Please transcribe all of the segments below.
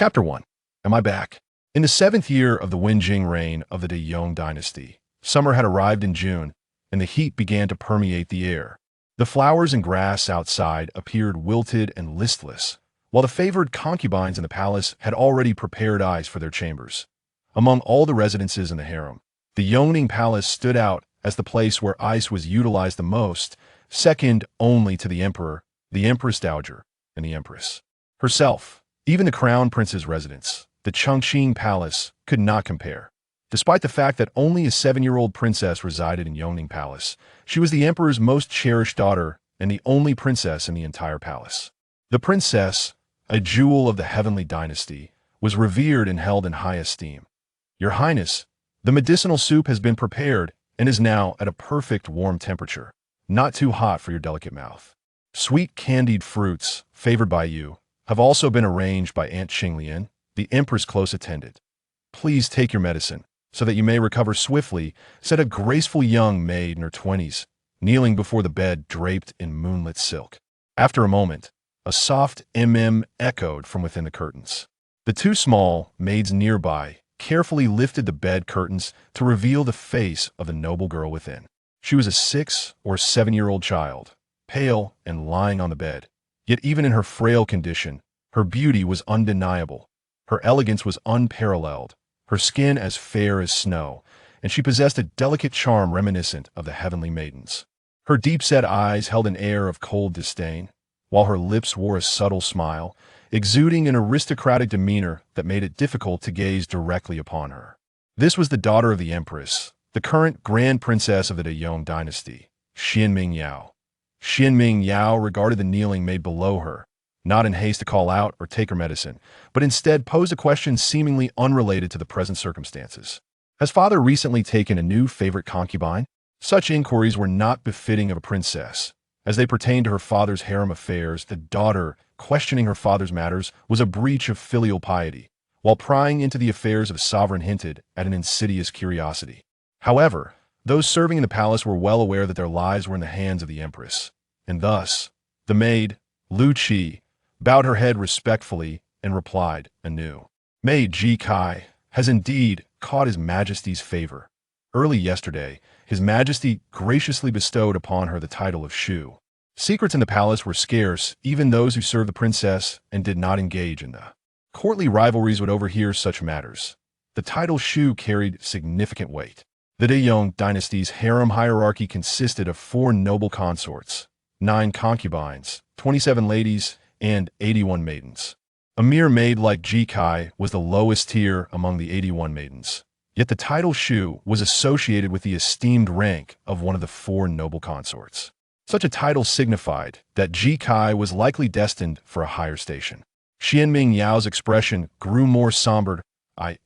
Chapter 1. Am I back? In the 7th year of the Wenjing reign of the Deyong dynasty, summer had arrived in June, and the heat began to permeate the air. The flowers and grass outside appeared wilted and listless, while the favored concubines in the palace had already prepared ice for their chambers. Among all the residences in the harem, the Yongning Palace stood out as the place where ice was utilized the most, second only to the emperor, the empress dowager, and the empress herself. Even the crown prince's residence, the Chongqing Palace, could not compare. Despite the fact that only a 7-year-old princess resided in Yongning Palace, she was the emperor's most cherished daughter and the only princess in the entire palace. The princess, a jewel of the heavenly dynasty, was revered and held in high esteem. "Your Highness, the medicinal soup has been prepared and is now at a perfect warm temperature, not too hot for your delicate mouth. Sweet candied fruits, favored by you, have also been arranged by Aunt Xinglian, the emperor's close attendant. Please take your medicine, so that you may recover swiftly," said a graceful young maid in her 20s, kneeling before the bed draped in moonlit silk. After a moment, a soft echoed from within the curtains. The two small maids nearby carefully lifted the bed curtains to reveal the face of the noble girl within. She was a 6 or 7-year-old child, pale and lying on the bed. Yet even in her frail condition, her beauty was undeniable. Her elegance was unparalleled, her skin as fair as snow, and she possessed a delicate charm reminiscent of the heavenly maidens. Her deep-set eyes held an air of cold disdain, while her lips wore a subtle smile, exuding an aristocratic demeanor that made it difficult to gaze directly upon her. This was the daughter of the empress, the current grand princess of the Deyong dynasty, Xuan Mingyao. Xuan Mingyao regarded the kneeling maid below her, not in haste to call out or take her medicine, but instead posed a question seemingly unrelated to the present circumstances. "Has father recently taken a new favorite concubine?" Such inquiries were not befitting of a princess. As they pertained to her father's harem affairs, the daughter questioning her father's matters was a breach of filial piety, while prying into the affairs of a sovereign hinted at an insidious curiosity. However, those serving in the palace were well aware that their lives were in the hands of the empress, and thus, the maid, Lu Qi, bowed her head respectfully and replied anew. "Maid Ji Kai has indeed caught His Majesty's favor. Early yesterday, His Majesty graciously bestowed upon her the title of Shu." Secrets in the palace were scarce, even those who served the princess and did not engage in the courtly rivalries would overhear such matters. The title Shu carried significant weight. The Deyong dynasty's harem hierarchy consisted of 4 noble consorts, 9 concubines, 27 ladies, and 81 maidens. A mere maid like Ji Kai was the lowest tier among the 81 maidens. Yet the title Shu was associated with the esteemed rank of one of the 4 noble consorts. Such a title signified that Ji Kai was likely destined for a higher station. Xuan Mingyao's expression grew more somber.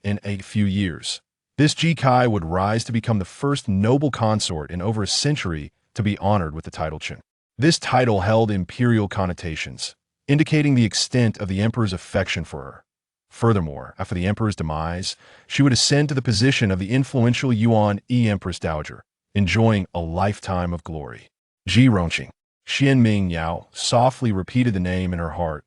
In a few years, this Ji Kai would rise to become the first noble consort in over a century to be honored with the title Chen. This title held imperial connotations, indicating the extent of the emperor's affection for her. Furthermore, after the emperor's demise, she would ascend to the position of the influential Yuan Empress Dowager, enjoying a lifetime of glory. Ji Ronqing. Xuan Mingyao softly repeated the name in her heart.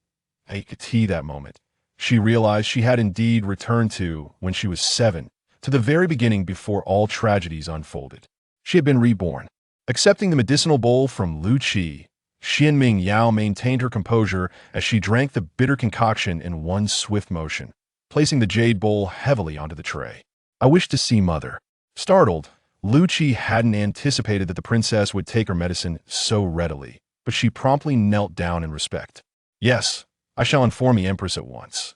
That moment, she realized she had indeed returned to, when she was 7, to the very beginning before all tragedies unfolded. She had been reborn. Accepting the medicinal bowl from Lu Qi, Xuan Mingyao maintained her composure as she drank the bitter concoction in one swift motion, placing the jade bowl heavily onto the tray. "I wish to see mother." Startled, Lu Qi hadn't anticipated that the princess would take her medicine so readily, but she promptly knelt down in respect. "Yes, I shall inform the empress at once."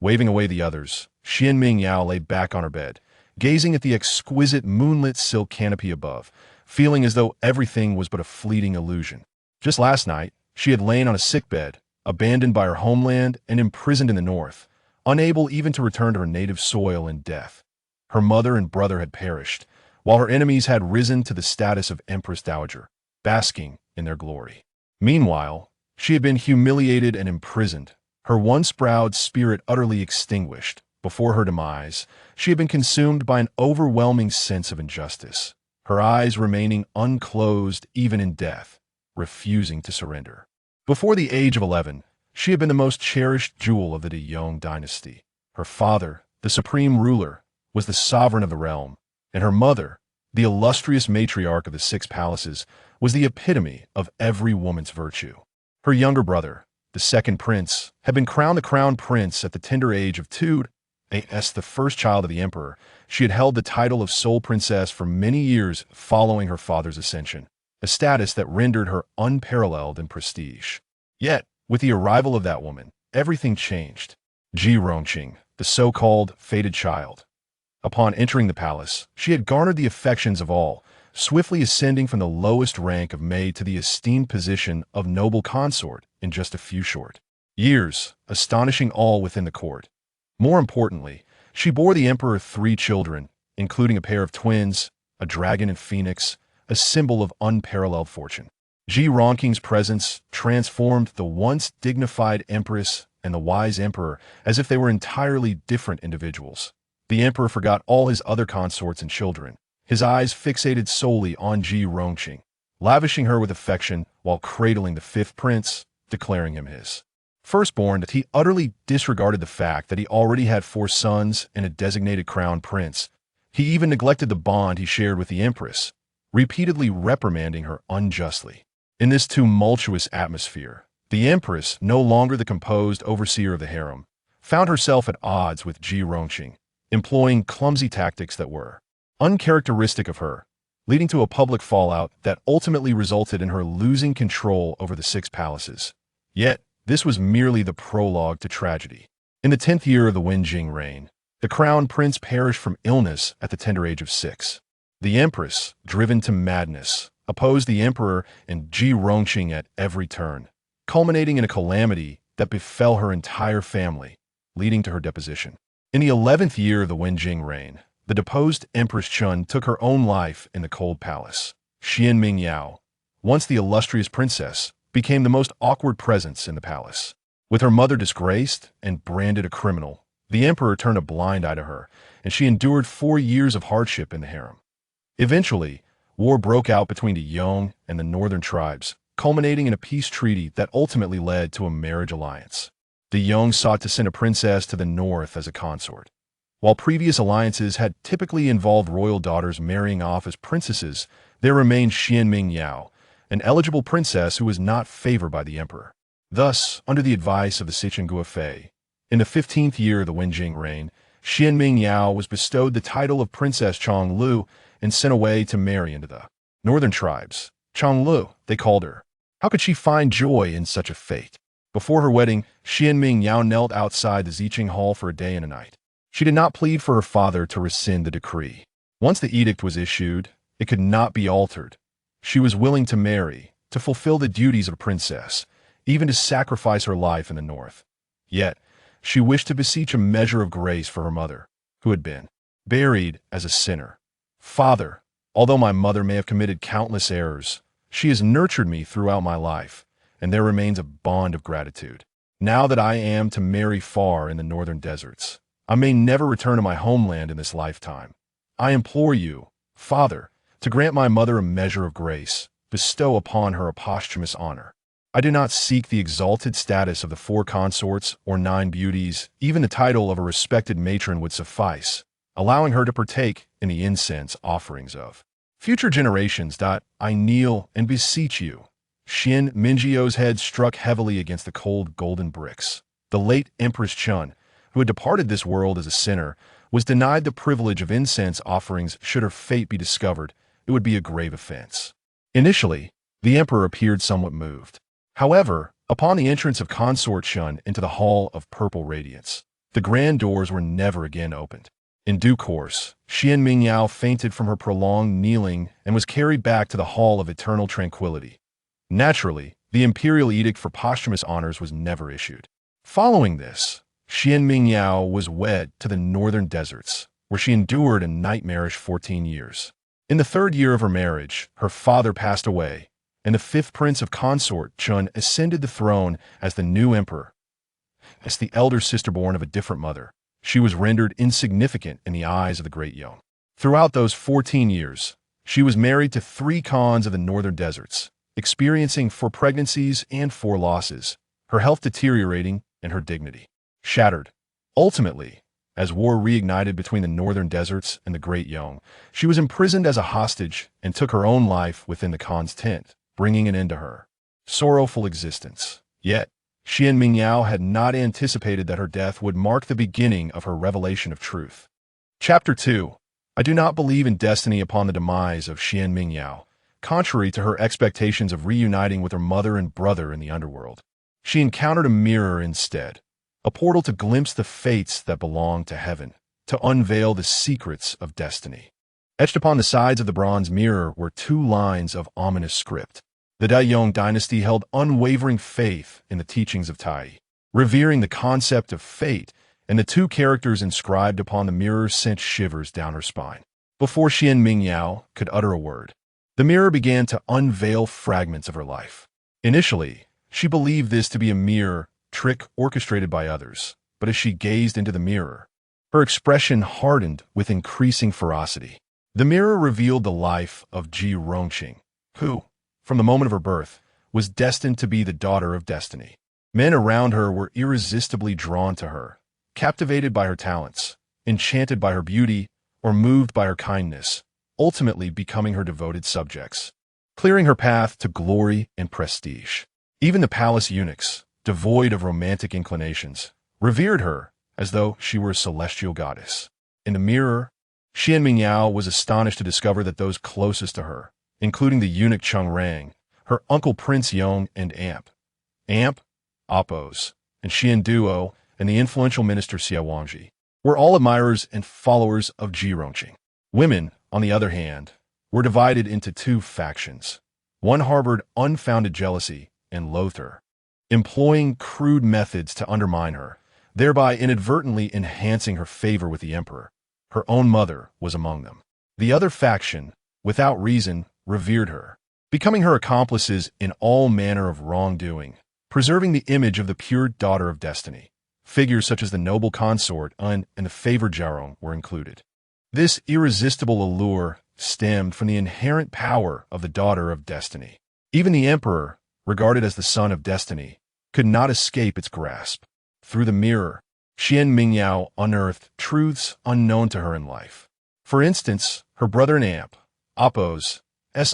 Waving away the others, Xuan Mingyao lay back on her bed, gazing at the exquisite moonlit silk canopy above, feeling as though everything was but a fleeting illusion. Just last night, she had lain on a sickbed, abandoned by her homeland and imprisoned in the north, unable even to return to her native soil in death. Her mother and brother had perished, while her enemies had risen to the status of Empress Dowager, basking in their glory. Meanwhile, she had been humiliated and imprisoned, her once proud spirit utterly extinguished. Before her demise, she had been consumed by an overwhelming sense of injustice, her eyes remaining unclosed even in death, refusing to surrender. Before the age of 11, She had been the most cherished jewel of the Yong dynasty. Her father, the supreme ruler, was the sovereign of the realm, and her mother, the illustrious matriarch of the six palaces, was the epitome of every woman's virtue. Her younger brother, the second prince, had been crowned the crown prince at the tender age of 2. As the first child of the emperor, she had held the title of sole princess for many years following her father's ascension, a status that rendered her unparalleled in prestige. Yet, with the arrival of that woman, everything changed. Ji Rongqing, the so-called fated child. Upon entering the palace, she had garnered the affections of all, swiftly ascending from the lowest rank of maid to the esteemed position of noble consort in just a few short years, astonishing all within the court. More importantly, she bore the emperor 3 children, including a pair of twins, a dragon and phoenix, a symbol of unparalleled fortune. Ji Rongqing's presence transformed the once dignified empress and the wise emperor as if they were entirely different individuals. The emperor forgot all his other consorts and children, his eyes fixated solely on Ji Rongqing, lavishing her with affection while cradling the 5th prince, declaring him his firstborn. That he utterly disregarded the fact that he already had 4 sons and a designated crown prince. He even neglected the bond he shared with the empress, repeatedly reprimanding her unjustly. In this tumultuous atmosphere, the empress, no longer the composed overseer of the harem, found herself at odds with Ji Rongqing, employing clumsy tactics that were uncharacteristic of her, leading to a public fallout that ultimately resulted in her losing control over the 6 palaces. Yet, this was merely the prologue to tragedy. In the 10th year of the Wenjing reign, the crown prince perished from illness at the tender age of 6. The empress, driven to madness, opposed the emperor and Ji Rongqing at every turn, culminating in a calamity that befell her entire family, leading to her deposition. In the 11th year of the Wenjing reign, the deposed Empress Chun took her own life in the cold palace. Xuan Mingyao, once the illustrious princess, became the most awkward presence in the palace. With her mother disgraced and branded a criminal, the emperor turned a blind eye to her, and she endured 4 years of hardship in the harem. Eventually, war broke out between the Yong and the northern tribes, culminating in a peace treaty that ultimately led to a marriage alliance. The Yong sought to send a princess to the north as a consort. While previous alliances had typically involved royal daughters marrying off as princesses, there remained Xuan Mingyao, an eligible princess who was not favored by the emperor. Thus, under the advice of the Sichuan Guofei, in the 15th year of the Wenjing reign, Xuan Mingyao was bestowed the title of Princess Chonglu and sent away to marry into the northern tribes. Chonglu, they called her. How could she find joy in such a fate? Before her wedding, Xuan Mingyao knelt outside the Ziqing Hall for a day and a night. She did not plead for her father to rescind the decree. Once the edict was issued, it could not be altered. She was willing to marry, to fulfill the duties of a princess, even to sacrifice her life in the north. Yet, she wished to beseech a measure of grace for her mother, who had been buried as a sinner. Father, although my mother may have committed countless errors, she has nurtured me throughout my life, and there remains a bond of gratitude. Now that I am to marry far in the northern deserts, I may never return to my homeland in this lifetime. I implore you, Father, to grant my mother a measure of grace, bestow upon her a posthumous honor. I do not seek the exalted status of the 4 consorts or 9 beauties. Even the title of a respected matron would suffice, allowing her to partake in the incense offerings of future generations. I kneel and beseech you. Xuan Mingyao's head struck heavily against the cold golden bricks. The late Empress Chun, who had departed this world as a sinner, was denied the privilege of incense offerings. Should her fate be discovered, it would be a grave offense. Initially, the emperor appeared somewhat moved. However, upon the entrance of Consort Chun into the Hall of Purple Radiance, the grand doors were never again opened. In due course, Xuan Mingyao fainted from her prolonged kneeling and was carried back to the Hall of Eternal Tranquility. Naturally, the imperial edict for posthumous honors was never issued. Following this, Xuan Mingyao was wed to the northern deserts, where she endured a nightmarish 14 years. In the 3rd year of her marriage, her father passed away, and the 5th prince of consort Chun ascended the throne as the new emperor. As the elder sister born of a different mother, she was rendered insignificant in the eyes of the great Yong. Throughout those 14 years, she was married to 3 khans of the northern deserts, experiencing 4 pregnancies and 4 losses. her health deteriorating and her dignity shattered. Ultimately, as war reignited between the northern deserts and the Great Yong, she was imprisoned as a hostage and took her own life within the Khan's tent, bringing an end to her sorrowful existence. Yet, Xuan Mingyao had not anticipated that her death would mark the beginning of her revelation of truth. Chapter 2. I do not believe in destiny upon the demise of Xuan Mingyao, contrary to her expectations of reuniting with her mother and brother in the underworld. She encountered a mirror instead, a portal to glimpse the fates that belong to heaven, to unveil the secrets of destiny. Etched upon the sides of the bronze mirror were 2 lines of ominous script. The Daiyong dynasty held unwavering faith in the teachings of Tai, revering the concept of fate, and the 2 characters inscribed upon the mirror sent shivers down her spine. Before Xuan Mingyao could utter a word, the mirror began to unveil fragments of her life. Initially, she believed this to be a mere trick orchestrated by others, but as she gazed into the mirror, her expression hardened with increasing ferocity. The mirror revealed the life of Ji Rongqing, who, from the moment of her birth, was destined to be the daughter of destiny. Men around her were irresistibly drawn to her, captivated by her talents, enchanted by her beauty, or moved by her kindness, ultimately becoming her devoted subjects, clearing her path to glory and prestige. Even the palace eunuchs, devoid of romantic inclinations, revered her as though she were a celestial goddess. In the mirror, Xuan Mingyao was astonished to discover that those closest to her, including the eunuch Cheng Rang, her uncle Prince Yong and Amp, Oppos, and Xian Duo, and the influential minister Xia Wangji, were all admirers and followers of Ji Rongqing. Women, on the other hand, were divided into 2 factions. One harbored unfounded jealousy and loathed her, employing crude methods to undermine her, thereby inadvertently enhancing her favor with the emperor. Her own mother was among them. The other faction, without reason, revered her, becoming her accomplices in all manner of wrongdoing, preserving the image of the pure daughter of destiny. Figures such as the noble consort and the favored Jarong were included. This irresistible allure stemmed from the inherent power of the daughter of destiny. Even the emperor, regarded as the son of destiny, could not escape its grasp. Through the mirror, Xuan Mingyao unearthed truths unknown to her in life. For instance, her brother and Amp, Oppos'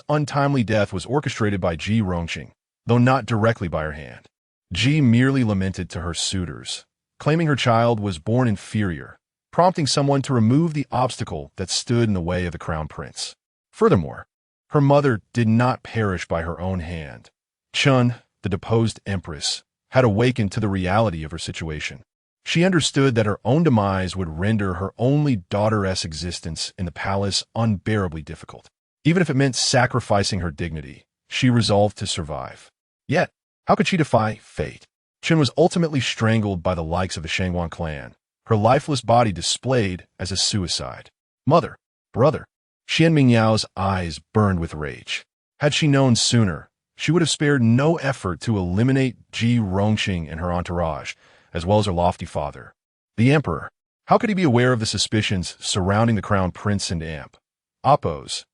untimely death was orchestrated by Ji Rongqing, though not directly by her hand. Ji merely lamented to her suitors, claiming her child was born inferior, prompting someone to remove the obstacle that stood in the way of the crown prince. Furthermore, her mother did not perish by her own hand. Chun, the deposed empress, had awakened to the reality of her situation. She understood that her own demise would render her only daughter-esque existence in the palace unbearably difficult. Even if it meant sacrificing her dignity, she resolved to survive. Yet, how could she defy fate? Chun was ultimately strangled by the likes of the Shangwan clan, her lifeless body displayed as a suicide. Mother, brother. Xuan Mingyao's eyes burned with rage. Had she known sooner, she would have spared no effort to eliminate Ji Rongqing and her entourage, as well as her lofty father. The emperor, how could he be aware of the suspicions surrounding the crown prince and Amp, Oppos'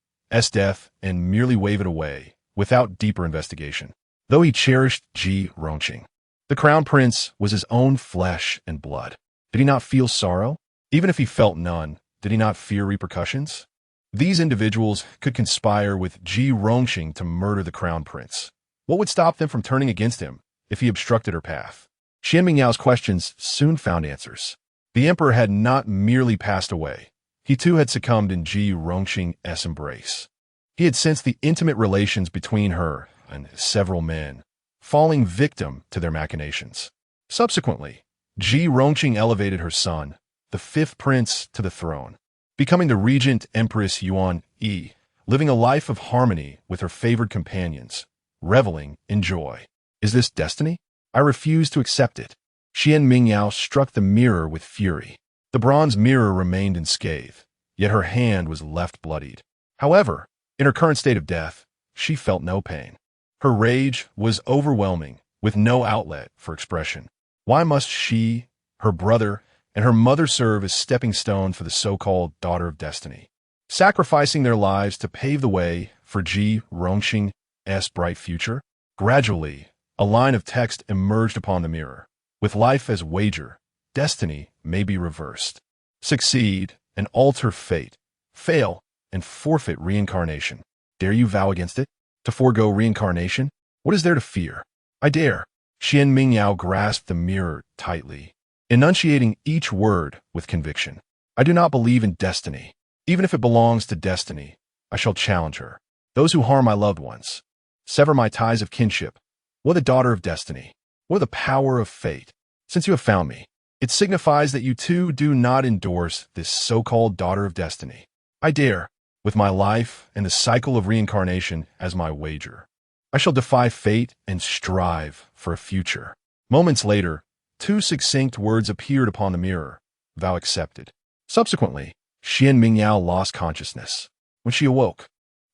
death, and merely wave it away, without deeper investigation? Though he cherished Ji Rongqing, the crown prince was his own flesh and blood. Did he not feel sorrow? Even if he felt none, did he not fear repercussions? These individuals could conspire with Ji Rongqing to murder the crown prince. What would stop them from turning against him if he obstructed her path? Xuan Mingyao's questions soon found answers. The emperor had not merely passed away. He too had succumbed in Ji Rongqing's embrace. He had sensed the intimate relations between her and several men, falling victim to their machinations. Subsequently, Ji Rongqing elevated her son, the 5th prince, to the throne, becoming the regent Empress Yuan Yi, living a life of harmony with her favored companions, reveling in joy. Is this destiny? I refuse to accept it. Xuan Mingyao struck the mirror with fury. The bronze mirror remained unscathed, yet her hand was left bloodied. However, in her current state of death, she felt no pain. Her rage was overwhelming, with no outlet for expression. Why must she, her brother, and her mother serve as stepping stones for the so-called daughter of destiny, sacrificing their lives to pave the way for Ji Rongqing's bright future? Gradually, A line of text emerged upon the mirror. With life as wager, destiny may be reversed. Succeed and alter fate. Fail and forfeit reincarnation. Dare you vow against it? To forego reincarnation? What is there to fear? I dare. Xuan Mingyao grasped the mirror tightly, enunciating each word with conviction. I do not believe in destiny. Even if it belongs to destiny, I shall challenge her. Those who harm my loved ones, sever my ties of kinship. What the daughter of destiny? What the power of fate? Since you have found me, it signifies that you too do not endorse this so-called daughter of destiny. I dare, with my life and the cycle of reincarnation as my wager. I shall defy fate and strive for a future. Moments later, two succinct words appeared upon the mirror. Vow accepted. Subsequently, Xuan Mingyao lost consciousness. When she awoke,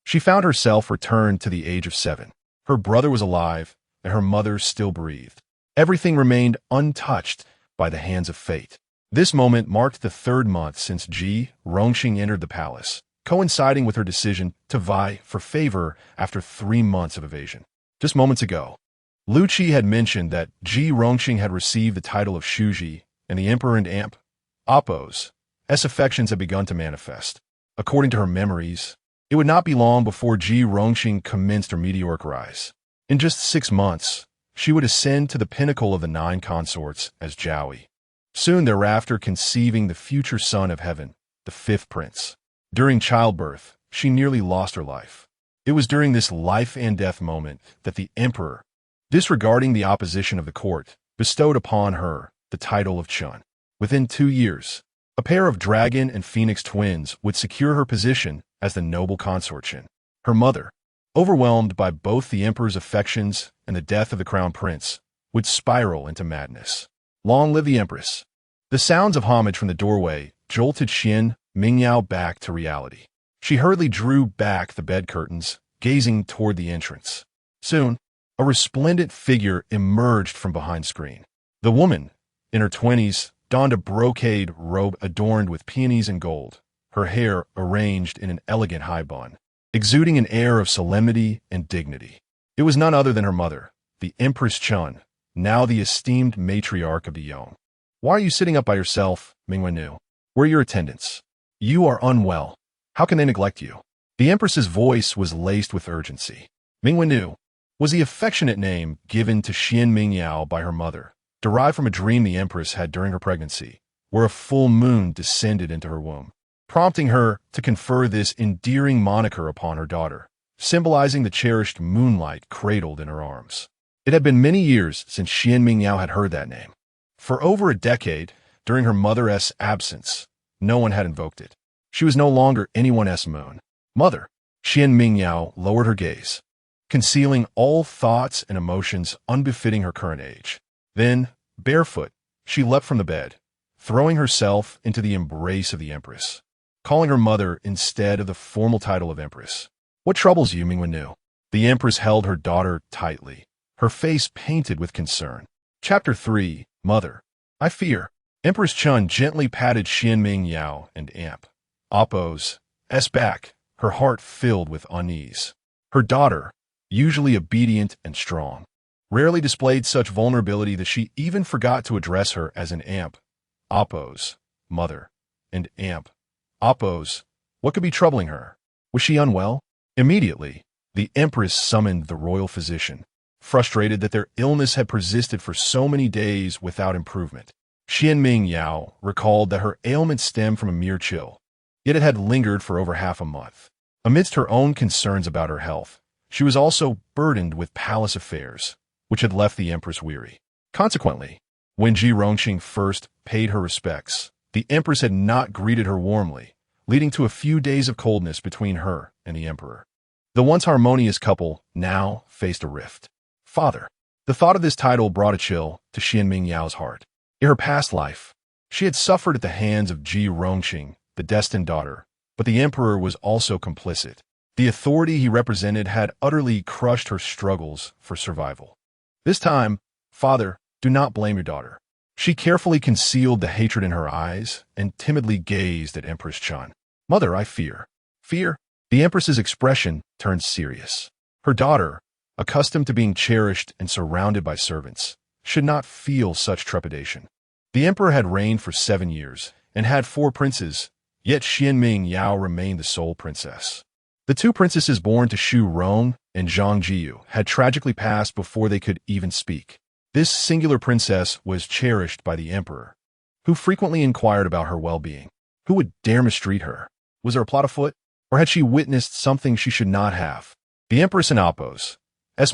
she found herself returned to the age of 7. Her brother was alive, and her mother still breathed. Everything remained untouched by the hands of fate. This moment marked the 3rd month since Ji Rongxing entered the palace, coinciding with her decision to vie for favor after 3 months of evasion. Just moments ago, Lu Qi had mentioned that Ji Rongxing had received the title of Shuji, and the emperor and amp, Appo's, affections had begun to manifest. According to her memories, it would not be long before Ji Rongxing commenced her meteoric rise. In just 6 months, she would ascend to the pinnacle of the 9 consorts as Jiaoyi, soon thereafter conceiving the future son of heaven, the 5th prince. During childbirth, she nearly lost her life. It was during this life and death moment that the emperor, disregarding the opposition of the court, bestowed upon her the title of Chun. Within 2 years, a pair of dragon and phoenix twins would secure her position as the noble consort Chun. Her mother, overwhelmed by both the emperor's affections and the death of the crown prince, would spiral into madness. Long live the empress! The sounds of homage from the doorway jolted Xuan Mingyao back to reality. She hurriedly drew back the bed curtains, gazing toward the entrance. Soon, a resplendent figure emerged from behind screen. The woman, in her 20s, donned a brocade robe adorned with peonies and gold, her hair arranged in an elegant high bun, exuding an air of solemnity and dignity. It was none other than her mother, the Empress Chun, now the esteemed matriarch of the Yong. Why are you sitting up by yourself, Mingwen? Where are your attendants? You are unwell. How can they neglect you? The Empress's voice was laced with urgency. Mingwen was the affectionate name given to Xuan Mingyao by her mother, derived from a dream the Empress had during her pregnancy, where a full moon descended into her womb, prompting her to confer this endearing moniker upon her daughter, symbolizing the cherished moonlight cradled in her arms. It had been many years since Xuan Mingyao had heard that name. For over a decade, during her mother's absence, no one had invoked it. She was no longer anyone's moon. Mother. Xuan Mingyao lowered her gaze, concealing all thoughts and emotions unbefitting her current age. Then, barefoot, she leapt from the bed, throwing herself into the embrace of the Empress, calling her mother instead of the formal title of Empress. What troubles you, Mingwen? The Empress held her daughter tightly, her face painted with concern. Chapter 3, Mother. I fear. Empress Chun gently patted Xuan Mingyao and Amp Appo's back, her heart filled with unease. Her daughter, usually obedient and strong, rarely displayed such vulnerability that she even forgot to address her as an Amp Appo's mother. And Amp Appo's, what could be troubling her? Was she unwell? Immediately, the Empress summoned the royal physician, frustrated that their illness had persisted for so many days without improvement. Xuan Mingyao recalled that her ailment stemmed from a mere chill, yet it had lingered for over half a month. Amidst her own concerns about her health, she was also burdened with palace affairs, which had left the Empress weary. Consequently, when Ji Rongxing first paid her respects, the Empress had not greeted her warmly, leading to a few days of coldness between her and the Emperor. The once harmonious couple now faced a rift. Father. The thought of this title brought a chill to Xuan Mingyao's heart. In her past life, she had suffered at the hands of Ji Rongxing, the destined daughter, but the Emperor was also complicit. The authority he represented had utterly crushed her struggles for survival. This time, Father, do not blame your daughter. She carefully concealed the hatred in her eyes and timidly gazed at Empress Chun. Mother, I fear. Fear? The Empress's expression turned serious. Her daughter, accustomed to being cherished and surrounded by servants, should not feel such trepidation. The emperor had reigned for 7 years and had 4 princes, yet Xuan Mingyao remained the sole princess. The 2 princesses born to Xu Rong and Zhang Jiu had tragically passed before they could even speak. This singular princess was cherished by the emperor, who frequently inquired about her well-being. Who would dare mistreat her? Was there a plot afoot? Or had she witnessed something she should not have? The empress and Apos'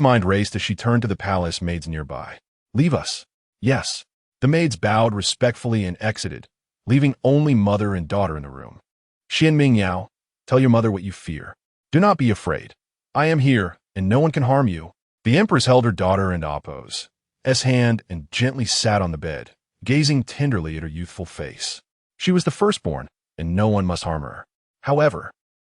mind raced as she turned to the palace maids nearby. Leave us. Yes. The maids bowed respectfully and exited, leaving only mother and daughter in the room. Xuan Mingyao, tell your mother what you fear. Do not be afraid. I am here, and no one can harm you. The empress held her daughter and Apos' hand and gently sat on the bed, gazing tenderly at her youthful face. She was the firstborn, and no one must harm her. However,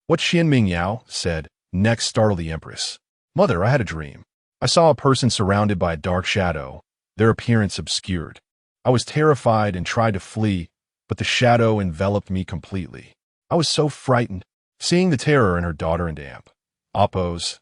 what Xuan Mingyao said next startled the empress. Mother, I had a dream. I saw a person surrounded by a dark shadow, their appearance obscured. I was terrified and tried to flee, but the shadow enveloped me completely. I was so frightened. Seeing the terror in her daughter and Apos'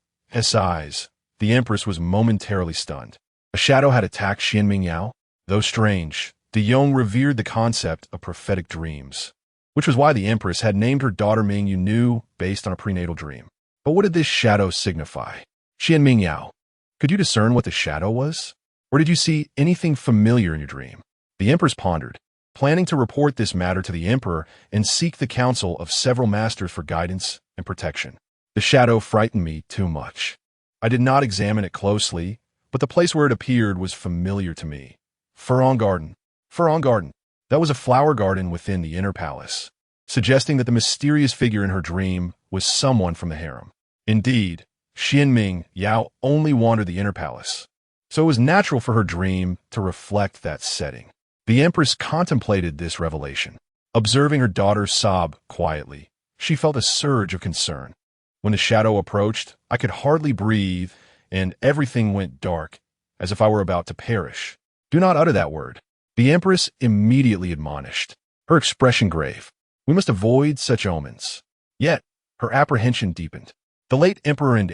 eyes, the empress was momentarily stunned. A shadow had attacked Xuan Mingyao. Though strange, De Yong revered the concept of prophetic dreams, which was why the empress had named her daughter Mingyu based on a prenatal dream. But what did this shadow signify? Xuan Mingyao, could you discern what the shadow was? Or did you see anything familiar in your dream? The empress pondered, planning to report this matter to the emperor and seek the counsel of several masters for guidance and protection. The shadow frightened me too much. I did not examine it closely, but the place where it appeared was familiar to me. Furong Garden. Furong Garden. That was a flower garden within the inner palace, suggesting that the mysterious figure in her dream was someone from the harem. Indeed, Xuan Mingyao only wandered the inner palace, so it was natural for her dream to reflect that setting. The empress contemplated this revelation. Observing her daughter sob quietly, she felt a surge of concern. When the shadow approached, I could hardly breathe, and everything went dark, as if I were about to perish. Do not utter that word. The empress immediately admonished, her expression grave. We must avoid such omens. Yet, her apprehension deepened. The late emperor and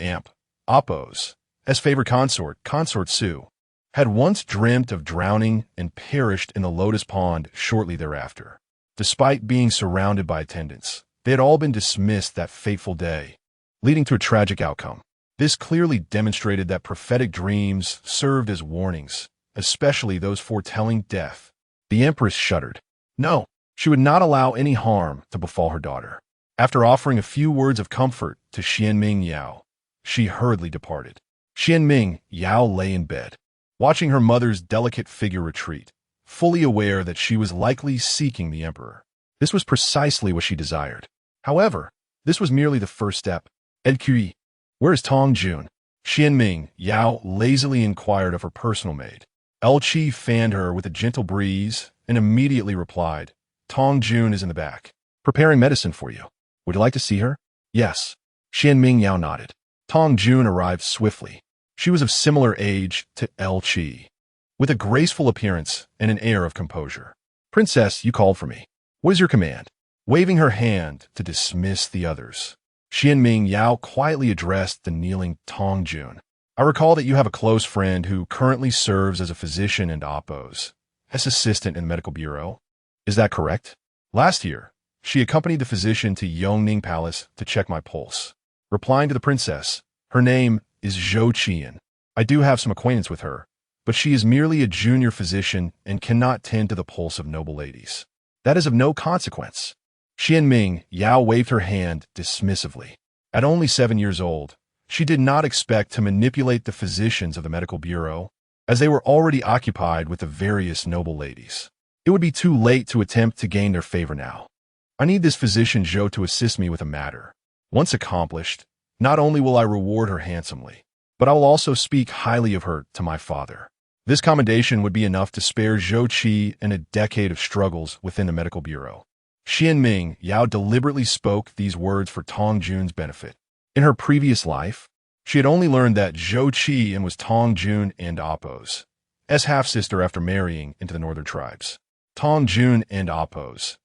Apos' favorite consort Su, had once dreamt of drowning and perished in the lotus pond shortly thereafter. Despite being surrounded by attendants, they had all been dismissed that fateful day, leading to a tragic outcome. This clearly demonstrated that prophetic dreams served as warnings, especially those foretelling death. The empress shuddered. No, she would not allow any harm to befall her daughter. After offering a few words of comfort to Xuan Mingyao, she hurriedly departed. Xuan Mingyao lay in bed, watching her mother's delicate figure retreat, fully aware that she was likely seeking the emperor. This was precisely what she desired. However, this was merely the first step. LQE, where is Tong Jun? Xuan Mingyao lazily inquired of her personal maid. El Chi fanned her with a gentle breeze and immediately replied, Tong Jun is in the back, preparing medicine for you. Would you like to see her? Yes. Xuan Mingyao nodded. Tong Jun arrived swiftly. She was of similar age to El Chi, with a graceful appearance and an air of composure. Princess, you called for me. What is your command? Waving her hand to dismiss the others, Xuan Mingyao quietly addressed the kneeling Tong Jun. I recall that you have a close friend who currently serves as a physician and Apos' assistant in the medical bureau. Is that correct? Last year, she accompanied the physician to Yongning Palace to check my pulse. Replying to the princess, her name is Zhou Qian. I do have some acquaintance with her, but she is merely a junior physician and cannot tend to the pulse of noble ladies. That is of no consequence. Xuan Mingyao waved her hand dismissively. At only 7 years old, she did not expect to manipulate the physicians of the medical bureau, as they were already occupied with the various noble ladies. It would be too late to attempt to gain their favor now. I need this physician Zhou to assist me with a matter. Once accomplished, not only will I reward her handsomely, but I will also speak highly of her to my father. This commendation would be enough to spare Zhou Qi in a decade of struggles within the medical bureau. Xuan Mingyao deliberately spoke these words for Tong Jun's benefit. In her previous life, she had only learned that Zhou Qi was Tong Jun and Apos' half-sister after marrying into the northern tribes. Tong Jun and Apos'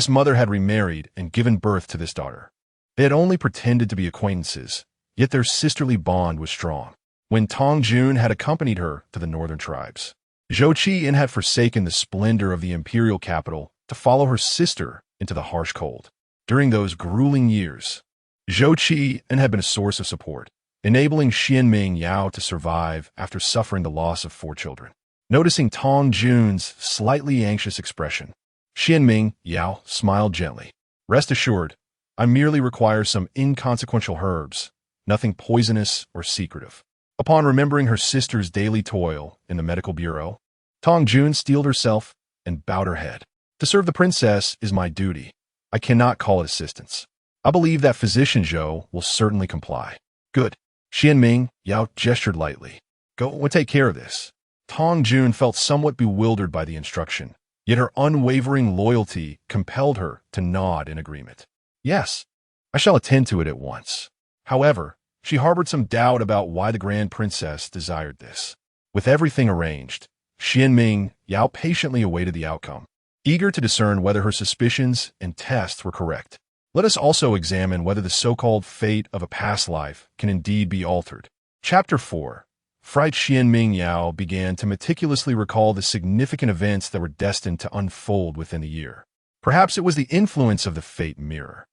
mother had remarried and given birth to this daughter. They had only pretended to be acquaintances, yet their sisterly bond was strong. when Tong Jun had accompanied her to the northern tribes. Zhou Qian had forsaken the splendor of the imperial capital to follow her sister into the harsh cold. During those grueling years, Zhou Qian had been a source of support, enabling Xuan Mingyao to survive after suffering the loss of 4 children. Noticing Tong Jun's slightly anxious expression, Xuan Mingyao smiled gently. Rest assured, I merely require some inconsequential herbs, nothing poisonous or secretive. Upon remembering her sister's daily toil in the medical bureau, Tong Jun steeled herself and bowed her head. To serve the princess is my duty. I cannot call it assistance. I believe that physician Zhou will certainly comply. Good. Xuan Mingyao gestured lightly. Go and take care of this. Tong Jun felt somewhat bewildered by the instruction, yet her unwavering loyalty compelled her to nod in agreement. Yes, I shall attend to it at once. However, she harbored some doubt about why the Grand Princess desired this. With everything arranged, Xuan Mingyao patiently awaited the outcome, eager to discern whether her suspicions and tests were correct. Let us also examine whether the so-called fate of a past life can indeed be altered. Chapter 4. Fright. Xuan Mingyao began to meticulously recall the significant events that were destined to unfold within the year. Perhaps it was the influence of the fate mirror.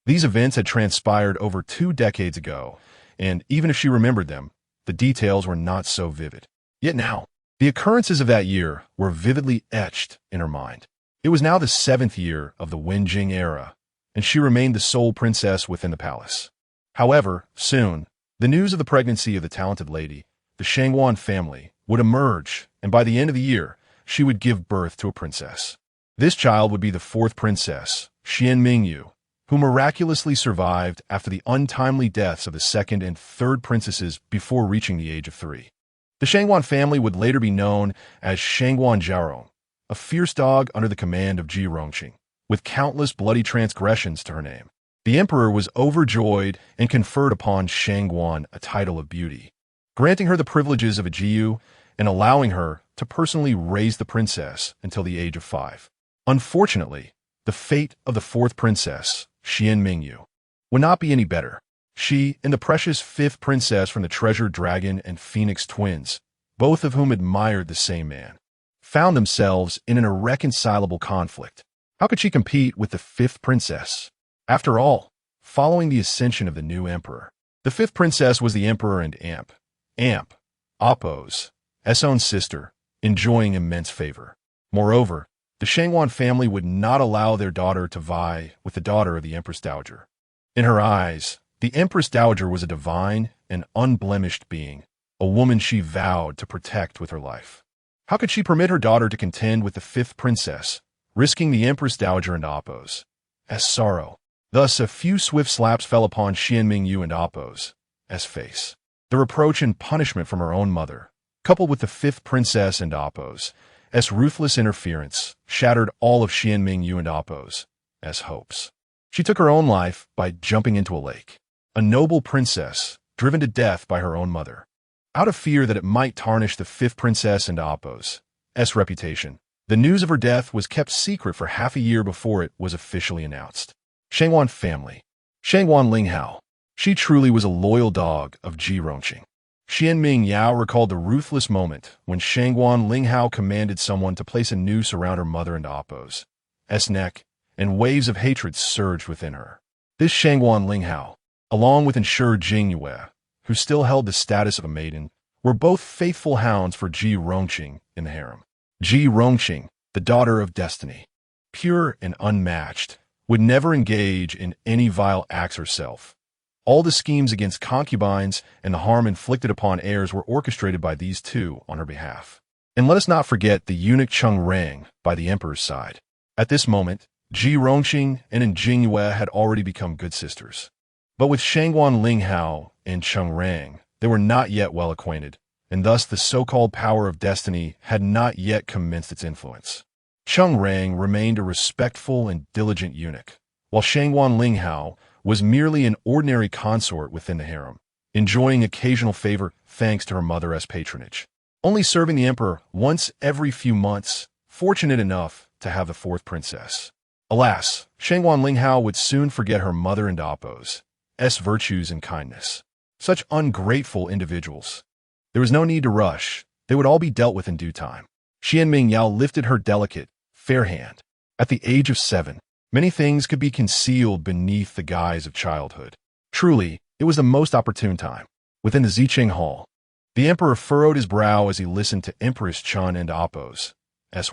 These events had transpired over 2 decades ago, and even if she remembered them, the details were not so vivid. Yet now, the occurrences of that year were vividly etched in her mind. It was now the 7th year of the Wenjing era, and she remained the sole princess within the palace. However, soon, the news of the pregnancy of the talented lady, the Shangwan family, would emerge, and by the end of the year, she would give birth to a princess. This child would be the 4th princess, Xuan Mingyao, who miraculously survived after the untimely deaths of the 2nd and 3rd princesses before reaching the age of 3. The Shangwan family would later be known as Shangwan Jiarong, a fierce dog under the command of Ji Rongqing, with countless bloody transgressions to her name. The emperor was overjoyed and conferred upon Shangwan a title of beauty, granting her the privileges of a Jiyu and allowing her to personally raise the princess until the age of 5. Unfortunately, the fate of the 4th princess, Xuan Mingyao, would not be any better. She and the precious 5th princess from the treasured dragon and phoenix twins, both of whom admired the same man, found themselves in an irreconcilable conflict. How could she compete with the 5th princess? After all, following the ascension of the new emperor, the 5th princess was the emperor and Amp, Appo's own sister, enjoying immense favor. Moreover, the Shangwan family would not allow their daughter to vie with the daughter of the Empress Dowager. In her eyes, the Empress Dowager was a divine and unblemished being, a woman she vowed to protect with her life. How could she permit her daughter to contend with the 5th princess, risking the Empress Dowager and Appo's sorrow? Thus, a few swift slaps fell upon Xuan Mingyao and Appo's face. The reproach and punishment from her own mother, coupled with the 5th princess and Appo's ruthless interference, shattered all of Xuan Mingyao and Appo's hopes. She took her own life by jumping into a lake. A noble princess, driven to death by her own mother. Out of fear that it might tarnish the 5th princess and Appo's reputation, the news of her death was kept secret for half a year before it was officially announced. Shangwan family. Shangwan Linghao. She truly was a loyal dog of Ji Rongqing. Xuan Mingyao recalled the ruthless moment when Shangwan Linghao commanded someone to place a noose around her mother and Appo's neck, and waves of hatred surged within her. This Shangwan Linghao, along with insured Jingyue, who still held the status of a maiden, were both faithful hounds for Ji Rongqing in the harem. Ji Rongqing, the daughter of destiny, pure and unmatched, would never engage in any vile acts herself. All the schemes against concubines and the harm inflicted upon heirs were orchestrated by these two on her behalf. And let us not forget the eunuch Cheng Rang by the emperor's side. At this moment, Ji Rongqing and Jingyue had already become good sisters. But with Shangwan Linghao and Cheng Rang, they were not yet well acquainted, and thus the so-called power of destiny had not yet commenced its influence. Cheng Rang remained a respectful and diligent eunuch, while Shangwan Linghao was merely an ordinary consort within the harem, enjoying occasional favor thanks to her mother's patronage, only serving the emperor once every few months, fortunate enough to have the 4th princess. Alas, Shangwan Linghao would soon forget her mother and Appo's virtues and kindness. Such ungrateful individuals. There was no need to rush. They would all be dealt with in due time. Xuan Mingyao lifted her delicate, fair hand. At the age of 7, many things could be concealed beneath the guise of childhood. Truly, it was the most opportune time. Within the Zicheng Hall, the emperor furrowed his brow as he listened to Empress Chun and Appo's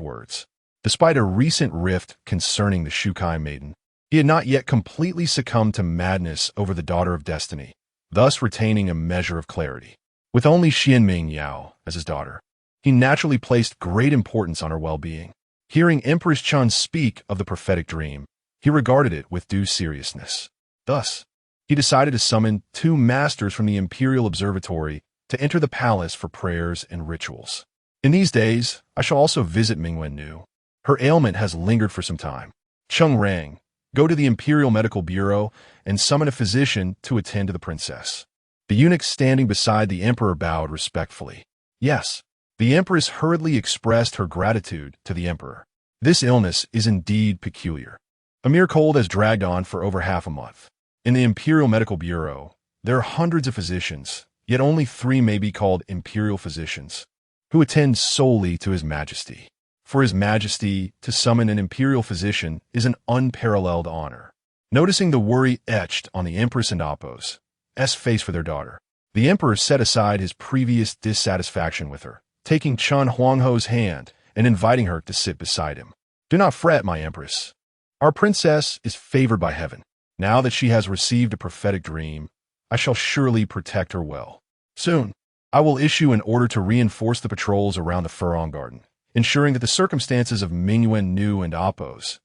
words. Despite a recent rift concerning the Shukai maiden, he had not yet completely succumbed to madness over the daughter of destiny, thus retaining a measure of clarity. With only Xuan Mingyao as his daughter, he naturally placed great importance on her well-being. Hearing Empress Chun speak of the prophetic dream, he regarded it with due seriousness. Thus, he decided to summon 2 masters from the Imperial Observatory to enter the palace for prayers and rituals. In these days, I shall also visit Mingwen. Her ailment has lingered for some time. Chung Rang, go to the Imperial Medical Bureau and summon a physician to attend to the princess. The eunuch standing beside the emperor bowed respectfully. Yes, the empress hurriedly expressed her gratitude to the emperor. This illness is indeed peculiar. A mere cold has dragged on for over half a month. In the Imperial Medical Bureau, there are hundreds of physicians, yet only 3 may be called imperial physicians, who attend solely to His Majesty. For His Majesty to summon an imperial physician is an unparalleled honor. Noticing the worry etched on the Empress and Appo's face for their daughter, the emperor set aside his previous dissatisfaction with her, taking Chun Huangho's hand and inviting her to sit beside him. Do not fret, my empress. Our princess is favored by heaven. Now that she has received a prophetic dream, I shall surely protect her well. Soon, I will issue an order to reinforce the patrols around the Furong Garden, ensuring that the circumstances of Mingwen and Appo's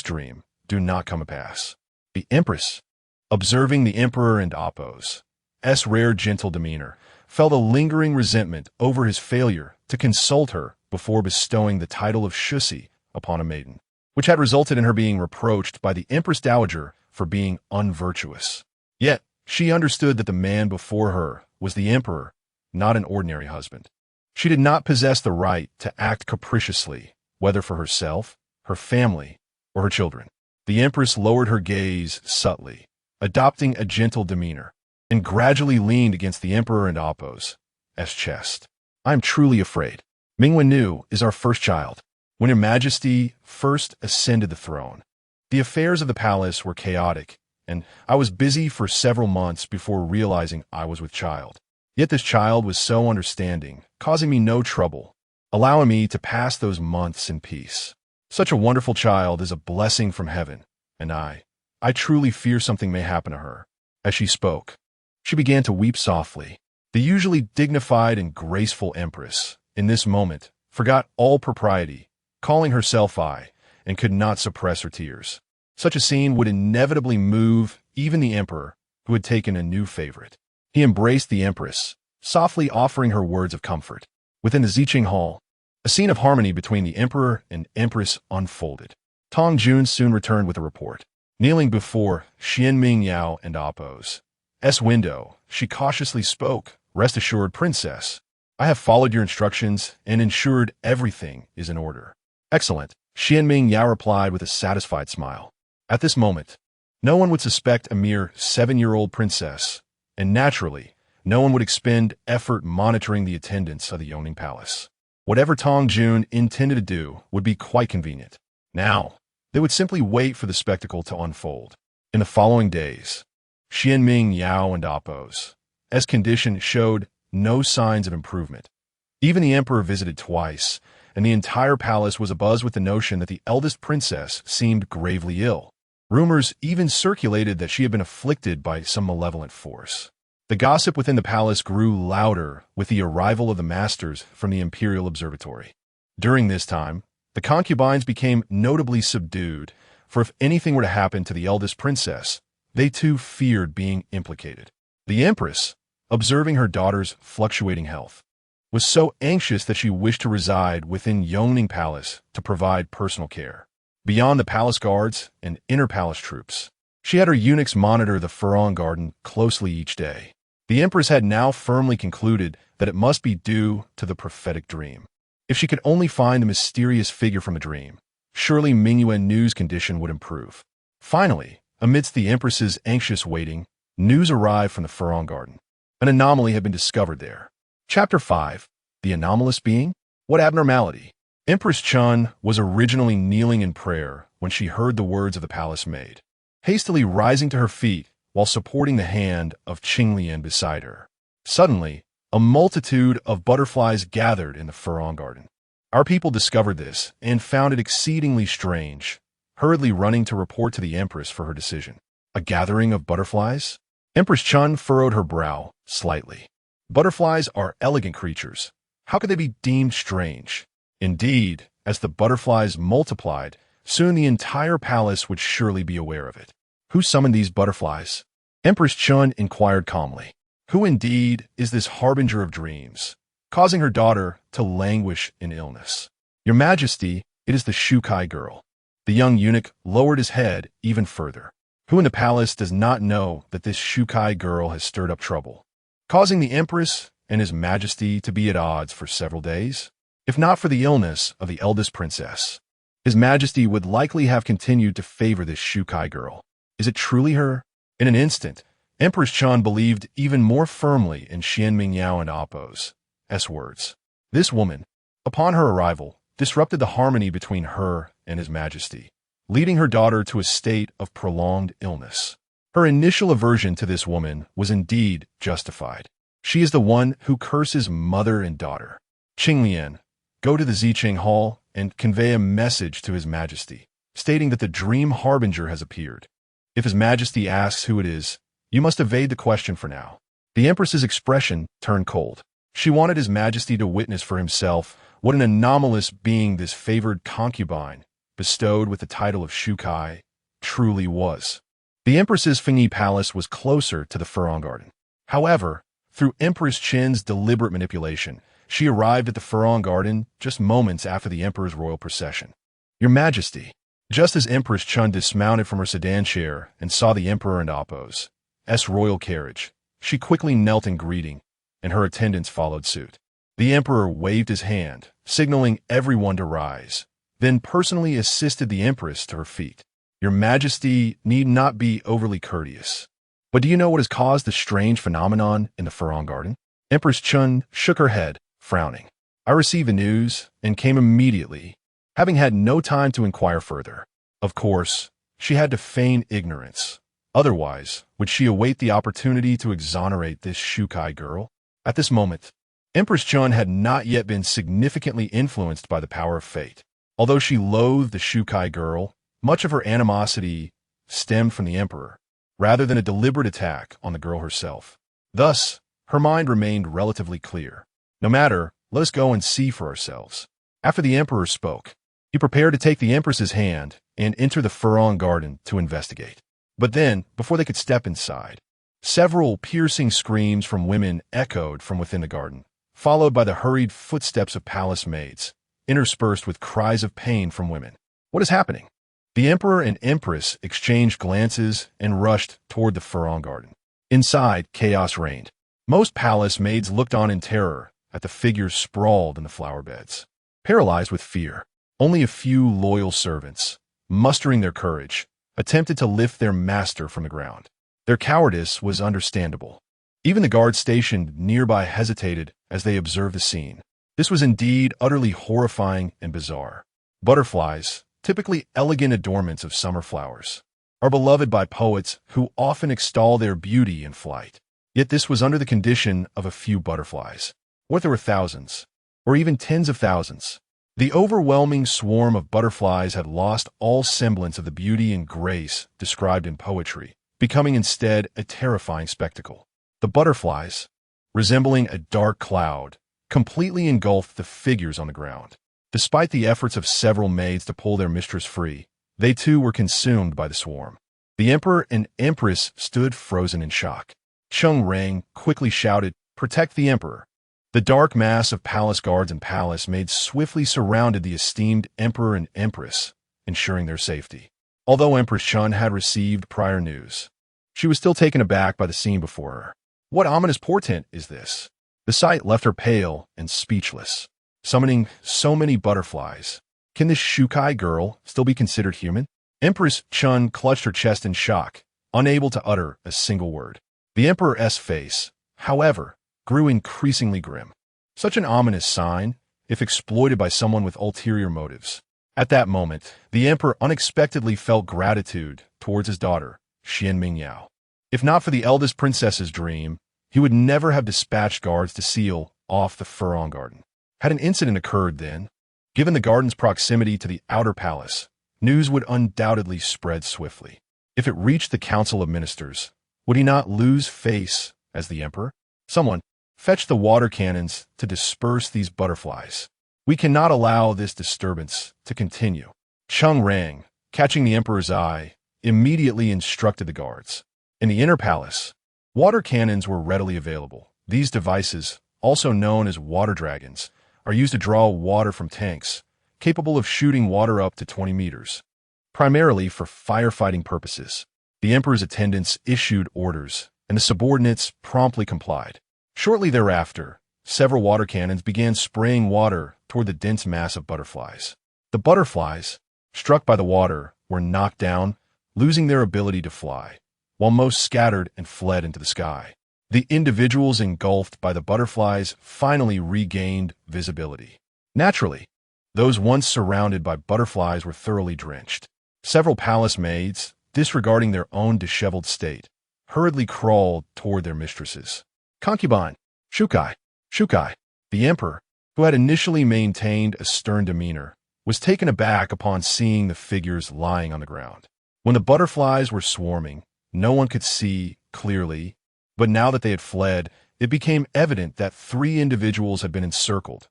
dream do not come to pass. The empress, observing the emperor and Appo's rare gentle demeanor, felt a lingering resentment over his failure to consult her before bestowing the title of Shusi upon a maiden, which had resulted in her being reproached by the Empress Dowager for being unvirtuous. Yet, she understood that the man before her was the emperor, not an ordinary husband. She did not possess the right to act capriciously, whether for herself, her family, or her children. The empress lowered her gaze subtly, adopting a gentle demeanor, and gradually leaned against the emperor and Appo's chest. I am truly afraid. Mingwen is our first child. When Your Majesty first ascended the throne, the affairs of the palace were chaotic, and I was busy for several months before realizing I was with child. Yet this child was so understanding, causing me no trouble, allowing me to pass those months in peace. Such a wonderful child is a blessing from heaven, and I truly fear something may happen to her. As she spoke, she began to weep softly. The usually dignified and graceful empress, in this moment, forgot all propriety, calling herself I, and could not suppress her tears. Such a scene would inevitably move even the emperor, who had taken a new favorite. He embraced the empress, softly offering her words of comfort. Within the Zicheng Hall, a scene of harmony between the emperor and empress unfolded. Tong Jun soon returned with a report. Kneeling before Xuan Mingyao and Appo's window, she cautiously spoke, "Rest assured, princess. I have followed your instructions and ensured everything is in order." "Excellent," Xuan Mingyao replied with a satisfied smile. At this moment, no one would suspect a mere 7-year-old princess, and naturally, no one would expend effort monitoring the attendants of the Yongning Palace. Whatever Tong Jun intended to do would be quite convenient. Now, they would simply wait for the spectacle to unfold. In the following days, Xuan Mingyao and Appo's condition showed no signs of improvement. Even the emperor visited twice, and the entire palace was abuzz with the notion that the eldest princess seemed gravely ill. Rumors even circulated that she had been afflicted by some malevolent force. The gossip within the palace grew louder with the arrival of the masters from the Imperial Observatory. During this time, the concubines became notably subdued, for if anything were to happen to the eldest princess, they too feared being implicated. The empress, observing her daughter's fluctuating health, was so anxious that she wished to reside within Yongning Palace to provide personal care. Beyond the palace guards and inner palace troops, she had her eunuchs monitor the Furong Garden closely each day. The empress had now firmly concluded that it must be due to the prophetic dream. If she could only find the mysterious figure from a dream, surely Mingwen's condition would improve. Finally, amidst the empress's anxious waiting, news arrived from the Furong Garden. An anomaly had been discovered there. Chapter 5. The Anomalous Being? What abnormality? Empress Chun was originally kneeling in prayer when she heard the words of the palace maid, hastily rising to her feet while supporting the hand of Qinglian beside her. Suddenly, a multitude of butterflies gathered in the Furong Garden. Our people discovered this and found it exceedingly strange, hurriedly running to report to the Empress for her decision. A gathering of butterflies? Empress Chun furrowed her brow slightly. Butterflies are elegant creatures. How could they be deemed strange? Indeed, as the butterflies multiplied, soon the entire palace would surely be aware of it. Who summoned these butterflies? Empress Chun inquired calmly. Who indeed is this harbinger of dreams, causing her daughter to languish in illness? Your Majesty, it is the Shukai girl. The young eunuch lowered his head even further. Who in the palace does not know that this Shukai girl has stirred up trouble, causing the Empress and His Majesty to be at odds for several days? If not for the illness of the eldest princess, His Majesty would likely have continued to favor this Shukai girl. Is it truly her? In an instant, Empress Chun believed even more firmly in Xuan Mingyao and Appo's words. This woman, upon her arrival, disrupted the harmony between her and His Majesty, leading her daughter to a state of prolonged illness. Her initial aversion to this woman was indeed justified. She is the one who curses mother and daughter. Qinglian, go to the Zicheng Hall and convey a message to His Majesty, stating that the dream harbinger has appeared. If His Majesty asks who it is, you must evade the question for now. The Empress's expression turned cold. She wanted His Majesty to witness for himself what an anomalous being this favored concubine, bestowed with the title of Shukai, truly was. The Empress's Fengyi Palace was closer to the Furong Garden. However, through Empress Qin's deliberate manipulation, she arrived at the Furong Garden just moments after the Emperor's royal procession. Your Majesty, just as Empress Chun dismounted from her sedan chair and saw the Emperor and Appo's royal carriage, she quickly knelt in greeting, and her attendants followed suit. The Emperor waved his hand, signaling everyone to rise, then personally assisted the Empress to her feet. Your Majesty need not be overly courteous. But do you know what has caused the strange phenomenon in the Furong Garden? Empress Chun shook her head, frowning. I received the news and came immediately, having had no time to inquire further. Of course, she had to feign ignorance. Otherwise, would she await the opportunity to exonerate this Shukai girl? At this moment, Empress Chun had not yet been significantly influenced by the power of fate. Although she loathed the Shukai girl, much of her animosity stemmed from the Emperor, rather than a deliberate attack on the girl herself. Thus, her mind remained relatively clear. No matter, let us go and see for ourselves. After the Emperor spoke, he prepared to take the Empress's hand and enter the Furong Garden to investigate. But then, before they could step inside, several piercing screams from women echoed from within the garden, followed by the hurried footsteps of palace maids, interspersed with cries of pain from women. What is happening? The Emperor and Empress exchanged glances and rushed toward the Furong Garden. Inside, chaos reigned. Most palace maids looked on in terror at the figures sprawled in the flower beds. Paralyzed with fear, only a few loyal servants, mustering their courage, attempted to lift their master from the ground. Their cowardice was understandable. Even the guards stationed nearby hesitated as they observed the scene. This was indeed utterly horrifying and bizarre. Butterflies, typically elegant adornments of summer flowers, are beloved by poets who often extol their beauty in flight. Yet this was under the condition of a few butterflies. What if there were thousands, or even tens of thousands? The overwhelming swarm of butterflies had lost all semblance of the beauty and grace described in poetry, becoming instead a terrifying spectacle. The butterflies, resembling a dark cloud, completely engulfed the figures on the ground. Despite the efforts of several maids to pull their mistress free, they too were consumed by the swarm. The Emperor and Empress stood frozen in shock. Cheng Rang quickly shouted, "Protect the Emperor!" The dark mass of palace guards and palace maids swiftly surrounded the esteemed Emperor and Empress, ensuring their safety. Although Empress Chun had received prior news, she was still taken aback by the scene before her. What ominous portent is this? The sight left her pale and speechless. Summoning so many butterflies, can this Shukai girl still be considered human? Empress Chun clutched her chest in shock, unable to utter a single word. The Emperor's face, however, grew increasingly grim. Such an ominous sign, if exploited by someone with ulterior motives. At that moment, the emperor unexpectedly felt gratitude towards his daughter, Xuan Mingyao. If not for the eldest princess's dream, he would never have dispatched guards to seal off the Furong Garden. Had an incident occurred then, given the garden's proximity to the outer palace, news would undoubtedly spread swiftly. If it reached the Council of Ministers, would he not lose face as the emperor? Someone, fetch the water cannons to disperse these butterflies. We cannot allow this disturbance to continue. Cheng Rang, catching the emperor's eye, immediately instructed the guards. In the inner palace, water cannons were readily available. These devices, also known as water dragons, are used to draw water from tanks, capable of shooting water up to 20 meters. Primarily for firefighting purposes, the emperor's attendants issued orders, and the subordinates promptly complied. Shortly thereafter, several water cannons began spraying water toward the dense mass of butterflies. The butterflies, struck by the water, were knocked down, losing their ability to fly, while most scattered and fled into the sky. The individuals engulfed by the butterflies finally regained visibility. Naturally, those once surrounded by butterflies were thoroughly drenched. Several palace maids, disregarding their own disheveled state, hurriedly crawled toward their mistresses. Concubine, Shukai. The emperor, who had initially maintained a stern demeanor, was taken aback upon seeing the figures lying on the ground. When the butterflies were swarming, no one could see clearly, but now that they had fled, it became evident that 3 individuals had been encircled.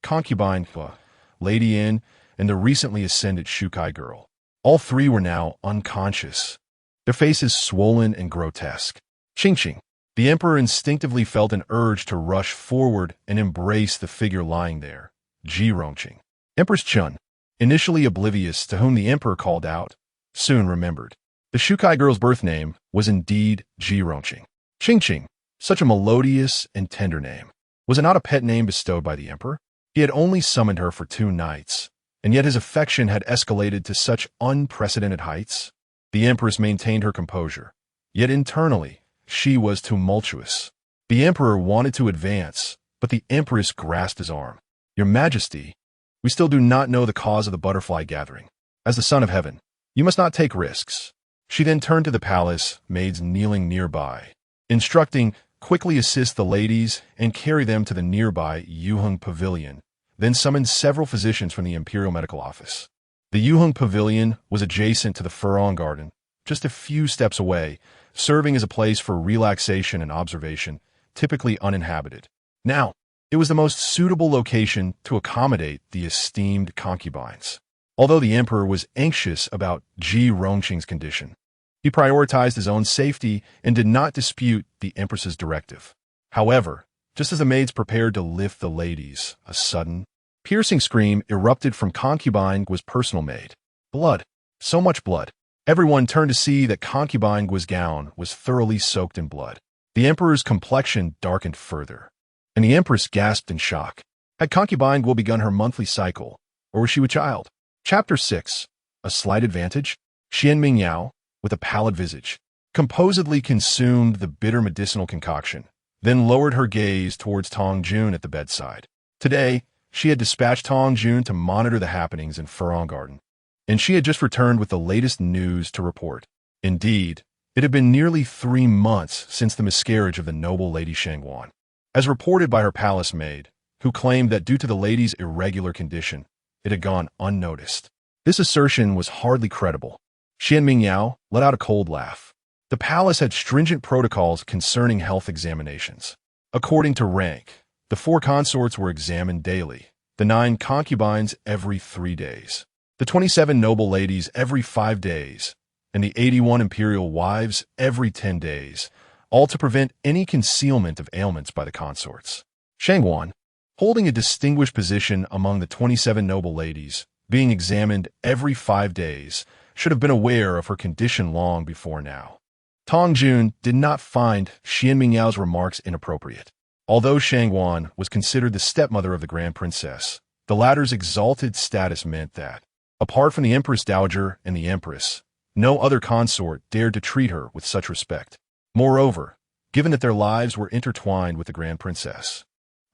Concubine, Lady In, and the recently ascended Shukai girl. All 3 were now unconscious, their faces swollen and grotesque. Ching. The emperor instinctively felt an urge to rush forward and embrace the figure lying there, Ji Rongqing. Empress Chun, initially oblivious to whom the emperor called out, soon remembered. The Shukai girl's birth name was indeed Ji Rongqing. Ching, such a melodious and tender name. Was it not a pet name bestowed by the emperor? He had only summoned her for 2 nights, and yet his affection had escalated to such unprecedented heights. The empress maintained her composure, yet internally, she was tumultuous. The emperor wanted to advance, but the empress grasped his arm. Your Majesty, we still do not know the cause of the butterfly gathering. As the son of heaven, you must not take risks. She then turned to the palace, maids kneeling nearby, instructing, quickly assist the ladies and carry them to the nearby Yuheng Pavilion, then summoned several physicians from the Imperial Medical Office. The Yuheng Pavilion was adjacent to the Furong Garden, just a few steps away, serving as a place for relaxation and observation, typically uninhabited. Now, it was the most suitable location to accommodate the esteemed concubines. Although the emperor was anxious about Ji Rongqing's condition, he prioritized his own safety and did not dispute the empress's directive. However, just as the maids prepared to lift the ladies, a sudden, piercing scream erupted from concubine Gu's personal maid. Blood. So much blood. Everyone turned to see that concubine Gu's gown was thoroughly soaked in blood. The emperor's complexion darkened further, and the empress gasped in shock. Had concubine Gu begun her monthly cycle, or was she with child? Chapter 6. A Slight Advantage. Xuan Mingyao, with a pallid visage, composedly consumed the bitter medicinal concoction, then lowered her gaze towards Tong Jun at the bedside. Today, she had dispatched Tong Jun to monitor the happenings in Furong Garden, and she had just returned with the latest news to report. Indeed, it had been nearly 3 months since the miscarriage of the noble Lady Shangwan, as reported by her palace maid, who claimed that due to the lady's irregular condition, it had gone unnoticed. This assertion was hardly credible. Xuan Mingyao let out a cold laugh. The palace had stringent protocols concerning health examinations. According to rank, the 4 consorts were examined daily, the 9 concubines every 3 days, the 27 noble ladies every 5 days, and the 81 imperial wives every 10 days, all to prevent any concealment of ailments by the consorts. Shangwan, holding a distinguished position among the 27 noble ladies, being examined every 5 days, should have been aware of her condition long before now. Tong Jun did not find Xuan Mingyao's remarks inappropriate. Although Shangwan was considered the stepmother of the Grand Princess, the latter's exalted status meant that, apart from the Empress Dowager and the Empress, no other consort dared to treat her with such respect. Moreover, given that their lives were intertwined with the Grand Princess,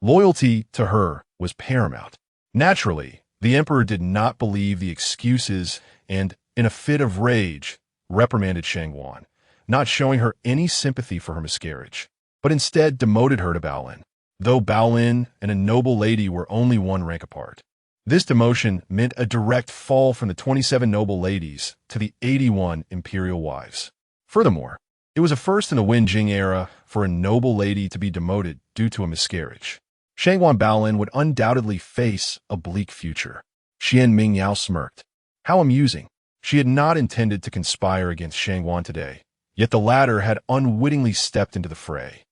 Loyalty to her was paramount. Naturally, the emperor did not believe the excuses and, in a fit of rage, reprimanded Shangwan, not showing her any sympathy for her miscarriage, but instead demoted her to Baolin, though Baolin and a noble lady were only one rank apart. This demotion meant a direct fall from the 27 noble ladies to the 81 imperial wives. Furthermore, it was a first in the Wenjing era for a noble lady to be demoted due to a miscarriage. Shangwan Baolin would undoubtedly face a bleak future. Xuan Mingyao smirked. How amusing. She had not intended to conspire against Shangwan today, yet the latter had unwittingly stepped into the fray.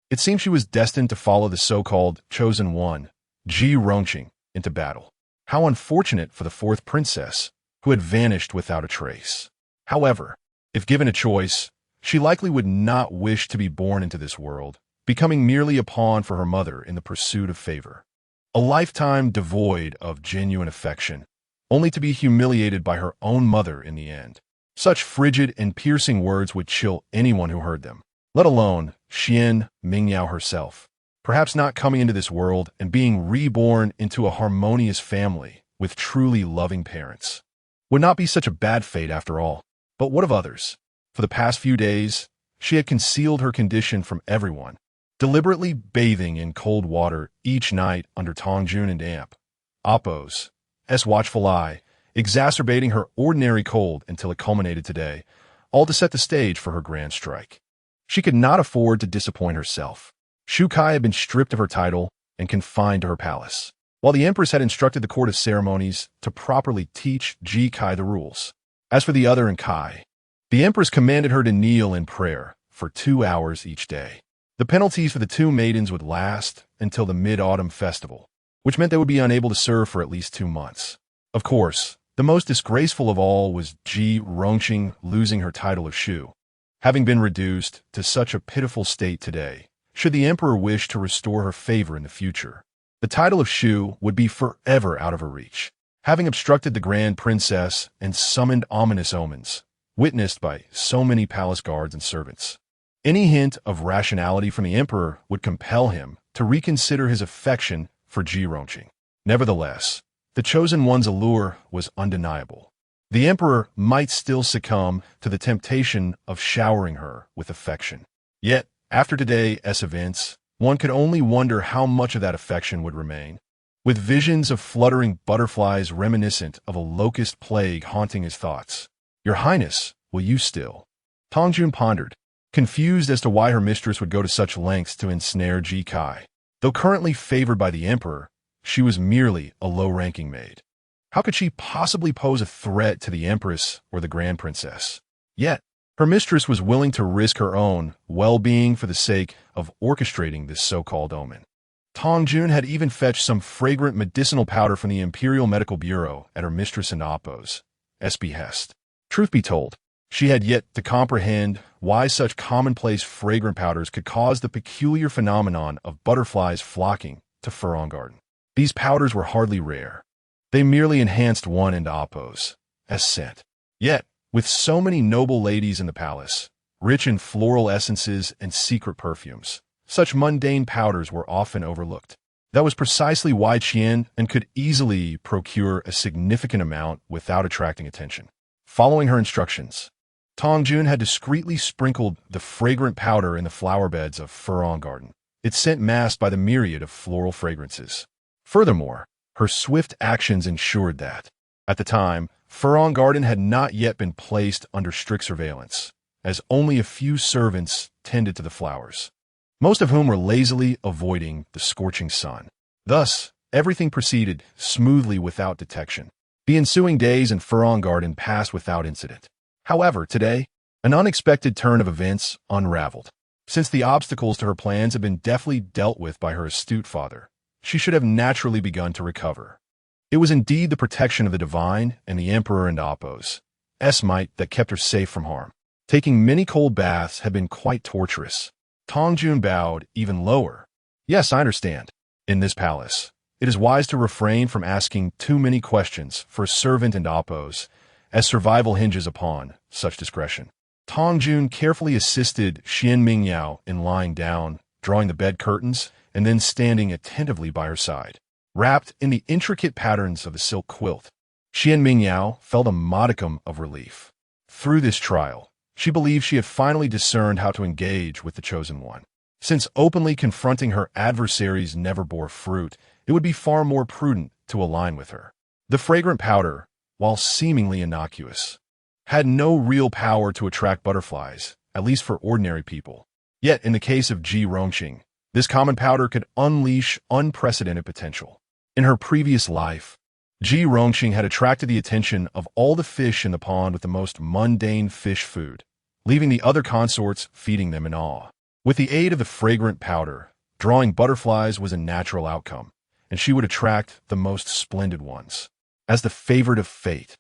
It seemed she was destined to follow the so-called chosen one, Ji Rongqing, into battle. How unfortunate for the fourth princess, who had vanished without a trace. However, if given a choice, she likely would not wish to be born into this world, becoming merely a pawn for her mother in the pursuit of favor. A lifetime devoid of genuine affection, only to be humiliated by her own mother in the end. Such frigid and piercing words would chill anyone who heard them, let alone Xuan Mingyao herself. Perhaps not coming into this world and being reborn into a harmonious family with truly loving parents would not be such a bad fate after all. But what of others? For the past few days, she had concealed her condition from everyone, deliberately bathing in cold water each night under Tongjun and Appo's watchful eye, exacerbating her ordinary cold until it culminated today, all to set the stage for her grand strike. She could not afford to disappoint herself. Shu Kai had been stripped of her title and confined to her palace, while the empress had instructed the court of ceremonies to properly teach Ji Kai the rules. As for the other and Kai, the empress commanded her to kneel in prayer for 2 hours each day. The penalties for the two maidens would last until the Mid-Autumn Festival, which meant they would be unable to serve for at least 2 months. Of course, the most disgraceful of all was Ji Rongqing losing her title of Shu, having been reduced to such a pitiful state today. Should the emperor wish to restore her favor in the future, the title of Shu would be forever out of her reach, having obstructed the grand princess and summoned ominous omens, witnessed by so many palace guards and servants. Any hint of rationality from the emperor would compel him to reconsider his affection for Ji Rongqing. Nevertheless, the chosen one's allure was undeniable. The emperor might still succumb to the temptation of showering her with affection. Yet, after today's events, one could only wonder how much of that affection would remain. With visions of fluttering butterflies reminiscent of a locust plague haunting his thoughts. Your Highness, will you still? Tongjun pondered, confused as to why her mistress would go to such lengths to ensnare Ji Kai. Though currently favored by the emperor, she was merely a low-ranking maid. How could she possibly pose a threat to the empress or the grand princess? Yet, her mistress was willing to risk her own well-being for the sake of orchestrating this so-called omen. Tongjun had even fetched some fragrant medicinal powder from the Imperial Medical Bureau at her mistress and Appo's behest. Truth be told, she had yet to comprehend why such commonplace fragrant powders could cause the peculiar phenomenon of butterflies flocking to Furong Garden. These powders were hardly rare. They merely enhanced one and Appo's scent. Yet, with so many noble ladies in the palace, rich in floral essences and secret perfumes, such mundane powders were often overlooked. That was precisely why Qian could easily procure a significant amount without attracting attention. Following her instructions, Tongjun had discreetly sprinkled the fragrant powder in the flower beds of Furong Garden, its scent masked by the myriad of floral fragrances. Furthermore, her swift actions ensured that, at the time, Furong Garden had not yet been placed under strict surveillance, as only a few servants tended to the flowers, most of whom were lazily avoiding the scorching sun. Thus, everything proceeded smoothly without detection. The ensuing days in Furong Garden passed without incident. However, today, an unexpected turn of events unraveled. Since the obstacles to her plans had been deftly dealt with by her astute father, she should have naturally begun to recover. It was indeed the protection of the divine and the emperor and Appo's might that kept her safe from harm. Taking many cold baths had been quite torturous. Tongjun bowed even lower. Yes, I understand. In this palace, it is wise to refrain from asking too many questions for a servant and Appo's, as survival hinges upon such discretion. Tongjun carefully assisted Xuan Mingyao in lying down, drawing the bed curtains, and then standing attentively by her side, wrapped in the intricate patterns of the silk quilt. Xuan Mingyao felt a modicum of relief. Through this trial, she believed she had finally discerned how to engage with the chosen one. Since openly confronting her adversaries never bore fruit, it would be far more prudent to align with her. The fragrant powder, while seemingly innocuous, had no real power to attract butterflies, at least for ordinary people. Yet, in the case of Ji Rongqing, this common powder could unleash unprecedented potential. In her previous life, Ji Rongqing had attracted the attention of all the fish in the pond with the most mundane fish food, leaving the other consorts feeding them in awe. With the aid of the fragrant powder, drawing butterflies was a natural outcome, and she would attract the most splendid ones. As the favorite of fate,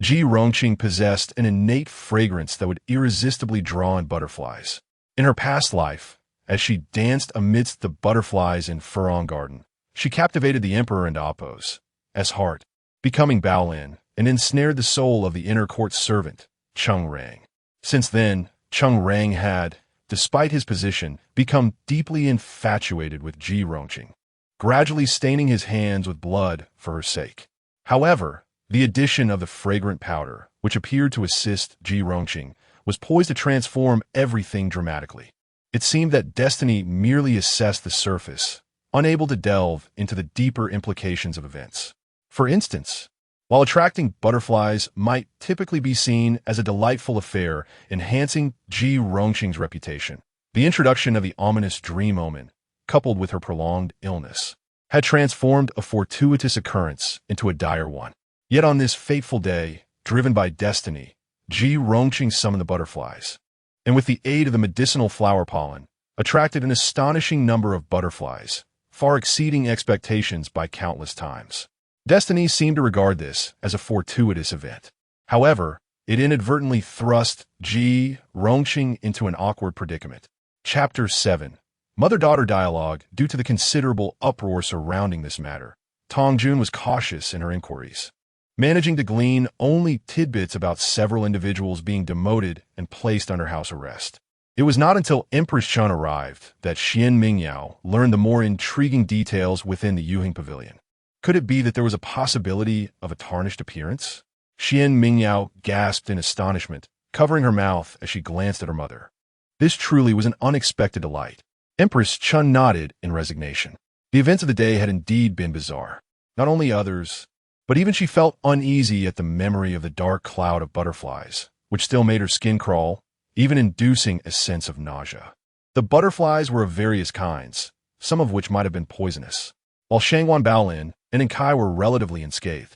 Ji Rongqing possessed an innate fragrance that would irresistibly draw in butterflies. In her past life, as she danced amidst the butterflies in Furong Garden, she captivated the emperor and Apos, as heart, becoming Baolin, and ensnared the soul of the inner court servant, Cheng Rang. Since then, Cheng Rang had, despite his position, become deeply infatuated with Ji Rongqing, gradually staining his hands with blood for her sake. However, the addition of the fragrant powder, which appeared to assist Ji Rongqing, was poised to transform everything dramatically. It seemed that destiny merely assessed the surface, unable to delve into the deeper implications of events. For instance, while attracting butterflies might typically be seen as a delightful affair enhancing Ji Rongqing's reputation, the introduction of the ominous dream omen, coupled with her prolonged illness, had transformed a fortuitous occurrence into a dire one. Yet on this fateful day, driven by destiny, Ji Rongqing summoned the butterflies, and with the aid of the medicinal flower pollen, attracted an astonishing number of butterflies, far exceeding expectations by countless times. Destiny seemed to regard this as a fortuitous event. However, it inadvertently thrust Ji Rongqing into an awkward predicament. Chapter 7. Mother-daughter dialogue. Due to the considerable uproar surrounding this matter, Tong Jun was cautious in her inquiries, managing to glean only tidbits about several individuals being demoted and placed under house arrest. It was not until Empress Chun arrived that Xuan Mingyao learned the more intriguing details within the Yuhing Pavilion. Could it be that there was a possibility of a tarnished appearance? Xuan Mingyao gasped in astonishment, covering her mouth as she glanced at her mother. This truly was an unexpected delight. Empress Chun nodded in resignation. The events of the day had indeed been bizarre. Not only others, but even she felt uneasy at the memory of the dark cloud of butterflies, which still made her skin crawl, even inducing a sense of nausea. The butterflies were of various kinds, some of which might have been poisonous. While Shangwan Baolin and Kai were relatively unscathed,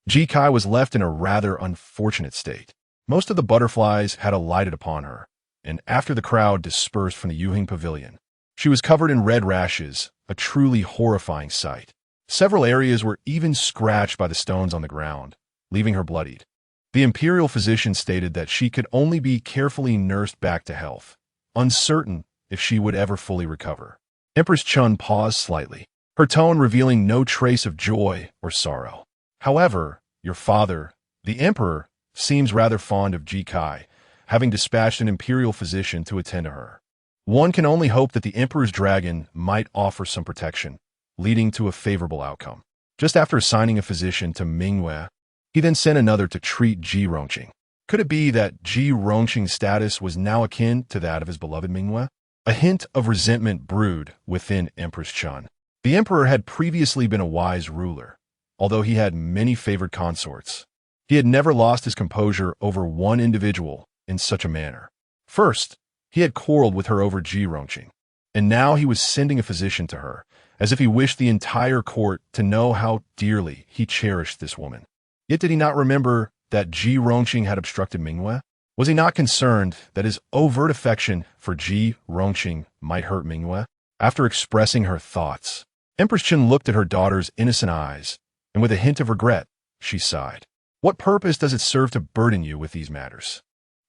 Ji Kai was left in a rather unfortunate state. Most of the butterflies had alighted upon her, and after the crowd dispersed from the Yuhing Pavilion, she was covered in red rashes, a truly horrifying sight. Several areas were even scratched by the stones on the ground, leaving her bloodied. The imperial physician stated that she could only be carefully nursed back to health, uncertain if she would ever fully recover. Empress Chun paused slightly, her tone revealing no trace of joy or sorrow. However, your father, the emperor, seems rather fond of Ji Kai, having dispatched an imperial physician to attend to her. One can only hope that the emperor's dragon might offer some protection, leading to a favorable outcome. Just after assigning a physician to Mingwei, he then sent another to treat Ji Rongqing. Could it be that Ji Rongqing's status was now akin to that of his beloved Mingwei? A hint of resentment brewed within Empress Chun. The emperor had previously been a wise ruler, although he had many favored consorts. He had never lost his composure over one individual in such a manner. First, he had quarreled with her over Ji Rongqing, and now he was sending a physician to her, as if he wished the entire court to know how dearly he cherished this woman. Yet did he not remember that Ji Rongqing had obstructed Mingwei? Was he not concerned that his overt affection for Ji Rongqing might hurt Mingwei? After expressing her thoughts, Empress Chun looked at her daughter's innocent eyes, and with a hint of regret, she sighed. What purpose does it serve to burden you with these matters?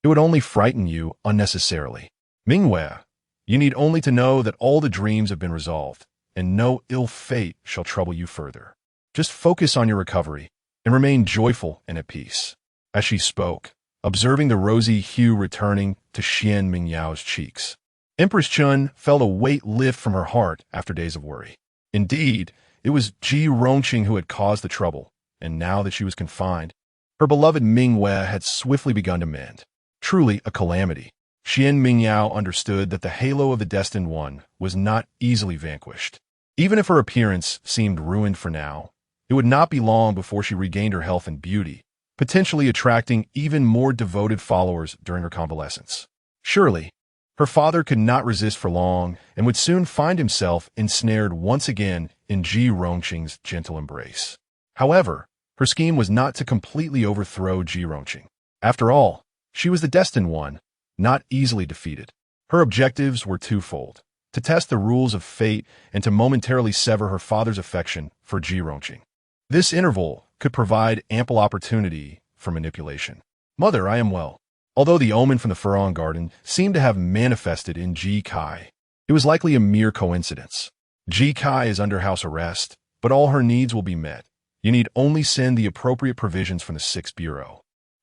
It would only frighten you unnecessarily. Mingwei, you need only to know that all the dreams have been resolved, and no ill fate shall trouble you further. Just focus on your recovery, and remain joyful and at peace. As she spoke, observing the rosy hue returning to Xuan Mingyao's cheeks, Empress Chun felt a weight lift from her heart after days of worry. Indeed, it was Ji Rongqing who had caused the trouble, and now that she was confined, her beloved Mingyao had swiftly begun to mend. Truly a calamity. Xuan Mingyao understood that the halo of the Destined One was not easily vanquished. Even if her appearance seemed ruined for now, it would not be long before she regained her health and beauty, potentially attracting even more devoted followers during her convalescence. Surely, her father could not resist for long and would soon find himself ensnared once again in Ji Rongqing's gentle embrace. However, her scheme was not to completely overthrow Ji Rongqing. After all, she was the Destined One, not easily defeated. Her objectives were twofold: to test the rules of fate and to momentarily sever her father's affection for Ji Rongqing. This interval could provide ample opportunity for manipulation. Mother, I am well. Although the omen from the Furong Garden seemed to have manifested in Ji Kai, it was likely a mere coincidence. Ji Kai is under house arrest, but all her needs will be met. You need only send the appropriate provisions from the 6th Bureau.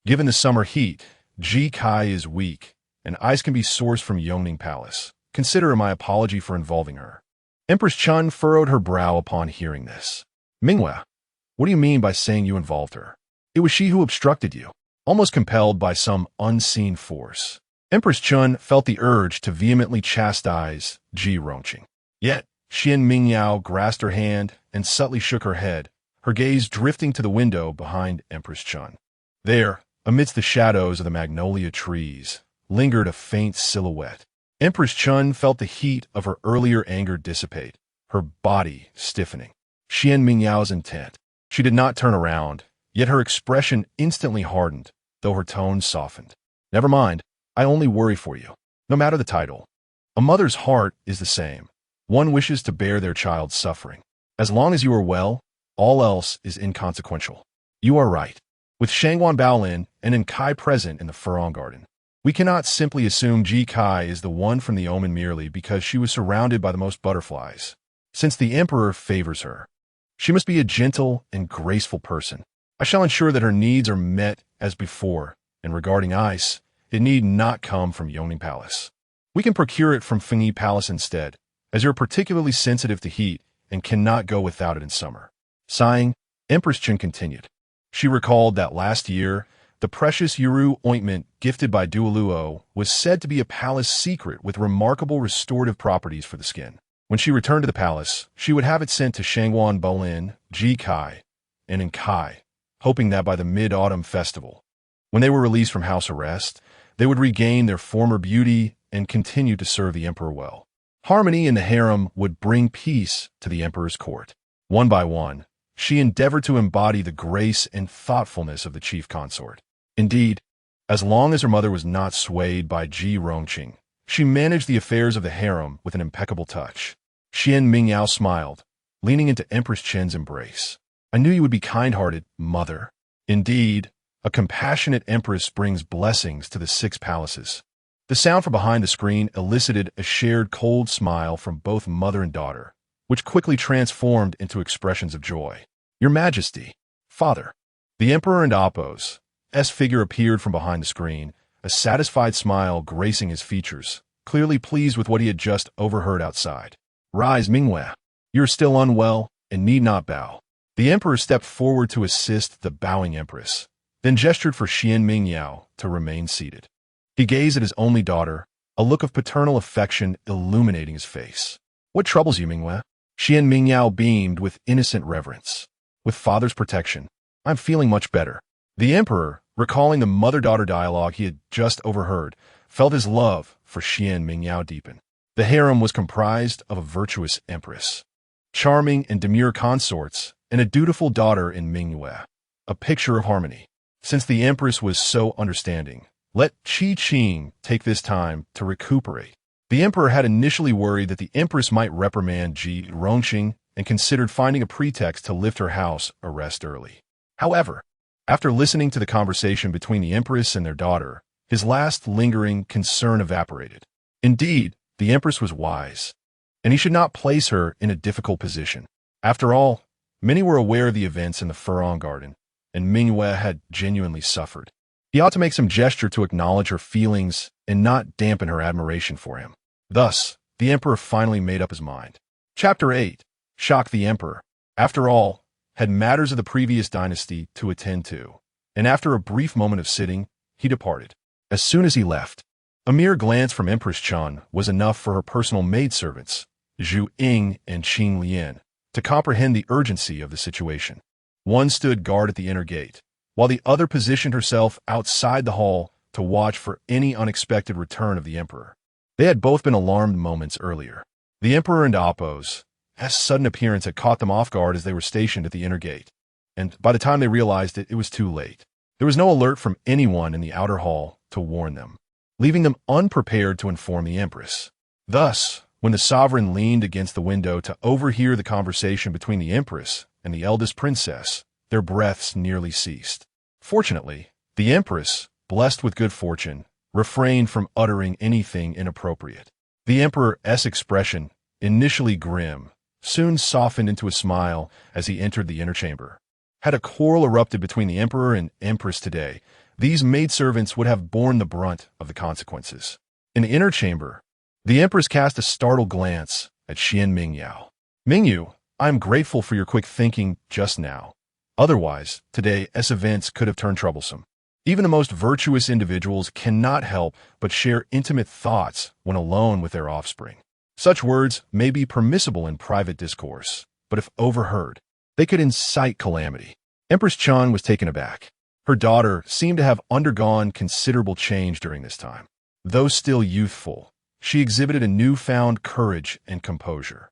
Given the summer heat, Ji Kai is weak, and ice can be sourced from Yongning Palace. Consider my apology for involving her. Empress Chun furrowed her brow upon hearing this. Mingyao, what do you mean by saying you involved her? It was she who obstructed you, almost compelled by some unseen force. Empress Chun felt the urge to vehemently chastise Ji Rongqing. Yet, Xuan Mingyao grasped her hand and subtly shook her head, her gaze drifting to the window behind Empress Chun. There, amidst the shadows of the magnolia trees, lingered a faint silhouette. Empress Chun felt the heat of her earlier anger dissipate, her body stiffening. Xuan Mingyao's intent. She did not turn around, yet her expression instantly hardened, though her tone softened. Never mind, I only worry for you. No matter the title, a mother's heart is the same. One wishes to bear their child's suffering. As long as you are well, all else is inconsequential. You are right. With Shangguan Baolin and Enkai present in the Furong Garden, we cannot simply assume Ji Kai is the one from the omen merely because she was surrounded by the most butterflies. Since the Emperor favors her, she must be a gentle and graceful person. I shall ensure that her needs are met as before, and regarding ice, it need not come from Yongning Palace. We can procure it from Fengyi Palace instead, as you're particularly sensitive to heat and cannot go without it in summer. Sighing, Empress Chun continued. She recalled that last year, the precious Yuru ointment gifted by Duoluo was said to be a palace secret with remarkable restorative properties for the skin. When she returned to the palace, she would have it sent to Shangguan Baolin, Ji Kai, and Enkai, hoping that by the mid-autumn festival, when they were released from house arrest, they would regain their former beauty and continue to serve the emperor well. Harmony in the harem would bring peace to the emperor's court. One by one, she endeavored to embody the grace and thoughtfulness of the chief consort. Indeed, as long as her mother was not swayed by Ji Rongqing, she managed the affairs of the harem with an impeccable touch. Xuan Mingyao smiled, leaning into Empress Chen's embrace. I knew you would be kind-hearted, mother. Indeed, a compassionate empress brings blessings to the 6 palaces. The sound from behind the screen elicited a shared cold smile from both mother and daughter, which quickly transformed into expressions of joy. Your Majesty, Father. The Emperor and Appo's figure appeared from behind the screen, a satisfied smile gracing his features, clearly pleased with what he had just overheard outside. Rise, Mingyao. You are still unwell and need not bow. The Emperor stepped forward to assist the bowing Empress, then gestured for Xuan Mingyao to remain seated. He gazed at his only daughter, a look of paternal affection illuminating his face. What troubles you, Mingyao? Xuan Mingyao beamed with innocent reverence. With father's protection, I'm feeling much better. The Emperor, recalling the mother-daughter dialogue he had just overheard, felt his love for Xuan Mingyao deepen. The harem was comprised of a virtuous empress, charming and demure consorts, and a dutiful daughter in Mingyao, a picture of harmony. Since the empress was so understanding, let Qi Qing take this time to recuperate. The emperor had initially worried that the empress might reprimand Ji Rongqing and considered finding a pretext to lift her house arrest early. However, after listening to the conversation between the empress and their daughter, his last lingering concern evaporated. Indeed, the empress was wise, and he should not place her in a difficult position. After all, many were aware of the events in the Furong Garden, and Mingyao had genuinely suffered. He ought to make some gesture to acknowledge her feelings and not dampen her admiration for him. Thus, the emperor finally made up his mind. Chapter 8. Shock the emperor. After all, had matters of the previous dynasty to attend to, and after a brief moment of sitting, he departed. As soon as he left, a mere glance from Empress Chun was enough for her personal maidservants, Zhu Ying and Qing Lian, to comprehend the urgency of the situation. One stood guard at the inner gate, while the other positioned herself outside the hall to watch for any unexpected return of the emperor. They had both been alarmed moments earlier. The emperor and Appo's sudden appearance had caught them off guard as they were stationed at the inner gate, and by the time they realized it, it was too late. There was no alert from anyone in the outer hall to warn them, leaving them unprepared to inform the empress. Thus, when the sovereign leaned against the window to overhear the conversation between the empress and the eldest princess, their breaths nearly ceased. Fortunately, the empress, blessed with good fortune, refrained from uttering anything inappropriate. The emperor's expression, initially grim, soon softened into a smile as he entered the inner chamber. Had a quarrel erupted between the emperor and empress today, these maidservants would have borne the brunt of the consequences. In the inner chamber, the empress cast a startled glance at Xuan Mingyao. "Mingyu, I am grateful for your quick thinking just now. Otherwise, today's events could have turned troublesome. Even the most virtuous individuals cannot help but share intimate thoughts when alone with their offspring. Such words may be permissible in private discourse, but if overheard, they could incite calamity." Empress Chun was taken aback. Her daughter seemed to have undergone considerable change during this time. Though still youthful, she exhibited a newfound courage and composure.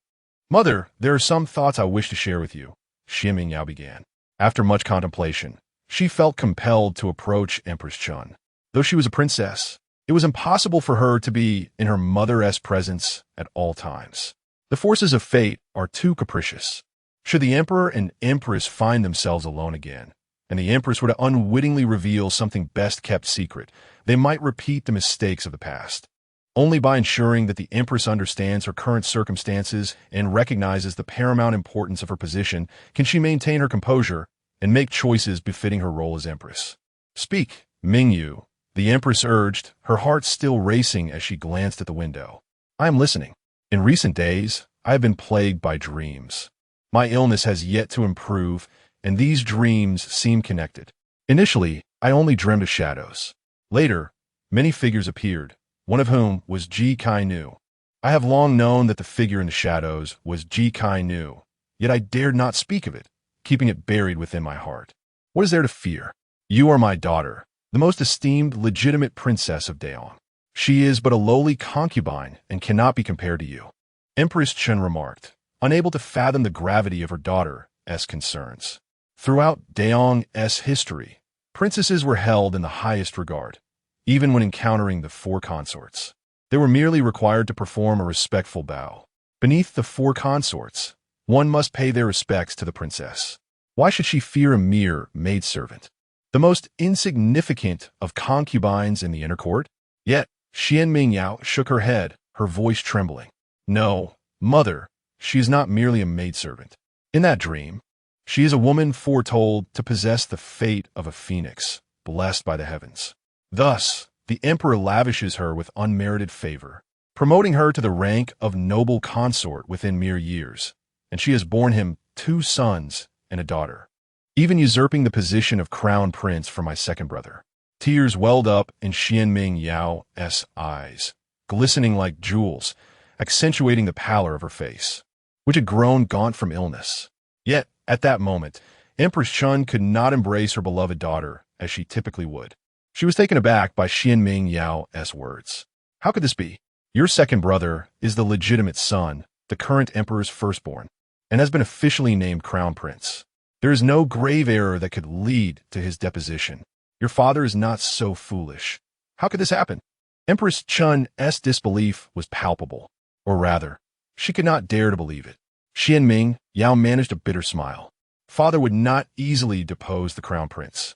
"Mother, there are some thoughts I wish to share with you," Xuan Mingyao began. After much contemplation, she felt compelled to approach Empress Chun. Though she was a princess, it was impossible for her to be in her mother's presence at all times. The forces of fate are too capricious. Should the emperor and empress find themselves alone again, and the empress were to unwittingly reveal something best kept secret, they might repeat the mistakes of the past. Only by ensuring that the empress understands her current circumstances and recognizes the paramount importance of her position can she maintain her composure and make choices befitting her role as empress. "Speak, Mingyu," the empress urged, her heart still racing as she glanced at the window. "I am listening. In recent days, I have been plagued by dreams. My illness has yet to improve, and these dreams seem connected. Initially, I only dreamed of shadows. Later, many figures appeared, one of whom was Ji Kai Nu. I have long known that the figure in the shadows was Ji Kai Nu, yet I dared not speak of it, keeping it buried within my heart. What is there to fear? You are my daughter, the most esteemed legitimate princess of Daeong. She is but a lowly concubine and cannot be compared to you," Empress Chun remarked, unable to fathom the gravity of her daughter's concerns. Throughout Daeong's history, princesses were held in the highest regard, even when encountering the four consorts. They were merely required to perform a respectful bow. Beneath the four consorts, one must pay their respects to the princess. Why should she fear a mere maidservant, the most insignificant of concubines in the inner court? Yet, Xuan Mingyao shook her head, her voice trembling. "No, mother, she is not merely a maidservant. In that dream, she is a woman foretold to possess the fate of a phoenix, blessed by the heavens. Thus, the emperor lavishes her with unmerited favor, promoting her to the rank of noble consort within mere years, and she has borne him 2 sons and a daughter, even usurping the position of crown prince for my second brother." Tears welled up in Xuan Mingyao's eyes, glistening like jewels, accentuating the pallor of her face, which had grown gaunt from illness. Yet, at that moment, Empress Chun could not embrace her beloved daughter as she typically would. She was taken aback by Xuan Mingyao's words. "How could this be? Your second brother is the legitimate son, the current emperor's firstborn, and has been officially named crown prince. There is no grave error that could lead to his deposition. Your father is not so foolish. How could this happen?" Empress Chun's disbelief was palpable, or rather, she could not dare to believe it. Xuan Mingyao managed a bitter smile. Father would not easily depose the crown prince.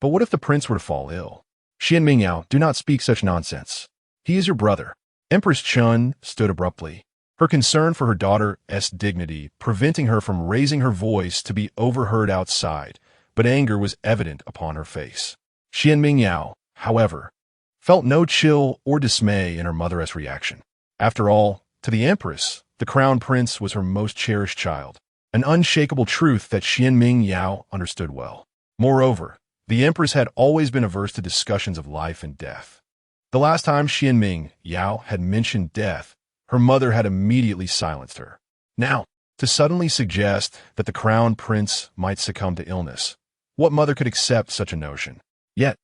But what if the prince were to fall ill? "Xuan Mingyao, do not speak such nonsense. He is your brother." Empress Chun stood abruptly, her concern for her daughter's dignity preventing her from raising her voice to be overheard outside, but anger was evident upon her face. Xuan Mingyao, however, felt no chill or dismay in her mother's reaction. After all, to the Empress, the crown prince was her most cherished child, an unshakable truth that Xuan Mingyao understood well. Moreover, the Empress had always been averse to discussions of life and death. The last time Xuan Mingyao had mentioned death, her mother had immediately silenced her. Now, to suddenly suggest that the crown prince might succumb to illness, what mother could accept such a notion? Yet,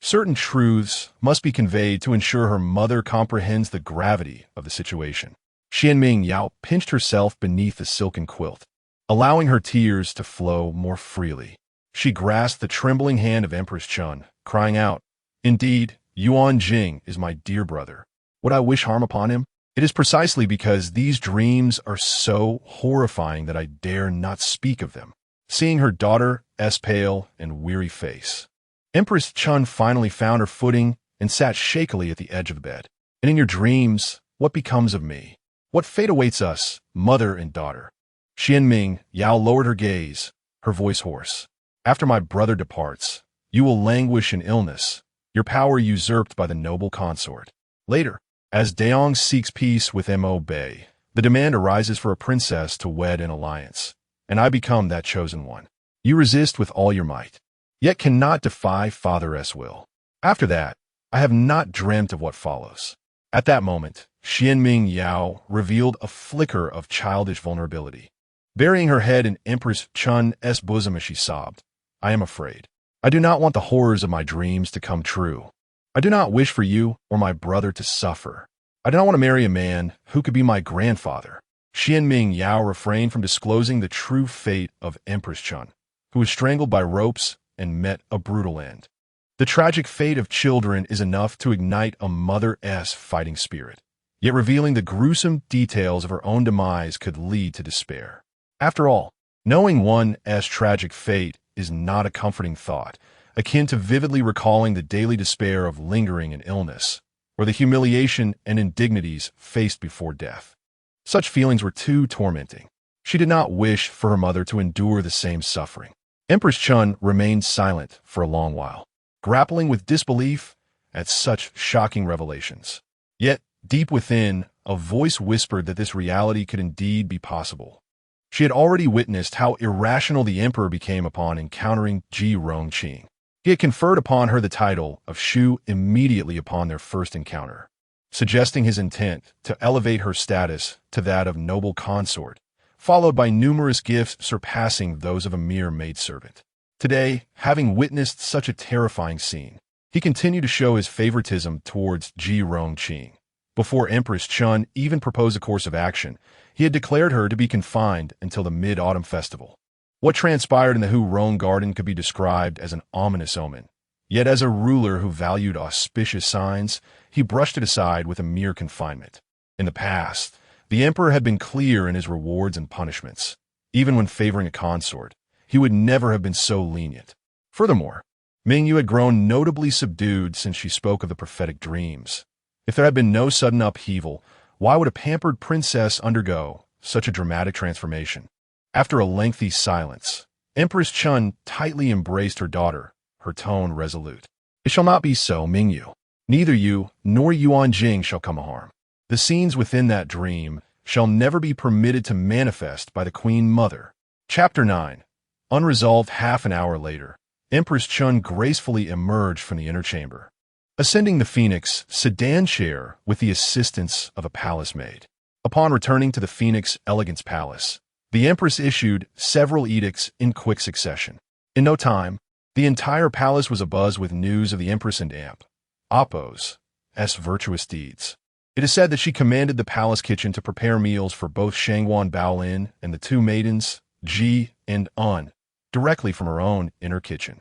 certain truths must be conveyed to ensure her mother comprehends the gravity of the situation. Xuan Mingyao pinched herself beneath the silken quilt, allowing her tears to flow more freely. She grasped the trembling hand of Empress Chun, crying out, "Indeed, Yuan Jing is my dear brother. Would I wish harm upon him? It is precisely because these dreams are so horrifying that I dare not speak of them." Seeing her daughter's pale and weary face, Empress Chun finally found her footing and sat shakily at the edge of the bed. "And in your dreams, what becomes of me? What fate awaits us, mother and daughter?" Xuan Mingyao lowered her gaze, her voice hoarse. "After my brother departs, you will languish in illness, your power usurped by the noble consort. Later, as Daong seeks peace with Mo Bei, the demand arises for a princess to wed in alliance, and I become that chosen one. You resist with all your might, yet cannot defy father's will. After that, I have not dreamt of what follows." At that moment, Xuan Mingyao revealed a flicker of childish vulnerability. Burying her head in Empress Chun's bosom as she sobbed, "I am afraid. I do not want the horrors of my dreams to come true. I do not wish for you or my brother to suffer. I do not want to marry a man who could be my grandfather." Xuan Mingyao refrained from disclosing the true fate of Empress Chun, who was strangled by ropes and met a brutal end. The tragic fate of children is enough to ignite a mother's fighting spirit, yet revealing the gruesome details of her own demise could lead to despair. After all, knowing one's tragic fate is not a comforting thought, akin to vividly recalling the daily despair of lingering in illness, or the humiliation and indignities faced before death. Such feelings were too tormenting. She did not wish for her mother to endure the same suffering. Empress Chun remained silent for a long while, grappling with disbelief at such shocking revelations. Yet, deep within, a voice whispered that this reality could indeed be possible. She had already witnessed how irrational the emperor became upon encountering Ji Rongqing. He had conferred upon her the title of Shu immediately upon their first encounter, suggesting his intent to elevate her status to that of noble consort, followed by numerous gifts surpassing those of a mere maidservant. Today, having witnessed such a terrifying scene, he continued to show his favoritism towards Ji Rongqing. Before Empress Chun even proposed a course of action, he had declared her to be confined until the Mid-Autumn Festival. What transpired in the Rong Garden could be described as an ominous omen. Yet as a ruler who valued auspicious signs, he brushed it aside with a mere confinement. In the past, the emperor had been clear in his rewards and punishments. Even when favoring a consort, he would never have been so lenient. Furthermore, Mingyu had grown notably subdued since she spoke of the prophetic dreams. If there had been no sudden upheaval, why would a pampered princess undergo such a dramatic transformation? After a lengthy silence, Empress Chun tightly embraced her daughter, her tone resolute. "It shall not be so, Mingyu. Neither you nor Yuan Jing shall come a harm. The scenes within that dream shall never be permitted to manifest by the Queen Mother." Chapter 9. Unresolved. Half an hour later, Empress Chun gracefully emerged from the inner chamber, ascending the Phoenix sedan chair with the assistance of a palace maid. Upon returning to the Phoenix Elegance Palace, the Empress issued several edicts in quick succession. In no time, the entire palace was abuzz with news of the Empress and Appo's virtuous deeds. It is said that she commanded the palace kitchen to prepare meals for both Shangwan Baolin and the two maidens, Ji and Un, directly from her own inner kitchen.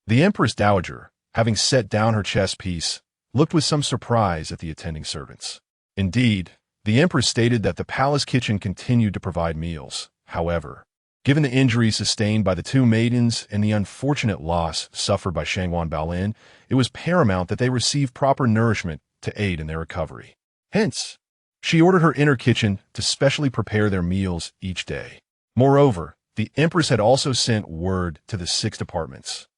The Empress Dowager, having set down her chess piece, looked with some surprise at the attending servants. Indeed, the Empress stated that the palace kitchen continued to provide meals. However, given the injuries sustained by the two maidens and the unfortunate loss suffered by Shangwan Baolin, it was paramount that they receive proper nourishment to aid in their recovery. Hence, she ordered her inner kitchen to specially prepare their meals each day. Moreover, the Empress had also sent word to the 6 departments,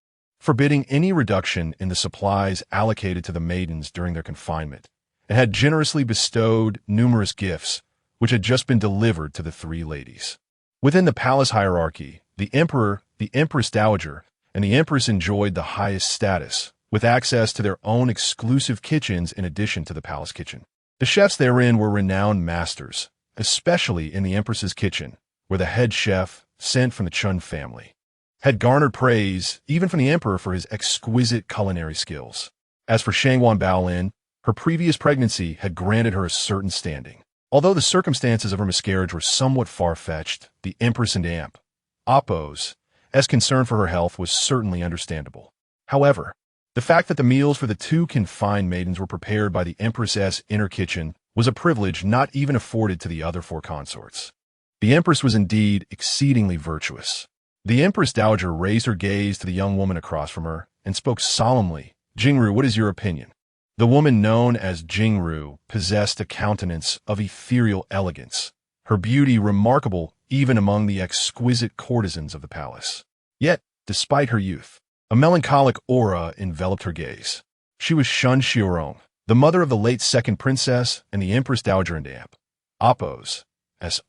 forbidding any reduction in the supplies allocated to the maidens during their confinement, and had generously bestowed numerous gifts, which had just been delivered to the three ladies. Within the palace hierarchy, the emperor, the empress dowager, and the empress enjoyed the highest status, with access to their own exclusive kitchens in addition to the palace kitchen. The chefs therein were renowned masters, especially in the empress's kitchen, where the head chef, sent from the Chun family, had garnered praise even from the emperor for his exquisite culinary skills. As for Shangwan Baolin, her previous pregnancy had granted her a certain standing. Although the circumstances of her miscarriage were somewhat far-fetched, the empress and Appo's concern for her health was certainly understandable. However, the fact that the meals for the two confined maidens were prepared by the empress's inner kitchen was a privilege not even afforded to the other four consorts. The empress was indeed exceedingly virtuous. The empress dowager raised her gaze to the young woman across from her and spoke solemnly. "Jingru, what is your opinion?" The woman known as Jingru possessed a countenance of ethereal elegance, her beauty remarkable even among the exquisite courtesans of the palace. Yet, despite her youth, a melancholic aura enveloped her gaze. She was Xuan Mingyao, the mother of the late second princess and the empress dowager and Appo's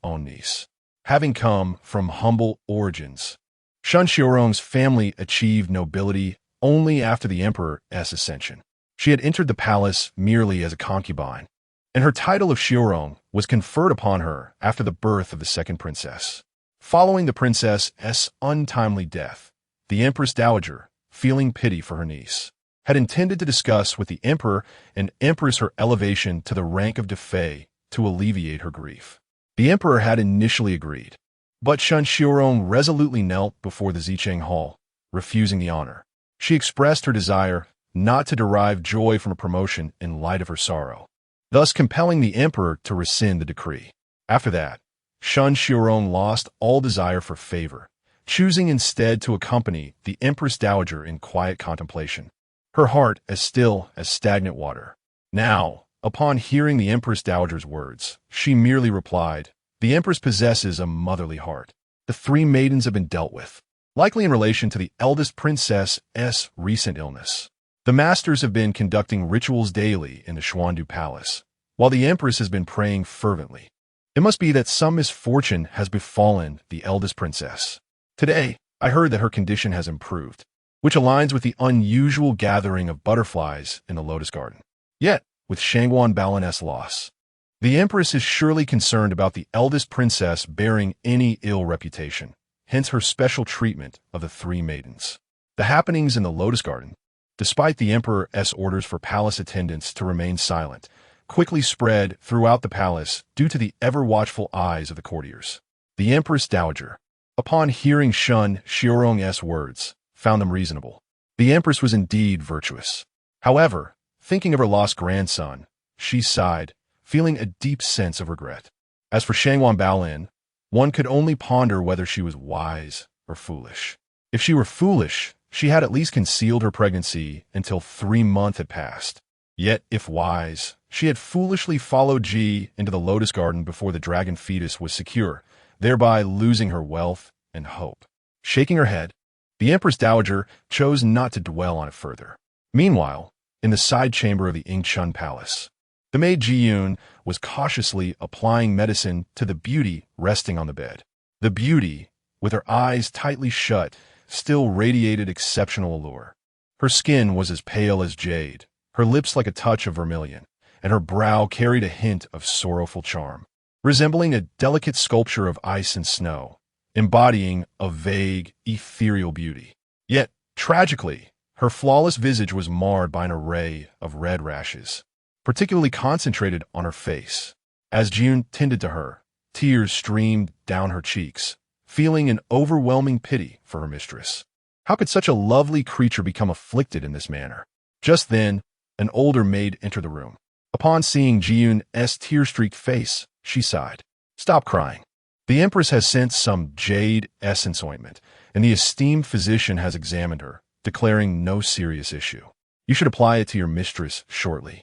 own niece. Having come from humble origins, Xuan Mingyao family achieved nobility only after the emperor's ascension. She had entered the palace merely as a concubine, and her title of Xiaorong was conferred upon her after the birth of the second princess. Following the princess's untimely death, the empress dowager, feeling pity for her niece, had intended to discuss with the emperor and empress her elevation to the rank of Defei to alleviate her grief. The emperor had initially agreed, but Xuan Mingyao resolutely knelt before the Zicheng Hall, refusing the honor. She expressed her desire not to derive joy from a promotion in light of her sorrow, thus compelling the emperor to rescind the decree. After that, Xuan Mingyao lost all desire for favor, choosing instead to accompany the empress dowager in quiet contemplation, her heart as still as stagnant water. Now, upon hearing the empress dowager's words, she merely replied, "The empress possesses a motherly heart. The three maidens have been dealt with, likely in relation to the eldest princess's recent illness. The masters have been conducting rituals daily in the Xuandu Palace, while the empress has been praying fervently. It must be that some misfortune has befallen the eldest princess. Today, I heard that her condition has improved, which aligns with the unusual gathering of butterflies in the lotus garden. Yet, with Shangwan Baolin's loss, the empress is surely concerned about the eldest princess bearing any ill reputation, hence her special treatment of the three maidens. The happenings in the lotus garden, despite the emperor's orders for palace attendants to remain silent, quickly spread throughout the palace due to the ever-watchful eyes of the courtiers. The empress dowager, upon hearing Xuan Mingyao words, found them reasonable. The empress was indeed virtuous. However, thinking of her lost grandson, she sighed, feeling a deep sense of regret. As for Shangwan Baolin, one could only ponder whether she was wise or foolish. If she were foolish, she had at least concealed her pregnancy until 3 months had passed. Yet, if wise, she had foolishly followed Ji into the lotus garden before the dragon fetus was secure, thereby losing her wealth and hope. Shaking her head, the empress dowager chose not to dwell on it further. Meanwhile, in the side chamber of the Ingchun Palace, the maid Jiyun was cautiously applying medicine to the beauty resting on the bed. The beauty, with her eyes tightly shut, still radiated exceptional allure. Her skin was as pale as jade, her lips like a touch of vermilion, and her brow carried a hint of sorrowful charm, resembling a delicate sculpture of ice and snow, embodying a vague, ethereal beauty. Yet, tragically, her flawless visage was marred by an array of red rashes, particularly concentrated on her face. As June tended to her, tears streamed down her cheeks, feeling an overwhelming pity for her mistress. How could such a lovely creature become afflicted in this manner? Just then, an older maid entered the room. Upon seeing Jiyun's tear-streaked face, she sighed. "Stop crying. The empress has sent some jade essence ointment, and the esteemed physician has examined her, declaring no serious issue. You should apply it to your mistress shortly.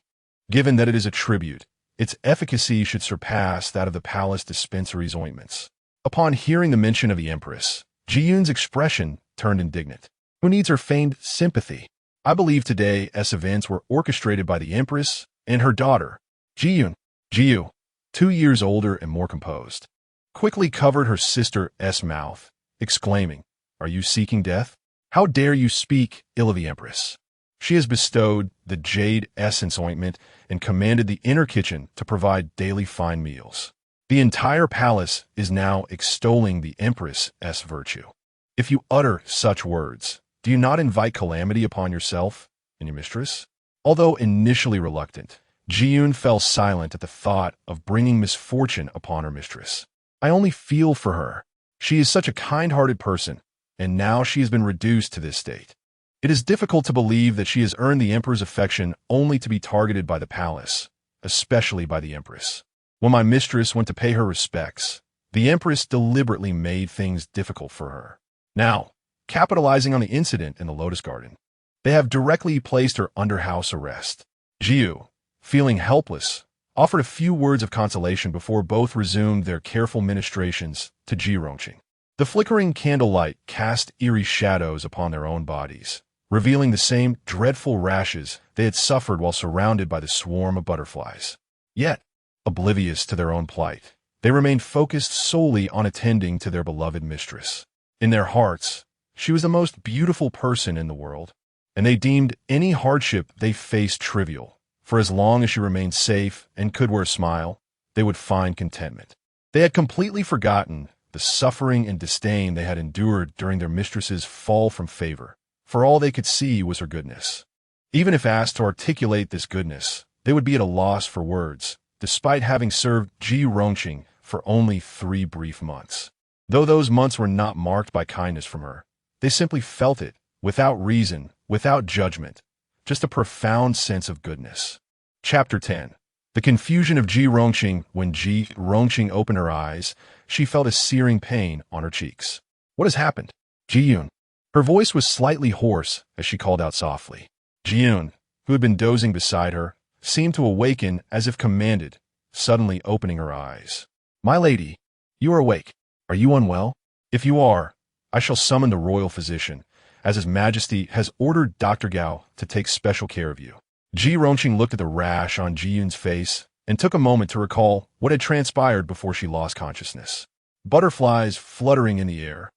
Given that it is a tribute, its efficacy should surpass that of the palace dispensary's ointments." Upon hearing the mention of the empress, Jiyun's expression turned indignant. Who needs her feigned sympathy? I believe today's events were orchestrated by the empress and her daughter, Ji-yoon, Ji-yu, 2 years older and more composed, quickly covered her sister's mouth, exclaiming, "Are you seeking death? How dare you speak ill of the Empress? She has bestowed the jade essence ointment and commanded the inner kitchen to provide daily fine meals. The entire palace is now extolling the Empress's virtue. If you utter such words, do you not invite calamity upon yourself and your mistress?" Although initially reluctant, Ji-yoon fell silent at the thought of bringing misfortune upon her mistress. "I only feel for her. She is such a kind-hearted person, and now she has been reduced to this state. It is difficult to believe that she has earned the Emperor's affection only to be targeted by the palace, especially by the Empress. When my mistress went to pay her respects, the Empress deliberately made things difficult for her. Now, capitalizing on the incident in the Lotus Garden, they have directly placed her under house arrest." Ji-yu, feeling helpless, offered a few words of consolation before both resumed their careful ministrations to Ji Rongqing. The flickering candlelight cast eerie shadows upon their own bodies, revealing the same dreadful rashes they had suffered while surrounded by the swarm of butterflies. Yet, oblivious to their own plight, they remained focused solely on attending to their beloved mistress. In their hearts, she was the most beautiful person in the world, and they deemed any hardship they faced trivial, for as long as she remained safe and could wear a smile, they would find contentment. They had completely forgotten the suffering and disdain they had endured during their mistress's fall from favor, for all they could see was her goodness. Even if asked to articulate this goodness, they would be at a loss for words, despite having served Ji Rongqing for only 3 brief months. Though those months were not marked by kindness from her, they simply felt it, without reason, without judgment, just a profound sense of goodness. Chapter 10. The confusion of Ji Rongqing. When Ji Rongqing opened her eyes, she felt a searing pain on her cheeks. "What has happened?" "Ji-yoon." Her voice was slightly hoarse as she called out softly. Ji-yoon, who had been dozing beside her, seemed to awaken as if commanded, suddenly opening her eyes. "My lady, you are awake. Are you unwell? If you are, I shall summon the royal physician, as His Majesty has ordered Dr. Gao to take special care of you." Ji Rongqing looked at the rash on Ji-yoon's face and took a moment to recall what had transpired before she lost consciousness. Butterflies fluttering in the air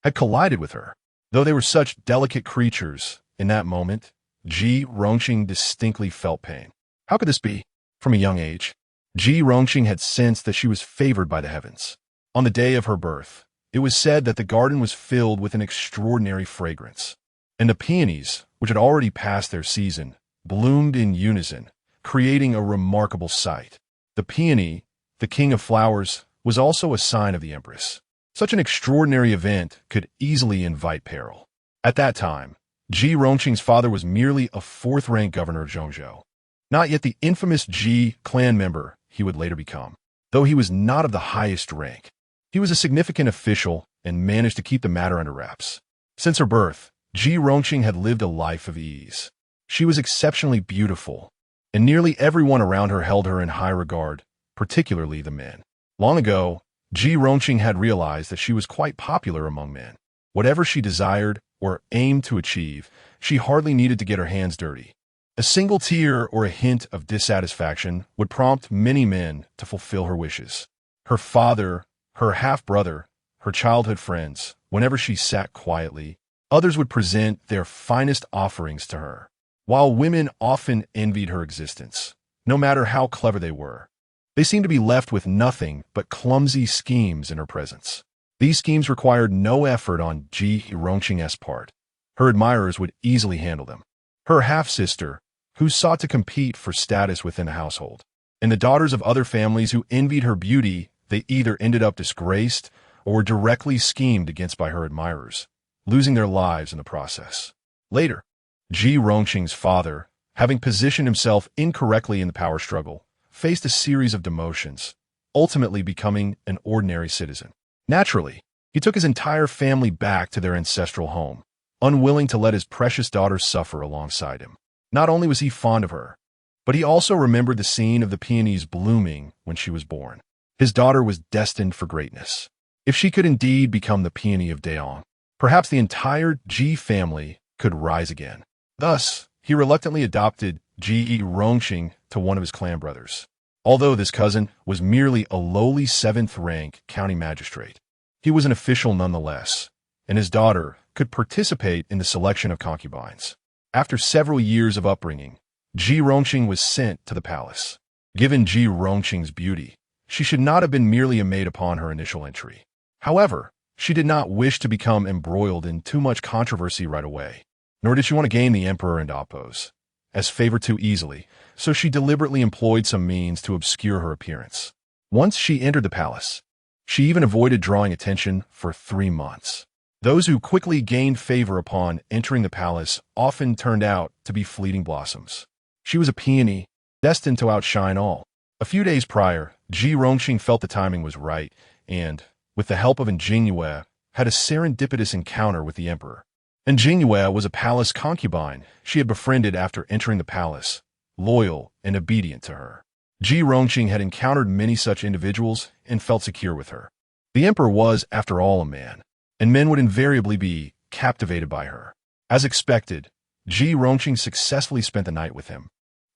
had collided with her. Though they were such delicate creatures, in that moment, Ji Rongqing distinctly felt pain. How could this be? From a young age, Ji Rongqing had sensed that she was favored by the heavens. On the day of her birth, it was said that the garden was filled with an extraordinary fragrance, and the peonies, which had already passed their season, bloomed in unison, creating a remarkable sight. The peony, the king of flowers, was also a sign of the Empress. Such an extraordinary event could easily invite peril. At that time, Ji Rongqing's father was merely a 4th-rank governor of Zhongzhou, not yet the infamous Ji clan member he would later become. Though he was not of the highest rank, he was a significant official and managed to keep the matter under wraps. Since her birth, Ji Rongqing had lived a life of ease. She was exceptionally beautiful, and nearly everyone around her held her in high regard, particularly the men. Long ago, Ji Rongqing had realized that she was quite popular among men. Whatever she desired or aimed to achieve, she hardly needed to get her hands dirty. A single tear or a hint of dissatisfaction would prompt many men to fulfill her wishes. Her father, her half-brother, her childhood friends, whenever she sat quietly, others would present their finest offerings to her. While women often envied her existence, no matter how clever they were, they seemed to be left with nothing but clumsy schemes in her presence. These schemes required no effort on Ji Rongqing's part. Her admirers would easily handle them. Her half-sister, who sought to compete for status within the household, and the daughters of other families who envied her beauty, they either ended up disgraced or were directly schemed against by her admirers, losing their lives in the process. Later, Ji Rongqing's father, having positioned himself incorrectly in the power struggle, faced a series of demotions, ultimately becoming an ordinary citizen. Naturally, he took his entire family back to their ancestral home, unwilling to let his precious daughter suffer alongside him. Not only was he fond of her, but he also remembered the scene of the peonies blooming when she was born. His daughter was destined for greatness. If she could indeed become the peony of Daeong, perhaps the entire Ji family could rise again. Thus, he reluctantly adopted Ji Rongqing to one of his clan brothers. Although this cousin was merely a lowly seventh-rank county magistrate, he was an official nonetheless, and his daughter could participate in the selection of concubines. After several years of upbringing, Ji Rongqing was sent to the palace. Given Ji Rongqing's beauty, she should not have been merely a maid upon her initial entry. However, she did not wish to become embroiled in too much controversy right away, nor did she want to gain the emperor and Apos as favor too easily, so she deliberately employed some means to obscure her appearance. Once she entered the palace, she even avoided drawing attention for 3 months. Those who quickly gained favor upon entering the palace often turned out to be fleeting blossoms. She was a peony, destined to outshine all. A few days prior, Ji Rongqing felt the timing was right and, with the help of Ingenue, had a serendipitous encounter with the emperor. Ingenue was a palace concubine she had befriended after entering the palace, loyal and obedient to her. Ji Rongqing had encountered many such individuals and felt secure with her. The emperor was, after all, a man, and men would invariably be captivated by her. As expected, Ji Rongqing successfully spent the night with him,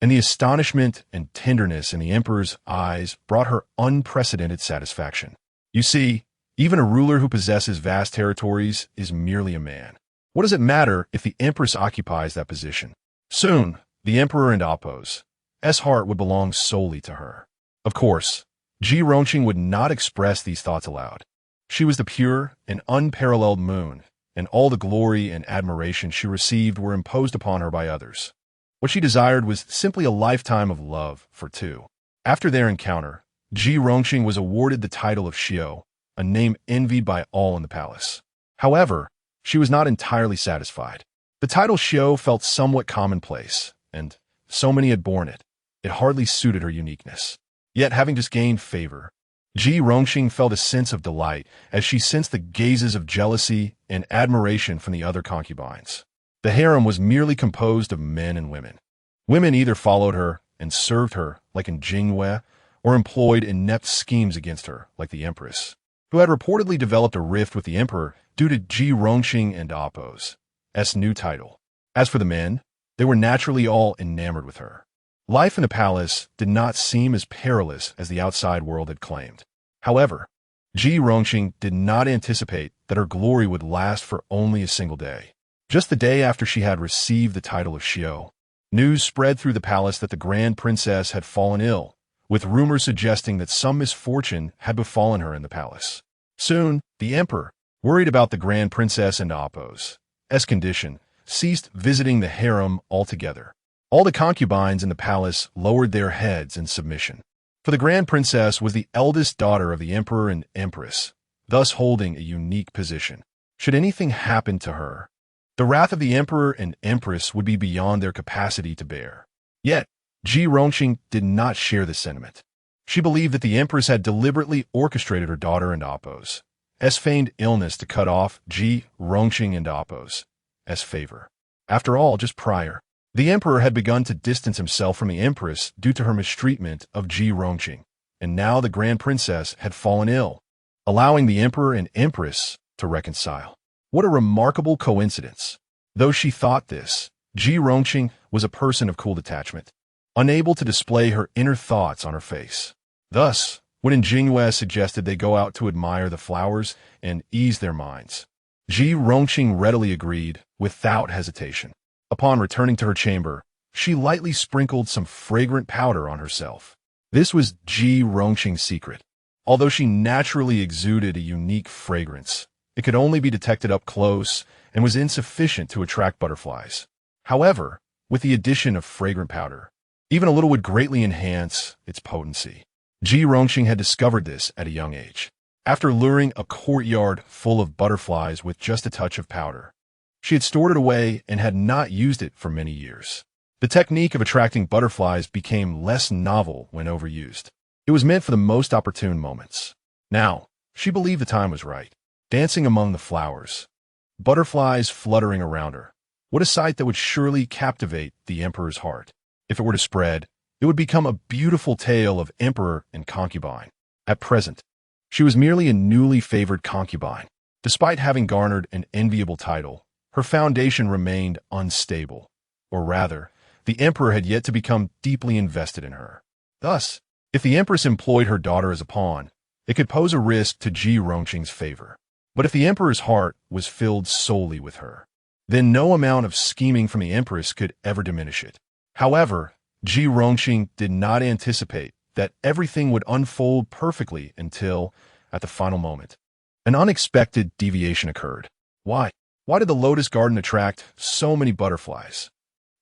and the astonishment and tenderness in the emperor's eyes brought her unprecedented satisfaction. You see, even a ruler who possesses vast territories is merely a man. What does it matter if the empress occupies that position? Soon, the emperor and Apos' heart would belong solely to her. Of course, Ji Rongqing would not express these thoughts aloud. She was the pure and unparalleled moon, and all the glory and admiration she received were imposed upon her by others. What she desired was simply a lifetime of love for two. After their encounter, Ji Rongqing was awarded the title of Xiao, a name envied by all in the palace. However, she was not entirely satisfied. The title Xiao felt somewhat commonplace, and so many had borne it. It hardly suited her uniqueness. Yet, having just gained favor, Ji Rongqing felt a sense of delight as she sensed the gazes of jealousy and admiration from the other concubines. The harem was merely composed of men and women. Women either followed her and served her, like Ingenue, or employed inept schemes against her, like the empress, who had reportedly developed a rift with the emperor due to Ji Rongqing and Apos' new title. As for the men, they were naturally all enamored with her. Life in the palace did not seem as perilous as the outside world had claimed. However, Ji Rongqing did not anticipate that her glory would last for only a single day. Just the day after she had received the title of Xiao, news spread through the palace that the grand princess had fallen ill, with rumors suggesting that some misfortune had befallen her in the palace. Soon, the emperor, worried about the grand princess and Apos' condition, ceased visiting the harem altogether. All the concubines in the palace lowered their heads in submission. For the grand princess was the eldest daughter of the emperor and empress, thus holding a unique position. Should anything happen to her, the wrath of the emperor and empress would be beyond their capacity to bear. Yet, Ji Rongqing did not share this sentiment. She believed that the empress had deliberately orchestrated her daughter and Apos' feigned illness to cut off Ji Rongqing and Apos' favor. After all, just prior, the emperor had begun to distance himself from the empress due to her mistreatment of Ji Rongqing, and now the grand princess had fallen ill, allowing the emperor and empress to reconcile. What a remarkable coincidence. Though she thought this, Ji Rongqing was a person of cool detachment, unable to display her inner thoughts on her face. Thus, when Ingenue suggested they go out to admire the flowers and ease their minds, Ji Rongqing readily agreed without hesitation. Upon returning to her chamber, she lightly sprinkled some fragrant powder on herself. This was Ji Rongqing's secret. Although she naturally exuded a unique fragrance, it could only be detected up close and was insufficient to attract butterflies. However, with the addition of fragrant powder, even a little would greatly enhance its potency. Ji Rongqing had discovered this at a young age. After luring a courtyard full of butterflies with just a touch of powder, she had stored it away and had not used it for many years. The technique of attracting butterflies became less novel when overused. It was meant for the most opportune moments. Now, she believed the time was right. Dancing among the flowers, butterflies fluttering around her. What a sight that would surely captivate the emperor's heart. If it were to spread, it would become a beautiful tale of emperor and concubine. At present, she was merely a newly favored concubine. Despite having garnered an enviable title, her foundation remained unstable. Or rather, the emperor had yet to become deeply invested in her. Thus, If the Empress employed her daughter as a pawn, it could pose a risk to Ji Rongqing's favor. But if the Emperor's heart was filled solely with her, then no amount of scheming from the Empress could ever diminish it. However, Ji Rongqing did not anticipate that everything would unfold perfectly until, at the final moment, an unexpected deviation occurred. Why? Why did the Lotus Garden attract so many butterflies?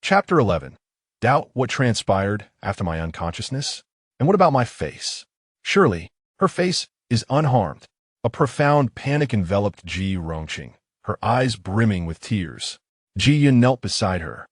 Chapter 11. Doubt what transpired after my unconsciousness? And what about my face? Surely, her face is unharmed. A profound panic enveloped Ji Rongqing, her eyes brimming with tears. Ji Yun knelt beside her,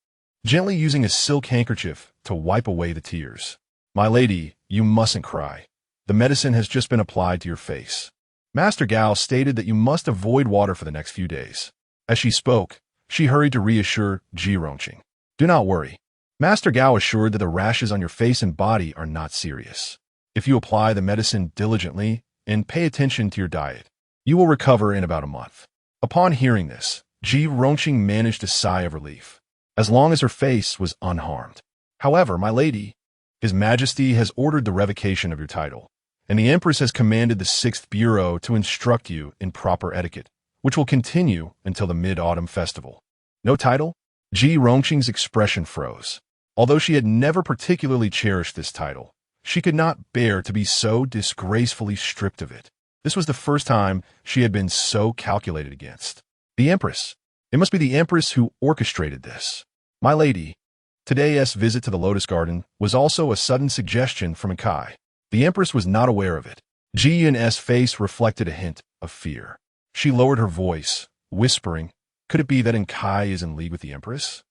gently using a silk handkerchief to wipe away the tears. My lady, you mustn't cry. The medicine has just been applied to your face. Master Gao stated that you must avoid water for the next few days. As she spoke, she hurried to reassure Ji Rongqing. Do not worry. Master Gao assured that the rashes on your face and body are not serious. If you apply the medicine diligently and pay attention to your diet, you will recover in about a month. Upon hearing this, Ji Rongqing managed a sigh of relief, as long as her face was unharmed. However, my lady, His Majesty has ordered the revocation of your title, and the Empress has commanded the 6th Bureau to instruct you in proper etiquette, which will continue until the Mid-Autumn Festival. No title? Ji Rongqing's expression froze. Although she had never particularly cherished this title, she could not bear to be so disgracefully stripped of it. This was the first time she had been so calculated against. The Empress. It must be the Empress who orchestrated this. My lady, today's visit to the Lotus Garden was also a sudden suggestion from Kai. The Empress was not aware of it. Ji Yun's face reflected a hint of fear. She lowered her voice, whispering, could it be that Kai is in league with the Empress?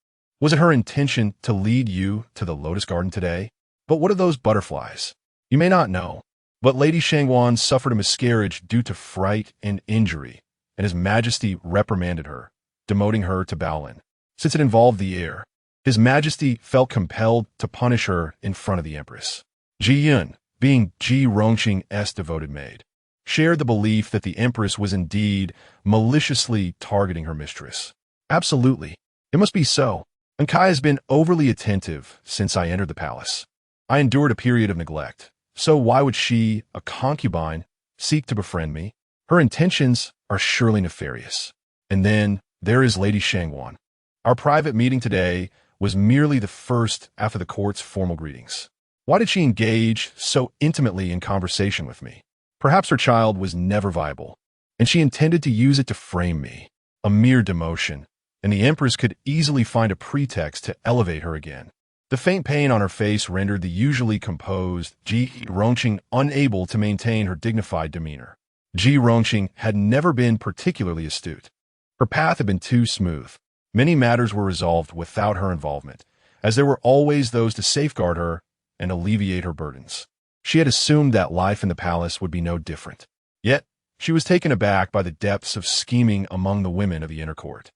Was it her intention to lead you to the Lotus Garden today? But what are those butterflies? You may not know, but Lady Shangwan suffered a miscarriage due to fright and injury, and His Majesty reprimanded her, demoting her to Baolin. Since it involved the heir, His Majesty felt compelled to punish her in front of the Empress. Ji Yun, being Ji Rongqing's devoted maid, shared the belief that the Empress was indeed maliciously targeting her mistress. Absolutely. It must be so. Kai has been overly attentive since I entered the palace. I endured a period of neglect, so why would she, a concubine, seek to befriend me? Her intentions are surely nefarious. And then there is Lady Shangwan. Our private meeting today was merely the first after the court's formal greetings. Why did she engage so intimately in conversation with me? Perhaps her child was never viable, and she intended to use it to frame me. A mere demotion, and the Empress could easily find a pretext to elevate her again. The faint pain on her face rendered the usually composed Ji Rongqing unable to maintain her dignified demeanor. Ji Rongqing had never been particularly astute. Her path had been too smooth. Many matters were resolved without her involvement, as there were always those to safeguard her and alleviate her burdens. She had assumed that life in the palace would be no different. Yet, she was taken aback by the depths of scheming among the women of the inner court,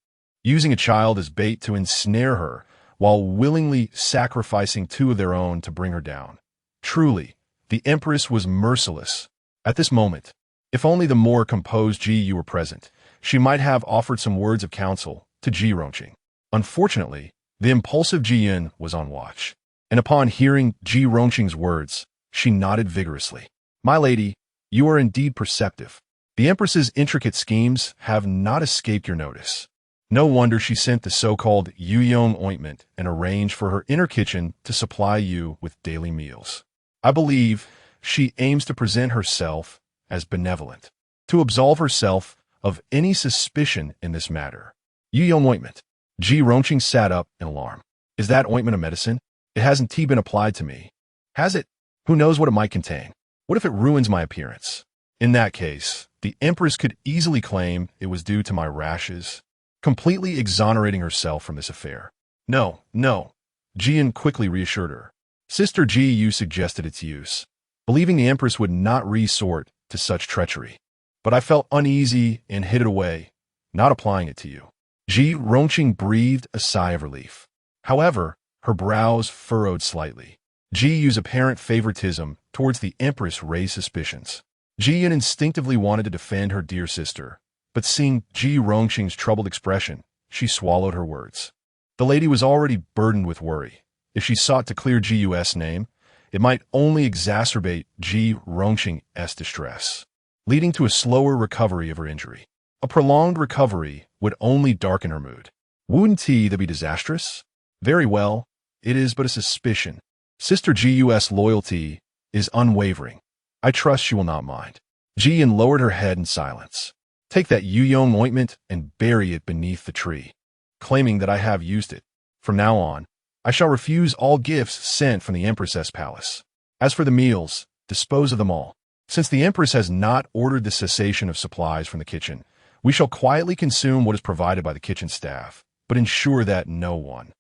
using a child as bait to ensnare her while willingly sacrificing 2 of their own to bring her down. Truly, the Empress was merciless. At this moment, if only the more composed Ji Yu were present, she might have offered some words of counsel to Ji Rongqing. Unfortunately, the impulsive Ji Yun was on watch, and upon hearing Ji Rongqing's words, she nodded vigorously. My lady, you are indeed perceptive. The Empress's intricate schemes have not escaped your notice. No wonder she sent the so-called Yuyong ointment and arranged for her inner kitchen to supply you with daily meals. I believe she aims to present herself as benevolent, to absolve herself of any suspicion in this matter. Yuyong ointment. Ji Rongqing sat up in alarm. Is that ointment a medicine? It hasn't been applied to me. Has it? Who knows what it might contain? What if it ruins my appearance? In that case, the Empress could easily claim it was due to my rashes, completely exonerating herself from this affair. No, no. Jian quickly reassured her. Sister Ji Yu suggested its use, believing the Empress would not resort to such treachery. But I felt uneasy and hid it away, not applying it to you. Ji Rongqing breathed a sigh of relief. However, her brows furrowed slightly. Ji Yu's apparent favoritism towards the Empress raised suspicions. Ji Yun instinctively wanted to defend her dear sister, but seeing Ji Rongqing's troubled expression, she swallowed her words. The lady was already burdened with worry. If she sought to clear Ji Yu's name, it might only exacerbate Ji Rongqing's distress, leading to a slower recovery of her injury. A prolonged recovery would only darken her mood. Wouldn't that be disastrous? Very well, it is but a suspicion. Sister Ji's loyalty is unwavering. I trust she will not mind. Jian lowered her head in silence. Take that Yuyong ointment and bury it beneath the tree, claiming that I have used it. From now on, I shall refuse all gifts sent from the Empress's palace. As for the meals, dispose of them all. Since the Empress has not ordered the cessation of supplies from the kitchen, we shall quietly consume what is provided by the kitchen staff, but ensure that no one,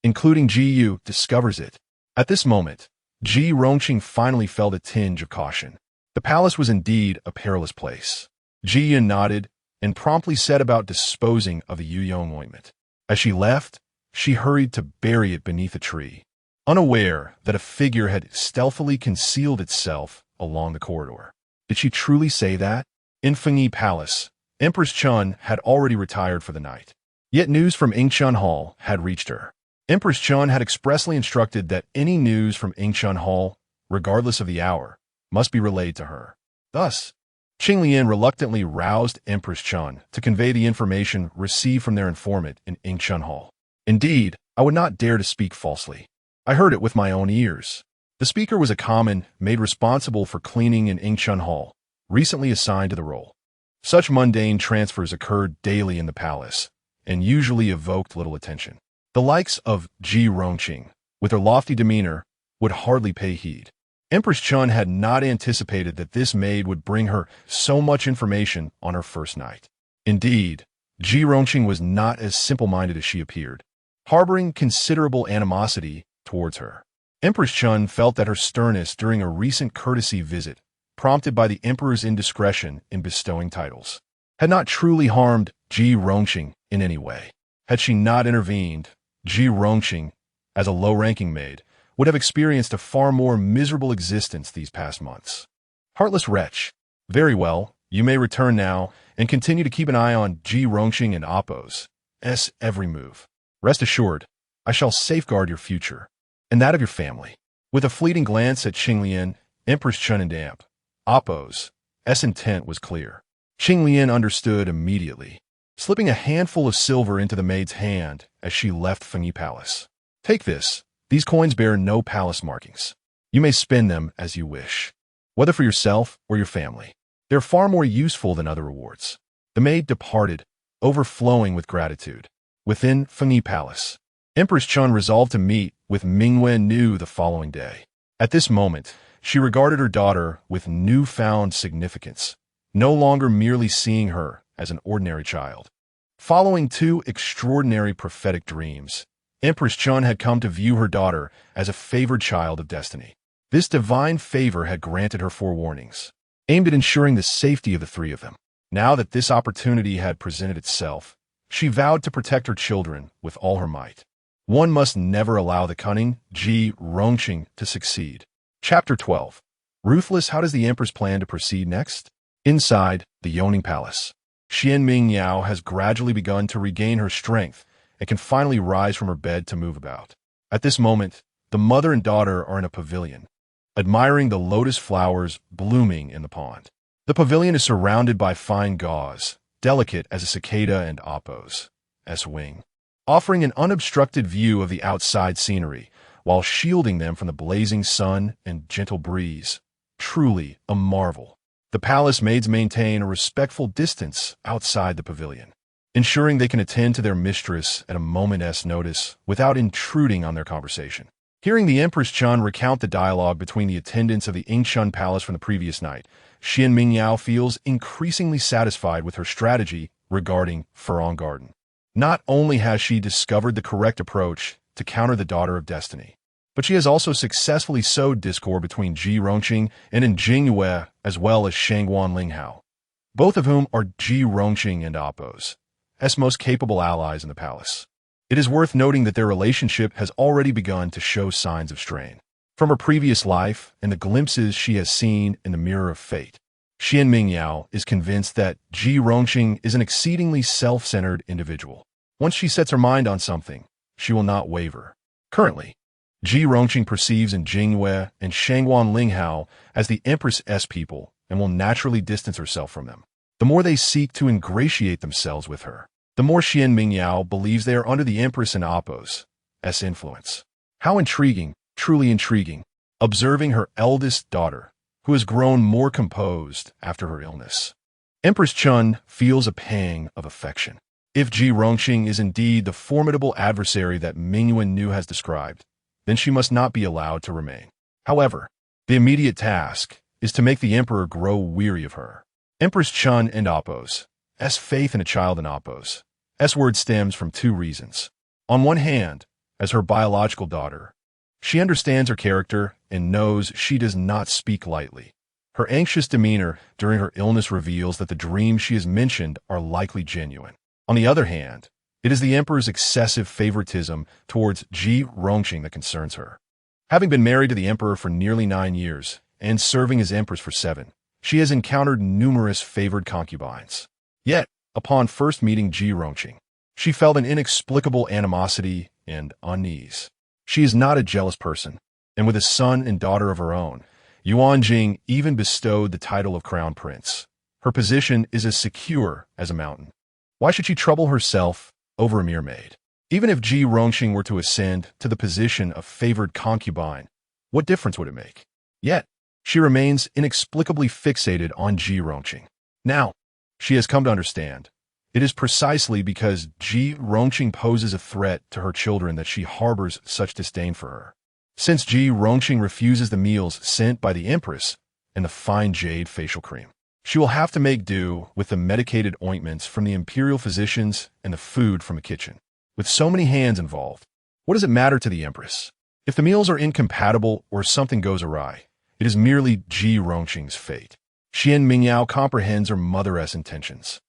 including Ji Yu, discovers it. At this moment, Ji Rongqing finally felt a tinge of caution. The palace was indeed a perilous place. Ji Yun nodded and promptly set about disposing of the Yuyong ointment. As she left, she hurried to bury it beneath a tree, unaware that a figure had stealthily concealed itself along the corridor. Did she truly say that? In Fengyi Palace, Empress Chun had already retired for the night. Yet news from Yingchun Hall had reached her. Empress Chun had expressly instructed that any news from Yingchun Hall, regardless of the hour, must be relayed to her. Thus, Qinglian reluctantly roused Empress Chun to convey the information received from their informant in Yingchun Hall. Indeed, I would not dare to speak falsely. I heard it with my own ears. The speaker was a common maid responsible for cleaning in Yingchun Hall, recently assigned to the role. Such mundane transfers occurred daily in the palace, and usually evoked little attention. The likes of Ji Rongqing, with her lofty demeanor, would hardly pay heed. Empress Chun had not anticipated that this maid would bring her so much information on her first night. Indeed, Ji Rongqing was not as simple-minded as she appeared, harboring considerable animosity towards her. Empress Chun felt that her sternness during a recent courtesy visit, prompted by the emperor's indiscretion in bestowing titles, had not truly harmed Ji Rongqing in any way. Had she not intervened, Ji Rongqing, as a low-ranking maid, would have experienced a far more miserable existence these past months. Heartless wretch. Very well, you may return now and continue to keep an eye on Ji Rongqing and Appo's every move. Rest assured, I shall safeguard your future, and that of your family. With a fleeting glance at Qinglian, Empress Chun and Appo's intent was clear. Qinglian understood immediately, slipping a handful of silver into the maid's hand as she left Fengyi Palace. Take this. These coins bear no palace markings. You may spend them as you wish, whether for yourself or your family. They're far more useful than other rewards. The maid departed, overflowing with gratitude. Within Fengyi Palace, Empress Chun resolved to meet with Mingwen Nu the following day. At this moment, she regarded her daughter with newfound significance, no longer merely seeing her as an ordinary child. Following two extraordinary prophetic dreams, Empress Chun had come to view her daughter as a favored child of destiny. This divine favor had granted her forewarnings, aimed at ensuring the safety of the three of them. Now that this opportunity had presented itself, she vowed to protect her children with all her might. One must never allow the cunning Ji Rongqing to succeed. Chapter 12. Ruthless. How does the Empress plan to proceed next? Inside the Yoning Palace, Xuan Mingyao has gradually begun to regain her strength and can finally rise from her bed to move about. At this moment, the mother and daughter are in a pavilion, admiring the lotus flowers blooming in the pond. The pavilion is surrounded by fine gauze, delicate as a cicada and Appo's wing, offering an unobstructed view of the outside scenery while shielding them from the blazing sun and gentle breeze. Truly a marvel. The palace maids maintain a respectful distance outside the pavilion, ensuring they can attend to their mistress at a moment's notice without intruding on their conversation. Hearing the Empress Chun recount the dialogue between the attendants of the Yingchun Palace from the previous night, Xuan Mingyao feels increasingly satisfied with her strategy regarding Furong Garden. Not only has she discovered the correct approach to counter the Daughter of Destiny, but she has also successfully sowed discord between Ji Rongqing and Jingyue, as well as Shangguan Linghao, both of whom are Ji Rongqing and Appo's most capable allies in the palace. It is worth noting that their relationship has already begun to show signs of strain. From her previous life and the glimpses she has seen in the mirror of fate, Xuan Mingyao is convinced that Ji Rongqing is an exceedingly self-centered individual. Once she sets her mind on something, she will not waver. Currently, Ji Rongqing perceives in Jingwei and Shangwan Linghao as the Empress's people and will naturally distance herself from them. The more they seek to ingratiate themselves with her, the more Xuan Mingyao believes they are under the Empress and Appo's influence. How intriguing, truly intriguing, observing her eldest daughter, who has grown more composed after her illness. Empress Chun feels a pang of affection. If Ji Rongqing is indeed the formidable adversary that Mingyao Nu has described, then she must not be allowed to remain. However, the immediate task is to make the emperor grow weary of her. Empress Chun and Appo's faith in a child in Appo's word stems from two reasons. On one hand, as her biological daughter, she understands her character and knows she does not speak lightly. Her anxious demeanor during her illness reveals that the dreams she has mentioned are likely genuine. On the other hand, it is the emperor's excessive favoritism towards Ji Rongqing that concerns her. Having been married to the emperor for nearly 9 years and serving as empress for 7, she has encountered numerous favored concubines. Yet, upon first meeting Ji Rongqing, she felt an inexplicable animosity and unease. She is not a jealous person, and with a son and daughter of her own, Yuan Jing even bestowed the title of crown prince. Her position is as secure as a mountain. Why should she trouble herself over a mere maid? Even if Ji Rongqing were to ascend to the position of favored concubine, what difference would it make? Yet, she remains inexplicably fixated on Ji Rongqing. Now, she has come to understand. It is precisely because Ji Rongqing poses a threat to her children that she harbors such disdain for her. Since Ji Rongqing refuses the meals sent by the empress and the fine jade facial cream, she will have to make do with the medicated ointments from the imperial physicians and the food from the kitchen. With so many hands involved, what does it matter to the empress? If the meals are incompatible or something goes awry, it is merely Ji Rongqing's fate. Xuan Mingyao comprehends her mother's intentions.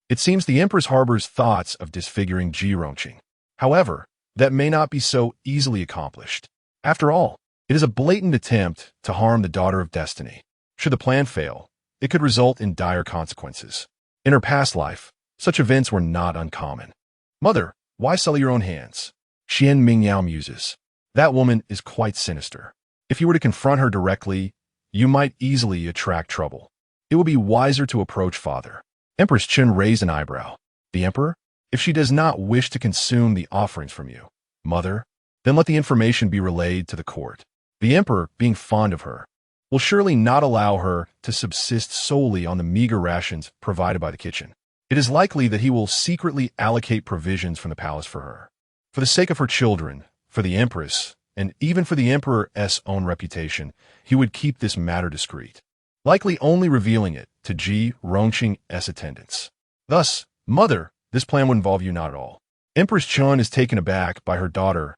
It seems the empress harbors thoughts of disfiguring Ji Rongqing. However, that may not be so easily accomplished. After all, it is a blatant attempt to harm the daughter of destiny. Should the plan fail, it could result in dire consequences. In her past life, such events were not uncommon. Mother, why sully your own hands? Xuan Mingyao muses. That woman is quite sinister. If you were to confront her directly, you might easily attract trouble. It would be wiser to approach father. Empress Chun raised an eyebrow. The emperor? If she does not wish to consume the offerings from you, mother, then let the information be relayed to the court. The emperor, being fond of her, will surely not allow her to subsist solely on the meager rations provided by the kitchen. It is likely that he will secretly allocate provisions from the palace for her. For the sake of her children, for the empress, and even for the emperor's own reputation, he would keep this matter discreet, likely only revealing it to Ji Rongqing's attendants. Thus, mother, this plan would involve you not at all. Empress Chun is taken aback by her daughter's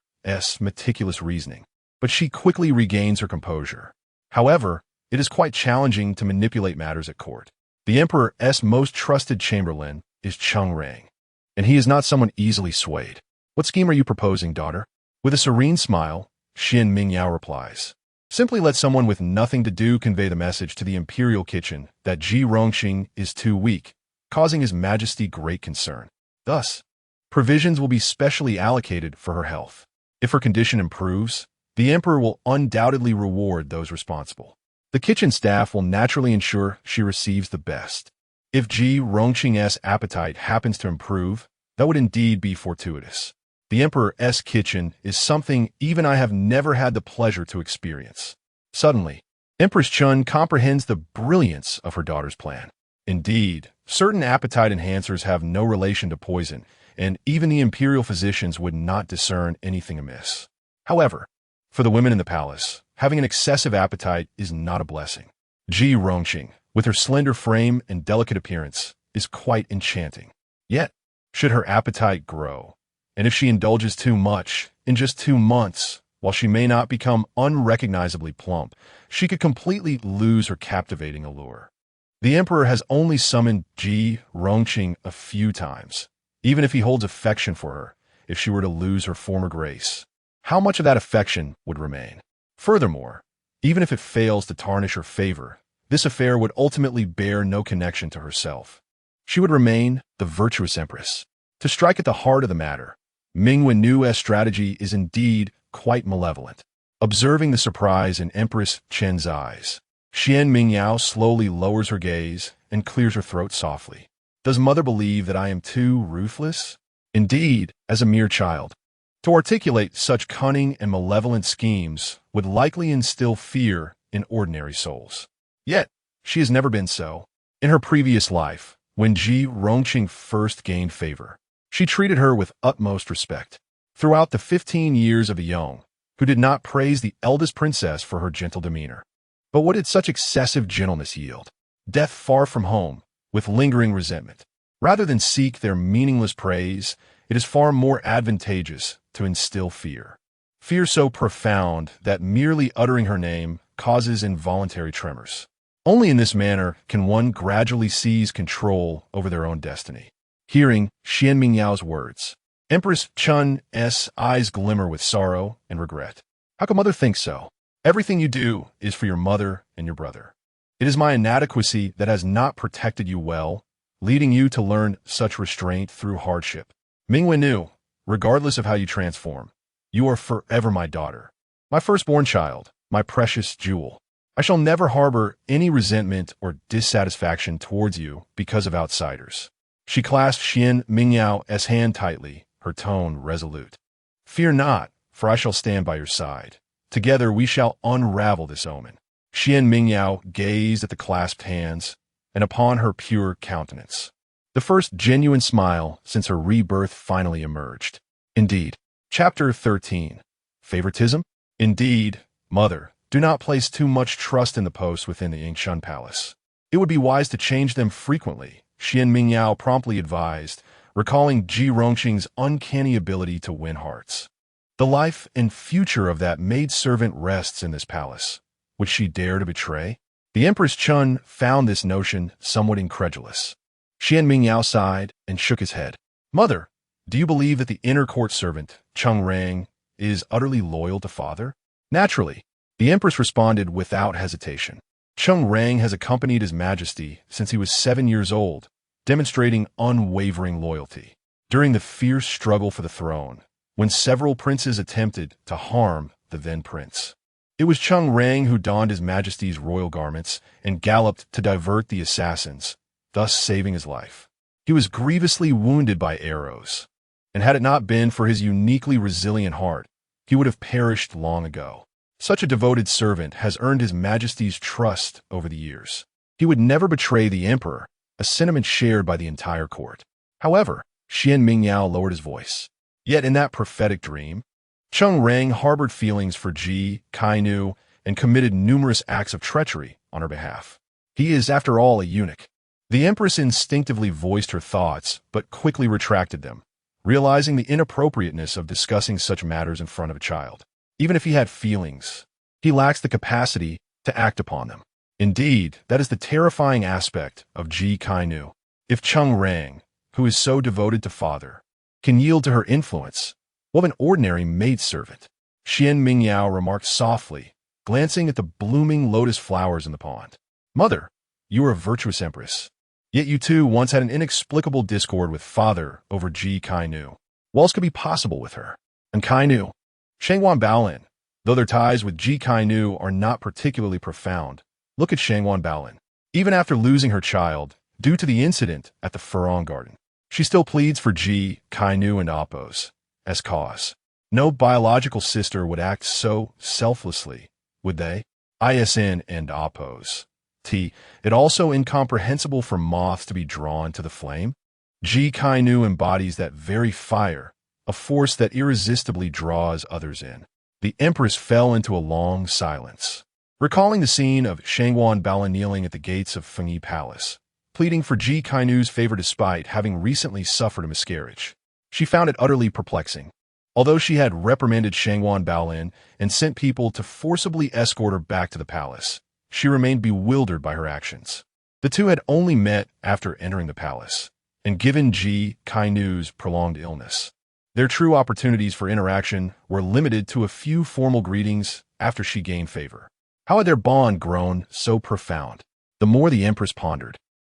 meticulous reasoning, but she quickly regains her composure. However, it is quite challenging to manipulate matters at court. The emperor's most trusted chamberlain is Cheng Rang, and he is not someone easily swayed. What scheme are you proposing, daughter? With a serene smile, Xuan Mingyao replies. Simply let someone with nothing to do convey the message to the imperial kitchen that Ji Rongqing is too weak, causing His Majesty great concern. Thus, provisions will be specially allocated for her health. If her condition improves, the emperor will undoubtedly reward those responsible. The kitchen staff will naturally ensure she receives the best. If Ji Rongqing's appetite happens to improve, that would indeed be fortuitous. The emperor's kitchen is something even I have never had the pleasure to experience. Suddenly, Empress Chun comprehends the brilliance of her daughter's plan. Indeed, certain appetite enhancers have no relation to poison, and even the imperial physicians would not discern anything amiss. However, for the women in the palace, having an excessive appetite is not a blessing. Ji Rongqing, with her slender frame and delicate appearance, is quite enchanting. Yet, should her appetite grow, and if she indulges too much, in just 2 months, while she may not become unrecognizably plump, she could completely lose her captivating allure. The emperor has only summoned Ji Rongqing a few times. Even if he holds affection for her, if she were to lose her former grace, how much of that affection would remain? Furthermore, even if it fails to tarnish her favor, this affair would ultimately bear no connection to herself. She would remain the virtuous empress. To strike at the heart of the matter, Mingyao Nu's strategy is indeed quite malevolent. observing the surprise in Empress Chen's eyes. Xuan Mingyao slowly lowers her gaze and clears her throat softly. Does mother believe that I am too ruthless? Indeed, as a mere child. To articulate such cunning and malevolent schemes would likely instill fear in ordinary souls. Yet, she has never been so. In her previous life, when Ji Rongqing first gained favor, she treated her with utmost respect. Throughout the 15 years of the Yong, who did not praise the eldest princess for her gentle demeanor. But what did such excessive gentleness yield? Death far from home, with lingering resentment. Rather than seek their meaningless praise, it is far more advantageous to instill fear. Fear so profound that merely uttering her name causes involuntary tremors. Only in this manner can one gradually seize control over their own destiny. Hearing Xuan Mingyao's words, Empress Chun's eyes glimmer with sorrow and regret. How can mother think so? Everything you do is for your mother and your brother. It is my inadequacy that has not protected you well, leading you to learn such restraint through hardship. Mingwen knew, regardless of how you transform, you are forever my daughter, my firstborn child, my precious jewel. I shall never harbor any resentment or dissatisfaction towards you because of outsiders. She clasped Xuan Mingyao's hand tightly, her tone resolute. Fear not, for I shall stand by your side. Together we shall unravel this omen. Xuan Mingyao gazed at the clasped hands and upon her pure countenance. The first genuine smile since her rebirth finally emerged. Indeed. Chapter 13. Favoritism? Indeed, mother, do not place too much trust in the posts within the Yingshan Palace. It would be wise to change them frequently, Xuan Mingyao promptly advised, recalling Ji Rongqing's uncanny ability to win hearts. The life and future of that maidservant rests in this palace. Would she dare to betray? The Empress Chun found this notion somewhat incredulous. Xuan Mingyao sighed and shook his head. Mother, do you believe that the inner court servant, Cheng Rang, is utterly loyal to father? Naturally, the Empress responded without hesitation. Cheng Rang has accompanied His Majesty since he was 7 years old, demonstrating unwavering loyalty. During the fierce struggle for the throne, when several princes attempted to harm the then prince, it was Cheng Rang who donned His Majesty's royal garments and galloped to divert the assassins, thus saving his life. He was grievously wounded by arrows, and had it not been for his uniquely resilient heart, he would have perished long ago. Such a devoted servant has earned His Majesty's trust over the years. He would never betray the emperor, a sentiment shared by the entire court. However, Xuan Mingyao lowered his voice. Yet in that prophetic dream, Cheng Rang harbored feelings for Ji Kainu and committed numerous acts of treachery on her behalf. He is, after all, a eunuch. The Empress instinctively voiced her thoughts, but quickly retracted them, realizing the inappropriateness of discussing such matters in front of a child. Even if he had feelings, he lacks the capacity to act upon them. Indeed, that is the terrifying aspect of Ji Kainu. If Cheng Rang, who is so devoted to father, can yield to her influence, what of an ordinary maidservant? Xuan Mingyao remarked softly, glancing at the blooming lotus flowers in the pond. Mother, you are a virtuous empress. Yet you too once had an inexplicable discord with father over Ji Kainu. What else could be possible with her? And Kainu, Shangwan Baolin, though their ties with Ji Kainu are not particularly profound, look at Shangwan Baolin. Even after losing her child, due to the incident at the Furong Garden, she still pleads for Ji Kainu and Appos as cause. No biological sister would act so selflessly, would they? ISN and Appos. It also incomprehensible for moths to be drawn to the flame? Ji Kainu embodies that very fire, a force that irresistibly draws others in. The Empress fell into a long silence, recalling the scene of Shangwan Baolin kneeling at the gates of Fengyi Palace, pleading for Ji Kainu's favor despite having recently suffered a miscarriage. She found it utterly perplexing. Although she had reprimanded Shangwan Baolin and sent people to forcibly escort her back to the palace, she remained bewildered by her actions. The two had only met after entering the palace, and given Ji Kainu's prolonged illness, their true opportunities for interaction were limited to a few formal greetings after she gained favor. How had their bond grown so profound? The more the Empress pondered,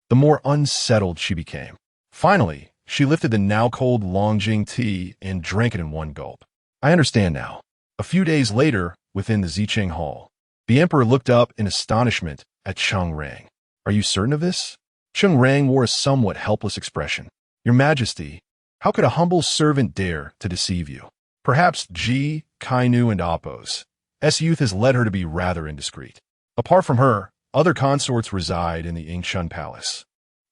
the more unsettled she became. Finally, she lifted the now-cold Longjing tea and drank it in one gulp. I understand now. A few days later, within the Zicheng Hall. The emperor looked up in astonishment at Cheng Rang. "Are you certain of this?" Cheng Rang wore a somewhat helpless expression. "Your Majesty, how could a humble servant dare to deceive you? Perhaps Ji, Kainu, and Apos. Youth has led her to be rather indiscreet. Apart from her, other consorts reside in the Yingshun Palace,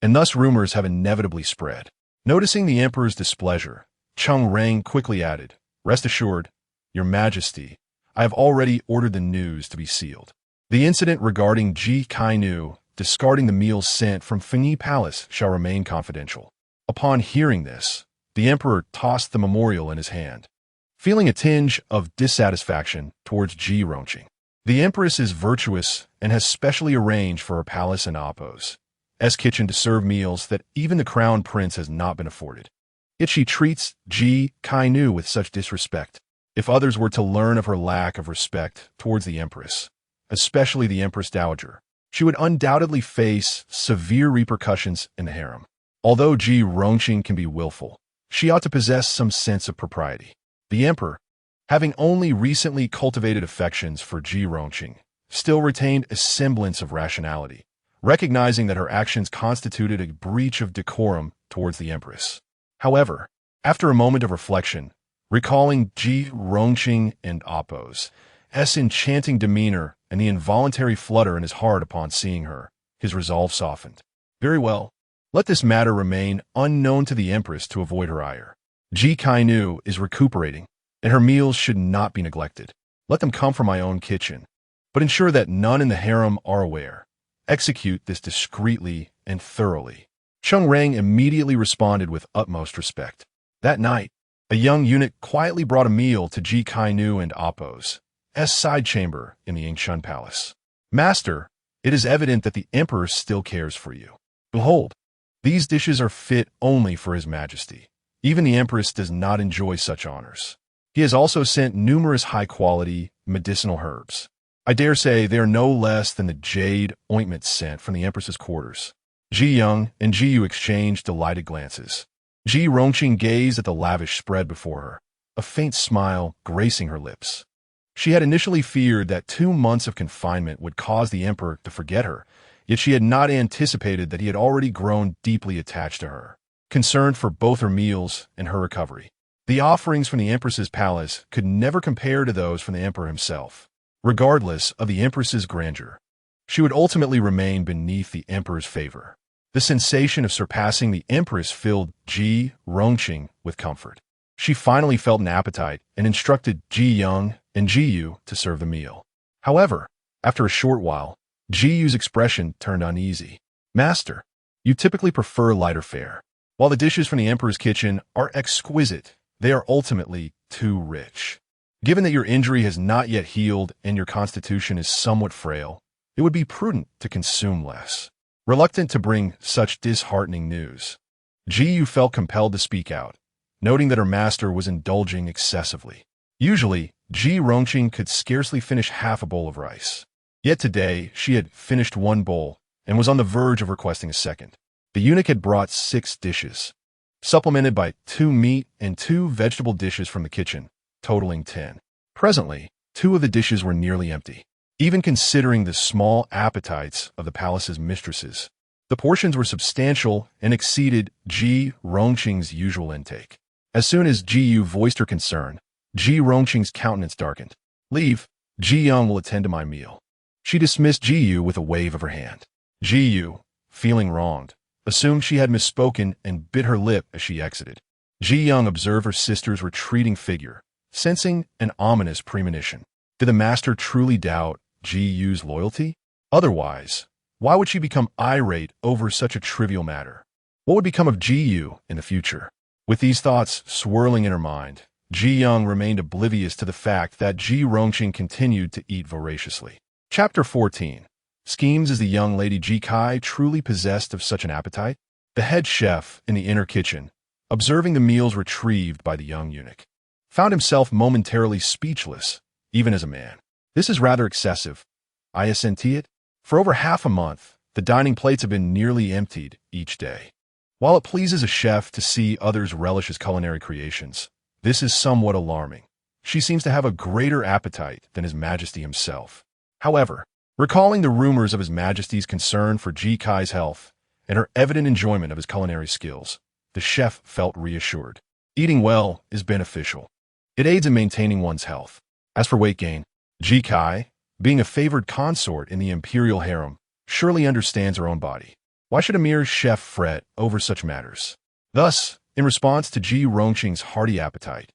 and thus rumors have inevitably spread." Noticing the emperor's displeasure, Cheng Rang quickly added, "Rest assured, Your Majesty, I have already ordered the news to be sealed. The incident regarding Ji Kainu discarding the meals sent from Fengyi Palace shall remain confidential." Upon hearing this, the emperor tossed the memorial in his hand, feeling a tinge of dissatisfaction towards Ji Rongqing. The empress is virtuous and has specially arranged for her palace and Apos' kitchen to serve meals that even the crown prince has not been afforded. Yet she treats Ji Kainu with such disrespect. If others were to learn of her lack of respect towards the empress, especially the empress dowager, she would undoubtedly face severe repercussions in the harem. Although Ji Rongqing can be willful, she ought to possess some sense of propriety. The emperor, having only recently cultivated affections for Ji Rongqing, still retained a semblance of rationality, recognizing that her actions constituted a breach of decorum towards the empress. However, after a moment of reflection, recalling Ji Rongqing and Apos' enchanting demeanor and the involuntary flutter in his heart upon seeing her, his resolve softened. "Very well. Let this matter remain unknown to the empress to avoid her ire. Ji Kainu is recuperating, and her meals should not be neglected. Let them come from my own kitchen, but ensure that none in the harem are aware. Execute this discreetly and thoroughly." Cheng Rang immediately responded with utmost respect. That night, a young eunuch quietly brought a meal to Ji Kainu and Apos' side chamber in the Yingshun Palace. "Master, it is evident that the emperor still cares for you. Behold, these dishes are fit only for his majesty. Even the empress does not enjoy such honors. He has also sent numerous high-quality medicinal herbs. I dare say they are no less than the jade ointment sent from the empress's quarters." Ji Young and Ji Yu exchanged delighted glances. Ji Rongqing gazed at the lavish spread before her, a faint smile gracing her lips. She had initially feared that 2 months of confinement would cause the emperor to forget her, yet she had not anticipated that he had already grown deeply attached to her, concerned for both her meals and her recovery. The offerings from the empress's palace could never compare to those from the emperor himself. Regardless of the empress's grandeur, she would ultimately remain beneath the emperor's favor. The sensation of surpassing the empress filled Ji Rongqing with comfort. She finally felt an appetite and instructed Ji Young and Ji Yu to serve the meal. However, after a short while, Ji Yu's expression turned uneasy. "Master, you typically prefer lighter fare. While the dishes from the emperor's kitchen are exquisite, they are ultimately too rich. Given that your injury has not yet healed and your constitution is somewhat frail, it would be prudent to consume less." Reluctant to bring such disheartening news, Ji Yu felt compelled to speak out, noting that her master was indulging excessively. Usually, Ji Rongqing could scarcely finish half a bowl of rice. Yet today, she had finished 1 bowl and was on the verge of requesting a second. The eunuch had brought 6 dishes, supplemented by 2 meat and 2 vegetable dishes from the kitchen, totaling 10. Presently, 2 of the dishes were nearly empty. Even considering the small appetites of the palace's mistresses, the portions were substantial and exceeded Ji Rongqing's usual intake. As soon as Ji Yu voiced her concern, Ji Rongqing's countenance darkened. "Leave, Ji Young will attend to my meal." She dismissed Ji Yu with a wave of her hand. Ji Yu, feeling wronged, assumed she had misspoken and bit her lip as she exited. Ji Young observed her sister's retreating figure, sensing an ominous premonition. Did the master truly doubt Ji Yu's loyalty? Otherwise, why would she become irate over such a trivial matter? What would become of Ji Yu in the future? With these thoughts swirling in her mind, Ji Young remained oblivious to the fact that Ji Rongqing continued to eat voraciously. Chapter 14. Schemes. Is the young lady Ji Kai truly possessed of such an appetite? The head chef in the inner kitchen, observing the meals retrieved by the young eunuch, found himself momentarily speechless, even as a man. "This is rather excessive. I assent it. For over half a month, the dining plates have been nearly emptied each day. While it pleases a chef to see others relish his culinary creations, this is somewhat alarming." she seems to have a greater appetite than His Majesty himself. However, recalling the rumors of His Majesty's concern for Ji Kai's health and her evident enjoyment of his culinary skills, the chef felt reassured. Eating well is beneficial. It aids in maintaining one's health. As for weight gain, Ji Kai, being a favored consort in the imperial harem, surely understands her own body. Why should a mere chef fret over such matters? Thus, in response to Ji Rongqing's hearty appetite,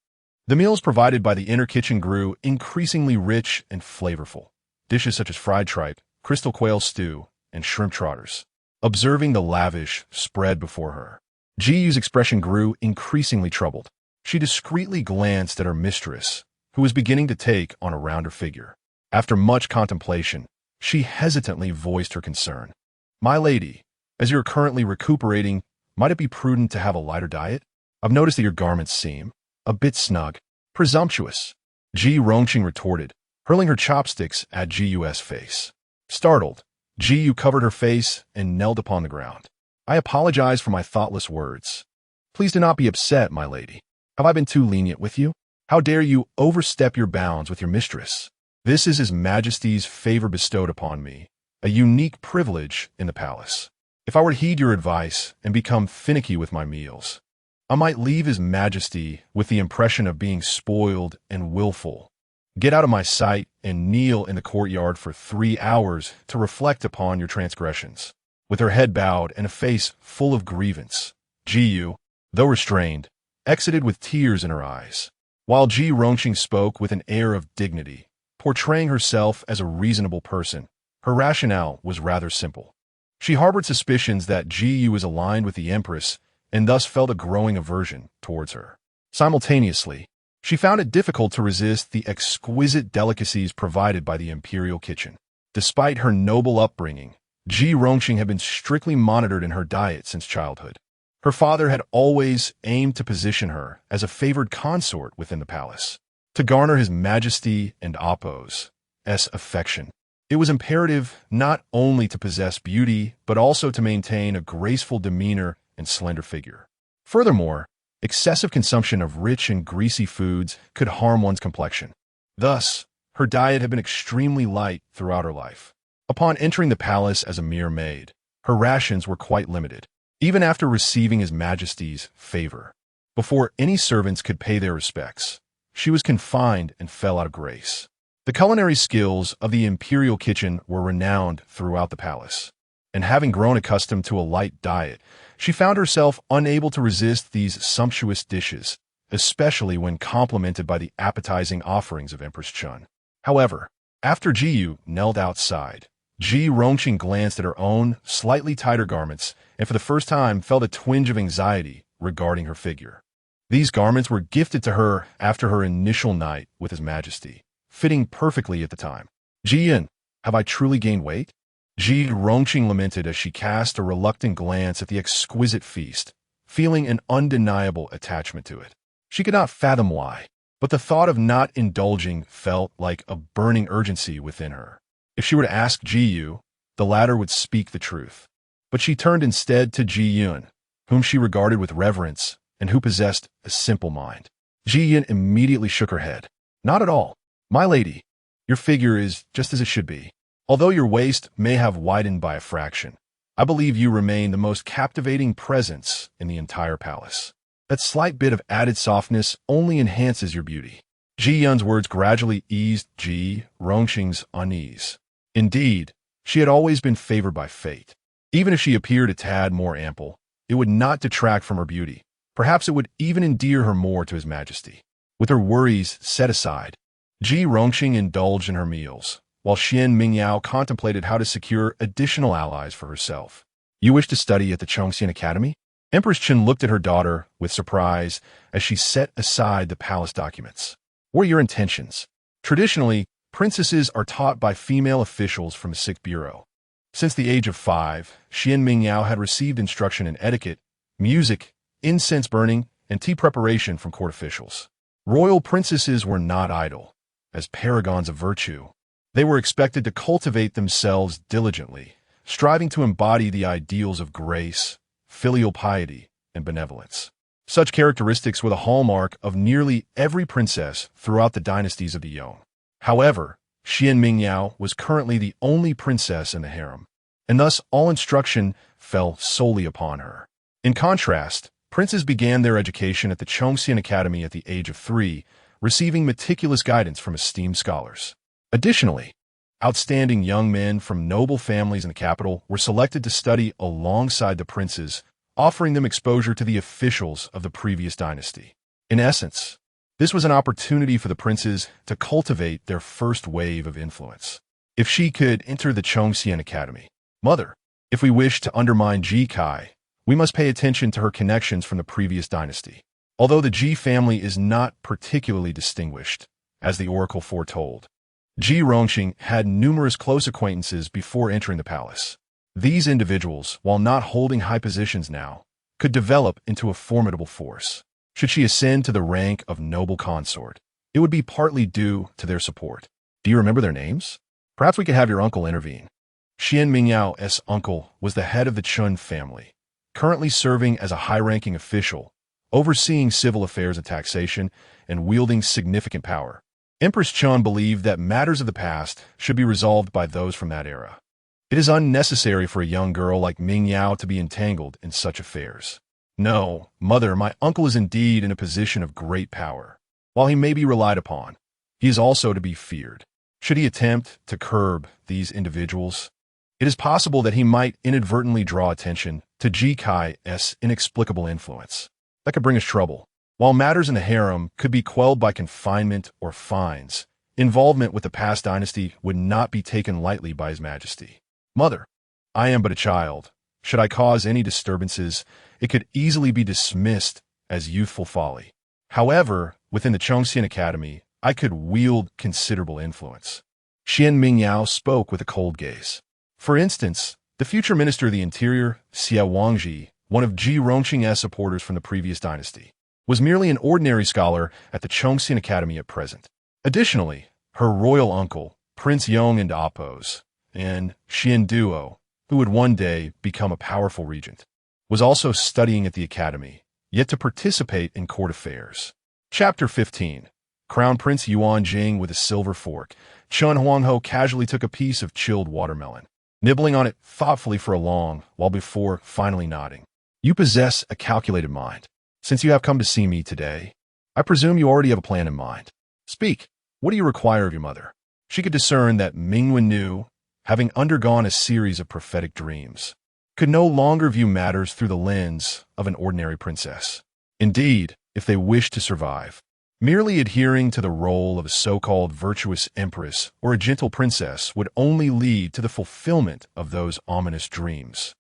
the meals provided by the inner kitchen grew increasingly rich and flavorful. Dishes such as fried tripe, crystal quail stew, and shrimp trotters. Observing the lavish spread before her, Ji Yu's expression grew increasingly troubled. She discreetly glanced at her mistress, who was beginning to take on a rounder figure. After much contemplation, she hesitantly voiced her concern. "My lady, as you are currently recuperating, might it be prudent to have a lighter diet? I've noticed that your garments seem a bit snug." "Presumptuous," Ji Rongqing retorted, hurling her chopsticks at Ji Yu's face. Startled, Ji Yu covered her face and knelt upon the ground. "I apologize for my thoughtless words. Please do not be upset, my lady. Have I been too lenient with you? How dare you overstep your bounds with your mistress? This is His Majesty's favor bestowed upon me, a unique privilege in the palace. If I were to heed your advice and become finicky with my meals, I might leave His Majesty with the impression of being spoiled and willful. Get out of my sight and kneel in the courtyard for 3 hours to reflect upon your transgressions." With her head bowed and a face full of grievance, Ji Yu, though restrained, exited with tears in her eyes. While Ji Rongqing spoke with an air of dignity, portraying herself as a reasonable person, her rationale was rather simple. She harbored suspicions that Ji Yu was aligned with the Empress and thus felt a growing aversion towards her. Simultaneously, she found it difficult to resist the exquisite delicacies provided by the imperial kitchen. Despite her noble upbringing, Ji Rongqing had been strictly monitored in her diet since childhood. Her father had always aimed to position her as a favored consort within the palace. To garner His Majesty and Appo's affection, it was imperative not only to possess beauty, but also to maintain a graceful demeanor and slender figure. Furthermore, excessive consumption of rich and greasy foods could harm one's complexion. Thus, her diet had been extremely light throughout her life. Upon entering the palace as a mere maid, her rations were quite limited. Even after receiving His Majesty's favor, before any servants could pay their respects, she was confined and fell out of grace. The culinary skills of the imperial kitchen were renowned throughout the palace, and having grown accustomed to a light diet, she found herself unable to resist these sumptuous dishes, especially when complemented by the appetizing offerings of Empress Chun. However, after Ji Yu knelt outside, Ji Rongqing glanced at her own, slightly tighter garments and for the first time felt a twinge of anxiety regarding her figure. These garments were gifted to her after her initial night with His Majesty, fitting perfectly at the time. "Ji Yin, have I truly gained weight?" Ji Rongqing lamented as she cast a reluctant glance at the exquisite feast, feeling an undeniable attachment to it. She could not fathom why, but the thought of not indulging felt like a burning urgency within her. If she were to ask Ji Yu, the latter would speak the truth. But she turned instead to Ji Yun, whom she regarded with reverence and who possessed a simple mind. Ji Yun immediately shook her head. "Not at all. My lady, your figure is just as it should be. Although your waist may have widened by a fraction, I believe you remain the most captivating presence in the entire palace. That slight bit of added softness only enhances your beauty." Ji Yun's words gradually eased Ji Rongqing's unease. Indeed, she had always been favored by fate. Even if she appeared a tad more ample, it would not detract from her beauty. Perhaps it would even endear her more to His Majesty. With her worries set aside, Ji Rongqing indulged in her meals, while Xuan Mingyao contemplated how to secure additional allies for herself. "You wish to study at the Chongxian Academy?" Empress Chen looked at her daughter with surprise as she set aside the palace documents. "What are your intentions?" Traditionally, princesses are taught by female officials from the 6th Bureau. Since the age of 5, Xuan Mingyao had received instruction in etiquette, music, incense burning, and tea preparation from court officials. Royal princesses were not idle. As paragons of virtue, they were expected to cultivate themselves diligently, striving to embody the ideals of grace, filial piety, and benevolence. Such characteristics were the hallmark of nearly every princess throughout the dynasties of the Yong. However, Xuan Mingyao was currently the only princess in the harem, and thus all instruction fell solely upon her. In contrast, princes began their education at the Chongxian Academy at the age of 3, receiving meticulous guidance from esteemed scholars. Additionally, outstanding young men from noble families in the capital were selected to study alongside the princes, offering them exposure to the officials of the previous dynasty. In essence, this was an opportunity for the princes to cultivate their first wave of influence. If she could enter the Chongxian Academy, mother, if we wish to undermine Ji Kai, we must pay attention to her connections from the previous dynasty. Although the Ji family is not particularly distinguished, as the oracle foretold, Ji Rongxing had numerous close acquaintances before entering the palace. These individuals, while not holding high positions now, could develop into a formidable force. Should she ascend to the rank of noble consort, it would be partly due to their support. Do you remember their names? Perhaps we could have your uncle intervene. Xuan Mingyao's uncle was the head of the Chun family, currently serving as a high-ranking official, overseeing civil affairs and taxation, and wielding significant power. Empress Chun believed that matters of the past should be resolved by those from that era. It is unnecessary for a young girl like Mingyao to be entangled in such affairs. No, mother, my uncle is indeed in a position of great power. While he may be relied upon, he is also to be feared. Should he attempt to curb these individuals, it is possible that he might inadvertently draw attention to Ji Kai's inexplicable influence. That could bring us trouble. While matters in the harem could be quelled by confinement or fines, involvement with the past dynasty would not be taken lightly by His Majesty. Mother, I am but a child. Should I cause any disturbances, it could easily be dismissed as youthful folly. However, within the Chongxian Academy, I could wield considerable influence. Xuan Mingyao spoke with a cold gaze. For instance, the future Minister of the Interior, Xia Wangji, one of Ji Rongqing's supporters from the previous dynasty, was merely an ordinary scholar at the Chongxian Academy at present. Additionally, her royal uncle, Prince Yong and Apos, and Xian Duo, who would one day become a powerful regent, was also studying at the academy, yet to participate in court affairs. Chapter 15. Crown Prince Yuan Jing with a silver fork. Chun Huangho casually took a piece of chilled watermelon, nibbling on it thoughtfully for a long while before finally nodding. You possess a calculated mind. Since you have come to see me today, I presume you already have a plan in mind. Speak. What do you require of your mother? She could discern that Mingwen Nu, having undergone a series of prophetic dreams, could no longer view matters through the lens of an ordinary princess. Indeed, if they wished to survive, merely adhering to the role of a so-called virtuous empress or a gentle princess would only lead to the fulfillment of those ominous dreams.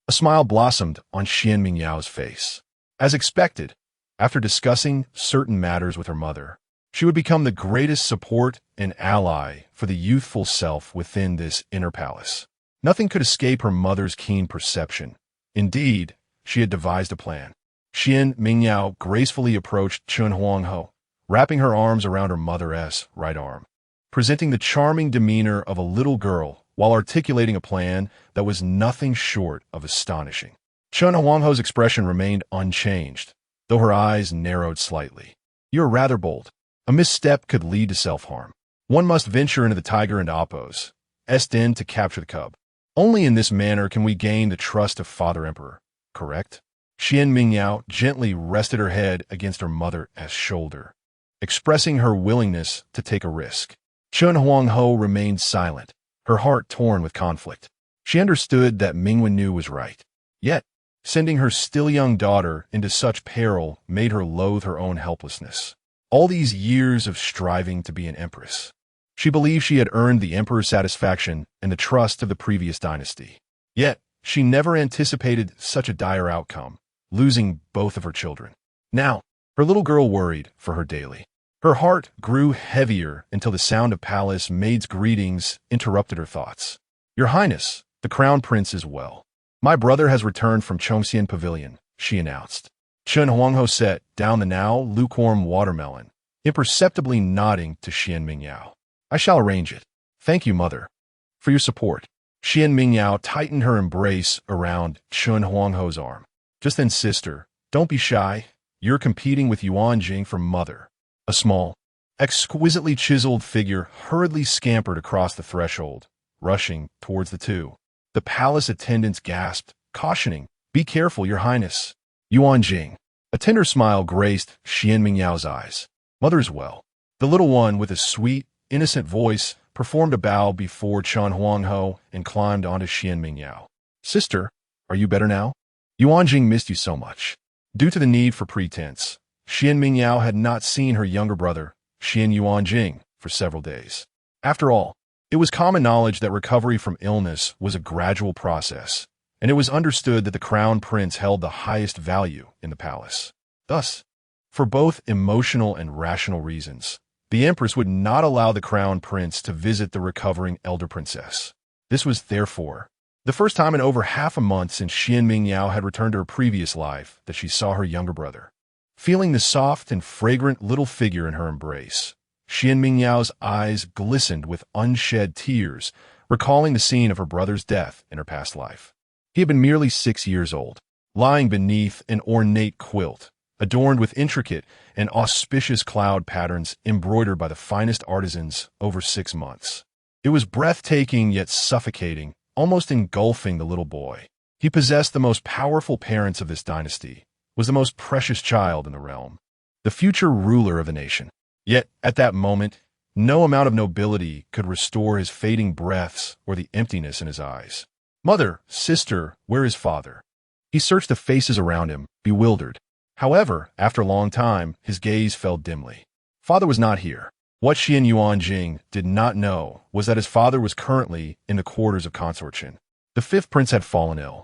A smile blossomed on Xuan Mingyao's face. As expected, after discussing certain matters with her mother, she would become the greatest support and ally for the youthful self within this inner palace. Nothing could escape her mother's keen perception. Indeed, she had devised a plan. Xuan Mingyao gracefully approached Chun Huangho, wrapping her arms around her mother's right arm, presenting the charming demeanor of a little girl while articulating a plan that was nothing short of astonishing. Chun Huangho's expression remained unchanged, though her eyes narrowed slightly. You are rather bold. A misstep could lead to self-harm. One must venture into the tiger and Apos, den to capture the cub. Only in this manner can we gain the trust of Father Emperor, correct? Xuan Mingyao gently rested her head against her mother's shoulder, expressing her willingness to take a risk. Chun Huangho remained silent, her heart torn with conflict. She understood that Mingwen Nu was right. Yet, sending her still young daughter into such peril made her loathe her own helplessness. All these years of striving to be an empress, she believed she had earned the emperor's satisfaction and the trust of the previous dynasty. Yet, she never anticipated such a dire outcome, losing both of her children. Now, her little girl worried for her daily. Her heart grew heavier until the sound of palace maids' greetings interrupted her thoughts. Your Highness, the Crown Prince is well. My brother has returned from Chongxian Pavilion, she announced. Chun Huangho set down the now lukewarm watermelon, imperceptibly nodding to Xuan Mingyao. I shall arrange it. Thank you, mother, for your support. Xuan Mingyao tightened her embrace around Chun Huangho's arm. Just then, sister, don't be shy. You're competing with Yuan Jing for mother. A small, exquisitely chiseled figure hurriedly scampered across the threshold, rushing towards the two. The palace attendants gasped, cautioning, "Be careful, your highness." Yuan Jing. A tender smile graced Xuan Mingyao's eyes. Mother is well. The little one, with a sweet, innocent voice, performed a bow before Chen Huangho and climbed onto Xuan Mingyao. Sister, are you better now? Yuan Jing missed you so much. Due to the need for pretense, Xuan Mingyao had not seen her younger brother, Xuan Yuan Jing, for several days. After all, it was common knowledge that recovery from illness was a gradual process, and it was understood that the crown prince held the highest value in the palace. Thus, for both emotional and rational reasons, the empress would not allow the crown prince to visit the recovering elder princess. This was, therefore, the first time in over half a month since Xuan Mingyao had returned to her previous life that she saw her younger brother. Feeling the soft and fragrant little figure in her embrace, Xuan Mingyao's eyes glistened with unshed tears, recalling the scene of her brother's death in her past life. He had been merely 6 years old, lying beneath an ornate quilt, adorned with intricate and auspicious cloud patterns embroidered by the finest artisans over 6 months. It was breathtaking yet suffocating, almost engulfing the little boy. He possessed the most powerful parents of this dynasty, was the most precious child in the realm, the future ruler of the nation. Yet, at that moment, no amount of nobility could restore his fading breaths or the emptiness in his eyes. Mother, sister, where is father? He searched the faces around him, bewildered. However, after a long time, his gaze fell dimly. Father was not here. What Xuan Yuan Jing did not know was that his father was currently in the quarters of Consort Chen. The fifth prince had fallen ill,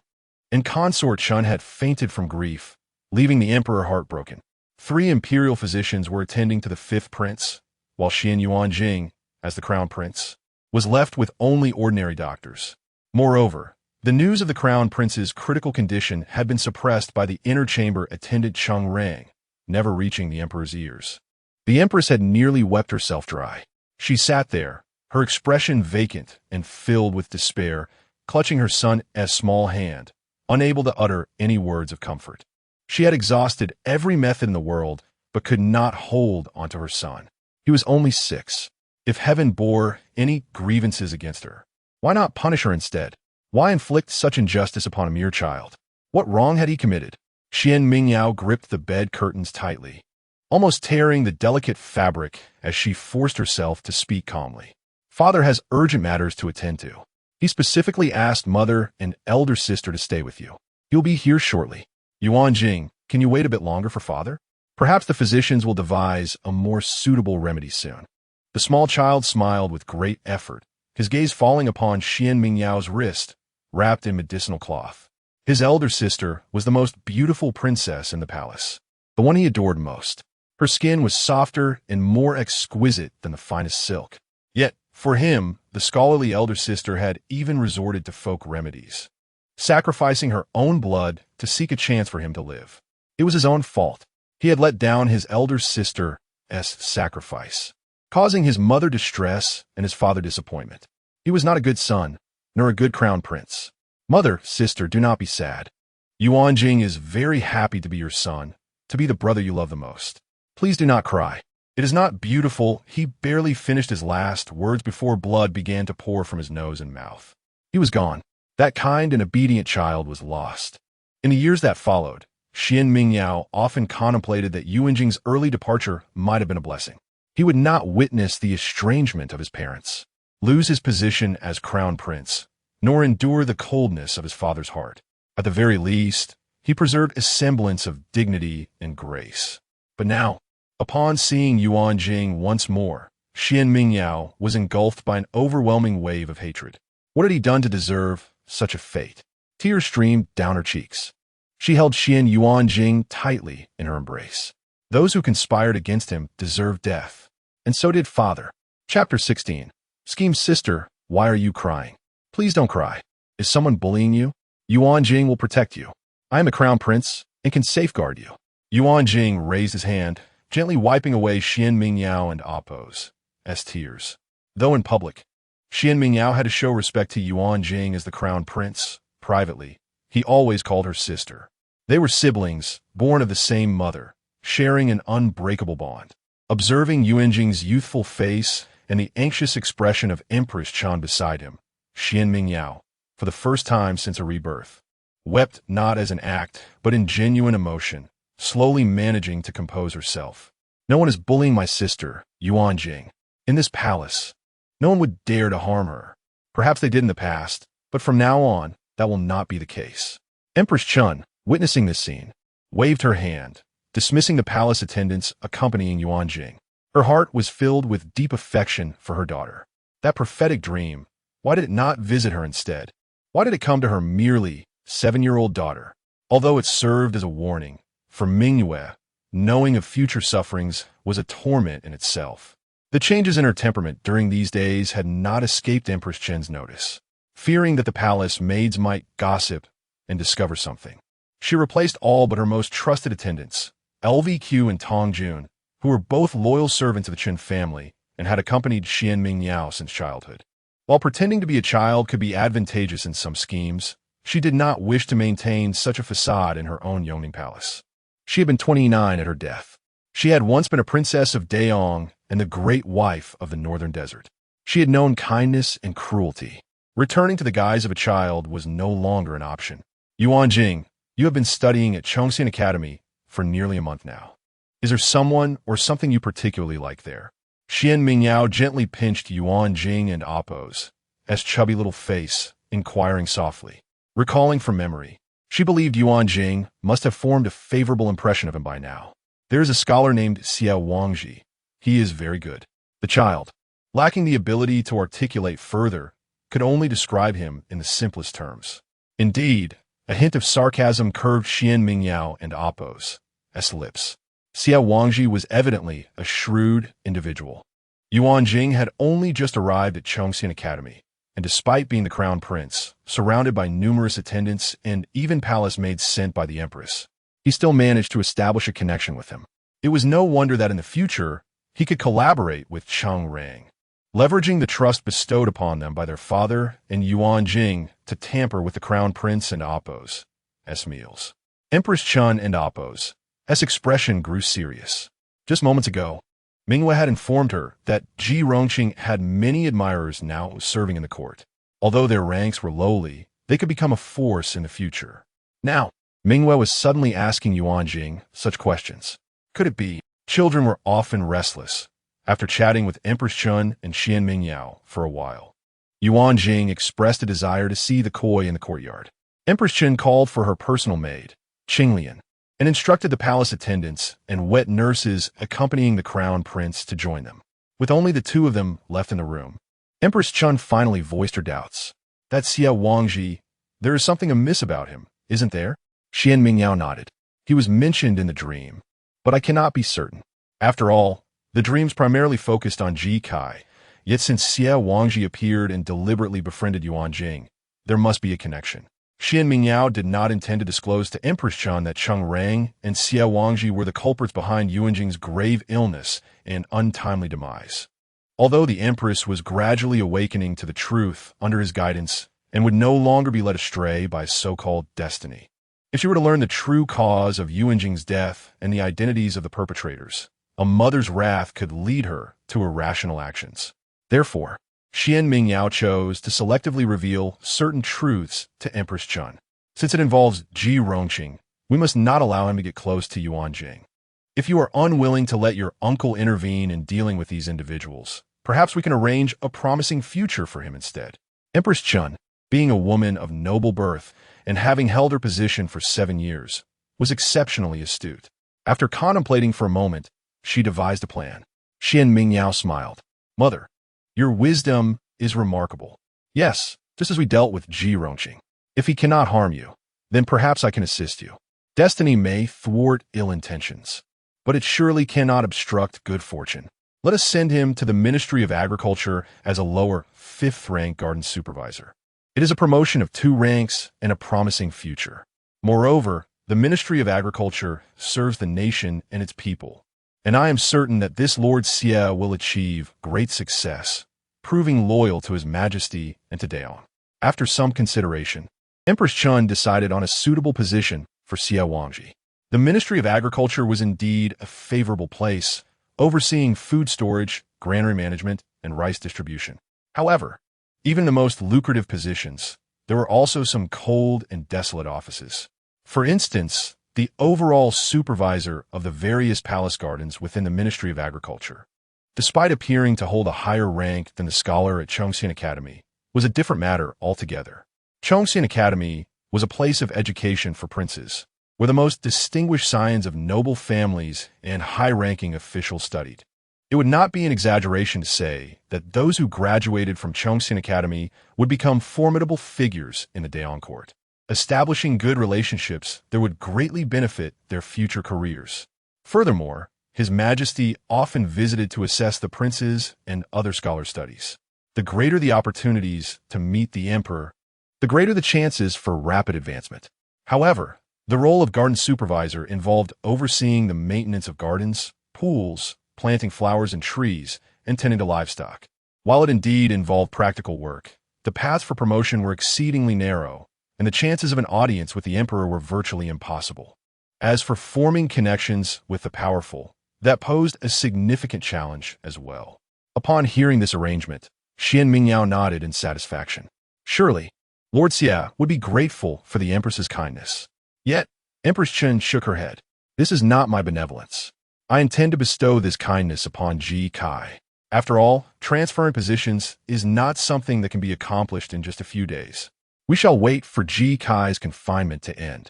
and Consort Chen had fainted from grief, leaving the emperor heartbroken. 3 imperial physicians were attending to the fifth prince, while Xuan Yuan Jing, as the crown prince, was left with only ordinary doctors. Moreover, the news of the crown prince's critical condition had been suppressed by the inner chamber attendant Cheng Rang, never reaching the emperor's ears. The empress had nearly wept herself dry. She sat there, her expression vacant and filled with despair, clutching her son's small hand, unable to utter any words of comfort. She had exhausted every method in the world, but could not hold onto her son. He was only 6. If heaven bore any grievances against her, why not punish her instead? Why inflict such injustice upon a mere child? What wrong had he committed? Xuan Mingyao gripped the bed curtains tightly, almost tearing the delicate fabric as she forced herself to speak calmly. Father has urgent matters to attend to. He specifically asked mother and elder sister to stay with you. He'll be here shortly. Yuan Jing, can you wait a bit longer for father? Perhaps the physicians will devise a more suitable remedy soon. The small child smiled with great effort, his gaze falling upon Xuan Mingyao's wrist, wrapped in medicinal cloth. His elder sister was the most beautiful princess in the palace, the one he adored most. Her skin was softer and more exquisite than the finest silk. Yet, for him, the scholarly elder sister had even resorted to folk remedies, sacrificing her own blood to seek a chance for him to live. It was his own fault. He had let down his elder sister's sacrifice, causing his mother distress and his father disappointment. He was not a good son, nor a good crown prince. Mother, sister, do not be sad. Yuan Jing is very happy to be your son, to be the brother you love the most. Please do not cry. It is not beautiful. He barely finished his last words before blood began to pour from his nose and mouth. He was gone. That kind and obedient child was lost. In the years that followed, Xuan Mingyao often contemplated that Yuan Jing's early departure might have been a blessing. He would not witness the estrangement of his parents, lose his position as crown prince, nor endure the coldness of his father's heart. At the very least, he preserved a semblance of dignity and grace. But now, upon seeing Yuan Jing once more, Xuan Mingyao was engulfed by an overwhelming wave of hatred. What had he done to deserve such a fate? Tears streamed down her cheeks. She held Xuan Yuan Jing tightly in her embrace. Those who conspired against him deserved death, and so did father. Chapter 16. Scheme's sister, why are you crying? Please don't cry. Is someone bullying you? Yuan Jing will protect you. I am a crown prince and can safeguard you. Yuan Jing raised his hand, gently wiping away Xuan Mingyao and Appo's tears. Though in public, Xuan Mingyao had to show respect to Yuan Jing as the crown prince. Privately, he always called her sister. They were siblings, born of the same mother, sharing an unbreakable bond. Observing Yuanjing's youthful face and the anxious expression of Empress Chan beside him, Xuan Mingyao, for the first time since her rebirth, wept not as an act, but in genuine emotion, slowly managing to compose herself. No one is bullying my sister, Yuanjing. In this palace, no one would dare to harm her. Perhaps they did in the past, but from now on, that will not be the case. Empress Chun, witnessing this scene, waved her hand, dismissing the palace attendants accompanying Yuanjing. Her heart was filled with deep affection for her daughter. That prophetic dream, why did it not visit her instead? Why did it come to her merely 7-year-old daughter? Although it served as a warning, for Mingyao, knowing of future sufferings was a torment in itself. The changes in her temperament during these days had not escaped Empress Chen's notice. Fearing that the palace maids might gossip and discover something, she replaced all but her most trusted attendants, LVQ and Tong Jun, who were both loyal servants of the Chen family and had accompanied Xuan Mingyao since childhood. While pretending to be a child could be advantageous in some schemes, she did not wish to maintain such a facade in her own Yongning palace. She had been 29 at her death. She had once been a princess of Daong and the great wife of the northern desert. She had known kindness and cruelty. Returning to the guise of a child was no longer an option. Yuanjing, you have been studying at Chongxian Academy for nearly a month now. Is there someone or something you particularly like there? Xuan Mingyao gently pinched Yuanjing and Appo's chubby little face, inquiring softly. Recalling from memory, she believed Yuanjing must have formed a favorable impression of him by now. There is a scholar named Xiao Wangji. He is very good. The child, lacking the ability to articulate further, could only describe him in the simplest terms. Indeed, a hint of sarcasm curved Xuan Mingyao and Appo's lips. Xiao Wangji was evidently a shrewd individual. Yuanjing had only just arrived at Chongxian Academy, and despite being the crown prince, surrounded by numerous attendants and even palace maids sent by the empress, he still managed to establish a connection with him. It was no wonder that in the future, he could collaborate with Cheng Rang, leveraging the trust bestowed upon them by their father and Yuanjing to tamper with the crown prince and Appo's meals. Empress Chun and Appo's expression grew serious. Just moments ago, Mingyao had informed her that Ji Rongqing had many admirers now serving in the court. Although their ranks were lowly, they could become a force in the future. Now, Mingyao was suddenly asking Yuanjing such questions. Could it be? Children were often restless. After chatting with Empress Chun and Xuan Mingyao for a while, Yuanjing expressed a desire to see the koi in the courtyard. Empress Chun called for her personal maid, Qinglian, and instructed the palace attendants and wet nurses accompanying the crown prince to join them. With only the two of them left in the room, Empress Chun finally voiced her doubts. That Xiao Wangji, there is something amiss about him, isn't there? Xuan Mingyao nodded. He was mentioned in the dream, but I cannot be certain. After all, the dreams primarily focused on Ji Kai, yet since Xiao Wangji appeared and deliberately befriended Yuanjing, there must be a connection. Xuan Mingyao did not intend to disclose to Empress Chun that Cheng Rang and Xiao Wangji were the culprits behind Yuanjing's grave illness and untimely demise. Although the empress was gradually awakening to the truth under his guidance and would no longer be led astray by so-called destiny. If she were to learn the true cause of Yuanjing's death and the identities of the perpetrators, a mother's wrath could lead her to irrational actions. Therefore, Xuan Mingyao chose to selectively reveal certain truths to Empress Chun. Since it involves Ji Rongqing, we must not allow him to get close to Yuanjing. If you are unwilling to let your uncle intervene in dealing with these individuals, perhaps we can arrange a promising future for him instead. Empress Chun, being a woman of noble birth and having held her position for 7 years, was exceptionally astute. After contemplating for a moment, she devised a plan. Xuan Mingyao smiled. Mother, your wisdom is remarkable. Yes, just as we dealt with Ji Rongqing. If he cannot harm you, then perhaps I can assist you. Destiny may thwart ill intentions, but it surely cannot obstruct good fortune. Let us send him to the Ministry of Agriculture as a lower 5th-rank garden supervisor. It is a promotion of 2 ranks and a promising future. Moreover, the Ministry of Agriculture serves the nation and its people, and I am certain that this Lord Xie will achieve great success, proving loyal to His Majesty and to Daon. After some consideration, Empress Chun decided on a suitable position for Xiao Wangji. The Ministry of Agriculture was indeed a favorable place, overseeing food storage, granary management, and rice distribution. However, even in the most lucrative positions, there were also some cold and desolate offices. For instance, the overall supervisor of the various palace gardens within the Ministry of Agriculture, despite appearing to hold a higher rank than the scholar at Chongxian Academy, was a different matter altogether. Chongxian Academy was a place of education for princes, where the most distinguished scions of noble families and high-ranking officials studied. It would not be an exaggeration to say that those who graduated from Chongxian Academy would become formidable figures in the Daeong court, establishing good relationships that would greatly benefit their future careers. Furthermore, His Majesty often visited to assess the princes and other scholar studies. The greater the opportunities to meet the emperor, the greater the chances for rapid advancement. However, the role of garden supervisor involved overseeing the maintenance of gardens, pools, planting flowers and trees, and tending to livestock. While it indeed involved practical work, the paths for promotion were exceedingly narrow, and the chances of an audience with the emperor were virtually impossible. As for forming connections with the powerful, that posed a significant challenge as well. Upon hearing this arrangement, Xuan Mingyao nodded in satisfaction. Surely, Lord Xia would be grateful for the Empress's kindness. Yet, Empress Chen shook her head. This is not my benevolence. I intend to bestow this kindness upon Ji Kai. After all, transferring positions is not something that can be accomplished in just a few days. We shall wait for Ji Kai's confinement to end,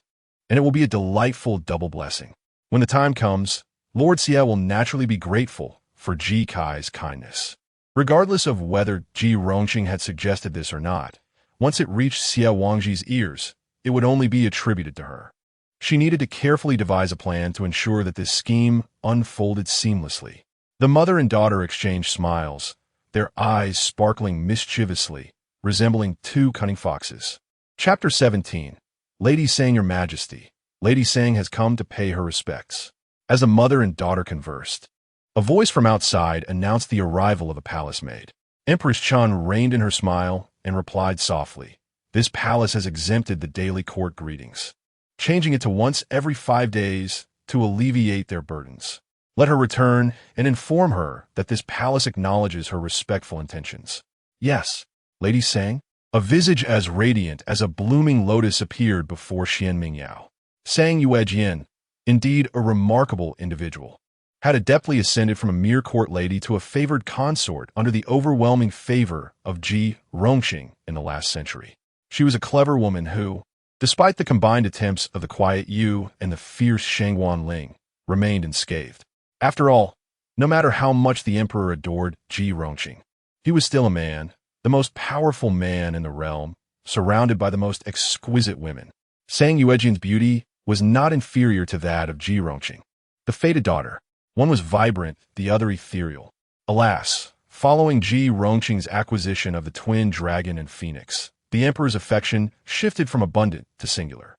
and it will be a delightful double blessing. When the time comes, Lord Xia will naturally be grateful for Ji Kai's kindness. Regardless of whether Ji Rongqing had suggested this or not, once it reached Xia Wangji's ears, it would only be attributed to her. She needed to carefully devise a plan to ensure that this scheme unfolded seamlessly. The mother and daughter exchanged smiles, their eyes sparkling mischievously, resembling two cunning foxes. Chapter 17. Lady Sang, Your Majesty. Lady Sang has come to pay her respects. As the mother and daughter conversed, a voice from outside announced the arrival of a palace maid. Empress Chun reined in her smile and replied softly, "This palace has exempted the daily court greetings, changing it to once every 5 days to alleviate their burdens. Let her return and inform her that this palace acknowledges her respectful intentions." "Yes," Lady Sang. A visage as radiant as a blooming lotus appeared before Xuan Mingyao. Sang Yuejian, indeed a remarkable individual, had adeptly ascended from a mere court lady to a favored consort under the overwhelming favor of Ji Rongqing in the last century. She was a clever woman who, despite the combined attempts of the quiet Yu and the fierce Shangguan Ling, remained unscathed. After all, no matter how much the emperor adored Ji Rongqing, he was still a man, the most powerful man in the realm, surrounded by the most exquisite women. Sang Yuejian's beauty was not inferior to that of Ji Rongqing. The fated daughter, one was vibrant, the other ethereal. Alas, following Ji Rongqing's acquisition of the twin dragon and phoenix, the emperor's affection shifted from abundant to singular.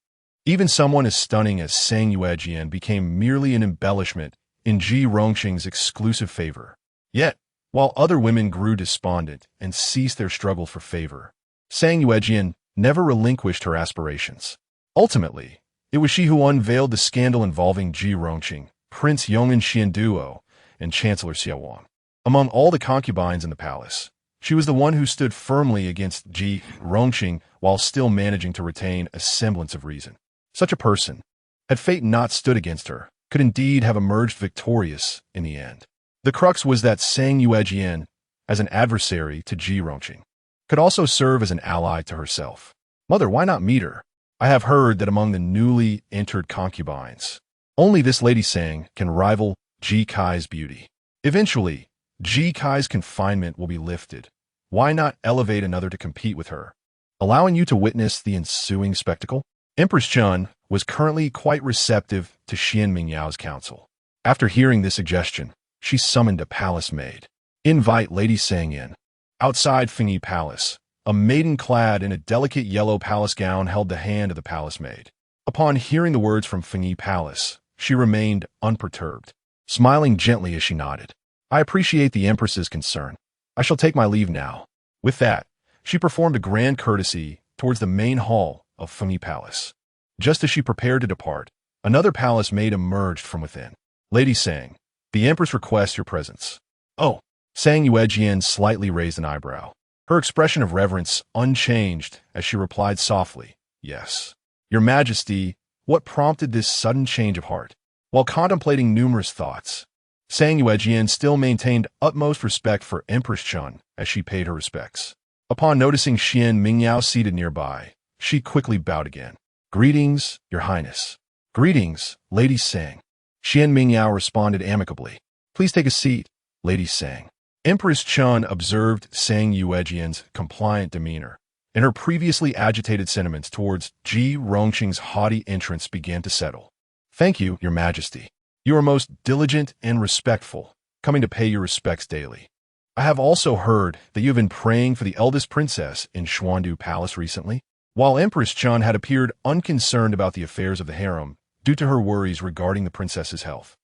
Even someone as stunning as Sang Yuejian became merely an embellishment in Ji Rongqing's exclusive favor. Yet, while other women grew despondent and ceased their struggle for favor, Sang Yuejian never relinquished her aspirations. Ultimately, it was she who unveiled the scandal involving Ji Rongqing, Prince Yong'an Xianduo, and Chancellor Xiaowang. Among all the concubines in the palace, she was the one who stood firmly against Ji Rongqing while still managing to retain a semblance of reason. Such a person, had fate not stood against her, could indeed have emerged victorious in the end. The crux was that Sang Yuejian, as an adversary to Ji Rongqing, could also serve as an ally to herself. "Mother, why not meet her? I have heard that among the newly entered concubines, only this Lady Sang can rival Ji Kai's beauty. Eventually, Ji Kai's confinement will be lifted. Why not elevate another to compete with her, allowing you to witness the ensuing spectacle?" Empress Chun was currently quite receptive to Xuan Mingyao's counsel. After hearing this suggestion, she summoned a palace maid. "Invite Lady Sang in." Outside Fengyi Palace, a maiden clad in a delicate yellow palace gown held the hand of the palace maid. Upon hearing the words from Fengyi Palace, she remained unperturbed, smiling gently as she nodded. "I appreciate the Empress's concern. I shall take my leave now." With that, she performed a grand courtesy towards the main hall of Fengyi Palace. Just as she prepared to depart, Another palace maid emerged from within. Lady Sang, the Empress requests your presence. Oh, Sang Yuejian slightly raised an eyebrow. Her expression of reverence unchanged as she replied softly, yes. Your Majesty, what prompted this sudden change of heart? While contemplating numerous thoughts, Sang Yuejian still maintained utmost respect for Empress Chun as she paid her respects. Upon noticing Xuan Mingyao seated nearby, she quickly bowed again. Greetings, Your Highness. Greetings, Lady Sang. Xuan Mingyao responded amicably. Please take a seat, Lady Sang. Empress Chun observed Sang Yuejian's compliant demeanor, and her previously agitated sentiments towards Ji Rongqing's haughty entrance began to settle. Thank you, Your Majesty. You are most diligent and respectful, coming to pay your respects daily. I have also heard that you have been praying for the eldest princess in Xuandu Palace recently. While Empress Chun had appeared unconcerned about the affairs of the harem due to her worries regarding the princess's health,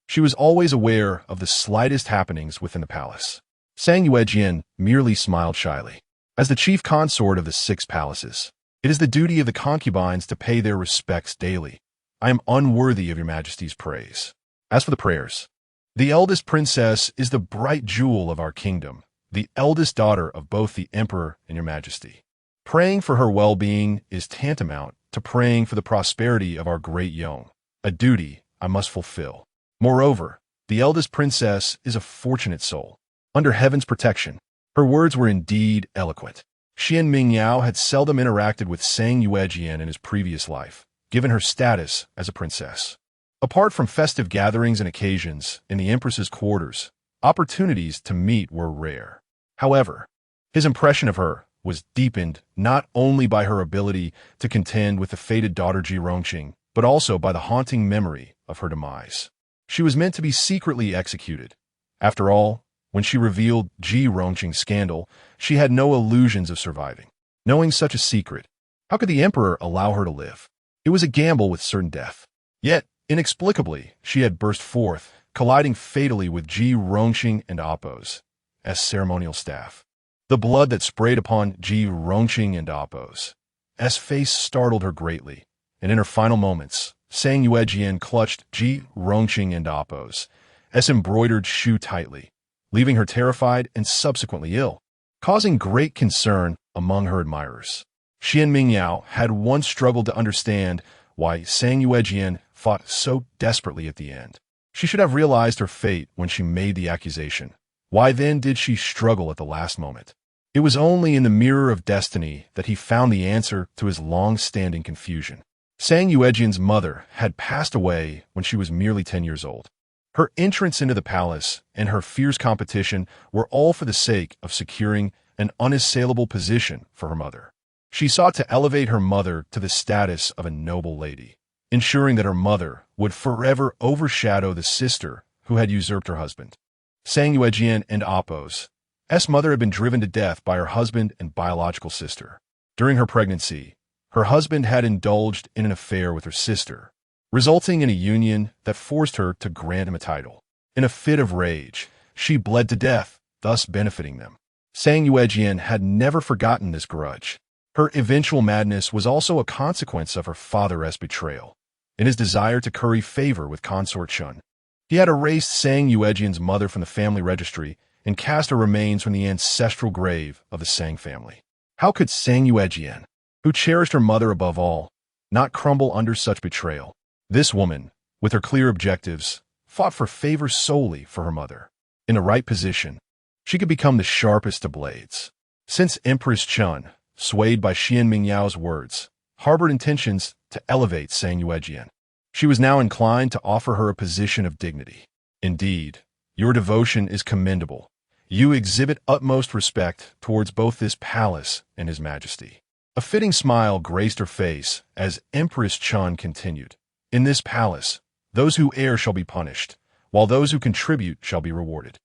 she was always aware of the slightest happenings within the palace. Sang Yuejian merely smiled shyly. As the chief consort of the 6 palaces, it is the duty of the concubines to pay their respects daily. I am unworthy of Your Majesty's praise. As for the prayers, the eldest princess is the bright jewel of our kingdom, the eldest daughter of both the Emperor and Your Majesty. Praying for her well-being is tantamount to praying for the prosperity of our great Yong, a duty I must fulfill. Moreover, the eldest princess is a fortunate soul. Under heaven's protection, her words were indeed eloquent. Xuan Mingyao had seldom interacted with Sang Yuejian in his previous life, given her status as a princess. Apart from festive gatherings and occasions in the Empress's quarters, opportunities to meet were rare. However, his impression of her was deepened not only by her ability to contend with the fated daughter Ji Rongqing, but also by the haunting memory of her demise. She was meant to be secretly executed. After all, when she revealed Ji Rongqing's scandal, she had no illusions of surviving. Knowing such a secret, how could the Emperor allow her to live? It was a gamble with certain death. Yet, inexplicably, she had burst forth, colliding fatally with Ji Rongqing and Apos as ceremonial staff. The blood that sprayed upon Ji Rongqing and Apos' face startled her greatly, and in her final moments, Sang Yuejian clutched Ji Rongqing and Apos' embroidered shoe tightly, leaving her terrified and subsequently ill, causing great concern among her admirers. Xuan Mingyao had once struggled to understand why Sang Yuejian fought so desperately at the end. She should have realized her fate when she made the accusation. Why then did she struggle at the last moment? It was only in the mirror of destiny that he found the answer to his long-standing confusion. Sang Yuejian's mother had passed away when she was merely 10 years old. Her entrance into the palace and her fierce competition were all for the sake of securing an unassailable position for her mother. She sought to elevate her mother to the status of a noble lady, ensuring that her mother would forever overshadow the sister who had usurped her husband. Sang Yuejian and Apos' mother had been driven to death by her husband and biological sister. During her pregnancy, her husband had indulged in an affair with her sister, resulting in a union that forced her to grant him a title. In a fit of rage, she bled to death, thus benefiting them. Sang Yuejian had never forgotten this grudge. Her eventual madness was also a consequence of her father's betrayal, in his desire to curry favor with consort Chun. He had erased Sang Yuejian's mother from the family registry and cast her remains from the ancestral grave of the Sang family. How could Sang Yuejian, who cherished her mother above all, not crumble under such betrayal? This woman, with her clear objectives, fought for favor solely for her mother. In the right position, she could become the sharpest of blades. Since Empress Chun, swayed by Xuan Mingyao's words, harbored intentions to elevate Sang Yuejian, she was now inclined to offer her a position of dignity. Indeed, your devotion is commendable. You exhibit utmost respect towards both this palace and His Majesty. A fitting smile graced her face as Empress Chun continued. In this palace, those who err shall be punished, while those who contribute shall be rewarded.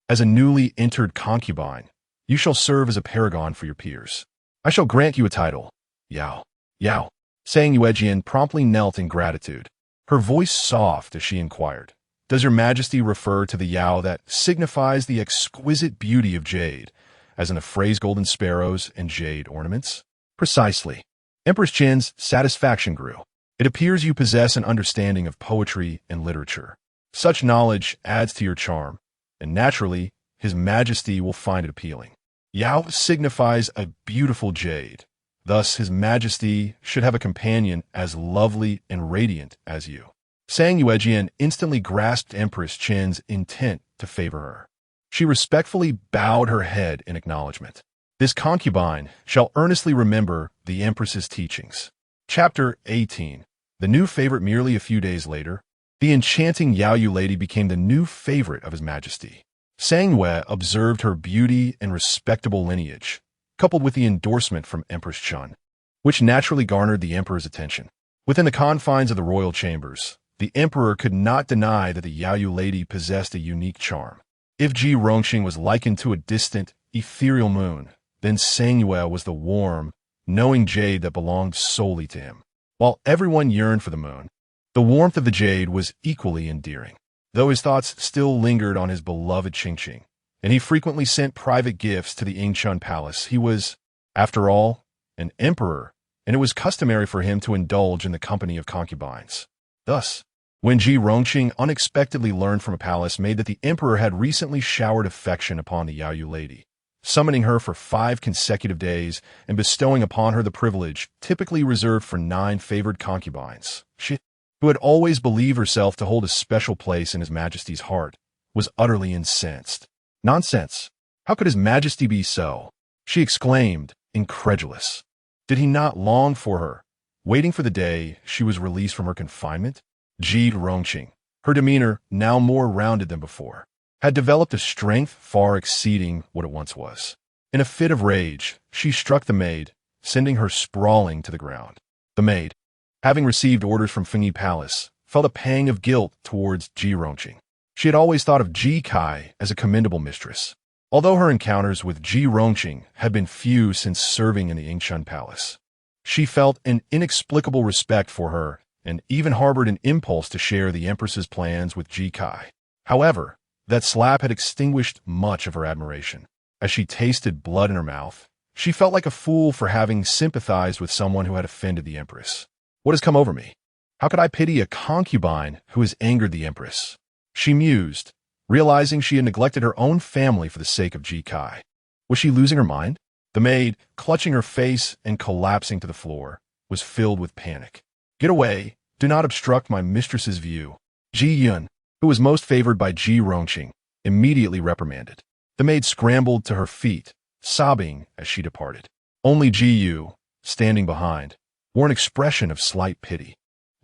As a newly entered concubine, you shall serve as a paragon for your peers. I shall grant you a title. Yao. Yao. Sang Yuejian promptly knelt in gratitude, her voice soft as she inquired, Does Your Majesty refer to the Yao that signifies the exquisite beauty of jade, as in the phrase golden sparrows and jade ornaments? Precisely. Empress Chen's satisfaction grew. It appears you possess an understanding of poetry and literature. Such knowledge adds to your charm, and naturally, His Majesty will find it appealing. Yao signifies a beautiful jade. Thus, His Majesty should have a companion as lovely and radiant as you. Sang Yuejian instantly grasped Empress Qin's intent to favor her. She respectfully bowed her head in acknowledgement. This concubine shall earnestly remember the Empress's teachings. Chapter 18. The new favorite. Merely a few days later, the enchanting Yao Yu lady became the new favorite of His Majesty. Sang Yue observed her beauty and respectable lineage, coupled with the endorsement from Empress Chun, which naturally garnered the emperor's attention. Within the confines of the royal chambers, the emperor could not deny that the Yao Yu lady possessed a unique charm. If Ji Rongxing was likened to a distant, ethereal moon, then Sang Yue was the warm, knowing jade that belonged solely to him. While everyone yearned for the moon, the warmth of the jade was equally endearing. Though his thoughts still lingered on his beloved Qingqing, and he frequently sent private gifts to the Yingchun Palace, he was, after all, an emperor, and it was customary for him to indulge in the company of concubines. Thus, when Ji Rongqing unexpectedly learned from a palace maid that the emperor had recently showered affection upon the Yao Yu lady, summoning her for 5 consecutive days and bestowing upon her the privilege typically reserved for 9 favored concubines, she, who had always believed herself to hold a special place in His Majesty's heart, was utterly incensed. Nonsense! How could His Majesty be so? She exclaimed, incredulous. Did he not long for her, waiting for the day she was released from her confinement? Ji Rongqing, her demeanor now more rounded than before, had developed a strength far exceeding what it once was. In a fit of rage, she struck the maid, sending her sprawling to the ground. The maid, having received orders from Fengyi Palace, felt a pang of guilt towards Ji Rongqing. She had always thought of Ji Kai as a commendable mistress, although her encounters with Ji Rongqing had been few since serving in the Yingchun Palace. She felt an inexplicable respect for her and even harbored an impulse to share the Empress's plans with Ji Kai. However, that slap had extinguished much of her admiration. As she tasted blood in her mouth, she felt like a fool for having sympathized with someone who had offended the Empress. What has come over me? How could I pity a concubine who has angered the Empress? She mused, realizing she had neglected her own family for the sake of Ji Kai. Was she losing her mind? The maid, clutching her face and collapsing to the floor, was filled with panic. Get away! Do not obstruct my mistress's view. Ji Yun, who was most favored by Ji Rongqing, immediately reprimanded. The maid scrambled to her feet, sobbing as she departed. Only Ji Yu, standing behind, wore an expression of slight pity.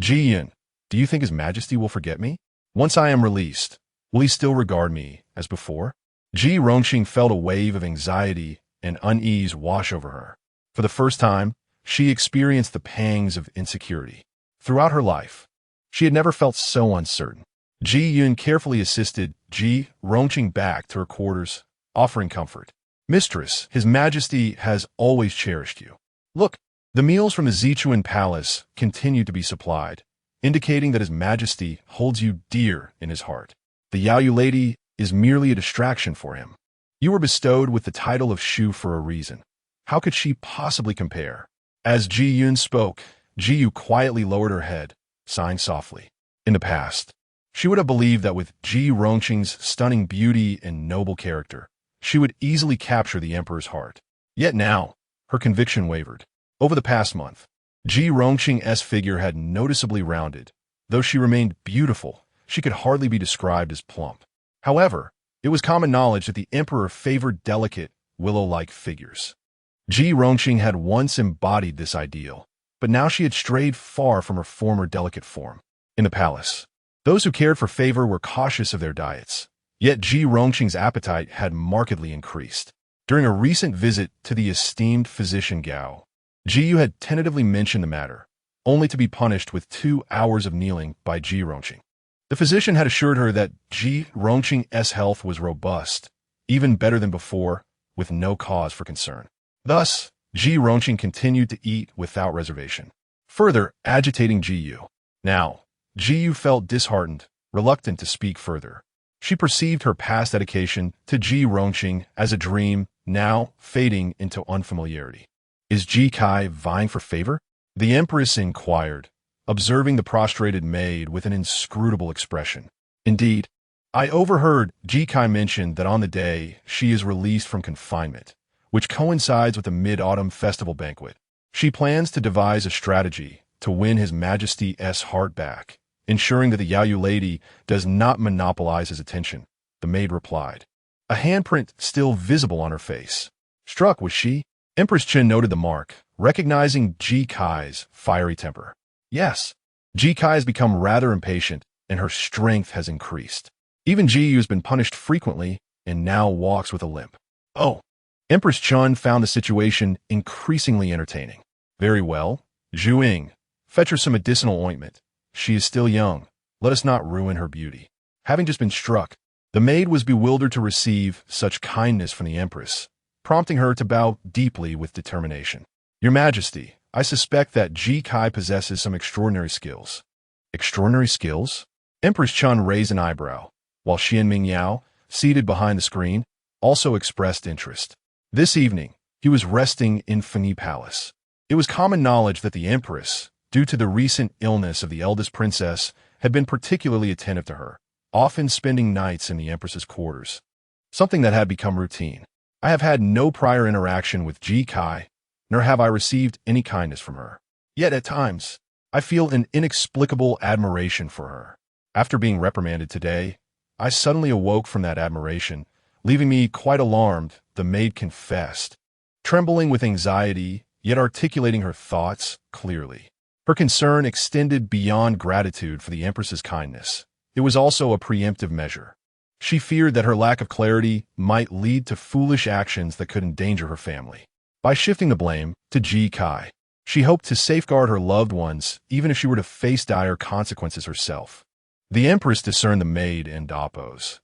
Ji Yun, do you think His Majesty will forget me? Once I am released, will he still regard me as before? Ji Rongqing felt a wave of anxiety and unease wash over her. For the first time, she experienced the pangs of insecurity. Throughout her life, she had never felt so uncertain. Ji Yun carefully assisted Ji Rongqing back to her quarters, offering comfort. Mistress, His Majesty has always cherished you. Look, the meals from the Zichuan Palace continue to be supplied, indicating that His Majesty holds you dear in his heart. The Yao Yu lady is merely a distraction for him. You were bestowed with the title of Shu for a reason. How could she possibly compare? As Ji Yun spoke, Ji Yu quietly lowered her head, sighing softly. In the past, she would have believed that with Ji Rongqing's stunning beauty and noble character, she would easily capture the emperor's heart. Yet now, her conviction wavered. Over the past month, Ji Rongqing's figure had noticeably rounded. Though she remained beautiful, she could hardly be described as plump. However, it was common knowledge that the emperor favored delicate, willow-like figures. Ji Rongqing had once embodied this ideal, but now she had strayed far from her former delicate form. In the palace, those who cared for favor were cautious of their diets, yet Ji Rongqing's appetite had markedly increased. During a recent visit to the esteemed physician Gao, Ji Yu had tentatively mentioned the matter, only to be punished with 2 hours of kneeling by Ji Rongqing. The physician had assured her that Ji Rongqing's health was robust, even better than before, with no cause for concern. Thus, Ji Rongqing continued to eat without reservation, further agitating Ji Yu. Now, Ji Yu felt disheartened, reluctant to speak further. She perceived her past dedication to Ji Rongqing as a dream, now fading into unfamiliarity. Is Ji Kai vying for favor? The Empress inquired, observing the prostrated maid with an inscrutable expression. Indeed, I overheard Ji Kai mention that on the day she is released from confinement, which coincides with the Mid-Autumn Festival banquet, she plans to devise a strategy to win His Majesty's heart back, ensuring that the Yaoyu lady does not monopolize his attention, the maid replied, a handprint still visible on her face. Struck was she? Empress Chen noted the mark, recognizing Ji Kai's fiery temper. Yes, Ji Kai has become rather impatient, and her strength has increased. Even Ji Yu has been punished frequently and now walks with a limp. Oh, Empress Chun found the situation increasingly entertaining. Very well, Zhu Ying, fetch her some medicinal ointment. She is still young. Let us not ruin her beauty. Having just been struck, the maid was bewildered to receive such kindness from the Empress, prompting her to bow deeply with determination. Your Majesty, I suspect that Ji Kai possesses some extraordinary skills. Extraordinary skills? Empress Chun raised an eyebrow, while Xuan Mingyao, seated behind the screen, also expressed interest. This evening, he was resting in Feni Palace. It was common knowledge that the Empress, due to the recent illness of the eldest princess, had been particularly attentive to her, often spending nights in the Empress's quarters. Something that had become routine. I have had no prior interaction with Ji Kai, nor have I received any kindness from her. Yet at times, I feel an inexplicable admiration for her. After being reprimanded today, I suddenly awoke from that admiration, leaving me quite alarmed, the maid confessed, trembling with anxiety, yet articulating her thoughts clearly. Her concern extended beyond gratitude for the Empress's kindness. It was also a preemptive measure. She feared that her lack of clarity might lead to foolish actions that could endanger her family. By shifting the blame to Ji Kai, she hoped to safeguard her loved ones even if she were to face dire consequences herself. The Empress discerned the maid and Appo's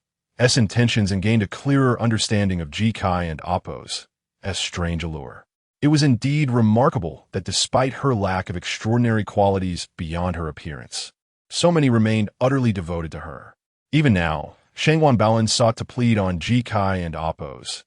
intentions and gained a clearer understanding of Ji Kai and Appo's strange allure. It was indeed remarkable that despite her lack of extraordinary qualities beyond her appearance, so many remained utterly devoted to her. Even now, Shangwan Baolan sought to plead on Ji Kai and Appo's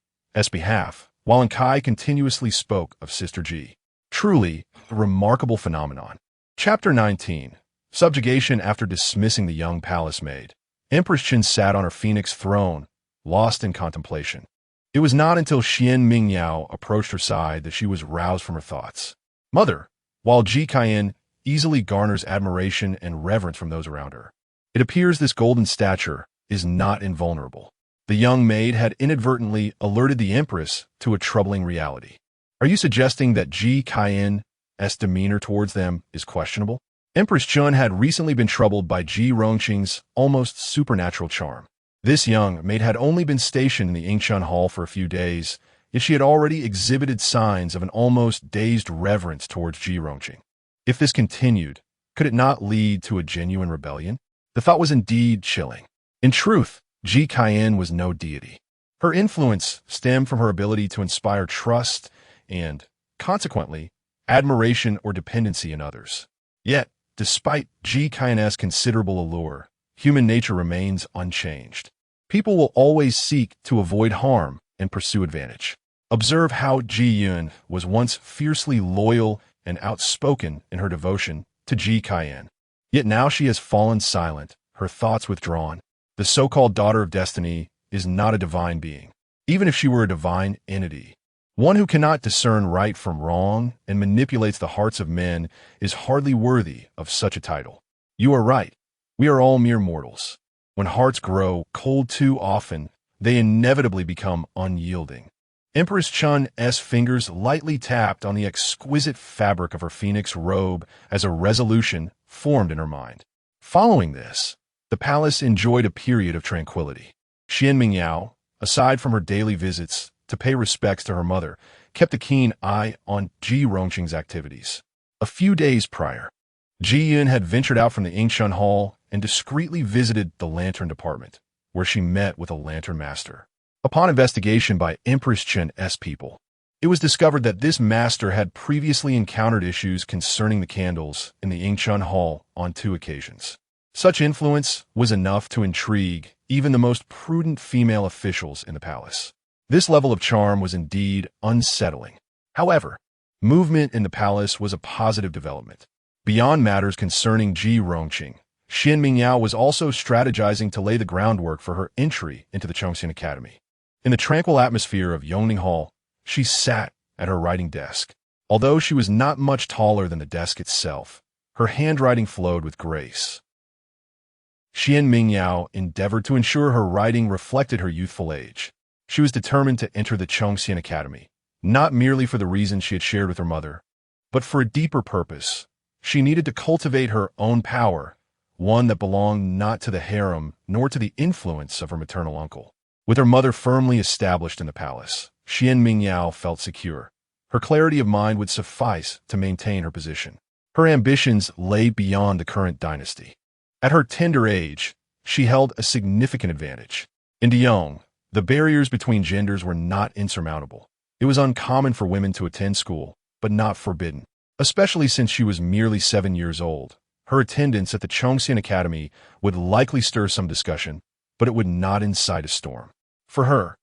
behalf, while Kai continuously spoke of Sister Ji. Truly, a remarkable phenomenon. Chapter 19. Subjugation after dismissing the young palace maid. Empress Chen sat on her phoenix throne, lost in contemplation. It was not until Xuan Mingyao approached her side that she was roused from her thoughts. Mother, while Ji Kai easily garners admiration and reverence from those around her, it appears this golden stature is not invulnerable. The young maid had inadvertently alerted the Empress to a troubling reality. Are you suggesting that Ji Kai's demeanor towards them is questionable? Empress Chun had recently been troubled by Ji Rongqing's almost supernatural charm. This young maid had only been stationed in the Yingshan Hall for a few days, yet she had already exhibited signs of an almost dazed reverence towards Ji Rongqing. If this continued, could it not lead to a genuine rebellion? The thought was indeed chilling. In truth, Ji Kai was no deity. Her influence stemmed from her ability to inspire trust and, consequently, admiration or dependency in others. Yet, despite Ji Kai's considerable allure, human nature remains unchanged. People will always seek to avoid harm and pursue advantage. Observe how Ji Yun was once fiercely loyal and outspoken in her devotion to Ji Kai. Yet now she has fallen silent, her thoughts withdrawn. The so-called daughter of destiny is not a divine being, even if she were a divine entity. One who cannot discern right from wrong and manipulates the hearts of men is hardly worthy of such a title. You are right. We are all mere mortals. When hearts grow cold too often, they inevitably become unyielding. Empress Chun's fingers lightly tapped on the exquisite fabric of her phoenix robe as a resolution formed in her mind. Following this, the palace enjoyed a period of tranquility. Xuan Mingyao, aside from her daily visits to pay respects to her mother, kept a keen eye on Ji Rongqing's activities. A few days prior, Ji Yun had ventured out from the Yingshan Hall and discreetly visited the lantern department, where she met with a lantern master. Upon investigation by Empress Chen's people, it was discovered that this master had previously encountered issues concerning the candles in the Yingshan Hall on 2 occasions. Such influence was enough to intrigue even the most prudent female officials in the palace. This level of charm was indeed unsettling. However, movement in the palace was a positive development. Beyond matters concerning Ji Rongqing, Xuan Mingyao was also strategizing to lay the groundwork for her entry into the Chongxian Academy. In the tranquil atmosphere of Yongning Hall, she sat at her writing desk. Although she was not much taller than the desk itself, her handwriting flowed with grace. Xuan Mingyao endeavored to ensure her writing reflected her youthful age. She was determined to enter the Chongxian Academy, not merely for the reasons she had shared with her mother, but for a deeper purpose. She needed to cultivate her own power, one that belonged not to the harem nor to the influence of her maternal uncle. With her mother firmly established in the palace, Xuan Mingyao felt secure. Her clarity of mind would suffice to maintain her position. Her ambitions lay beyond the current dynasty. At her tender age, she held a significant advantage. In Deyong, the barriers between genders were not insurmountable. It was uncommon for women to attend school, but not forbidden. Especially since she was merely 7 years old, her attendance at the Chongxian Academy would likely stir some discussion, but it would not incite a storm. For her,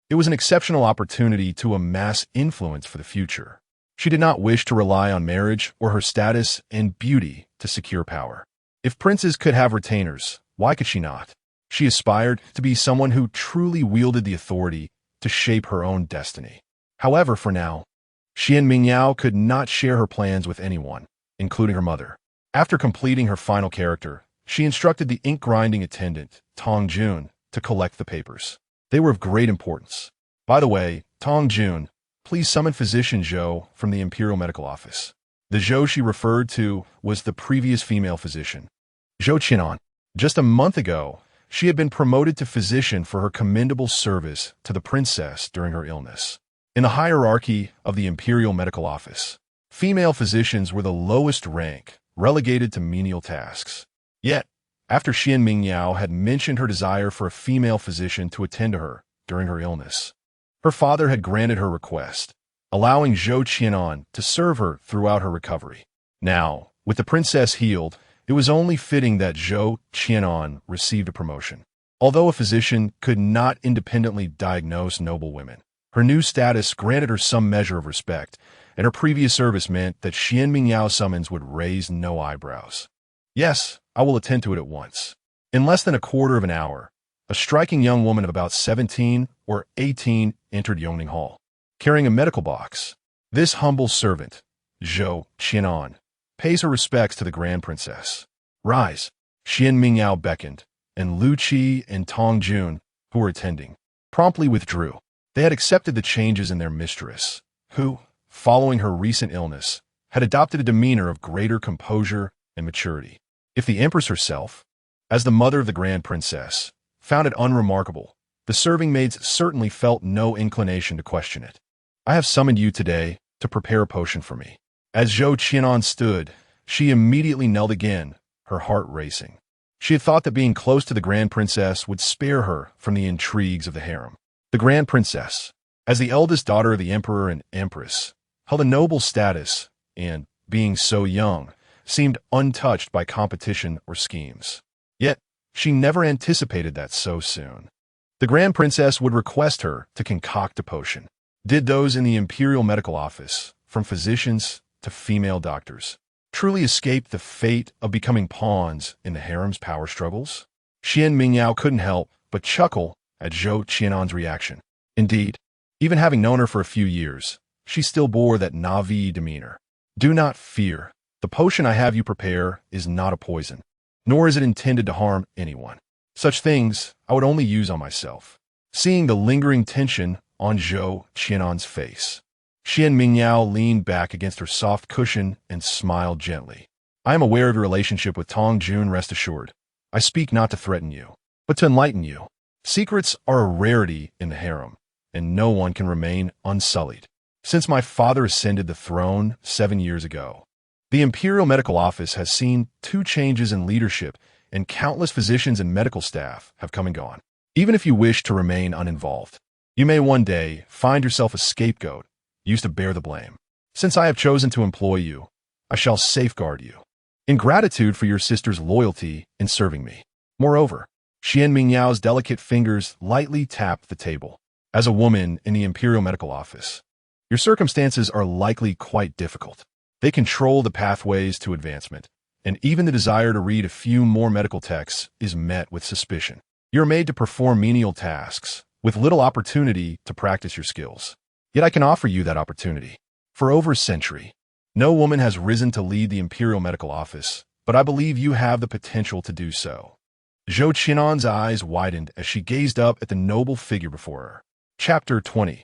it was an exceptional opportunity to amass influence for the future. She did not wish to rely on marriage or her status and beauty to secure power. If princes could have retainers, why could she not? She aspired to be someone who truly wielded the authority to shape her own destiny. However, for now, Xuan Mingyao could not share her plans with anyone, including her mother. After completing her final character, she instructed the ink-grinding attendant, Tong Jun, to collect the papers. They were of great importance. By the way, Tong Jun, please summon Physician Zhou from the Imperial Medical Office. The Zhou she referred to was the previous female physician, Zhou Qianan. Just a month ago, she had been promoted to physician for her commendable service to the princess during her illness. In the hierarchy of the Imperial Medical Office, female physicians were the lowest rank, relegated to menial tasks. Yet, after Xuan Mingyao had mentioned her desire for a female physician to attend to her during her illness, her father had granted her request, allowing Zhou Qianan to serve her throughout her recovery. Now, with the princess healed, it was only fitting that Zhou Qianan received a promotion. Although a physician could not independently diagnose noble women, her new status granted her some measure of respect, and her previous service meant that Xuan Mingyao's summons would raise no eyebrows. Yes, I will attend to it at once. In less than a quarter of an hour, a striking young woman of about 17 or 18 entered Yongning Hall, carrying a medical box. This humble servant, Zhou Qianan, pays her respects to the Grand Princess. Rise. Xuan Mingyao beckoned, and Lu Qi and Tong Jun, who were attending, promptly withdrew. They had accepted the changes in their mistress, who, following her recent illness, had adopted a demeanor of greater composure and maturity. If the Empress herself, as the mother of the Grand Princess, found it unremarkable, the serving maids certainly felt no inclination to question it. I have summoned you today to prepare a potion for me. As Zhou Qianan stood, she immediately knelt again, her heart racing. She had thought that being close to the Grand Princess would spare her from the intrigues of the harem. The Grand Princess, as the eldest daughter of the Emperor and Empress, held a noble status and, being so young, seemed untouched by competition or schemes. Yet, she never anticipated that so soon. The Grand Princess would request her to concoct a potion. Did those in the Imperial Medical Office, from physicians to female doctors, truly escape the fate of becoming pawns in the harem's power struggles? Xuan Mingyao couldn't help but chuckle at Zhou Qianan's reaction. Indeed, even having known her for a few years, she still bore that Na'vi demeanor. Do not fear. The potion I have you prepare is not a poison, nor is it intended to harm anyone. Such things I would only use on myself. Seeing the lingering tension on Zhou Qianan's face, Xuan Mingyao leaned back against her soft cushion and smiled gently. I am aware of your relationship with Tong Jun, rest assured. I speak not to threaten you, but to enlighten you. Secrets are a rarity in the harem, and no one can remain unsullied. Since my father ascended the throne 7 years ago, the Imperial Medical Office has seen 2 changes in leadership, and countless physicians and medical staff have come and gone. Even if you wish to remain uninvolved, you may one day find yourself a scapegoat used to bear the blame. Since I have chosen to employ you, I shall safeguard you, in gratitude for your sister's loyalty in serving me. Moreover, Xuan Mingyao's delicate fingers lightly tapped the table. As a woman in the Imperial Medical Office, your circumstances are likely quite difficult. They control the pathways to advancement, and even the desire to read a few more medical texts is met with suspicion. You're made to perform menial tasks, with little opportunity to practice your skills. Yet I can offer you that opportunity. For over a century, no woman has risen to lead the Imperial Medical Office, but I believe you have the potential to do so. Zhou Qian's eyes widened as she gazed up at the noble figure before her. Chapter 20.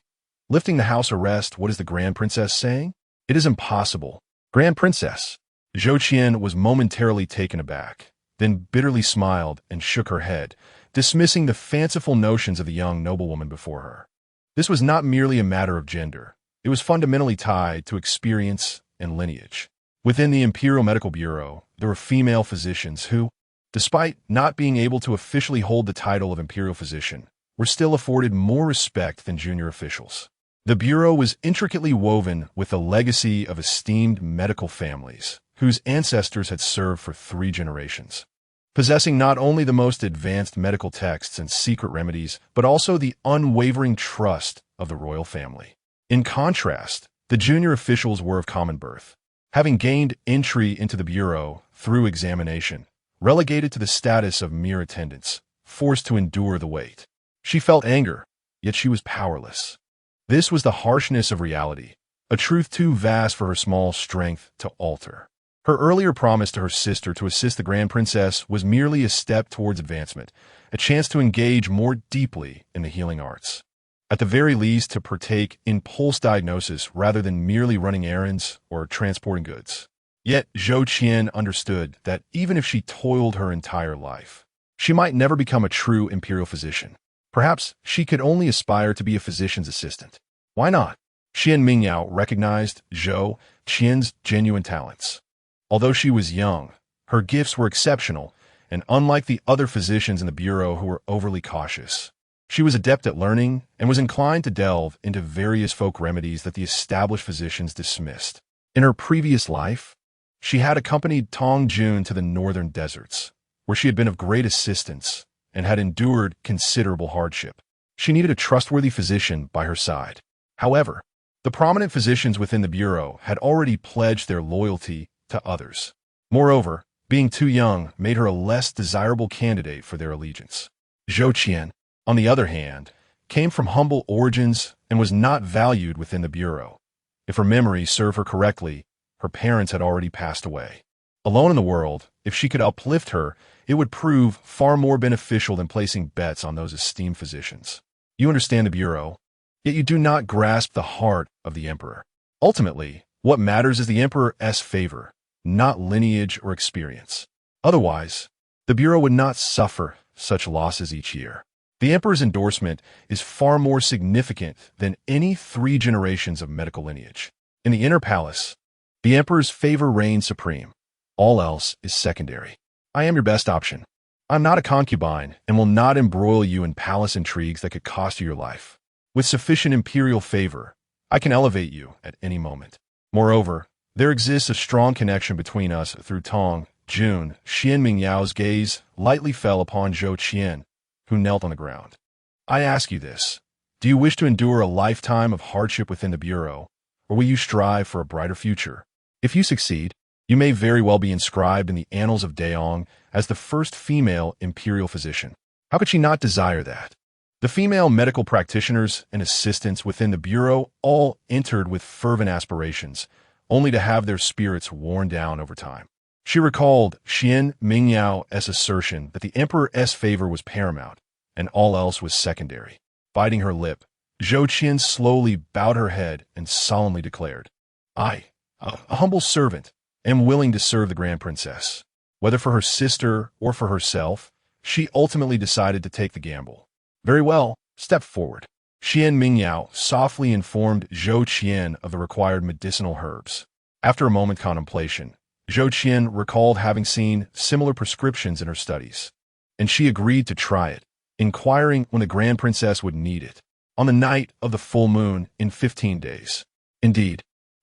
Lifting the house arrest, what is the Grand Princess saying? It is impossible. Grand Princess. Zhou Qian was momentarily taken aback, then bitterly smiled and shook her head, dismissing the fanciful notions of the young noblewoman before her. This was not merely a matter of gender. It was fundamentally tied to experience and lineage. Within the Imperial Medical Bureau, there were female physicians who, despite not being able to officially hold the title of Imperial Physician, were still afforded more respect than junior officials. The Bureau was intricately woven with the legacy of esteemed medical families, whose ancestors had served for 3 generations, possessing not only the most advanced medical texts and secret remedies, but also the unwavering trust of the royal family. In contrast, the junior officials were of common birth, having gained entry into the Bureau through examination, relegated to the status of mere attendants, forced to endure the wait. She felt anger, yet she was powerless. This was the harshness of reality, a truth too vast for her small strength to alter. Her earlier promise to her sister to assist the Grand Princess was merely a step towards advancement, a chance to engage more deeply in the healing arts. At the very least, to partake in pulse diagnosis rather than merely running errands or transporting goods. Yet Zhou Qian understood that even if she toiled her entire life, she might never become a true imperial physician. Perhaps she could only aspire to be a physician's assistant. Why not? Xuan Mingyao recognized Zhou Qian's genuine talents. Although she was young, her gifts were exceptional, and unlike the other physicians in the Bureau who were overly cautious, she was adept at learning and was inclined to delve into various folk remedies that the established physicians dismissed. In her previous life, she had accompanied Tong Jun to the northern deserts, where she had been of great assistance and had endured considerable hardship. She needed a trustworthy physician by her side. However, the prominent physicians within the Bureau had already pledged their loyalty to others. Moreover, being too young made her a less desirable candidate for their allegiance. Zhou Qian, on the other hand, came from humble origins and was not valued within the Bureau. If her memory served her correctly, her parents had already passed away. Alone in the world, if she could uplift her, it would prove far more beneficial than placing bets on those esteemed physicians. You understand the Bureau, yet you do not grasp the heart of the Emperor. Ultimately, what matters is the Emperor's favor, not lineage or experience. Otherwise, the Bureau would not suffer such losses each year. The Emperor's endorsement is far more significant than any 3 generations of medical lineage. In the inner palace, the Emperor's favor reigns supreme. All else is secondary. I am your best option. I'm not a concubine and will not embroil you in palace intrigues that could cost you your life. With sufficient imperial favor, I can elevate you at any moment. Moreover, there exists a strong connection between us through Tong Jun. Xuan Mingyao's gaze lightly fell upon Zhou Qian, who knelt on the ground. I ask you this. Do you wish to endure a lifetime of hardship within the Bureau, or will you strive for a brighter future? If you succeed, you may very well be inscribed in the annals of Daong as the first female imperial physician. How could she not desire that? The female medical practitioners and assistants within the Bureau all entered with fervent aspirations, only to have their spirits worn down over time. She recalled Xuan Mingyao's assertion that the Emperor's favor was paramount, and all else was secondary. Biting her lip, Zhou Qian slowly bowed her head and solemnly declared, I, a humble servant, am willing to serve the Grand Princess. Whether for her sister or for herself, she ultimately decided to take the gamble. Very well, step forward. Xuan Mingyao softly informed Zhou Qian of the required medicinal herbs. After a moment's contemplation, Zhou Qian recalled having seen similar prescriptions in her studies, and she agreed to try it, inquiring when the Grand Princess would need it. On the night of the full moon in 15 days. Indeed,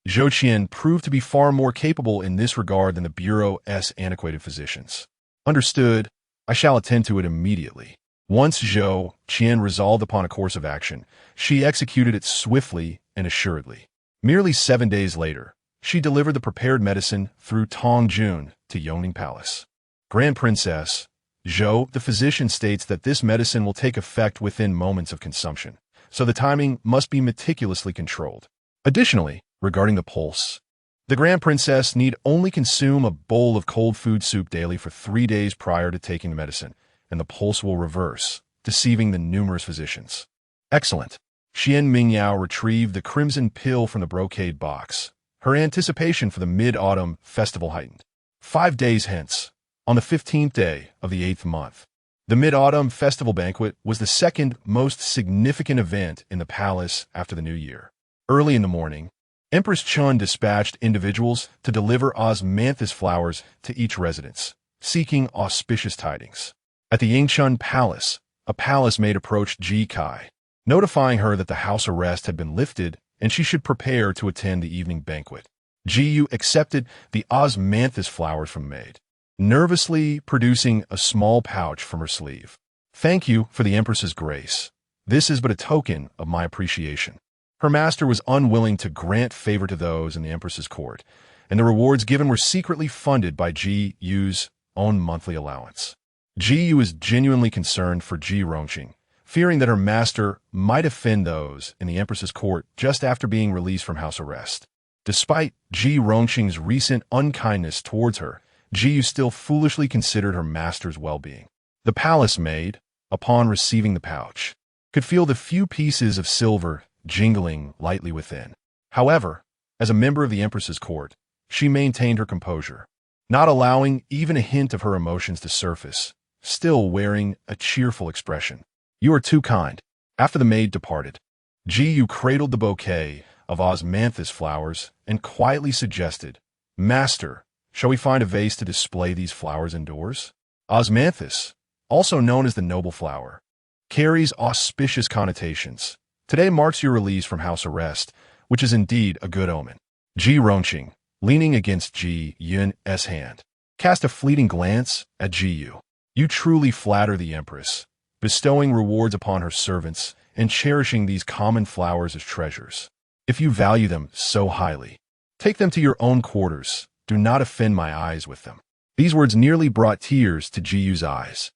Zhou Qian proved to be far more capable in this regard than the Bureau's antiquated physicians. Understood, I shall attend to it immediately. Once Zhou Qian resolved upon a course of action, she executed it swiftly and assuredly. Merely 7 days later, She delivered the prepared medicine through Tongjun to Yongning Palace. Grand Princess Zhou, the physician, states that this medicine will take effect within moments of consumption, so the timing must be meticulously controlled. Additionally, regarding the pulse, the Grand Princess need only consume a bowl of cold food soup daily for 3 days prior to taking the medicine, and the pulse will reverse, deceiving the numerous physicians. Excellent. Xuan Mingyao retrieved the crimson pill from the brocade box. Her anticipation for the mid-autumn festival heightened. 5 days hence, on the 15th day of the 8th month, the Mid-Autumn Festival Banquet was the second most significant event in the palace after the New Year. Early in the morning, Empress Chun dispatched individuals to deliver osmanthus flowers to each residence, seeking auspicious tidings. At the Yingchun Palace, a palace maid approached Ji Kai, notifying her that the house arrest had been lifted and she should prepare to attend the evening banquet. Ji Yu accepted the osmanthus flowers from the maid, nervously producing a small pouch from her sleeve. Thank you for the Empress's grace. This is but a token of my appreciation. Her master was unwilling to grant favor to those in the Empress's court, and the rewards given were secretly funded by Ji Yu's own monthly allowance. Ji Yu is genuinely concerned for Ji Rongqing, fearing that her master might offend those in the Empress's court just after being released from house arrest. Despite Ji Rongqing's recent unkindness towards her, Ji Yu still foolishly considered her master's well-being. The palace maid, upon receiving the pouch, could feel the few pieces of silver jingling lightly within. However, as a member of the Empress's court, she maintained her composure, not allowing even a hint of her emotions to surface, still wearing a cheerful expression. You are too kind. After the maid departed, Ji Yu cradled the bouquet of osmanthus flowers and quietly suggested, Master, shall we find a vase to display these flowers indoors? Osmanthus, also known as the noble flower, carries auspicious connotations. Today marks your release from house arrest, which is indeed a good omen. Ji Rongqing, leaning against Ji Yun's hand, cast a fleeting glance at Ji Yu. You truly flatter the Empress, bestowing rewards upon her servants and cherishing these common flowers as treasures. If you value them so highly, take them to your own quarters. Do not offend my eyes with them. These words nearly brought tears to Ji Yu's eyes.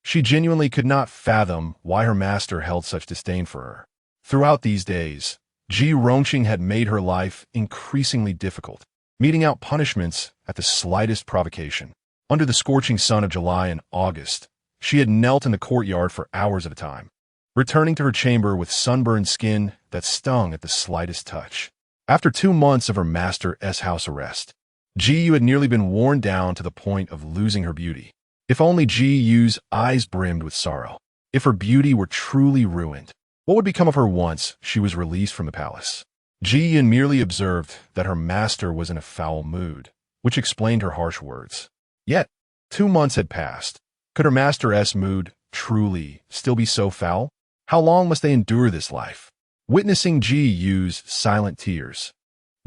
She genuinely could not fathom why her master held such disdain for her. Throughout these days, Ji Rongqing had made her life increasingly difficult, meting out punishments at the slightest provocation. Under the scorching sun of July and August, she had knelt in the courtyard for hours at a time, returning to her chamber with sunburned skin that stung at the slightest touch. After 2 months of her master's house arrest, Ji Yu had nearly been worn down to the point of losing her beauty. If only Ji Yu's eyes brimmed with sorrow. If her beauty were truly ruined, what would become of her once she was released from the palace? Ji Yun merely observed that her master was in a foul mood, which explained her harsh words. Yet, 2 months had passed. Could her master's mood truly still be so foul? How long must they endure this life? Witnessing Ji Yu's silent tears,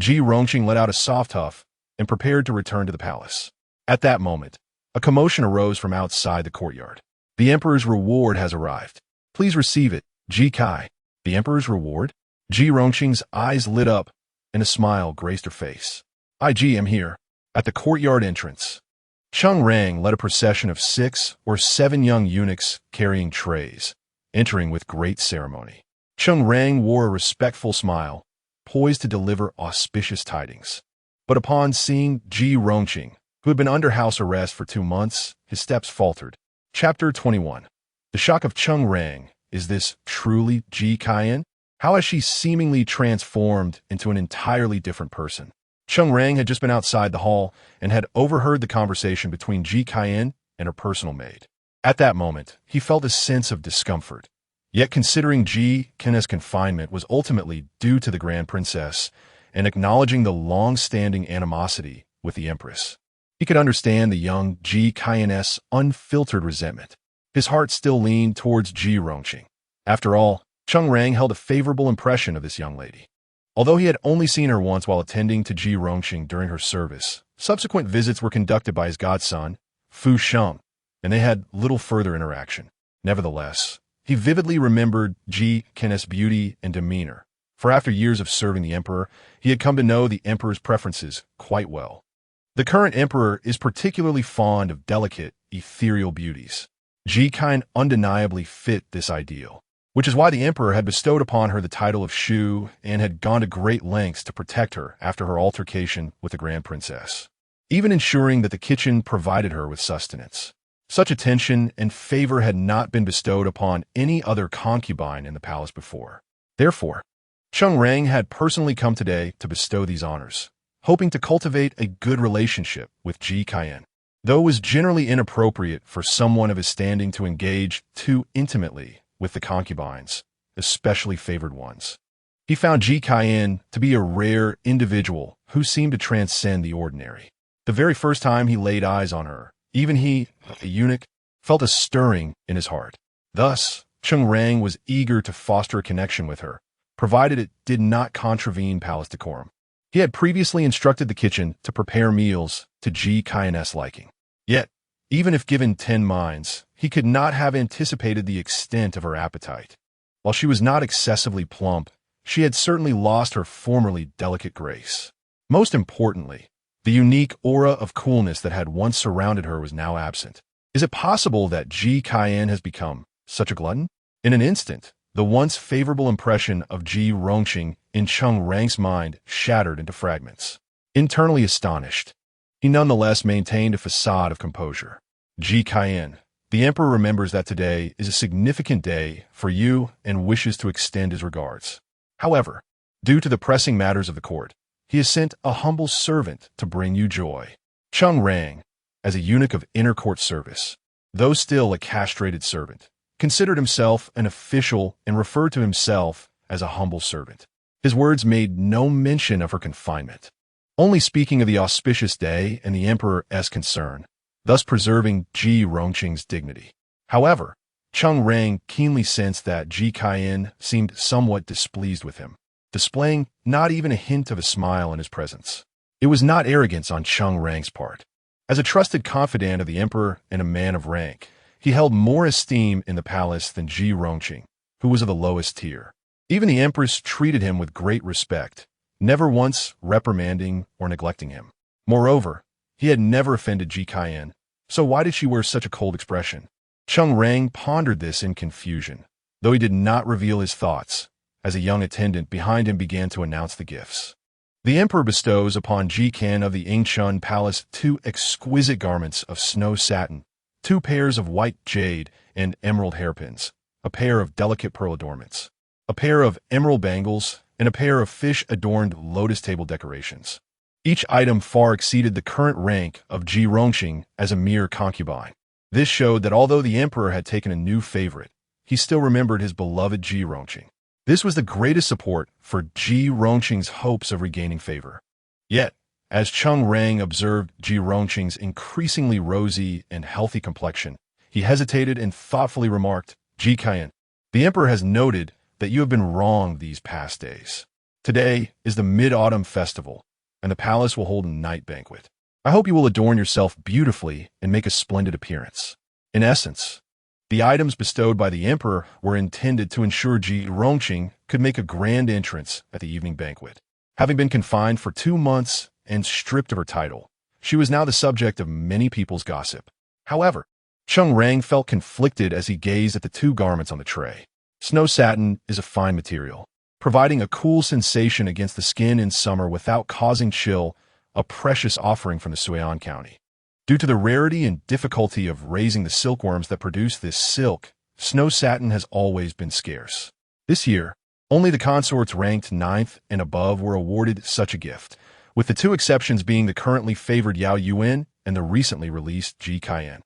Ji Rongqing let out a soft huff and prepared to return to the palace. At that moment, a commotion arose from outside the courtyard. The Emperor's reward has arrived. Please receive it, Ji Kai. The Emperor's reward? Ji Rongqing's eyes lit up and a smile graced her face. I am here. At the courtyard entrance, Cheng Rang led a procession of 6 or 7 young eunuchs carrying trays, entering with great ceremony. Cheng Rang wore a respectful smile, poised to deliver auspicious tidings. But upon seeing Ji Rongqing, who had been under house arrest for 2 months, his steps faltered. Chapter 21. The shock of Cheng Rang. Is this truly Ji Kaiyan? How has she seemingly transformed into an entirely different person? Cheng Rang had just been outside the hall and had overheard the conversation between Ji Kaiyan and her personal maid. At that moment, he felt a sense of discomfort. Yet considering Ji Kaiyan's confinement was ultimately due to the Grand Princess and acknowledging the long-standing animosity with the Empress, he could understand the young Ji Kaiyan's unfiltered resentment. His heart still leaned towards Ji Rongqing. After all, Cheng Rang held a favorable impression of this young lady. Although he had only seen her once while attending to Ji Rongqing during her service, subsequent visits were conducted by his godson, Fu Sheng, and they had little further interaction. Nevertheless, he vividly remembered Ji Kaiyan's beauty and demeanor, for after years of serving the emperor, he had come to know the emperor's preferences quite well. The current emperor is particularly fond of delicate, ethereal beauties. Ji Qian undeniably fit this ideal, which is why the emperor had bestowed upon her the title of Shu and had gone to great lengths to protect her after her altercation with the grand princess, even ensuring that the kitchen provided her with sustenance. Such attention and favor had not been bestowed upon any other concubine in the palace before. Therefore, Cheng Rang had personally come today to bestow these honors, hoping to cultivate a good relationship with Ji Qian. Though it was generally inappropriate for someone of his standing to engage too intimately with the concubines, especially favored ones, he found Ji Qian to be a rare individual who seemed to transcend the ordinary. The very first time he laid eyes on her, even he, a eunuch, felt a stirring in his heart. Thus, Cheng Rang was eager to foster a connection with her, provided it did not contravene palace decorum. He had previously instructed the kitchen to prepare meals to Ji Qian's liking. Yet, even if given 10 minds, he could not have anticipated the extent of her appetite. While she was not excessively plump, she had certainly lost her formerly delicate grace. Most importantly, the unique aura of coolness that had once surrounded her was now absent. Is it possible that Ji Qian has become such a glutton? In an instant, the once favorable impression of Ji Rongqing in Cheng Rang's mind shattered into fragments. Internally astonished, he nonetheless maintained a facade of composure. Ji Qian, the emperor remembers that today is a significant day for you and wishes to extend his regards. However, due to the pressing matters of the court, he has sent a humble servant to bring you joy. Cheng Rang, as a eunuch of inner court service, though still a castrated servant, considered himself an official and referred to himself as a humble servant. His words made no mention of her confinement, only speaking of the auspicious day and the emperor's concern, thus preserving Ji Rongqing's dignity. However, Cheng Rang keenly sensed that Ji Qian seemed somewhat displeased with him, displaying not even a hint of a smile in his presence. It was not arrogance on Cheng Rang's part. As a trusted confidant of the emperor and a man of rank, he held more esteem in the palace than Ji Rongqing, who was of the lowest tier. Even the empress treated him with great respect, never once reprimanding or neglecting him. Moreover, he had never offended Ji Qian, so why did she wear such a cold expression? Cheng Rang pondered this in confusion, though he did not reveal his thoughts, as a young attendant behind him began to announce the gifts. The emperor bestows upon Ji Qian of the Yingchun Palace 2 exquisite garments of snow satin, 2 pairs of white jade and emerald hairpins, a pair of delicate pearl adornments, a pair of emerald bangles, and a pair of fish-adorned lotus table decorations. Each item far exceeded the current rank of Ji Rongqing as a mere concubine. This showed that although the emperor had taken a new favorite, he still remembered his beloved Ji Rongqing. This was the greatest support for Ji Rongqing's hopes of regaining favor. Yet, as Cheng Rang observed Ji Rongqing's increasingly rosy and healthy complexion, he hesitated and thoughtfully remarked, "Ji Qian, the emperor has noted that you have been wrong these past days. Today is the Mid-Autumn Festival, and the palace will hold a night banquet. I hope you will adorn yourself beautifully and make a splendid appearance." In essence, the items bestowed by the emperor were intended to ensure Ji Rongqing could make a grand entrance at the evening banquet. Having been confined for 2 months and stripped of her title, she was now the subject of many people's gossip. However, Cheng Rang felt conflicted as he gazed at the 2 garments on the tray. Snow satin is a fine material, providing a cool sensation against the skin in summer without causing chill, a precious offering from the Xuan County. Due to the rarity and difficulty of raising the silkworms that produce this silk, snow satin has always been scarce. This year, only the consorts ranked 9th and above were awarded such a gift, with the 2 exceptions being the currently favored Yao Yuan and the recently released Ji Qian.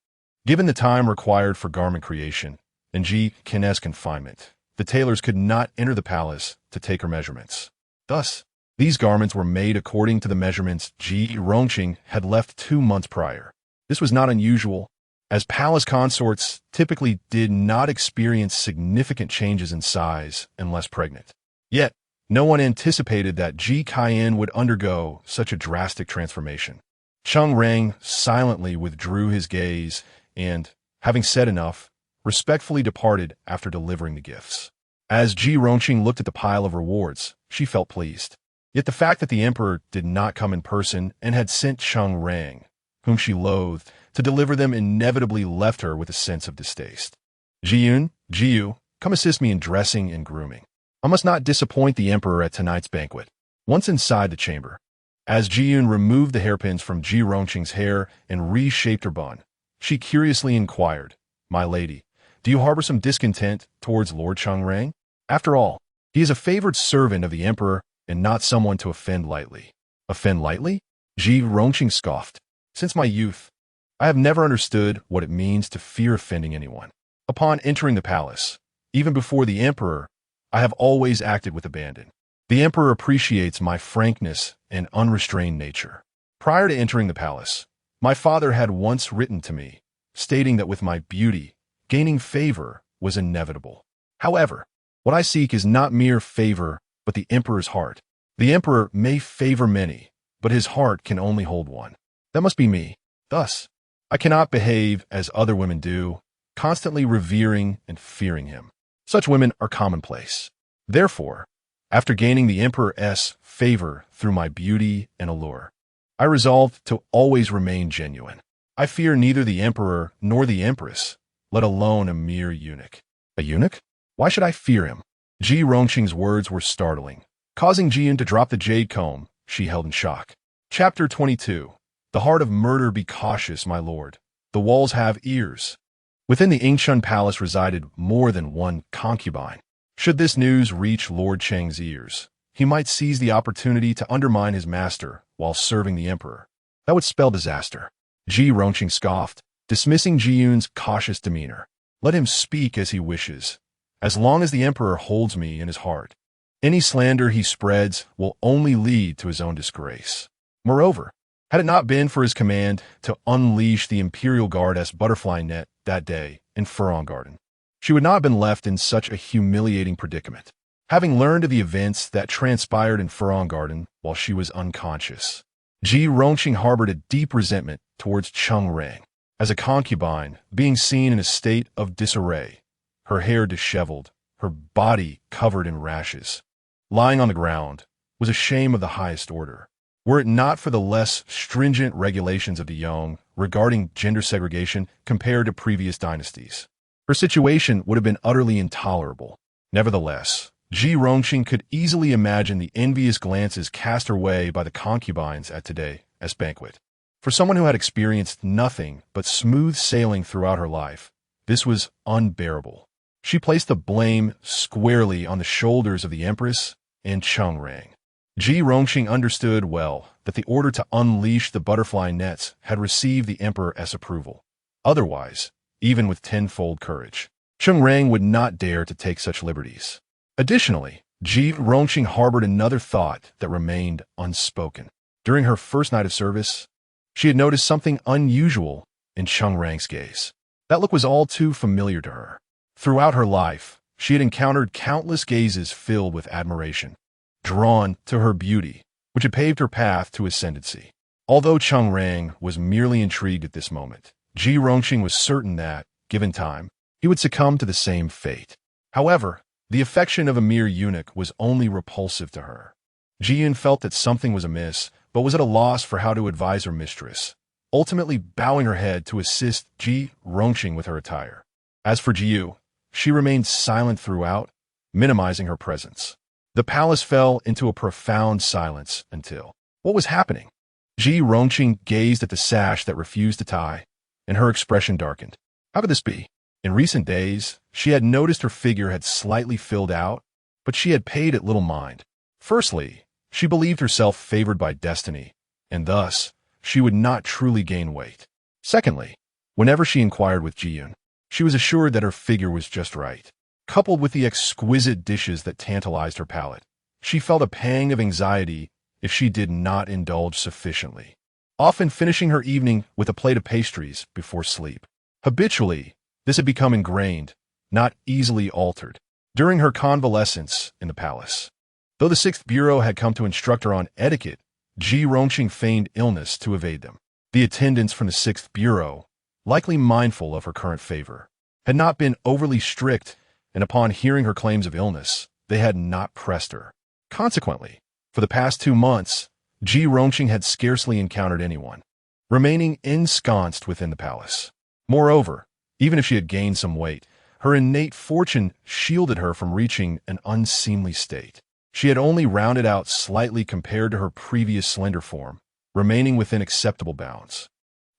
Given the time required for garment creation and Ji Qian's confinement, the tailors could not enter the palace to take her measurements. Thus, these garments were made according to the measurements Ji Rongqing had left 2 months prior. This was not unusual, as palace consorts typically did not experience significant changes in size unless pregnant. Yet, no one anticipated that Ji Qian would undergo such a drastic transformation. Cheng Rang silently withdrew his gaze and, having said enough, respectfully departed after delivering the gifts. As Ji Rongqing looked at the pile of rewards, she felt pleased. Yet the fact that the emperor did not come in person and had sent Cheng Rang, whom she loathed, to deliver them inevitably left her with a sense of distaste. Jiyu, come assist me in dressing and grooming. I must not disappoint the emperor at tonight's banquet. Once inside the chamber, as Jiyun removed the hairpins from Ji Rongqing's hair and reshaped her bun, she curiously inquired, "My lady, do you harbor some discontent towards Lord Cheng Rang? After all, he is a favored servant of the emperor and not someone to offend lightly." "Offend lightly?" Ji Rongqing scoffed. "Since my youth, I have never understood what it means to fear offending anyone. Upon entering the palace, even before the emperor, I have always acted with abandon. The emperor appreciates my frankness and unrestrained nature. Prior to entering the palace, my father had once written to me, stating that with my beauty, gaining favor was inevitable. However, what I seek is not mere favor, but the emperor's heart. The emperor may favor many, but his heart can only hold one. That must be me. Thus, I cannot behave as other women do, constantly revering and fearing him. Such women are commonplace. Therefore, after gaining the emperor's favor through my beauty and allure, I resolved to always remain genuine. I fear neither the emperor nor the empress, let alone a mere eunuch." "A eunuch? Why should I fear him?" Ji Rongqing's words were startling, causing Jiyun to drop the jade comb she held in shock. Chapter 22. The heart of murder, be cautious, my lord. The walls have ears. Within the Yingshun Palace resided more than one concubine. Should this news reach Lord Cheng's ears, he might seize the opportunity to undermine his master while serving the emperor. That would spell disaster. Ji Rongqing scoffed, dismissing Jiyun's cautious demeanor. "Let him speak as he wishes. As long as the emperor holds me in his heart, any slander he spreads will only lead to his own disgrace." Moreover, had it not been for his command to unleash the Imperial Guard's butterfly net that day in Furong Garden, she would not have been left in such a humiliating predicament. Having learned of the events that transpired in Furong Garden while she was unconscious, Ji Rongqing harbored a deep resentment towards Cheng Rang. As a concubine, being seen in a state of disarray, her hair disheveled, her body covered in rashes, lying on the ground, was a shame of the highest order. Were it not for the less stringent regulations of De Yong regarding gender segregation compared to previous dynasties, her situation would have been utterly intolerable. Nevertheless, Ji Rongqing could easily imagine the envious glances cast her way by the concubines at today's banquet. For someone who had experienced nothing but smooth sailing throughout her life, this was unbearable. She placed the blame squarely on the shoulders of the empress and Cheng Rang. Ji Rongqing understood well that the order to unleash the butterfly nets had received the emperor's approval. Otherwise, even with tenfold courage, Cheng Rang would not dare to take such liberties. Additionally, Ji Rongqing harbored another thought that remained unspoken. During her first night of service, she had noticed something unusual in Cheng Rang's gaze. That look was all too familiar to her. Throughout her life, she had encountered countless gazes filled with admiration, drawn to her beauty, which had paved her path to ascendancy. Although Cheng Rang was merely intrigued at this moment, Ji Rongqing was certain that, given time, he would succumb to the same fate. However, the affection of a mere eunuch was only repulsive to her. Jiyun felt that something was amiss, but was at a loss for how to advise her mistress, ultimately bowing her head to assist Ji Rongqing with her attire. As for Jiyu, she remained silent throughout, minimizing her presence. The palace fell into a profound silence until... What was happening? Ji Rongqing gazed at the sash that refused to tie, and her expression darkened. How could this be? In recent days, she had noticed her figure had slightly filled out, but she had paid it little mind. Firstly, she believed herself favored by destiny, and thus, she would not truly gain weight. Secondly, whenever she inquired with Jiyun, she was assured that her figure was just right. Coupled with the exquisite dishes that tantalized her palate, she felt a pang of anxiety if she did not indulge sufficiently, often finishing her evening with a plate of pastries before sleep. Habitually, this had become ingrained, not easily altered, during her convalescence in the palace. Though the 6th Bureau had come to instruct her on etiquette, Ji Rongqing feigned illness to evade them. The attendants from the 6th Bureau, likely mindful of her current favor, had not been overly strict, and upon hearing her claims of illness, they had not pressed her. Consequently, for the past 2 months, Ji Rongqing had scarcely encountered anyone, remaining ensconced within the palace. Moreover, even if she had gained some weight, her innate fortune shielded her from reaching an unseemly state. She had only rounded out slightly compared to her previous slender form, remaining within acceptable bounds.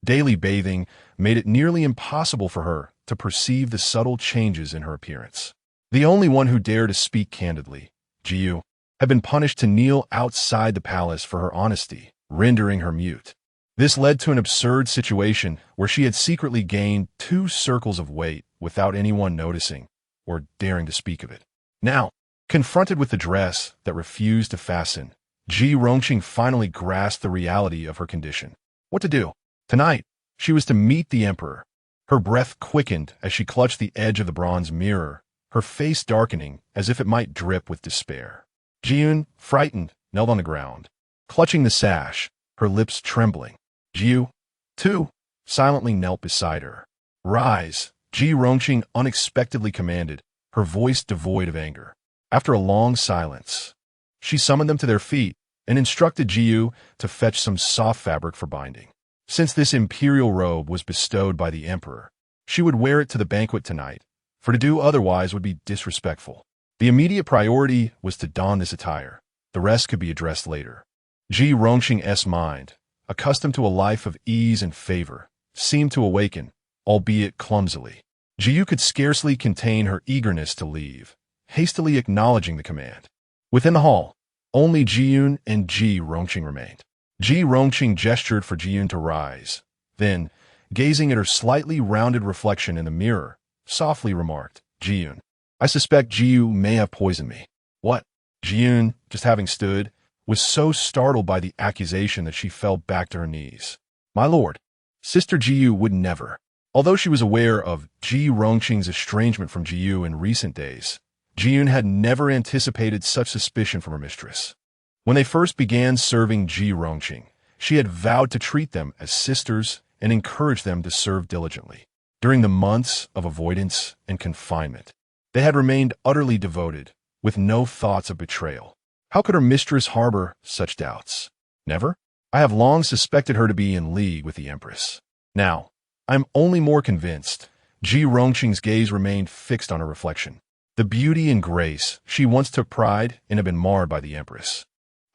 Daily bathing made it nearly impossible for her to perceive the subtle changes in her appearance. The only one who dared to speak candidly, Jiyu, had been punished to kneel outside the palace for her honesty, rendering her mute. This led to an absurd situation where she had secretly gained 2 circles of weight without anyone noticing or daring to speak of it. Now, confronted with the dress that refused to fasten, Ji Rongqing finally grasped the reality of her condition. What to do? Tonight, she was to meet the emperor. Her breath quickened as she clutched the edge of the bronze mirror, her face darkening as if it might drip with despair. Jiyun, frightened, knelt on the ground, clutching the sash, her lips trembling. Jiyu, too, silently knelt beside her. Rise, Ji Rongqing unexpectedly commanded, her voice devoid of anger. After a long silence, she summoned them to their feet and instructed Jiyu to fetch some soft fabric for binding. Since this imperial robe was bestowed by the emperor, she would wear it to the banquet tonight, for to do otherwise would be disrespectful. The immediate priority was to don this attire. The rest could be addressed later. Ji Rongqing's mind, accustomed to a life of ease and favor, seemed to awaken, albeit clumsily. Jiyu could scarcely contain her eagerness to leave, hastily acknowledging the command. Within the hall, only Jiyun and Ji Rongqing remained. Ji Rongqing gestured for Jiyun to rise, then, gazing at her slightly rounded reflection in the mirror, softly remarked, Jiyun, I suspect Jiyu may have poisoned me. What? Jiyun, just having stood, was so startled by the accusation that she fell back to her knees. My lord, Sister Jiyu would never. Although she was aware of Ji Rongqing's estrangement from Jiyu in recent days, Jiyun had never anticipated such suspicion from her mistress. When they first began serving Ji Rongqing, she had vowed to treat them as sisters and encourage them to serve diligently. During the months of avoidance and confinement, they had remained utterly devoted, with no thoughts of betrayal. How could her mistress harbor such doubts? Never? I have long suspected her to be in league with the empress. Now, I am only more convinced. Ji Rongqing's gaze remained fixed on her reflection. The beauty and grace she once took pride in had been marred by the empress.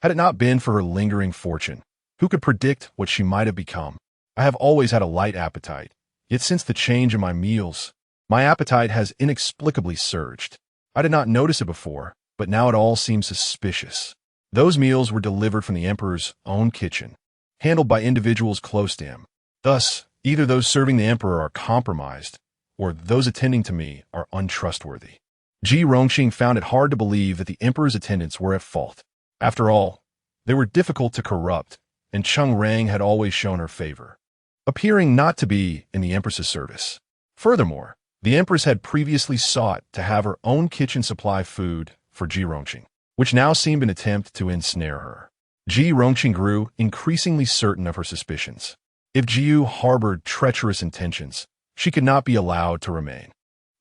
Had it not been for her lingering fortune, who could predict what she might have become? I have always had a light appetite, yet since the change in my meals, my appetite has inexplicably surged. I did not notice it before, but now it all seems suspicious. Those meals were delivered from the emperor's own kitchen, handled by individuals close to him. Thus, either those serving the emperor are compromised, or those attending to me are untrustworthy. Ji Rongqing found it hard to believe that the emperor's attendants were at fault. After all, they were difficult to corrupt, and Cheng Rang had always shown her favor, appearing not to be in the empress's service. Furthermore, the empress had previously sought to have her own kitchen supply food for Ji Rongqing, which now seemed an attempt to ensnare her. Ji Rongqing grew increasingly certain of her suspicions. If Jiyu harbored treacherous intentions, she could not be allowed to remain.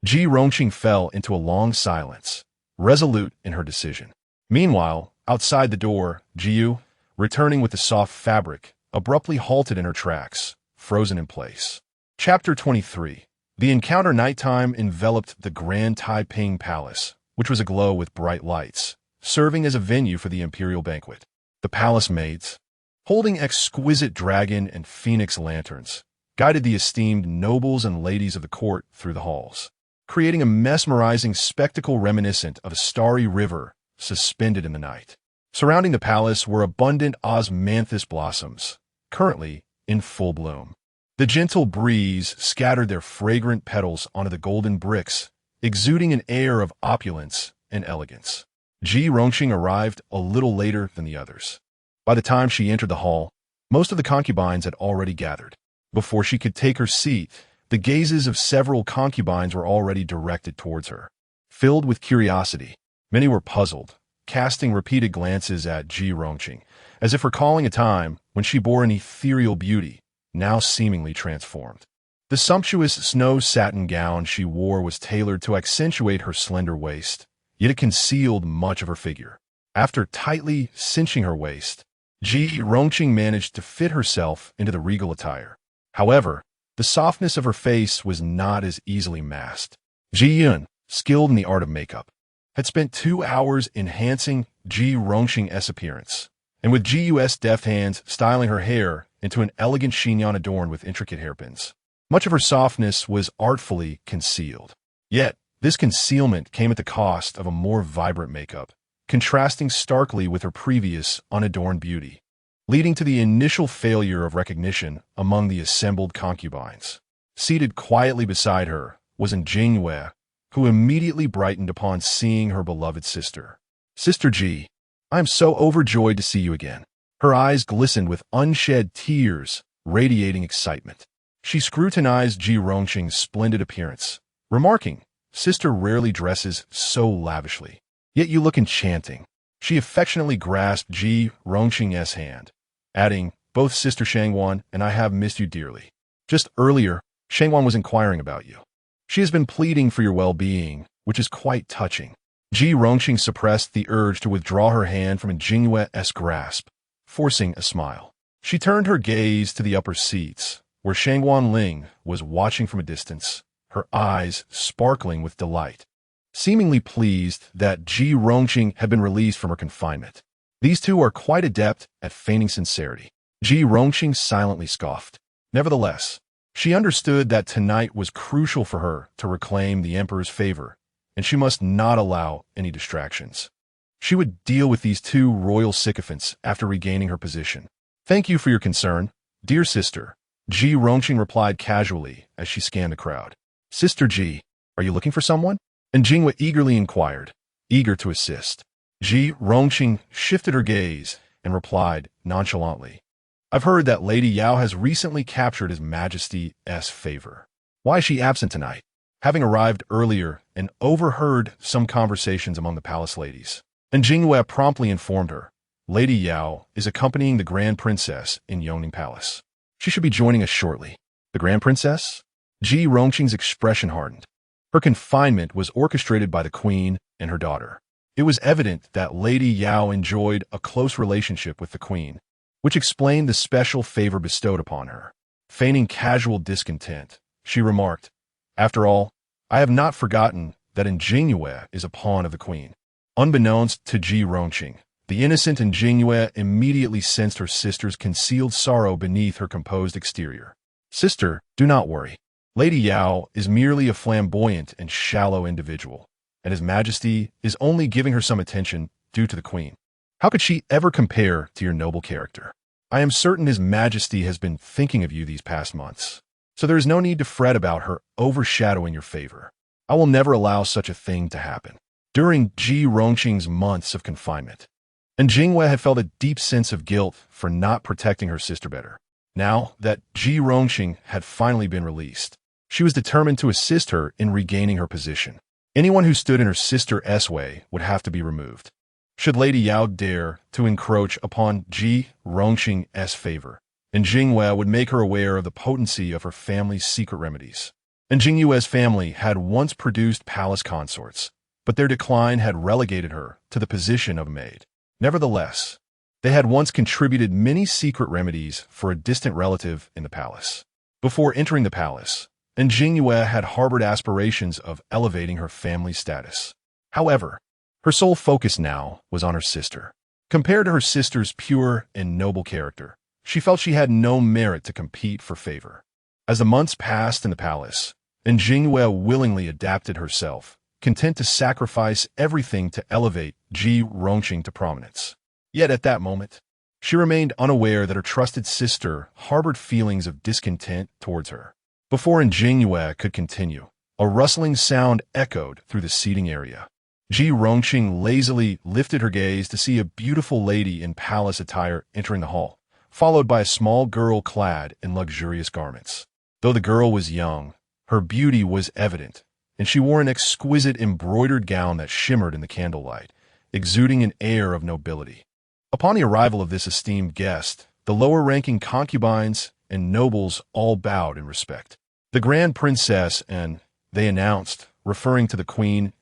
Ji Rongqing fell into a long silence, resolute in her decision. Meanwhile, outside the door, Jiyu, returning with the soft fabric, abruptly halted in her tracks, frozen in place. Chapter 23. The encounter nighttime enveloped the Grand Taiping Palace, which was aglow with bright lights, serving as a venue for the imperial banquet. The palace maids, holding exquisite dragon and phoenix lanterns, guided the esteemed nobles and ladies of the court through the halls, creating a mesmerizing spectacle reminiscent of a starry river suspended in the night. Surrounding the palace were abundant osmanthus blossoms, currently in full bloom. The gentle breeze scattered their fragrant petals onto the golden bricks, exuding an air of opulence and elegance. Ji Rongqing arrived a little later than the others. By the time she entered the hall, most of the concubines had already gathered. Before she could take her seat, the gazes of several concubines were already directed towards her. Filled with curiosity, many were puzzled, casting repeated glances at Ji Rongqing, as if recalling a time when she bore an ethereal beauty, now seemingly transformed. The sumptuous snow satin gown she wore was tailored to accentuate her slender waist, yet it concealed much of her figure. After tightly cinching her waist, Ji Rongqing managed to fit herself into the regal attire. However, the softness of her face was not as easily masked. Ji Yun, skilled in the art of makeup, had spent 2 hours enhancing Ji Rongqing's appearance, and with Ji's deft hands styling her hair into an elegant chignon adorned with intricate hairpins. Much of her softness was artfully concealed. Yet, this concealment came at the cost of a more vibrant makeup, contrasting starkly with her previous unadorned beauty, leading to the initial failure of recognition among the assembled concubines. Seated quietly beside her was Jingyue, who immediately brightened upon seeing her beloved sister. "Sister Ji, I am so overjoyed to see you again." Her eyes glistened with unshed tears, radiating excitement. She scrutinized Ji Rongqing's splendid appearance, remarking, "Sister rarely dresses so lavishly. Yet you look enchanting." She affectionately grasped Ji Rongqing's hand, adding, "Both Sister Shangwan and I have missed you dearly. Just earlier, Shangwan was inquiring about you. She has been pleading for your well-being, which is quite touching." Ji Rongqing suppressed the urge to withdraw her hand from Jingyue's grasp, forcing a smile. She turned her gaze to the upper seats, where Shangwan Ling was watching from a distance, her eyes sparkling with delight, seemingly pleased that Ji Rongqing had been released from her confinement. These two are quite adept at feigning sincerity. Ji Rongqing silently scoffed. Nevertheless, she understood that tonight was crucial for her to reclaim the emperor's favor, and she must not allow any distractions. She would deal with these two royal sycophants after regaining her position. "Thank you for your concern, dear sister," Ji Rongqing replied casually as she scanned the crowd. "Sister Ji, are you looking for someone?" And Jingyue eagerly inquired, eager to assist. Ji Rongqing shifted her gaze and replied nonchalantly, "I've heard that Lady Yao has recently captured His Majesty's favor. Why is she absent tonight?" Having arrived earlier and overheard some conversations among the palace ladies, and Jingyue promptly informed her, "Lady Yao is accompanying the Grand Princess in Yongning Palace. She should be joining us shortly." "The Grand Princess?" Ji Rongqing's expression hardened. Her confinement was orchestrated by the Queen and her daughter. It was evident that Lady Yao enjoyed a close relationship with the Queen, which explained the special favor bestowed upon her. Feigning casual discontent, she remarked, "After all, I have not forgotten that Jingyue is a pawn of the Queen." Unbeknownst to Ji Rongqing, the innocent Jingyue immediately sensed her sister's concealed sorrow beneath her composed exterior. "Sister, do not worry. Lady Yao is merely a flamboyant and shallow individual, and His Majesty is only giving her some attention due to the Queen. How could she ever compare to your noble character? I am certain His Majesty has been thinking of you these past months, so there is no need to fret about her overshadowing your favor. I will never allow such a thing to happen." During Ji Rongqing's months of confinement, and Jingyue had felt a deep sense of guilt for not protecting her sister better. Now that Ji Rongqing had finally been released, she was determined to assist her in regaining her position. Anyone who stood in her sister's way would have to be removed. Should Lady Yao dare to encroach upon Ji Rongqing's favor, and Jingyue would make her aware of the potency of her family's secret remedies. And Jingyue's family had once produced palace consorts, but their decline had relegated her to the position of a maid. Nevertheless, they had once contributed many secret remedies for a distant relative in the palace. Before entering the palace, and Jingyue had harbored aspirations of elevating her family's status. However, her sole focus now was on her sister. Compared to her sister's pure and noble character, she felt she had no merit to compete for favor. As the months passed in the palace, and Jingyue willingly adapted herself, content to sacrifice everything to elevate Ji Rongqing to prominence. Yet at that moment, she remained unaware that her trusted sister harbored feelings of discontent towards her. Before Jingyue could continue, a rustling sound echoed through the seating area. Ji Rongqing lazily lifted her gaze to see a beautiful lady in palace attire entering the hall, followed by a small girl clad in luxurious garments. Though the girl was young, her beauty was evident, and she wore an exquisite embroidered gown that shimmered in the candlelight, exuding an air of nobility. Upon the arrival of this esteemed guest, the lower-ranking concubines and nobles all bowed in respect. "The Grand Princess and," they announced, referring to the Queen's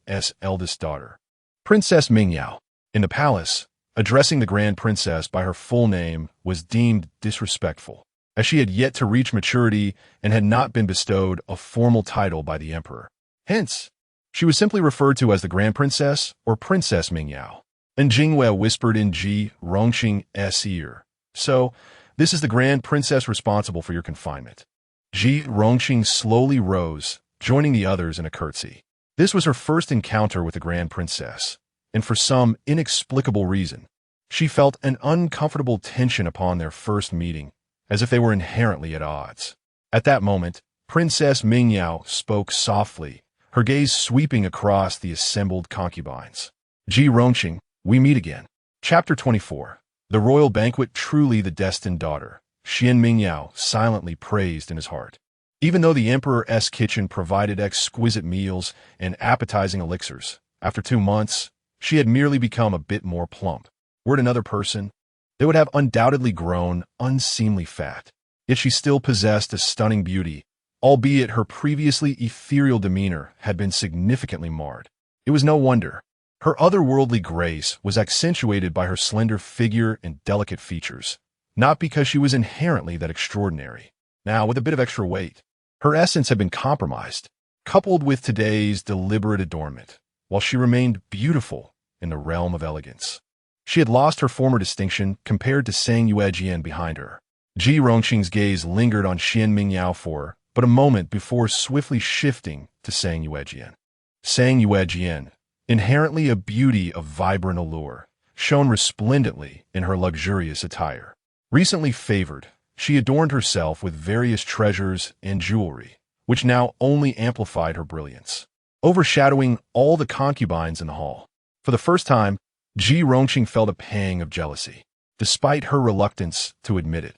eldest daughter, "Princess Mingyao." In the palace, addressing the Grand Princess by her full name was deemed disrespectful, as she had yet to reach maturity and had not been bestowed a formal title by the emperor. Hence, she was simply referred to as the Grand Princess or Princess Mingyao. And Jingwei whispered in Ji Rongqing's ear, "So, this is the Grand Princess responsible for your confinement." Ji Rongqing slowly rose, joining the others in a curtsy. This was her first encounter with the Grand Princess, and for some inexplicable reason, she felt an uncomfortable tension upon their first meeting, as if they were inherently at odds. At that moment, Princess Mingyao spoke softly, her gaze sweeping across the assembled concubines. "Ji Rongqing, we meet again." Chapter 24. The Royal Banquet, truly the destined daughter. Xuan Mingyao silently praised in his heart. Even though the emperor's kitchen provided exquisite meals and appetizing elixirs, after 2 months, she had merely become a bit more plump. Were it another person, they would have undoubtedly grown unseemly fat. Yet she still possessed a stunning beauty, albeit her previously ethereal demeanor had been significantly marred. It was no wonder. Her otherworldly grace was accentuated by her slender figure and delicate features, not because she was inherently that extraordinary. Now, with a bit of extra weight, her essence had been compromised, coupled with today's deliberate adornment, while she remained beautiful in the realm of elegance. She had lost her former distinction compared to Sang Yuejian behind her. Ji Rongqing's gaze lingered on Xuan Mingyao for but a moment before swiftly shifting to Sang Yuejian. Sang Yuejian, inherently a beauty of vibrant allure, shone resplendently in her luxurious attire. Recently favored, she adorned herself with various treasures and jewelry, which now only amplified her brilliance, overshadowing all the concubines in the hall. For the first time, Ji Rongqing felt a pang of jealousy, despite her reluctance to admit it.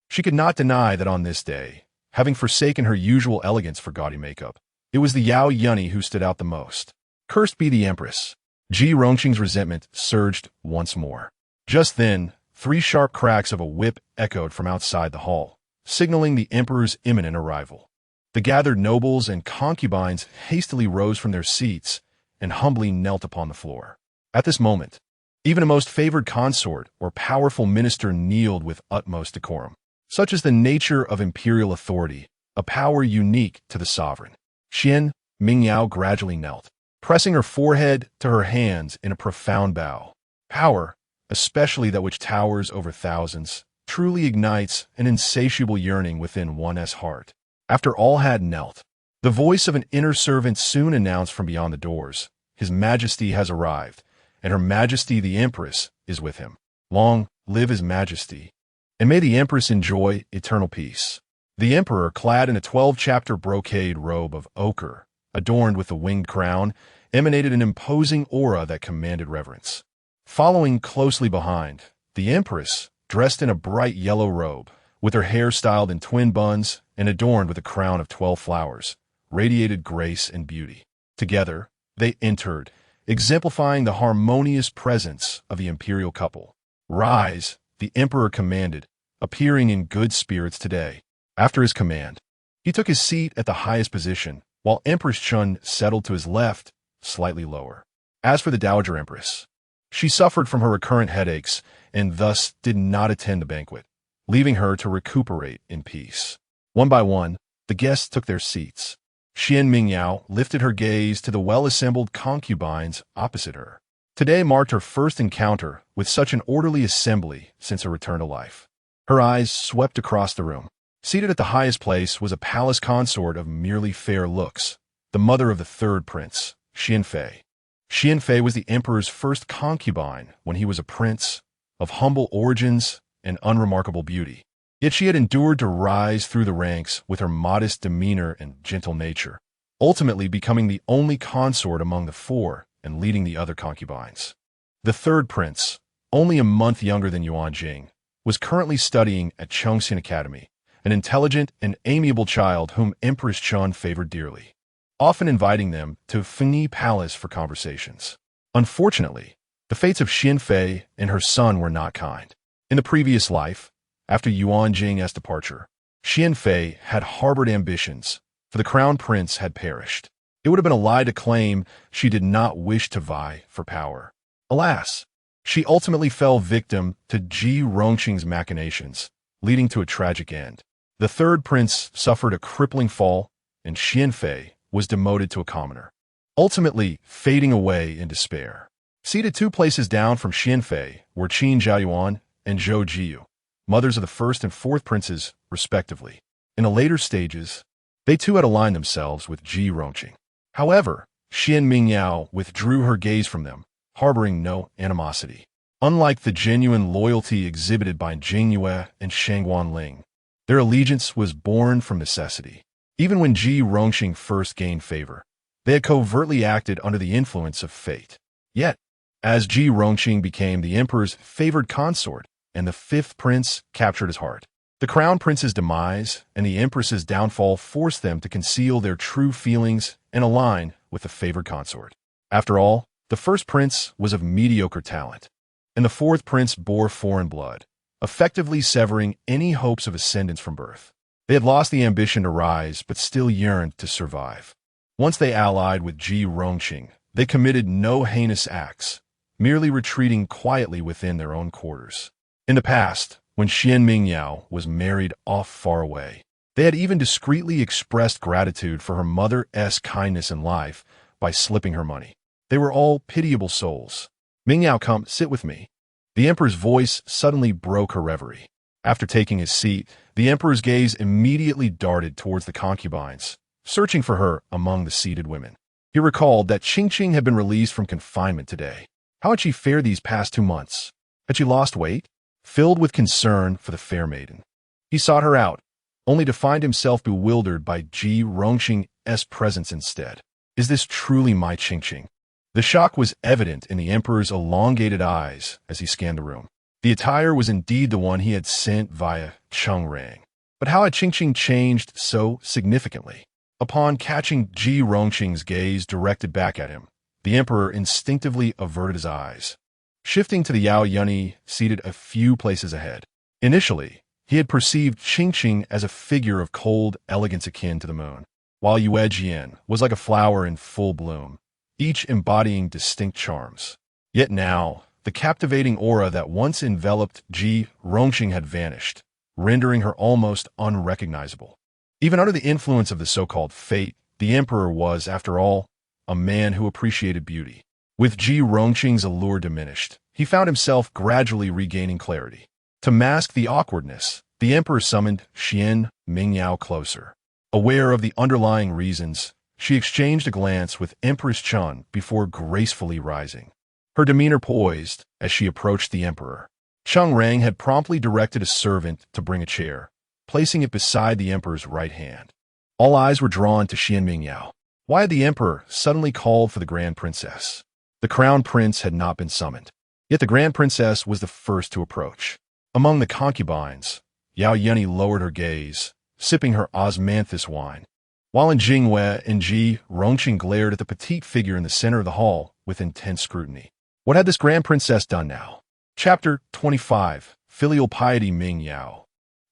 She could not deny that on this day, having forsaken her usual elegance for gaudy makeup, it was the Yao Yunny who stood out the most. Cursed be the Empress. Ji Rongqing's resentment surged once more. Just then, 3 sharp cracks of a whip echoed from outside the hall, signaling the emperor's imminent arrival. The gathered nobles and concubines hastily rose from their seats and humbly knelt upon the floor. At this moment, even a most favored consort or powerful minister kneeled with utmost decorum. Such is the nature of imperial authority, a power unique to the sovereign. Xuan Mingyao gradually knelt, pressing her forehead to her hands in a profound bow. Power, especially that which towers over thousands, truly ignites an insatiable yearning within one's heart. After all had knelt, the voice of an inner servant soon announced from beyond the doors, "His Majesty has arrived, and Her Majesty the Empress is with him. Long live His Majesty, and may the Empress enjoy eternal peace." The emperor, clad in a 12-chapter brocade robe of ochre, adorned with a winged crown, emanated an imposing aura that commanded reverence. Following closely behind, the Empress, dressed in a bright yellow robe, with her hair styled in twin buns and adorned with a crown of 12 flowers, radiated grace and beauty. Together, they entered, exemplifying the harmonious presence of the imperial couple. "Rise," the emperor commanded, appearing in good spirits today. After his command, he took his seat at the highest position, while Empress Chun settled to his left, slightly lower. As for the Dowager Empress, she suffered from her recurrent headaches and thus did not attend the banquet, leaving her to recuperate in peace. One by one, the guests took their seats. Xuan Mingyao lifted her gaze to the well-assembled concubines opposite her. Today marked her first encounter with such an orderly assembly since her return to life. Her eyes swept across the room. Seated at the highest place was a palace consort of merely fair looks, the mother of the third prince, Xianfei. Xianfei was the emperor's first concubine when he was a prince, of humble origins and unremarkable beauty. Yet she had endured to rise through the ranks with her modest demeanor and gentle nature, ultimately becoming the only consort among the 4 and leading the other concubines. The third prince, only a month younger than Yuan Jing, was currently studying at Chengxin Academy, an intelligent and amiable child whom Empress Chun favored dearly, often inviting them to Fengyi Palace for conversations. Unfortunately, the fates of Xianfei and her son were not kind. In the previous life, after Yuan Jing's departure, Xianfei had harbored ambitions, for the crown prince had perished. It would have been a lie to claim she did not wish to vie for power. Alas, She ultimately fell victim to Ji Rongqing's machinations, leading to a tragic end. The third prince suffered a crippling fall, and Xianfei was demoted to a commoner, ultimately fading away in despair. Seated 2 places down from Xianfei were Qin Zhaoyuan and Zhou Jiu, mothers of the first and fourth princes, respectively. In the later stages, they too had aligned themselves with Ji Rongqing. However, Xuan Mingyao withdrew her gaze from them, harboring no animosity. Unlike the genuine loyalty exhibited by Jing Yue and Shang Wanling, their allegiance was born from necessity. Even when Ji Rongqing first gained favor, they had covertly acted under the influence of fate. Yet, as Ji Rongqing became the emperor's favored consort and the fifth prince captured his heart, the crown prince's demise and the empress's downfall forced them to conceal their true feelings and align with the favored consort. After all, the first prince was of mediocre talent, and the fourth prince bore foreign blood, effectively severing any hopes of ascendance from birth. They had lost the ambition to rise, but still yearned to survive. Once they allied with Ji Rongqing, they committed no heinous acts, merely retreating quietly within their own quarters. In the past, when Xuan Mingyao was married off far away, they had even discreetly expressed gratitude for her mother's kindness in life by slipping her money. They were all pitiable souls. "Mingyao, come, sit with me." The emperor's voice suddenly broke her reverie. After taking his seat, the emperor's gaze immediately darted towards the concubines, searching for her among the seated women. He recalled that Qingqing had been released from confinement today. How had she fared these past 2 months? Had she lost weight? Filled with concern for the fair maiden, he sought her out, only to find himself bewildered by Ji Rongqing's presence instead. Is this truly my Qingqing? The shock was evident in the emperor's elongated eyes as he scanned the room. The attire was indeed the one he had sent via Cheng Rang. But how had Qingqing changed so significantly? Upon catching Ji Rongqing's gaze directed back at him, the emperor instinctively averted his eyes, shifting to the Yao Yunyi seated a few places ahead. Initially, he had perceived Qingqing as a figure of cold elegance akin to the moon, while Yue Jian was like a flower in full bloom, each embodying distinct charms. Yet now, the captivating aura that once enveloped Ji Rongqing had vanished, rendering her almost unrecognizable. Even under the influence of the so-called fate, the emperor was, after all, a man who appreciated beauty. With Ji Rongqing's allure diminished, he found himself gradually regaining clarity. To mask the awkwardness, the emperor summoned Xuan Mingyao closer. Aware of the underlying reasons, she exchanged a glance with Empress Chun before gracefully rising, her demeanor poised as she approached the emperor. Cheng Rang had promptly directed a servant to bring a chair, placing it beside the emperor's right hand. All eyes were drawn to Xuan Mingyao. Why had the emperor suddenly called for the grand princess? The crown prince had not been summoned, yet the grand princess was the first to approach. Among the concubines, Yao Yunyi lowered her gaze, sipping her osmanthus wine, while Jingwei and Ji Rongqing glared at the petite figure in the center of the hall with intense scrutiny. What had this grand princess done now? Chapter 25, Filial Piety. Mingyao.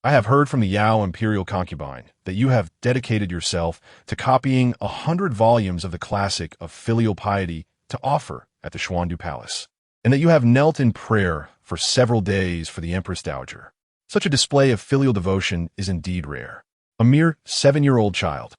I have heard from the Yao imperial concubine that you have dedicated yourself to copying 100 volumes of the classic of filial piety to offer at the Xuandu Palace, and that you have knelt in prayer for several days for the Empress Dowager. Such a display of filial devotion is indeed rare. A mere 7-year-old child,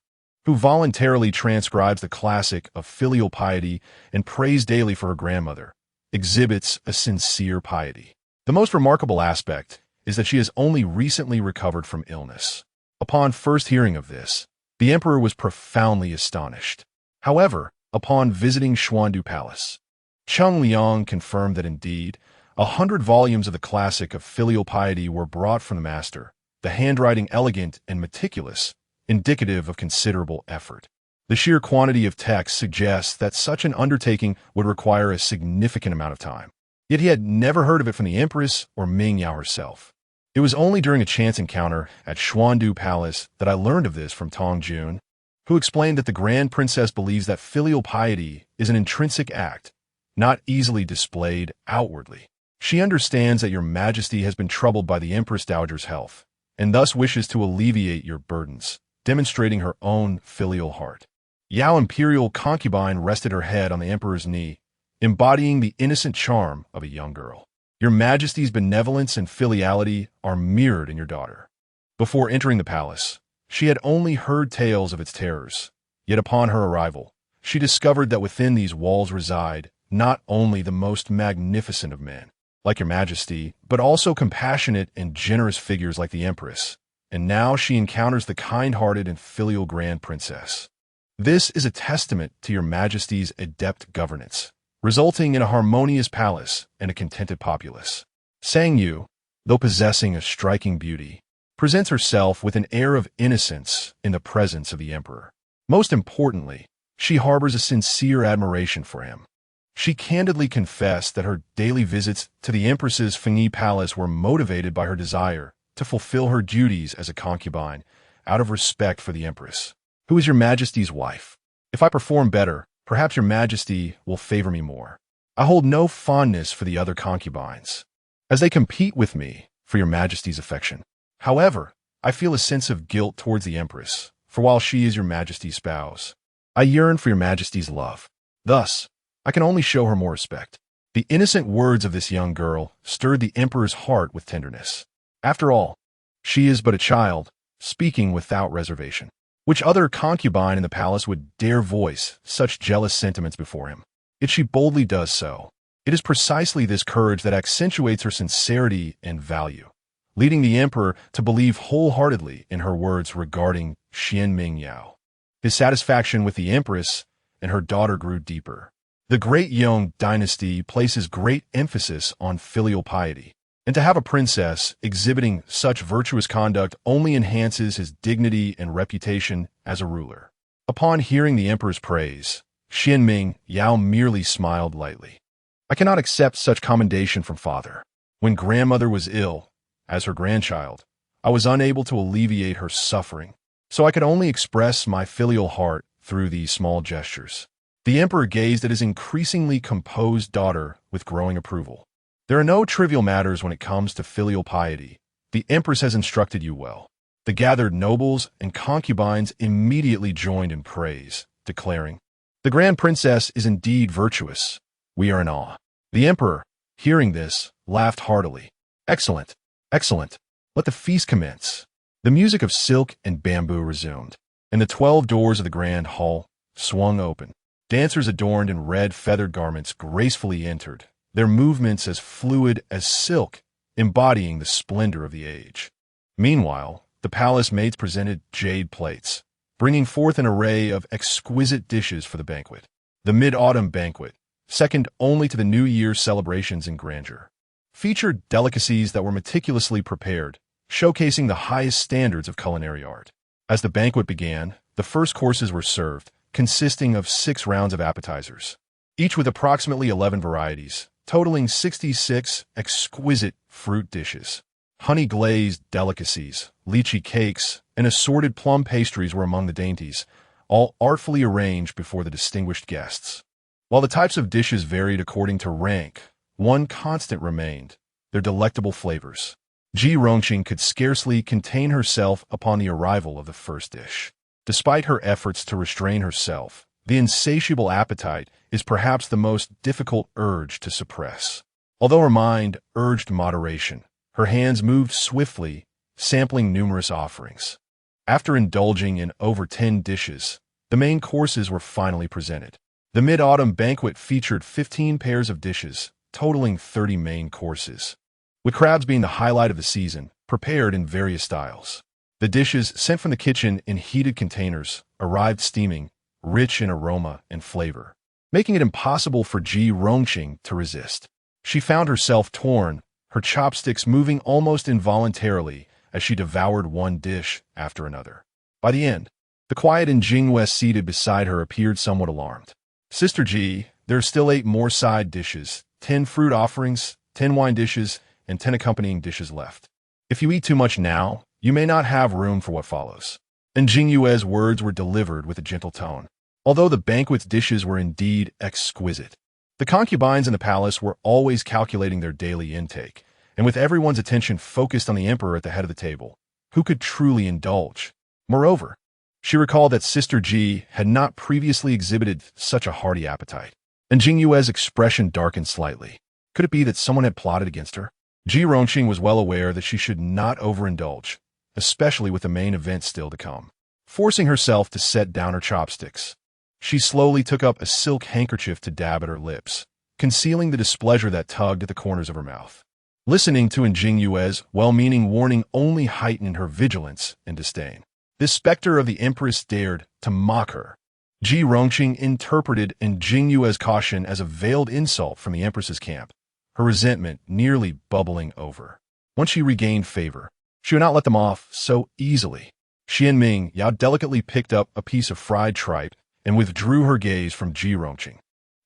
who voluntarily transcribes the classic of filial piety and prays daily for her grandmother, exhibits a sincere piety. The most remarkable aspect is that she has only recently recovered from illness. Upon first hearing of this, the emperor was profoundly astonished. However, upon visiting Xuandu Palace, Cheng Liang confirmed that indeed, 100 volumes of the classic of filial piety were brought from the master, the handwriting elegant and meticulous, indicative of considerable effort. The sheer quantity of text suggests that such an undertaking would require a significant amount of time. Yet he had never heard of it from the empress or Mingyao herself. It was only during a chance encounter at Xuandu Palace that I learned of this from Tong Jun, who explained that the Grand Princess believes that filial piety is an intrinsic act, not easily displayed outwardly. She understands that your majesty has been troubled by the Empress Dowager's health, and thus wishes to alleviate your burdens, demonstrating her own filial heart. Yao imperial concubine rested her head on the emperor's knee, embodying the innocent charm of a young girl. Your Majesty's benevolence and filiality are mirrored in your daughter. Before entering the palace, she had only heard tales of its terrors. Yet upon her arrival, she discovered that within these walls reside not only the most magnificent of men, like your Majesty, but also compassionate and generous figures like the Empress. And now she encounters the kind-hearted and filial Grand Princess. This is a testament to your Majesty's adept governance, resulting in a harmonious palace and a contented populace. Sang Yu, though possessing a striking beauty, presents herself with an air of innocence in the presence of the Emperor. Most importantly, she harbors a sincere admiration for him. She candidly confessed that her daily visits to the Empress's Fengyi Palace were motivated by her desire to fulfill her duties as a concubine out of respect for the Empress, who is your Majesty's wife. If I perform better, perhaps your Majesty will favor me more. I hold no fondness for the other concubines, as they compete with me for your Majesty's affection. However, I feel a sense of guilt towards the Empress, for while she is your Majesty's spouse, I yearn for your Majesty's love. Thus, I can only show her more respect. The innocent words of this young girl stirred the Emperor's heart with tenderness. After all, she is but a child, speaking without reservation. Which other concubine in the palace would dare voice such jealous sentiments before him? Yet she boldly does so. It is precisely this courage that accentuates her sincerity and value, leading the Emperor to believe wholeheartedly in her words regarding Xuan Mingyao. His satisfaction with the Empress and her daughter grew deeper. The great Yong dynasty places great emphasis on filial piety, and to have a princess exhibiting such virtuous conduct only enhances his dignity and reputation as a ruler. Upon hearing the Emperor's praise, Xuan Mingyao merely smiled lightly. I cannot accept such commendation from father. When grandmother was ill, as her grandchild, I was unable to alleviate her suffering, so I could only express my filial heart through these small gestures. The Emperor gazed at his increasingly composed daughter with growing approval. There are no trivial matters when it comes to filial piety. The Empress has instructed you well. The gathered nobles and concubines immediately joined in praise, declaring, "The Grand Princess is indeed virtuous. We are in awe." The Emperor, hearing this, laughed heartily. "Excellent, excellent. Let the feast commence." The music of silk and bamboo resumed, and the 12 doors of the grand hall swung open. Dancers adorned in red feathered garments gracefully entered, their movements as fluid as silk, embodying the splendor of the age. Meanwhile, the palace maids presented jade plates, bringing forth an array of exquisite dishes for the banquet. The Mid-Autumn Banquet, second only to the New Year's celebrations in grandeur, featured delicacies that were meticulously prepared, showcasing the highest standards of culinary art. As the banquet began, the first courses were served, consisting of 6 rounds of appetizers, each with approximately 11 varieties, totaling 66 exquisite fruit dishes. Honey-glazed delicacies, lychee cakes, and assorted plum pastries were among the dainties, all artfully arranged before the distinguished guests. While the types of dishes varied according to rank, one constant remained: their delectable flavors. Ji Rongqing could scarcely contain herself upon the arrival of the first dish. Despite her efforts to restrain herself, the insatiable appetite is perhaps the most difficult urge to suppress. Although her mind urged moderation, her hands moved swiftly, sampling numerous offerings. After indulging in over 10 dishes, the main courses were finally presented. The Mid-Autumn Banquet featured 15 pairs of dishes, totaling 30 main courses, with crabs being the highlight of the season, prepared in various styles. The dishes, sent from the kitchen in heated containers, arrived steaming, rich in aroma and flavor, making it impossible for Ji Rongqing to resist. She found herself torn, her chopsticks moving almost involuntarily as she devoured one dish after another. By the end, the quiet Jingwei seated beside her appeared somewhat alarmed. "Sister Ji, there are still 8 more side dishes, 10 fruit offerings, 10 wine dishes, and 10 accompanying dishes left. If you eat too much now, you may not have room for what follows." And Jingyue's words were delivered with a gentle tone. Although the banquet's dishes were indeed exquisite, the concubines in the palace were always calculating their daily intake, and with everyone's attention focused on the Emperor at the head of the table, who could truly indulge. Moreover, she recalled that Sister Ji had not previously exhibited such a hearty appetite. and Jing Yue's expression darkened slightly. Could it be that someone had plotted against her? Ji Rongqing was well aware that she should not overindulge, especially with the main event still to come. Forcing herself to set down her chopsticks, she slowly took up a silk handkerchief to dab at her lips, concealing the displeasure that tugged at the corners of her mouth. Listening to Jing Yue's well-meaning warning only heightened her vigilance and disdain. This specter of the Empress dared to mock her. Ji Rongqing interpreted Jing Yue's caution as a veiled insult from the Empress's camp, her resentment nearly bubbling over. Once she regained favor, she would not let them off so easily. Xuan Mingyao delicately picked up a piece of fried tripe and withdrew her gaze from Ji Rongqing.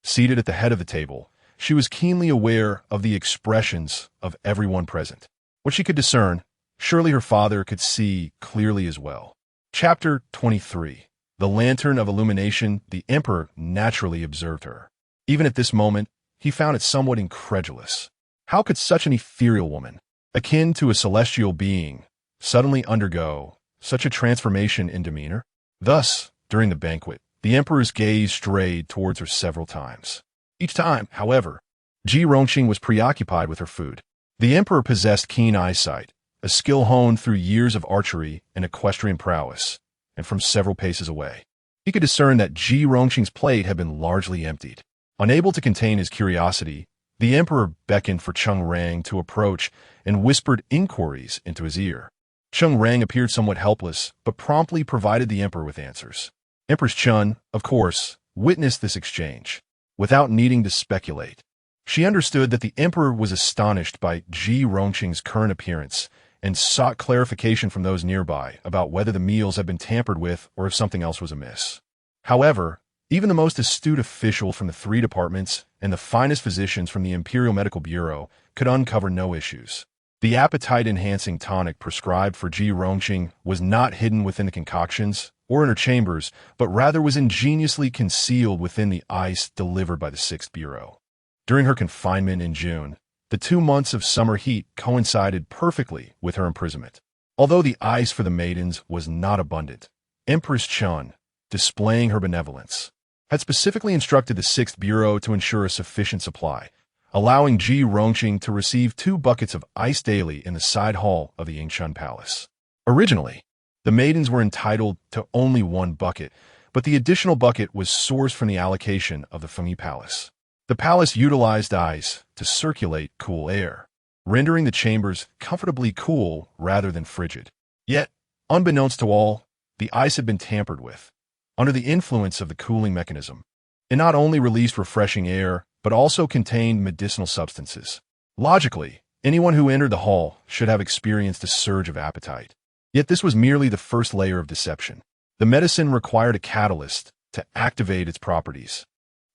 Seated at the head of the table, she was keenly aware of the expressions of everyone present. What she could discern, surely her father could see clearly as well. Chapter 23. The Lantern of Illumination. The Emperor naturally observed her. Even at this moment, he found it somewhat incredulous. How could such an ethereal woman, akin to a celestial being, suddenly undergo such a transformation in demeanor? Thus, during the banquet, the Emperor's gaze strayed towards her several times. Each time, however, Ji Rongqing was preoccupied with her food. The Emperor possessed keen eyesight, a skill honed through years of archery and equestrian prowess, and from several paces away, he could discern that Ji Rongqing's plate had been largely emptied. Unable to contain his curiosity, the Emperor beckoned for Cheng Rang to approach and whispered inquiries into his ear. Cheng Rang appeared somewhat helpless, but promptly provided the Emperor with answers. Empress Chun, of course, witnessed this exchange. Without needing to speculate, she understood that the Emperor was astonished by Ji Rongqing's current appearance and sought clarification from those nearby about whether the meals had been tampered with or if something else was amiss. However, even the most astute official from the 3 departments and the finest physicians from the Imperial Medical Bureau could uncover no issues. The appetite-enhancing tonic prescribed for Ji Rongqing was not hidden within the concoctions or in her chambers, but rather was ingeniously concealed within the ice delivered by the 6th Bureau. During her confinement in June, the 2 months of summer heat coincided perfectly with her imprisonment. Although the ice for the maidens was not abundant, Empress Chun, displaying her benevolence, had specifically instructed the 6th Bureau to ensure a sufficient supply, allowing Ji Rongqing to receive 2 buckets of ice daily in the side hall of the Yingshan Palace. Originally, the maidens were entitled to only 1 bucket, but the additional bucket was sourced from the allocation of the Fengyi Palace. The palace utilized ice to circulate cool air, rendering the chambers comfortably cool rather than frigid. Yet, unbeknownst to all, the ice had been tampered with, under the influence of the cooling mechanism. It not only released refreshing air, but also contained medicinal substances. Logically, anyone who entered the hall should have experienced a surge of appetite. Yet this was merely the first layer of deception. The medicine required a catalyst to activate its properties,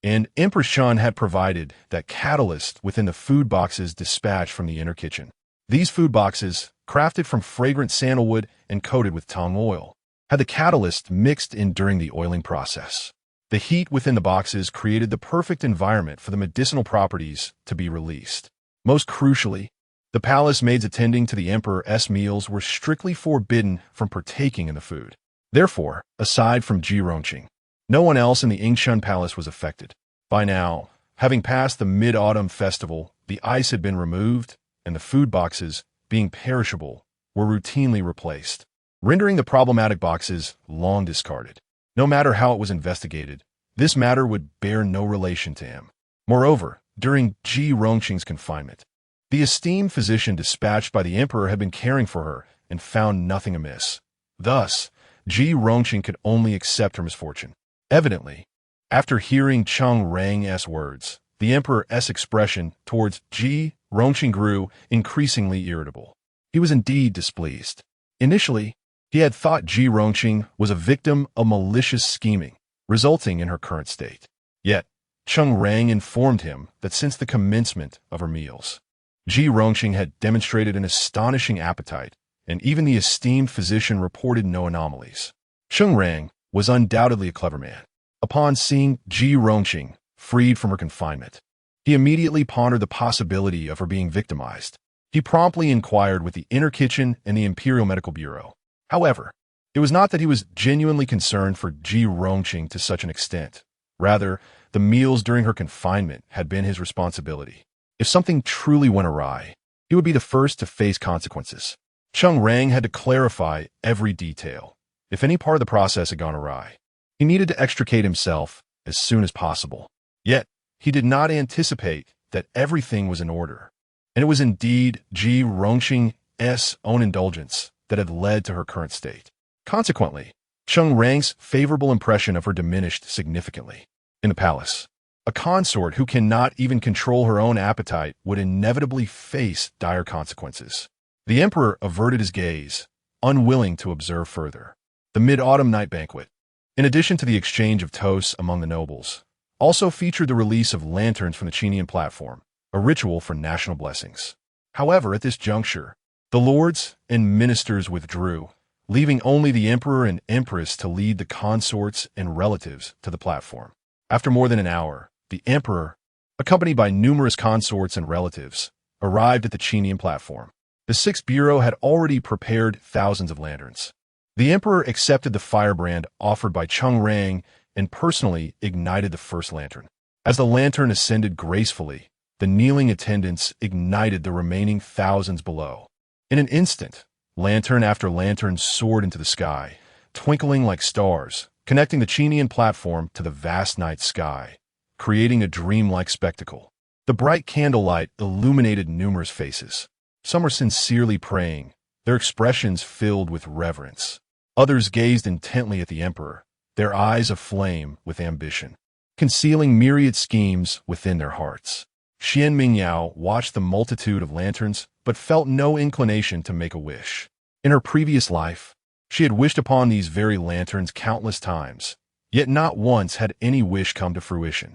and Empress Chun had provided that catalyst within the food boxes dispatched from the inner kitchen. These food boxes, crafted from fragrant sandalwood and coated with tung oil, had the catalyst mixed in during the oiling process. The heat within the boxes created the perfect environment for the medicinal properties to be released. Most crucially, the palace maids attending to the Emperor's meals were strictly forbidden from partaking in the food. Therefore, aside from Ji Rongqing, no one else in the Yingshan Palace was affected. By now, having passed the Mid-Autumn Festival, the ice had been removed, and the food boxes, being perishable, were routinely replaced, rendering the problematic boxes long discarded. No matter how it was investigated, this matter would bear no relation to him. Moreover, during Ji Rongqing's confinement, the esteemed physician dispatched by the Emperor had been caring for her and found nothing amiss. Thus, Ji Rongqing could only accept her misfortune. Evidently, after hearing Cheng Rang's words, the Emperor's expression towards Ji Rongqing grew increasingly irritable. He was indeed displeased. Initially, he had thought Ji Rongqing was a victim of malicious scheming, resulting in her current state. Yet, Cheng Rang informed him that since the commencement of her meals, Ji Rongqing had demonstrated an astonishing appetite, and even the esteemed physician reported no anomalies. Cheng Rang was undoubtedly a clever man. Upon seeing Ji Rongqing freed from her confinement, he immediately pondered the possibility of her being victimized. He promptly inquired with the inner kitchen and the Imperial Medical Bureau. However, it was not that he was genuinely concerned for Ji Rongqing to such an extent. Rather, The meals during her confinement had been his responsibility. If something truly went awry, he would be the first to face consequences. Chung Rang had to clarify every detail. If any part of the process had gone awry, he needed to extricate himself as soon as possible. Yet, he did not anticipate that everything was in order. And it was indeed Ji Rongqing's own indulgence that had led to her current state. Consequently, Chung Rang's favorable impression of her diminished significantly. In the palace, a consort who cannot even control her own appetite would inevitably face dire consequences. The emperor averted his gaze, unwilling to observe further. The mid-autumn night banquet, in addition to the exchange of toasts among the nobles, also featured the release of lanterns from the Qinian platform, a ritual for national blessings. However, at this juncture, the lords and ministers withdrew, leaving only the emperor and empress to lead the consorts and relatives to the platform. After more than an hour, the emperor, accompanied by numerous consorts and relatives, arrived at the Qinian platform. The Sixth Bureau had already prepared thousands of lanterns. The emperor accepted the firebrand offered by Chung Rang and personally ignited the first lantern. As the lantern ascended gracefully, the kneeling attendants ignited the remaining thousands below. In an instant, lantern after lantern soared into the sky, twinkling like stars, connecting the Qinian platform to the vast night sky, creating a dreamlike spectacle. The bright candlelight illuminated numerous faces. Some were sincerely praying, their expressions filled with reverence. Others gazed intently at the emperor, their eyes aflame with ambition, concealing myriad schemes within their hearts. Xuan Mingyao watched the multitude of lanterns, but felt no inclination to make a wish. In her previous life, she had wished upon these very lanterns countless times, yet not once had any wish come to fruition.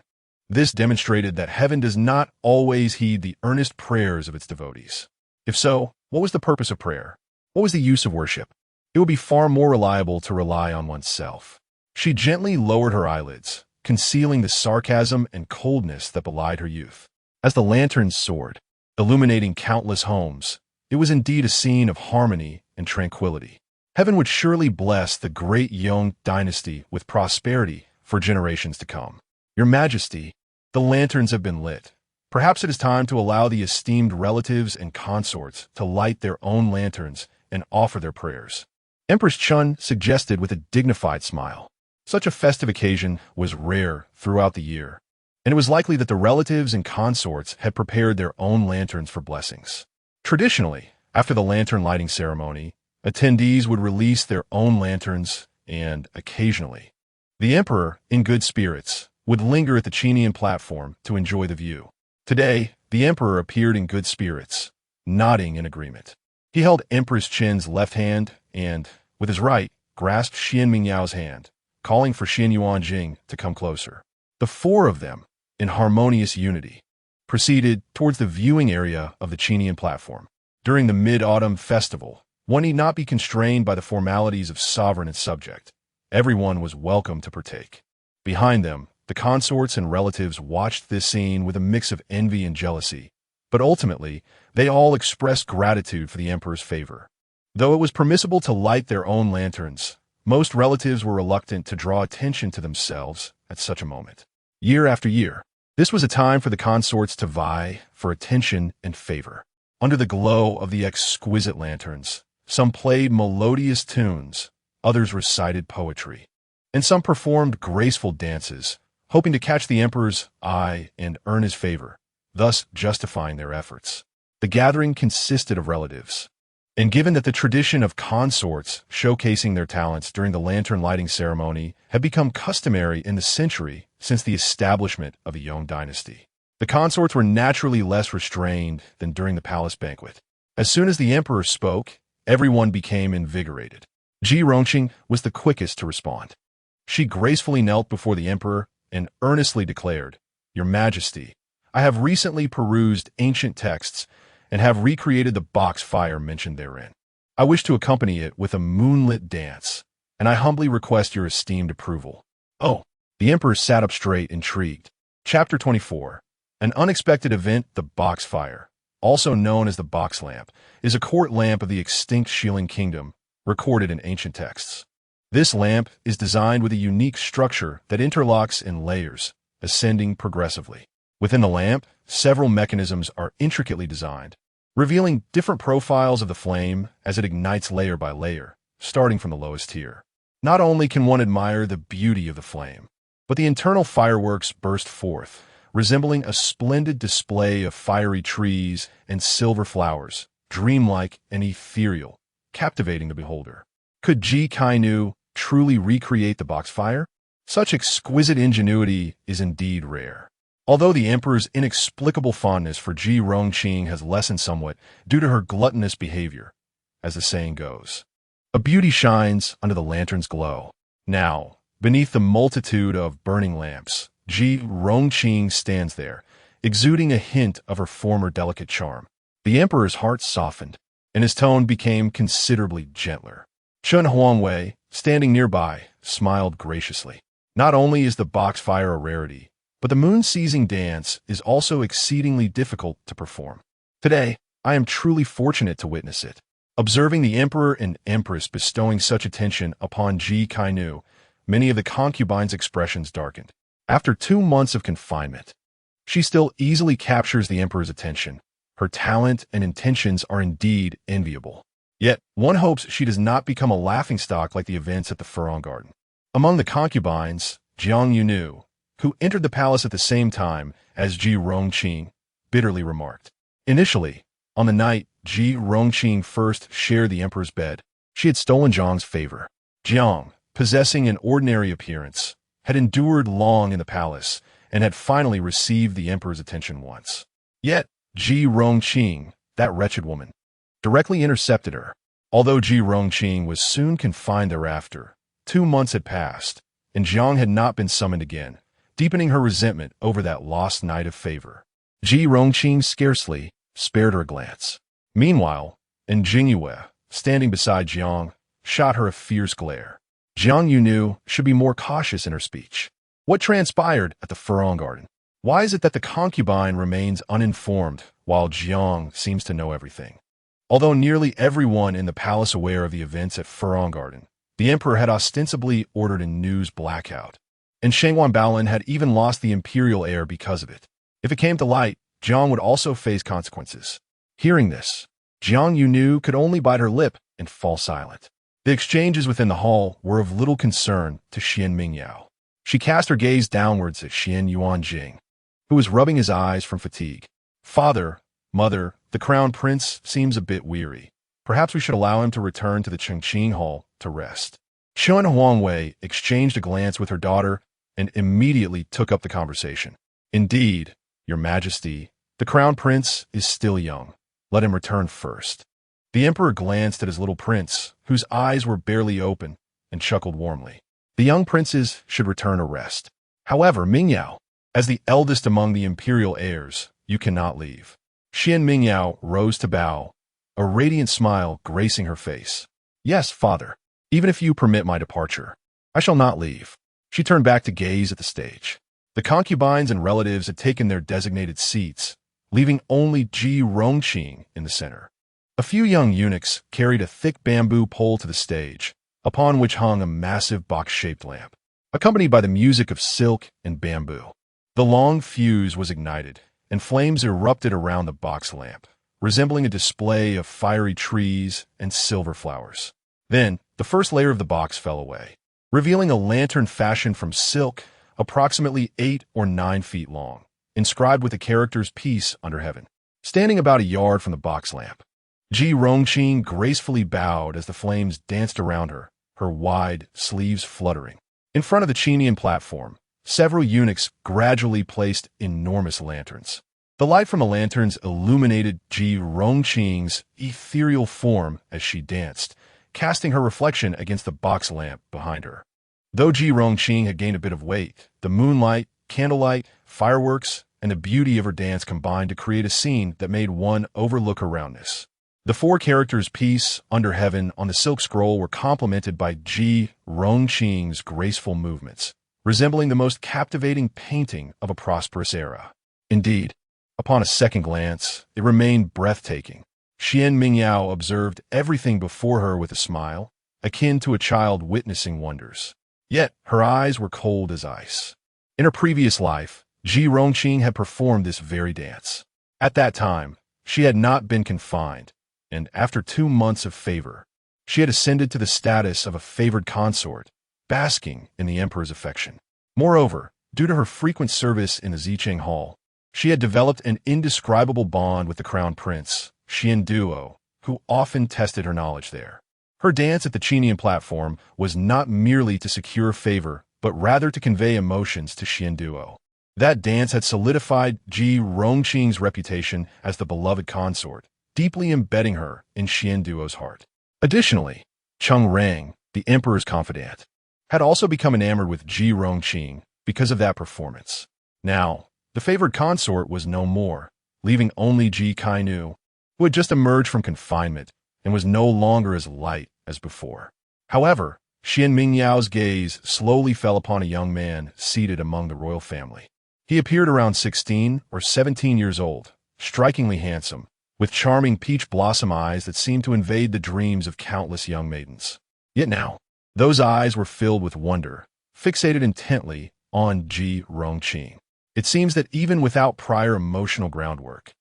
This demonstrated that heaven does not always heed the earnest prayers of its devotees. If so, what was the purpose of prayer? What was the use of worship? It would be far more reliable to rely on oneself. She gently lowered her eyelids, concealing the sarcasm and coldness that belied her youth. As the lanterns soared, illuminating countless homes, it was indeed a scene of harmony and tranquility. Heaven would surely bless the great Yong dynasty with prosperity for generations to come. Your Majesty, the lanterns have been lit. Perhaps it is time to allow the esteemed relatives and consorts to light their own lanterns and offer their prayers. Empress Chun suggested with a dignified smile. Such a festive occasion was rare throughout the year, and it was likely that the relatives and consorts had prepared their own lanterns for blessings. Traditionally, after the lantern lighting ceremony, attendees would release their own lanterns and, occasionally, the emperor, in good spirits, would linger at the Qinian platform to enjoy the view. Today, the emperor appeared in good spirits, nodding in agreement. He held Empress Qin's left hand and, with his right, grasped Xuan Mingyao's hand, calling for Xin Yuanjing to come closer. The four of them, in harmonious unity, proceeded towards the viewing area of the Qinian platform. During the Mid-Autumn Festival, one need not be constrained by the formalities of sovereign and subject. Everyone was welcome to partake. Behind them, the consorts and relatives watched this scene with a mix of envy and jealousy, but ultimately, they all expressed gratitude for the emperor's favor. Though it was permissible to light their own lanterns, most relatives were reluctant to draw attention to themselves at such a moment. Year after year, this was a time for the consorts to vie for attention and favor. Under the glow of the exquisite lanterns, some played melodious tunes, others recited poetry, and some performed graceful dances, hoping to catch the emperor's eye and earn his favor, thus justifying their efforts. The gathering consisted of relatives, and given that the tradition of consorts showcasing their talents during the lantern lighting ceremony had become customary in the century since the establishment of the Yong dynasty, the consorts were naturally less restrained than during the palace banquet. As soon as the emperor spoke, everyone became invigorated. Ji Rongqing was the quickest to respond. She gracefully knelt before the emperor and earnestly declared, "Your Majesty, I have recently perused ancient texts and have recreated the box fire mentioned therein. I wish to accompany it with a moonlit dance, and I humbly request your esteemed approval." Oh, the emperor sat up straight, intrigued. Chapter 24. An unexpected event. The box fire, also known as the box lamp, is a court lamp of the extinct Shilin Kingdom, recorded in ancient texts. This lamp is designed with a unique structure that interlocks in layers, ascending progressively. Within the lamp, several mechanisms are intricately designed, revealing different profiles of the flame as it ignites layer by layer, starting from the lowest tier. Not only can one admire the beauty of the flame, but the internal fireworks burst forth, resembling a splendid display of fiery trees and silver flowers, dreamlike and ethereal, captivating the beholder. Could Ji Kainu truly recreate the box fire? Such exquisite ingenuity is indeed rare. Although the emperor's inexplicable fondness for Ji Rongqing has lessened somewhat due to her gluttonous behavior, as the saying goes, a beauty shines under the lantern's glow. Now, beneath the multitude of burning lamps, Ji Rongqing stands there, exuding a hint of her former delicate charm. The emperor's heart softened, and his tone became considerably gentler. Chun Huangwei, standing nearby, smiled graciously. Not only is the box fire a rarity, but the moon-seizing dance is also exceedingly difficult to perform. Today, I am truly fortunate to witness it. Observing the emperor and empress bestowing such attention upon Ji Kainu, many of the concubines' expressions darkened. After 2 months of confinement, she still easily captures the emperor's attention. Her talent and intentions are indeed enviable. Yet, one hopes she does not become a laughingstock like the events at the Furong Garden. Among the concubines, Jiang Yunu, who entered the palace at the same time as Ji Rongqing, bitterly remarked. Initially, on the night Ji Rongqing first shared the emperor's bed, she had stolen Jiang's favor. Jiang, possessing an ordinary appearance, had endured long in the palace and had finally received the emperor's attention once. Yet, Ji Rongqing, that wretched woman, directly intercepted her. Although Ji Rongqing was soon confined thereafter, 2 months had passed, and Jiang had not been summoned again, deepening her resentment over that lost night of favor. Ji Rongqing scarcely spared her a glance. Meanwhile, Jingyue, standing beside Jiang, shot her a fierce glare. Jiang Yunu should be more cautious in her speech. What transpired at the Furong Garden? Why is it that the concubine remains uninformed while Jiang seems to know everything? Although nearly everyone in the palace aware of the events at Furong Garden, the emperor had ostensibly ordered a news blackout, and Shangwan Baolin had even lost the imperial heir because of it. If it came to light, Jiang would also face consequences. Hearing this, Jiang Yunu could only bite her lip and fall silent. The exchanges within the hall were of little concern to Xuan Mingyao. She cast her gaze downwards at Xian Yuanjing, who was rubbing his eyes from fatigue. Father, mother, the crown prince seems a bit weary. Perhaps we should allow him to return to the Chengqing Hall to rest. Chun Huangwei exchanged a glance with her daughter and immediately took up the conversation. Indeed, Your Majesty, the crown prince is still young. Let him return first. The emperor glanced at his little prince, whose eyes were barely open, and chuckled warmly. The young princes should return to rest. However, Mingyao, as the eldest among the imperial heirs, you cannot leave. Xuan Mingyao rose to bow, a radiant smile gracing her face. Yes, father. Even if you permit my departure, I shall not leave. She turned back to gaze at the stage. The concubines and relatives had taken their designated seats, leaving only Ji Rongqing in the center. A few young eunuchs carried a thick bamboo pole to the stage, upon which hung a massive box-shaped lamp, accompanied by the music of silk and bamboo. The long fuse was ignited, and flames erupted around the box lamp, resembling a display of fiery trees and silver flowers. Then, the first layer of the box fell away, revealing a lantern fashioned from silk, approximately 8 or 9 feet long, inscribed with the characters "Peace under Heaven." Standing about a yard from the box lamp, Ji Rongqing gracefully bowed as the flames danced around her, her wide sleeves fluttering. In front of the Chinian platform, several eunuchs gradually placed enormous lanterns. The light from the lanterns illuminated Ji Rongqing's ethereal form as she danced, casting her reflection against the box lamp behind her. Though Ji Rongqing had gained a bit of weight, the moonlight, candlelight, fireworks, and the beauty of her dance combined to create a scene that made one overlook her roundness. The 4 characters "Peace under Heaven" on the silk scroll were complemented by Ji Rongqing's graceful movements, resembling the most captivating painting of a prosperous era. Indeed, upon a second glance, it remained breathtaking. Xuan Mingyao observed everything before her with a smile, akin to a child witnessing wonders. Yet her eyes were cold as ice. In her previous life, Ji Rongqing had performed this very dance. At that time, she had not been confined, and after 2 months of favor, she had ascended to the status of a favored consort, basking in the emperor's affection. Moreover, due to her frequent service in the Zicheng Hall, she had developed an indescribable bond with the crown prince, Xian Duo, who often tested her knowledge there. Her dance at the Qinian platform was not merely to secure favor, but rather to convey emotions to Xian Duo. That dance had solidified Ji Rongqing's reputation as the beloved consort, deeply embedding her in Xian Duo's heart. Additionally, Cheng Rang, the emperor's confidant, had also become enamored with Ji Rongqing because of that performance. Now, the favored consort was no more, leaving only Ji Kainu, who had just emerged from confinement and was no longer as light as before. However, Xuan Mingyao's gaze slowly fell upon a young man seated among the royal family. He appeared around 16 or 17 years old, strikingly handsome, with charming peach blossom eyes that seemed to invade the dreams of countless young maidens. Yet now, those eyes were filled with wonder, fixated intently on Ji Rongqing. It seems that even without prior emotional groundwork,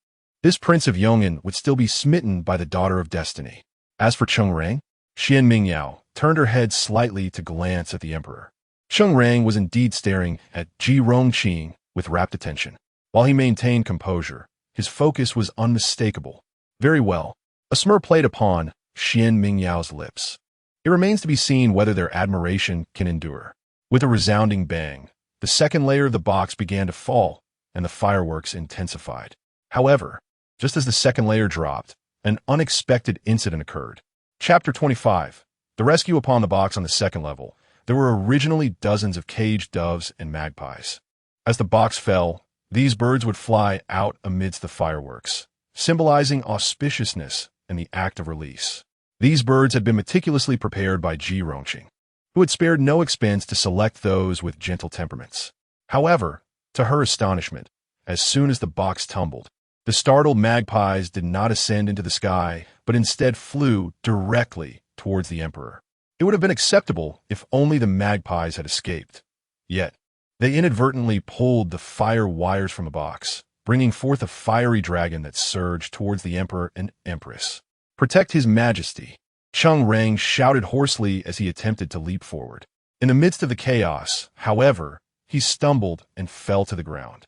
this prince of Yong'an would still be smitten by the daughter of destiny. As for Cheng Rang, Xuan Mingyao turned her head slightly to glance at the emperor. Cheng Rang was indeed staring at Ji Rongqing with rapt attention. While he maintained composure, his focus was unmistakable. Very well. A smirk played upon Xuan Mingyao's lips. It remains to be seen whether their admiration can endure. With a resounding bang, the second layer of the box began to fall, and the fireworks intensified. However, just as the second layer dropped, an unexpected incident occurred. Chapter 25. The rescue upon the box on the second level. There were originally dozens of caged doves and magpies. As the box fell, these birds would fly out amidst the fireworks, symbolizing auspiciousness and the act of release. These birds had been meticulously prepared by Ji Rongqing, who had spared no expense to select those with gentle temperaments. However, to her astonishment, as soon as the box tumbled, the startled magpies did not ascend into the sky, but instead flew directly towards the emperor. It would have been acceptable if only the magpies had escaped. Yet, they inadvertently pulled the fire wires from the box, bringing forth a fiery dragon that surged towards the emperor and empress. "Protect his majesty," Cheng Rang shouted hoarsely as he attempted to leap forward. In the midst of the chaos, however, he stumbled and fell to the ground.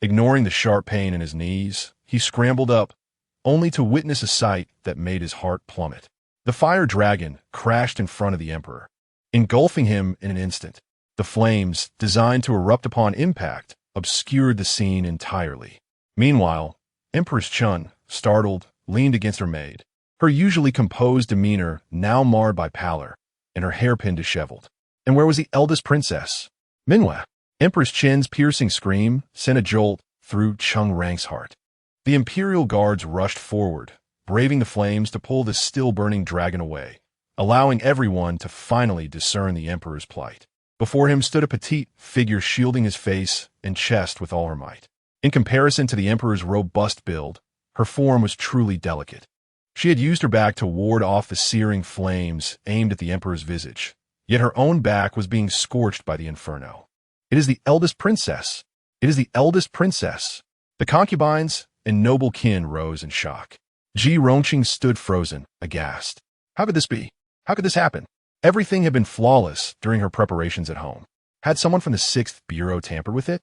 Ignoring the sharp pain in his knees, he scrambled up, only to witness a sight that made his heart plummet. The fire dragon crashed in front of the emperor, engulfing him in an instant. The flames, designed to erupt upon impact, obscured the scene entirely. Meanwhile, Empress Chun, startled, leaned against her maid, her usually composed demeanor now marred by pallor, and her hairpin disheveled. And where was the eldest princess? Minwa. Empress Chen's piercing scream sent a jolt through Cheng Rang's heart. The imperial guards rushed forward, braving the flames to pull the still-burning dragon away, allowing everyone to finally discern the emperor's plight. Before him stood a petite figure shielding his face and chest with all her might. In comparison to the emperor's robust build, her form was truly delicate. She had used her back to ward off the searing flames aimed at the emperor's visage, yet her own back was being scorched by the inferno. "It is the eldest princess! It is the eldest princess!" The concubines and noble kin rose in shock. Ji Rongqing stood frozen, aghast. How could this be? How could this happen? Everything had been flawless during her preparations at home. Had someone from the 6th Bureau tampered with it?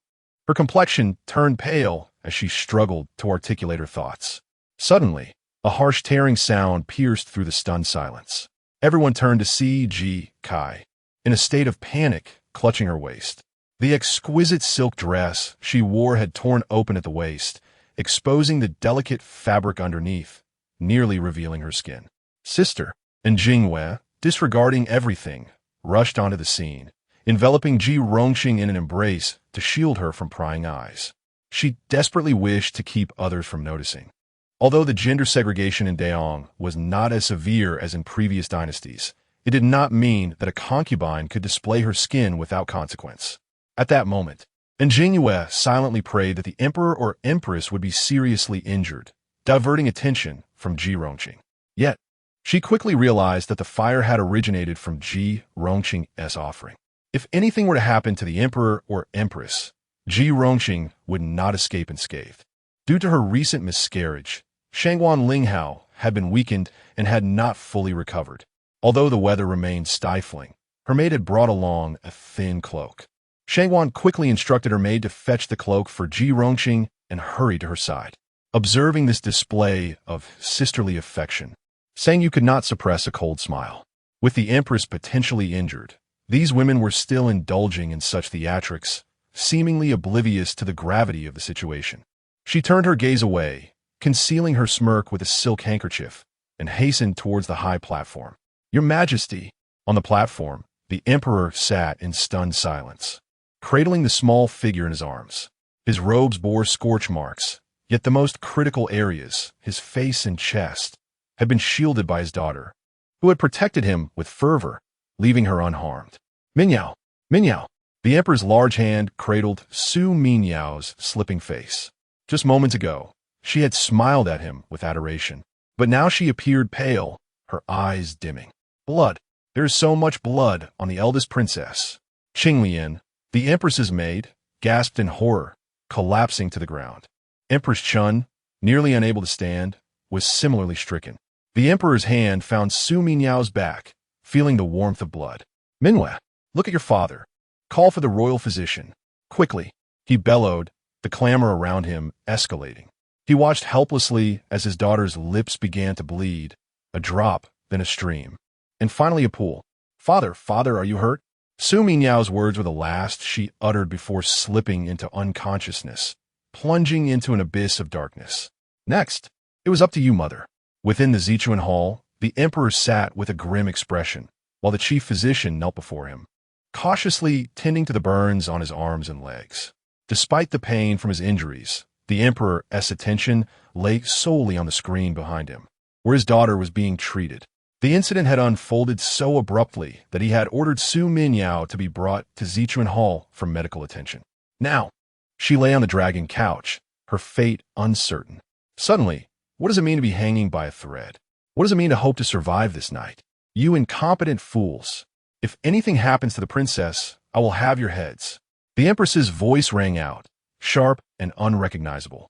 Her complexion turned pale as she struggled to articulate her thoughts. Suddenly, a harsh tearing sound pierced through the stunned silence. Everyone turned to see Ji Kai, in a state of panic, clutching her waist. The exquisite silk dress she wore had torn open at the waist, exposing the delicate fabric underneath, nearly revealing her skin. Sister, and Jingwei, disregarding everything, rushed onto the scene, enveloping Ji Rongqing in an embrace to shield her from prying eyes. She desperately wished to keep others from noticing. Although the gender segregation in Daong was not as severe as in previous dynasties, it did not mean that a concubine could display her skin without consequence. At that moment, Jingwei silently prayed that the emperor or empress would be seriously injured, diverting attention from Ji Rongqing. Yet, she quickly realized that the fire had originated from Ji Rongqing's offering. If anything were to happen to the emperor or empress, Ji Rongxing would not escape unscathed. Due to her recent miscarriage, Xuan Mingyao had been weakened and had not fully recovered. Although the weather remained stifling, her maid had brought along a thin cloak. Xuan quickly instructed her maid to fetch the cloak for Ji Rongxing and hurried to her side. Observing this display of sisterly affection, Sang Yu could not suppress a cold smile. With the empress potentially injured, these women were still indulging in such theatrics, seemingly oblivious to the gravity of the situation. She turned her gaze away, concealing her smirk with a silk handkerchief, and hastened towards the high platform. "Your Majesty!" On the platform, the emperor sat in stunned silence, cradling the small figure in his arms. His robes bore scorch marks, yet the most critical areas, his face and chest, had been shielded by his daughter, who had protected him with fervor, leaving her unharmed. "Mingyao! Mingyao!" The emperor's large hand cradled Xuan Mingyao's slipping face. Just moments ago, she had smiled at him with adoration, but now she appeared pale, her eyes dimming. "Blood! There is so much blood on the eldest princess." Qinglian, the empress's maid, gasped in horror, collapsing to the ground. Empress Chun, nearly unable to stand, was similarly stricken. The emperor's hand found Xuan Mingyao's back, feeling the warmth of blood. "Mingyao, look at your father. Call for the royal physician. Quickly," he bellowed, the clamor around him escalating. He watched helplessly as his daughter's lips began to bleed, a drop, then a stream, and finally a pool. "Father, father, are you hurt?" Xuan Mingyao's words were the last she uttered before slipping into unconsciousness, plunging into an abyss of darkness. Next, it was up to you, mother. Within the Zichuan hall, the emperor sat with a grim expression, while the chief physician knelt before him, cautiously tending to the burns on his arms and legs. Despite the pain from his injuries, the emperor's attention lay solely on the screen behind him, where his daughter was being treated. The incident had unfolded so abruptly that he had ordered Xuan Mingyao to be brought to Zichuan Hall for medical attention. Now, she lay on the dragon couch, her fate uncertain. Suddenly, what does it mean to be hanging by a thread? What does it mean to hope to survive this night? You incompetent fools! If anything happens to the princess, I will have your heads. The empress's voice rang out, sharp and unrecognizable,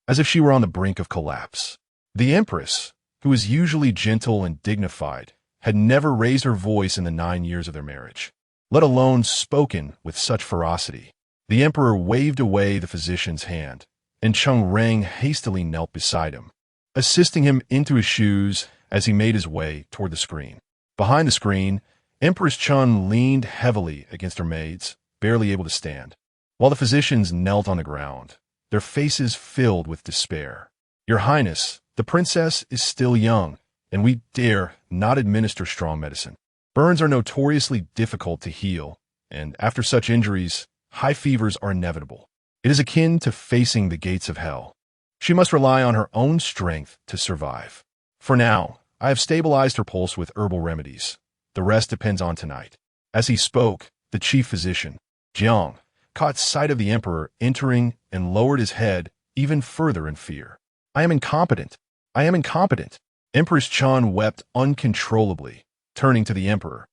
as if she were on the brink of collapse. The empress, who was usually gentle and dignified, had never raised her voice in the 9 years of their marriage, let alone spoken with such ferocity. The emperor waved away the physician's hand, and Cheng Reng hastily knelt beside him, assisting him into his shoes as he made his way toward the screen. Behind the screen, Empress Chun leaned heavily against her maids, barely able to stand, while the physicians knelt on the ground, their faces filled with despair. "Your Highness, the princess is still young, and we dare not administer strong medicine. Burns are notoriously difficult to heal, and after such injuries, high fevers are inevitable. It is akin to facing the gates of hell. She must rely on her own strength to survive. For now, I have stabilized her pulse with herbal remedies. The rest depends on tonight." As he spoke, the chief physician, Jiang, caught sight of the emperor entering and lowered his head even further in fear. "I am incompetent. I am incompetent." Empress Chun wept uncontrollably, turning to the emperor,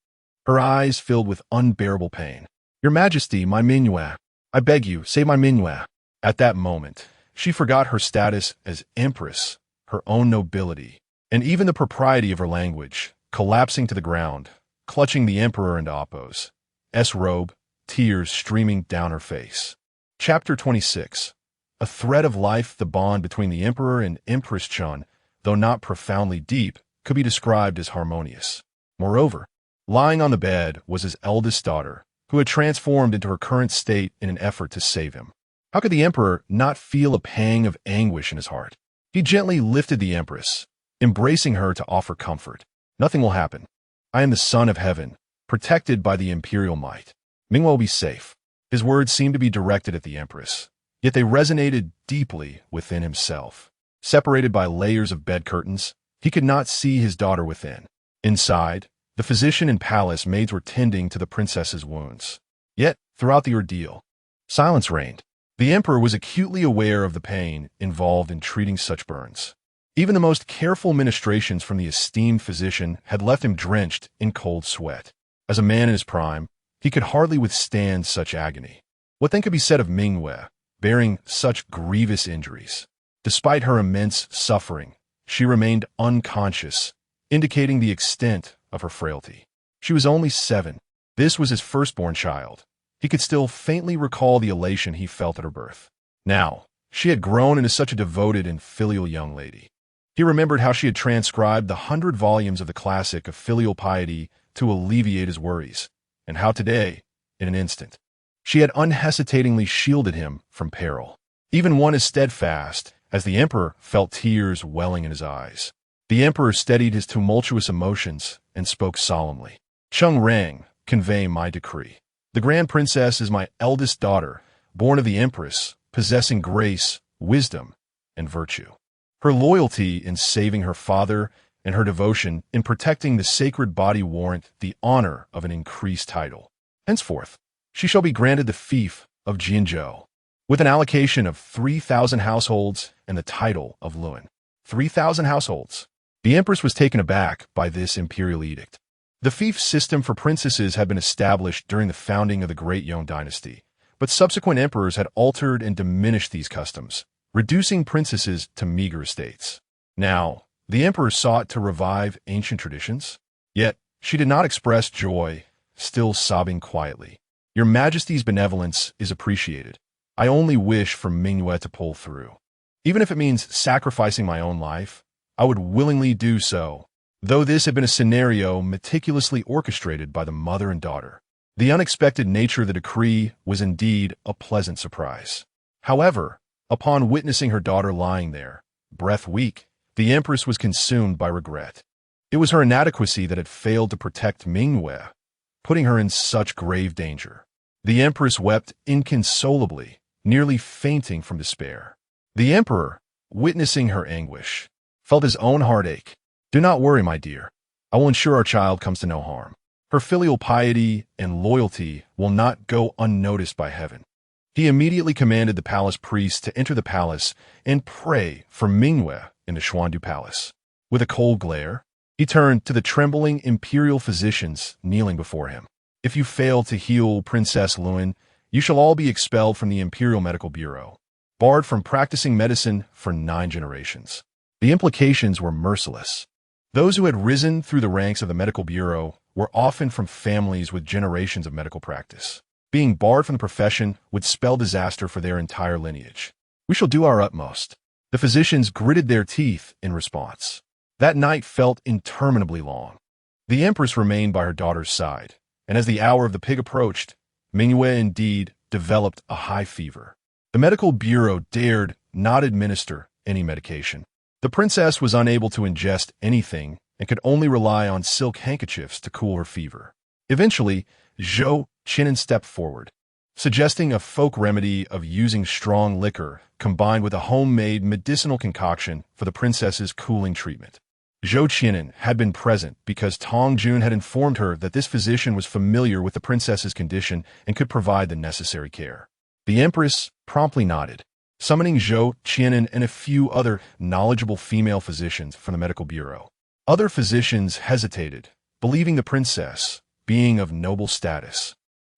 her eyes filled with unbearable pain. "Your Majesty, my Mingyao. I beg you, save my Mingyao." At that moment, she forgot her status as empress, her own nobility, and even the propriety of her language, collapsing to the ground, clutching the emperor and Appo's robe, tears streaming down her face. Chapter 26. A thread of life. The bond between the emperor and Empress Chun, though not profoundly deep, could be described as harmonious. Moreover, lying on the bed was his eldest daughter, who had transformed into her current state in an effort to save him. How could the emperor not feel a pang of anguish in his heart? He gently lifted the empress, embracing her to offer comfort. "Nothing will happen. I am the son of heaven, protected by the imperial might. Mingyao will be safe." His words seemed to be directed at the empress, yet they resonated deeply within himself. Separated by layers of bed curtains, he could not see his daughter within. Inside, the physician and palace maids were tending to the princess's wounds. Yet, throughout the ordeal, silence reigned. The emperor was acutely aware of the pain involved in treating such burns. Even the most careful ministrations from the esteemed physician had left him drenched in cold sweat. As a man in his prime, He could hardly withstand such agony. What then could be said of Mingyao, bearing such grievous injuries? Despite her immense suffering, she remained unconscious, indicating the extent of her frailty. She was only 7. This was his firstborn child. He could still faintly recall the elation he felt at her birth. Now, she had grown into such a devoted and filial young lady. He remembered how she had transcribed the 100 volumes of the classic of filial piety to alleviate his worries, and how today, in an instant, she had unhesitatingly shielded him from peril. Even one as steadfast as the emperor felt tears welling in his eyes. The emperor steadied his tumultuous emotions and spoke solemnly. "Chung Rang, convey my decree. The grand princess is my eldest daughter, born of the empress, possessing grace, wisdom, and virtue. Her loyalty in saving her father and her devotion in protecting the sacred body warrant the honor of an increased title. Henceforth, she shall be granted the fief of Jinzhou, with an allocation of 3,000 households and the title of Luan." 3,000 households. The empress was taken aback by this imperial edict. The fief system for princesses had been established during the founding of the Great Yong dynasty, but subsequent emperors had altered and diminished these customs, reducing princesses to meager estates. Now, the emperor sought to revive ancient traditions, yet she did not express joy, still sobbing quietly. "Your Majesty's benevolence is appreciated. I only wish for Mingyao to pull through. Even if it means sacrificing my own life, I would willingly do so," though this had been a scenario meticulously orchestrated by the mother and daughter. The unexpected nature of the decree was indeed a pleasant surprise. However, upon witnessing her daughter lying there, breath weak, the empress was consumed by regret. It was her inadequacy that had failed to protect Mingyao, putting her in such grave danger. The empress wept inconsolably, nearly fainting from despair. The emperor, witnessing her anguish, felt his own heartache. "Do not worry, my dear. I will ensure our child comes to no harm. Her filial piety and loyalty will not go unnoticed by heaven." He immediately commanded the palace priests to enter the palace and pray for Mingyao in the Xuan Palace. With a cold glare, he turned to the trembling imperial physicians kneeling before him. "If you fail to heal Princess Luan, you shall all be expelled from the Imperial Medical Bureau, barred from practicing medicine for 9 generations. The implications were merciless. Those who had risen through the ranks of the medical bureau were often from families with generations of medical practice. Being barred from the profession would spell disaster for their entire lineage. "We shall do our utmost." The physicians gritted their teeth in response. That night felt interminably long. The empress remained by her daughter's side, and as the hour of the pig approached, Mingyao indeed developed a high fever. The medical bureau dared not administer any medication. The princess was unable to ingest anything and could only rely on silk handkerchiefs to cool her fever. Eventually, Zhou Qianan stepped forward, suggesting a folk remedy of using strong liquor combined with a homemade medicinal concoction for the princess's cooling treatment. Zhou Qianan had been present because Tong Jun had informed her that this physician was familiar with the princess's condition and could provide the necessary care. The empress promptly nodded, summoning Zhou Qianan and a few other knowledgeable female physicians from the medical bureau. Other physicians hesitated, believing the princess, being of noble status,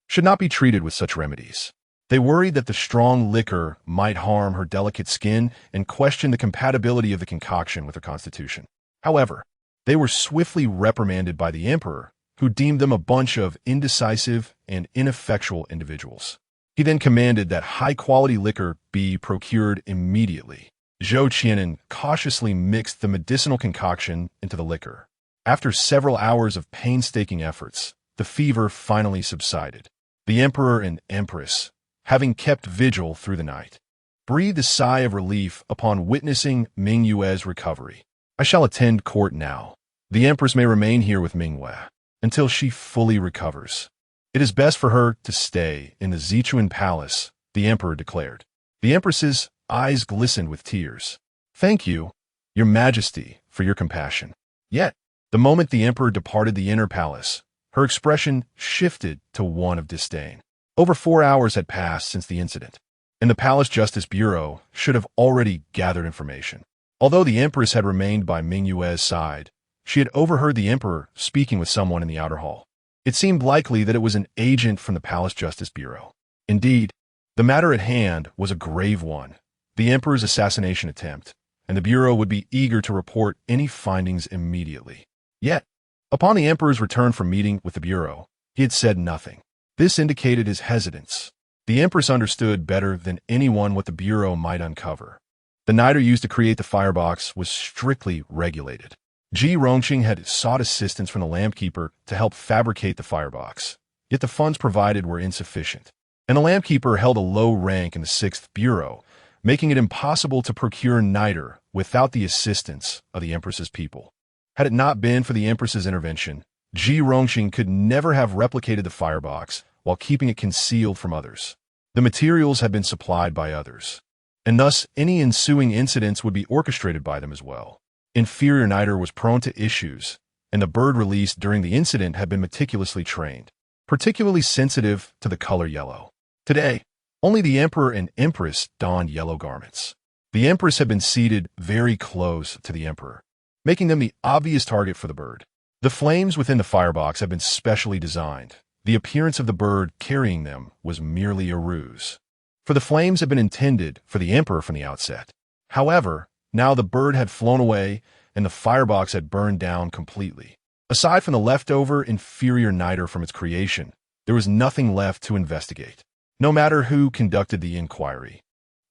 should not be treated with such remedies. They worried that the strong liquor might harm her delicate skin and questioned the compatibility of the concoction with her constitution. However, they were swiftly reprimanded by the emperor, who deemed them a bunch of indecisive and ineffectual individuals. He then commanded that high-quality liquor be procured immediately. Zhou Qianan cautiously mixed the medicinal concoction into the liquor. After several hours of painstaking efforts, the fever finally subsided. The emperor and empress, having kept vigil through the night, breathed a sigh of relief upon witnessing Mingyao's recovery. "I shall attend court now. The empress may remain here with Mingyao until she fully recovers. It is best for her to stay in the Zichuan Palace," the emperor declared. The empress's eyes glistened with tears. "Thank you, your majesty, for your compassion." Yet, the moment the emperor departed the inner palace, her expression shifted to one of disdain. Over 4 hours had passed since the incident, and the Palace Justice Bureau should have already gathered information. Although the empress had remained by Mingyao's side, she had overheard the emperor speaking with someone in the outer hall. It seemed likely that it was an agent from the Palace Justice Bureau. Indeed, the matter at hand was a grave one, the emperor's assassination attempt, and the Bureau would be eager to report any findings immediately. Yet, upon the emperor's return from meeting with the Bureau, he had said nothing. This indicated his hesitance. The empress understood better than anyone what the Bureau might uncover. The niter used to create the firebox was strictly regulated. Ji Rongqing had sought assistance from the lampkeeper to help fabricate the firebox, yet the funds provided were insufficient, and the lampkeeper held a low rank in the 6th Bureau, making it impossible to procure niter without the assistance of the empress's people. Had it not been for the empress's intervention, Ji Rongqing could never have replicated the firebox while keeping it concealed from others. The materials had been supplied by others, and thus any ensuing incidents would be orchestrated by them as well. Inferior niter was prone to issues, and the bird released during the incident had been meticulously trained, particularly sensitive to the color yellow. Today, only the emperor and empress donned yellow garments. The empress had been seated very close to the emperor, making them the obvious target for the bird. The flames within the firebox had been specially designed. The appearance of the bird carrying them was merely a ruse, for the flames had been intended for the emperor from the outset. However, now the bird had flown away and the firebox had burned down completely. Aside from the leftover inferior niter from its creation, there was nothing left to investigate. No matter who conducted the inquiry,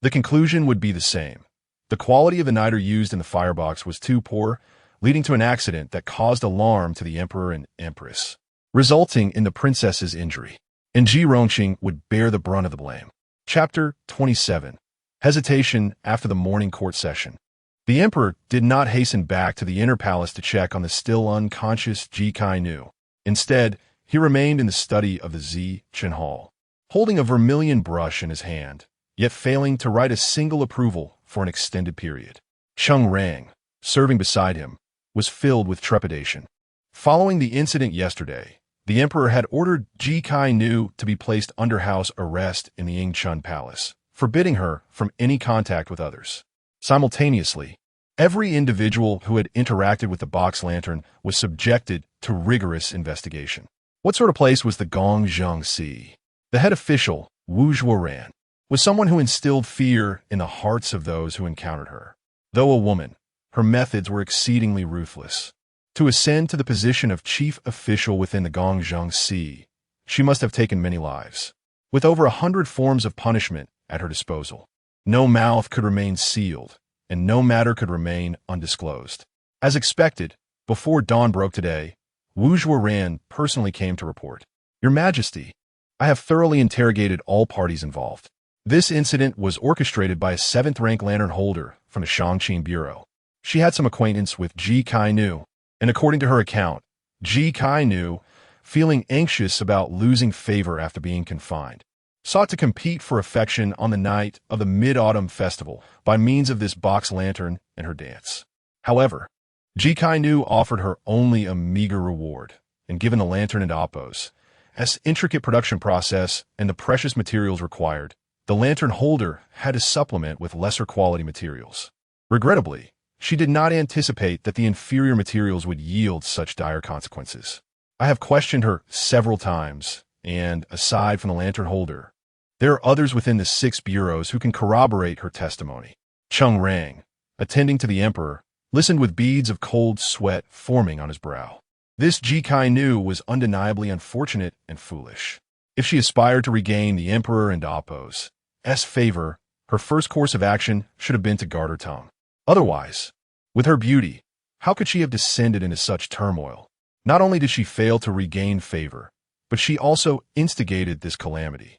the conclusion would be the same. The quality of the niter used in the firebox was too poor, leading to an accident that caused alarm to the emperor and empress, resulting in the princess's injury. And Ji Rongqing would bear the brunt of the blame. Chapter 27. Hesitation after the morning court session. The emperor did not hasten back to the inner palace to check on the still unconscious Ji Kai-nu. Instead, he remained in the study of the Chen Hall, holding a vermilion brush in his hand, yet failing to write a single approval for an extended period. Cheng Rang, serving beside him, was filled with trepidation. Following the incident yesterday, the emperor had ordered Ji Kai-nu to be placed under house arrest in the Yingchun Palace, forbidding her from any contact with others. Simultaneously, every individual who had interacted with the box lantern was subjected to rigorous investigation. What sort of place was the Gongzheng Si? The head official, Wu Zhuoran, was someone who instilled fear in the hearts of those who encountered her. Though a woman, her methods were exceedingly ruthless. To ascend to the position of chief official within the Gongzheng Si, she must have taken many lives. With over 100 forms of punishment at her disposal, no mouth could remain sealed, and no matter could remain undisclosed. As expected, before dawn broke today, Wu Zhuoran personally came to report. Your Majesty, I have thoroughly interrogated all parties involved. This incident was orchestrated by a 7th-rank lantern holder from the Shangqing Bureau. She had some acquaintance with Ji Kai-nu, and according to her account, Ji Kai-nu, feeling anxious about losing favor after being confined, sought to compete for affection on the night of the Mid-Autumn Festival by means of this box lantern and her dance. However, Ji Kai-nu offered her only a meager reward, and given the lantern and oppos, as intricate production process and the precious materials required, the lantern holder had to supplement with lesser quality materials. Regrettably, she did not anticipate that the inferior materials would yield such dire consequences. I have questioned her several times, and aside from the lantern holder, there are others within the 6 bureaus who can corroborate her testimony. Cheng Rang, attending to the emperor, listened with beads of cold sweat forming on his brow. This Ji Kai-nu was undeniably unfortunate and foolish. If she aspired to regain the emperor and Appo's favor, her first course of action should have been to guard her tongue. Otherwise, with her beauty, how could she have descended into such turmoil? Not only did she fail to regain favor, but she also instigated this calamity.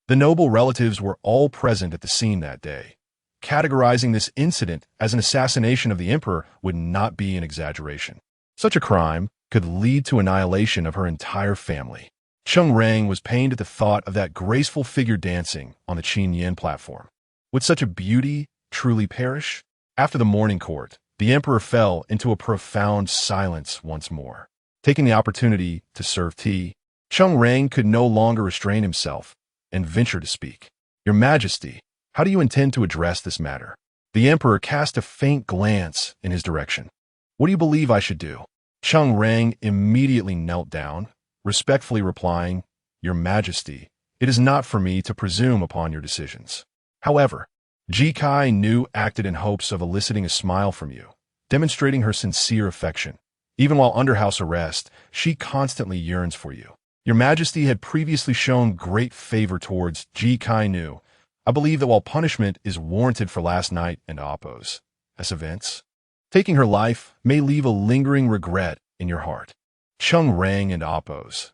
The noble relatives were all present at the scene that day. Categorizing this incident as an assassination of the emperor would not be an exaggeration. Such a crime could lead to annihilation of her entire family. Cheng Rang was pained at the thought of that graceful figure dancing on the Qinyan platform. Would such a beauty truly perish? After the morning court, the emperor fell into a profound silence once more. Taking the opportunity to serve tea, Cheng Rang could no longer restrain himself and ventured to speak. Your Majesty, how do you intend to address this matter? The emperor cast a faint glance in his direction. What do you believe I should do? Cheng Rang immediately knelt down, respectfully replying, "Your Majesty, it is not for me to presume upon your decisions." However, Ji Kai Nu acted in hopes of eliciting a smile from you, demonstrating her sincere affection. Even while under house arrest, she constantly yearns for you. Your Majesty had previously shown great favor towards Ji Kai Nu. I believe that while punishment is warranted for last night and Appo's events, taking her life may leave a lingering regret in your heart. Chung Rang and Appo's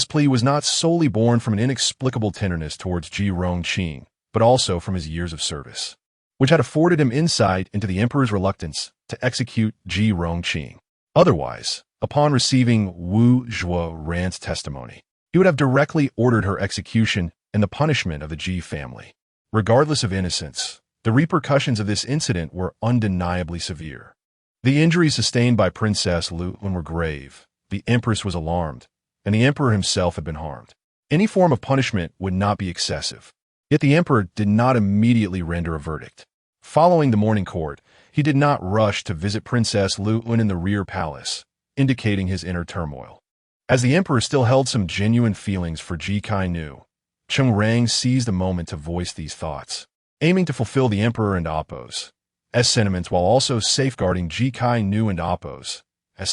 plea was not solely born from an inexplicable tenderness towards Ji Rongqing, but also from his years of service, which had afforded him insight into the emperor's reluctance to execute Ji Rongqing. Otherwise, upon receiving Wu Zhuo-Ran's testimony, he would have directly ordered her execution and the punishment of the Ji family. Regardless of innocence, the repercussions of this incident were undeniably severe. The injuries sustained by Princess Lu were grave, the empress was alarmed, and the emperor himself had been harmed. Any form of punishment would not be excessive. Yet the emperor did not immediately render a verdict. Following the morning court, he did not rush to visit Princess Lu in the rear palace, indicating his inner turmoil. As the emperor still held some genuine feelings for Ji Kai Nu, Chung Rang seized a moment to voice these thoughts, aiming to fulfill the emperor and Appo's sentiments while also safeguarding Ji Kai Nu and Appo's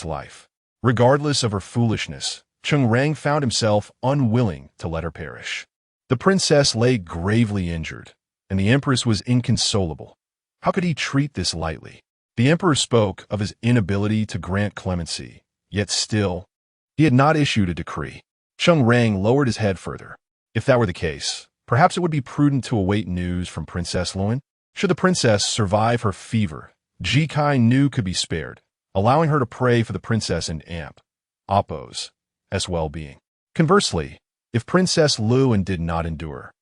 life. Regardless of her foolishness, Chung Rang found himself unwilling to let her perish. The princess lay gravely injured, and the empress was inconsolable. How could he treat this lightly? The emperor spoke of his inability to grant clemency, yet still, he had not issued a decree. Chung Rang lowered his head further. If that were the case, perhaps it would be prudent to await news from Princess Luan. Should the princess survive her fever, Ji Kai Nu could be spared, allowing her to pray for the princess and Appo's well-being. Conversely, if Princess Luan did not endure,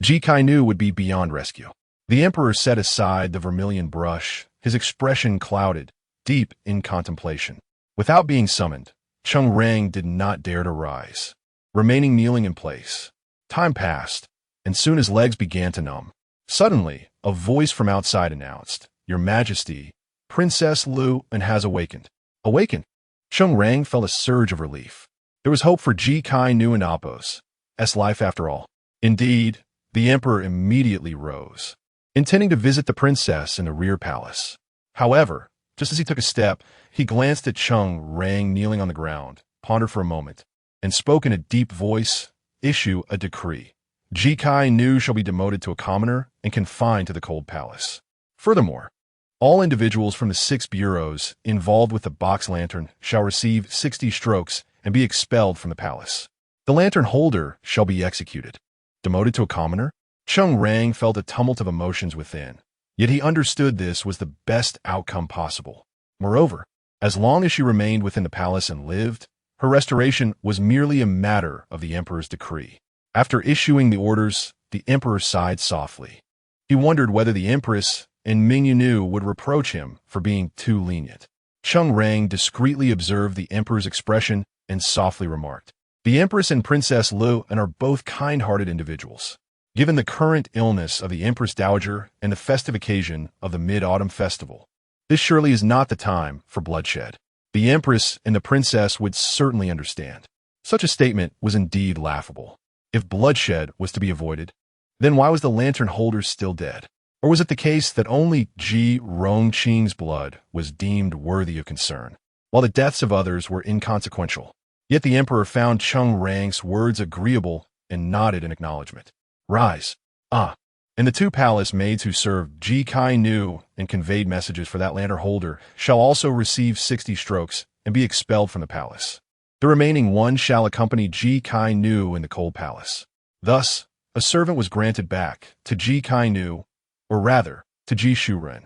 Ji Kai Nu would be beyond rescue. The emperor set aside the vermilion brush, his expression clouded, deep in contemplation. Without being summoned, Chung Rang did not dare to rise, remaining kneeling in place. Time passed, and soon his legs began to numb. Suddenly, a voice from outside announced, "Your Majesty, Princess Luan has awakened." Awakened? Chung Rang felt a surge of relief. There was hope for Ji Kai Nu and Appo's life after all. Indeed, the emperor immediately rose, intending to visit the princess in the rear palace. However, just as he took a step, he glanced at Chung Rang kneeling on the ground, pondered for a moment, and spoke in a deep voice, "Issue a decree. Ji Kai Nu shall be demoted to a commoner and confined to the cold palace. Furthermore, all individuals from the 6 bureaus involved with the box lantern shall receive 60 strokes and be expelled from the palace. The lantern holder shall be executed." Demoted to a commoner? Chung Rang felt a tumult of emotions within, yet he understood this was the best outcome possible. Moreover, as long as she remained within the palace and lived, her restoration was merely a matter of the emperor's decree. After issuing the orders, the emperor sighed softly. He wondered whether the empress and Mingyao would reproach him for being too lenient. Chung Rang discreetly observed the emperor's expression and softly remarked, "The empress and Princess Luan are both kind-hearted individuals. Given the current illness of the Empress Dowager and the festive occasion of the Mid-Autumn Festival, this surely is not the time for bloodshed. The Empress and the Princess would certainly understand." Such a statement was indeed laughable. If bloodshed was to be avoided, then why was the lantern holder still dead? Or was it the case that only Ji Rongqing's blood was deemed worthy of concern, while the deaths of others were inconsequential? Yet the emperor found Chung Rang's words agreeable and nodded in acknowledgement. "Rise." And the 2 palace maids who served Ji Kai Nu and conveyed messages for that lantern holder shall also receive 60 strokes and be expelled from the palace. The remaining 1 shall accompany Ji Kai Nu in the cold palace. Thus, a servant was granted back to Ji Kai Nu, or rather, to Ji Shuren.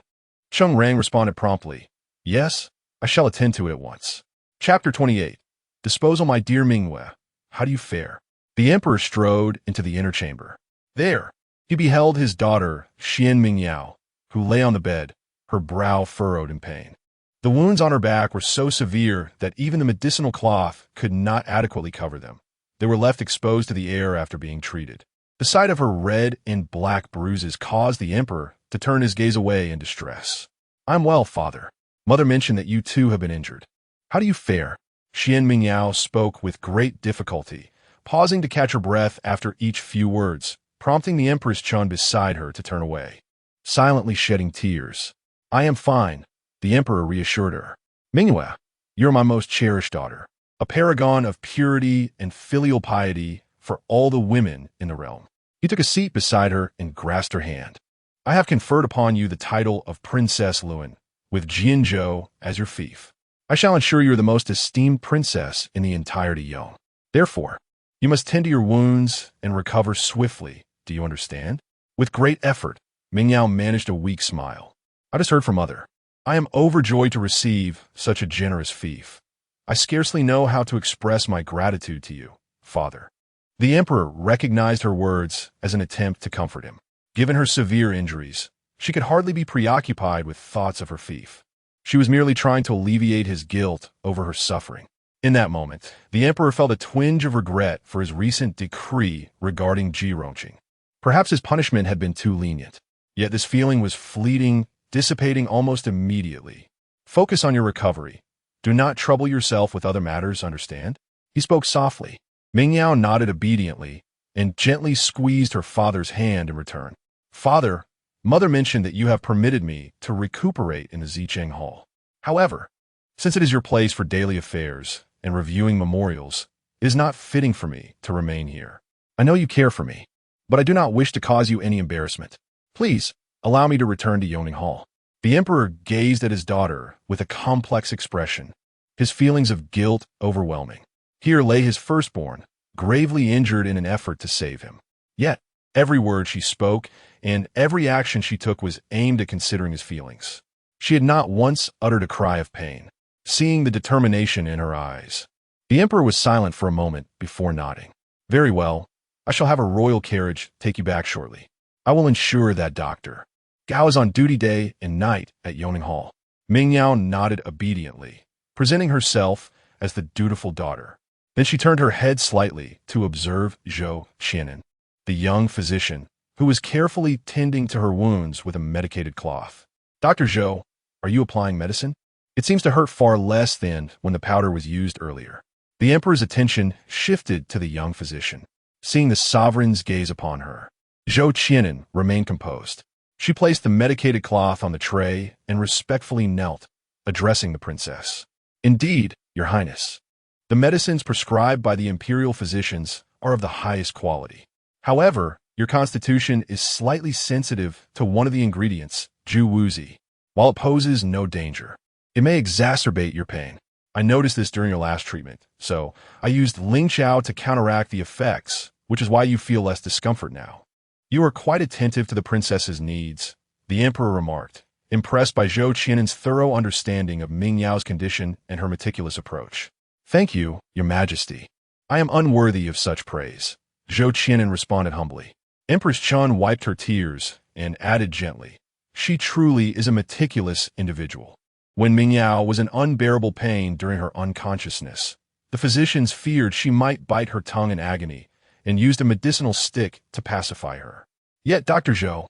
Chung Rang responded promptly, "Yes, I shall attend to it at once." Chapter 28. Disposal. My dear Mingyao, how do you fare? The emperor strode into the inner chamber. There, he beheld his daughter, Xuan Mingyao, who lay on the bed, her brow furrowed in pain. The wounds on her back were so severe that even the medicinal cloth could not adequately cover them. They were left exposed to the air after being treated. The sight of her red and black bruises caused the emperor to turn his gaze away in distress. "I'm well, father. Mother mentioned that you too have been injured. How do you fare?" Xuan Mingyao spoke with great difficulty, pausing to catch her breath after each few words, prompting the Empress Chun beside her to turn away. Silently shedding tears. "I am fine," the Emperor reassured her. "Mingyao, you're my most cherished daughter, a paragon of purity and filial piety for all the women in the realm." He took a seat beside her and grasped her hand. "I have conferred upon you the title of Princess Luan, with Jianzhou as your fief. I shall ensure you are the most esteemed princess in the entirety Yong. Therefore, you must tend to your wounds and recover swiftly. Do you understand?" With great effort, Mingyao managed a weak smile. "I just heard from Mother. I am overjoyed to receive such a generous fief. I scarcely know how to express my gratitude to you, Father." The Emperor recognized her words as an attempt to comfort him. Given her severe injuries, she could hardly be preoccupied with thoughts of her fief. She was merely trying to alleviate his guilt over her suffering. In that moment, the Emperor felt a twinge of regret for his recent decree regarding Ji Rongqing. Perhaps his punishment had been too lenient. Yet this feeling was fleeting, dissipating almost immediately. "Focus on your recovery. Do not trouble yourself with other matters, understand?" He spoke softly. Mingyao nodded obediently and gently squeezed her father's hand in return. "Father, Mother mentioned that you have permitted me to recuperate in the Zicheng Hall. However, since it is your place for daily affairs and reviewing memorials, it is not fitting for me to remain here. I know you care for me, but I do not wish to cause you any embarrassment. Please, allow me to return to Yoning Hall." The Emperor gazed at his daughter with a complex expression, his feelings of guilt overwhelming. Here lay his firstborn, gravely injured in an effort to save him. Yet, every word she spoke and every action she took was aimed at considering his feelings. She had not once uttered a cry of pain, seeing the determination in her eyes. The Emperor was silent for a moment before nodding. "Very well. I shall have a royal carriage take you back shortly. I will ensure that Dr. Gao is on duty day and night at Yoning Hall." Mingyao nodded obediently, presenting herself as the dutiful daughter. Then she turned her head slightly to observe Zhou Qianan, the young physician, who was carefully tending to her wounds with a medicated cloth. "Dr. Zhou, are you applying medicine? It seems to hurt far less than when the powder was used earlier." The Emperor's attention shifted to the young physician. Seeing the sovereign's gaze upon her, Zhou Qianan remained composed. She placed the medicated cloth on the tray and respectfully knelt, addressing the princess. "Indeed, Your Highness, the medicines prescribed by the imperial physicians are of the highest quality. However, your constitution is slightly sensitive to one of the ingredients, Ju Wuzi. While it poses no danger, it may exacerbate your pain. I noticed this during your last treatment, so I used Ling Chao to counteract the effects, which is why you feel less discomfort now." "You are quite attentive to the princess's needs," the Emperor remarked, impressed by Zhou Qianan's thorough understanding of Mingyao's condition and her meticulous approach. "Thank you, Your Majesty. I am unworthy of such praise," Zhou Qianan responded humbly. Empress Chun wiped her tears and added gently, "She truly is a meticulous individual. When Mingyao was in unbearable pain during her unconsciousness, the physicians feared she might bite her tongue in agony and used a medicinal stick to pacify her. Yet Dr. Zhou,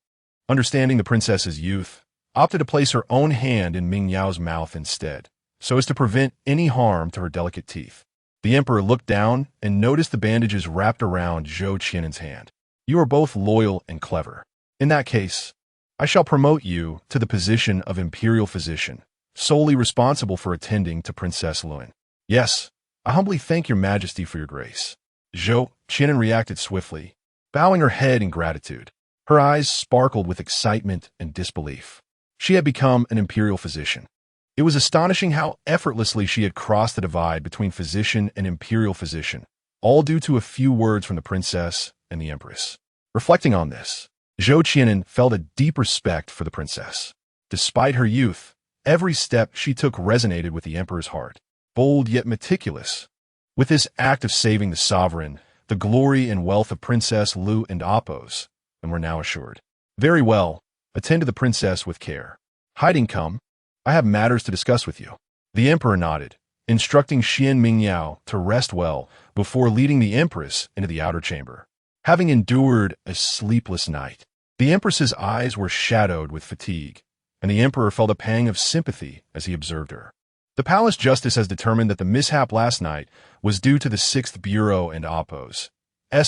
understanding the princess's youth, opted to place her own hand in Mingyao's mouth instead, so as to prevent any harm to her delicate teeth." The Emperor looked down and noticed the bandages wrapped around Zhou Qianan's hand. "You are both loyal and clever. In that case, I shall promote you to the position of imperial physician, solely responsible for attending to Princess Luan." "Yes, I humbly thank Your Majesty for your grace." Zhou Qianan reacted swiftly, bowing her head in gratitude. Her eyes sparkled with excitement and disbelief. She had become an imperial physician. It was astonishing how effortlessly she had crossed the divide between physician and imperial physician, all due to a few words from the princess and the empress. Reflecting on this, Zhou Qianan felt a deep respect for the princess. Despite her youth, every step she took resonated with the emperor's heart, bold yet meticulous. With this act of saving the sovereign, the glory and wealth of Princess Lu and Apos, and were now assured. "Very well, attend to the princess with care. Hiding come, I have matters to discuss with you." The emperor nodded, instructing Xuan Mingyao to rest well before leading the empress into the outer chamber. Having endured a sleepless night, the empress's eyes were shadowed with fatigue, and the emperor felt a pang of sympathy as he observed her. The palace justice has determined that the mishap last night was due to the 6th Bureau and Oppo's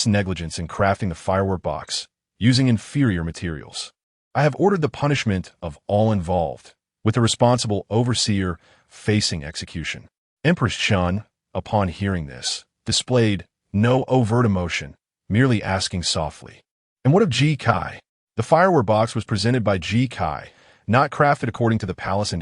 negligence in crafting the firework box using inferior materials. I have ordered the punishment of all involved, with the responsible overseer facing execution. Empress Xuan, upon hearing this, displayed no overt emotion, merely asking softly, "And what of Ji Kai?" The firework box was presented by Ji Kai, not crafted according to the palace and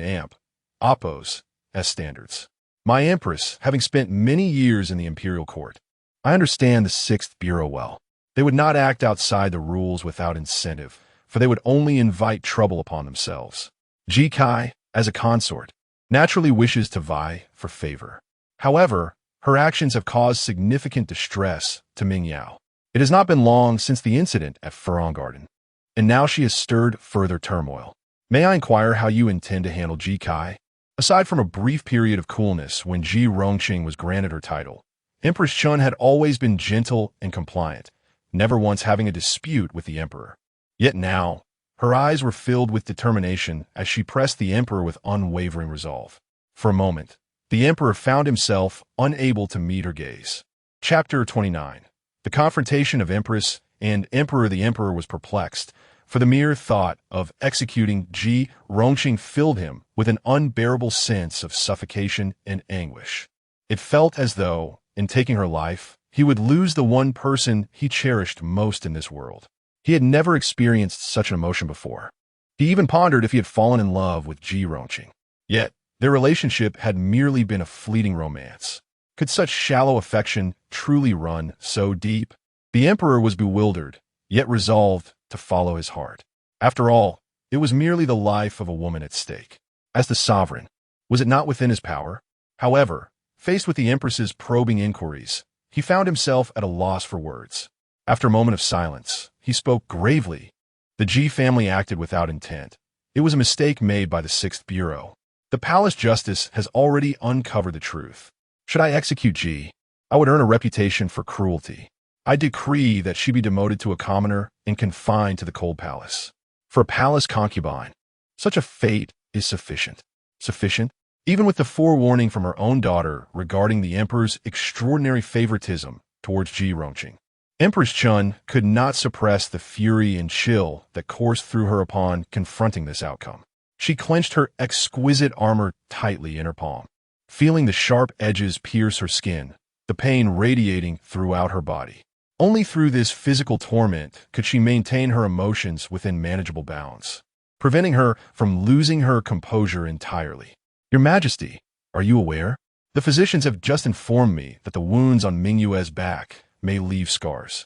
Oppo's standards. My empress, having spent many years in the imperial court, I understand the 6th Bureau well. They would not act outside the rules without incentive, for they would only invite trouble upon themselves. Ji Kai, as a consort, naturally wishes to vie for favor. However, her actions have caused significant distress to Mingyao. It has not been long since the incident at Furong Garden, and now she has stirred further turmoil. May I inquire how you intend to handle Ji Kai? Aside from a brief period of coolness when Ji Rongqing was granted her title, Empress Chun had always been gentle and compliant, never once having a dispute with the emperor. Yet now, her eyes were filled with determination as she pressed the emperor with unwavering resolve. For a moment, the emperor found himself unable to meet her gaze. Chapter 29. The confrontation of Empress and Emperor. The emperor was perplexed, for the mere thought of executing Ji Rongqing filled him with an unbearable sense of suffocation and anguish. It felt as though, in taking her life, he would lose the one person he cherished most in this world. He had never experienced such an emotion before. He even pondered if he had fallen in love with Ji Rongqing. Yet, their relationship had merely been a fleeting romance. Could such shallow affection truly run so deep? The emperor was bewildered, yet resolved to follow his heart. After all, it was merely the life of a woman at stake. As the sovereign, was it not within his power? However, faced with the empress's probing inquiries, he found himself at a loss for words. After a moment of silence, he spoke gravely. The Ji family acted without intent. It was a mistake made by the 6th Bureau. The palace justice has already uncovered the truth. Should I execute Ji, I would earn a reputation for cruelty. I decree that she be demoted to a commoner and confined to the cold palace. For a palace concubine, such a fate is sufficient. Sufficient? Even with the forewarning from her own daughter regarding the emperor's extraordinary favoritism towards Ji Rongqing. Empress Chun could not suppress the fury and chill that coursed through her upon confronting this outcome. She clenched her exquisite armor tightly in her palm, feeling the sharp edges pierce her skin, the pain radiating throughout her body. Only through this physical torment could she maintain her emotions within manageable bounds, preventing her from losing her composure entirely. Your Majesty, are you aware? The physicians have just informed me that the wounds on Mingyue's back may leave scars.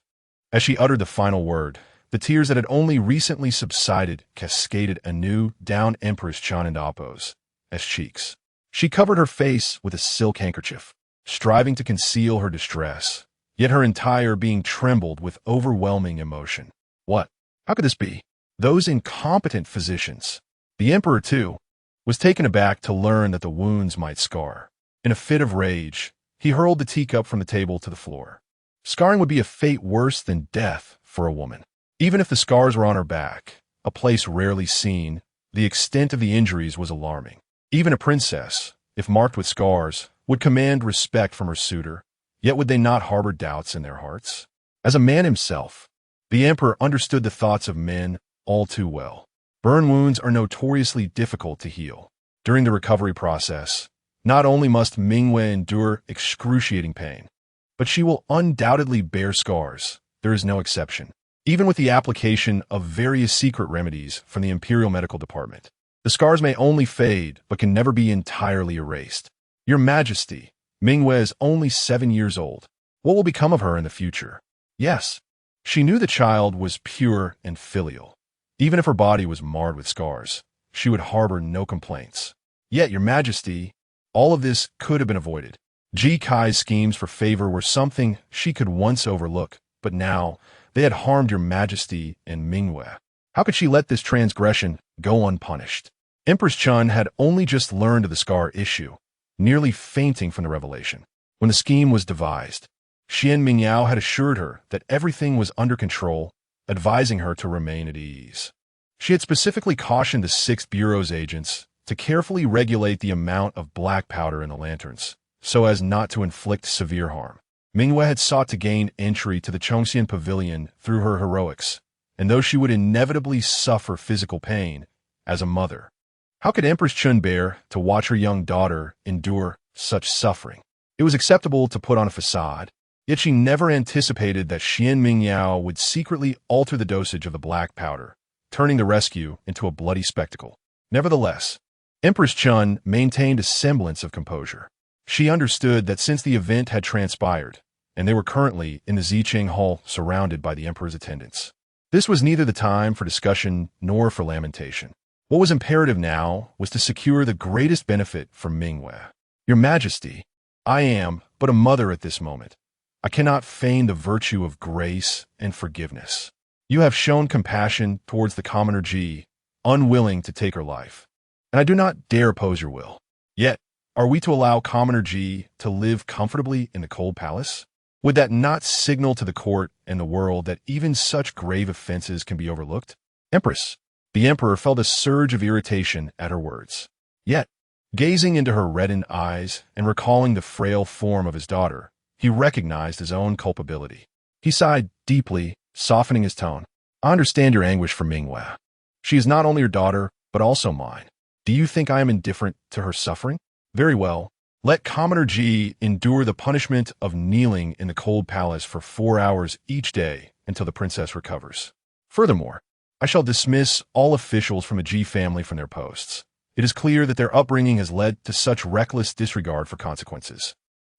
As she uttered the final word, the tears that had only recently subsided cascaded anew down Empress Chun and Oppo's cheeks. She covered her face with a silk handkerchief, striving to conceal her distress, yet her entire being trembled with overwhelming emotion. What? How could this be? Those incompetent physicians. The emperor, too, was taken aback to learn that the wounds might scar. In a fit of rage, he hurled the teacup from the table to the floor. Scarring would be a fate worse than death for a woman. Even if the scars were on her back, a place rarely seen, the extent of the injuries was alarming. Even a princess, if marked with scars, would command respect from her suitor, yet would they not harbor doubts in their hearts? As a man himself, the emperor understood the thoughts of men all too well. Burn wounds are notoriously difficult to heal. During the recovery process, not only must Mingyue endure excruciating pain, but she will undoubtedly bear scars. There is no exception. Even with the application of various secret remedies from the Imperial Medical Department, the scars may only fade but can never be entirely erased. Your Majesty, Mingyue is only 7 years old. What will become of her in the future? Yes, she knew the child was pure and filial. Even if her body was marred with scars, she would harbor no complaints. Yet, Your Majesty, all of this could have been avoided. Ji Kai's schemes for favor were something she could once overlook, but now they had harmed Your Majesty and Mingyue. How could she let this transgression go unpunished? Empress Chun had only just learned of the scar issue, nearly fainting from the revelation. When the scheme was devised, Xuan Mingyao had assured her that everything was under control, advising her to remain at ease. She had specifically cautioned the 6th Bureau's agents to carefully regulate the amount of black powder in the lanterns, so as not to inflict severe harm. Mingyao had sought to gain entry to the Chongxian Pavilion through her heroics, and though she would inevitably suffer physical pain, as a mother, how could Empress Chun bear to watch her young daughter endure such suffering? It was acceptable to put on a facade, yet she never anticipated that Xuan Mingyao would secretly alter the dosage of the black powder, turning the rescue into a bloody spectacle. Nevertheless, Empress Chun maintained a semblance of composure. She understood that since the event had transpired, and they were currently in the Ziqing Hall surrounded by the emperor's attendants, this was neither the time for discussion nor for lamentation. What was imperative now was to secure the greatest benefit for Mingyao. Your Majesty, I am but a mother at this moment. I cannot feign the virtue of grace and forgiveness. You have shown compassion towards the commoner Ji, unwilling to take her life, and I do not dare oppose your will. Yet, are we to allow commoner Ji to live comfortably in the cold palace? Would that not signal to the court and the world that even such grave offenses can be overlooked? Empress, the emperor felt a surge of irritation at her words. Yet, gazing into her reddened eyes and recalling the frail form of his daughter, he recognized his own culpability. He sighed deeply, softening his tone. I understand your anguish for Mingyao. She is not only your daughter, but also mine. Do you think I am indifferent to her suffering? Very well. Let commoner Ji endure the punishment of kneeling in the cold palace for 4 hours each day until the princess recovers. Furthermore, I shall dismiss all officials from the Ji family from their posts. It is clear that their upbringing has led to such reckless disregard for consequences.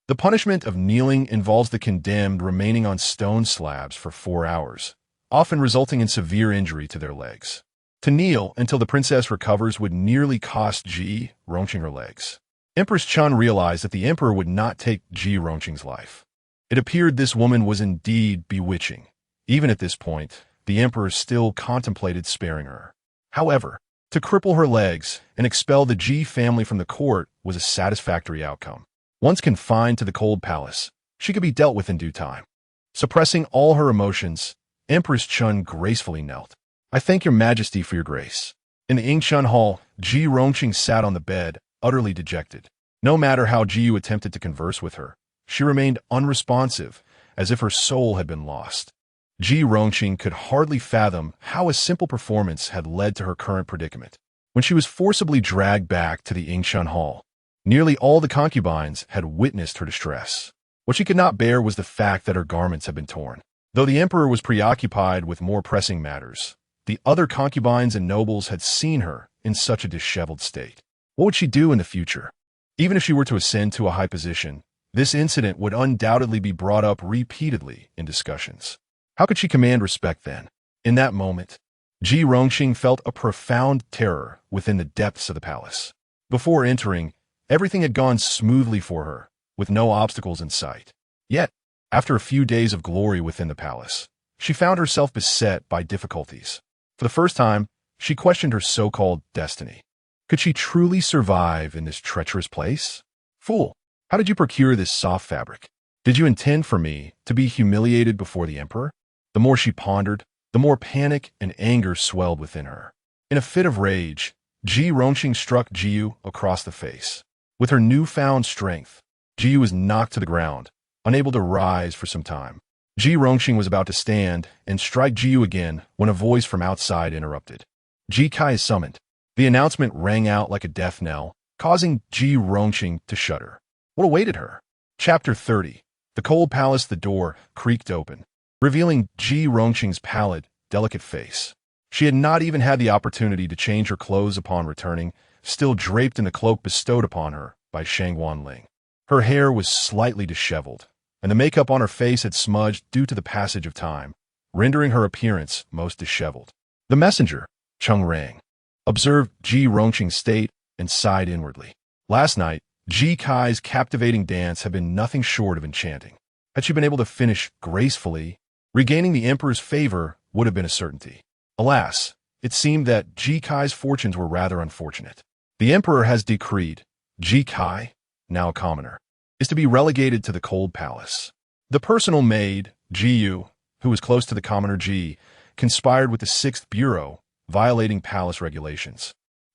The punishment of kneeling involves the condemned remaining on stone slabs for 4 hours, often resulting in severe injury to their legs. To kneel until the princess recovers would nearly cost Ji Rongqing her legs. Empress Chun realized that the emperor would not take Ji Rongqing's life. It appeared this woman was indeed bewitching. Even at this point, the emperor still contemplated sparing her. However, to cripple her legs and expel the Ji family from the court was a satisfactory outcome. Once confined to the cold palace, she could be dealt with in due time. Suppressing all her emotions, Empress Chun gracefully knelt. I thank your Majesty for your grace. In the Yingchun Hall, Ji Rongqing sat on the bed, utterly dejected. No matter how Jiyu attempted to converse with her, she remained unresponsive, as if her soul had been lost. Ji Rongqing could hardly fathom how a simple performance had led to her current predicament. When she was forcibly dragged back to the Yingchun Hall, nearly all the concubines had witnessed her distress. What she could not bear was the fact that her garments had been torn. Though the emperor was preoccupied with more pressing matters, the other concubines and nobles had seen her in such a disheveled state. What would she do in the future? Even if she were to ascend to a high position, this incident would undoubtedly be brought up repeatedly in discussions. How could she command respect then? In that moment, Ji Rongqing felt a profound terror within the depths of the palace. Before entering, everything had gone smoothly for her, with no obstacles in sight. Yet, after a few days of glory within the palace, she found herself beset by difficulties. For the first time, she questioned her so-called destiny. Could she truly survive in this treacherous place? Fool, how did you procure this soft fabric? Did you intend for me to be humiliated before the emperor? The more she pondered, the more panic and anger swelled within her. In a fit of rage, Ji Rongqing struck Jiyu across the face. With her newfound strength, Jiyu was knocked to the ground, unable to rise for some time. Ji Rongqing was about to stand and strike Jiyu again when a voice from outside interrupted. Ji Kai is summoned. The announcement rang out like a death knell, causing Ji Rongqing to shudder. What awaited her? Chapter 30. The cold palace. The door creaked open, revealing Ji Rongqing's pallid, delicate face. She had not even had the opportunity to change her clothes upon returning, still draped in the cloak bestowed upon her by Shang Wanling. Her hair was slightly disheveled, and the makeup on her face had smudged due to the passage of time, rendering her appearance most disheveled. The messenger, Cheng Rang, observed Ji Rongqing's state and sighed inwardly. Last night, Ji Kai's captivating dance had been nothing short of enchanting. Had she been able to finish gracefully, regaining the emperor's favor would have been a certainty. Alas, it seemed that Ji Kai's fortunes were rather unfortunate. The emperor has decreed Ji Kai, now a commoner, is to be relegated to the cold palace. The personal maid, Jiyu, who was close to the commoner Ji, conspired with the 6th Bureau, violating palace regulations.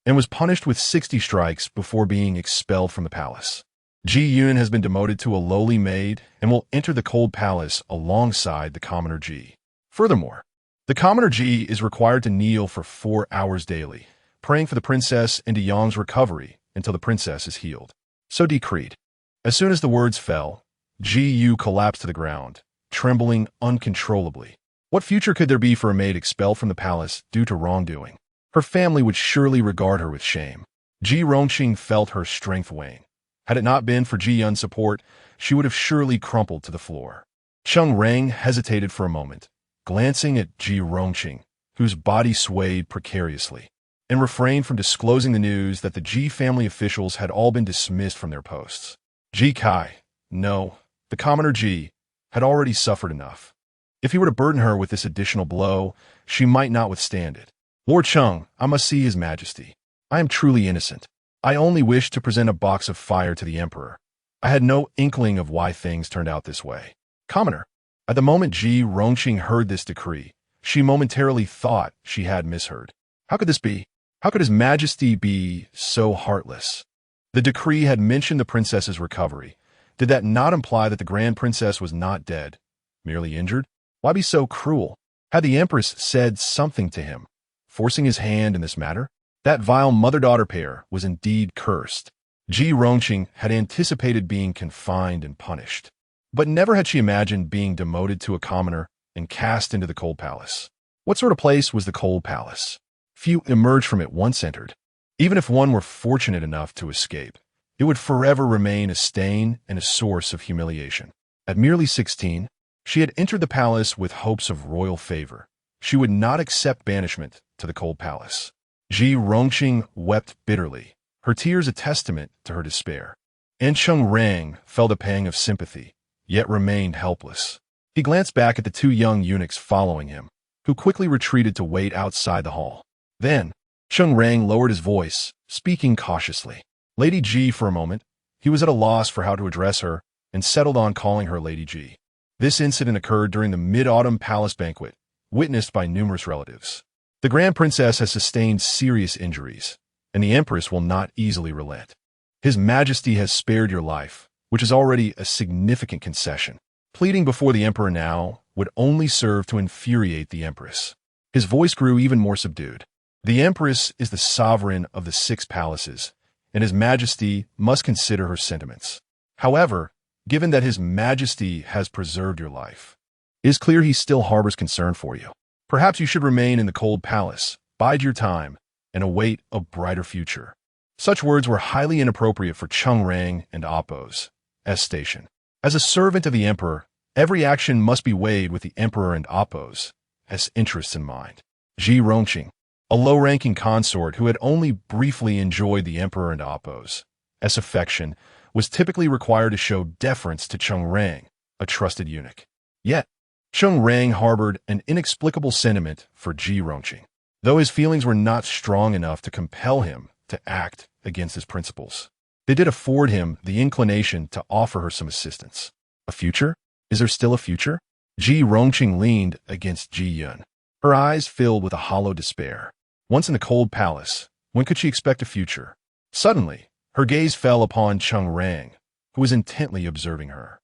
and was punished with 60 strikes before being expelled from the palace. Ji Yun has been demoted to a lowly maid and will enter the cold palace alongside the commoner Ji. Furthermore, the commoner Ji is required to kneel for 4 hours daily, praying for the princess and Yang's recovery until the princess is healed. So decreed. As soon as the words fell, Ji Yu collapsed to the ground, trembling uncontrollably. What future could there be for a maid expelled from the palace due to wrongdoing? Her family would surely regard her with shame. Ji Rongqing felt her strength wane. Had it not been for Ji Yun's support, she would have surely crumpled to the floor. Cheng Rang hesitated for a moment, glancing at Ji Rongqing, whose body swayed precariously, and refrained from disclosing the news that the Ji family officials had all been dismissed from their posts. Ji Kai, no, the commoner Ji, had already suffered enough. If he were to burden her with this additional blow, she might not withstand it. Lord Cheng, I must see His Majesty. I am truly innocent. I only wished to present a box of fire to the Emperor. I had no inkling of why things turned out this way. Commoner. At the moment Ji Rongqing heard this decree, she momentarily thought she had misheard. How could this be? How could His Majesty be so heartless? The decree had mentioned the princess's recovery. Did that not imply that the Grand Princess was not dead, merely injured? Why be so cruel? Had the Empress said something to him, forcing his hand in this matter? That vile mother-daughter pair was indeed cursed. Ji Rongqing had anticipated being confined and punished, but never had she imagined being demoted to a commoner and cast into the cold palace. What sort of place was the cold palace? Few emerged from it once entered. Even if one were fortunate enough to escape, it would forever remain a stain and a source of humiliation. At merely 16, she had entered the palace with hopes of royal favor. She would not accept banishment to the cold palace. Ji Rongqing wept bitterly, her tears a testament to her despair. And Cheng Rang felt a pang of sympathy, yet remained helpless. He glanced back at the 2 young eunuchs following him, who quickly retreated to wait outside the hall. Then, Cheng Rang lowered his voice, speaking cautiously. Lady Ji for a moment. He was at a loss for how to address her, and settled on calling her Lady Ji. This incident occurred during the mid-autumn palace banquet, witnessed by numerous relatives. The Grand Princess has sustained serious injuries, and the Empress will not easily relent. His Majesty has spared your life, which is already a significant concession. Pleading before the Emperor now would only serve to infuriate the Empress. His voice grew even more subdued. The Empress is the sovereign of the 6 palaces, and His Majesty must consider her sentiments. However, given that His Majesty has preserved your life, it is clear he still harbors concern for you. Perhaps you should remain in the cold palace, bide your time, and await a brighter future. Such words were highly inappropriate for Cheng Rang and Appo's station. As a servant of the Emperor, every action must be weighed with the Emperor and Appo's interests in mind. Ji Rongqing, a low-ranking consort who had only briefly enjoyed the Emperor and Appo's affection, was typically required to show deference to Cheng Rang, a trusted eunuch. Yet, Cheng Rang harbored an inexplicable sentiment for Ji Rongqing, though his feelings were not strong enough to compel him to act against his principles. They did afford him the inclination to offer her some assistance. A future? Is there still a future? Ji Rongqing leaned against Ji Yun, her eyes filled with a hollow despair. Once in the cold palace, when could she expect a future? Suddenly, her gaze fell upon Cheng Rang, who was intently observing her.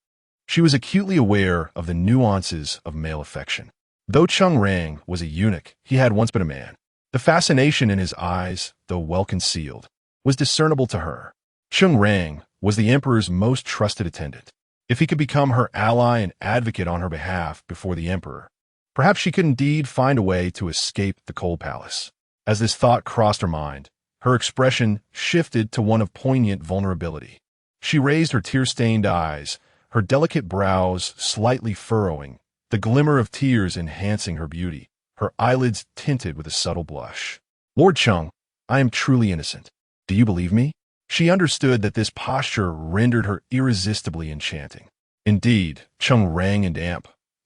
She was acutely aware of the nuances of male affection. Though Cheng Rang was a eunuch, he had once been a man. The fascination in his eyes, though well concealed, was discernible to her. Cheng Rang was the Emperor's most trusted attendant. If he could become her ally and advocate on her behalf before the Emperor, perhaps she could indeed find a way to escape the cold palace. As this thought crossed her mind, her expression shifted to one of poignant vulnerability. She raised her tear-stained eyes, her delicate brows slightly furrowing, the glimmer of tears enhancing her beauty, her eyelids tinted with a subtle blush. Lord Cheng, I am truly innocent. Do you believe me? She understood that this posture rendered her irresistibly enchanting. Indeed, Cheng Rang and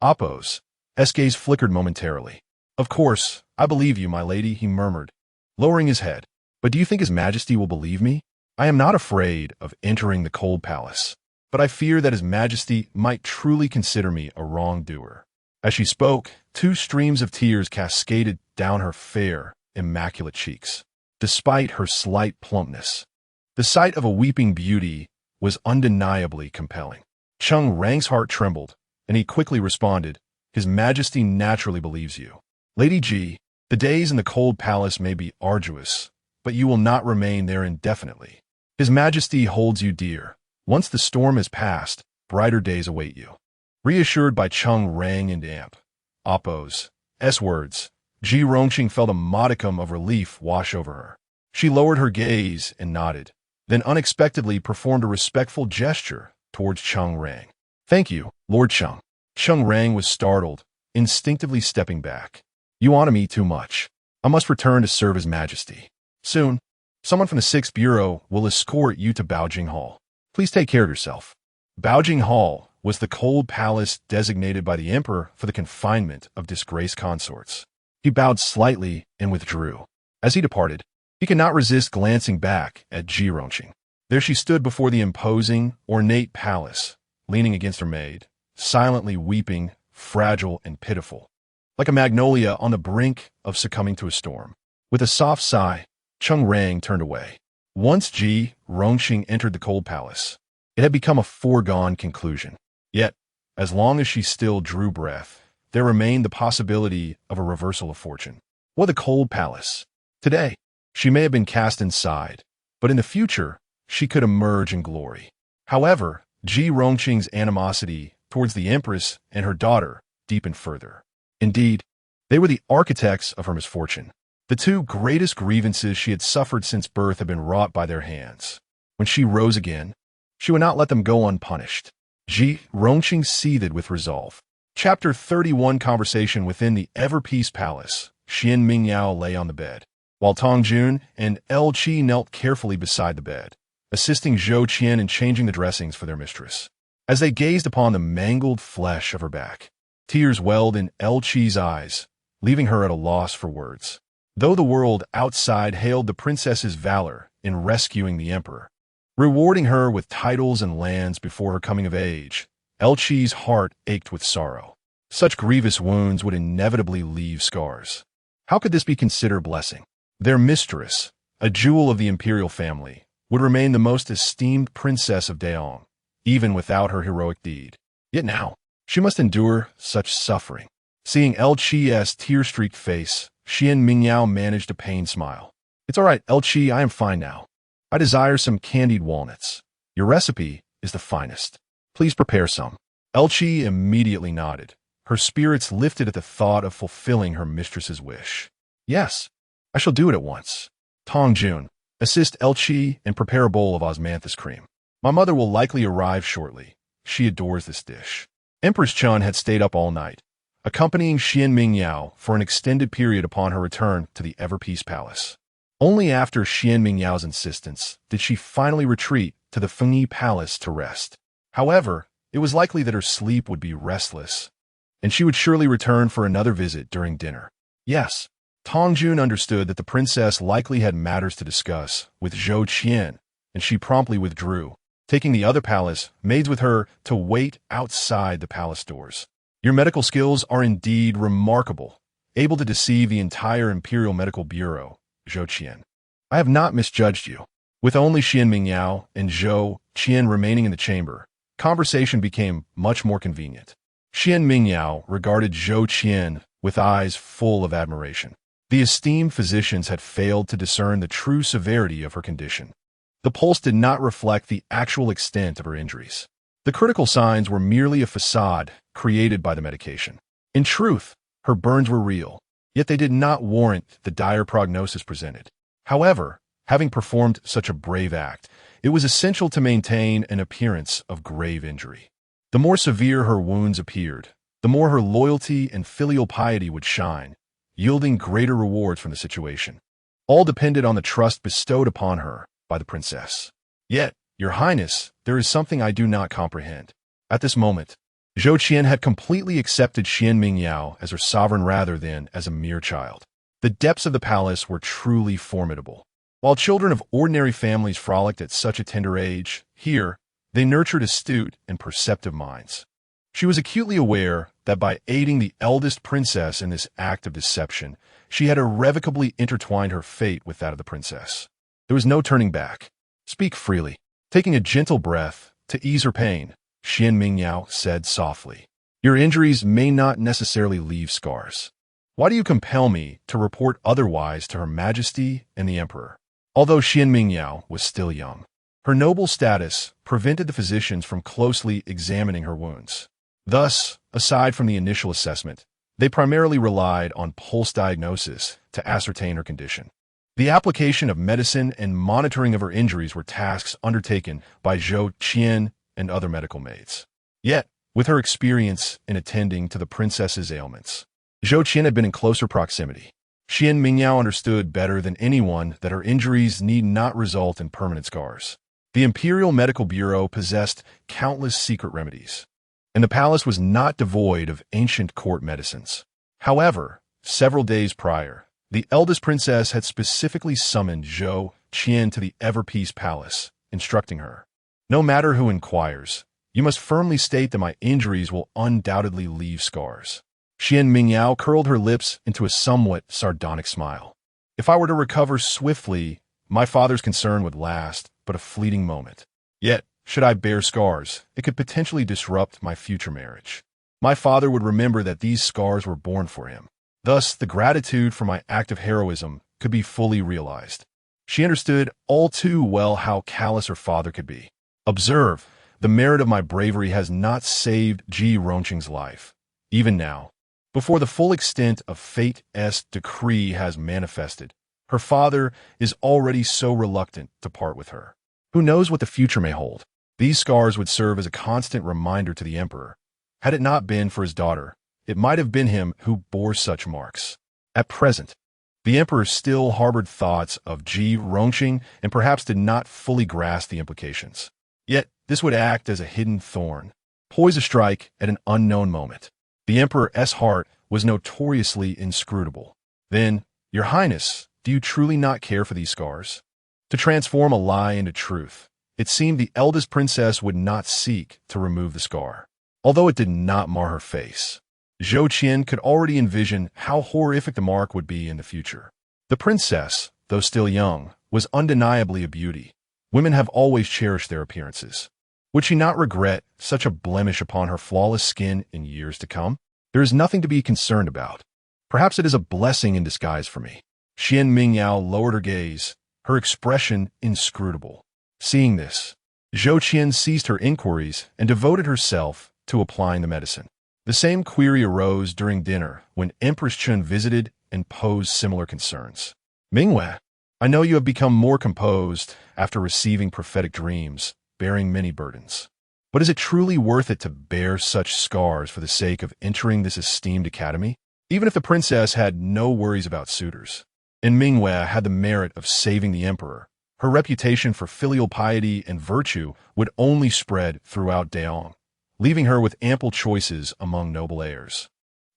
Appo's gaze flickered momentarily. Of course, I believe you, my lady, he murmured, lowering his head. But do you think His Majesty will believe me? I am not afraid of entering the cold palace, but I fear that His Majesty might truly consider me a wrongdoer. As she spoke, 2 streams of tears cascaded down her fair, immaculate cheeks. despite her slight plumpness. The sight of a weeping beauty was undeniably compelling. Cheng Rang's heart trembled, and he quickly responded, "His Majesty naturally believes you. Lady Ji, the days in the cold palace may be arduous, but you will not remain there indefinitely. His Majesty holds you dear. Once the storm has passed, brighter days await you." Reassured by Cheng Rang and Appo's words, Ji Rongqing felt a modicum of relief wash over her. She lowered her gaze and nodded, then unexpectedly performed a respectful gesture towards Cheng Rang. "Thank you, Lord Cheng." Cheng Rang was startled, instinctively stepping back. "You honor me too much. I must return to serve His Majesty. Soon, someone from the 6th Bureau will escort you to Baojing Hall. Please take care of yourself." Baojing Hall was the cold palace designated by the emperor for the confinement of disgraced consorts. He bowed slightly and withdrew. As he departed, he could not resist glancing back at Ji Rongqing. There she stood before the imposing, ornate palace, leaning against her maid, silently weeping, fragile and pitiful, like a magnolia on the brink of succumbing to a storm. With a soft sigh, Cheng Rang turned away. Once Ji Rongqing entered the cold palace, it had become a foregone conclusion. Yet, as long as she still drew breath, there remained the possibility of a reversal of fortune. What the cold palace? Today, she may have been cast inside, but in the future, she could emerge in glory. However, Ji Rongqing's animosity towards the empress and her daughter deepened further. Indeed, they were the architects of her misfortune. The two greatest grievances she had suffered since birth had been wrought by their hands. When she rose again, she would not let them go unpunished. Ji Rongqing seethed with resolve. Chapter 31 Conversation within the Ever-Peace Palace. Xuan Mingyao lay on the bed, while Tong Jun and Qi knelt carefully beside the bed, assisting Zhou Qian in changing the dressings for their mistress. As they gazed upon the mangled flesh of her back, tears welled in Qi's eyes, leaving her at a loss for words. Though the world outside hailed the princess's valor in rescuing the emperor, rewarding her with titles and lands before her coming of age, Qi's heart ached with sorrow. Such grievous wounds would inevitably leave scars. How could this be considered blessing? Their mistress, a jewel of the imperial family, would remain the most esteemed princess of Daong, even without her heroic deed. Yet now, she must endure such suffering. Seeing Qi's tear-streaked face, Xuan Mingyao managed a pained smile. "It's all right, Qi, I am fine now. I desire some candied walnuts. Your recipe is the finest. Please prepare some." Qi immediately nodded. Her spirits lifted at the thought of fulfilling her mistress's wish. "Yes, I shall do it at once. Tong Jun, assist Qi and prepare a bowl of osmanthus cream. My mother will likely arrive shortly. She adores this dish." Empress Chun had stayed up all night, accompanying Xuan Mingyao for an extended period upon her return to the Ever-Peace Palace. Only after Xuan Mingyao's insistence did she finally retreat to the Fengyi Palace to rest. However, it was likely that her sleep would be restless, and she would surely return for another visit during dinner. Yes, Tong Jun understood that the princess likely had matters to discuss with Zhou Qian, and she promptly withdrew, taking the other palace maids with her to wait outside the palace doors. "Your medical skills are indeed remarkable, able to deceive the entire Imperial Medical Bureau, Zhou Qian. I have not misjudged you." With only Xuan Mingyao and Zhou Qian remaining in the chamber, conversation became much more convenient. Xuan Mingyao regarded Zhou Qian with eyes full of admiration. The esteemed physicians had failed to discern the true severity of her condition. The pulse did not reflect the actual extent of her injuries. The critical signs were merely a facade created by the medication. In truth, her burns were real, yet they did not warrant the dire prognosis presented. However, having performed such a brave act, it was essential to maintain an appearance of grave injury. The more severe her wounds appeared, the more her loyalty and filial piety would shine, yielding greater rewards from the situation. All depended on the trust bestowed upon her by the princess. "Yet, Your Highness, there is something I do not comprehend." At this moment, Zhou Qian had completely accepted Xuan Mingyao as her sovereign rather than as a mere child. The depths of the palace were truly formidable. While children of ordinary families frolicked at such a tender age, here, they nurtured astute and perceptive minds. She was acutely aware that by aiding the eldest princess in this act of deception, she had irrevocably intertwined her fate with that of the princess. There was no turning back. Speak freely. Taking a gentle breath to ease her pain, Xuan Mingyao said softly, "Your injuries may not necessarily leave scars. Why do you compel me to report otherwise to Her Majesty and the Emperor?" Although Xuan Mingyao was still young, her noble status prevented the physicians from closely examining her wounds. Thus, aside from the initial assessment, they primarily relied on pulse diagnosis to ascertain her condition. The application of medicine and monitoring of her injuries were tasks undertaken by Zhou Qian and other medical maids. Yet, with her experience in attending to the princess's ailments, Zhou Qian had been in closer proximity. Xuan Mingyao understood better than anyone that her injuries need not result in permanent scars. The Imperial Medical Bureau possessed countless secret remedies, and the palace was not devoid of ancient court medicines. However, several days prior, the eldest princess had specifically summoned Zhou Qian to the Ever-Peace Palace, instructing her, "No matter who inquires, you must firmly state that my injuries will undoubtedly leave scars." Xuan Mingyao curled her lips into a somewhat sardonic smile. "If I were to recover swiftly, my father's concern would last but a fleeting moment. Yet, should I bear scars, it could potentially disrupt my future marriage. My father would remember that these scars were born for him. Thus, the gratitude for my act of heroism could be fully realized." She understood all too well how callous her father could be. "Observe, the merit of my bravery has not saved Ji Rongqing's life. Even now, before the full extent of fate's decree has manifested, her father is already so reluctant to part with her. Who knows what the future may hold?" These scars would serve as a constant reminder to the emperor. Had it not been for his daughter, it might have been him who bore such marks. At present, the emperor still harbored thoughts of Ji Rongqing and perhaps did not fully grasp the implications. Yet, this would act as a hidden thorn, poised to strike at an unknown moment. The emperor's heart was notoriously inscrutable. "Then, Your Highness, do you truly not care for these scars?" To transform a lie into truth, it seemed the eldest princess would not seek to remove the scar. Although it did not mar her face, Zhou Qian could already envision how horrific the mark would be in the future. The princess, though still young, was undeniably a beauty. Women have always cherished their appearances. Would she not regret such a blemish upon her flawless skin in years to come? There is nothing to be concerned about. Perhaps it is a blessing in disguise for me. Xuan Mingyao lowered her gaze, her expression inscrutable. Seeing this, Zhou Qian ceased her inquiries and devoted herself to applying the medicine. The same query arose during dinner when Empress Chun visited and posed similar concerns. "Mingwei, I know you have become more composed after receiving prophetic dreams, bearing many burdens. But is it truly worth it to bear such scars for the sake of entering this esteemed academy?" Even if the princess had no worries about suitors, and Mingwei had the merit of saving the emperor, her reputation for filial piety and virtue would only spread throughout Daong, leaving her with ample choices among noble heirs.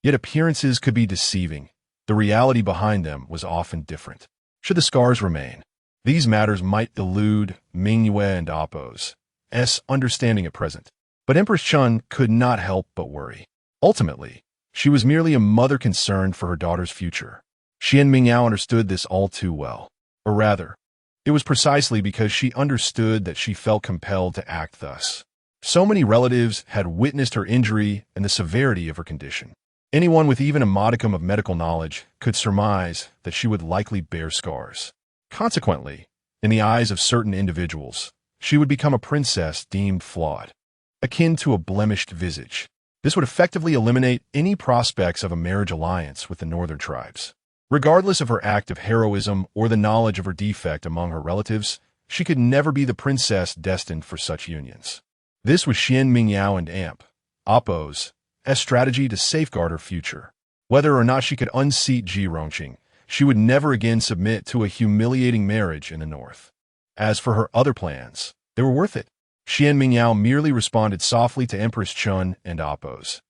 Yet appearances could be deceiving. The reality behind them was often different. Should the scars remain, these matters might elude Mingyue and Appo's understanding at present. But Empress Chun could not help but worry. Ultimately, she was merely a mother concerned for her daughter's future. Xuan Mingyao understood this all too well. Or rather, it was precisely because she understood that she felt compelled to act thus. So many relatives had witnessed her injury and the severity of her condition. Anyone with even a modicum of medical knowledge could surmise that she would likely bear scars. Consequently, in the eyes of certain individuals, she would become a princess deemed flawed, akin to a blemished visage. This would effectively eliminate any prospects of a marriage alliance with the northern tribes. Regardless of her act of heroism or the knowledge of her defect among her relatives, she could never be the princess destined for such unions. This was Xuan Mingyao and Appo's strategy to safeguard her future. Whether or not she could unseat Ji Rongqing, she would never again submit to a humiliating marriage in the north. As for her other plans, they were worth it. Xuan Mingyao merely responded softly to Empress Chun and Appo's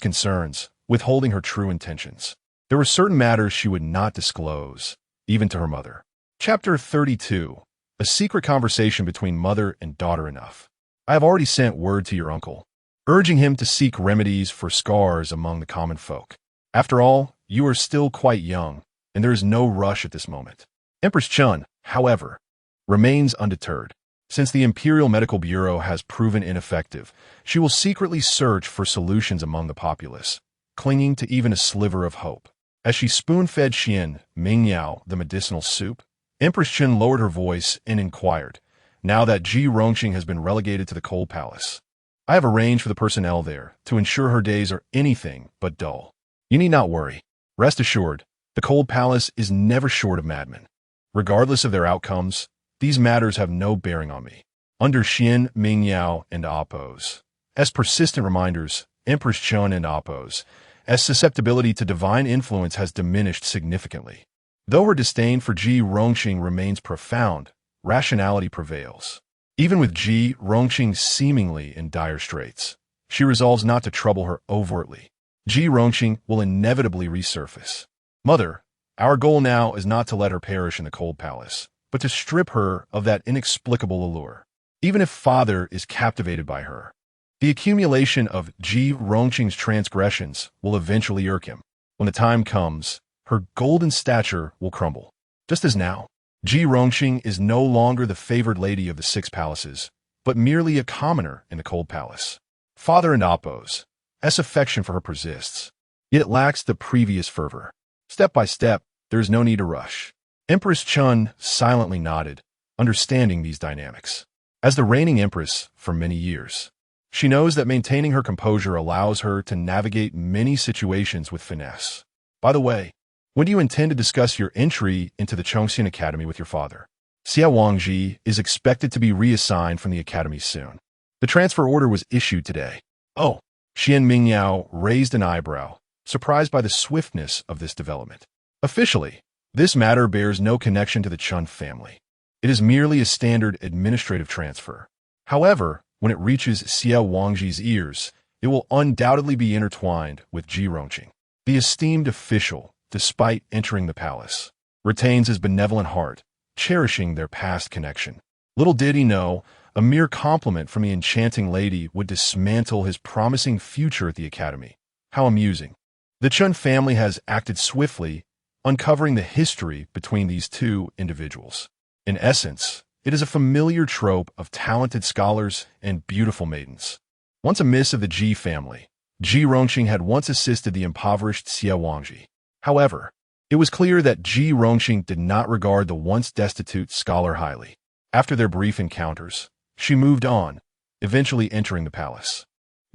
concerns, withholding her true intentions. There were certain matters she would not disclose, even to her mother. Chapter 32. A secret conversation between mother and daughter enough. I have already sent word to your uncle. urging him to seek remedies for scars among the common folk. After all, you are still quite young, and there is no rush at this moment. Empress Chun, however, remains undeterred. Since the Imperial Medical Bureau has proven ineffective, she will secretly search for solutions among the populace, clinging to even a sliver of hope. As she spoon-fed Xuan Mingyao the medicinal soup, Empress Chun lowered her voice and inquired, now that Ji Rongqing has been relegated to the Cold Palace. I have arranged for the personnel there to ensure her days are anything but dull. You need not worry. Rest assured, the Cold Palace is never short of madmen. Regardless of their outcomes, these matters have no bearing on me. Under Xuan Mingyao and Apos, as persistent reminders, Empress Chun and Apos, as susceptibility to divine influence has diminished significantly. Though her disdain for Ji Rongqing remains profound, rationality prevails. Even with Ji Rongqing seemingly in dire straits, she resolves not to trouble her overtly. Ji Rongqing will inevitably resurface. Mother, our goal now is not to let her perish in the Cold Palace, but to strip her of that inexplicable allure. Even if father is captivated by her, the accumulation of Ji Rongqing's transgressions will eventually irk him. When the time comes, her golden stature will crumble. Just as now, Ji Rongqing is no longer the favored lady of the Six Palaces, but merely a commoner in the Cold Palace. Father and Apos, as affection for her persists, yet it lacks the previous fervor. Step by step, there is no need to rush. Empress Chun silently nodded, understanding these dynamics. As the reigning empress for many years, she knows that maintaining her composure allows her to navigate many situations with finesse. By the way, when do you intend to discuss your entry into the Chongxian Academy with your father? Xia Wangji is expected to be reassigned from the academy soon. The transfer order was issued today. Oh, Xuan Mingyao raised an eyebrow, surprised by the swiftness of this development. Officially, this matter bears no connection to the Chun family. It is merely a standard administrative transfer. However, when it reaches Xia Wangji's ears, it will undoubtedly be intertwined with Ji Rongqing. The esteemed official, despite entering the palace, retains his benevolent heart, cherishing their past connection. Little did he know, a mere compliment from the enchanting lady would dismantle his promising future at the academy. How amusing. The Chun family has acted swiftly, uncovering the history between these two individuals. In essence, it is a familiar trope of talented scholars and beautiful maidens. Once a miss of the Ji family, Ji Rongqing had once assisted the impoverished Xia Wangji. However, it was clear that Ji Rongqing did not regard the once destitute scholar highly. After their brief encounters, she moved on, eventually entering the palace.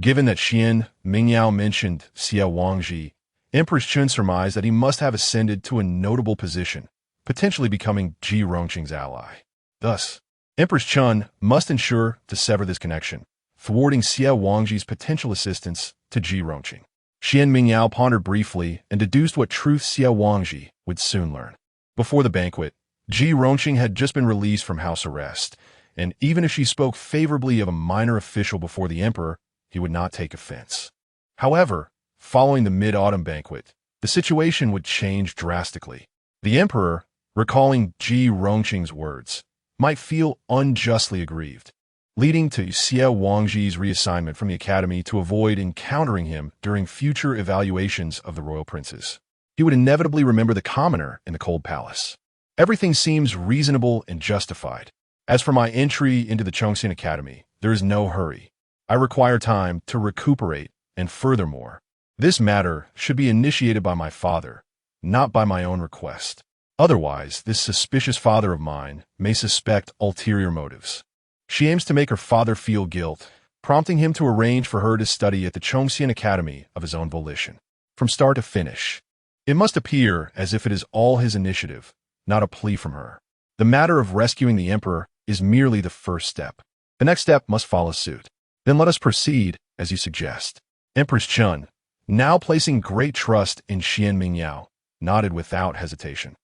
Given that Xuan Mingyao mentioned Xia Wangji, Empress Chun surmised that he must have ascended to a notable position, potentially becoming Ji Rongqing's ally. Thus, Empress Chun must ensure to sever this connection, thwarting Xia Wangji's potential assistance to Ji Rongqing. Xuan Mingyao pondered briefly and deduced what truth Xia Wangji would soon learn. Before the banquet, Ji Rongqing had just been released from house arrest, and even if she spoke favorably of a minor official before the emperor, he would not take offense. However, following the mid-autumn banquet, the situation would change drastically. The emperor, recalling Ji Rongqing's words, might feel unjustly aggrieved, leading to Xia Wangji's reassignment from the academy to avoid encountering him during future evaluations of the royal princes. He would inevitably remember the commoner in the Cold Palace. Everything seems reasonable and justified. As for my entry into the Chongxian Academy, there is no hurry. I require time to recuperate, and furthermore, this matter should be initiated by my father, not by my own request. Otherwise, this suspicious father of mine may suspect ulterior motives. She aims to make her father feel guilt, prompting him to arrange for her to study at the Chongxian Academy of his own volition. From start to finish, it must appear as if it is all his initiative, not a plea from her. The matter of rescuing the emperor is merely the first step. The next step must follow suit. Then let us proceed, as you suggest. Empress Chun, now placing great trust in Xuan Mingyao, nodded without hesitation.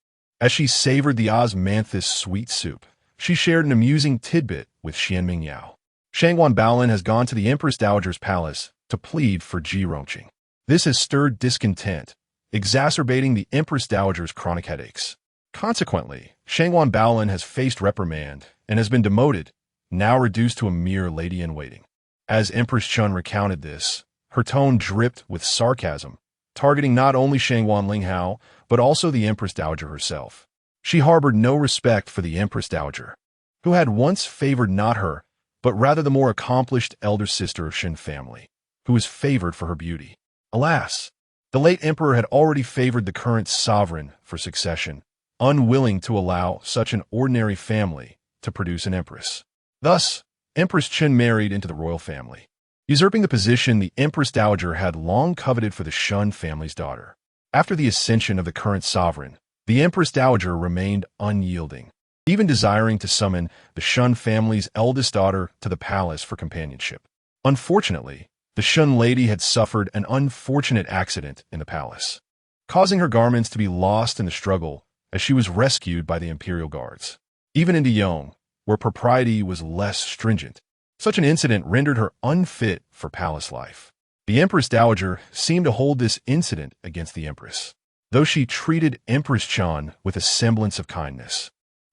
As she savored the osmanthus sweet soup, she shared an amusing tidbit with Xuan Mingyao. Shangwan Baolin has gone to the Empress Dowager's palace to plead for Ji Rongqing. This has stirred discontent, exacerbating the Empress Dowager's chronic headaches. Consequently, Shangwan Baolin has faced reprimand and has been demoted, now reduced to a mere lady-in-waiting. As Empress Chun recounted this, her tone dripped with sarcasm, targeting not only Xuan Mingyao, but also the Empress Dowager herself. She harbored no respect for the Empress Dowager, who had once favored not her, but rather the more accomplished elder sister of Shin family, who was favored for her beauty. Alas, the late emperor had already favored the current sovereign for succession, unwilling to allow such an ordinary family to produce an empress. Thus, Empress Qin married into the royal family, usurping the position the Empress Dowager had long coveted for the Shun family's daughter. After the ascension of the current sovereign, the Empress Dowager remained unyielding, even desiring to summon the Shun family's eldest daughter to the palace for companionship. Unfortunately, the Shun lady had suffered an unfortunate accident in the palace, causing her garments to be lost in the struggle as she was rescued by the imperial guards. Even in Deyong, where propriety was less stringent, such an incident rendered her unfit for palace life. The Empress Dowager seemed to hold this incident against the Empress. Though she treated Empress Chan with a semblance of kindness,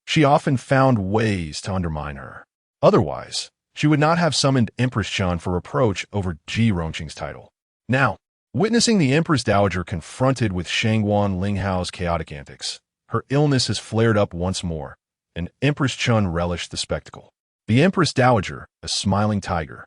she often found ways to undermine her. Otherwise, she would not have summoned Empress Chan for reproach over Ji Rongqing's title. Now, witnessing the Empress Dowager confronted with Xuan Mingyao's chaotic antics, her illness has flared up once more, and Empress Chun relished the spectacle. The Empress Dowager, a smiling tiger,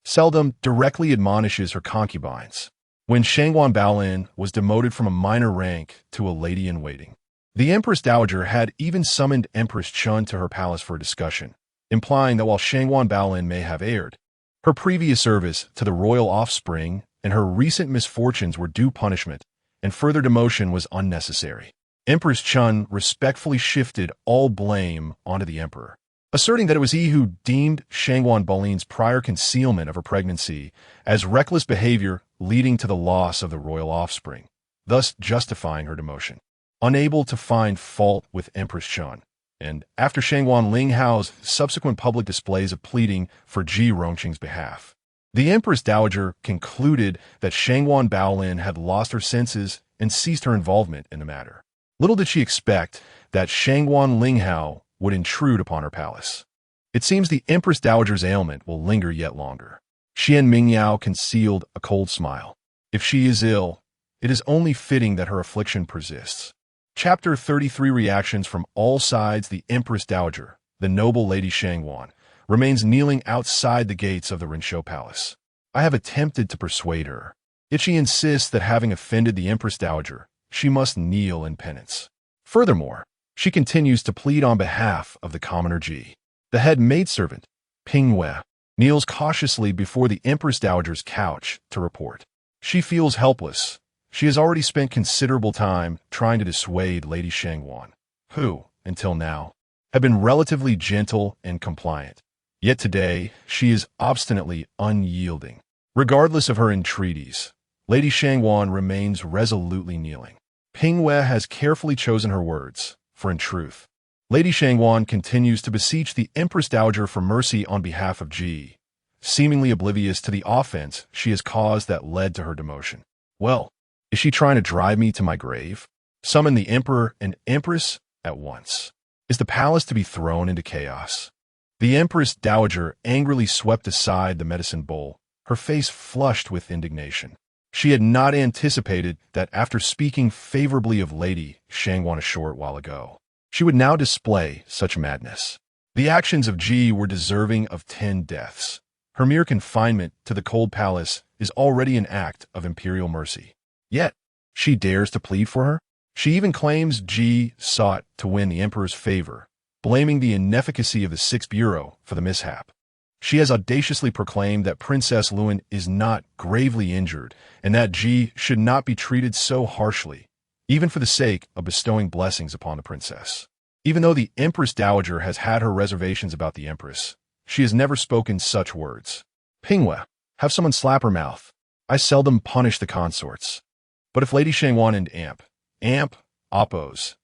seldom directly admonishes her concubines. When Xuan Baolin was demoted from a minor rank to a lady-in-waiting, the Empress Dowager had even summoned Empress Chun to her palace for a discussion, implying that while Xuan Baolin may have erred, her previous service to the royal offspring and her recent misfortunes were due punishment, and further demotion was unnecessary. Empress Chun respectfully shifted all blame onto the emperor, asserting that it was he who deemed Xuan Baolin's prior concealment of her pregnancy as reckless behavior leading to the loss of the royal offspring, thus justifying her demotion. Unable to find fault with Empress Chun, and after Xuan Mingyao's subsequent public displays of pleading for Ji Rongqing's behalf, the Empress Dowager concluded that Xuan Baolin had lost her senses and ceased her involvement in the matter. Little did she expect that Xuan Mingyao would intrude upon her palace. It seems the Empress Dowager's ailment will linger yet longer. Xuan Mingyao concealed a cold smile. If she is ill, it is only fitting that her affliction persists. Chapter 33 Reactions from all sides. The Empress Dowager, the noble Lady Xuan, remains kneeling outside the gates of the Rinshou Palace. I have attempted to persuade her. Yet she insists that having offended the Empress Dowager, she must kneel in penance. Furthermore, she continues to plead on behalf of the commoner Ji. The head maidservant, Ping Wei, kneels cautiously before the Empress Dowager's couch to report. She feels helpless. She has already spent considerable time trying to dissuade Lady Xuan, who, until now, had been relatively gentle and compliant. Yet today, she is obstinately unyielding. Regardless of her entreaties, Lady Xuan remains resolutely kneeling. Ping Wei has carefully chosen her words, for in truth, Lady Xuan continues to beseech the Empress Dowager for mercy on behalf of Ji, seemingly oblivious to the offense she has caused that led to her demotion. Well, is she trying to drive me to my grave? Summon the Emperor and Empress at once. Is the palace to be thrown into chaos? The Empress Dowager angrily swept aside the medicine bowl, her face flushed with indignation. She had not anticipated that after speaking favorably of Lady Xuan a short while ago, she would now display such madness. The actions of Ji were deserving of 10 deaths. Her mere confinement to the cold palace is already an act of imperial mercy. Yet, she dares to plead for her? She even claims Ji sought to win the emperor's favor, blaming the inefficacy of the Sixth Bureau for the mishap. She has audaciously proclaimed that Princess Luan is not gravely injured and that Ji should not be treated so harshly, even for the sake of bestowing blessings upon the princess. Even though the Empress Dowager has had her reservations about the empress, she has never spoken such words. Ping Wei, have someone slap her mouth. I seldom punish the consorts. But if Lady Xuan and Amp, Oppo's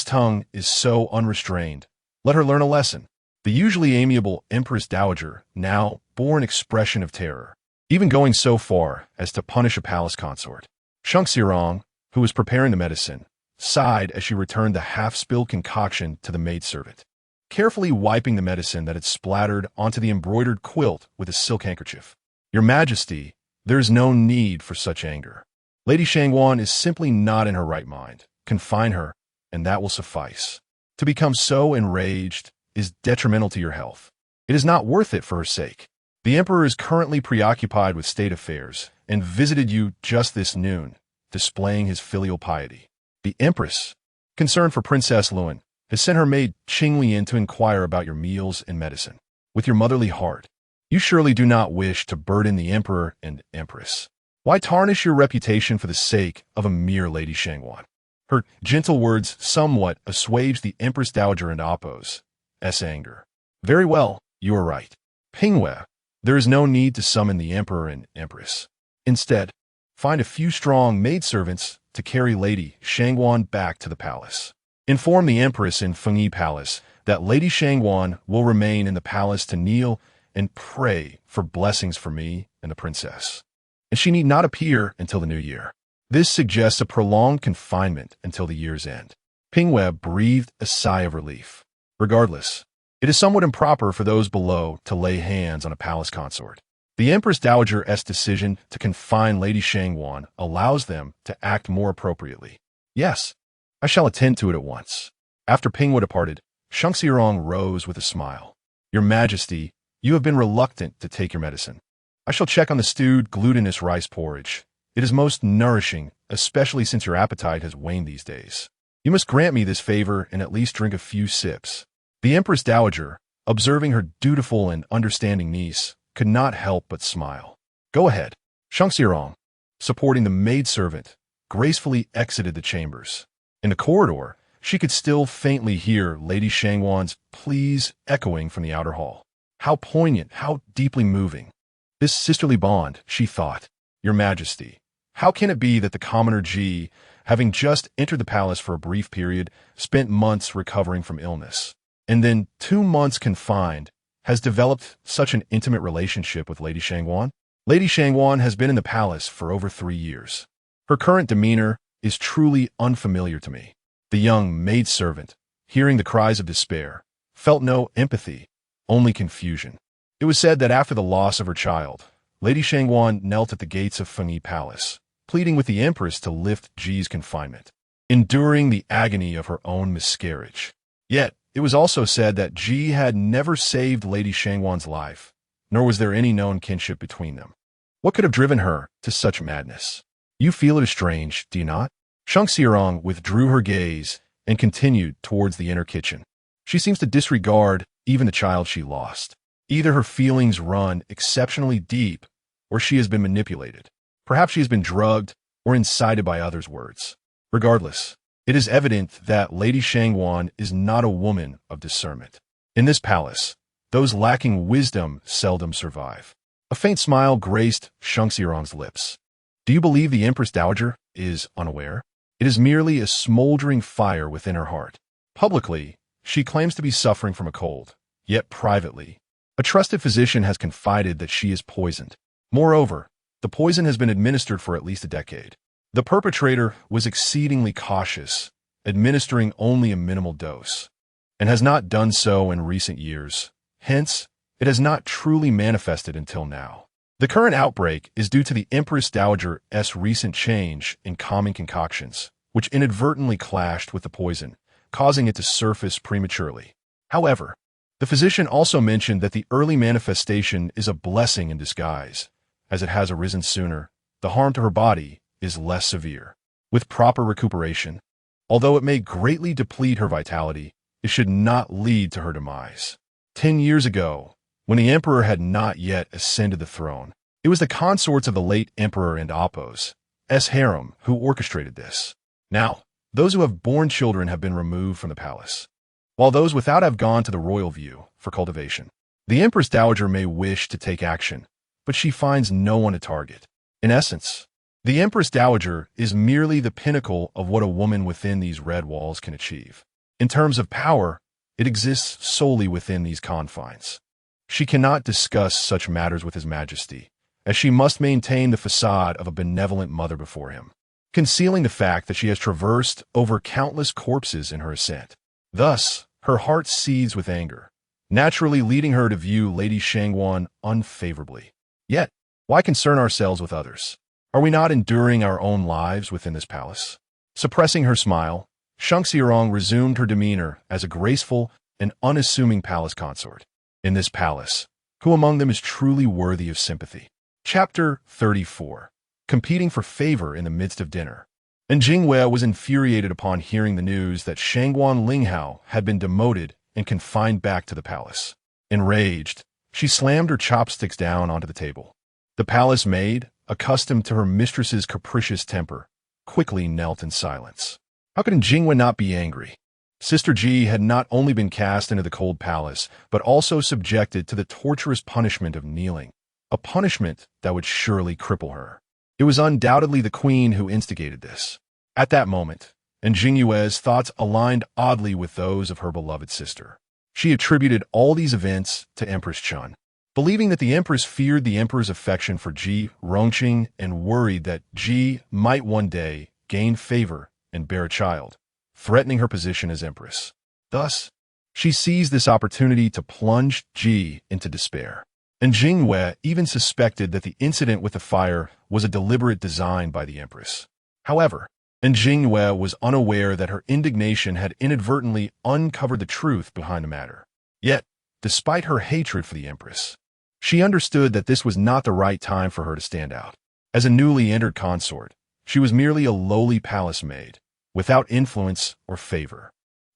tongue is so unrestrained, let her learn a lesson. The usually amiable Empress Dowager now bore an expression of terror, even going so far as to punish a palace consort. Shang Xirong, who was preparing the medicine, sighed as she returned the half-spilled concoction to the maidservant, carefully wiping the medicine that had splattered onto the embroidered quilt with a silk handkerchief. Your Majesty, there is no need for such anger. Lady Shangwan is simply not in her right mind. Confine her, and that will suffice. To become so enraged is detrimental to your health. It is not worth it for her sake. The Emperor is currently preoccupied with state affairs and visited you just this noon, displaying his filial piety. The Empress, concerned for Princess Luan, has sent her maid Qingli in to inquire about your meals and medicine. With your motherly heart, you surely do not wish to burden the Emperor and Empress. Why tarnish your reputation for the sake of a mere Lady Shangwan? Her gentle words somewhat assuaged the Empress Dowager and Appo's anger. Very well, you are right. Pingwei, there is no need to summon the Emperor and Empress. Instead, find a few strong maidservants to carry Lady Shangwan back to the palace. Inform the Empress in Fengyi Palace that Lady Shangwan will remain in the palace to kneel and pray for blessings for me and the princess. And she need not appear until the new year. This suggests a prolonged confinement until the year's end. Pingwei breathed a sigh of relief. Regardless, it is somewhat improper for those below to lay hands on a palace consort. The Empress Dowager's decision to confine Lady Shangwan allows them to act more appropriately. Yes, I shall attend to it at once. After Pingwei departed, Shengxirong rose with a smile. Your Majesty, you have been reluctant to take your medicine. I shall check on the stewed glutinous rice porridge. It is most nourishing, especially since your appetite has waned these days. You must grant me this favor and at least drink a few sips. The Empress Dowager, observing her dutiful and understanding niece, could not help but smile. Go ahead. Shengxirong, supporting the maidservant, gracefully exited the chambers. In the corridor, she could still faintly hear Lady Shangwan's pleas echoing from the outer hall. How poignant, how deeply moving. This sisterly bond, she thought. Your Majesty, how can it be that the commoner Ji, having just entered the palace for a brief period, spent months recovering from illness, and then 2 months confined, has developed such an intimate relationship with Lady Shangwan? Lady Shangwan has been in the palace for over 3 years. Her current demeanor is truly unfamiliar to me. The young maidservant, hearing the cries of despair, felt no empathy, only confusion. It was said that after the loss of her child, Lady Shangwan knelt at the gates of Fengyi Palace, pleading with the Empress to lift Ji's confinement, enduring the agony of her own miscarriage. Yet, it was also said that Ji had never saved Lady Shangwan's life, nor was there any known kinship between them. What could have driven her to such madness? You feel it is strange, do you not? Shengxirong withdrew her gaze and continued towards the inner kitchen. She seems to disregard even the child she lost. Either her feelings run exceptionally deep, or she has been manipulated. Perhaps she has been drugged or incited by others' words. Regardless, it is evident that Lady Shangwan is not a woman of discernment. In this palace, those lacking wisdom seldom survive. A faint smile graced Shengxirong's lips. Do you believe the Empress Dowager is unaware? It is merely a smoldering fire within her heart. Publicly, she claims to be suffering from a cold, yet privately, a trusted physician has confided that she is poisoned. Moreover, the poison has been administered for at least a decade. The perpetrator was exceedingly cautious, administering only a minimal dose, and has not done so in recent years. Hence, it has not truly manifested until now. The current outbreak is due to the Empress Dowager's recent change in calming concoctions, which inadvertently clashed with the poison, causing it to surface prematurely. However, the physician also mentioned that the early manifestation is a blessing in disguise. As it has arisen sooner, the harm to her body is less severe. With proper recuperation, although it may greatly deplete her vitality, it should not lead to her demise. 10 years ago, when the emperor had not yet ascended the throne, it was the consorts of the late emperor and Appo's harem who orchestrated this. Now, those who have borne children have been removed from the palace, while those without have gone to the royal view for cultivation. The Empress Dowager may wish to take action, but she finds no one to target. In essence, the Empress Dowager is merely the pinnacle of what a woman within these red walls can achieve. In terms of power, it exists solely within these confines. She cannot discuss such matters with His Majesty, as she must maintain the facade of a benevolent mother before him, concealing the fact that she has traversed over countless corpses in her ascent. Thus, her heart seethes with anger, naturally leading her to view Lady Shangwan unfavorably. Yet, Why concern ourselves with others? Are we not enduring our own lives within this palace? Suppressing her smile, Shang Xiarong resumed her demeanor as a graceful and unassuming palace consort. In this palace, who among them is truly worthy of sympathy? Chapter 34. Competing for favor in the midst of dinner. And Jingwei was infuriated upon hearing the news that Shangguan Linghao had been demoted and confined back to the palace. Enraged, she slammed her chopsticks down onto the table. The palace maid, accustomed to her mistress's capricious temper, quickly knelt in silence. How could Jingwei not be angry? Sister Ji had not only been cast into the cold palace, but also subjected to the torturous punishment of kneeling, a punishment that would surely cripple her. It was undoubtedly the queen who instigated this. At that moment, and Jingyue's thoughts aligned oddly with those of her beloved sister. She attributed all these events to Empress Chun, believing that the empress feared the emperor's affection for Ji Rongqing and worried that Ji might one day gain favor and bear a child, threatening her position as empress. Thus, she seized this opportunity to plunge Ji into despair. And Jingwei even suspected that the incident with the fire was a deliberate design by the empress. However, Jingwei was unaware that her indignation had inadvertently uncovered the truth behind the matter. Yet, despite her hatred for the empress, she understood that this was not the right time for her to stand out. As a newly entered consort, she was merely a lowly palace maid, without influence or favor.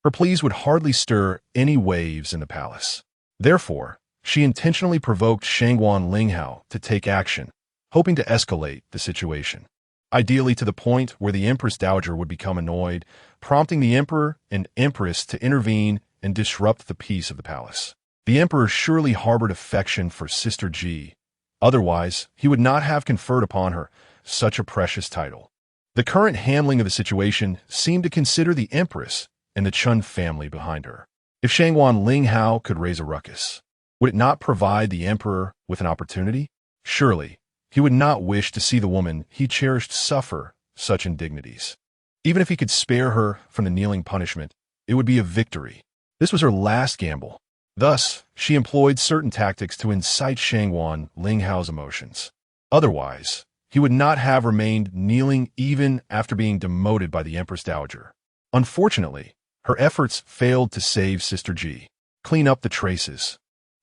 Her pleas would hardly stir any waves in the palace. Therefore, she intentionally provoked Shangguan Linghao to take action, hoping to escalate the situation, ideally to the point where the Empress Dowager would become annoyed, prompting the Emperor and Empress to intervene and disrupt the peace of the palace. The Emperor surely harbored affection for Sister Ji, otherwise he would not have conferred upon her such a precious title. The current handling of the situation seemed to consider the Empress and the Chun family behind her. If Shangguan Linghao could raise a ruckus, would it not provide the emperor with an opportunity? Surely, he would not wish to see the woman he cherished suffer such indignities. Even if he could spare her from the kneeling punishment, it would be a victory. This was her last gamble. Thus, she employed certain tactics to incite Shangguan Linghao's emotions. Otherwise, he would not have remained kneeling even after being demoted by the Empress Dowager. Unfortunately, her efforts failed to save Sister Ji. Clean up the traces.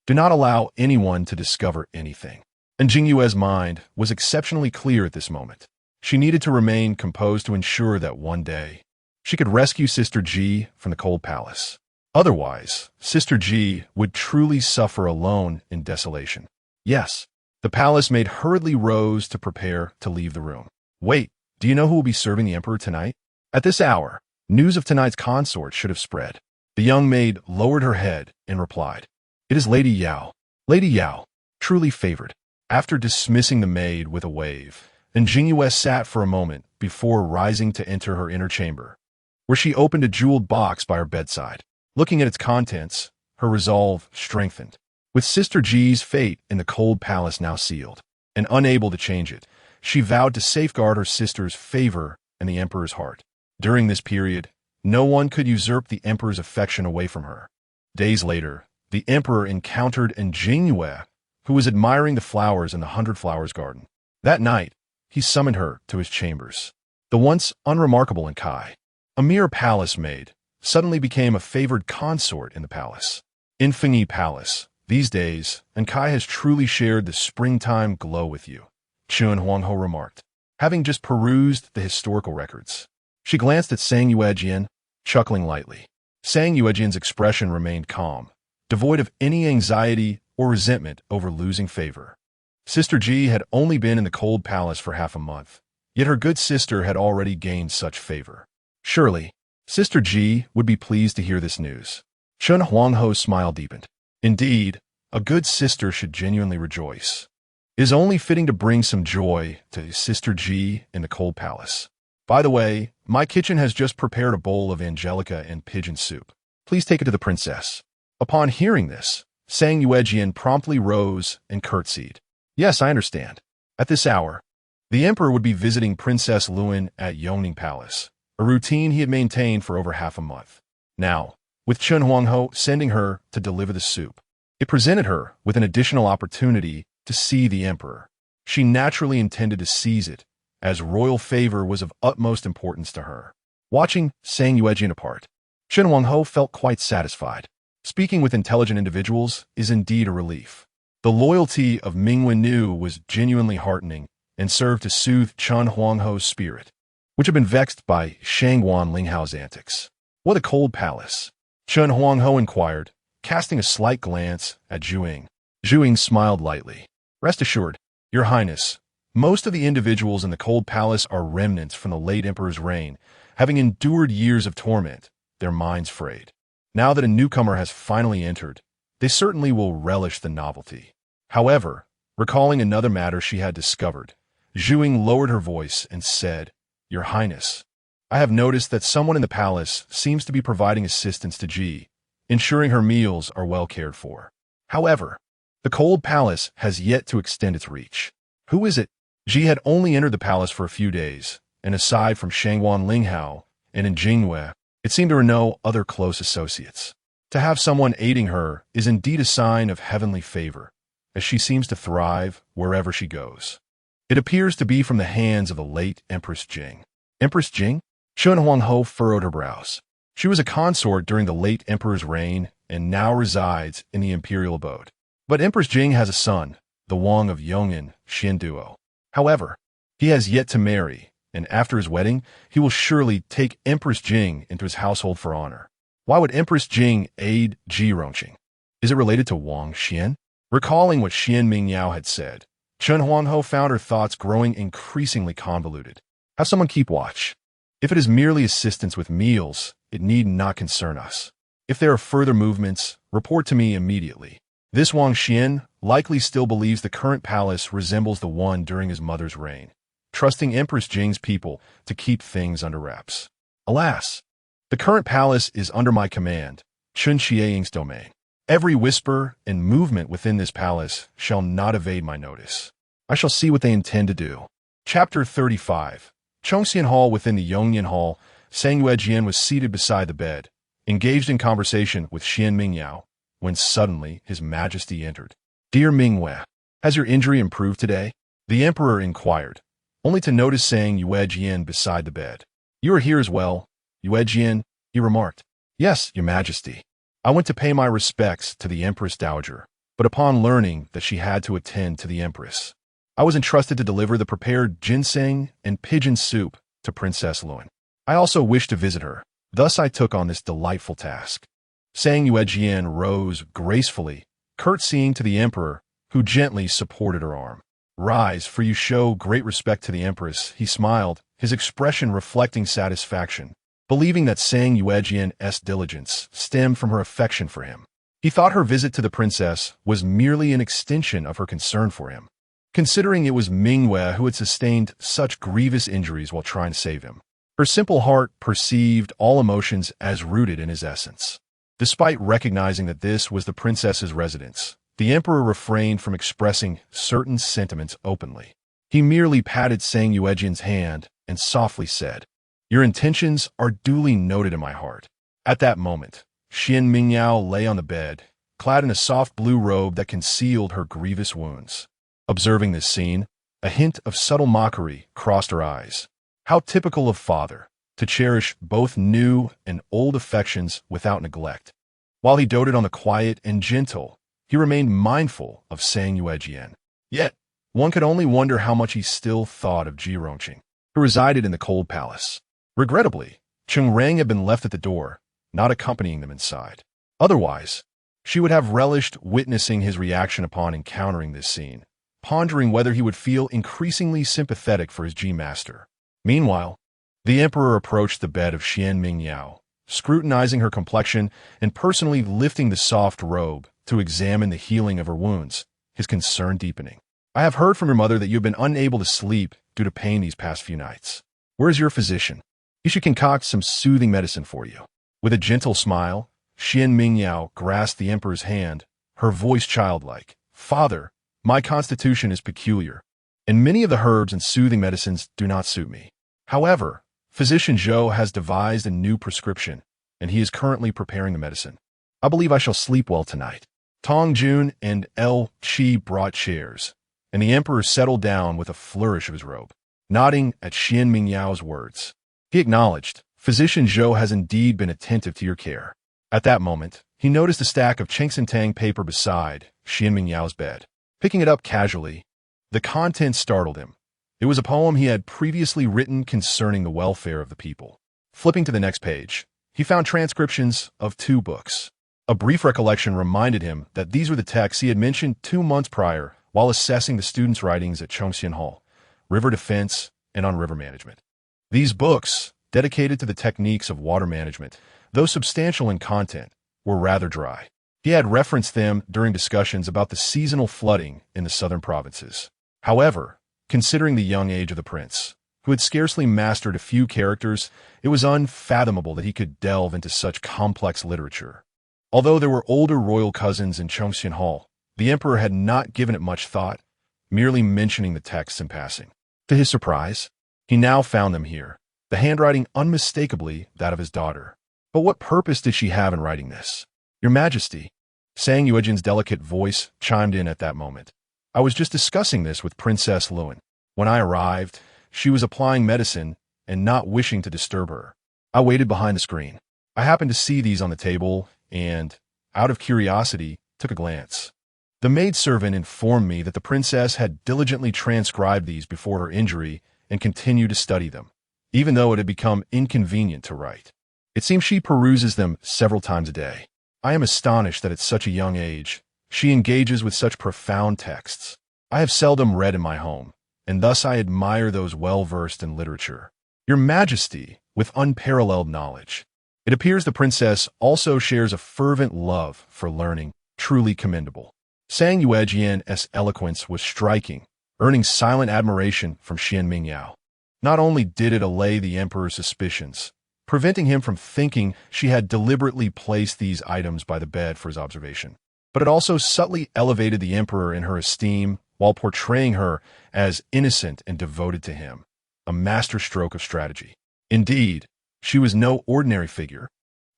Do not allow anyone to discover anything. And Jingyue's mind was exceptionally clear at this moment. She needed to remain composed to ensure that one day she could rescue Sister Ji from the cold palace. Otherwise, Sister Ji would truly suffer alone in desolation. Yes, the palace maid hurriedly rose to prepare to leave the room. Wait, do you know who will be serving the emperor tonight? At this hour, news of tonight's consort should have spread. The young maid lowered her head and replied, "It is Lady Yao. Lady Yao, truly favored." After dismissing the maid with a wave, and Jingyue sat for a moment before rising to enter her inner chamber, where she opened a jeweled box by her bedside. Looking at its contents, her resolve strengthened. With Sister Ji's fate in the cold palace now sealed, and unable to change it, she vowed to safeguard her sister's favor and the emperor's heart. During this period, no one could usurp the emperor's affection away from her. Days later, the emperor encountered Jingyue, who was admiring the flowers in the 100 Flowers garden. That night, he summoned her to his chambers. The once unremarkable Kai, a mere palace maid, suddenly became a favored consort in the palace. In Fengyi Palace, these days, Kai has truly shared the springtime glow with you, Xuan Huangho remarked, having just perused the historical records. She glanced at Sang Yuejian, chuckling lightly. Sang Yuejian's expression remained calm, devoid of any anxiety or resentment over losing favor. Sister Ji had only been in the cold palace for half a month, yet her good sister had already gained such favor. Surely, Sister Ji would be pleased to hear this news. Chun Huangho's smile deepened. Indeed, a good sister should genuinely rejoice. It is only fitting to bring some joy to Sister Ji in the cold palace. By the way, my kitchen has just prepared a bowl of angelica and pigeon soup. Please take it to the princess. Upon hearing this, Sang Yuejian promptly rose and curtsied. Yes, I understand. At this hour, the emperor would be visiting Princess Luan at Yongning Palace, a routine he had maintained for over half a month. Now, with Chun Huangho sending her to deliver the soup, it presented her with an additional opportunity to see the emperor. She naturally intended to seize it, as royal favor was of utmost importance to her. Watching Sang Yuejian apart, Shen Wangho felt quite satisfied. Speaking with intelligent individuals is indeed a relief. The loyalty of Ming Wennu was genuinely heartening and served to soothe Chen Huangho's spirit, which had been vexed by Shangguan Linghao's antics. What a cold palace! Chen Huangho inquired, casting a slight glance at Zhu Ying. Zhu Ying smiled lightly. Rest assured, Your Highness, most of the individuals in the cold palace are remnants from the late emperor's reign, having endured years of torment, their minds frayed. Now that a newcomer has finally entered, they certainly will relish the novelty. However, recalling another matter she had discovered, Zhu Ying lowered her voice and said, Your Highness, I have noticed that someone in the palace seems to be providing assistance to Ji, ensuring her meals are well cared for. However, the cold palace has yet to extend its reach. Who is it? Ji had only entered the palace for a few days, and aside from Shangguan Linghao and Jingwei, it seemed there were no other close associates. To have someone aiding her is indeed a sign of heavenly favor, as she seems to thrive wherever she goes. It appears to be from the hands of the late Empress Jing. Empress Jing? Xuan Huangho furrowed her brows. She was a consort during the late emperor's reign and now resides in the imperial abode. But Empress Jing has a son, the Wang of Yong'an Xianduo. However, he has yet to marry, and after his wedding, he will surely take Empress Jing into his household for honor. Why would Empress Jing aid Ji Rongqing? Is it related to Wang Xian? Recalling what Xuan Mingyao had said, Chen Huangho found her thoughts growing increasingly convoluted. Have someone keep watch. If it is merely assistance with meals, it need not concern us. If there are further movements, report to me immediately. This Wang Xian likely still believes the current palace resembles the one during his mother's reign, trusting Empress Jing's people to keep things under wraps. Alas, the current palace is under my command, Chun Xieying's domain. Every whisper and movement within this palace shall not evade my notice. I shall see what they intend to do. Chapter 35. Chongxian Hall. Within the Yongyan Hall, Sang Yuejian was seated beside the bed, engaged in conversation with Xuan Mingyao, when suddenly His Majesty entered. Dear Mingwei, has your injury improved today? The emperor inquired, only to notice Sang Yuejian beside the bed. You are here as well, Yuejian, he remarked. Yes, Your Majesty. I went to pay my respects to the Empress Dowager, but upon learning that she had to attend to the Empress, I was entrusted to deliver the prepared ginseng and pigeon soup to Princess Luan. I also wished to visit her, thus I took on this delightful task. Sang Yuejian rose gracefully, curtsying to the emperor, who gently supported her arm. Rise, for you show great respect to the Empress, he smiled, his expression reflecting satisfaction, believing that Sang Yuejian's diligence stemmed from her affection for him. He thought her visit to the princess was merely an extension of her concern for him, considering it was Mingwei who had sustained such grievous injuries while trying to save him. Her simple heart perceived all emotions as rooted in his essence. Despite recognizing that this was the princess's residence, the emperor refrained from expressing certain sentiments openly. He merely patted Sang Yuejian's hand and softly said, Your intentions are duly noted in my heart. At that moment, Xuan Mingyao lay on the bed, clad in a soft blue robe that concealed her grievous wounds. Observing this scene, a hint of subtle mockery crossed her eyes. How typical of father, to cherish both new and old affections without neglect. While he doted on the quiet and gentle, he remained mindful of Sang Yuejian. Yet, one could only wonder how much he still thought of Ji Rongqing, who resided in the cold palace. Regrettably, Cheng Rang had been left at the door, not accompanying them inside. Otherwise, she would have relished witnessing his reaction upon encountering this scene, pondering whether he would feel increasingly sympathetic for his Ji master. Meanwhile, the emperor approached the bed of Xuan Mingyao, scrutinizing her complexion and personally lifting the soft robe to examine the healing of her wounds, his concern deepening. I have heard from your mother that you have been unable to sleep due to pain these past few nights. Where is your physician? He should concoct some soothing medicine for you. With a gentle smile, Xuan Mingyao grasped the emperor's hand, her voice childlike. Father, my constitution is peculiar, and many of the herbs and soothing medicines do not suit me. However, Physician Zhou has devised a new prescription, and he is currently preparing the medicine. I believe I shall sleep well tonight. Tong Jun and El Qi brought chairs, and the emperor settled down with a flourish of his robe. Nodding at Xuan Mingyao's words, he acknowledged, "Physician Zhou has indeed been attentive to your care." At that moment, he noticed a stack of Tang paper beside Xuan Mingyao's bed. Picking it up casually, the contents startled him. It was a poem he had previously written concerning the welfare of the people. Flipping to the next page, he found transcriptions of 2 books. A brief recollection reminded him that these were the texts he had mentioned 2 months prior while assessing the students' writings at Chongxian Hall, River Defense and on River Management. These books, dedicated to the techniques of water management, though substantial in content, were rather dry. He had referenced them during discussions about the seasonal flooding in the southern provinces. However, considering the young age of the prince, who had scarcely mastered a few characters, it was unfathomable that he could delve into such complex literature. Although there were older royal cousins in Chongxian Hall, the emperor had not given it much thought, merely mentioning the texts in passing. To his surprise, he now found them here, the handwriting unmistakably that of his daughter. But what purpose did she have in writing this? "Your Majesty," Sang Yuejin's delicate voice chimed in at that moment. "I was just discussing this with Princess Luan. When I arrived, she was applying medicine and not wishing to disturb her. I waited behind the screen. I happened to see these on the table and, out of curiosity, took a glance. The maidservant informed me that the princess had diligently transcribed these before her injury and continued to study them, even though it had become inconvenient to write. It seems she peruses them several times a day. I am astonished that at such a young age, she engages with such profound texts. I have seldom read in my home, and thus I admire those well-versed in literature. Your Majesty, with unparalleled knowledge. It appears the princess also shares a fervent love for learning, truly commendable." Sang Yuejian's eloquence was striking, earning silent admiration from Xuan Mingyao. Not only did it allay the emperor's suspicions, preventing him from thinking she had deliberately placed these items by the bed for his observation, but it also subtly elevated the emperor in her esteem while portraying her as innocent and devoted to him, a masterstroke of strategy. Indeed, she was no ordinary figure,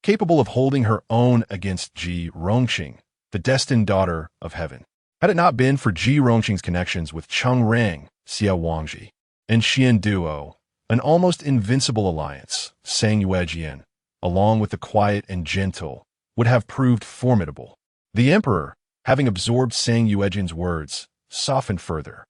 capable of holding her own against Ji Rongqing, the destined daughter of heaven. Had it not been for Ji Rongqing's connections with Cheng Rang, Xia Wangji, and Xian Duo, an almost invincible alliance, Sang Yuejian, along with the quiet and gentle, would have proved formidable. The emperor, having absorbed Sang Yuejian's words, softened further.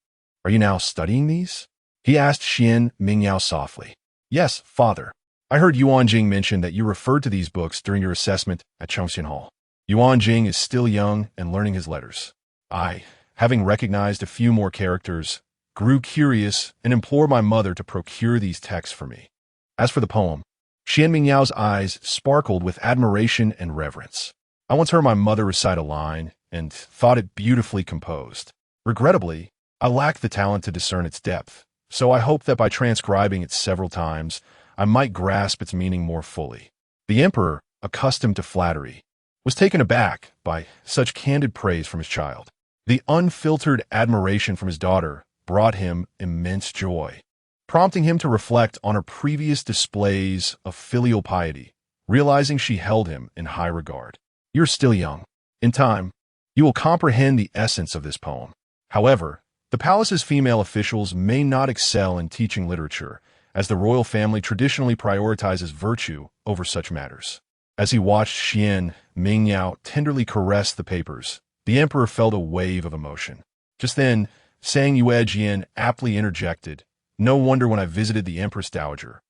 "Are you now studying these?" he asked Xuan Mingyao softly. "Yes, father. I heard Yuan Jing mention that you referred to these books during your assessment at Chongxian Hall. Yuan Jing is still young and learning his letters. I, having recognized a few more characters, grew curious and implored my mother to procure these texts for me." As for the poem, Xuan Mingyao's eyes sparkled with admiration and reverence. "I once heard my mother recite a line and thought it beautifully composed. Regrettably, I lack the talent to discern its depth, so I hope that by transcribing it several times, I might grasp its meaning more fully." The emperor, accustomed to flattery, was taken aback by such candid praise from his child. The unfiltered admiration from his daughter brought him immense joy, prompting him to reflect on her previous displays of filial piety, realizing she held him in high regard. "You're still young. In time, you will comprehend the essence of this poem. However, the palace's female officials may not excel in teaching literature, as the royal family traditionally prioritizes virtue over such matters." As he watched Xuan Mingyao tenderly caress the papers, the emperor felt a wave of emotion. Just then, Sang Yuejian aptly interjected, "No wonder when I visited the Empress Dowager,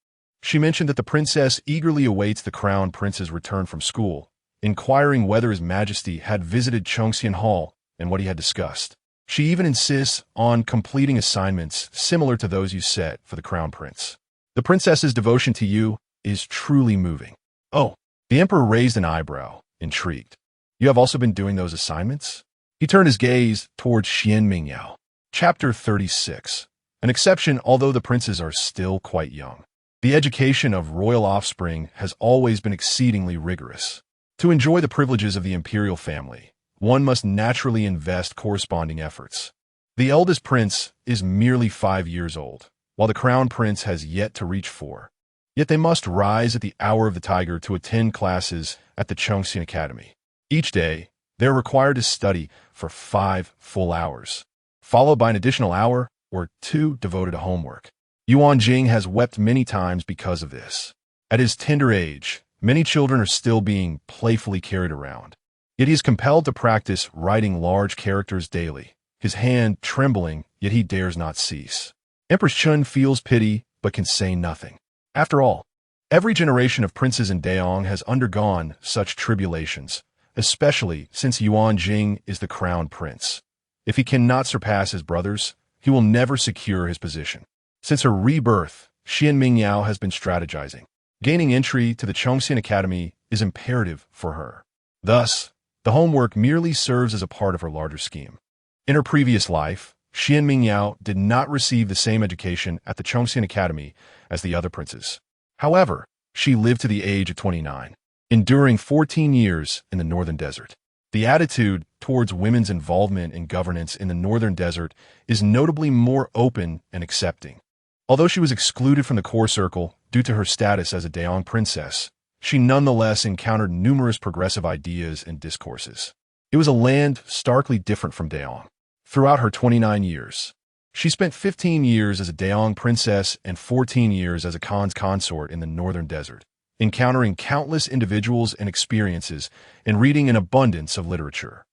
she mentioned that the princess eagerly awaits the crown prince's return from school, inquiring whether His Majesty had visited Chongxian Hall and what he had discussed. She even insists on completing assignments similar to those you set for the crown prince. The princess's devotion to you is truly moving." "Oh." The emperor raised an eyebrow, intrigued. "You have also been doing those assignments?" He turned his gaze towards Xuan Mingyao. Chapter 36. An exception, although the princes are still quite young. The education of royal offspring has always been exceedingly rigorous. To enjoy the privileges of the imperial family, one must naturally invest corresponding efforts. The eldest prince is merely 5 years old, while the crown prince has yet to reach 4. Yet they must rise at the hour of the tiger to attend classes at the Chongxian Academy. Each day, they are required to study for 5 full hours. followed by an additional hour or two devoted to homework. Yuan Jing has wept many times because of this. At his tender age, many children are still being playfully carried around. Yet he is compelled to practice writing large characters daily, his hand trembling, yet he dares not cease. Empress Chun feels pity, but can say nothing. After all, every generation of princes in Daong has undergone such tribulations, especially since Yuan Jing is the crown prince. If he cannot surpass his brothers, he will never secure his position. Since her rebirth, Xuan Mingyao has been strategizing. Gaining entry to the Chongxian Academy is imperative for her. Thus, the homework merely serves as a part of her larger scheme. In her previous life, Xuan Mingyao did not receive the same education at the Chongxian Academy as the other princes. However, she lived to the age of 29, enduring 14 years in the Northern Desert. The attitude towards women's involvement in governance in the Northern Desert is notably more open and accepting. Although she was excluded from the core circle due to her status as a Daong princess, she nonetheless encountered numerous progressive ideas and discourses. It was a land starkly different from Daong. Throughout her 29 years, she spent 15 years as a Daong princess and 14 years as a Khan's consort in the Northern Desert, encountering countless individuals and experiences and reading an abundance of literature.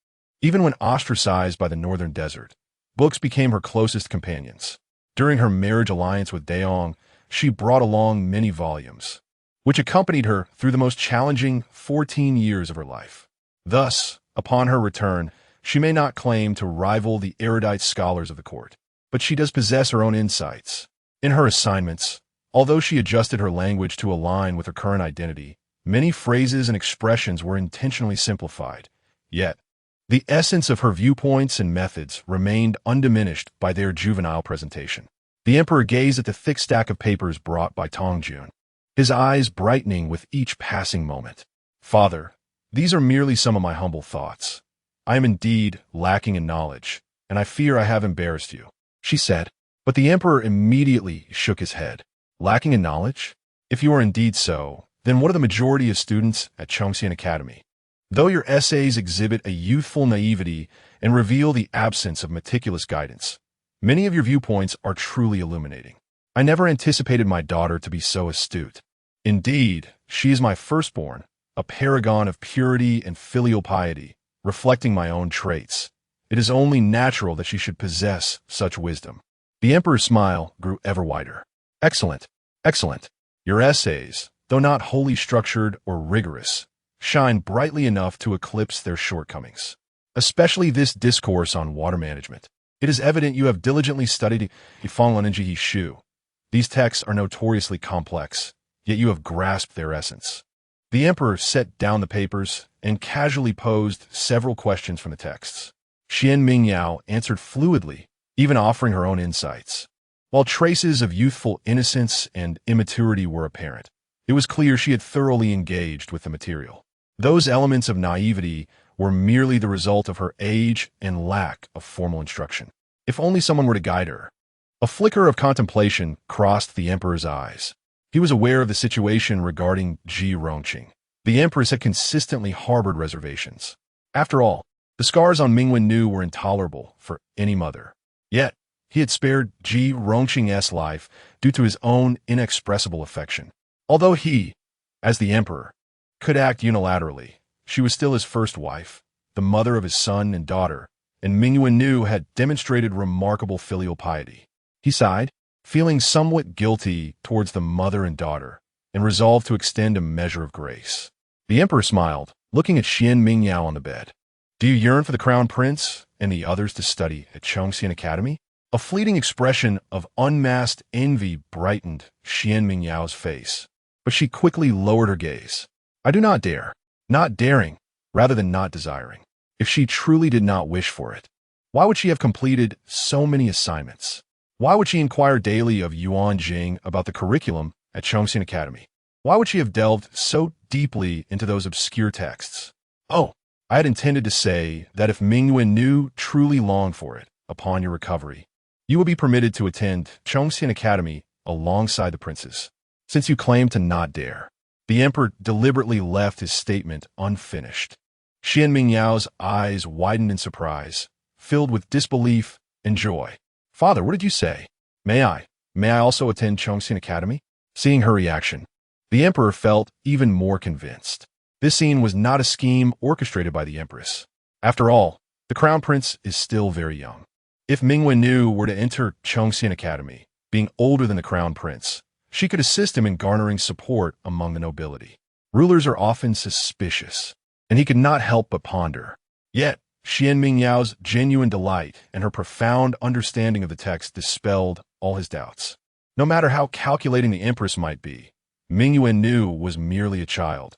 Even when ostracized by the Northern Desert, books became her closest companions. During her marriage alliance with Daong, she brought along many volumes, which accompanied her through the most challenging 14 years of her life. Thus, upon her return, she may not claim to rival the erudite scholars of the court, but she does possess her own insights. In her assignments, although she adjusted her language to align with her current identity, many phrases and expressions were intentionally simplified. Yet, the essence of her viewpoints and methods remained undiminished by their juvenile presentation. The emperor gazed at the thick stack of papers brought by Tong Jun, his eyes brightening with each passing moment. "Father, these are merely some of my humble thoughts. I am indeed lacking in knowledge, and I fear I have embarrassed you," she said. But the emperor immediately shook his head. "Lacking in knowledge? If you are indeed so, then what are the majority of students at Chongxian Academy? Though your essays exhibit a youthful naivety and reveal the absence of meticulous guidance, many of your viewpoints are truly illuminating. I never anticipated my daughter to be so astute. Indeed, she is my firstborn, a paragon of purity and filial piety, reflecting my own traits. It is only natural that she should possess such wisdom." The emperor's smile grew ever wider. "Excellent, excellent. Your essays, though not wholly structured or rigorous, shine brightly enough to eclipse their shortcomings. Especially this discourse on water management. It is evident you have diligently studied Yifanglanenji Shu. These texts are notoriously complex, yet you have grasped their essence." The emperor set down the papers and casually posed several questions from the texts. Xuan Mingyao answered fluidly, even offering her own insights. While traces of youthful innocence and immaturity were apparent, it was clear she had thoroughly engaged with the material. Those elements of naivety were merely the result of her age and lack of formal instruction. If only someone were to guide her. A flicker of contemplation crossed the emperor's eyes. He was aware of the situation regarding Ji Rongqing. The empress had consistently harbored reservations. After all, the scars on Mingwen Nu were intolerable for any mother. Yet, he had spared Ji Rongqing's life due to his own inexpressible affection. Although he, as the emperor, could act unilaterally, she was still his first wife, the mother of his son and daughter, and Mingwen Nu had demonstrated remarkable filial piety. He sighed, feeling somewhat guilty towards the mother and daughter, and resolved to extend a measure of grace. The emperor smiled, looking at Xuan Mingyao on the bed. "Do you yearn for the crown prince and the others to study at Chongxian Academy?" A fleeting expression of unmasked envy brightened Xuan Mingyao's face, but she quickly lowered her gaze. "I do not dare. Not daring, rather than not desiring. If she truly did not wish for it, why would she have completed so many assignments? Why would she inquire daily of Yuan Jing about the curriculum at Chongxian Academy? Why would she have delved so deeply into those obscure texts? Oh, I had intended to say that if Mingwen Nu truly longed for it, upon your recovery, you would be permitted to attend Chongxian Academy alongside the princes. Since you claim to not dare." The emperor deliberately left his statement unfinished. Xuan Mingyao's eyes widened in surprise, filled with disbelief and joy. "Father, what did you say? May I? May I also attend Chongqing Academy?" Seeing her reaction, the emperor felt even more convinced. This scene was not a scheme orchestrated by the empress. After all, the crown prince is still very young. If Mingwen were to enter Chongqing Academy, being older than the crown prince, she could assist him in garnering support among the nobility. Rulers are often suspicious, and he could not help but ponder. Yet, Xuan Mingyao's genuine delight and her profound understanding of the text dispelled all his doubts. No matter how calculating the empress might be, Mingyao was merely a child.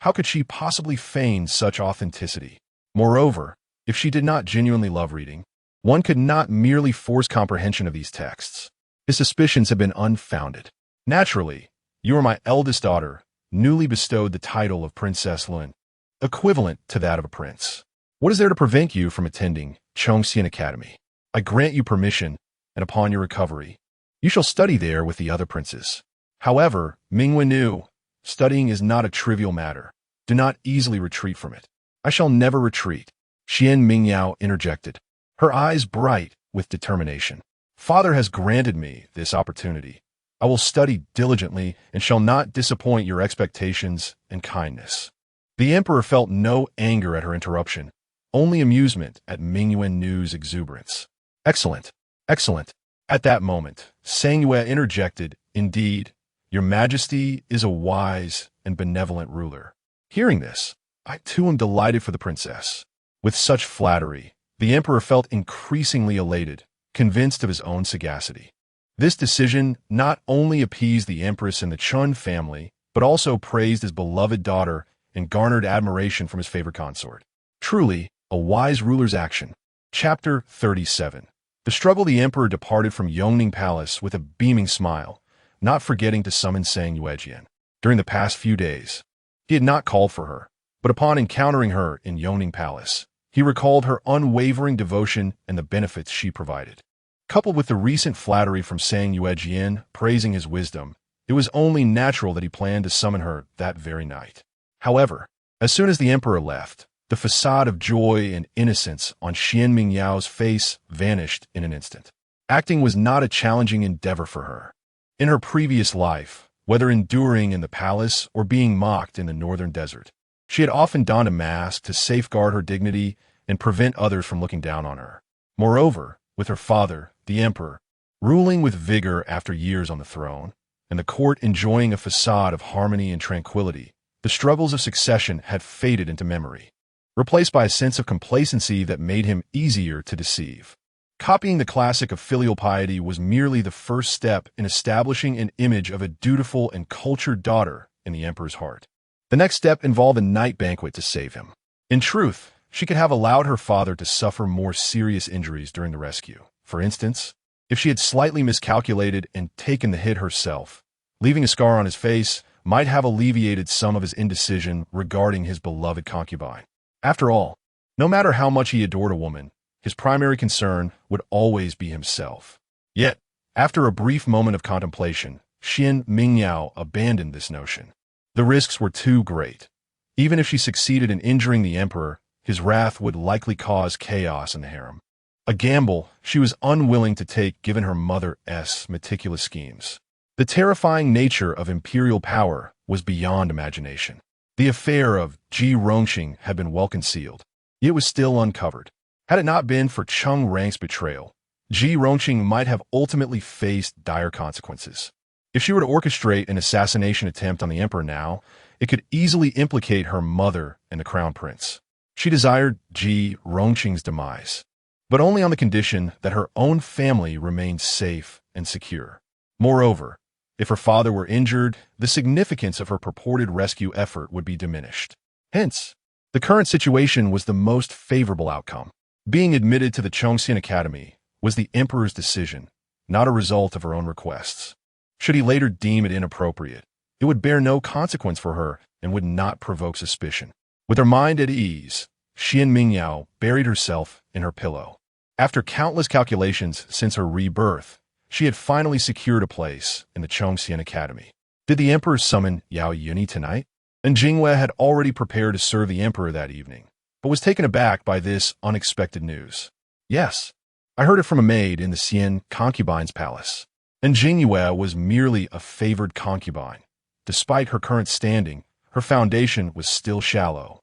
How could she possibly feign such authenticity? Moreover, if she did not genuinely love reading, one could not merely force comprehension of these texts. His suspicions had been unfounded. Naturally, you are my eldest daughter, newly bestowed the title of Princess Lun, equivalent to that of a prince. What is there to prevent you from attending Chongqing Academy? I grant you permission, and upon your recovery, you shall study there with the other princes. However, Mingwen, studying is not a trivial matter. Do not easily retreat from it. I shall never retreat, Xuan Mingyao interjected, her eyes bright with determination. Father has granted me this opportunity. I will study diligently and shall not disappoint your expectations and kindness. The emperor felt no anger at her interruption, only amusement at Mingwen's exuberance. Excellent, excellent. At that moment, Sangyue interjected, "Indeed, your majesty is a wise and benevolent ruler." Hearing this, I too am delighted for the princess. With such flattery, the emperor felt increasingly elated, convinced of his own sagacity. This decision not only appeased the empress and the Chun family, but also praised his beloved daughter and garnered admiration from his favorite consort. Truly, a wise ruler's action. Chapter 37. The struggle. The emperor departed from Yongning Palace with a beaming smile, not forgetting to summon Sangyue. During the past few days, he had not called for her, but upon encountering her in Yongning Palace, he recalled her unwavering devotion and the benefits she provided. Coupled with the recent flattery from Sangyue praising his wisdom, it was only natural that he planned to summon her that very night. However, as soon as the emperor left, the facade of joy and innocence on Xuan Mingyao's face vanished in an instant. Acting was not a challenging endeavor for her. In her previous life, whether enduring in the palace or being mocked in the northern desert, she had often donned a mask to safeguard her dignity and prevent others from looking down on her. Moreover, with her father, the emperor, ruling with vigor after years on the throne, and the court enjoying a facade of harmony and tranquility, the struggles of succession had faded into memory, replaced by a sense of complacency that made him easier to deceive. Copying the classic of filial piety was merely the first step in establishing an image of a dutiful and cultured daughter in the emperor's heart. The next step involved a night banquet to save him. In truth, she could have allowed her father to suffer more serious injuries during the rescue. For instance, if she had slightly miscalculated and taken the hit herself, leaving a scar on his face might have alleviated some of his indecision regarding his beloved concubine. After all, no matter how much he adored a woman, his primary concern would always be himself. Yet, after a brief moment of contemplation, Xuan Mingyao abandoned this notion. The risks were too great. Even if she succeeded in injuring the emperor, his wrath would likely cause chaos in the harem. A gamble she was unwilling to take given her mother's meticulous schemes. The terrifying nature of imperial power was beyond imagination. The affair of Ji Rongqing had been well concealed. It was still uncovered. Had it not been for Cheng Rang's betrayal, Ji Rongqing might have ultimately faced dire consequences. If she were to orchestrate an assassination attempt on the emperor now, it could easily implicate her mother and the crown prince. She desired Ji Rongqing's demise, but only on the condition that her own family remained safe and secure. Moreover, if her father were injured, the significance of her purported rescue effort would be diminished. Hence, the current situation was the most favorable outcome. Being admitted to the Chongqing Academy was the emperor's decision, not a result of her own requests. Should he later deem it inappropriate, it would bear no consequence for her and would not provoke suspicion. With her mind at ease, Xuan Mingyao buried herself in her pillow. After countless calculations since her rebirth, she had finally secured a place in the Chongqing Academy. Did the emperor summon Yao Yuni tonight? And Jingwei had already prepared to serve the emperor that evening, but was taken aback by this unexpected news. Yes, I heard it from a maid in the Xian concubine's palace. And Jingyue was merely a favored concubine. Despite her current standing, her foundation was still shallow,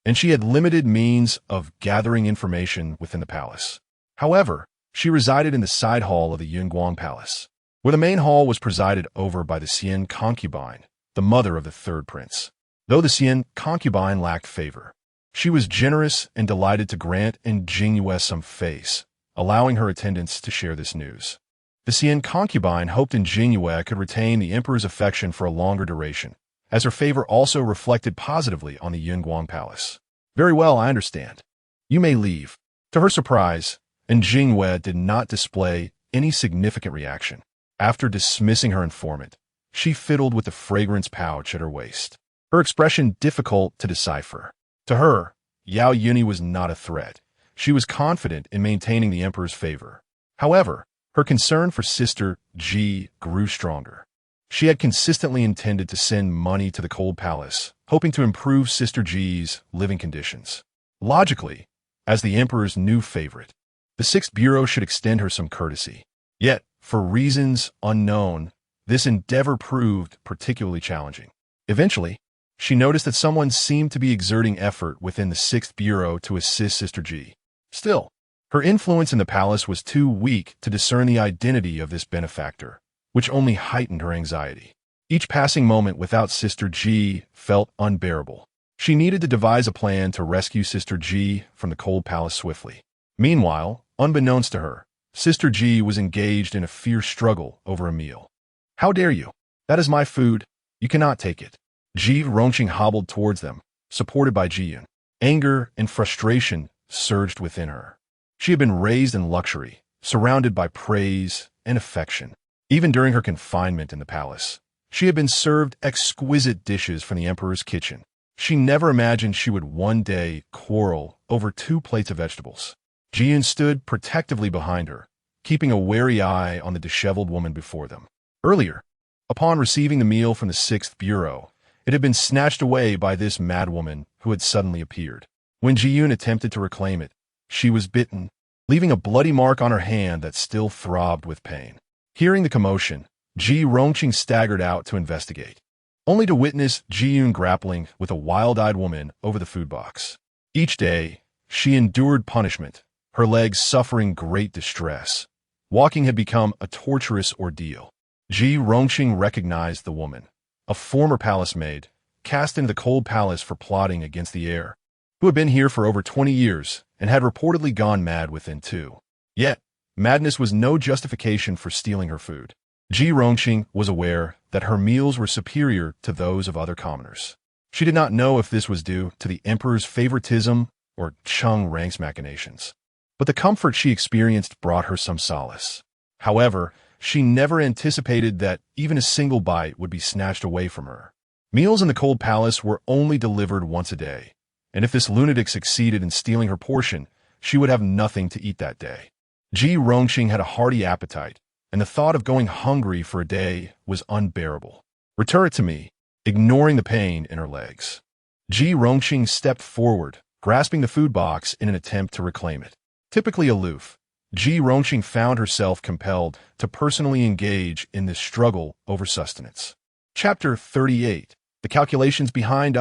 and she had limited means of gathering information within the palace. However, she resided in the side hall of the Yunguang Palace, where the main hall was presided over by the Xian concubine, the mother of the third prince. Though the Xian concubine lacked favor, she was generous and delighted to grant Jingyue some face, allowing her attendants to share this news. The Xian concubine hoped Jingyue could retain the emperor's affection for a longer duration, as her favor also reflected positively on the Yunguang Palace. Very well, I understand. You may leave. To her surprise, Jingyue did not display any significant reaction. After dismissing her informant, she fiddled with the fragrance pouch at her waist, her expression difficult to decipher. To her, Yao Yuni was not a threat. She was confident in maintaining the emperor's favor. However, her concern for Sister Ji grew stronger. She had consistently intended to send money to the Cold Palace, hoping to improve Sister Ji's living conditions. Logically, as the emperor's new favorite, the Sixth Bureau should extend her some courtesy. Yet, for reasons unknown, this endeavor proved particularly challenging. Eventually, she noticed that someone seemed to be exerting effort within the Sixth Bureau to assist Sister Ji. Still, her influence in the palace was too weak to discern the identity of this benefactor, which only heightened her anxiety. Each passing moment without Sister Ji felt unbearable. She needed to devise a plan to rescue Sister Ji from the Cold Palace swiftly. Meanwhile, unbeknownst to her, Sister Ji was engaged in a fierce struggle over a meal. How dare you? That is my food. You cannot take it. Ji Rongqing hobbled towards them, supported by Jiyun. Anger and frustration surged within her. She had been raised in luxury, surrounded by praise and affection. Even during her confinement in the palace, she had been served exquisite dishes from the emperor's kitchen. She never imagined she would one day quarrel over 2 plates of vegetables. Jiyun stood protectively behind her, keeping a wary eye on the disheveled woman before them. Earlier, upon receiving the meal from the Sixth Bureau, it had been snatched away by this madwoman who had suddenly appeared. When Jiyun attempted to reclaim it, she was bitten, leaving a bloody mark on her hand that still throbbed with pain. Hearing the commotion, Ji Rongqing staggered out to investigate, only to witness Jiyun grappling with a wild-eyed woman over the food box. Each day, she endured punishment, her legs suffering great distress. Walking had become a torturous ordeal. Ji Rongqing recognized the woman, a former palace maid, cast into the Cold Palace for plotting against the heir, who had been here for over 20 years and had reportedly gone mad within 2. Yet, madness was no justification for stealing her food. Ji Rongqing was aware that her meals were superior to those of other commoners. She did not know if this was due to the emperor's favoritism or Cheng Rank's machinations, but the comfort she experienced brought her some solace. However, she never anticipated that even a single bite would be snatched away from her. Meals in the Cold Palace were only delivered once a day, and if this lunatic succeeded in stealing her portion, she would have nothing to eat that day. Ji Rongqing had a hearty appetite, and the thought of going hungry for a day was unbearable. Return it to me, ignoring the pain in her legs. Ji Rongqing stepped forward, grasping the food box in an attempt to reclaim it. Typically aloof, Ji Rongqing found herself compelled to personally engage in this struggle over sustenance. Chapter 38. The Calculations Behind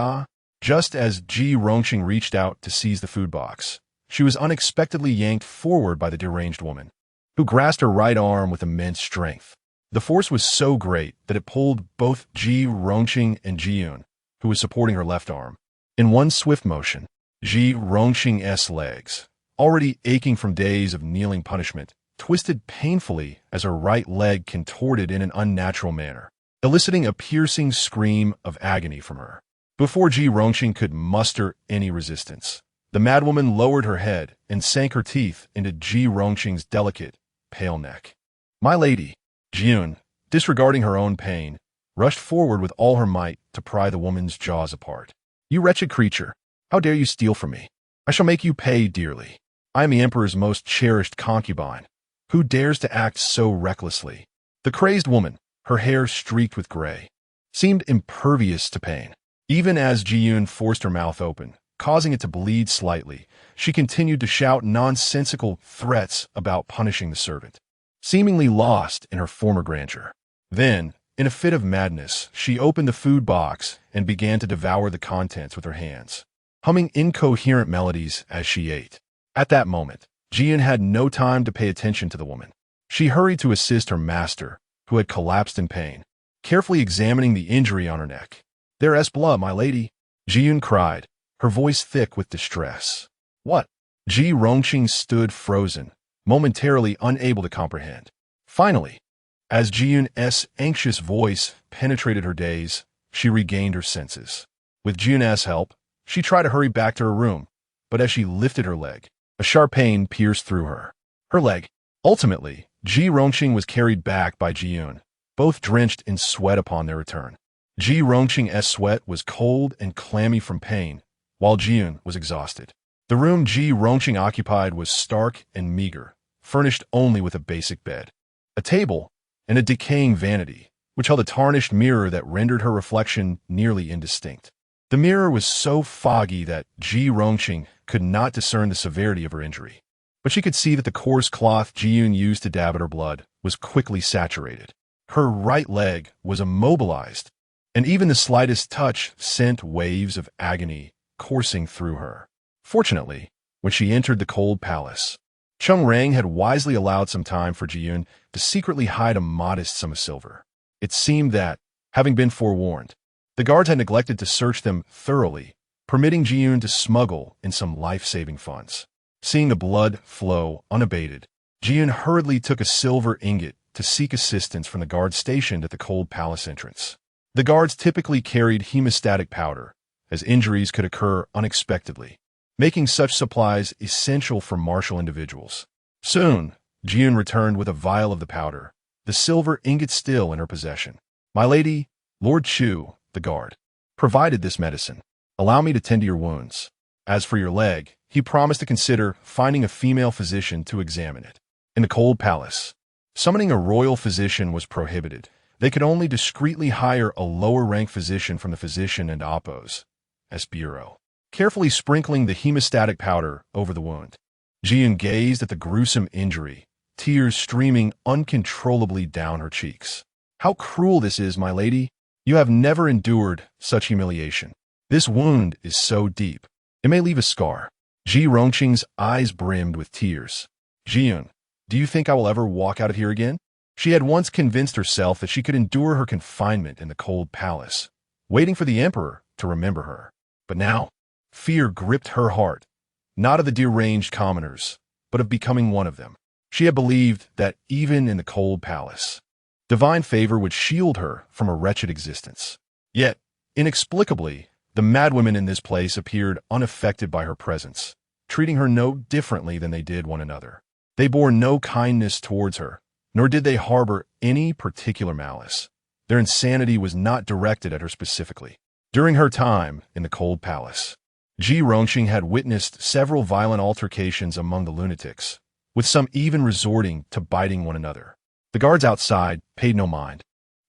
Just as Ji Rongqing reached out to seize the food box, she was unexpectedly yanked forward by the deranged woman, who grasped her right arm with immense strength. The force was so great that it pulled both Ji Rongqing and Jiyun, who was supporting her left arm. In one swift motion, Ji Rongqing's legs, already aching from days of kneeling punishment, twisted painfully as her right leg contorted in an unnatural manner, eliciting a piercing scream of agony from her. Before Ji Rongqing could muster any resistance, the madwoman lowered her head and sank her teeth into Ji Rongqing's delicate, pale neck. "My lady," Jiyun, disregarding her own pain, rushed forward with all her might to pry the woman's jaws apart. "You wretched creature, how dare you steal from me? I shall make you pay dearly. I am the emperor's most cherished concubine. Who dares to act so recklessly?" The crazed woman, her hair streaked with gray, seemed impervious to pain. Even as Jiyun forced her mouth open, causing it to bleed slightly, she continued to shout nonsensical threats about punishing the servant, seemingly lost in her former grandeur. Then, in a fit of madness, she opened the food box and began to devour the contents with her hands, humming incoherent melodies as she ate. At that moment, Jian had no time to pay attention to the woman. She hurried to assist her master, who had collapsed in pain, carefully examining the injury on her neck. "There is blood, my lady," Jian cried, her voice thick with distress. "What?" Ji Rongqing stood frozen, momentarily unable to comprehend. Finally, as Jian's anxious voice penetrated her daze, she regained her senses. With Jian's help, she tried to hurry back to her room, but as she lifted her leg, a sharp pain pierced through her. Her leg. Ultimately, Ji Rongqing was carried back by Jian, both drenched in sweat upon their return. Ji Rongqing's sweat was cold and clammy from pain, while Jian was exhausted. The room Ji Rongqing occupied was stark and meager, furnished only with a basic bed, a table, and a decaying vanity, which held a tarnished mirror that rendered her reflection nearly indistinct. The mirror was so foggy that Ji Rongqing could not discern the severity of her injury, but she could see that the coarse cloth Jian used to dab at her blood was quickly saturated. Her right leg was immobilized, and even the slightest touch sent waves of agony coursing through her. Fortunately, when she entered the cold palace, Cheng Rang had wisely allowed some time for Jian to secretly hide a modest sum of silver. It seemed that, having been forewarned, the guards had neglected to search them thoroughly, permitting Jian to smuggle in some life-saving funds. Seeing the blood flow unabated, Jian hurriedly took a silver ingot to seek assistance from the guards stationed at the cold palace entrance. The guards typically carried hemostatic powder, as injuries could occur unexpectedly, making such supplies essential for martial individuals. Soon, Jian returned with a vial of the powder, the silver ingot still in her possession. "My lady, Lord Chu," the guard, "provided this medicine. Allow me to tend to your wounds. As for your leg," he promised to consider finding a female physician to examine it. In the cold palace, summoning a royal physician was prohibited. They could only discreetly hire a lower-rank physician from the physician and Oppo's bureau, carefully sprinkling the hemostatic powder over the wound. Jian gazed at the gruesome injury, tears streaming uncontrollably down her cheeks. "How cruel this is, my lady! You have never endured such humiliation. This wound is so deep, it may leave a scar." Ji Rongqing's eyes brimmed with tears. "Jian, do you think I will ever walk out of here again?" She had once convinced herself that she could endure her confinement in the cold palace, waiting for the emperor to remember her. But now, fear gripped her heart, not of the deranged commoners, but of becoming one of them. She had believed that even in the cold palace, divine favor would shield her from a wretched existence. Yet, inexplicably, the madwomen in this place appeared unaffected by her presence, treating her no differently than they did one another. They bore no kindness towards her, nor did they harbor any particular malice. Their insanity was not directed at her specifically. During her time in the cold palace, Ji Rongqing had witnessed several violent altercations among the lunatics, with some even resorting to biting one another. The guards outside paid no mind,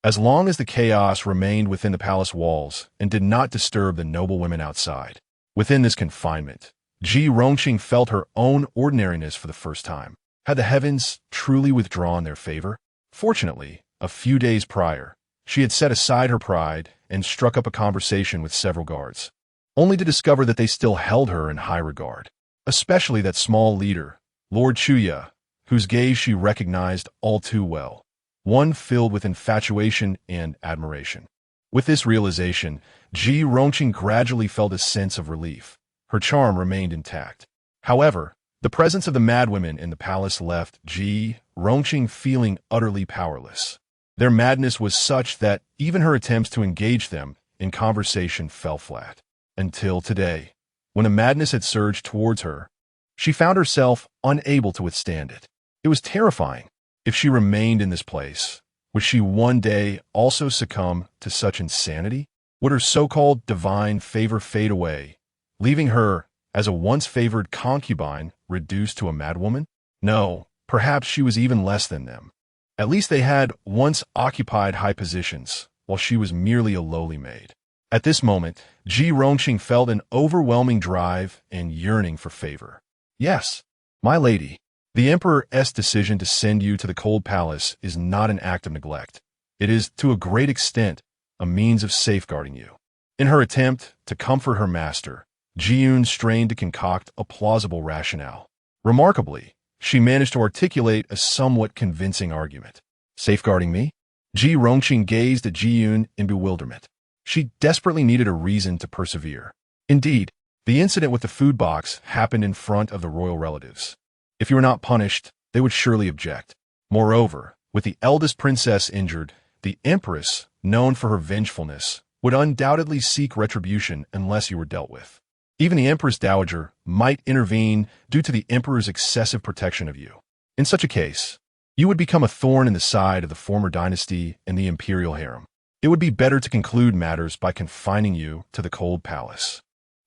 as long as the chaos remained within the palace walls and did not disturb the noble women outside. Within this confinement, Ji Rongqing felt her own ordinariness for the first time. Had the heavens truly withdrawn their favor? Fortunately, a few days prior, she had set aside her pride and struck up a conversation with several guards, only to discover that they still held her in high regard, especially that small leader, Lord Chuya, whose gaze she recognized all too well, one filled with infatuation and admiration. With this realization, Ji Rongqing gradually felt a sense of relief. Her charm remained intact. However, the presence of the madwomen in the palace left Ji Rongqing feeling utterly powerless. Their madness was such that even her attempts to engage them in conversation fell flat. Until today, when a madness had surged towards her, she found herself unable to withstand it. It was terrifying. If she remained in this place, would she one day also succumb to such insanity? Would her so-called divine favor fade away, leaving her, as a once-favored concubine, reduced to a madwoman? No, perhaps she was even less than them. At least they had once occupied high positions, while she was merely a lowly maid. At this moment, Ji Rongqing felt an overwhelming drive and yearning for favor. Yes, my lady, the Emperor's decision to send you to the cold palace is not an act of neglect. It is, to a great extent, a means of safeguarding you. In her attempt to comfort her master, Ji-yoon strained to concoct a plausible rationale. Remarkably, she managed to articulate a somewhat convincing argument. Safeguarding me? Ji Rongqing gazed at Ji-yoon in bewilderment. She desperately needed a reason to persevere. Indeed, the incident with the food box happened in front of the royal relatives. If you were not punished, they would surely object. Moreover, with the eldest princess injured, the empress, known for her vengefulness, would undoubtedly seek retribution unless you were dealt with. Even the empress dowager might intervene due to the emperor's excessive protection of you. In such a case, you would become a thorn in the side of the former dynasty and the imperial harem. It would be better to conclude matters by confining you to the cold palace.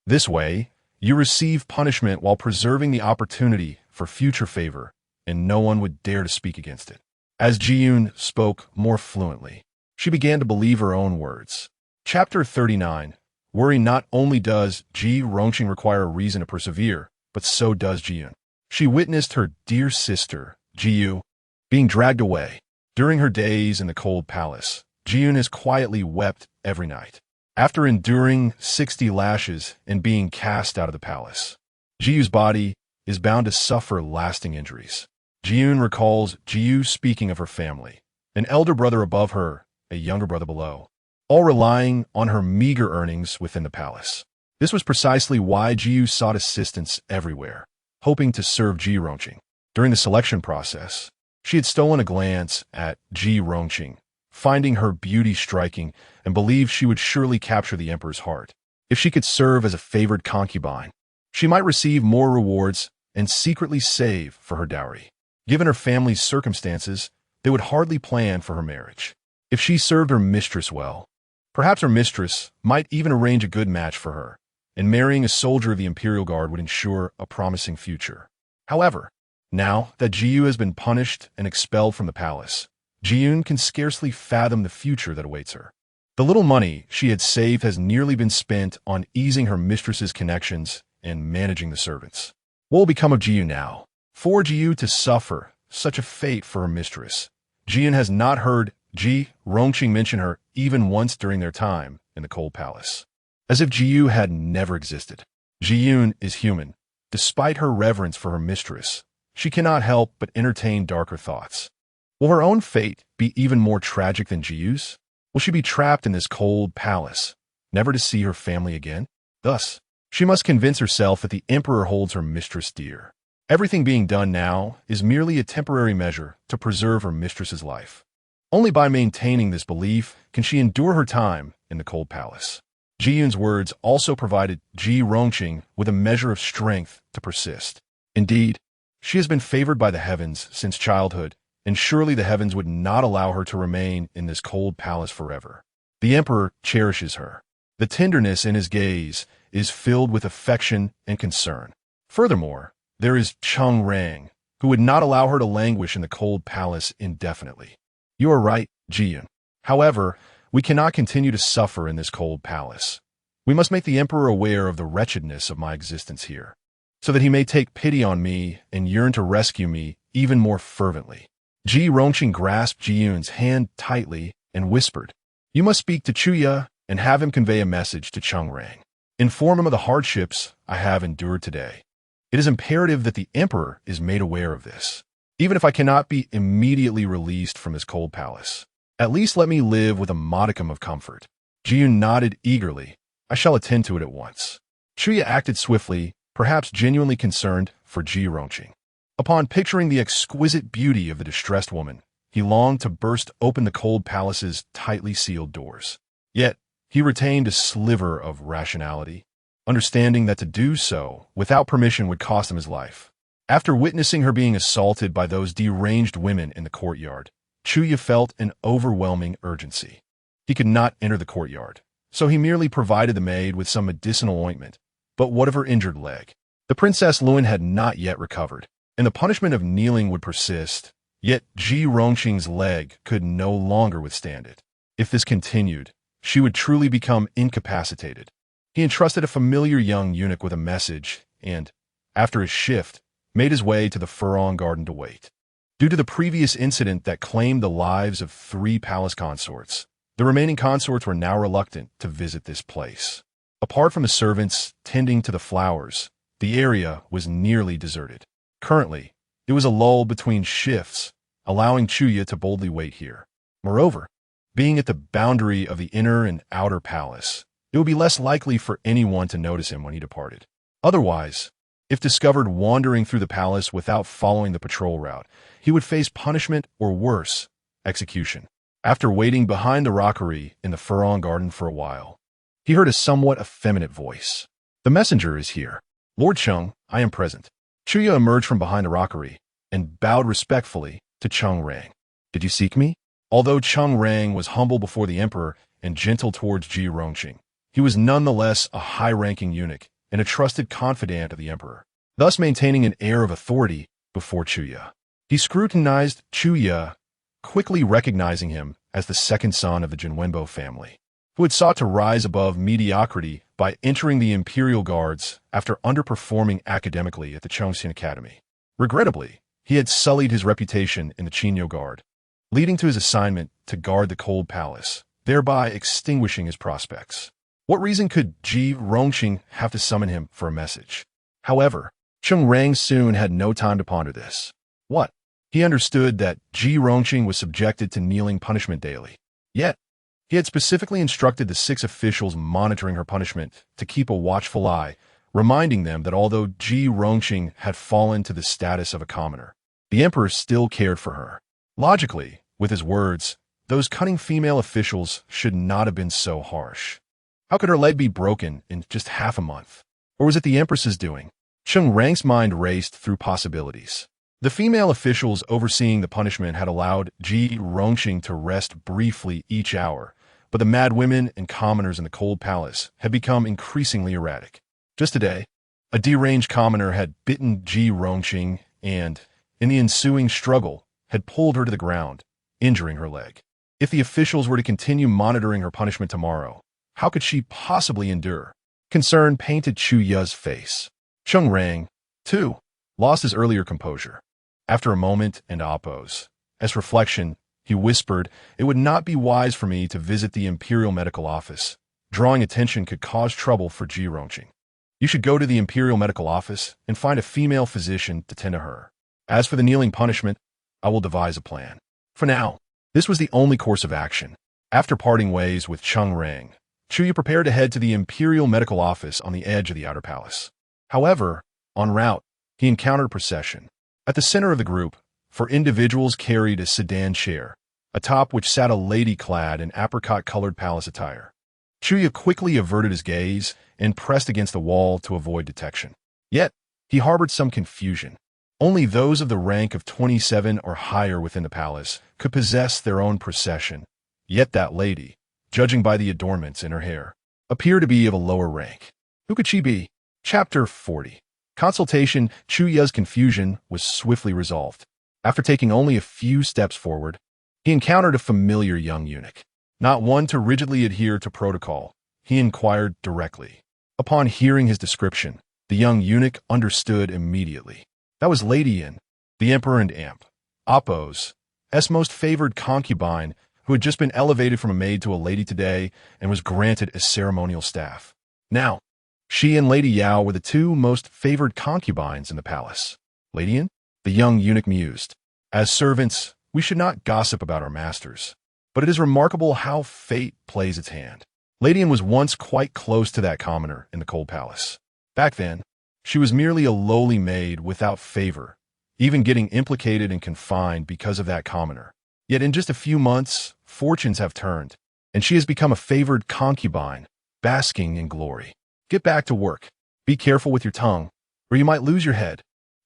This way, you receive punishment while preserving the opportunity for future favor, and no one would dare to speak against it. As Ji-yoon spoke more fluently, she began to believe her own words. Chapter 39. Worry. Not only does Ji Rongqing require a reason to persevere, but so does Ji-yoon. She witnessed her dear sister, Ji-yu, being dragged away. During her days in the cold palace, Ji-yoon has quietly wept every night. After enduring 60 lashes and being cast out of the palace, Ji-yu's body is bound to suffer lasting injuries. Ji-yoon recalls Ji-yu speaking of her family, an elder brother above her, a younger brother below, all relying on her meager earnings within the palace. This was precisely why Ji-yu sought assistance everywhere, hoping to serve Ji Rongqing. During the selection process, she had stolen a glance at Ji Rongqing, finding her beauty striking, and believed she would surely capture the emperor's heart. If she could serve as a favored concubine, she might receive more rewards and secretly save for her dowry. Given her family's circumstances, they would hardly plan for her marriage. If she served her mistress well, perhaps her mistress might even arrange a good match for her, and marrying a soldier of the Imperial Guard would ensure a promising future. However, now that Ji-yu has been punished and expelled from the palace, Ji-yoon can scarcely fathom the future that awaits her. The little money she had saved has nearly been spent on easing her mistress's connections and managing the servants. What will become of Ji-yu now? For Ji-yu to suffer such a fate for her mistress, Ji-yoon has not heard Ji Rongqing mention her even once during their time in the cold palace. As if Ji-yu had never existed. Ji-yoon is human. Despite her reverence for her mistress, she cannot help but entertain darker thoughts. Will her own fate be even more tragic than Ji-yu's? Will she be trapped in this cold palace, never to see her family again? Thus, she must convince herself that the emperor holds her mistress dear. Everything being done now is merely a temporary measure to preserve her mistress's life. Only by maintaining this belief can she endure her time in the cold palace. Ji-yoon's words also provided Ji Rongqing with a measure of strength to persist. Indeed, she has been favored by the heavens since childhood, and surely the heavens would not allow her to remain in this cold palace forever. The emperor cherishes her. The tenderness in his gaze is filled with affection and concern. Furthermore, there is Chung Rang, who would not allow her to languish in the cold palace indefinitely. You are right, Ji-yoon. However, we cannot continue to suffer in this cold palace. We must make the emperor aware of the wretchedness of my existence here, so that he may take pity on me and yearn to rescue me even more fervently. Ji Rongqing grasped Ji-yoon's hand tightly and whispered, "You must speak to Chuya and have him convey a message to Chung Rang. Inform him of the hardships I have endured today. It is imperative that the emperor is made aware of this. Even if I cannot be immediately released from this cold palace, at least let me live with a modicum of comfort." Ji-yoon nodded eagerly. "I shall attend to it at once." Chuya acted swiftly, perhaps genuinely concerned for Ji Rongqing. Upon picturing the exquisite beauty of the distressed woman, he longed to burst open the cold palace's tightly sealed doors. Yet, he retained a sliver of rationality, understanding that to do so without permission would cost him his life. After witnessing her being assaulted by those deranged women in the courtyard, Chuya felt an overwhelming urgency. He could not enter the courtyard, so he merely provided the maid with some medicinal ointment. But what of her injured leg? The Princess Luen had not yet recovered, and the punishment of kneeling would persist. Yet Ji Rongqing's leg could no longer withstand it. If this continued, she would truly become incapacitated. He entrusted a familiar young eunuch with a message and, after his shift, made his way to the Furong Garden to wait. Due to the previous incident that claimed the lives of 3 palace consorts, the remaining consorts were now reluctant to visit this place. Apart from the servants tending to the flowers, the area was nearly deserted. Currently, it was a lull between shifts, allowing Chuya to boldly wait here. Moreover, being at the boundary of the inner and outer palace, it would be less likely for anyone to notice him when he departed. Otherwise, if discovered wandering through the palace without following the patrol route, he would face punishment or worse, execution. After waiting behind the rockery in the Furong Garden for a while, he heard a somewhat effeminate voice. "The messenger is here. Lord Chung, I am present." Chuya emerged from behind the rockery and bowed respectfully to Chung Rang. "Did you seek me?" Although Chung Rang was humble before the emperor and gentle towards Ji Rongqing, he was nonetheless a high-ranking eunuch and a trusted confidant of the emperor, thus maintaining an air of authority before Chuya. He scrutinized Chuya, quickly recognizing him as the second son of the Jinwenbo family, who had sought to rise above mediocrity by entering the Imperial Guards after underperforming academically at the Chongqing Academy. Regrettably, he had sullied his reputation in the Qinyo Guard, leading to his assignment to guard the Cold Palace, thereby extinguishing his prospects. What reason could Ji Rongqing have to summon him for a message? However, Chung Rang soon had no time to ponder this. What? He understood that Ji Rongqing was subjected to kneeling punishment daily. Yet, he had specifically instructed the 6 officials monitoring her punishment to keep a watchful eye, reminding them that although Ji Rongqing had fallen to the status of a commoner, the emperor still cared for her. Logically, with his words, those cunning female officials should not have been so harsh. How could her leg be broken in just half a month? Or was it the empress's doing? Chung Rang's mind raced through possibilities. The female officials overseeing the punishment had allowed Ji Rongqing to rest briefly each hour, but the mad women and commoners in the Cold Palace had become increasingly erratic. Just today, a deranged commoner had bitten Ji Rongqing and, in the ensuing struggle, had pulled her to the ground, injuring her leg. If the officials were to continue monitoring her punishment tomorrow, how could she possibly endure? Concern painted Chuya's face. Chung Rang, too, lost his earlier composure. After a moment and a pause, as reflection, he whispered, "It would not be wise for me to visit the Imperial Medical Office. Drawing attention could cause trouble for Ji Rongqing. You should go to the Imperial Medical Office and find a female physician to tend to her. As for the kneeling punishment, I will devise a plan." For now, this was the only course of action. After parting ways with Chung Rang, Chuya prepared to head to the Imperial Medical Office on the edge of the outer palace. However, en route, he encountered a procession. At the center of the group, 4 individuals carried a sedan chair, atop which sat a lady clad in apricot-colored palace attire. Chuya quickly averted his gaze and pressed against the wall to avoid detection. Yet, he harbored some confusion. Only those of the rank of 27 or higher within the palace could possess their own procession. Yet that lady, judging by the adornments in her hair, appeared to be of a lower rank. Who could she be? Chapter 40. Consultation. Chuya's confusion was swiftly resolved. After taking only a few steps forward, he encountered a familiar young eunuch. Not one to rigidly adhere to protocol, he inquired directly. Upon hearing his description, the young eunuch understood immediately. That was Lady Yin, the emperor and amp, Appo's most favored concubine, who had just been elevated from a maid to a lady today and was granted a ceremonial staff. Now, she and Lady Yao were the 2 most favored concubines in the palace. Lady Yin? The young eunuch mused. As servants, we should not gossip about our masters, but it is remarkable how fate plays its hand. Lady Yin was once quite close to that commoner in the Cold Palace. Back then, she was merely a lowly maid without favor, even getting implicated and confined because of that commoner. Yet in just a few months, fortunes have turned, and she has become a favored concubine, basking in glory. Get back to work. Be careful with your tongue, or you might lose your head.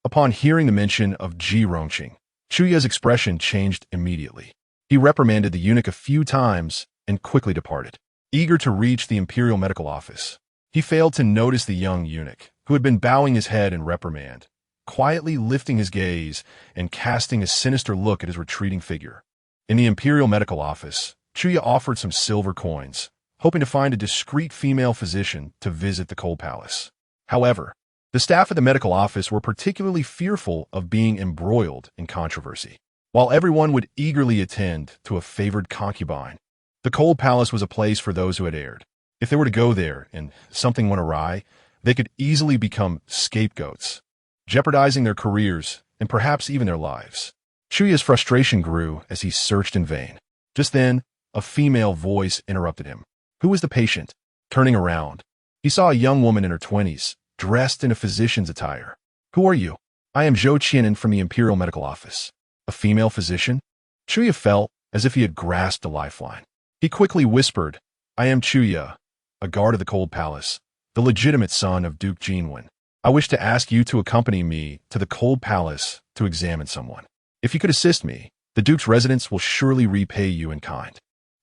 Upon hearing the mention of Ji Rongqing, Chuya's expression changed immediately. He reprimanded the eunuch a few times and quickly departed. Eager to reach the Imperial Medical Office, he failed to notice the young eunuch, who had been bowing his head in reprimand, quietly lifting his gaze and casting a sinister look at his retreating figure. In the Imperial Medical Office, Chuya offered some silver coins, hoping to find a discreet female physician to visit the cold palace. However, the staff at the medical office were particularly fearful of being embroiled in controversy. While everyone would eagerly attend to a favored concubine, the cold palace was a place for those who had erred. If they were to go there and something went awry, they could easily become scapegoats, jeopardizing their careers and perhaps even their lives. Chuya's frustration grew as he searched in vain. Just then, a female voice interrupted him. Who was the patient? Turning around, he saw a young woman in her 20s, dressed in a physician's attire. Who are you? I am Zhou Qianan from the Imperial Medical Office. A female physician? Chuya felt as if he had grasped a lifeline. He quickly whispered, I am Chuya, a guard of the Cold Palace, the legitimate son of Duke Jinwen. I wish to ask you to accompany me to the Cold Palace to examine someone. If you could assist me, the Duke's residence will surely repay you in kind.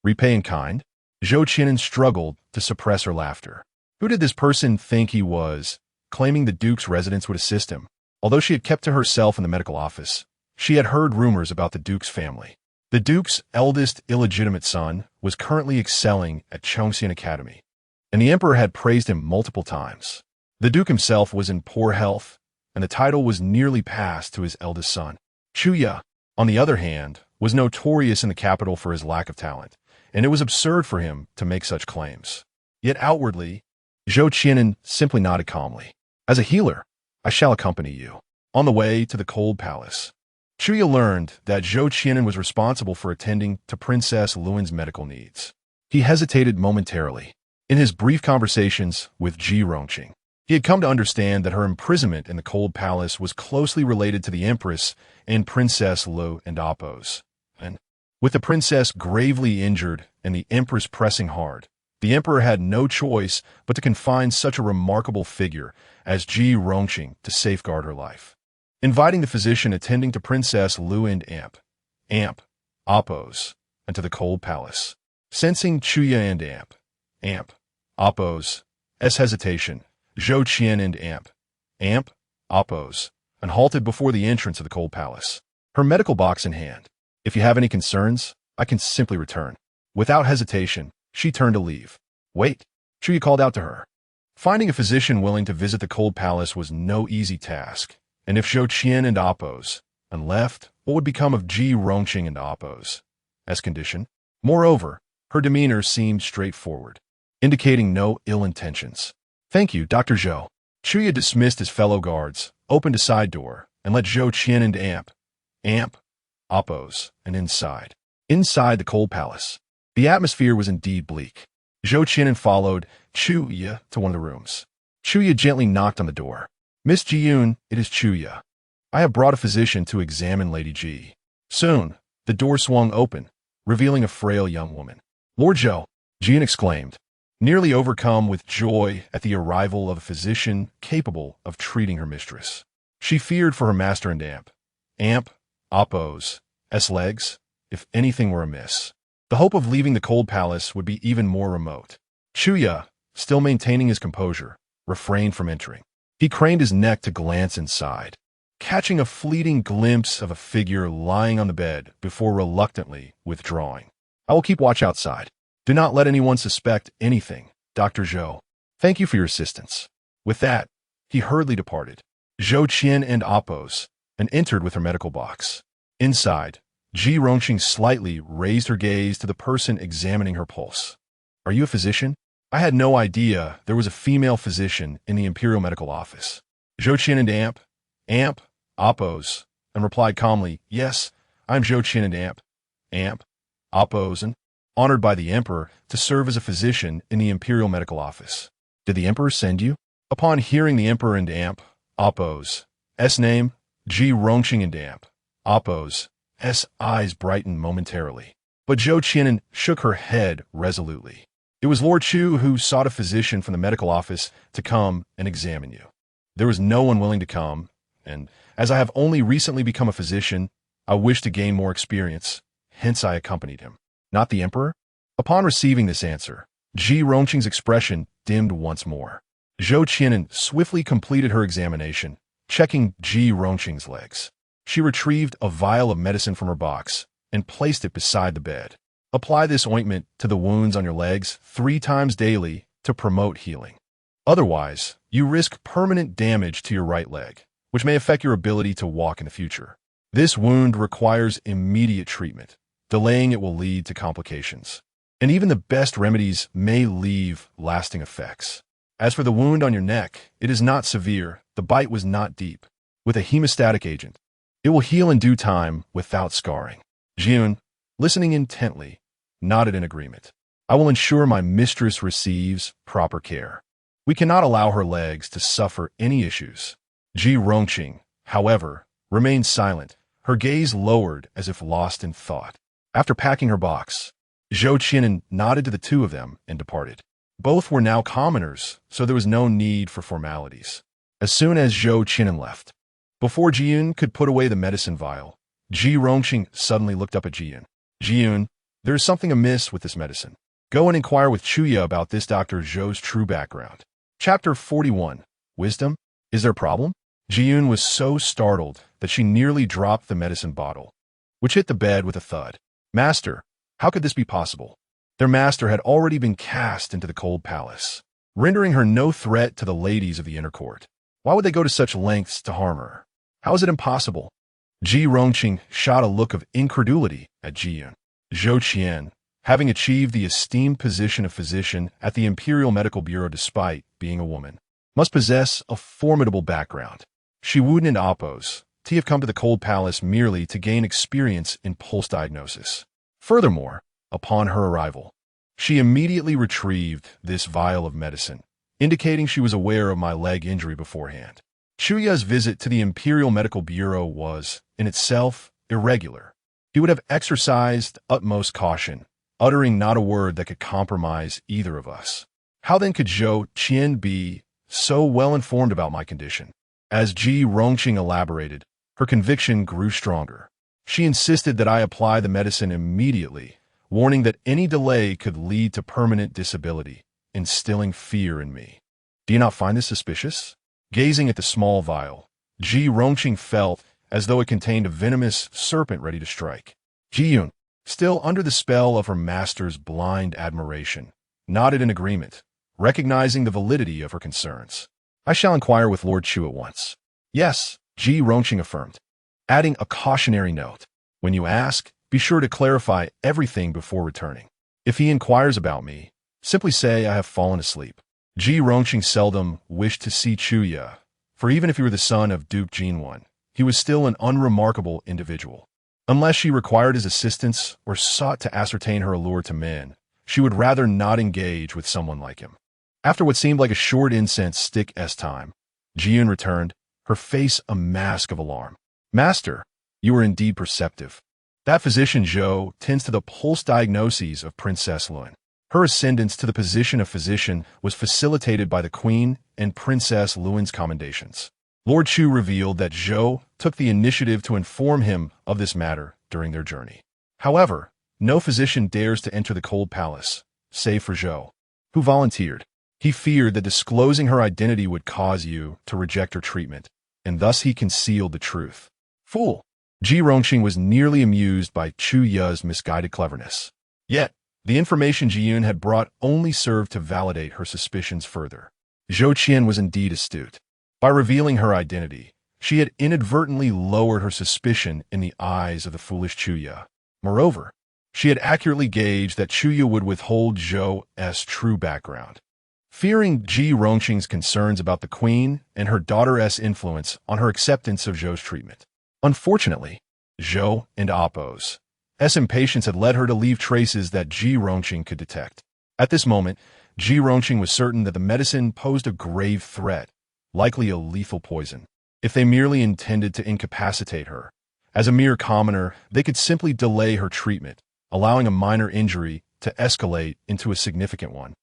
Repay in kind? Zhou Qianan struggled to suppress her laughter. Who did this person think he was, claiming the Duke's residence would assist him? Although she had kept to herself in the medical office, she had heard rumors about the Duke's family. The Duke's eldest illegitimate son was currently excelling at Chongxian Academy, and the Emperor had praised him multiple times. The Duke himself was in poor health, and the title was nearly passed to his eldest son. Chuya, on the other hand, was notorious in the capital for his lack of talent, and it was absurd for him to make such claims. Yet outwardly, Zhou Qianan simply nodded calmly. As a healer, I shall accompany you. On the way to the Cold Palace, Chuya learned that Zhou Qianan was responsible for attending to Princess Luan's medical needs. He hesitated momentarily. In his brief conversations with Ji Rongqing, he had come to understand that her imprisonment in the Cold Palace was closely related to the Empress and Princess Lu and Apos. And with the princess gravely injured and the Empress pressing hard, the Emperor had no choice but to confine such a remarkable figure as Ji Rongqing to safeguard her life. Inviting the physician attending to Princess Lu and Apos, and to the Cold Palace. Sensing Chuya and Apos' hesitation, Zhou Qianan and Apos, and halted before the entrance of the Cold Palace, her medical box in hand. If you have any concerns, I can simply return. Without hesitation, she turned to leave. Wait, Chuya called out to her. Finding a physician willing to visit the Cold Palace was no easy task, and if Zhou Qian and Apos and left, what would become of Ji Rongqing and Apos? As condition. Moreover, her demeanor seemed straightforward, indicating no ill intentions. Thank you, Dr. Zhou. Chuya dismissed his fellow guards, opened a side door, and let Zhou Qian and Apos and inside the Cold Palace. The atmosphere was indeed bleak. Zhou Qianan followed Chuya to one of the rooms. Chuya gently knocked on the door. Miss Jiyun, it is Chuya. I have brought a physician to examine Lady Ji. Soon, the door swung open, revealing a frail young woman. Lord Zhou, Jiyun exclaimed, nearly overcome with joy at the arrival of a physician capable of treating her mistress. She feared for her master and Apos' legs, if anything were amiss. The hope of leaving the Cold Palace would be even more remote. Chuya, still maintaining his composure, refrained from entering. He craned his neck to glance inside, catching a fleeting glimpse of a figure lying on the bed before reluctantly withdrawing. I will keep watch outside. Do not let anyone suspect anything, Dr. Zhou. Thank you for your assistance. With that, he hurriedly departed. Zhou Qian and Apos, and entered with her medical box. Inside, Ji Rongqing slightly raised her gaze to the person examining her pulse. Are you a physician? I had no idea there was a female physician in the Imperial Medical Office. Zhou Qian and Apos, and replied calmly, Yes, I'm Zhou Qian and Apos, and honored by the Emperor to serve as a physician in the Imperial Medical Office. Did the Emperor send you? Upon hearing the Emperor and Apos' name, Ji Rongqing and Apos' eyes brightened momentarily. But Zhou Qianan shook her head resolutely. It was Lord Chu who sought a physician from the medical office to come and examine you. There was no one willing to come, and as I have only recently become a physician, I wish to gain more experience, hence I accompanied him. Not the Emperor? Upon receiving this answer, Ji Rongqing's expression dimmed once more. Zhou Qianan swiftly completed her examination, checking Ji Rongqing's legs. She retrieved a vial of medicine from her box and placed it beside the bed. Apply this ointment to the wounds on your legs 3 times daily to promote healing. Otherwise, you risk permanent damage to your right leg, which may affect your ability to walk in the future. This wound requires immediate treatment. Delaying it will lead to complications. And even the best remedies may leave lasting effects. As for the wound on your neck, it is not severe. The bite was not deep. With a hemostatic agent, it will heal in due time without scarring. Xuan, listening intently, nodded in agreement. I will ensure my mistress receives proper care. We cannot allow her legs to suffer any issues. Ji Rongqing, however, remained silent, her gaze lowered as if lost in thought. After packing her box, Zhou Qian nodded to the two of them and departed. Both were now commoners, so there was no need for formalities. As soon as Zhou Qian left, before Jiyun could put away the medicine vial, Ji Rongqing suddenly looked up at Jiyun. Jiyun, there is something amiss with this medicine. Go and inquire with Chuya about this Dr. Zhou's true background. Chapter 41. Wisdom? Is there a problem? Jiyun was so startled that she nearly dropped the medicine bottle, which hit the bed with a thud. Master, how could this be possible? Their master had already been cast into the cold palace, rendering her no threat to the ladies of the inner court. Why would they go to such lengths to harm her? How is it impossible? Ji Rongqing shot a look of incredulity at Jiyun. Zhou Qian, having achieved the esteemed position of physician at the Imperial Medical Bureau despite being a woman, must possess a formidable background. She wouldn't oppose to have come to the cold palace merely to gain experience in pulse diagnosis. Furthermore, upon her arrival, she immediately retrieved this vial of medicine, indicating she was aware of my leg injury beforehand. Chuya's visit to the Imperial Medical Bureau was, in itself, irregular. He would have exercised utmost caution, uttering not a word that could compromise either of us. How then could Zhou Qian be so well informed about my condition? As Ji Rongqing elaborated, her conviction grew stronger. She insisted that I apply the medicine immediately, warning that any delay could lead to permanent disability, instilling fear in me. Do you not find this suspicious? Gazing at the small vial, Ji Rongqing felt as though it contained a venomous serpent ready to strike. Jiyun, still under the spell of her master's blind admiration, nodded in agreement, recognizing the validity of her concerns. I shall inquire with Lord Chu at once. Yes, Ji Rongqing affirmed, adding a cautionary note. When you ask, be sure to clarify everything before returning. If he inquires about me, simply say I have fallen asleep. Ji Rongqing seldom wished to see Chuya, for even if he were the son of Duke Jinwan, he was still an unremarkable individual. Unless she required his assistance or sought to ascertain her allure to men, she would rather not engage with someone like him. After what seemed like a short incense stick-s time, Jiyun returned, her face a mask of alarm. Master, you are indeed perceptive. That physician Zhou tends to the pulse diagnoses of Princess Lun. Her ascendance to the position of physician was facilitated by the Queen and Princess Luan's commendations. Lord Chu revealed that Zhou took the initiative to inform him of this matter during their journey. However, no physician dares to enter the cold palace, save for Zhou, who volunteered. He feared that disclosing her identity would cause you to reject her treatment, and thus he concealed the truth. Fool! Ji Rongqing was nearly amused by Chu Ya's misguided cleverness. Yet, the information Jiyun had brought only served to validate her suspicions further. Zhou Qian was indeed astute. By revealing her identity, she had inadvertently lowered her suspicion in the eyes of the foolish Chuya. Moreover, she had accurately gauged that Chuya would withhold Zhou's true background. Fearing Ji Rongqing's concerns about the queen and her daughter's influence on her acceptance of Zhou's treatment. Unfortunately, Zhou and Appo's impatience had led her to leave traces that Ji Rongqing could detect. At this moment, Ji Rongqing was certain that the medicine posed a grave threat, likely a lethal poison. If they merely intended to incapacitate her, as a mere commoner, they could simply delay her treatment, allowing a minor injury to escalate into a significant one,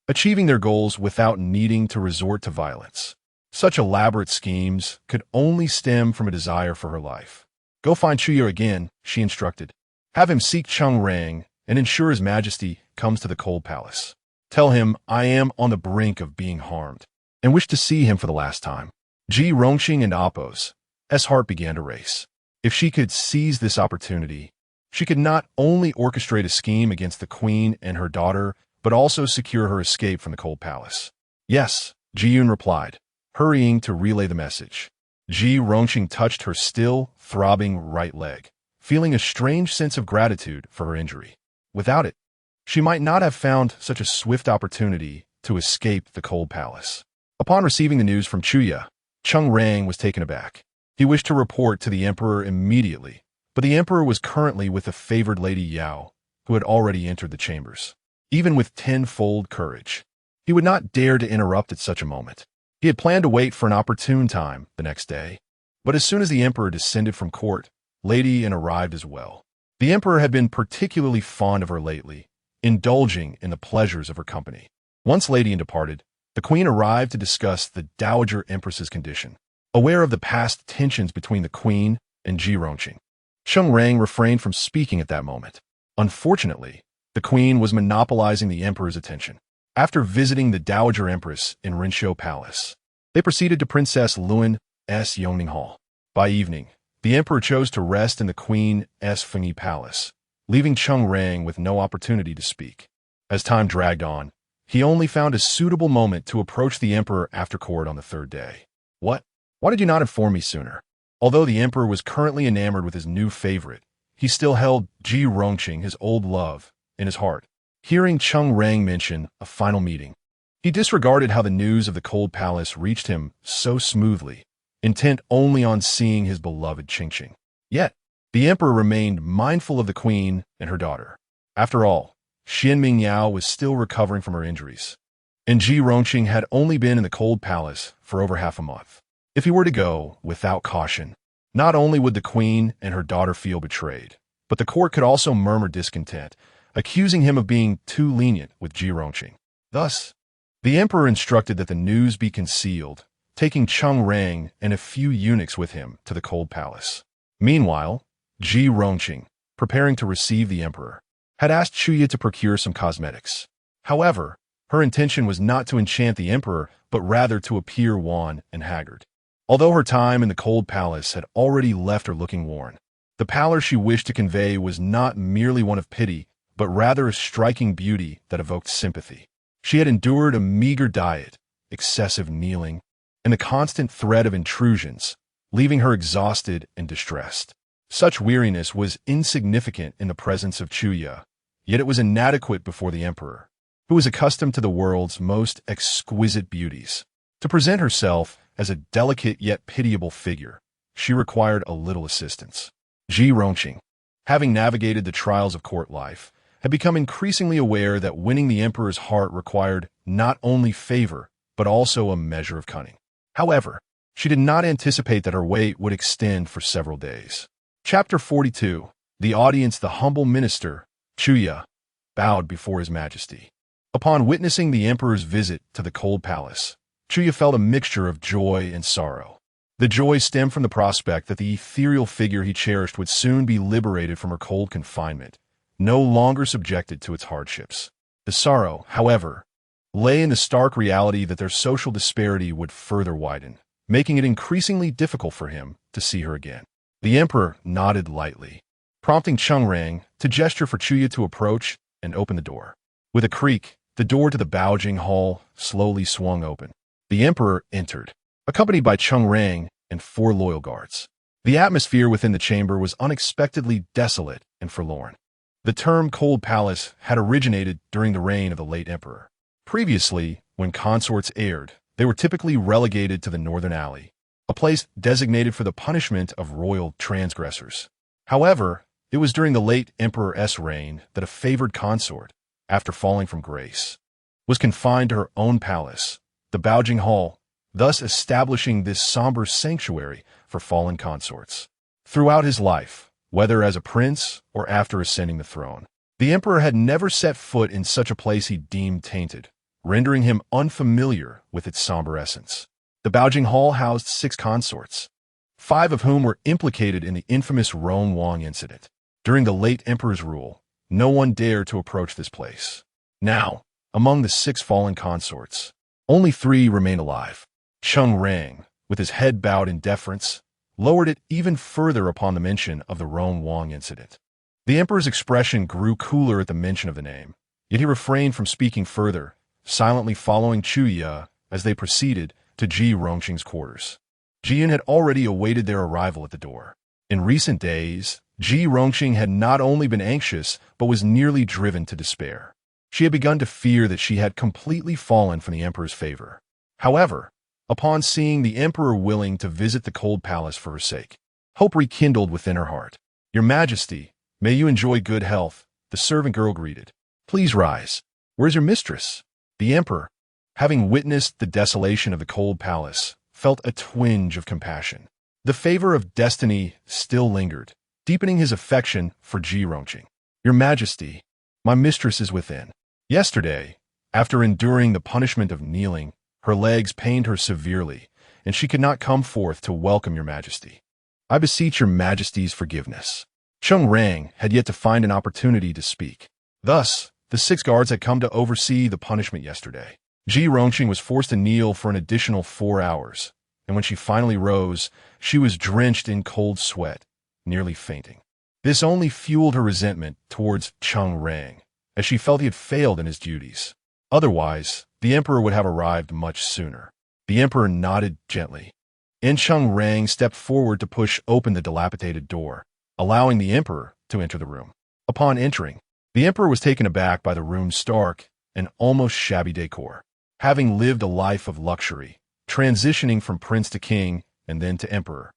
achieving their goals without needing to resort to violence. Such elaborate schemes could only stem from a desire for her life. Go find Chuya again, she instructed. Have him seek Cheng Rang and ensure His Majesty comes to the cold palace. Tell him I am on the brink of being harmed and wish to see him for the last time. Ji Rongqing and Appo's heart began to race. If she could seize this opportunity, She could not only orchestrate a scheme against the queen and her daughter, but also secure her escape from the cold palace. Yes, Ji-yoon replied, hurrying to relay the message. Ji Rongqing touched her still, throbbing right leg, feeling a strange sense of gratitude for her injury. Without it, she might not have found such a swift opportunity to escape the cold palace. Upon receiving the news from Chuya, Chung Rang was taken aback. He wished to report to the emperor immediately, but the emperor was currently with the favored Lady Yao, who had already entered the chambers. Even with tenfold courage, he would not dare to interrupt at such a moment. He had planned to wait for an opportune time the next day, but as soon as the emperor descended from court, Lady Yan arrived as well. The emperor had been particularly fond of her lately, indulging in the pleasures of her company. Once Lady Yan departed, the queen arrived to discuss the Dowager Empress's condition. Aware of the past tensions between the queen and Ji Rongqing, Chung Rang refrained from speaking at that moment. Unfortunately, the queen was monopolizing the emperor's attention. After visiting the Dowager Empress in Rinshou Palace, they proceeded to Princess Luan's Yongning Hall. By evening, the emperor chose to rest in the Queen's Fengyi Palace, leaving Chung Rang with no opportunity to speak. As time dragged on, he only found a suitable moment to approach the emperor after court on the third day. What? Why did you not inform me sooner? Although the emperor was currently enamored with his new favorite, he still held Ji Rongqing, his old love, in his heart. Hearing Chung Rang mention a final meeting, he disregarded how the news of the cold palace reached him so smoothly, intent only on seeing his beloved Qingqing. Yet, the emperor remained mindful of the queen and her daughter. After all, Xuan Mingyao was still recovering from her injuries, and Ji Rongqing had only been in the cold palace for over half a month. If he were to go without caution, not only would the queen and her daughter feel betrayed, but the court could also murmur discontent, accusing him of being too lenient with Ji Rongqing. Thus, the emperor instructed that the news be concealed, taking Chung Rang and a few eunuchs with him to the cold palace. Meanwhile, Ji Rongqing, preparing to receive the emperor, had asked Chuya to procure some cosmetics. However, her intention was not to enchant the emperor, but rather to appear wan and haggard. Although her time in the cold palace had already left her looking worn, the pallor she wished to convey was not merely one of pity, but rather a striking beauty that evoked sympathy. She had endured a meager diet, excessive kneeling, and the constant threat of intrusions, leaving her exhausted and distressed. Such weariness was insignificant in the presence of Chuya, yet it was inadequate before the emperor, who was accustomed to the world's most exquisite beauties. To present herself as a delicate yet pitiable figure, she required a little assistance. Ji Rongqing, having navigated the trials of court life, had become increasingly aware that winning the emperor's heart required not only favor, but also a measure of cunning. However, she did not anticipate that her wait would extend for several days. Chapter 42. The audience. The humble minister, Chuya, bowed before his majesty. Upon witnessing the emperor's visit to the cold palace, Chuya felt a mixture of joy and sorrow. The joy stemmed from the prospect that the ethereal figure he cherished would soon be liberated from her cold confinement, no longer subjected to its hardships. The sorrow, however, lay in the stark reality that their social disparity would further widen, making it increasingly difficult for him to see her again. The emperor nodded lightly, prompting Chung Rang to gesture for Chuya to approach and open the door. With a creak, the door to the Baojing Hall slowly swung open. The emperor entered, accompanied by Chung Rang and 4 loyal guards. The atmosphere within the chamber was unexpectedly desolate and forlorn. The term cold palace had originated during the reign of the late emperor. Previously, when consorts erred, they were typically relegated to the northern alley, a place designated for the punishment of royal transgressors. However, it was during the late emperor's reign that a favored consort, after falling from grace, was confined to her own palace, the Baojing Hall, thus establishing this somber sanctuary for fallen consorts. Throughout his life, whether as a prince or after ascending the throne, the emperor had never set foot in such a place he deemed tainted, rendering him unfamiliar with its somber essence. The Baojing Hall housed 6 consorts, 5 of whom were implicated in the infamous Roan Wang incident. During the late emperor's rule, no one dared to approach this place. Now, among the 6 fallen consorts, only 3 remained alive. Chung Rang, with his head bowed in deference, lowered it even further upon the mention of the Roan Wang incident. The emperor's expression grew cooler at the mention of the name, yet he refrained from speaking further, silently following Chuya as they proceeded to Ji Rongqing's quarters. Jiyun had already awaited their arrival at the door. In recent days, Ji Rongqing had not only been anxious, but was nearly driven to despair. She had begun to fear that she had completely fallen from the emperor's favor. However, upon seeing the emperor willing to visit the cold palace for her sake, hope rekindled within her heart. "Your Majesty, may you enjoy good health," the servant girl greeted. "Please rise. Where's your mistress?" The emperor, having witnessed the desolation of the cold palace, felt a twinge of compassion. The favor of destiny still lingered, deepening his affection for Ji Rongqing. "Your Majesty, my mistress is within. Yesterday, after enduring the punishment of kneeling, her legs pained her severely, and she could not come forth to welcome your Majesty. I beseech your Majesty's forgiveness." Chung Rang had yet to find an opportunity to speak. Thus, the 6 guards had come to oversee the punishment yesterday. Ji Rongqing was forced to kneel for an additional 4 hours, and when she finally rose, she was drenched in cold sweat, nearly fainting. This only fueled her resentment towards Chung Rang, as she felt he had failed in his duties. Otherwise, the emperor would have arrived much sooner. The emperor nodded gently, and Chung Rang stepped forward to push open the dilapidated door, allowing the emperor to enter the room. Upon entering, the emperor was taken aback by the room's stark and almost shabby decor. Having lived a life of luxury, transitioning from prince to king and then to emperor,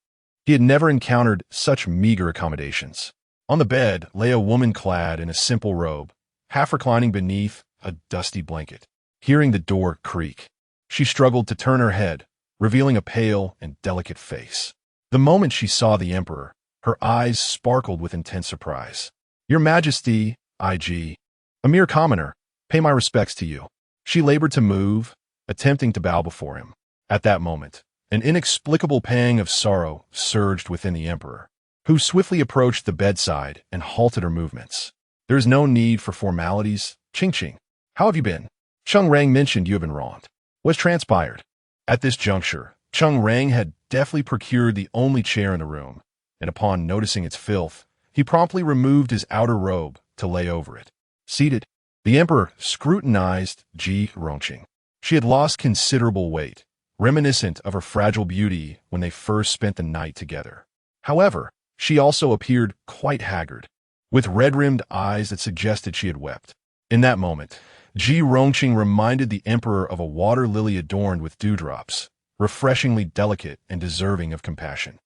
he had never encountered such meager accommodations. On the bed lay a woman clad in a simple robe, half reclining beneath a dusty blanket. Hearing the door creak, she struggled to turn her head, revealing a pale and delicate face. The moment she saw the emperor, her eyes sparkled with intense surprise. "Your Majesty, IG, a mere commoner, pay my respects to you." She labored to move, attempting to bow before him. At that moment, an inexplicable pang of sorrow surged within the emperor, who swiftly approached the bedside and halted her movements. "There is no need for formalities. Ching. How have you been? Chung Rang mentioned you have been wronged. What's transpired?" At this juncture, Chung Rang had deftly procured the only chair in the room, and upon noticing its filth, he promptly removed his outer robe to lay over it. Seated, the emperor scrutinized Ji Rongqing. She had lost considerable weight, reminiscent of her fragile beauty when they first spent the night together. However, she also appeared quite haggard, with red-rimmed eyes that suggested she had wept. In that moment, Ji Rongqing reminded the emperor of a water lily adorned with dewdrops, refreshingly delicate and deserving of compassion.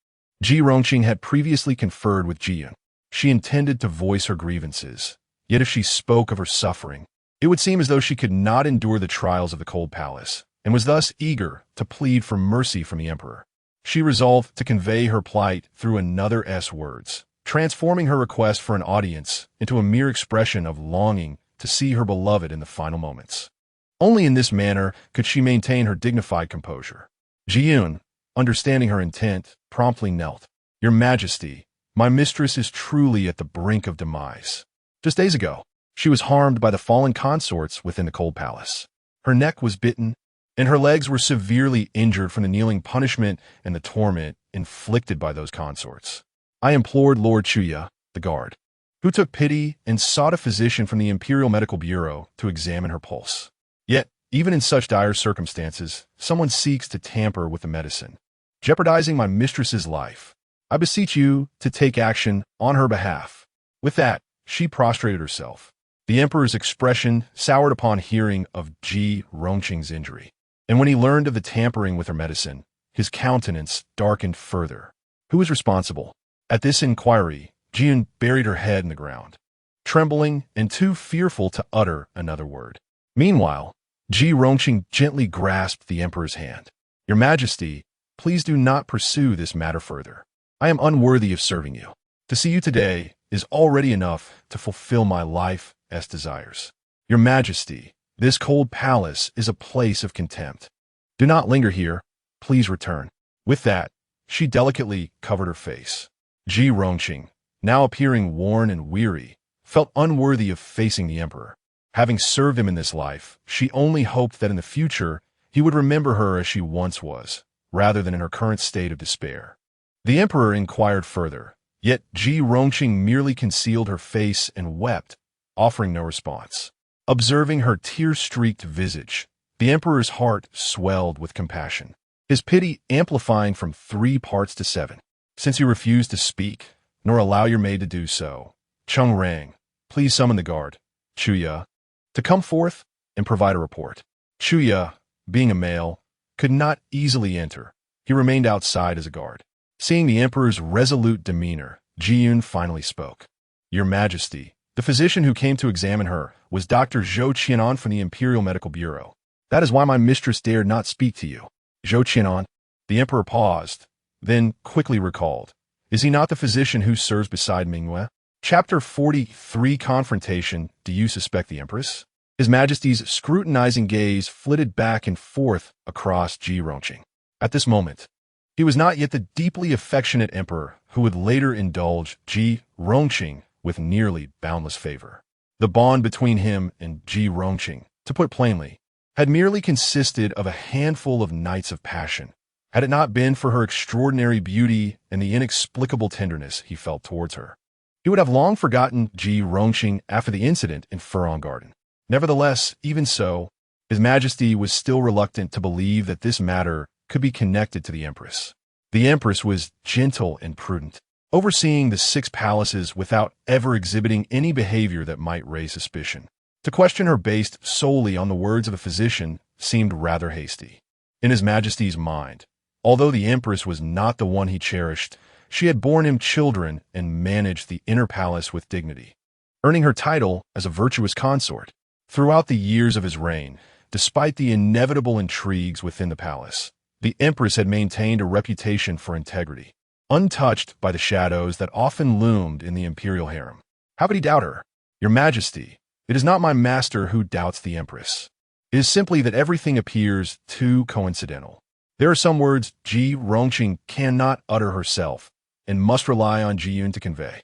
Ji Rongqing had previously conferred with Jiyun. She intended to voice her grievances, yet if she spoke of her suffering, it would seem as though she could not endure the trials of the cold palace, and was thus eager to plead for mercy from the emperor. She resolved to convey her plight through another words, transforming her request for an audience into a mere expression of longing to see her beloved in the final moments. Only in this manner could she maintain her dignified composure. Jiyun, understanding her intent, promptly knelt. "Your Majesty, my mistress is truly at the brink of demise. Just days ago, she was harmed by the fallen consorts within the cold palace. Her neck was bitten, and her legs were severely injured from the kneeling punishment and the torment inflicted by those consorts. I implored Lord Chuya, the guard, who took pity and sought a physician from the Imperial Medical Bureau to examine her pulse. Yet, even in such dire circumstances, someone seeks to tamper with the medicine, jeopardizing my mistress's life. I beseech you to take action on her behalf." With that, she prostrated herself. The emperor's expression soured upon hearing of Ji Rongqing's injury, and when he learned of the tampering with her medicine, his countenance darkened further. Who was responsible? At this inquiry, Jiyun buried her head in the ground, trembling and too fearful to utter another word. Meanwhile, Ji Rongqing gently grasped the emperor's hand. "Your Majesty, please do not pursue this matter further. I am unworthy of serving you. To see you today is already enough to fulfill my life's desires. Your Majesty, this cold palace is a place of contempt. Do not linger here. Please return." With that, she delicately covered her face. Ji Rongqing, now appearing worn and weary, felt unworthy of facing the emperor. Having served him in this life, she only hoped that in the future he would remember her as she once was, rather than in her current state of despair. The emperor inquired further, Yet Ji Rongqing merely concealed her face and wept, offering no response. Observing her tear-streaked visage, the emperor's heart swelled with compassion, his pity amplifying from 3 parts to 7. Since you refuse to speak, nor allow your maid to do so, Cheng Rang, please summon the guard, Chuya, to come forth and provide a report. Chuya, being a male, could not easily enter. He remained outside as a guard. Seeing the emperor's resolute demeanor, Jiyun finally spoke. Your Majesty, the physician who came to examine her was Dr. Zhou Qianan from the Imperial Medical Bureau. That is why my mistress dared not speak to you. Zhou Qianan? The emperor paused, then quickly recalled. Is he not the physician who serves beside Mingyao? Chapter 43 Confrontation. Do you suspect the empress? His Majesty's scrutinizing gaze flitted back and forth across Ji Rongqing. At this moment, he was not yet the deeply affectionate emperor who would later indulge Ji Rongqing with nearly boundless favor. The bond between him and Ji Rongqing, to put plainly, had merely consisted of a handful of nights of passion, had it not been for her extraordinary beauty and the inexplicable tenderness he felt towards her. He would have long forgotten Ji Rongqing after the incident in Furong Garden. Nevertheless, even so, His Majesty was still reluctant to believe that this matter could be connected to the Empress. The Empress was gentle and prudent, overseeing the 6 palaces without ever exhibiting any behavior that might raise suspicion. To question her based solely on the words of a physician seemed rather hasty. In His Majesty's mind, although the Empress was not the one he cherished, she had borne him children and managed the inner palace with dignity, earning her title as a virtuous consort. Throughout the years of his reign, despite the inevitable intrigues within the palace, the Empress had maintained a reputation for integrity, untouched by the shadows that often loomed in the imperial harem. How could he doubt her? Your Majesty, it is not my master who doubts the Empress. It is simply that everything appears too coincidental. There are some words Ji Rongqing cannot utter herself and must rely on Jiyun to convey.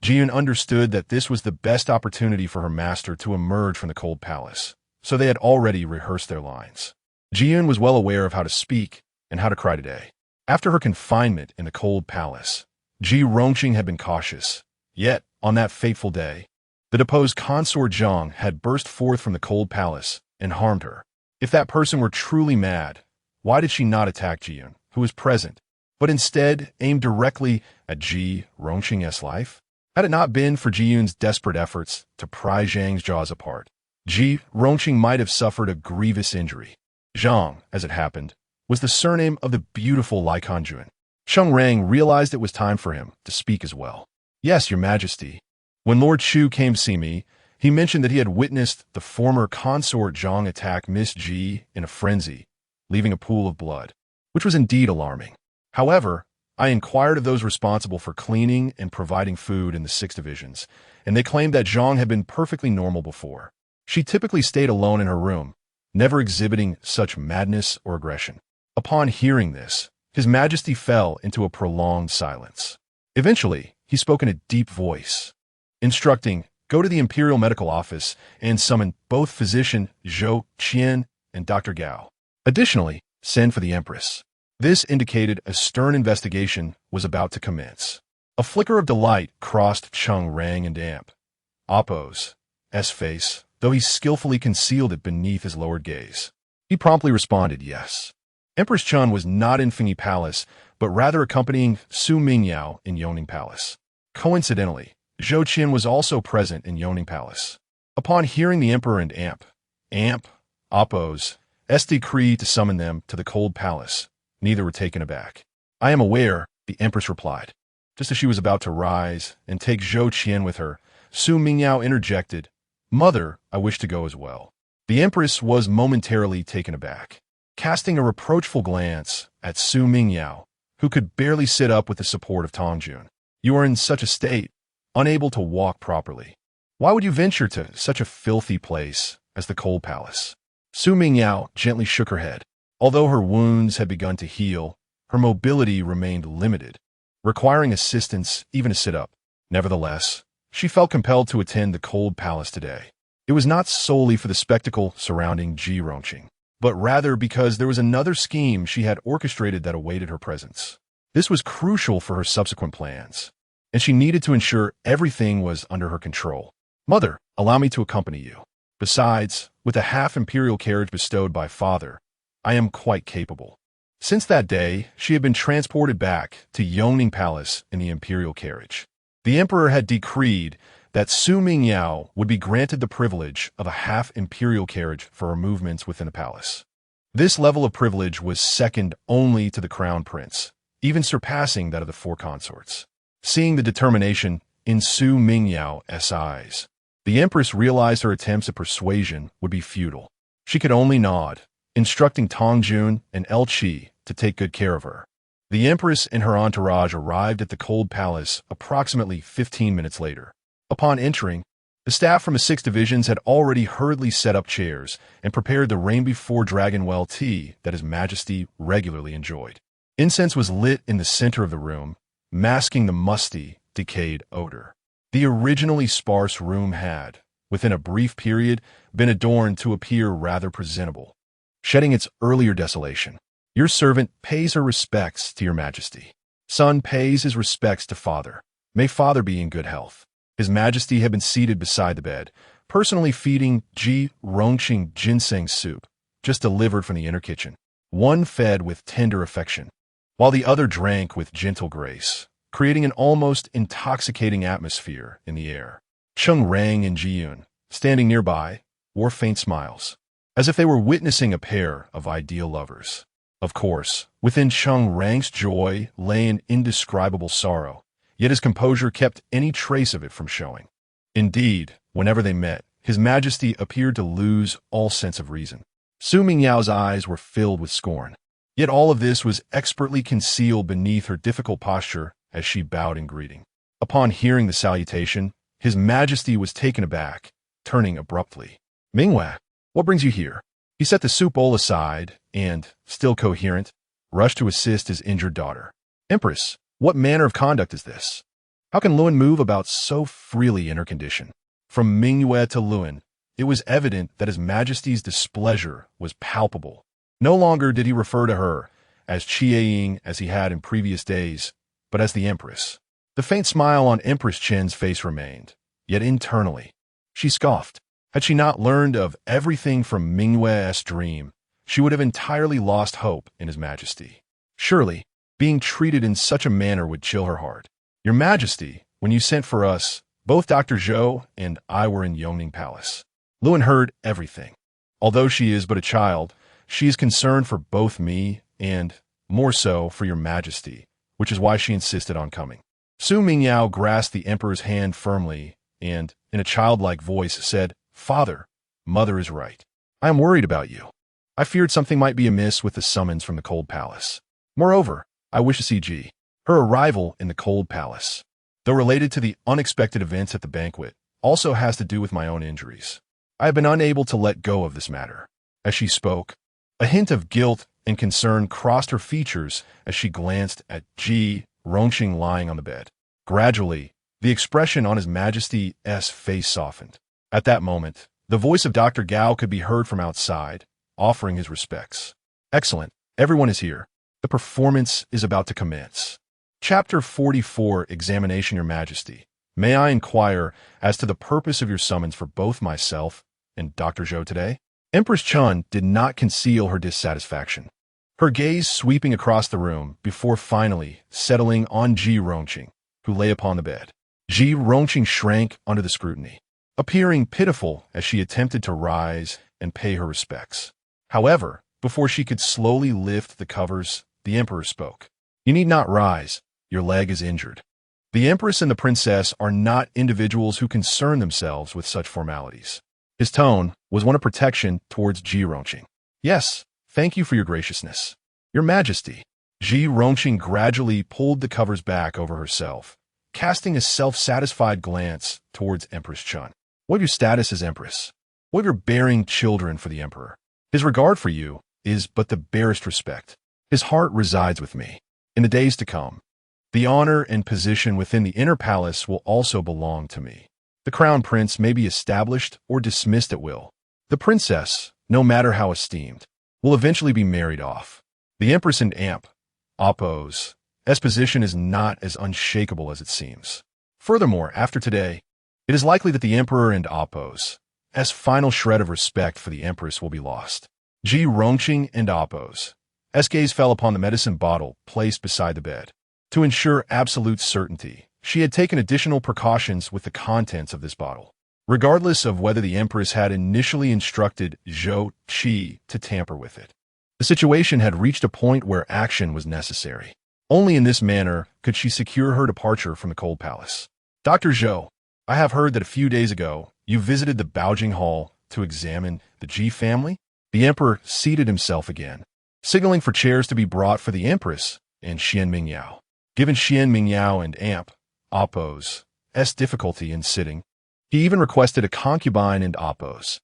Jiyun understood that this was the best opportunity for her master to emerge from the cold palace, so they had already rehearsed their lines. Jiyun was well aware of how to speak and how to cry today. After her confinement in the cold palace, Ji Rongqing had been cautious. Yet, on that fateful day, the deposed consort Zhang had burst forth from the cold palace and harmed her. If that person were truly mad, why did she not attack Jiyun, who was present, but instead aimed directly at Ji Rongqing's life? Had it not been for Jiyun's desperate efforts to pry Zhang's jaws apart, Ji Rongqing might have suffered a grievous injury. Zhang, as it happened, was the surname of the beautiful Lai Kanjuan. Cheng Rang realized it was time for him to speak as well. Yes, Your Majesty. When Lord Chu came to see me, he mentioned that he had witnessed the former consort Zhang attack Miss Ji in a frenzy, leaving a pool of blood, which was indeed alarming. However, I inquired of those responsible for cleaning and providing food in the 6 divisions, and they claimed that Zhang had been perfectly normal before. She typically stayed alone in her room, never exhibiting such madness or aggression. Upon hearing this, His Majesty fell into a prolonged silence. Eventually, he spoke in a deep voice, instructing, go to the Imperial Medical Office and summon both physician Zhou Qian and Dr. Gao. Additionally, send for the Empress. This indicated a stern investigation was about to commence. A flicker of delight crossed Cheng Rang and Amp Oppo's face, though he skillfully concealed it beneath his lowered gaze. He promptly responded yes. Empress Chun was not in Fengyi Palace, but rather accompanying Xuan Mingyao in Yongning Palace. Coincidentally, Zhou Qian was also present in Yongning Palace. Upon hearing the Emperor and Amp Oppo's decree to summon them to the cold palace, neither were taken aback. I am aware, the Empress replied. Just as she was about to rise and take Zhou Qian with her, Xuan Mingyao interjected, Mother, I wish to go as well. The Empress was momentarily taken aback, casting a reproachful glance at Xuan Mingyao, who could barely sit up with the support of Tongjun. You are in such a state, unable to walk properly. Why would you venture to such a filthy place as the cold palace? Xuan Mingyao gently shook her head. Although her wounds had begun to heal, her mobility remained limited, requiring assistance even to sit up. Nevertheless, she felt compelled to attend the cold palace today. It was not solely for the spectacle surrounding Ji Rongqing, but rather because there was another scheme she had orchestrated that awaited her presence. This was crucial for her subsequent plans. and she needed to ensure everything was under her control. "Mother, allow me to accompany you. Besides, with a half-imperial carriage bestowed by father, I am quite capable." Since that day, she had been transported back to Yongning Palace in the imperial carriage. The emperor had decreed that Xuan Mingyao would be granted the privilege of a half-imperial carriage for her movements within the palace. This level of privilege was second only to the crown prince, even surpassing that of the four consorts. Seeing the determination in Xuan Mingyao's eyes, the empress realized her attempts at persuasion would be futile. She could only nod, instructing Tong Jun and El Qi to take good care of her. The empress and her entourage arrived at the cold palace approximately 15 minutes later. Upon entering, the staff from the 6 divisions had already hurriedly set up chairs and prepared the rain before dragon well tea that His Majesty regularly enjoyed. Incense was lit in the center of the room, masking the musty, decayed odor. The originally sparse room had, within a brief period, been adorned to appear rather presentable, shedding its earlier desolation. "Your servant pays her respects to your Majesty. Son pays his respects to father. May father be in good health." His Majesty had been seated beside the bed, personally feeding Ji Rongqing ginseng soup, just delivered from the inner kitchen. One fed with tender affection, while the other drank with gentle grace, creating an almost intoxicating atmosphere in the air. Cheng Rang and Jiyun, standing nearby, wore faint smiles, as if they were witnessing a pair of ideal lovers. Of course, within Cheng Rang's joy lay an indescribable sorrow, yet his composure kept any trace of it from showing. Indeed, whenever they met, His Majesty appeared to lose all sense of reason. Xuan Mingyao's eyes were filled with scorn, yet all of this was expertly concealed beneath her difficult posture as she bowed in greeting. Upon hearing the salutation, His Majesty was taken aback, turning abruptly. "Mingwe, what brings you here?" He set the soup bowl aside and, still coherent, rushed to assist his injured daughter. "Empress, what manner of conduct is this? How can Luan move about so freely in her condition?" From Mingyue to Luan, it was evident that His Majesty's displeasure was palpable. No longer did he refer to her as Chieying as he had in previous days, but as the Empress. The faint smile on Empress Chen's face remained, yet internally, she scoffed. Had she not learned of everything from Mingyue's dream, she would have entirely lost hope in His Majesty. Surely, being treated in such a manner would chill her heart. "Your Majesty, when you sent for us, both Dr. Zhou and I were in Yongning Palace." Luan heard everything. Although she is but a child, she is concerned for both me and, more so, for your Majesty, which is why she insisted on coming. Xuan Mingyao grasped the Emperor's hand firmly and, in a childlike voice, said, "Father, Mother is right. I am worried about you. I feared something might be amiss with the summons from the Cold Palace. Moreover, I wish to see Ji." Her arrival in the Cold Palace, though related to the unexpected events at the banquet, also has to do with my own injuries. I have been unable to let go of this matter. As she spoke, a hint of guilt and concern crossed her features as she glanced at Ji Rongqing lying on the bed. Gradually, the expression on His Majesty's face softened. At that moment, the voice of Dr. Gao could be heard from outside, offering his respects. "Excellent. Everyone is here. The performance is about to commence." Chapter 44, Examination. "Your Majesty, may I inquire as to the purpose of your summons for both myself and Dr. Zhou today?" Empress Chun did not conceal her dissatisfaction, her gaze sweeping across the room before finally settling on Ji Rongqing, who lay upon the bed. Ji Rongqing shrank under the scrutiny, appearing pitiful as she attempted to rise and pay her respects. However, before she could slowly lift the covers, the Emperor spoke. "You need not rise. Your leg is injured." The Empress and the Princess are not individuals who concern themselves with such formalities. His tone was one of protection towards Ji Rongqing. "Yes, thank you for your graciousness. Your Majesty." Ji Rongqing gradually pulled the covers back over herself, casting a self-satisfied glance towards Empress Chun. "What of your status as Empress? What of your bearing children for the Emperor? His regard for you is but the barest respect. His heart resides with me. In the days to come, the honor and position within the inner palace will also belong to me. The crown prince may be established or dismissed at will. The princess, no matter how esteemed, will eventually be married off. The Empress and Amp, Oppos, position is not as unshakable as it seems. Furthermore, after today, it is likely that the Emperor and Appo's final shred of respect for the Empress will be lost. Ji Rongqing and Appo's gaze fell upon the medicine bottle placed beside the bed. To ensure absolute certainty, she had taken additional precautions with the contents of this bottle, regardless of whether the Empress had initially instructed Zhou Qi to tamper with it. The situation had reached a point where action was necessary. Only in this manner could she secure her departure from the Cold Palace. Dr. Zhou, I have heard that a few days ago you visited the Baojing Hall to examine the Ji family. The Emperor seated himself again, signaling for chairs to be brought for the Empress and Xuan Mingyao. Given Xuan Mingyao and Appo's difficulty in sitting, he even requested a concubine and Appo's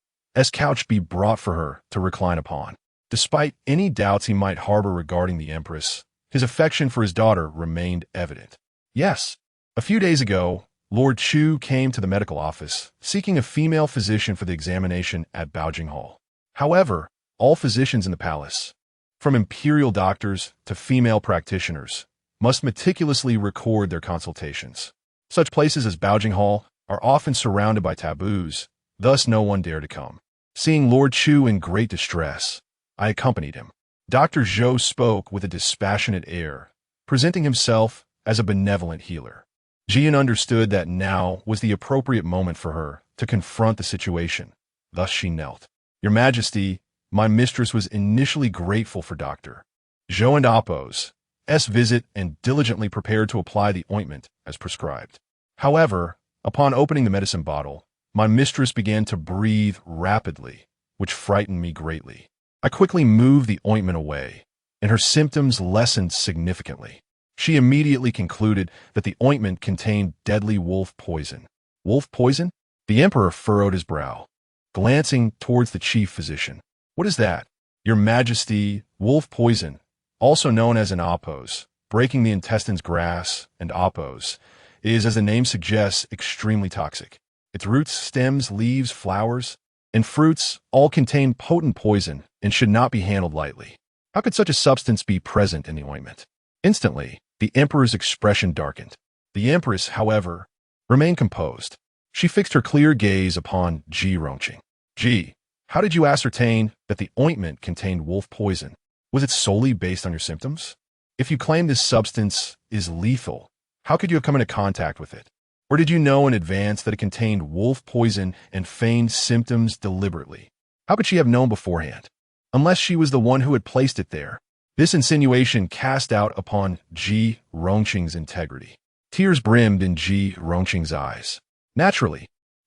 couch be brought for her to recline upon. Despite any doubts he might harbor regarding the Empress, his affection for his daughter remained evident. Yes, a few days ago, Lord Chu came to the medical office, seeking a female physician for the examination at Baojing Hall. However, all physicians in the palace, from imperial doctors to female practitioners, must meticulously record their consultations. Such places as Baojing Hall are often surrounded by taboos, thus no one dared to come. Seeing Lord Chu in great distress, I accompanied him. Dr. Zhou spoke with a dispassionate air, presenting himself as a benevolent healer. Jian understood that now was the appropriate moment for her to confront the situation. Thus she knelt. Your Majesty, my mistress was initially grateful for Dr. Zhou and Appo's visit and diligently prepared to apply the ointment as prescribed. However, upon opening the medicine bottle, my mistress began to breathe rapidly, which frightened me greatly. I quickly moved the ointment away, and her symptoms lessened significantly. She immediately concluded that the ointment contained deadly wolf poison. Wolf poison? The Emperor furrowed his brow, glancing towards the chief physician. What is that? Your Majesty, wolf poison, also known as an Appo's, breaking the intestines grass and Appo's, is, as the name suggests, extremely toxic. Its roots, stems, leaves, flowers, and fruits all contain potent poison and should not be handled lightly. How could such a substance be present in the ointment? Instantly, the Emperor's expression darkened. The Empress, however, remained composed. She fixed her clear gaze upon Ji Rongqing. Ji, how did you ascertain that the ointment contained wolf poison? Was it solely based on your symptoms? If you claim this substance is lethal, how could you have come into contact with it? Or did you know in advance that it contained wolf poison and feigned symptoms deliberately? How could she have known beforehand? Unless she was the one who had placed it there. This insinuation cast doubt upon Ji Rongqing's integrity. Tears brimmed in Ji Rongqing's eyes. Naturally,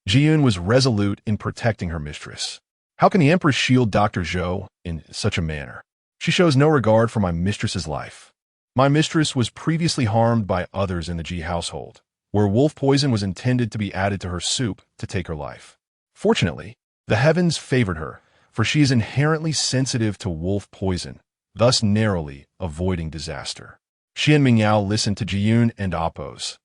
Jiyun was resolute in protecting her mistress. How can the Empress shield Dr. Zhou in such a manner? She shows no regard for my mistress's life. My mistress was previously harmed by others in the Ji household, where wolf poison was intended to be added to her soup to take her life. Fortunately, the heavens favored her, for she is inherently sensitive to wolf poison, thus narrowly avoiding disaster. Xuan Mingyao listened to Jiyun and Appo's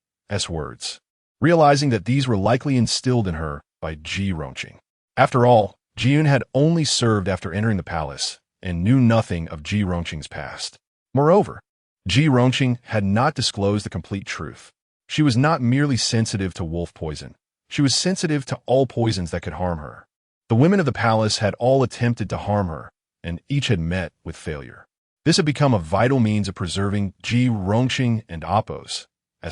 words, realizing that these were likely instilled in her by Ji Rongqing. After all, Jiyun had only served after entering the palace and knew nothing of Ji Rongqing's past. Moreover, Ji Rongqing had not disclosed the complete truth. She was not merely sensitive to wolf poison. She was sensitive to all poisons that could harm her. The women of the palace had all attempted to harm her, and each had met with failure. This had become a vital means of preserving Ji Rongqing and Appo's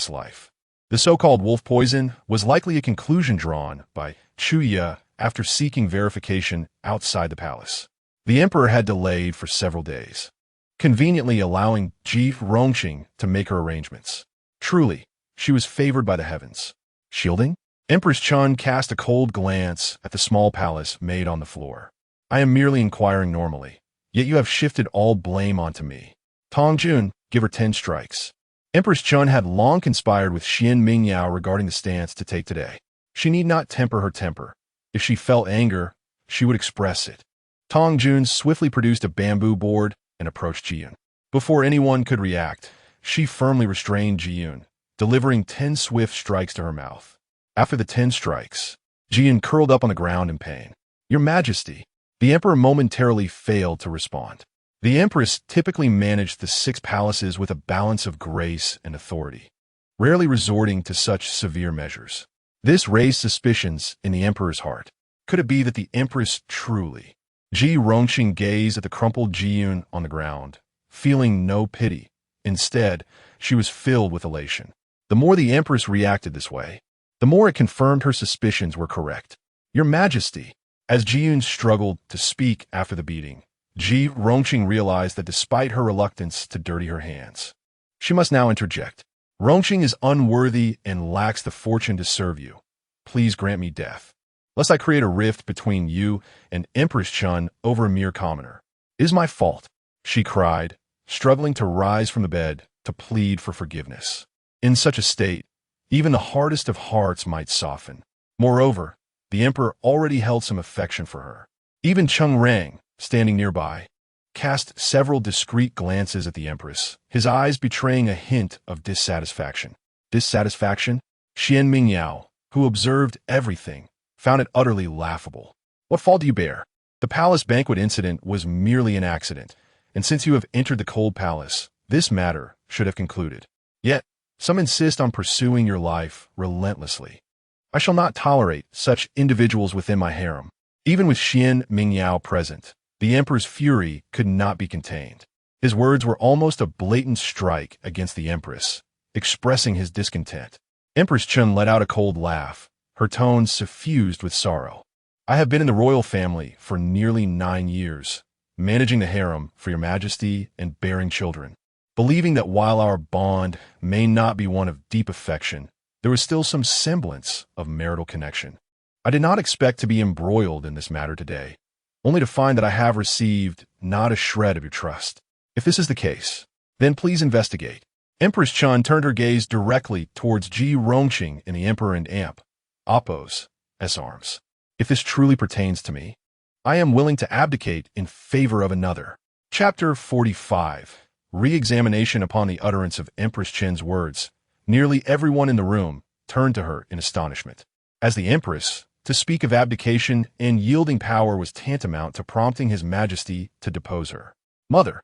life. The so-called wolf poison was likely a conclusion drawn by Chu Ye after seeking verification outside the palace. The emperor had delayed for several days, conveniently allowing Ji Rongqing to make her arrangements. Truly, she was favored by the heavens. Shielding? Empress Chun cast a cold glance at the small palace made on the floor. I am merely inquiring normally, yet you have shifted all blame onto me. Tong Jun, give her 10 strikes. Empress Chun had long conspired with Xuan Mingyao regarding the stance to take today. She need not temper her temper. If she felt anger, she would express it. Tong Jun swiftly produced a bamboo board and approached Jiyun. Before anyone could react, she firmly restrained Jiyun, delivering 10 swift strikes to her mouth. After the 10 strikes, Jiyun curled up on the ground in pain. Your Majesty, the emperor momentarily failed to respond. The empress typically managed the 6 palaces with a balance of grace and authority, rarely resorting to such severe measures. This raised suspicions in the emperor's heart. Could it be that the empress truly? Ji Rongqing gazed at the crumpled Jiyun on the ground, feeling no pity. Instead, she was filled with elation. The more the empress reacted this way, the more it confirmed her suspicions were correct. Your Majesty. As Jiyun struggled to speak after the beating, Ji Rongqing realized that despite her reluctance to dirty her hands, she must now interject. Rongqing is unworthy and lacks the fortune to serve you. Please grant me death, lest I create a rift between you and Empress Chun over a mere commoner. It is my fault, she cried, struggling to rise from the bed to plead for forgiveness. In such a state, even the hardest of hearts might soften. Moreover, the emperor already held some affection for her. Even Cheng Rang, standing nearby, cast several discreet glances at the empress, his eyes betraying a hint of dissatisfaction. Dissatisfaction? Xuan Mingyao, who observed everything, found it utterly laughable. What fault do you bear? The palace banquet incident was merely an accident, and since you have entered the cold palace, this matter should have concluded. Yet, some insist on pursuing your life relentlessly. I shall not tolerate such individuals within my harem. Even with Xuan Mingyao present, the emperor's fury could not be contained. His words were almost a blatant strike against the empress, expressing his discontent. Empress Chun let out a cold laugh, her tones suffused with sorrow. I have been in the royal family for nearly 9 years, managing the harem for your majesty and bearing children. Believing that while our bond may not be one of deep affection, there was still some semblance of marital connection. I did not expect to be embroiled in this matter today, only to find that I have received not a shred of your trust. If this is the case, then please investigate. Empress Chun turned her gaze directly towards Ji Rongqing and the emperor and amp, Oppos, S-arms. If this truly pertains to me, I am willing to abdicate in favor of another. Chapter 45. Re-examination. Upon the utterance of Empress Chen's words, nearly everyone in the room turned to her in astonishment. As the empress, to speak of abdication and yielding power was tantamount to prompting His Majesty to depose her. Mother,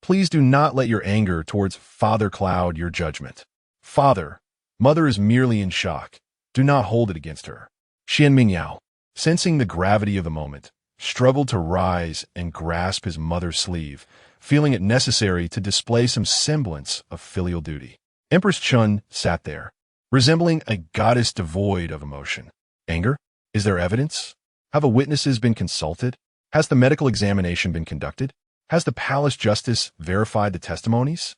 please do not let your anger towards Father cloud your judgment. Father, Mother is merely in shock. Do not hold it against her. Xuan Mingyao, sensing the gravity of the moment, struggled to rise and grasp his mother's sleeve, feeling it necessary to display some semblance of filial duty. Empress Chun sat there, resembling a goddess devoid of emotion. Anger? Is there evidence? Have the witnesses been consulted? Has the medical examination been conducted? Has the palace justice verified the testimonies?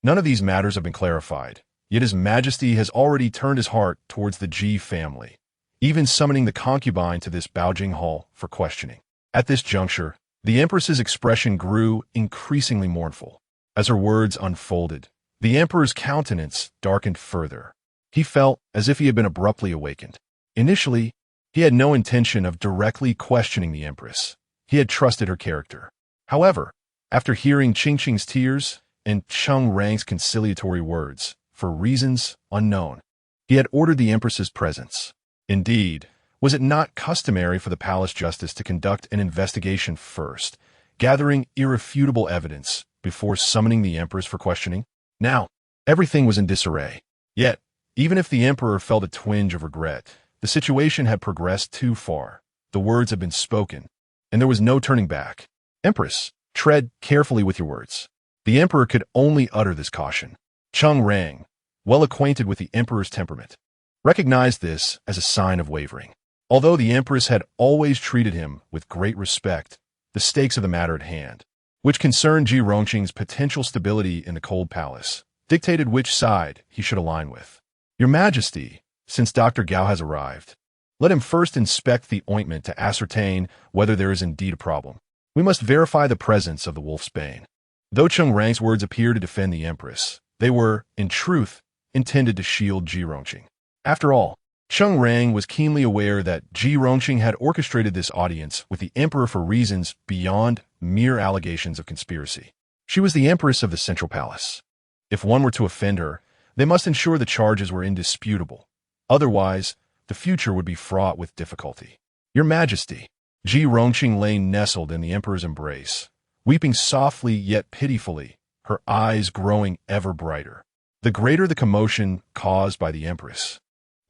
None of these matters have been clarified, yet His Majesty has already turned his heart towards the Ji family, even summoning the concubine to this Baojing Hall for questioning. At this juncture, the empress's expression grew increasingly mournful. As her words unfolded, the emperor's countenance darkened further. He felt as if he had been abruptly awakened. Initially, he had no intention of directly questioning the empress. He had trusted her character. However, after hearing Qingqing's tears and Cheng Rang's conciliatory words, for reasons unknown, he had ordered the empress's presence. Indeed, was it not customary for the palace justice to conduct an investigation first, gathering irrefutable evidence before summoning the empress for questioning? Now, everything was in disarray. Yet, even if the emperor felt a twinge of regret, the situation had progressed too far. The words had been spoken, and there was no turning back. Empress, tread carefully with your words. The emperor could only utter this caution. Cheng Rang, well acquainted with the emperor's temperament, recognized this as a sign of wavering. Although the empress had always treated him with great respect, the stakes of the matter at hand, which concerned Ji Rongqing's potential stability in the cold palace, dictated which side he should align with. Your Majesty, since Dr. Gao has arrived, let him first inspect the ointment to ascertain whether there is indeed a problem. We must verify the presence of the wolf's bane. Though Cheng Rang's words appear to defend the empress, they were, in truth, intended to shield Ji Rongqing. After all, Cheng Rang was keenly aware that Ji Rongqing had orchestrated this audience with the emperor for reasons beyond mere allegations of conspiracy. She was the empress of the central palace. If one were to offend her, they must ensure the charges were indisputable. Otherwise, the future would be fraught with difficulty. Your Majesty, Ji Rongqing lay nestled in the emperor's embrace, weeping softly yet pitifully, her eyes growing ever brighter. The greater the commotion caused by the empress,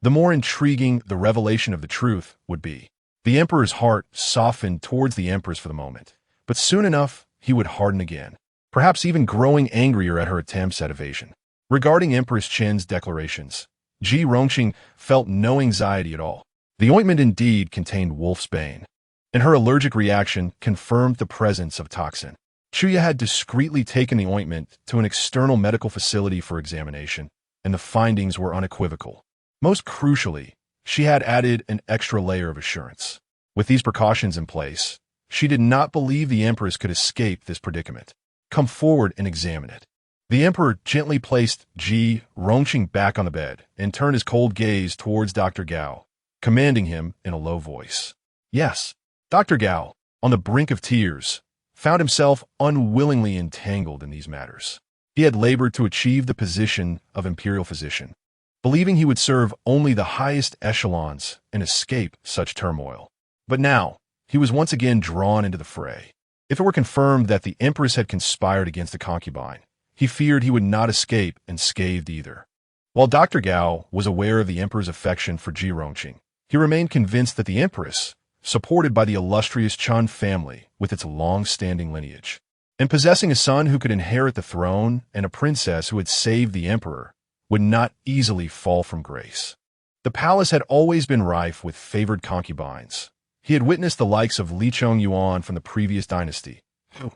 the more intriguing the revelation of the truth would be. The emperor's heart softened towards the empress for the moment, but soon enough he would harden again, perhaps even growing angrier at her attempts at evasion. Regarding Empress Qin's declarations, Ji Rongqing felt no anxiety at all. The ointment indeed contained wolf's bane, and her allergic reaction confirmed the presence of toxin. Chuya had discreetly taken the ointment to an external medical facility for examination, and the findings were unequivocal. Most crucially, she had added an extra layer of assurance. With these precautions in place, she did not believe the empress could escape this predicament. Come forward and examine it. The emperor gently placed Ji Rongqing back on the bed and turned his cold gaze towards Dr. Gao, commanding him in a low voice. Yes, Dr. Gao, on the brink of tears, found himself unwillingly entangled in these matters. He had labored to achieve the position of imperial physician, believing he would serve only the highest echelons and escape such turmoil. But now, he was once again drawn into the fray. If it were confirmed that the empress had conspired against the concubine, he feared he would not escape unscathed either. While Dr. Gao was aware of the emperor's affection for Ji Rongqing, he remained convinced that the empress, supported by the illustrious Chun family with its long-standing lineage, and possessing a son who could inherit the throne and a princess who had saved the emperor, would not easily fall from grace. The palace had always been rife with favored concubines. He had witnessed the likes of Li Chongyuan from the previous dynasty, who,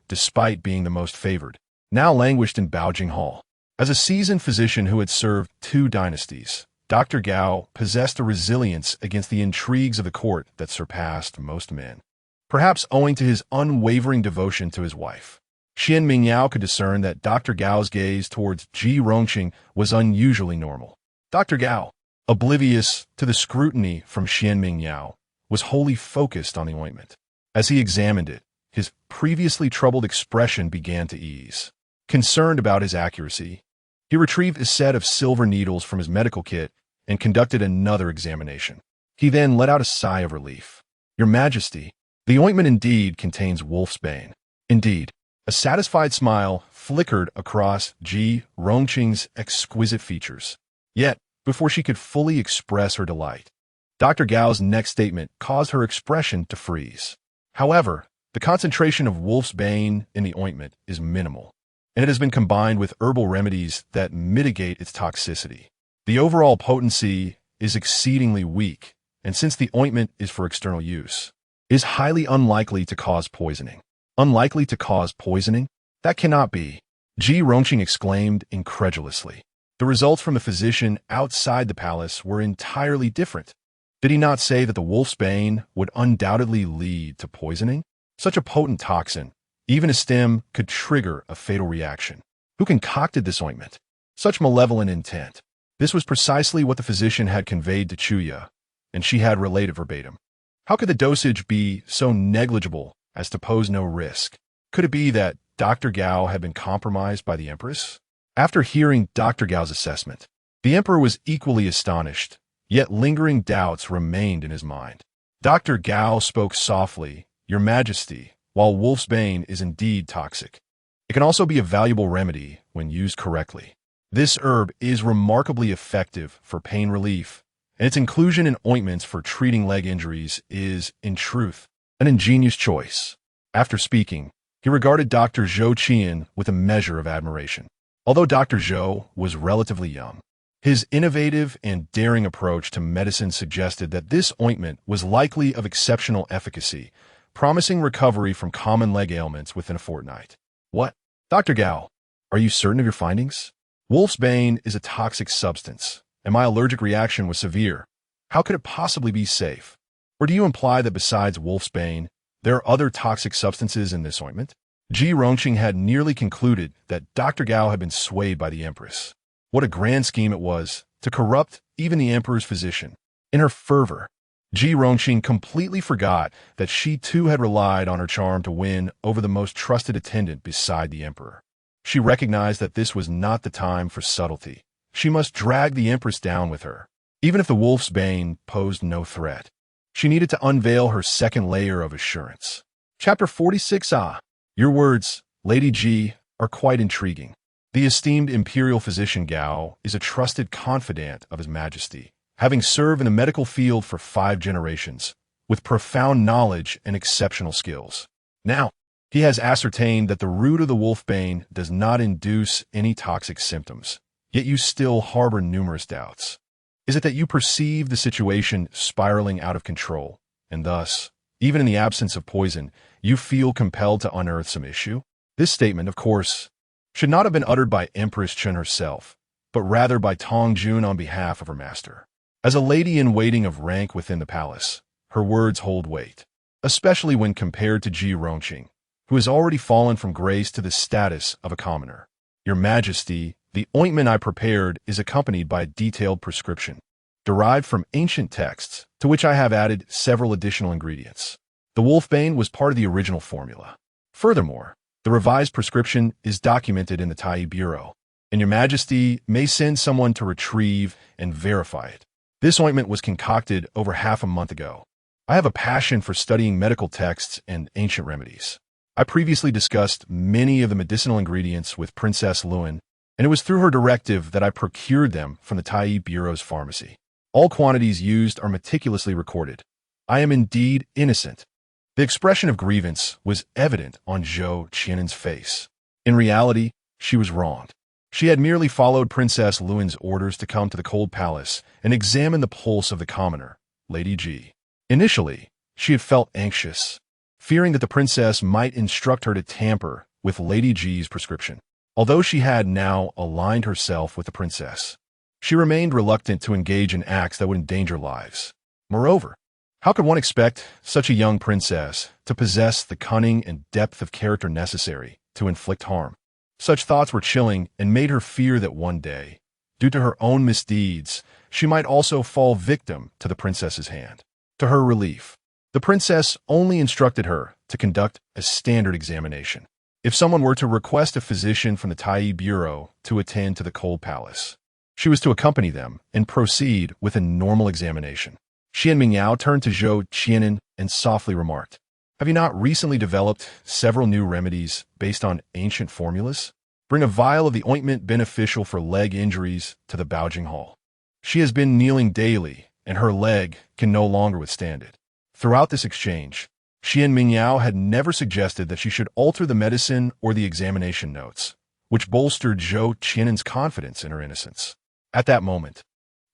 despite being the most favored, now languished in Baojing Hall. As a seasoned physician who had served 2 dynasties, Dr. Gao possessed a resilience against the intrigues of the court that surpassed most men, perhaps owing to his unwavering devotion to his wife. Xuan Mingyao could discern that Dr. Gao's gaze towards Ji Rongqing was unusually normal. Dr. Gao, oblivious to the scrutiny from Xuan Mingyao, was wholly focused on the ointment. As he examined it, his previously troubled expression began to ease. Concerned about his accuracy, he retrieved a set of silver needles from his medical kit and conducted another examination. He then let out a sigh of relief. Your Majesty, the ointment indeed contains wolf's bane. Indeed, a satisfied smile flickered across Ji Rongqing's exquisite features. Yet, before she could fully express her delight, Dr. Gao's next statement caused her expression to freeze. However, the concentration of wolf's bane in the ointment is minimal, and it has been combined with herbal remedies that mitigate its toxicity. The overall potency is exceedingly weak, and since the ointment is for external use, is highly unlikely to cause poisoning. Unlikely to cause poisoning? That cannot be, Ji Rongqing exclaimed incredulously. The results from the physician outside the palace were entirely different. Did he not say that the wolf's bane would undoubtedly lead to poisoning? Such a potent toxin, even a stem, could trigger a fatal reaction. Who concocted this ointment? Such malevolent intent. This was precisely what the physician had conveyed to Chuya, and she had related verbatim. How could the dosage be so negligible as to pose no risk? Could it be that Dr. Gao had been compromised by the empress? After hearing Dr. Gao's assessment, the emperor was equally astonished, yet lingering doubts remained in his mind. Dr. Gao spoke softly, Your Majesty, while wolf's bane is indeed toxic, it can also be a valuable remedy when used correctly. This herb is remarkably effective for pain relief, and its inclusion in ointments for treating leg injuries is, in truth, an ingenious choice. After speaking, he regarded Dr. Zhou Qian with a measure of admiration. Although Dr. Zhou was relatively young, his innovative and daring approach to medicine suggested that this ointment was likely of exceptional efficacy, promising recovery from common leg ailments within a fortnight. What? Dr. Gao, are you certain of your findings? Wolf's bane is a toxic substance, and my allergic reaction was severe. How could it possibly be safe? Or do you imply that besides wolf's bane, there are other toxic substances in this ointment? Ji Rongqing had nearly concluded that Dr. Gao had been swayed by the empress. What a grand scheme it was to corrupt even the emperor's physician. In her fervor, Ji Rongqing completely forgot that she too had relied on her charm to win over the most trusted attendant beside the emperor. She recognized that this was not the time for subtlety. She must drag the empress down with her, even if the wolf's bane posed no threat. She needed to unveil her second layer of assurance. Chapter 46. Your words, Lady Ji, are quite intriguing. The esteemed imperial physician Gao is a trusted confidant of His Majesty, having served in the medical field for 5 generations, with profound knowledge and exceptional skills. Now, he has ascertained that the root of the wolfbane does not induce any toxic symptoms, yet you still harbor numerous doubts. Is it that you perceive the situation spiraling out of control, and thus, even in the absence of poison, you feel compelled to unearth some issue? This statement, of course, should not have been uttered by Empress Chen herself, but rather by Tong Jun on behalf of her master. As a lady-in-waiting of rank within the palace, her words hold weight, especially when compared to Ji Rongqing, who has already fallen from grace to the status of a commoner. Your Majesty, the ointment I prepared is accompanied by a detailed prescription, derived from ancient texts, to which I have added several additional ingredients. The wolfbane was part of the original formula. Furthermore, the revised prescription is documented in the Tai Bureau, and Your Majesty may send someone to retrieve and verify it. This ointment was concocted over half a month ago. I have a passion for studying medical texts and ancient remedies. I previously discussed many of the medicinal ingredients with Princess Luan, and it was through her directive that I procured them from the Tai Bureau's pharmacy. All quantities used are meticulously recorded. I am indeed innocent. The expression of grievance was evident on Zhou Qian'an's face. In reality, she was wronged. She had merely followed Princess Luan's orders to come to the cold palace and examine the pulse of the commoner, Lady Ji. Initially, she had felt anxious, fearing that the princess might instruct her to tamper with Lady Ji's prescription. Although she had now aligned herself with the princess, she remained reluctant to engage in acts that would endanger lives. Moreover, how could one expect such a young princess to possess the cunning and depth of character necessary to inflict harm? Such thoughts were chilling and made her fear that one day, due to her own misdeeds, she might also fall victim to the princess's hand. To her relief, the princess only instructed her to conduct a standard examination. If someone were to request a physician from the Tai Bureau to attend to the cold palace, she was to accompany them and proceed with a normal examination. Xuan Mingyao turned to Zhou Qianan and softly remarked, "Have you not recently developed several new remedies based on ancient formulas? Bring a vial of the ointment beneficial for leg injuries to the Baojing Hall." She has been kneeling daily, and her leg can no longer withstand it. Throughout this exchange, Xuan Mingyao had never suggested that she should alter the medicine or the examination notes, which bolstered Zhou Qianan's confidence in her innocence. At that moment,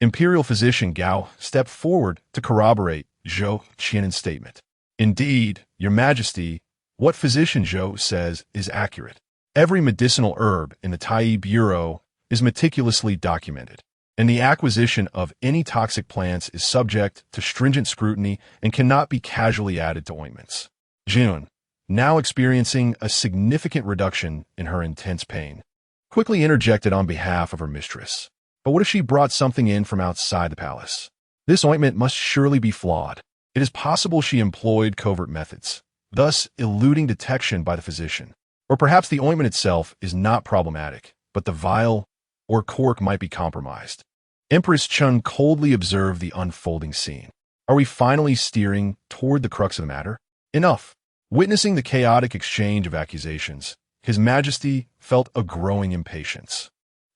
Imperial Physician Gao stepped forward to corroborate Zhou Qianan's statement. "Indeed, Your Majesty, what Physician Zhou says is accurate. Every medicinal herb in the Tai Bureau is meticulously documented, and the acquisition of any toxic plants is subject to stringent scrutiny and cannot be casually added to ointments." June, now experiencing a significant reduction in her intense pain, quickly interjected on behalf of her mistress. But what if she brought something in from outside the palace? This ointment must surely be flawed. It is possible she employed covert methods, thus eluding detection by the physician. Or perhaps the ointment itself is not problematic, but the vial or cork might be compromised. Empress Chen coldly observed the unfolding scene. Are we finally steering toward the crux of the matter? Enough. Witnessing the chaotic exchange of accusations, His Majesty felt a growing impatience.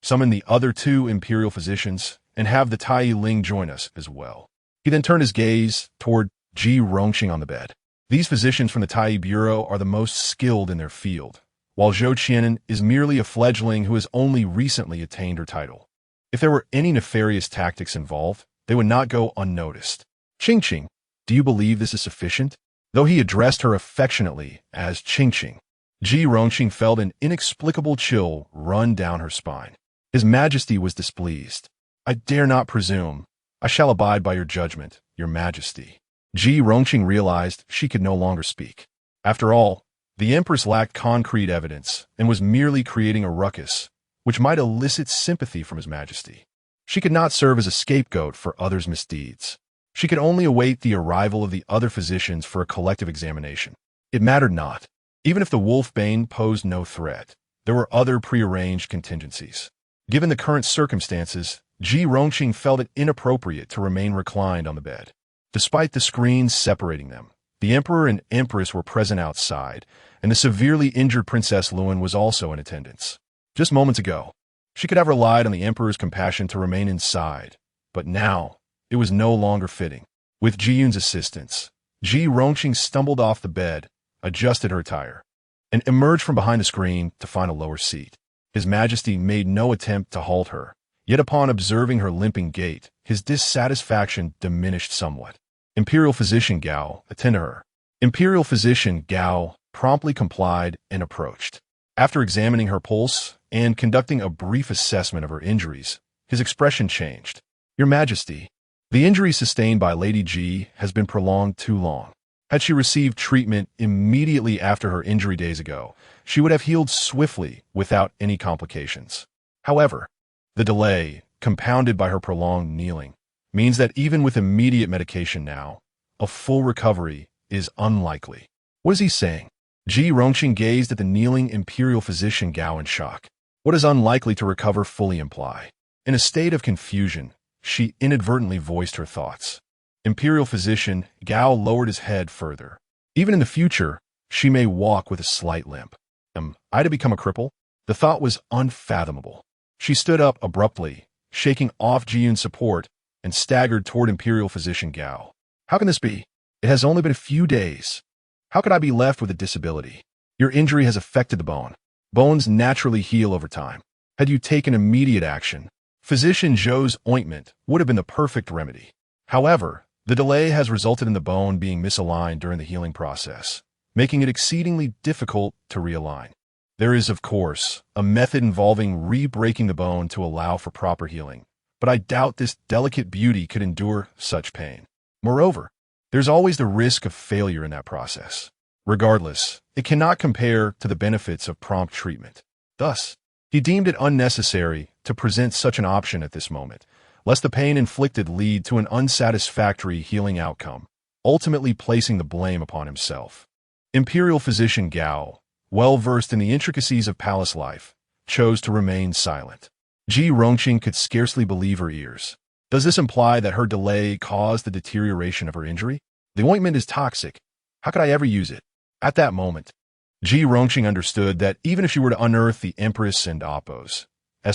Summon the other 2 imperial physicians and have the Tai Ling join us as well. He then turned his gaze toward Ji Rongqing on the bed. These physicians from the Tai Bureau are the most skilled in their field, while Zhou Qianan is merely a fledgling who has only recently attained her title. If there were any nefarious tactics involved, they would not go unnoticed. "Qingqing, do you believe this is sufficient?" Though he addressed her affectionately as Qingqing, Ji Rongqing felt an inexplicable chill run down her spine. His Majesty was displeased. "I dare not presume. I shall abide by your judgment, Your Majesty." Ji Rongqing realized she could no longer speak. After all, the Empress lacked concrete evidence and was merely creating a ruckus, which might elicit sympathy from His Majesty. She could not serve as a scapegoat for others' misdeeds. She could only await the arrival of the other physicians for a collective examination. It mattered not. Even if the wolfbane posed no threat, there were other prearranged contingencies. Given the current circumstances, Ji Rongqing felt it inappropriate to remain reclined on the bed. Despite the screens separating them, The emperor and empress were present outside, and the severely injured Princess Luan was also in attendance. Just moments ago, she could have relied on the emperor's compassion to remain inside, but now it was no longer fitting. With Ji Yun's assistance, Ji Rongqing stumbled off the bed, adjusted her attire, and emerged from behind the screen to find a lower seat. His Majesty made no attempt to halt her, yet upon observing her limping gait, his dissatisfaction diminished somewhat. Imperial Physician Gao, attend to her. Imperial Physician Gao promptly complied and approached. After examining her pulse and conducting a brief assessment of her injuries, his expression changed. Your Majesty, the injury sustained by Lady Ji has been prolonged too long. Had she received treatment immediately after her injury days ago, she would have healed swiftly without any complications. However, the delay, compounded by her prolonged kneeling, means that even with immediate medication now, a full recovery is unlikely. What is he saying? Ji Rongqing gazed at the kneeling Imperial Physician Gao in shock. What does unlikely to recover fully imply? In a state of confusion, she inadvertently voiced her thoughts. Imperial Physician Gao lowered his head further. Even in the future, she may walk with a slight limp. Am I to become a cripple? The thought was unfathomable. She stood up abruptly, shaking off Ji Yun's support, and staggered toward Imperial Physician Gao. How can this be? It has only been a few days. How could I be left with a disability? Your injury has affected the bone. Bones naturally heal over time. Had you taken immediate action, Physician Zhou's ointment would have been the perfect remedy. However, the delay has resulted in the bone being misaligned during the healing process, making it exceedingly difficult to realign. There is, of course, a method involving re-breaking the bone to allow for proper healing, but I doubt this delicate beauty could endure such pain. Moreover, there's always the risk of failure in that process. Regardless, it cannot compare to the benefits of prompt treatment. Thus, he deemed it unnecessary to present such an option at this moment, lest the pain inflicted lead to an unsatisfactory healing outcome, ultimately placing the blame upon himself. Imperial Physician Gao, well versed in the intricacies of palace life, chose to remain silent. Ji Rongqing could scarcely believe her ears. Does this imply that her delay caused the deterioration of her injury? The ointment is toxic. How could I ever use it? At that moment, Ji Rongqing understood that even if she were to unearth the Empress and Appo's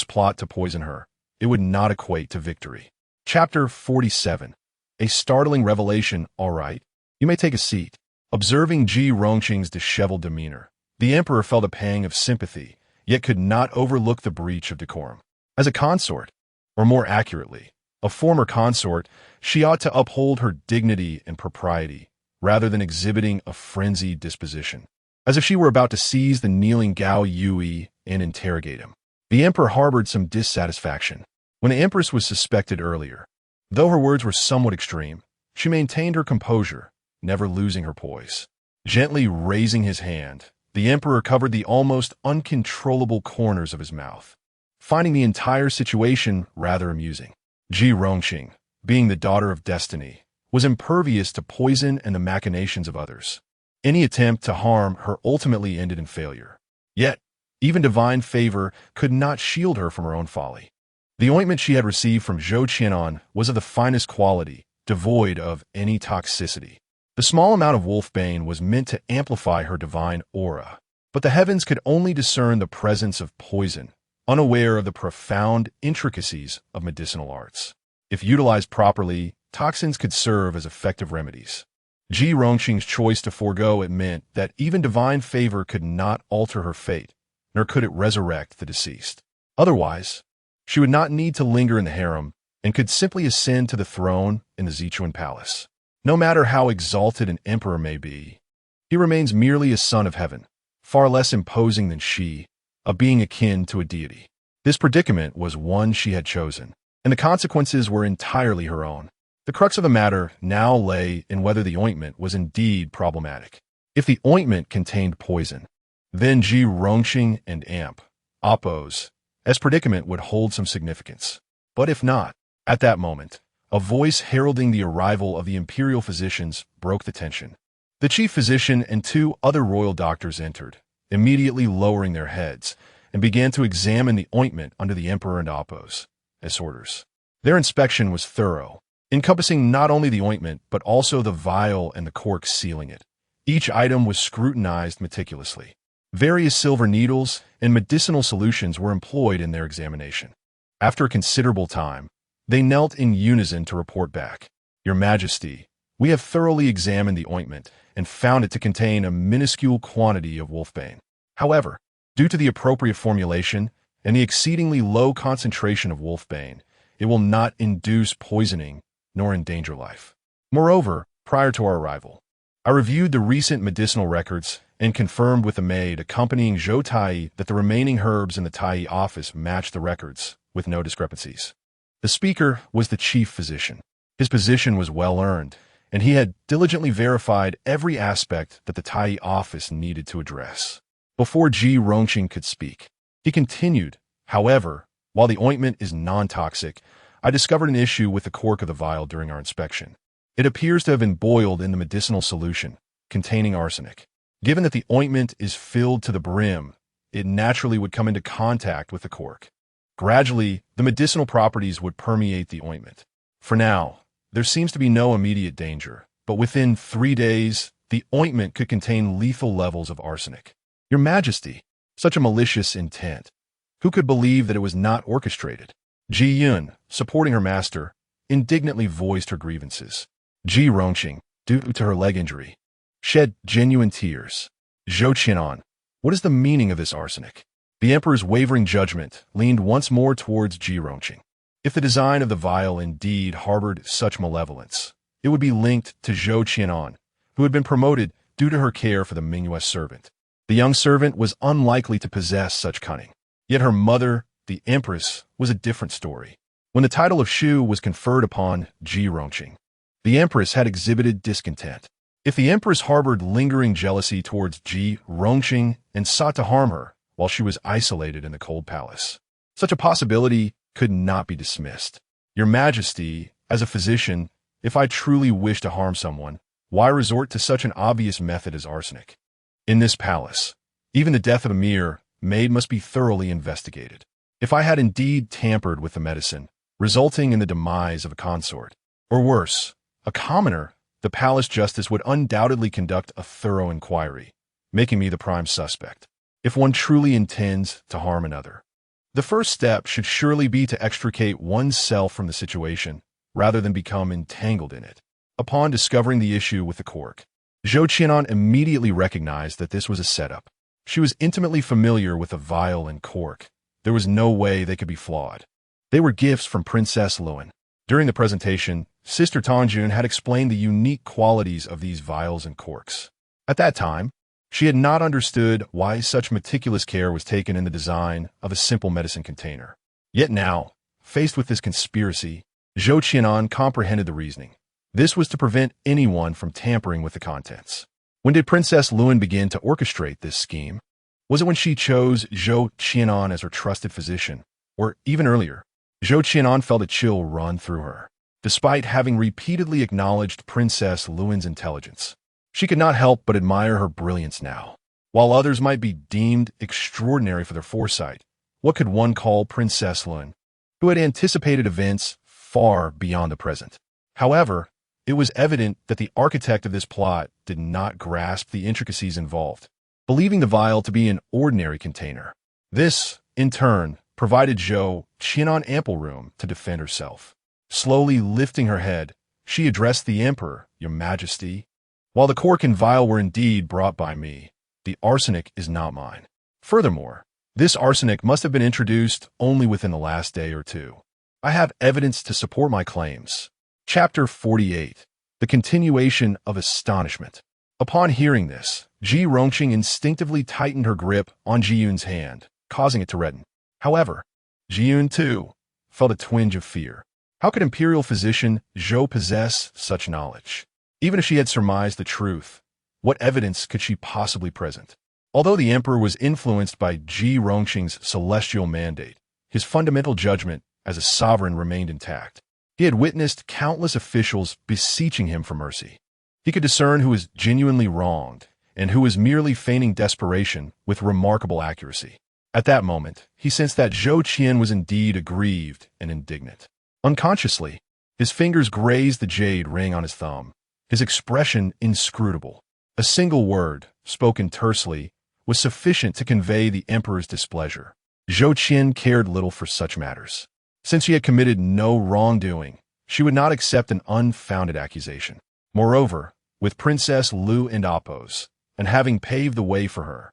plot to poison her, it would not equate to victory. Chapter 47. A startling revelation. All right, you may take a seat. Observing Ji Rongqing's disheveled demeanor, the emperor felt a pang of sympathy, yet could not overlook the breach of decorum. As a consort, or more accurately, a former consort, she ought to uphold her dignity and propriety, rather than exhibiting a frenzied disposition, as if she were about to seize the kneeling Gao Yui and interrogate him. The emperor harbored some dissatisfaction. When the empress was suspected earlier, though her words were somewhat extreme, she maintained her composure, never losing her poise. Gently raising his hand, the emperor covered the almost uncontrollable corners of his mouth, finding the entire situation rather amusing. Ji Rongqing, being the daughter of destiny, was impervious to poison and the machinations of others. Any attempt to harm her ultimately ended in failure. Yet, even divine favor could not shield her from her own folly. The ointment she had received from Zhou Qianan was of the finest quality, devoid of any toxicity. The small amount of wolfbane was meant to amplify her divine aura, but the heavens could only discern the presence of poison, unaware of the profound intricacies of medicinal arts. If utilized properly, toxins could serve as effective remedies. Ji Rongqing's choice to forego it meant that even divine favor could not alter her fate, nor could it resurrect the deceased. Otherwise, she would not need to linger in the harem and could simply ascend to the throne in the Zichuan Palace. No matter how exalted an emperor may be, he remains merely a son of heaven, far less imposing than she, a being akin to a deity. This predicament was one she had chosen, and the consequences were entirely her own. The crux of the matter now lay in whether the ointment was indeed problematic. If the ointment contained poison, then Ji Rongqing and Appo's predicament would hold some significance. But if not, at that moment, a voice heralding the arrival of the imperial physicians broke the tension. The chief physician and two other royal doctors entered, immediately lowering their heads, and began to examine the ointment under the emperor and Appo's orders. Their inspection was thorough, encompassing not only the ointment but also the vial and the cork sealing it. Each item was scrutinized meticulously. Various silver needles and medicinal solutions were employed in their examination. After a considerable time, they knelt in unison to report back. "Your Majesty, we have thoroughly examined the ointment and found it to contain a minuscule quantity of wolfbane. However, due to the appropriate formulation and the exceedingly low concentration of wolfbane, it will not induce poisoning nor endanger life. Moreover, prior to our arrival, I reviewed the recent medicinal records and confirmed with the maid accompanying Zhou Tai that the remaining herbs in the Tai office matched the records, with no discrepancies." The speaker was the chief physician. His position was well earned, and he had diligently verified every aspect that the Tai office needed to address. Before Ji Rongqing could speak, he continued, "However, while the ointment is non-toxic, I discovered an issue with the cork of the vial during our inspection. It appears to have been boiled in the medicinal solution, containing arsenic. Given that the ointment is filled to the brim, it naturally would come into contact with the cork. Gradually, the medicinal properties would permeate the ointment. For now, there seems to be no immediate danger, but within 3 days, the ointment could contain lethal levels of arsenic. Your Majesty, such a malicious intent. Who could believe that it was not orchestrated?" Ji Yun, supporting her master, indignantly voiced her grievances. Ji Rongqing, due to her leg injury, shed genuine tears. "Zhou Qianan, what is the meaning of this arsenic?" The emperor's wavering judgment leaned once more towards Ji Rongqing. If the design of the vial indeed harbored such malevolence, it would be linked to Zhou Qianan, who had been promoted due to her care for the Mingyao servant. The young servant was unlikely to possess such cunning. Yet her mother, the empress, was a different story. When the title of Shu was conferred upon Ji Rongqing, the empress had exhibited discontent. If the empress harbored lingering jealousy towards Ji Rongqing and sought to harm her while she was isolated in the cold palace, such a possibility could not be dismissed. "Your Majesty, as a physician, if I truly wish to harm someone, why resort to such an obvious method as arsenic? In this palace, even the death of a mere maid must be thoroughly investigated. If I had indeed tampered with the medicine, resulting in the demise of a consort, or worse, a commoner, the palace justice would undoubtedly conduct a thorough inquiry, making me the prime suspect. If one truly intends to harm another, the first step should surely be to extricate oneself from the situation, rather than become entangled in it." Upon discovering the issue with the cork, Zhou Qianan immediately recognized that this was a setup. She was intimately familiar with the vial and cork. There was no way they could be flawed. They were gifts from Princess Luan. During the presentation, Sister Tanjun had explained the unique qualities of these vials and corks. At that time, she had not understood why such meticulous care was taken in the design of a simple medicine container. Yet now, faced with this conspiracy, Zhou Qianan comprehended the reasoning. This was to prevent anyone from tampering with the contents. When did Princess Luan begin to orchestrate this scheme? Was it when she chose Zhou Qianan as her trusted physician? Or even earlier, Zhou Qianan felt a chill run through her. Despite having repeatedly acknowledged Princess Luan's intelligence, she could not help but admire her brilliance now. While others might be deemed extraordinary for their foresight, what could one call Princess Luan, who had anticipated events far beyond the present? However, it was evident that the architect of this plot did not grasp the intricacies involved, believing the vial to be an ordinary container. This, in turn, provided Zhou Qianan ample room to defend herself. Slowly lifting her head, she addressed the emperor, "Your Majesty, while the cork and vial were indeed brought by me, the arsenic is not mine. Furthermore, this arsenic must have been introduced only within the last day or two. I have evidence to support my claims." Chapter 48. The Continuation of Astonishment. Upon hearing this, Ji Rongqing instinctively tightened her grip on Ji Yun's hand, causing it to redden. However, Ji Yun, too, felt a twinge of fear. How could Imperial Physician Zhou possess such knowledge? Even if she had surmised the truth, what evidence could she possibly present? Although the emperor was influenced by Ji Rongqing's celestial mandate, his fundamental judgment as a sovereign remained intact. He had witnessed countless officials beseeching him for mercy. He could discern who was genuinely wronged and who was merely feigning desperation with remarkable accuracy. At that moment, he sensed that Zhou Qian was indeed aggrieved and indignant. Unconsciously, His fingers grazed the jade ring on his thumb, his expression inscrutable. A single word, spoken tersely, was sufficient to convey the emperor's displeasure. Zhou Qian cared little for such matters. Since she had committed no wrongdoing, she would not accept an unfounded accusation. Moreover, with Princess Lu and Apos, and having paved the way for her,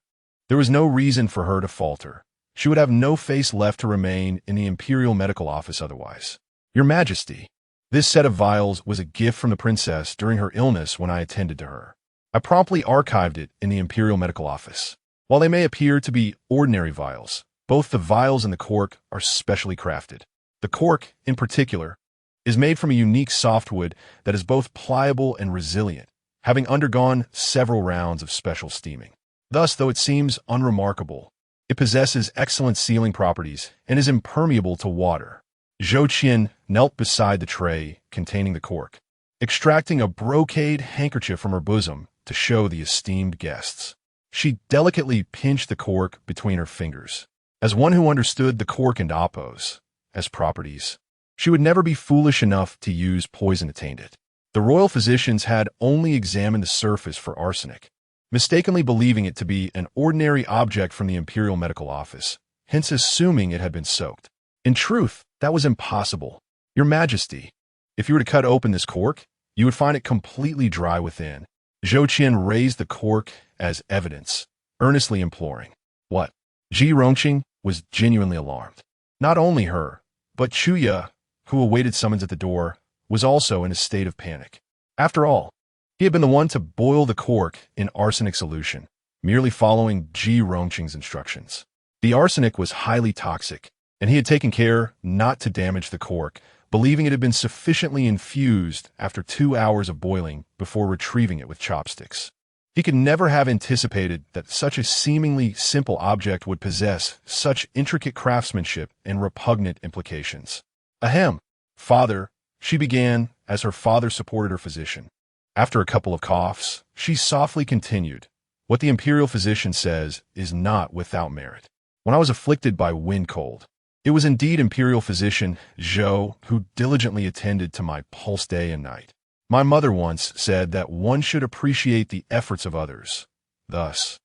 there was no reason for her to falter. She would have no face left to remain in the Imperial Medical Office otherwise. Your Majesty, this set of vials was a gift from the princess during her illness when I attended to her. I promptly archived it in the Imperial Medical Office. While they may appear to be ordinary vials, both the vials and the cork are specially crafted. The cork, in particular, is made from a unique softwood that is both pliable and resilient, having undergone several rounds of special steaming. Thus, though it seems unremarkable, it possesses excellent sealing properties and is impermeable to water. Zhou Qian knelt beside the tray containing the cork, extracting a brocade handkerchief from her bosom to show the esteemed guests. She delicately pinched the cork between her fingers. As one who understood the cork and Apos as properties, she would never be foolish enough to use poison to taint it. The royal physicians had only examined the surface for arsenic, mistakenly believing it to be an ordinary object from the Imperial Medical Office, hence assuming it had been soaked. In truth, that was impossible. Your Majesty, if you were to cut open this cork, you would find it completely dry within. Zhou Qian raised the cork as evidence, earnestly imploring. What? Ji Rongqing was genuinely alarmed. Not only her, but Chuya, who awaited summons at the door, was also in a state of panic. After all, he had been the one to boil the cork in arsenic solution, merely following Ji Rongqing's instructions. The arsenic was highly toxic, and he had taken care not to damage the cork, believing it had been sufficiently infused after 2 hours of boiling before retrieving it with chopsticks. He could never have anticipated that such a seemingly simple object would possess such intricate craftsmanship and repugnant implications. Ahem, father, she began as her father supported her physician. After a couple of coughs, she softly continued, what the imperial physician says is not without merit. When I was afflicted by wind cold, it was indeed imperial physician Zhou who diligently attended to my pulse day and night. My mother once said that one should appreciate the efforts of others. Thus,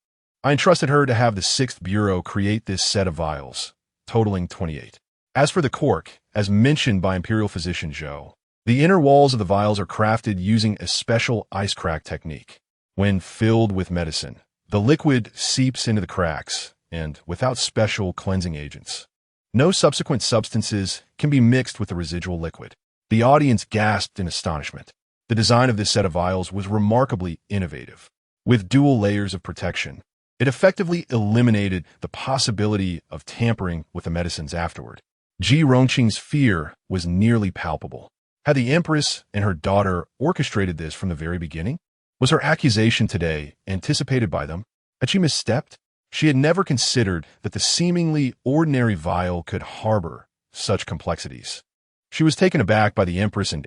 I entrusted her to have the 6th Bureau create this set of vials, totaling 28. As for the cork, as mentioned by imperial physician Zhou, the inner walls of the vials are crafted using a special ice crack technique. When filled with medicine, the liquid seeps into the cracks, and without special cleansing agents, no subsequent substances can be mixed with the residual liquid. The audience gasped in astonishment. The design of this set of vials was remarkably innovative. With dual layers of protection, it effectively eliminated the possibility of tampering with the medicines afterward. Ji Rongqing's fear was nearly palpable. Had the Empress and her daughter orchestrated this from the very beginning? Was her accusation today anticipated by them? Had she misstepped? She had never considered that the seemingly ordinary vial could harbor such complexities. She was taken aback by the Empress and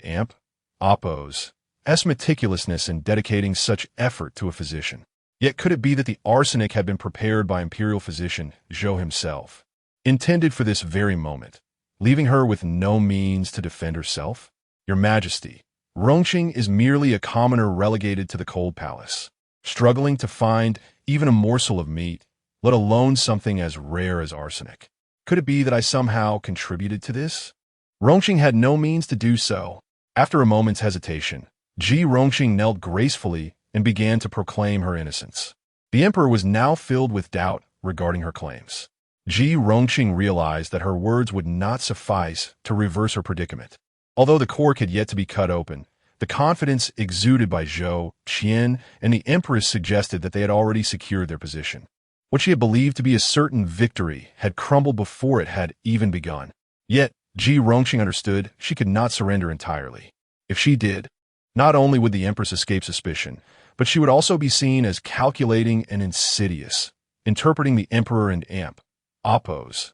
Apos' meticulousness in dedicating such effort to a physician. Yet could it be that the arsenic had been prepared by imperial physician Zhou himself, intended for this very moment, leaving her with no means to defend herself? Your Majesty, Rongqing is merely a commoner relegated to the cold palace, struggling to find even a morsel of meat, let alone something as rare as arsenic. Could it be that I somehow contributed to this? Rongqing had no means to do so. After a moment's hesitation, Ji Rongqing knelt gracefully and began to proclaim her innocence. The emperor was now filled with doubt regarding her claims. Ji Rongqing realized that her words would not suffice to reverse her predicament. Although the cork had yet to be cut open, the confidence exuded by Zhou Qian and the empress suggested that they had already secured their position. What she had believed to be a certain victory had crumbled before it had even begun. Yet, Ji Rongqing understood she could not surrender entirely. If she did, not only would the empress escape suspicion, but she would also be seen as calculating and insidious, interpreting the emperor and Apos'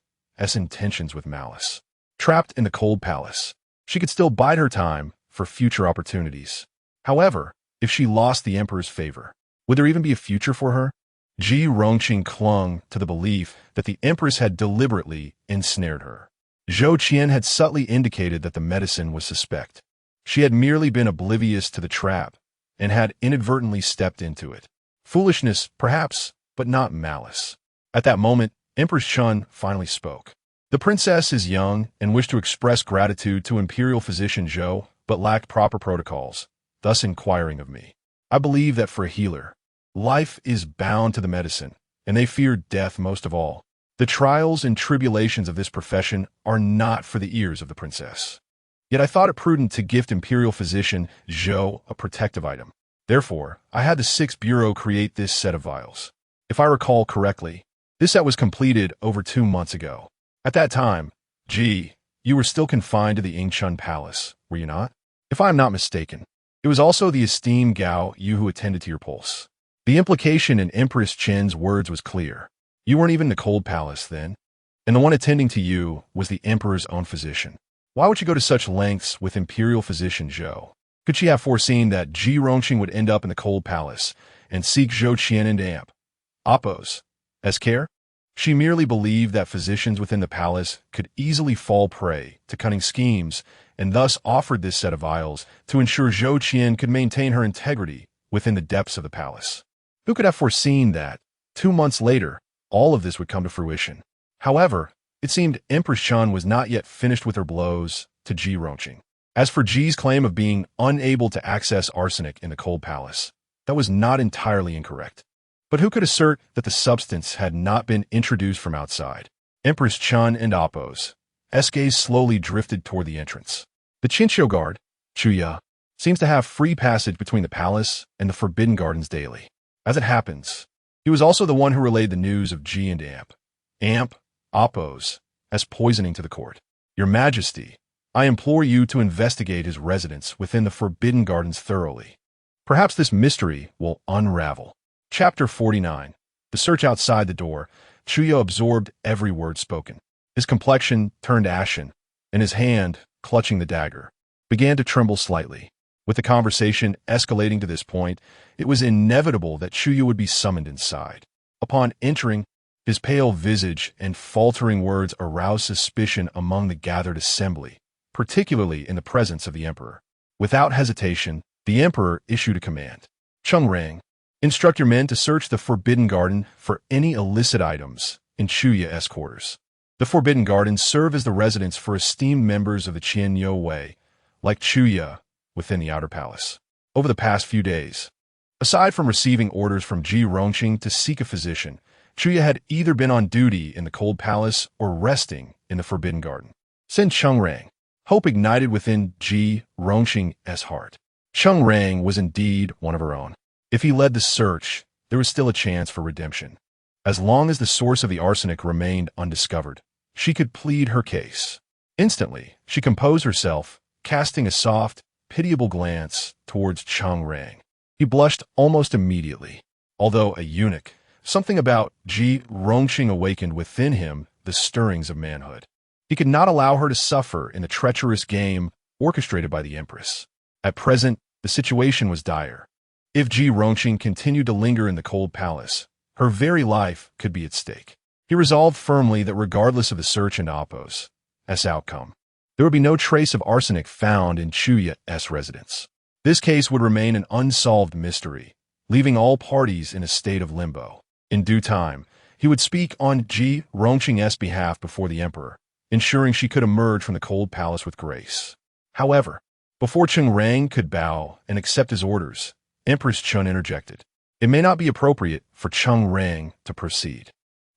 intentions with malice. Trapped in the cold palace, she could still bide her time for future opportunities. However, if she lost the emperor's favor, would there even be a future for her? Ji Rongqing clung to the belief that the empress had deliberately ensnared her. Zhou Qian had subtly indicated that the medicine was suspect. She had merely been oblivious to the trap and had inadvertently stepped into it. Foolishness, perhaps, but not malice. At that moment, Empress Chun finally spoke. The princess is young and wished to express gratitude to Imperial Physician Zhou, but lacked proper protocols, thus inquiring of me. I believe that for a healer, life is bound to the medicine, and they fear death most of all. The trials and tribulations of this profession are not for the ears of the princess. Yet I thought it prudent to gift Imperial Physician Zhou a protective item. Therefore, I had the 6th Bureau create this set of vials. If I recall correctly, this set was completed over 2 months ago. At that time, you were still confined to the Yingchun Palace, were you not? If I am not mistaken, it was also the esteemed Gao Yu who attended to your pulse. The implication in Empress Chen's words was clear. You weren't even in the cold palace then, and the one attending to you was the emperor's own physician. Why would she go to such lengths with Imperial Physician Zhou? Could she have foreseen that Ji Rongqing would end up in the cold palace and seek Zhou Qian and Amp Oppos as care? She merely believed that physicians within the palace could easily fall prey to cunning schemes and thus offered this set of vials to ensure Zhou Qian could maintain her integrity within the depths of the palace. Who could have foreseen that, 2 months later, all of this would come to fruition? However, it seemed Empress Chun was not yet finished with her blows to Ji Rongqing. As for Ji's claim of being unable to access arsenic in the cold palace, that was not entirely incorrect. But who could assert that the substance had not been introduced from outside? Empress Chun and Oppos. Gaze slowly drifted toward the entrance. The Qinqiu guard, Chuya, seems to have free passage between the palace and the Forbidden Gardens daily. As it happens, he was also the one who relayed the news of Ji and Amp Oppos, as poisoning to the court. Your Majesty, I implore you to investigate his residence within the Forbidden Gardens thoroughly. Perhaps this mystery will unravel. Chapter 49. The search outside the door. Chuya absorbed every word spoken. His complexion turned ashen, and his hand, clutching the dagger, began to tremble slightly. With the conversation escalating to this point, it was inevitable that Chuya would be summoned inside. Upon entering, his pale visage and faltering words aroused suspicion among the gathered assembly, particularly in the presence of the emperor. Without hesitation, the emperor issued a command. Cheng Rang, instruct your men to search the Forbidden Garden for any illicit items in Chuya's quarters. The Forbidden Gardens serve as the residence for esteemed members of the Qianyou Wei, like Chuya, within the outer palace. Over the past few days, aside from receiving orders from Ji Rongqing to seek a physician, Chuya had either been on duty in the cold palace or resting in the Forbidden Garden. Send Cheng Rang. Hope ignited within Ji Rongqing's heart. Cheng Rang was indeed one of her own. If he led the search, there was still a chance for redemption. As long as the source of the arsenic remained undiscovered, she could plead her case. Instantly, she composed herself, casting a soft, pitiable glance towards Cheng Rang. He blushed almost immediately. Although a eunuch, something about Ji Rongqing awakened within him the stirrings of manhood. He could not allow her to suffer in the treacherous game orchestrated by the Empress. At present, the situation was dire. If Ji Rongqing continued to linger in the cold palace, her very life could be at stake. He resolved firmly that regardless of the search and Oppos' outcome, there would be no trace of arsenic found in Chuya's residence. This case would remain an unsolved mystery, leaving all parties in a state of limbo. In due time, he would speak on Ji Rongqing's behalf before the emperor, ensuring she could emerge from the cold palace with grace. However, before Cheng Rang could bow and accept his orders, Empress Chun interjected. It may not be appropriate for Cheng Rang to proceed.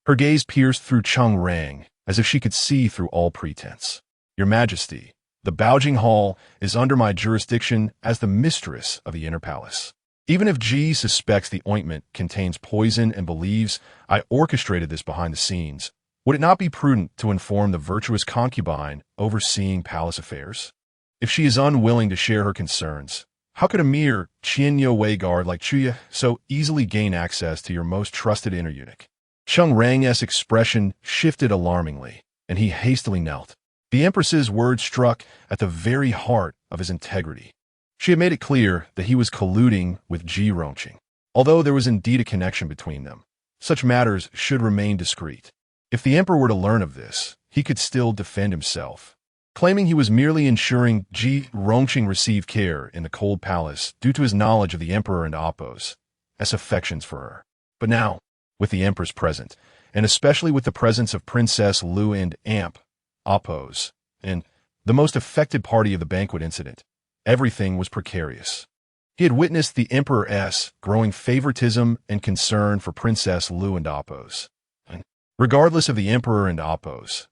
Her gaze pierced through Cheng Rang as if she could see through all pretense. Your Majesty, the Baojing Hall is under my jurisdiction as the mistress of the inner palace. Even if Ji suspects the ointment contains poison and believes I orchestrated this behind the scenes, would it not be prudent to inform the virtuous concubine overseeing palace affairs? If she is unwilling to share her concerns, how could a mere Qianyou Wei guard like Chuya so easily gain access to your most trusted inner eunuch? Cheng Rang's expression shifted alarmingly, and he hastily knelt. The Empress's words struck at the very heart of his integrity. She had made it clear that he was colluding with Ji Rongqing. Although there was indeed a connection between them, such matters should remain discreet. If the emperor were to learn of this, he could still defend himself, claiming he was merely ensuring Ji Rongqing received care in the cold palace due to his knowledge of the emperor and Appo's affections for her. But now, with the empress present, and especially with the presence of Princess Lu and Appo's, and the most affected party of the banquet incident, everything was precarious. He had witnessed the emperor's growing favoritism and concern for Princess Lu and Appo's. Regardless of the emperor and Appo's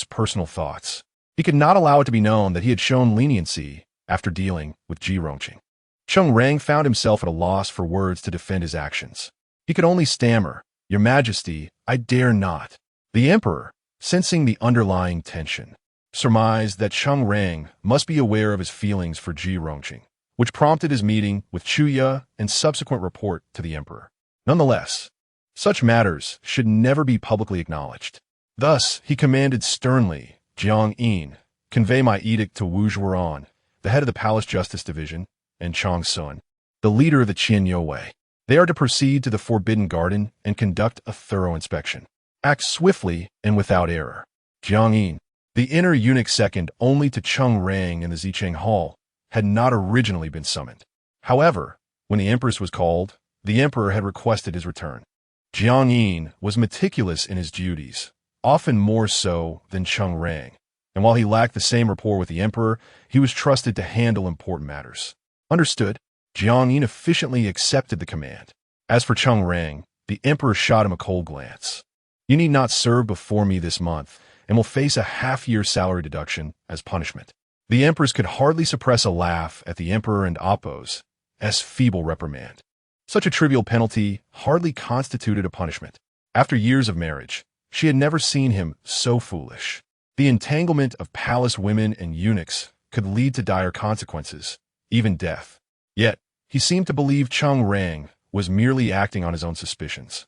personal thoughts, he could not allow it to be known that he had shown leniency after dealing with Ji Rongqing. Cheng Rang found himself at a loss for words to defend his actions. He could only stammer, "Your Majesty, I dare not." The emperor, sensing the underlying tension, surmised that Cheng Rang must be aware of his feelings for Ji Rongqing, which prompted his meeting with Chuya and subsequent report to the emperor. Nonetheless, such matters should never be publicly acknowledged. Thus, he commanded sternly, "Jiang Yin, convey my edict to Wu Zhuan, the head of the Palace Justice Division, and Chang Sun, the leader of the Qianyou Wei. They are to proceed to the Forbidden Garden and conduct a thorough inspection. Act swiftly and without error." Jiang Yin, the inner eunuch second only to Cheng Rang in the Zicheng Hall, had not originally been summoned. However, when the empress was called, the emperor had requested his return. Jiang Yin was meticulous in his duties, often more so than Cheng Rang, and while he lacked the same rapport with the emperor, he was trusted to handle important matters. Understood, Jiang Yin efficiently accepted the command. As for Cheng Rang, the emperor shot him a cold glance. "You need not serve before me this month, and will face a half-year salary deduction as punishment." The empress could hardly suppress a laugh at the emperor and Appo's feeble reprimand. Such a trivial penalty hardly constituted a punishment. After years of marriage, she had never seen him so foolish. The entanglement of palace women and eunuchs could lead to dire consequences, even death. Yet, he seemed to believe Cheng Rang was merely acting on his own suspicions.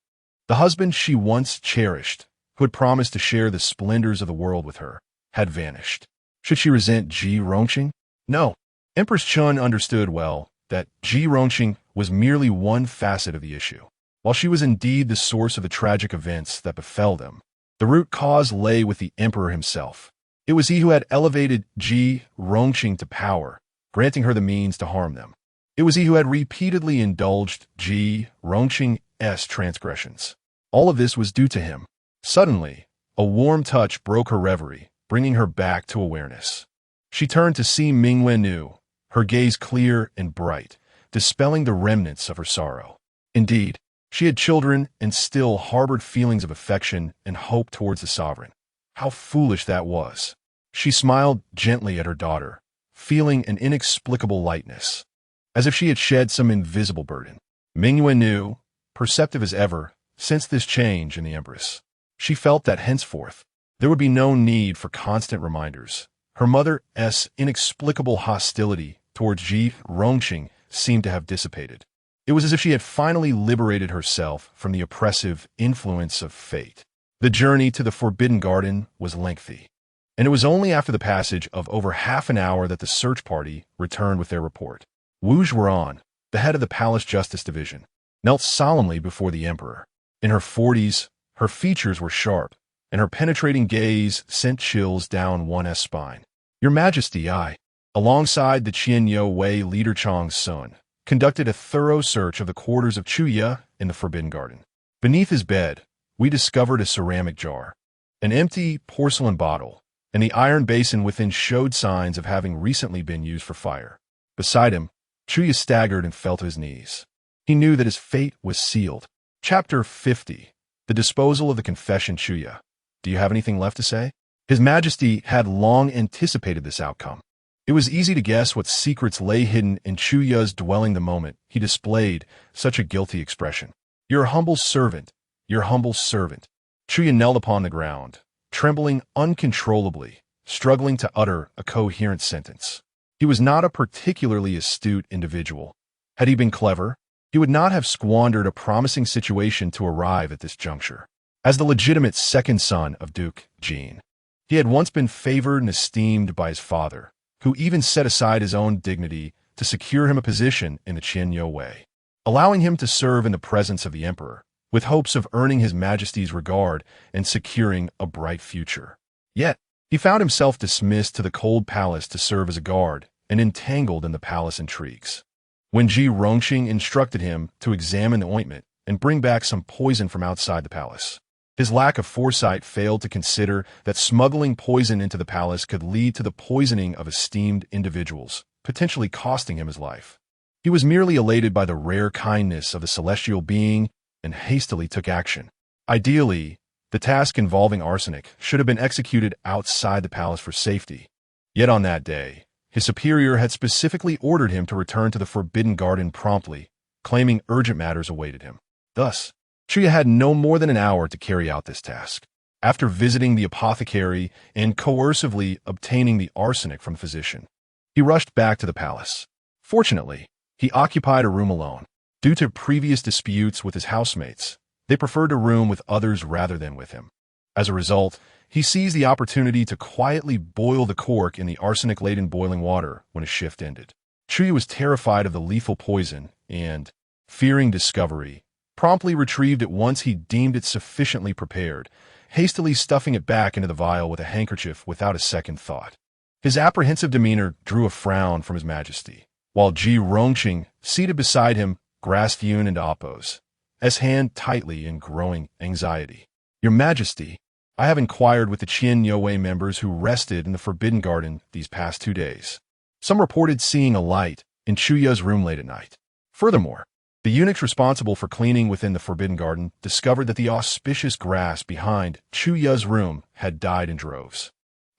The husband she once cherished, who had promised to share the splendors of the world with her, had vanished. Should she resent Ji Rongqing? No. Empress Chun understood well that Ji Rongqing was merely one facet of the issue. While she was indeed the source of the tragic events that befell them, the root cause lay with the emperor himself. It was he who had elevated Ji Rongqing to power, granting her the means to harm them. It was he who had repeatedly indulged Ji Rongqing's transgressions. All of this was due to him. Suddenly, a warm touch broke her reverie, bringing her back to awareness. She turned to see Mingwen, her gaze clear and bright, dispelling the remnants of her sorrow. Indeed, she had children and still harbored feelings of affection and hope towards the sovereign. How foolish that was. She smiled gently at her daughter, feeling an inexplicable lightness, as if she had shed some invisible burden. Mingwen, perceptive as ever, sensed this change in the empress. She felt that henceforth, there would be no need for constant reminders. Her mother's inexplicable hostility towards Ji Rongqing seemed to have dissipated. It was as if she had finally liberated herself from the oppressive influence of fate. The journey to the Forbidden Garden was lengthy, and it was only after the passage of over half an hour that the search party returned with their report. Wu Zhuan, the head of the Palace Justice Division, knelt solemnly before the emperor. In her 40s, her features were sharp, and her penetrating gaze sent chills down one's spine. "Your Majesty, I, alongside the Qianyou Wei leader Chang Sun, conducted a thorough search of the quarters of Chuya in the Forbidden Garden. Beneath his bed, we discovered a ceramic jar, an empty porcelain bottle, and the iron basin within showed signs of having recently been used for fire. Beside him, Chuya staggered and fell to his knees. He knew that his fate was sealed." Chapter 50. The Disposal of the Confession. Chuya, do you have anything left to say? His Majesty had long anticipated this outcome. It was easy to guess what secrets lay hidden in Chuya's dwelling the moment he displayed such a guilty expression. "Your humble servant, your humble servant." Chuya knelt upon the ground, trembling uncontrollably, struggling to utter a coherent sentence. He was not a particularly astute individual. Had he been clever, he would not have squandered a promising situation to arrive at this juncture. As the legitimate second son of Duke Jin, he had once been favored and esteemed by his father, who even set aside his own dignity to secure him a position in the Qianyou Wei, allowing him to serve in the presence of the emperor, with hopes of earning his Majesty's regard and securing a bright future. Yet, he found himself dismissed to the cold palace to serve as a guard and entangled in the palace intrigues. When Ji Rongxing instructed him to examine the ointment and bring back some poison from outside the palace, his lack of foresight failed to consider that smuggling poison into the palace could lead to the poisoning of esteemed individuals, potentially costing him his life. He was merely elated by the rare kindness of the celestial being and hastily took action. Ideally, the task involving arsenic should have been executed outside the palace for safety. Yet on that day, his superior had specifically ordered him to return to the Forbidden Garden promptly, claiming urgent matters awaited him. Thus, Chuya had no more than an hour to carry out this task. After visiting the apothecary and coercively obtaining the arsenic from the physician, he rushed back to the palace. Fortunately, he occupied a room alone. Due to previous disputes with his housemates, they preferred to room with others rather than with him. As a result, he seized the opportunity to quietly boil the cork in the arsenic-laden boiling water when his shift ended. Chuya was terrified of the lethal poison and, fearing discovery, promptly retrieved it once he deemed it sufficiently prepared, hastily stuffing it back into the vial with a handkerchief without a second thought. His apprehensive demeanor drew a frown from His Majesty, while Ji Rongxing, seated beside him, grasped Yun and Appo's hand tightly in growing anxiety. Your Majesty, I have inquired with the Qian Yue members who rested in the Forbidden Garden these past 2 days. Some reported seeing a light in Chuya's room late at night. Furthermore, the eunuchs responsible for cleaning within the Forbidden Garden discovered that the auspicious grass behind Chuya's room had died in droves.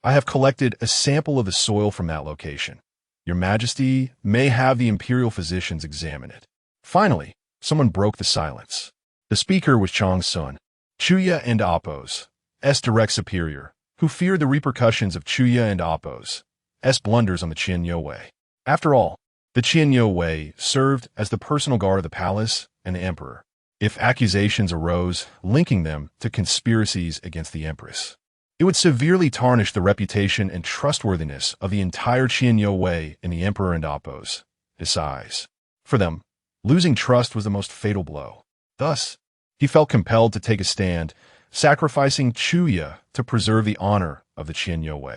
I have collected a sample of the soil from that location. Your Majesty may have the imperial physicians examine it. Finally, someone broke the silence. The speaker was Chang Sun, Chuya and Appo's direct superior, who feared the repercussions of Chuya and Appo's blunders on the Qian Yue. After all, the Qian Yue served as the personal guard of the palace and the emperor. If accusations arose linking them to conspiracies against the empress, it would severely tarnish the reputation and trustworthiness of the entire Qian Yue in the emperor and Appo's eyes. For them, losing trust was the most fatal blow. Thus, he felt compelled to take a stand, sacrificing Chuya to preserve the honor of the Qian Yue.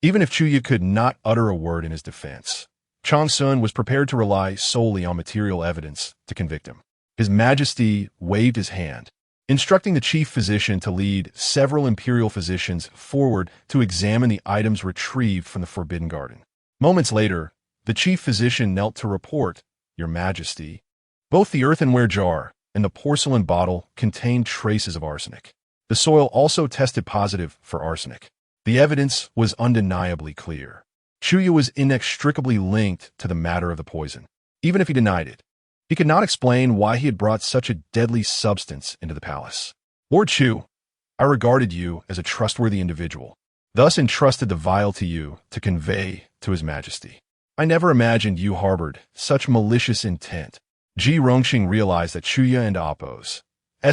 Even if Chuya could not utter a word in his defense, Chang Sun was prepared to rely solely on material evidence to convict him. His Majesty waved his hand, instructing the chief physician to lead several imperial physicians forward to examine the items retrieved from the Forbidden Garden. Moments later, the chief physician knelt to report, Your Majesty, both the earthenware jar and the porcelain bottle contained traces of arsenic. The soil also tested positive for arsenic. The evidence was undeniably clear. Chuya was inextricably linked to the matter of the poison. Even if he denied it, he could not explain why he had brought such a deadly substance into the palace. Lord Chu, I regarded you as a trustworthy individual, thus entrusted the vial to you to convey to His Majesty. I never imagined you harbored such malicious intent. Ji Rongxing realized that Chuya and Appo's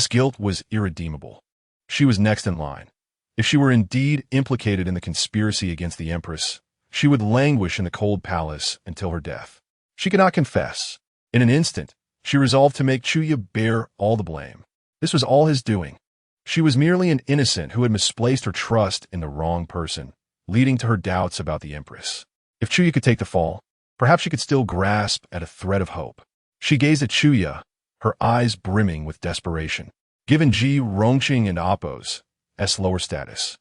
guilt was irredeemable. She was next in line. If she were indeed implicated in the conspiracy against the empress, she would languish in the cold palace until her death. She could not confess. In an instant, she resolved to make Chuya bear all the blame. This was all his doing. She was merely an innocent who had misplaced her trust in the wrong person, leading to her doubts about the empress. If Chuya could take the fall, perhaps she could still grasp at a thread of hope. She gazed at Chuya, her eyes brimming with desperation. Given Ji Rongxing and Appo's lower status,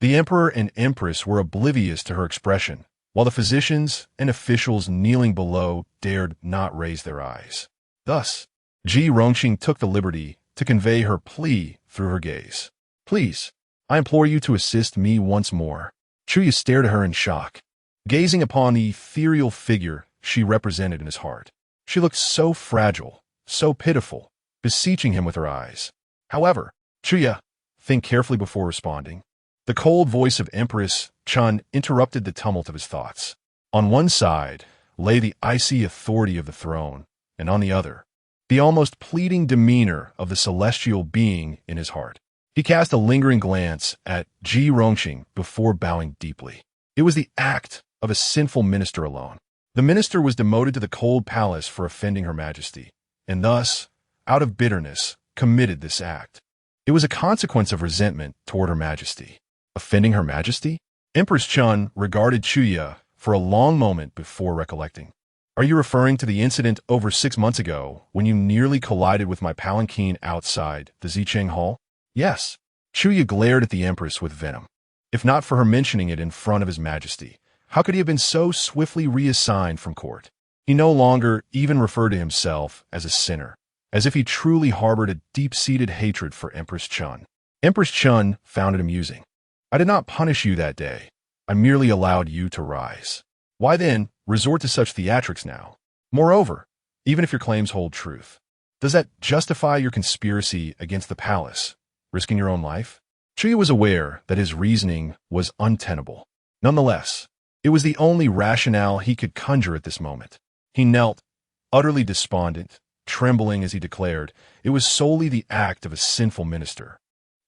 the emperor and empress were oblivious to her expression, while the physicians and officials kneeling below dared not raise their eyes. Thus, Ji Rongxing took the liberty to convey her plea through her gaze. Please, I implore you to assist me once more. Chuya stared at her in shock, gazing upon the ethereal figure she represented in his heart. She looked so fragile, so pitiful, beseeching him with her eyes. However, Chuya, think carefully before responding. The cold voice of Empress Chun interrupted the tumult of his thoughts. On one side lay the icy authority of the throne, and on the other, the almost pleading demeanor of the celestial being in his heart. He cast a lingering glance at Ji Rongxing before bowing deeply. It was the act of a sinful minister alone. The minister was demoted to the cold palace for offending Her Majesty, and thus, out of bitterness, committed this act. It was a consequence of resentment toward Her Majesty. Offending Her Majesty? Empress Chun regarded Chuya for a long moment before recollecting. Are you referring to the incident over 6 months ago when you nearly collided with my palanquin outside the Zicheng Hall? Yes. Chuya glared at the Empress with venom. If not for her mentioning it in front of His Majesty, how could he have been so swiftly reassigned from court? He no longer even referred to himself as a sinner, as if he truly harbored a deep-seated hatred for Empress Chun. Empress Chun found it amusing. I did not punish you that day. I merely allowed you to rise. Why then resort to such theatrics now? Moreover, even if your claims hold truth, does that justify your conspiracy against the palace, risking your own life? Chuya was aware that his reasoning was untenable. Nonetheless, it was the only rationale he could conjure at this moment. He knelt, utterly despondent, trembling as he declared it was solely the act of a sinful minister,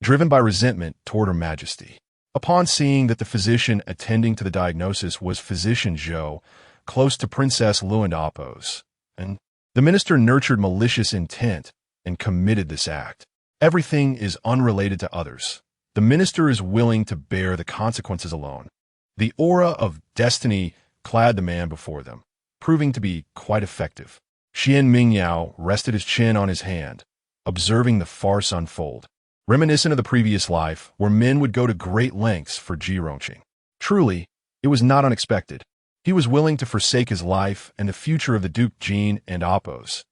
driven by resentment toward Her Majesty. Upon seeing that the physician attending to the diagnosis was Physician Zhou, close to Princess Luandapos, and the minister nurtured malicious intent and committed this act. Everything is unrelated to others. The minister is willing to bear the consequences alone. The aura of destiny clad the man before them, proving to be quite effective. Xuan Mingyao rested his chin on his hand, observing the farce unfold, reminiscent of the previous life where men would go to great lengths for Ji Rongqing. Truly, it was not unexpected. He was willing to forsake his life and the future of the Duke Jin and Apos'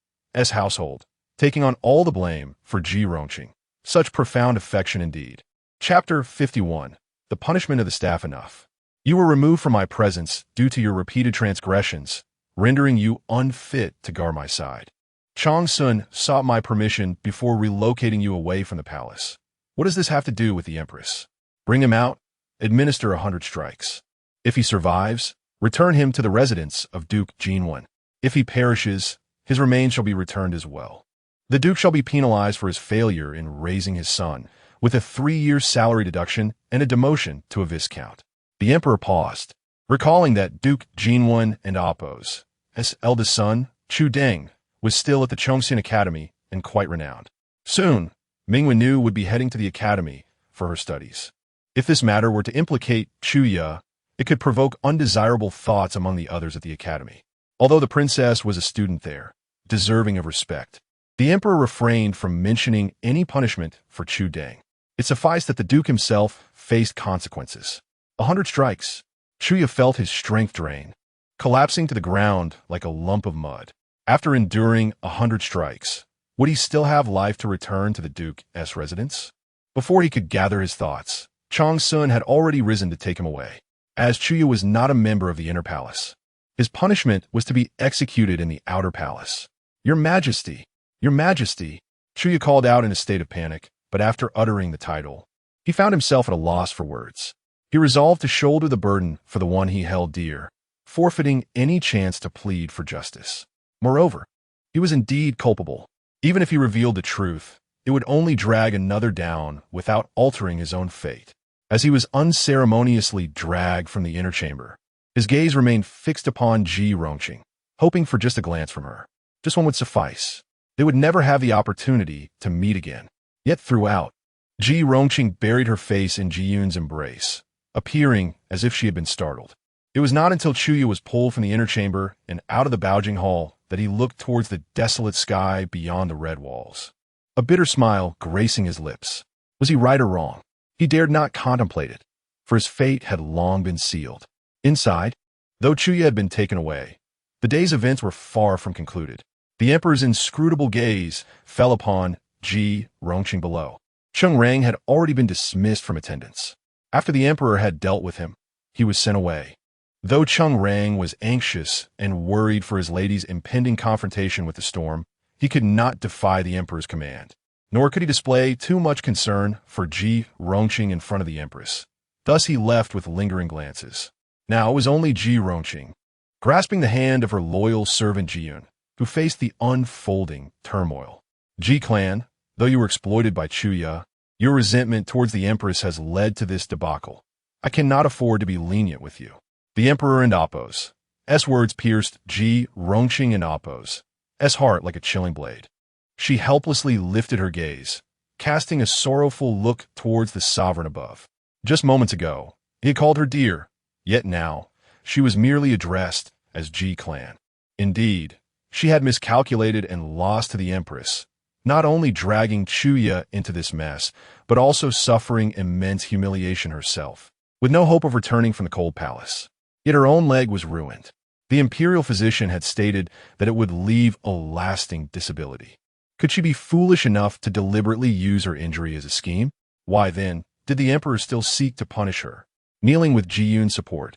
household, taking on all the blame for Ji Rongqing. Such profound affection indeed. Chapter 51. The Punishment of the Staff. Enough. You were removed from my presence due to your repeated transgressions, rendering you unfit to guard my side. Chang Sun sought my permission before relocating you away from the palace. What does this have to do with the Empress? Bring him out, administer 100 strikes. If he survives, return him to the residence of Duke Jinwen. If he perishes, his remains shall be returned as well. The Duke shall be penalized for his failure in raising his son, with a 3-year salary deduction and a demotion to a viscount. The Emperor paused, recalling that Duke Jinwen and Apos' eldest son, Chu Deng, was still at the Chongxin Academy and quite renowned. Soon, Mingwen would be heading to the academy for her studies. If this matter were to implicate Chuya, it could provoke undesirable thoughts among the others at the academy. Although the princess was a student there, deserving of respect, the emperor refrained from mentioning any punishment for Chu Deng. It sufficed that the duke himself faced consequences. 100 strikes. Chuya felt his strength drain, collapsing to the ground like a lump of mud. After enduring 100 strikes, would he still have life to return to the duke's residence? Before he could gather his thoughts, Chang Sun had already risen to take him away. As Chuya was not a member of the inner palace, his punishment was to be executed in the outer palace. Your Majesty, Your Majesty, Chuya called out in a state of panic, but after uttering the title, he found himself at a loss for words. He resolved to shoulder the burden for the one he held dear, forfeiting any chance to plead for justice. Moreover, he was indeed culpable. Even if he revealed the truth, it would only drag another down without altering his own fate. As he was unceremoniously dragged from the inner chamber, his gaze remained fixed upon Ji Rongqing, hoping for just a glance from her. Just one would suffice. They would never have the opportunity to meet again. Yet throughout, Ji Rongqing buried her face in Ji Yun's embrace, appearing as if she had been startled. It was not until Chuya was pulled from the inner chamber and out of the Baojing Hall that he looked towards the desolate sky beyond the red walls. A bitter smile gracing his lips. Was he right or wrong? He dared not contemplate it, for his fate had long been sealed. Inside, though Chuya had been taken away, the day's events were far from concluded. The emperor's inscrutable gaze fell upon Ji Rongqing below. Cheng Rang had already been dismissed from attendance. After the emperor had dealt with him, he was sent away. Though Cheng Rang was anxious and worried for his lady's impending confrontation with the storm, he could not defy the emperor's command, nor could he display too much concern for Ji Rongqing in front of the empress. Thus he left with lingering glances. Now it was only Ji Rongqing, grasping the hand of her loyal servant Jiyun, who faced the unfolding turmoil. Ji clan, though you were exploited by Chuya, your resentment towards the empress has led to this debacle. I cannot afford to be lenient with you. The emperor and Apos' words pierced Ji Rongqing and Apos' heart like a chilling blade. She helplessly lifted her gaze, casting a sorrowful look towards the sovereign above. Just moments ago, he had called her dear, yet now, she was merely addressed as G-Clan. Indeed, she had miscalculated and lost to the Empress, not only dragging Chuya into this mess, but also suffering immense humiliation herself, with no hope of returning from the cold palace. Yet her own leg was ruined. The imperial physician had stated that it would leave a lasting disability. Could she be foolish enough to deliberately use her injury as a scheme? Why then did the emperor still seek to punish her? Kneeling with Ji Yun's support,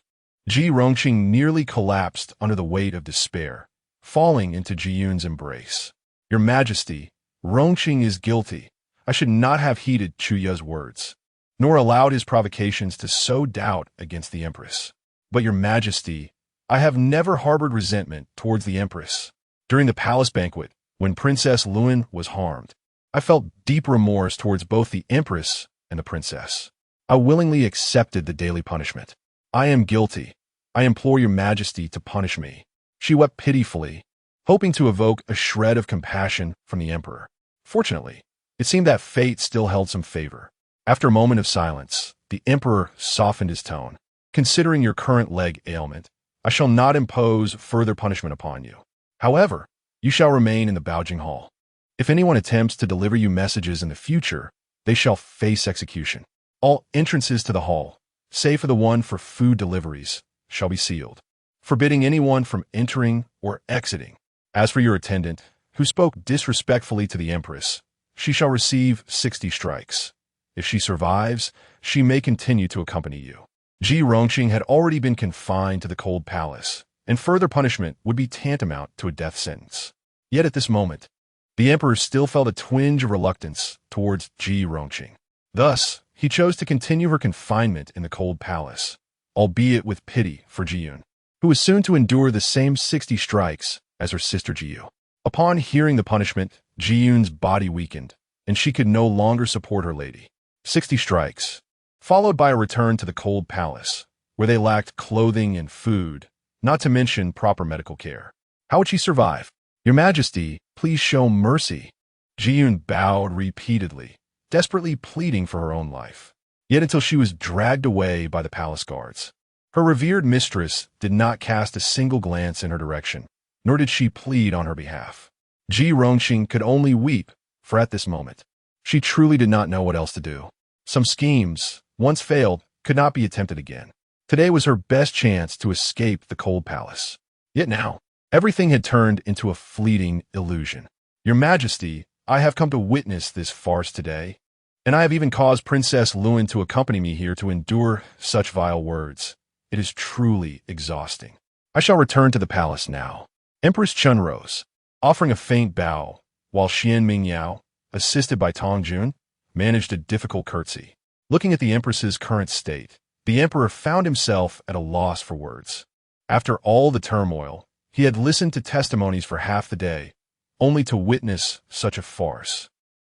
Ji Rongqing nearly collapsed under the weight of despair, falling into Ji Yun's embrace. Your Majesty, Rongqing is guilty. I should not have heeded Chuya's words, nor allowed his provocations to sow doubt against the Empress. But Your Majesty, I have never harbored resentment towards the Empress. During the palace banquet, when Princess Luan was harmed, I felt deep remorse towards both the Empress and the Princess. I willingly accepted the daily punishment. I am guilty. I implore Your Majesty to punish me. She wept pitifully, hoping to evoke a shred of compassion from the Emperor. Fortunately, it seemed that fate still held some favor. After a moment of silence, the Emperor softened his tone. Considering your current leg ailment, I shall not impose further punishment upon you. However, you shall remain in the Baojing Hall. If anyone attempts to deliver you messages in the future, they shall face execution. All entrances to the hall, save for the one for food deliveries, shall be sealed, forbidding anyone from entering or exiting. As for your attendant, who spoke disrespectfully to the Empress, she shall receive 60 strikes. If she survives, she may continue to accompany you. Ji Rongqing had already been confined to the cold palace, and further punishment would be tantamount to a death sentence. Yet at this moment, the Emperor still felt a twinge of reluctance towards Ji Rongqing. Thus, he chose to continue her confinement in the cold palace, albeit with pity for Ji Yun, who was soon to endure the same 60 strikes as her sister Ji Yu. Upon hearing the punishment, Ji Yun's body weakened, and she could no longer support her lady. 60 strikes, followed by a return to the cold palace, where they lacked clothing and food, not to mention proper medical care. How would she survive? Your Majesty, please show mercy. Ji Yun bowed repeatedly, desperately pleading for her own life. Yet until she was dragged away by the palace guards, her revered mistress did not cast a single glance in her direction, nor did she plead on her behalf. Ji Rongqing could only weep, for at this moment, she truly did not know what else to do. Some schemes, once failed, could not be attempted again. Today was her best chance to escape the cold palace. Yet now, everything had turned into a fleeting illusion. Your Majesty, I have come to witness this farce today, and I have even caused Princess Luan to accompany me here to endure such vile words. It is truly exhausting. I shall return to the palace now. Empress Chun rose, offering a faint bow, while Xuan Mingyao, assisted by Tong Jun, managed a difficult curtsy. Looking at the Empress's current state, the Emperor found himself at a loss for words. After all the turmoil, he had listened to testimonies for half the day, only to witness such a farce,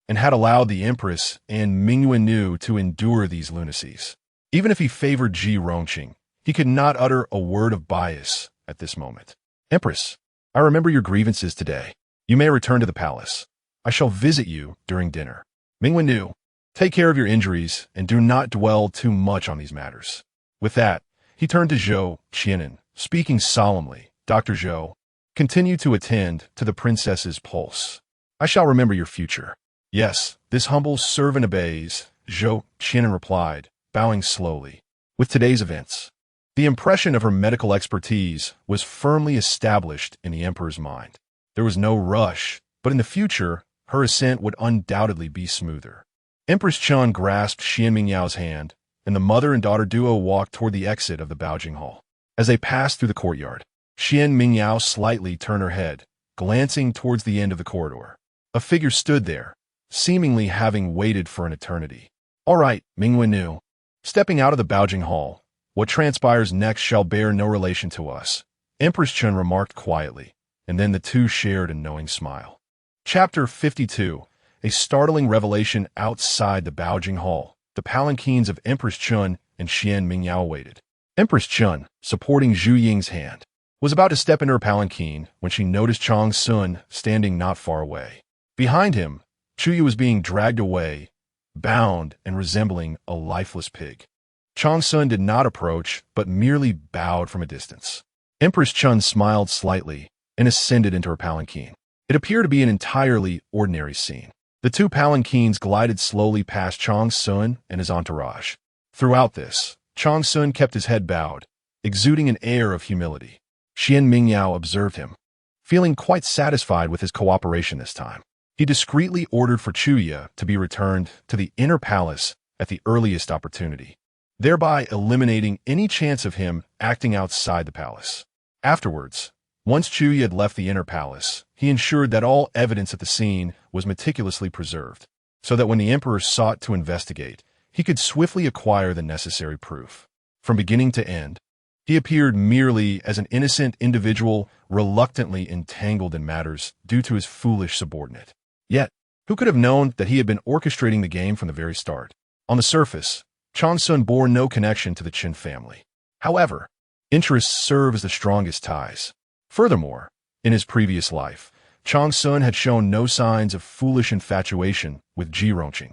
and had allowed the Empress and Mingyao to endure these lunacies. Even if he favored Ji Rongqing, he could not utter a word of bias at this moment. Empress, I remember your grievances today. You may return to the palace. I shall visit you during dinner. Mingyao, take care of your injuries and do not dwell too much on these matters. With that, he turned to Zhou Qianan, speaking solemnly. Dr. Zhou, continue to attend to the princess's pulse. I shall remember your future. Yes, this humble servant obeys, Zhou Qianan replied, bowing slowly. With today's events, the impression of her medical expertise was firmly established in the Emperor's mind. There was no rush, but in the future, her ascent would undoubtedly be smoother. Empress Chun grasped Xuan Mingyao's hand, and the mother and daughter duo walked toward the exit of the Baojing Hall. As they passed through the courtyard, Xuan Mingyao slightly turned her head, glancing towards the end of the corridor. A figure stood there, seemingly having waited for an eternity. All right, Mingyao. Stepping out of the Baojing Hall, what transpires next shall bear no relation to us, Empress Chun remarked quietly, and then the two shared a knowing smile. Chapter 52. A startling revelation outside the Baojing Hall. The palanquins of Empress Chun and Xuan Mingyao waited. Empress Chun, supporting Zhu Ying's hand, was about to step into her palanquin when she noticed Chang Sun standing not far away. Behind him, Chuya was being dragged away, bound and resembling a lifeless pig. Changsun did not approach, but merely bowed from a distance. Empress Chun smiled slightly and ascended into her palanquin. It appeared to be an entirely ordinary scene. The two palanquins glided slowly past Changsun and his entourage. Throughout this, Changsun kept his head bowed, exuding an air of humility. Xuan Mingyao observed him, feeling quite satisfied with his cooperation this time. He discreetly ordered for Chuya to be returned to the inner palace at the earliest opportunity, thereby eliminating any chance of him acting outside the palace. Afterwards, once Chuya had left the inner palace, he ensured that all evidence at the scene was meticulously preserved, so that when the emperor sought to investigate, he could swiftly acquire the necessary proof. From beginning to end, he appeared merely as an innocent individual reluctantly entangled in matters due to his foolish subordinate. Yet, who could have known that he had been orchestrating the game from the very start? On the surface, Changsun bore no connection to the Qin family. However, interests serve as the strongest ties. Furthermore, in his previous life, Changsun had shown no signs of foolish infatuation with Ji Rongqing,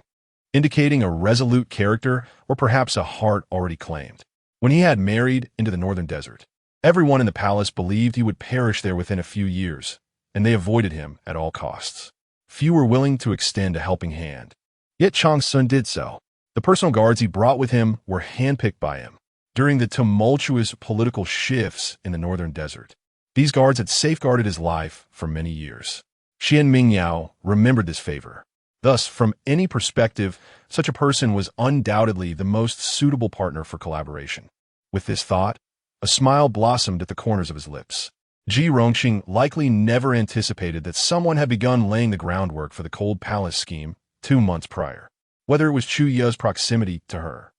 indicating a resolute character or perhaps a heart already claimed. When he had married into the northern desert, everyone in the palace believed he would perish there within a few years, and they avoided him at all costs. Few were willing to extend a helping hand. Yet Changsun did so. The personal guards he brought with him were handpicked by him during the tumultuous political shifts in the northern desert. These guards had safeguarded his life for many years. Xuan Mingyao remembered this favor. Thus, from any perspective, such a person was undoubtedly the most suitable partner for collaboration. With this thought, a smile blossomed at the corners of his lips. Ji Rongqing likely never anticipated that someone had begun laying the groundwork for the Cold Palace scheme 2 months prior. Whether it was Chu Ya's proximity to her,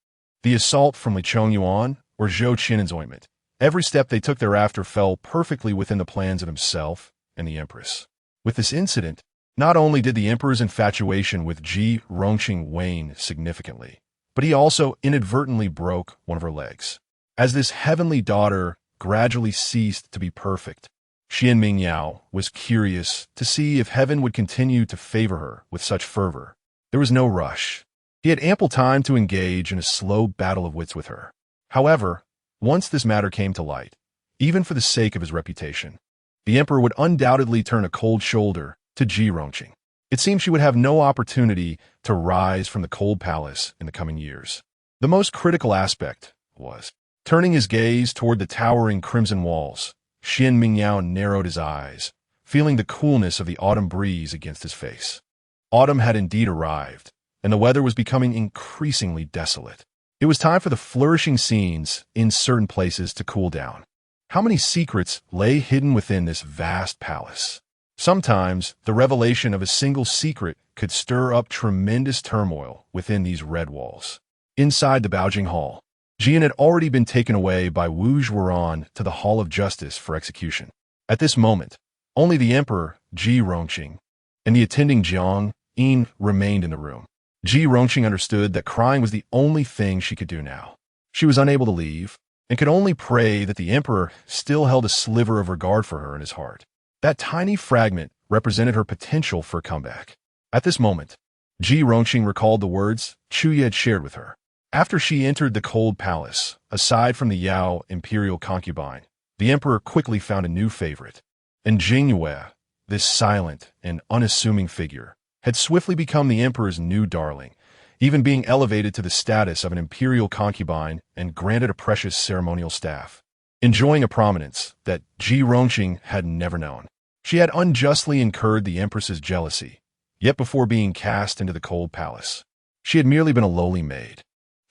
the assault from Li Chongyuan, or Zhou Qinnen's ointment, every step they took thereafter fell perfectly within the plans of himself and the empress. With this incident, not only did the emperor's infatuation with Ji Rongqing wane significantly, but he also inadvertently broke one of her legs. As this heavenly daughter gradually ceased to be perfect, Xuan Mingyao was curious to see if heaven would continue to favor her with such fervor. There was no rush. He had ample time to engage in a slow battle of wits with her. However, once this matter came to light, even for the sake of his reputation, the emperor would undoubtedly turn a cold shoulder to Ji Rongqing. It seemed she would have no opportunity to rise from the Cold Palace in the coming years. The most critical aspect was, turning his gaze toward the towering crimson walls, Xuan Mingyao narrowed his eyes, feeling the coolness of the autumn breeze against his face. Autumn had indeed arrived, and the weather was becoming increasingly desolate. It was time for the flourishing scenes in certain places to cool down. How many secrets lay hidden within this vast palace? Sometimes, the revelation of a single secret could stir up tremendous turmoil within these red walls. Inside the Baojing Hall, Jian had already been taken away by Wu Zhuoran to the Hall of Justice for execution. At this moment, only the Emperor, Ji Rongqing, and the attending Jiang Yin remained in the room. Ji Rongqing understood that crying was the only thing she could do now. She was unable to leave, and could only pray that the Emperor still held a sliver of regard for her in his heart. That tiny fragment represented her potential for a comeback. At this moment, Ji Rongqing recalled the words Chuya had shared with her. After she entered the Cold Palace, aside from the Yao imperial concubine, the emperor quickly found a new favorite. And Jingyue, this silent and unassuming figure, had swiftly become the emperor's new darling, even being elevated to the status of an imperial concubine and granted a precious ceremonial staff, enjoying a prominence that Ji Rongqing had never known. She had unjustly incurred the empress's jealousy, yet before being cast into the Cold Palace, she had merely been a lowly maid.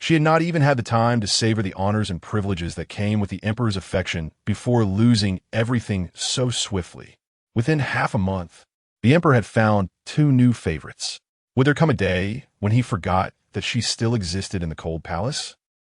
She had not even had the time to savor the honors and privileges that came with the emperor's affection before losing everything so swiftly. Within half a month, the emperor had found 2 new favorites. Would there come a day when he forgot that she still existed in the Cold Palace?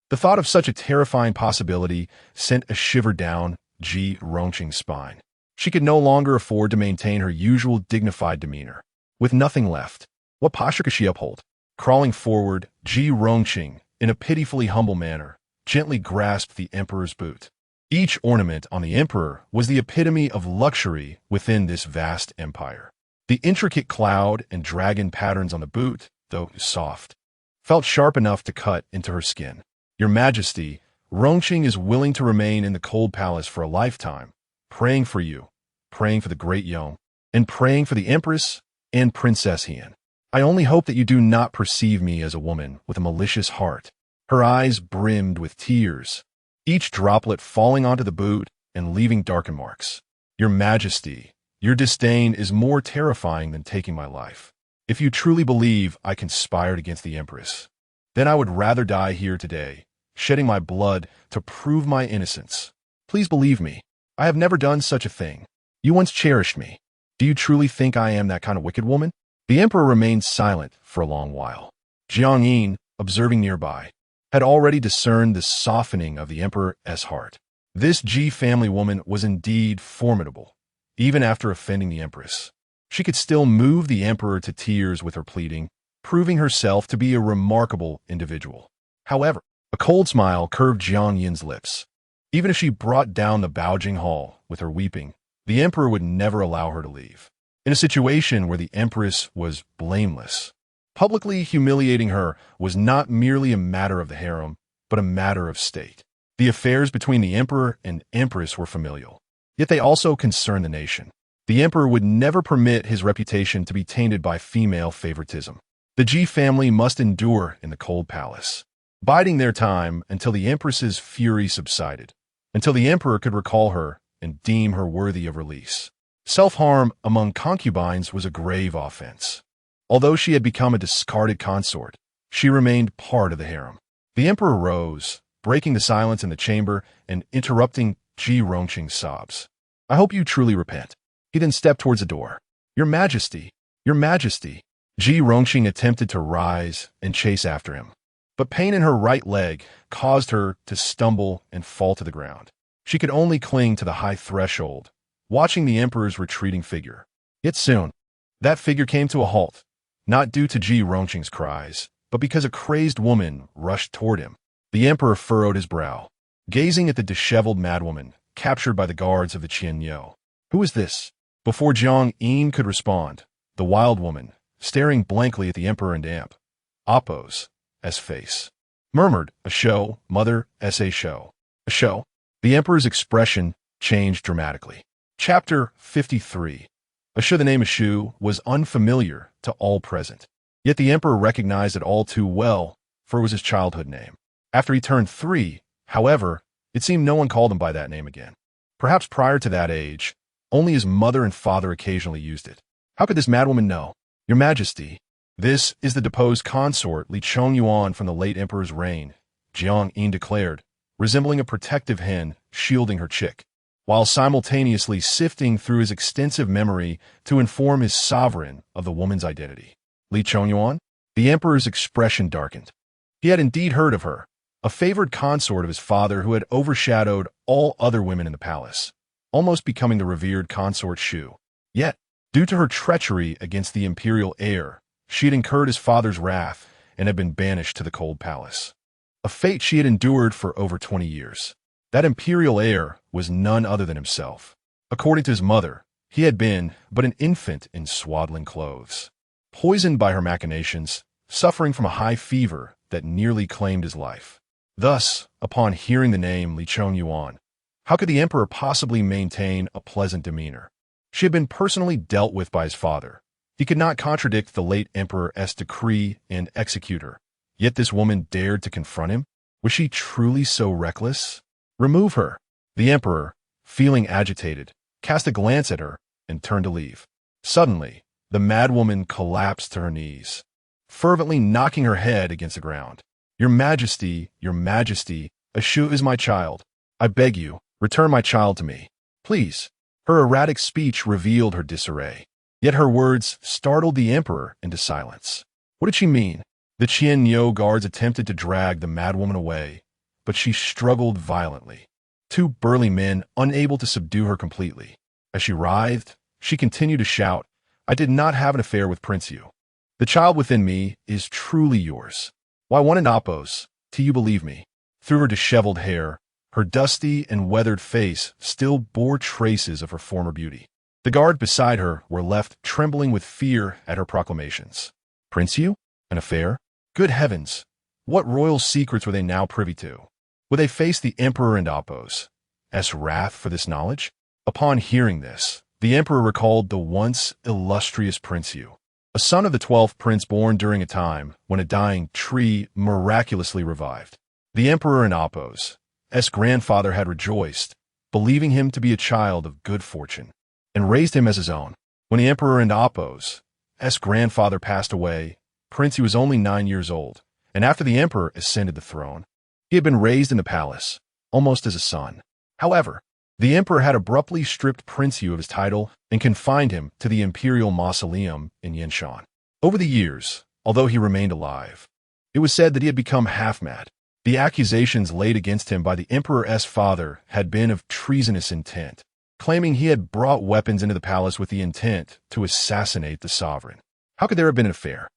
The thought of such a terrifying possibility sent a shiver down Ji Rongqing's spine. She could no longer afford to maintain her usual dignified demeanor. With nothing left, what posture could she uphold? Crawling forward, Ji Rongqing, in a pitifully humble manner, gently grasped the emperor's boot. Each ornament on the emperor was the epitome of luxury within this vast empire. The intricate cloud and dragon patterns on the boot, though soft, felt sharp enough to cut into her skin. Your Majesty, Rongqing is willing to remain in the cold palace for a lifetime, praying for you, praying for the great Yong, and praying for the Empress and Princess Hian. I only hope that you do not perceive me as a woman with a malicious heart. Her eyes brimmed with tears, each droplet falling onto the boot and leaving darkened marks. Your Majesty, your disdain is more terrifying than taking my life. If you truly believe I conspired against the Empress, then I would rather die here today, shedding my blood to prove my innocence. Please believe me. I have never done such a thing. You once cherished me. Do you truly think I am that kind of wicked woman? The emperor remained silent for a long while. Jiang Yin, observing nearby, had already discerned the softening of the emperor's heart. This Ji family woman was indeed formidable, even after offending the empress. She could still move the emperor to tears with her pleading, proving herself to be a remarkable individual. However, a cold smile curved Jiang Yin's lips. Even if she brought down the Baojing Hall with her weeping, the emperor would never allow her to leave. In a situation where the empress was blameless, publicly humiliating her was not merely a matter of the harem, but a matter of state. The affairs between the emperor and empress were familial, yet they also concerned the nation. The emperor would never permit his reputation to be tainted by female favoritism. The Ji family must endure in the cold palace, biding their time until the empress's fury subsided, until the emperor could recall her and deem her worthy of release. Self-harm among concubines was a grave offense. Although she had become a discarded consort, she remained part of the harem. The emperor rose, breaking the silence in the chamber and interrupting Ji Rongqing's sobs. I hope you truly repent. He then stepped towards the door. Your Majesty, Your Majesty. Ji Rongqing attempted to rise and chase after him, but pain in her right leg caused her to stumble and fall to the ground. She could only cling to the high threshold, watching the emperor's retreating figure. Yet soon, that figure came to a halt, not due to Ji Rongqing's cries, but because a crazed woman rushed toward him. The emperor furrowed his brow, gazing at the disheveled madwoman captured by the guards of the Qianyou. Who is this? Before Jiang Yin could respond, the wild woman, staring blankly at the emperor and Appo's face, murmured, "A show, mother, a show." A show? The emperor's expression changed dramatically. Chapter 53. Ashu, the name Ashu, was unfamiliar to all present. Yet the emperor recognized it all too well, for it was his childhood name. After he turned 3, however, it seemed no one called him by that name again. Perhaps prior to that age, only his mother and father occasionally used it. How could this madwoman know? Your Majesty, this is the deposed consort Li Chongyuan from the late emperor's reign, Jiang Yin declared, resembling a protective hen shielding her chick, while simultaneously sifting through his extensive memory to inform his sovereign of the woman's identity. Li Chongyuan? The emperor's expression darkened. He had indeed heard of her, a favored consort of his father who had overshadowed all other women in the palace, almost becoming the revered consort Shu. Yet, due to her treachery against the imperial heir, she had incurred his father's wrath and had been banished to the cold palace, a fate she had endured for over 20 years. That imperial heir was none other than himself. According to his mother, he had been but an infant in swaddling clothes, poisoned by her machinations, suffering from a high fever that nearly claimed his life. Thus, upon hearing the name Li Chongyuan, how could the emperor possibly maintain a pleasant demeanor? She had been personally dealt with by his father. He could not contradict the late emperor's decree and execute her. Yet this woman dared to confront him? Was she truly so reckless? Remove her. The emperor, feeling agitated, cast a glance at her and turned to leave. Suddenly, the madwoman collapsed to her knees, fervently knocking her head against the ground. Your Majesty, Ashu is my child. I beg you, return my child to me. Please. Her erratic speech revealed her disarray. Yet her words startled the emperor into silence. What did she mean? The Qianyou guards attempted to drag the madwoman away, but she struggled violently. 2 burly men unable to subdue her completely. As she writhed, she continued to shout, I did not have an affair with Prince Yu. The child within me is truly yours. Why, one in Appo's, do you believe me? Through her disheveled hair, her dusty and weathered face still bore traces of her former beauty. The guard beside her were left trembling with fear at her proclamations. Prince Yu? An affair? Good heavens! What royal secrets were they now privy to? Would they face the emperor and Apos' wrath for this knowledge? Upon hearing this, the emperor recalled the once illustrious Prince Yu, a son of the 12th prince born during a time when a dying tree miraculously revived. The emperor and Apos' grandfather had rejoiced, believing him to be a child of good fortune, and raised him as his own. When the emperor and Apos' grandfather passed away, Prince Yu was only 9 years old, and after the emperor ascended the throne, he had been raised in the palace, almost as a son. However, the emperor had abruptly stripped Prince Yu of his title and confined him to the imperial mausoleum in Yanshan. Over the years, although he remained alive, it was said that he had become half-mad. The accusations laid against him by the emperor's father had been of treasonous intent, claiming he had brought weapons into the palace with the intent to assassinate the sovereign. How could there have been an affair?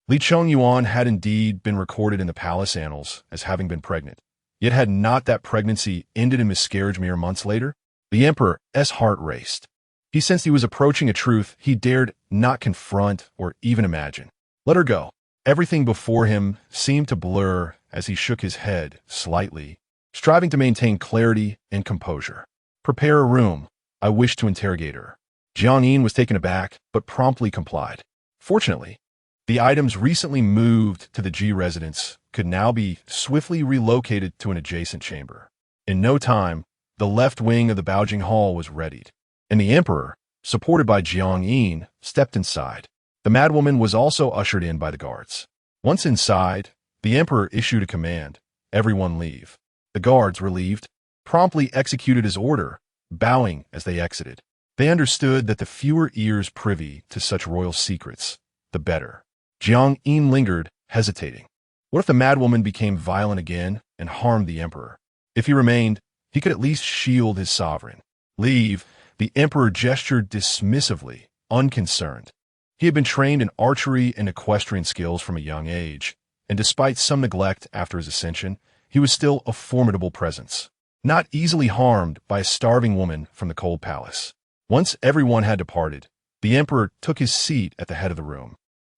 Li Chongyuan had indeed been recorded in the palace annals as having been pregnant. Yet had not that pregnancy ended in miscarriage mere months later? The emperor's heart raced. He sensed he was approaching a truth he dared not confront or even imagine. Let her go. Everything before him seemed to blur as he shook his head slightly, striving to maintain clarity and composure. Prepare a room. I wish to interrogate her. Jiang Yin was taken aback, but promptly complied. Fortunately, the items recently moved to the Ji residence could now be swiftly relocated to an adjacent chamber. In no time, the left wing of the Baojing Hall was readied, and the emperor, supported by Jiang Yin, stepped inside. The madwoman was also ushered in by the guards. Once inside, the emperor issued a command, "Everyone leave." The guards, relieved, promptly executed his order, bowing as they exited. They understood that the fewer ears privy to such royal secrets, the better. Jiang Yin lingered, hesitating. What if the madwoman became violent again and harmed the emperor? If he remained, he could at least shield his sovereign. Leave, the emperor gestured dismissively, unconcerned. He had been trained in archery and equestrian skills from a young age, and despite some neglect after his ascension, he was still a formidable presence, not easily harmed by a starving woman from the cold palace. Once everyone had departed, the emperor took his seat at the head of the room,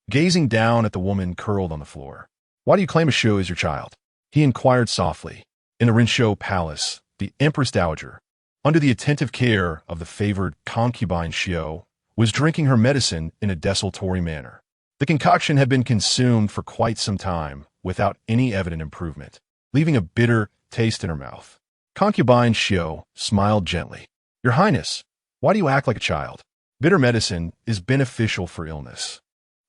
gazing down at the woman curled on the floor. "Why do you claim Xiu as your child?" he inquired softly. In the Rinshou Palace, the Empress Dowager, under the attentive care of the favored concubine Xiu, was drinking her medicine in a desultory manner. The concoction had been consumed for quite some time without any evident improvement, leaving a bitter taste in her mouth. Concubine Xiu smiled gently. "Your Highness, why do you act like a child? Bitter medicine is beneficial for illness.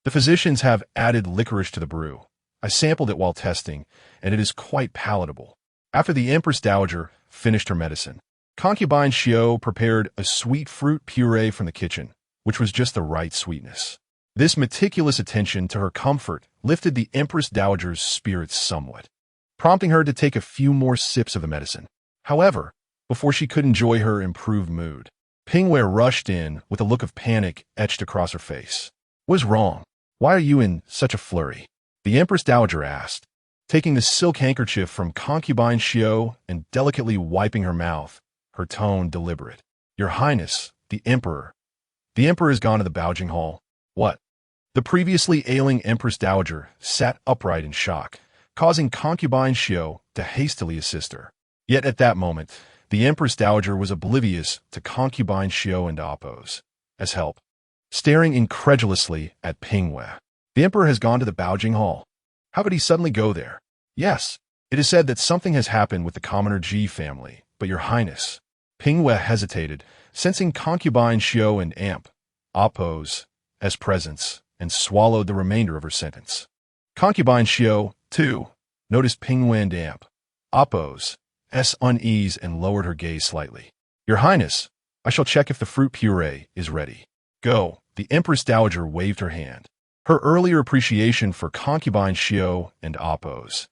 The physicians have added licorice to the brew. I sampled it while testing, and it is quite palatable." After the Empress Dowager finished her medicine, Concubine Xiu prepared a sweet fruit puree from the kitchen, which was just the right sweetness. This meticulous attention to her comfort lifted the Empress Dowager's spirits somewhat, prompting her to take a few more sips of the medicine. However, before she could enjoy her improved mood, Pingwei rushed in with a look of panic etched across her face. "What's wrong? Why are you in such a flurry?" the Empress Dowager asked, taking the silk handkerchief from Concubine Xiu and delicately wiping her mouth, her tone deliberate. "Your Highness, the Emperor. The Emperor has gone to the Baojing Hall." "What?" The previously ailing Empress Dowager sat upright in shock, causing Concubine Xiu to hastily assist her. Yet at that moment, the Empress Dowager was oblivious to Concubine Xiu and Apos' help, staring incredulously at Pingwei. "The Emperor has gone to the Baojing Hall. How could he suddenly go there?" "Yes, it is said that something has happened with the commoner Ji family, but your Highness." Pingwei hesitated, sensing Concubine Xiu and Apos' presence, and swallowed the remainder of her sentence. Concubine Xiu, too, noticed Pingwei and Apos' unease and lowered her gaze slightly. "Your Highness, I shall check if the fruit puree is ready." "Go." The Empress Dowager waved her hand, her earlier appreciation for Concubine Xiu and Apos'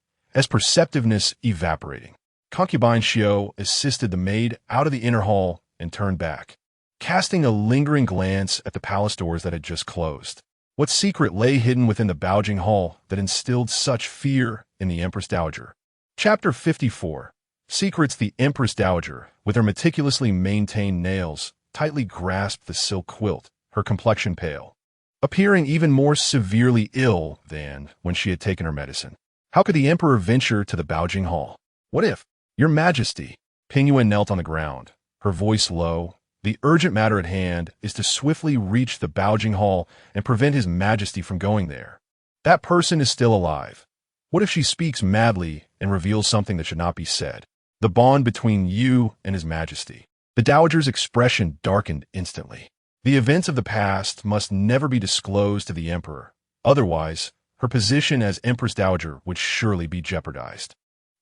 perceptiveness evaporating. Concubine Xiu assisted the maid out of the inner hall and turned back, casting a lingering glance at the palace doors that had just closed. What secret lay hidden within the Baojing Hall that instilled such fear in the Empress Dowager? Chapter 54. Secrets. The Empress Dowager, with her meticulously maintained nails, tightly grasped the silk quilt, her complexion pale, appearing even more severely ill than when she had taken her medicine. How could the emperor venture to the Baojing Hall? What if, Your Majesty? Pingyuan knelt on the ground, her voice low. The urgent matter at hand is to swiftly reach the Baojing Hall and prevent His Majesty from going there. That person is still alive. What if she speaks madly and reveals something that should not be said? The bond between you and His Majesty. The dowager's expression darkened instantly. The events of the past must never be disclosed to the emperor. Otherwise, her position as Empress Dowager would surely be jeopardized.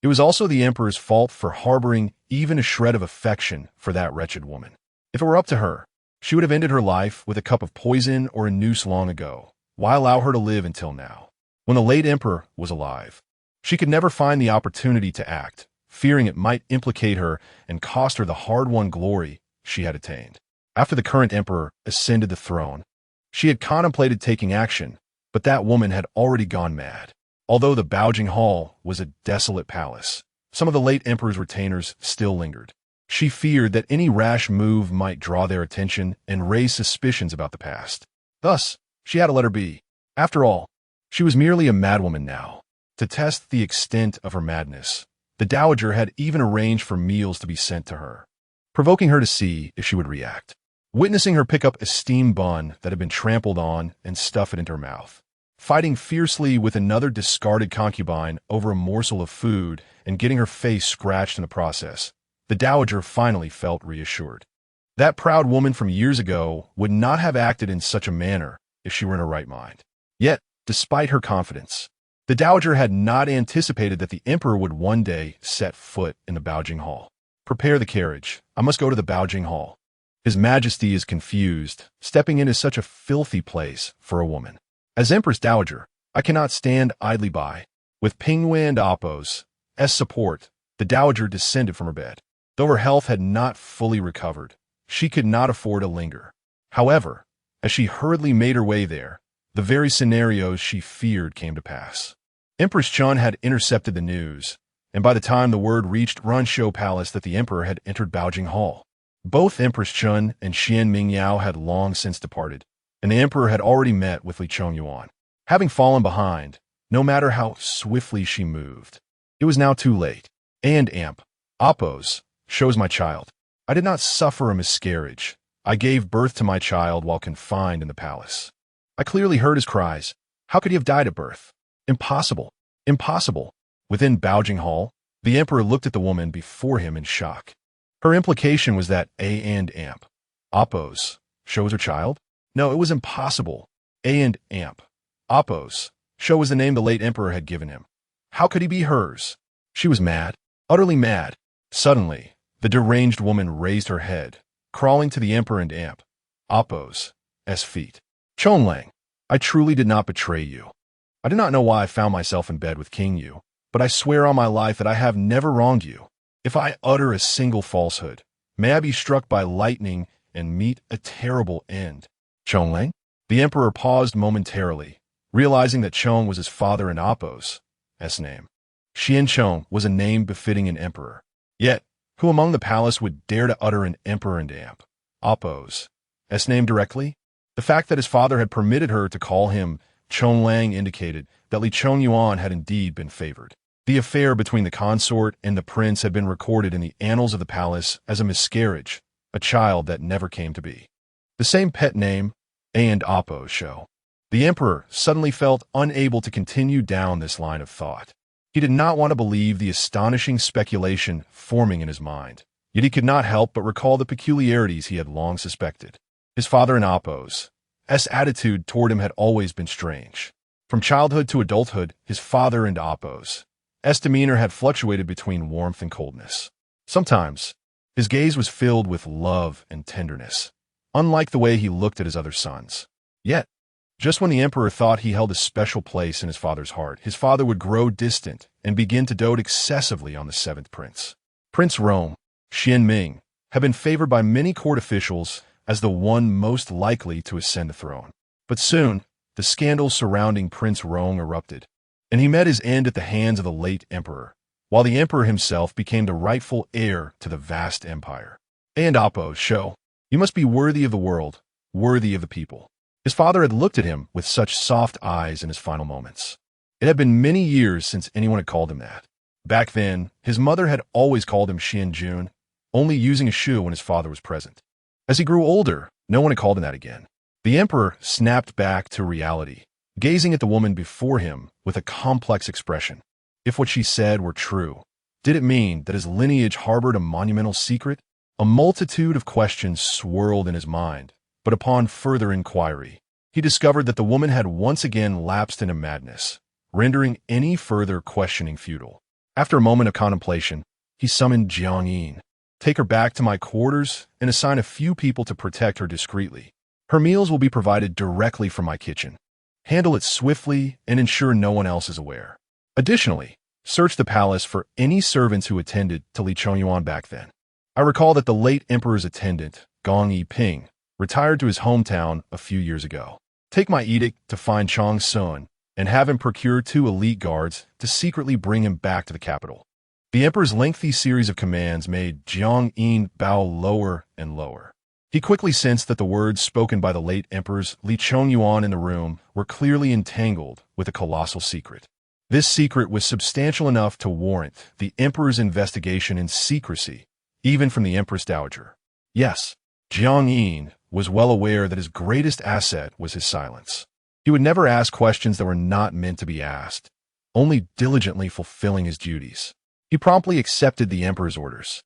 It was also the emperor's fault for harboring even a shred of affection for that wretched woman. If it were up to her, she would have ended her life with a cup of poison or a noose long ago. Why allow her to live until now? When the late emperor was alive, she could never find the opportunity to act, fearing it might implicate her and cost her the hard-won glory she had attained. After the current emperor ascended the throne, she had contemplated taking action, but that woman had already gone mad. Although the Baojing Hall was a desolate palace, some of the late emperor's retainers still lingered. She feared that any rash move might draw their attention and raise suspicions about the past. Thus, she had to let her be. After all, she was merely a madwoman now. To test the extent of her madness, the dowager had even arranged for meals to be sent to her, provoking her to see if she would react. Witnessing her pick up a steamed bun that had been trampled on and stuff it into her mouth, fighting fiercely with another discarded concubine over a morsel of food and getting her face scratched in the process, the dowager finally felt reassured. That proud woman from years ago would not have acted in such a manner if she were in her right mind. Yet, despite her confidence, the dowager had not anticipated that the emperor would one day set foot in the Baojing Hall. Prepare the carriage. I must go to the Baojing Hall. His Majesty is confused. Stepping in is such a filthy place for a woman. As Empress Dowager, I cannot stand idly by. With Pingyuan and Appo's support, the dowager descended from her bed. Though her health had not fully recovered, she could not afford to linger. However, as she hurriedly made her way there, the very scenarios she feared came to pass. Empress Chun had intercepted the news, and by the time the word reached Runshou Palace that the emperor had entered Baojing Hall, both Empress Chun and Xuan Mingyao had long since departed, and the emperor had already met with Li Chongyuan. Having fallen behind, no matter how swiftly she moved, it was now too late. And Appo's shows my child. I did not suffer a miscarriage. I gave birth to my child while confined in the palace. I clearly heard his cries. How could he have died at birth? Impossible. Impossible. Within Baojing Hall, the emperor looked at the woman before him in shock. Her implication was that Appo's shows her child? No, it was impossible. Appo's show was the name the late emperor had given him. How could he be hers? She was mad, utterly mad. Suddenly, the deranged woman raised her head, crawling to the emperor and Appo's feet. Chonlang, I truly did not betray you. I do not know why I found myself in bed with King Yu, but I swear on my life that I have never wronged you. If I utter a single falsehood, may I be struck by lightning and meet a terrible end. Chonlang? The emperor paused momentarily, realizing that Chong was his father and Appo's name. Xian Chong was a name befitting an emperor. Yet, who among the palace would dare to utter an emperor and Appo's name directly? The fact that his father had permitted her to call him Chonlang indicated that Li Chongyuan had indeed been favored. The affair between the consort and the prince had been recorded in the annals of the palace as a miscarriage, a child that never came to be. The same pet name, Appo's show. The emperor suddenly felt unable to continue down this line of thought. He did not want to believe the astonishing speculation forming in his mind, yet he could not help but recall the peculiarities he had long suspected. His father and Appo's attitude toward him had always been strange. From childhood to adulthood, his father and Appo's demeanor had fluctuated between warmth and coldness. Sometimes, his gaze was filled with love and tenderness, unlike the way he looked at his other sons. Yet, just when the emperor thought he held a special place in his father's heart, his father would grow distant and begin to dote excessively on the seventh prince. Prince Rome, Xian Ming, had been favored by many court officials as the one most likely to ascend the throne. But soon, the scandal surrounding Prince Rong erupted, and he met his end at the hands of the late emperor, while the emperor himself became the rightful heir to the vast empire. Appo's show, you must be worthy of the world, worthy of the people. His father had looked at him with such soft eyes in his final moments. It had been many years since anyone had called him that. Back then, his mother had always called him Xian Jun, only using a shu when his father was present. As he grew older, no one had called him that again. The emperor snapped back to reality, gazing at the woman before him with a complex expression. If what she said were true, did it mean that his lineage harbored a monumental secret? A multitude of questions swirled in his mind, but upon further inquiry, he discovered that the woman had once again lapsed into madness, rendering any further questioning futile. After a moment of contemplation, he summoned Jiang Yin. Take her back to my quarters and assign a few people to protect her discreetly. Her meals will be provided directly from my kitchen. Handle it swiftly and ensure no one else is aware. Additionally, search the palace for any servants who attended to Li Chongyuan back then. I recall that the late emperor's attendant, Gong Yiping, retired to his hometown a few years ago. Take my edict to find Chong Sun and have him procure 2 elite guards to secretly bring him back to the capital. The emperor's lengthy series of commands made Jiang Yin bow lower and lower. He quickly sensed that the words spoken by the late emperor's Li Chongyuan in the room were clearly entangled with a colossal secret. This secret was substantial enough to warrant the emperor's investigation in secrecy, even from the Empress Dowager. Yes, Jiang Yin was well aware that his greatest asset was his silence. He would never ask questions that were not meant to be asked, only diligently fulfilling his duties. He promptly accepted the emperor's orders.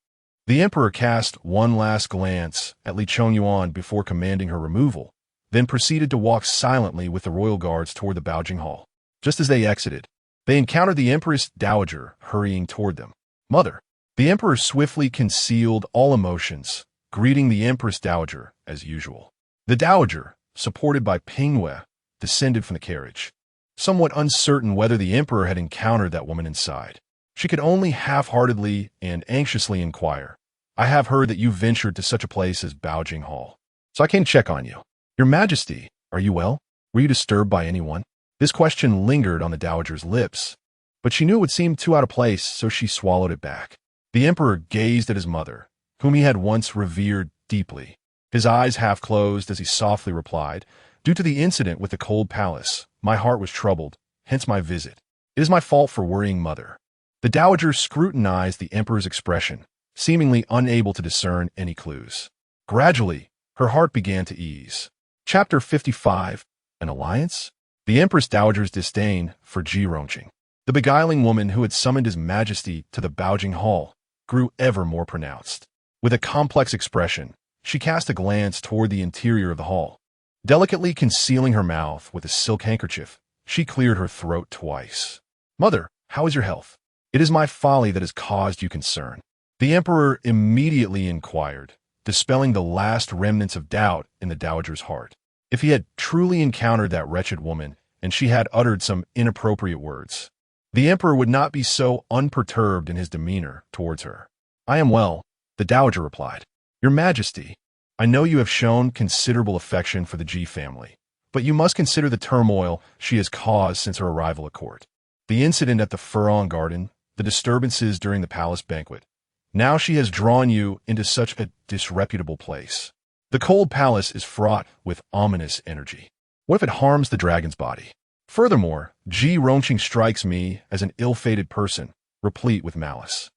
The emperor cast one last glance at Li Chongyuan before commanding her removal, then proceeded to walk silently with the royal guards toward the Baojing Hall. Just as they exited, they encountered the Empress Dowager hurrying toward them. Mother. The emperor swiftly concealed all emotions, greeting the Empress Dowager as usual. The Dowager, supported by Pingwei, descended from the carriage, somewhat uncertain whether the emperor had encountered that woman inside. She could only half-heartedly and anxiously inquire, I have heard that you ventured to such a place as Baojing Hall, so I came to check on you. Your Majesty, are you well? Were you disturbed by anyone? This question lingered on the Dowager's lips, but she knew it would seem too out of place, so she swallowed it back. The emperor gazed at his mother, whom he had once revered deeply. His eyes half closed as he softly replied, Due to the incident with the cold palace, my heart was troubled, hence my visit. It is my fault for worrying mother. The Dowager scrutinized the emperor's expression, seemingly unable to discern any clues. Gradually, her heart began to ease. Chapter 55, An Alliance? The Empress Dowager's disdain for Ji Rongqing, the beguiling woman who had summoned His Majesty to the Baojing Hall, grew ever more pronounced. With a complex expression, she cast a glance toward the interior of the hall. Delicately concealing her mouth with a silk handkerchief, she cleared her throat twice. Mother, how is your health? It is my folly that has caused you concern. The emperor immediately inquired, dispelling the last remnants of doubt in the Dowager's heart. If he had truly encountered that wretched woman, and she had uttered some inappropriate words, the emperor would not be so unperturbed in his demeanor towards her. I am well, the Dowager replied. Your Majesty, I know you have shown considerable affection for the Ji family, but you must consider the turmoil she has caused since her arrival at court. The incident at the Furong Garden, the disturbances during the palace banquet. Now she has drawn you into such a disreputable place. The cold palace is fraught with ominous energy. What if it harms the dragon's body? Furthermore, Ji Rongqing strikes me as an ill-fated person, replete with malice.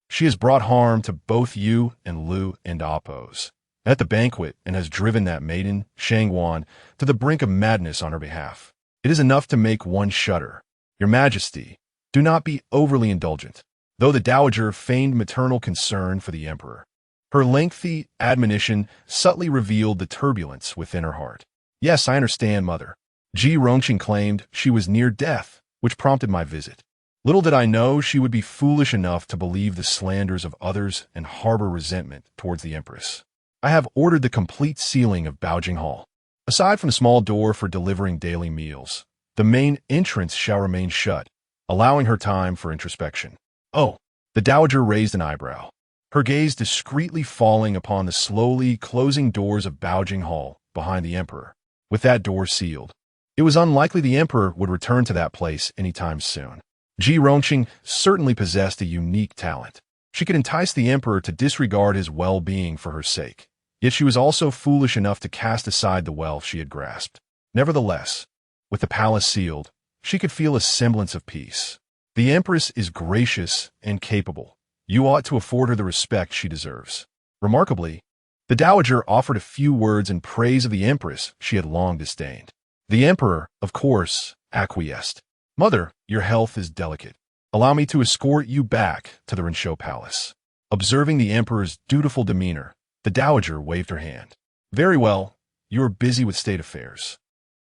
She has brought harm to both you and Lu and Apos at the banquet and has driven that maiden, Shangwan, to the brink of madness on her behalf. It is enough to make one shudder. Your Majesty, do not be overly indulgent. Though the Dowager feigned maternal concern for the emperor, her lengthy admonition subtly revealed the turbulence within her heart. Yes, I understand, mother. Ji Rongqing claimed she was near death, which prompted my visit. Little did I know she would be foolish enough to believe the slanders of others and harbor resentment towards the empress. I have ordered the complete sealing of Baojing Hall. Aside from the small door for delivering daily meals, the main entrance shall remain shut, allowing her time for introspection. Oh, the Dowager raised an eyebrow, her gaze discreetly falling upon the slowly closing doors of Baojing Hall behind the emperor. With that door sealed, it was unlikely the emperor would return to that place anytime soon. Ji Rongqing certainly possessed a unique talent. She could entice the emperor to disregard his well-being for her sake, yet she was also foolish enough to cast aside the wealth she had grasped. Nevertheless, with the palace sealed, she could feel a semblance of peace. The Empress is gracious and capable. You ought to afford her the respect she deserves. Remarkably, the Dowager offered a few words in praise of the Empress she had long disdained. The Emperor, of course, acquiesced. Mother, your health is delicate. Allow me to escort you back to the Rinshou Palace. Observing the Emperor's dutiful demeanor, the Dowager waved her hand. Very well, you are busy with state affairs.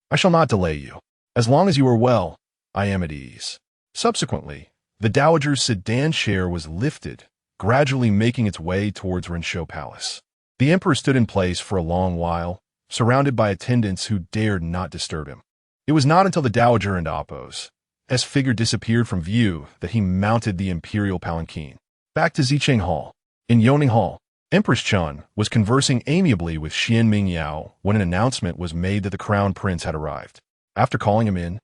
I shall not delay you. As long as you are well, I am at ease. Subsequently, the Dowager's sedan chair was lifted, gradually making its way towards Rinshou Palace. The Emperor stood in place for a long while, surrounded by attendants who dared not disturb him. It was not until the Dowager and Appo's figure disappeared from view that he mounted the imperial palanquin. Back to Zicheng Hall. In Yoning Hall, Empress Chun was conversing amiably with Xuan Mingyao when an announcement was made that the crown prince had arrived. After calling him in,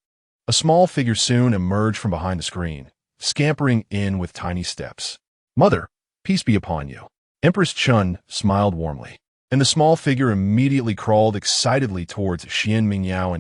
a small figure soon emerged from behind the screen, scampering in with tiny steps. Mother, peace be upon you. Empress Chun smiled warmly, and the small figure immediately crawled excitedly towards Xuan Mingyao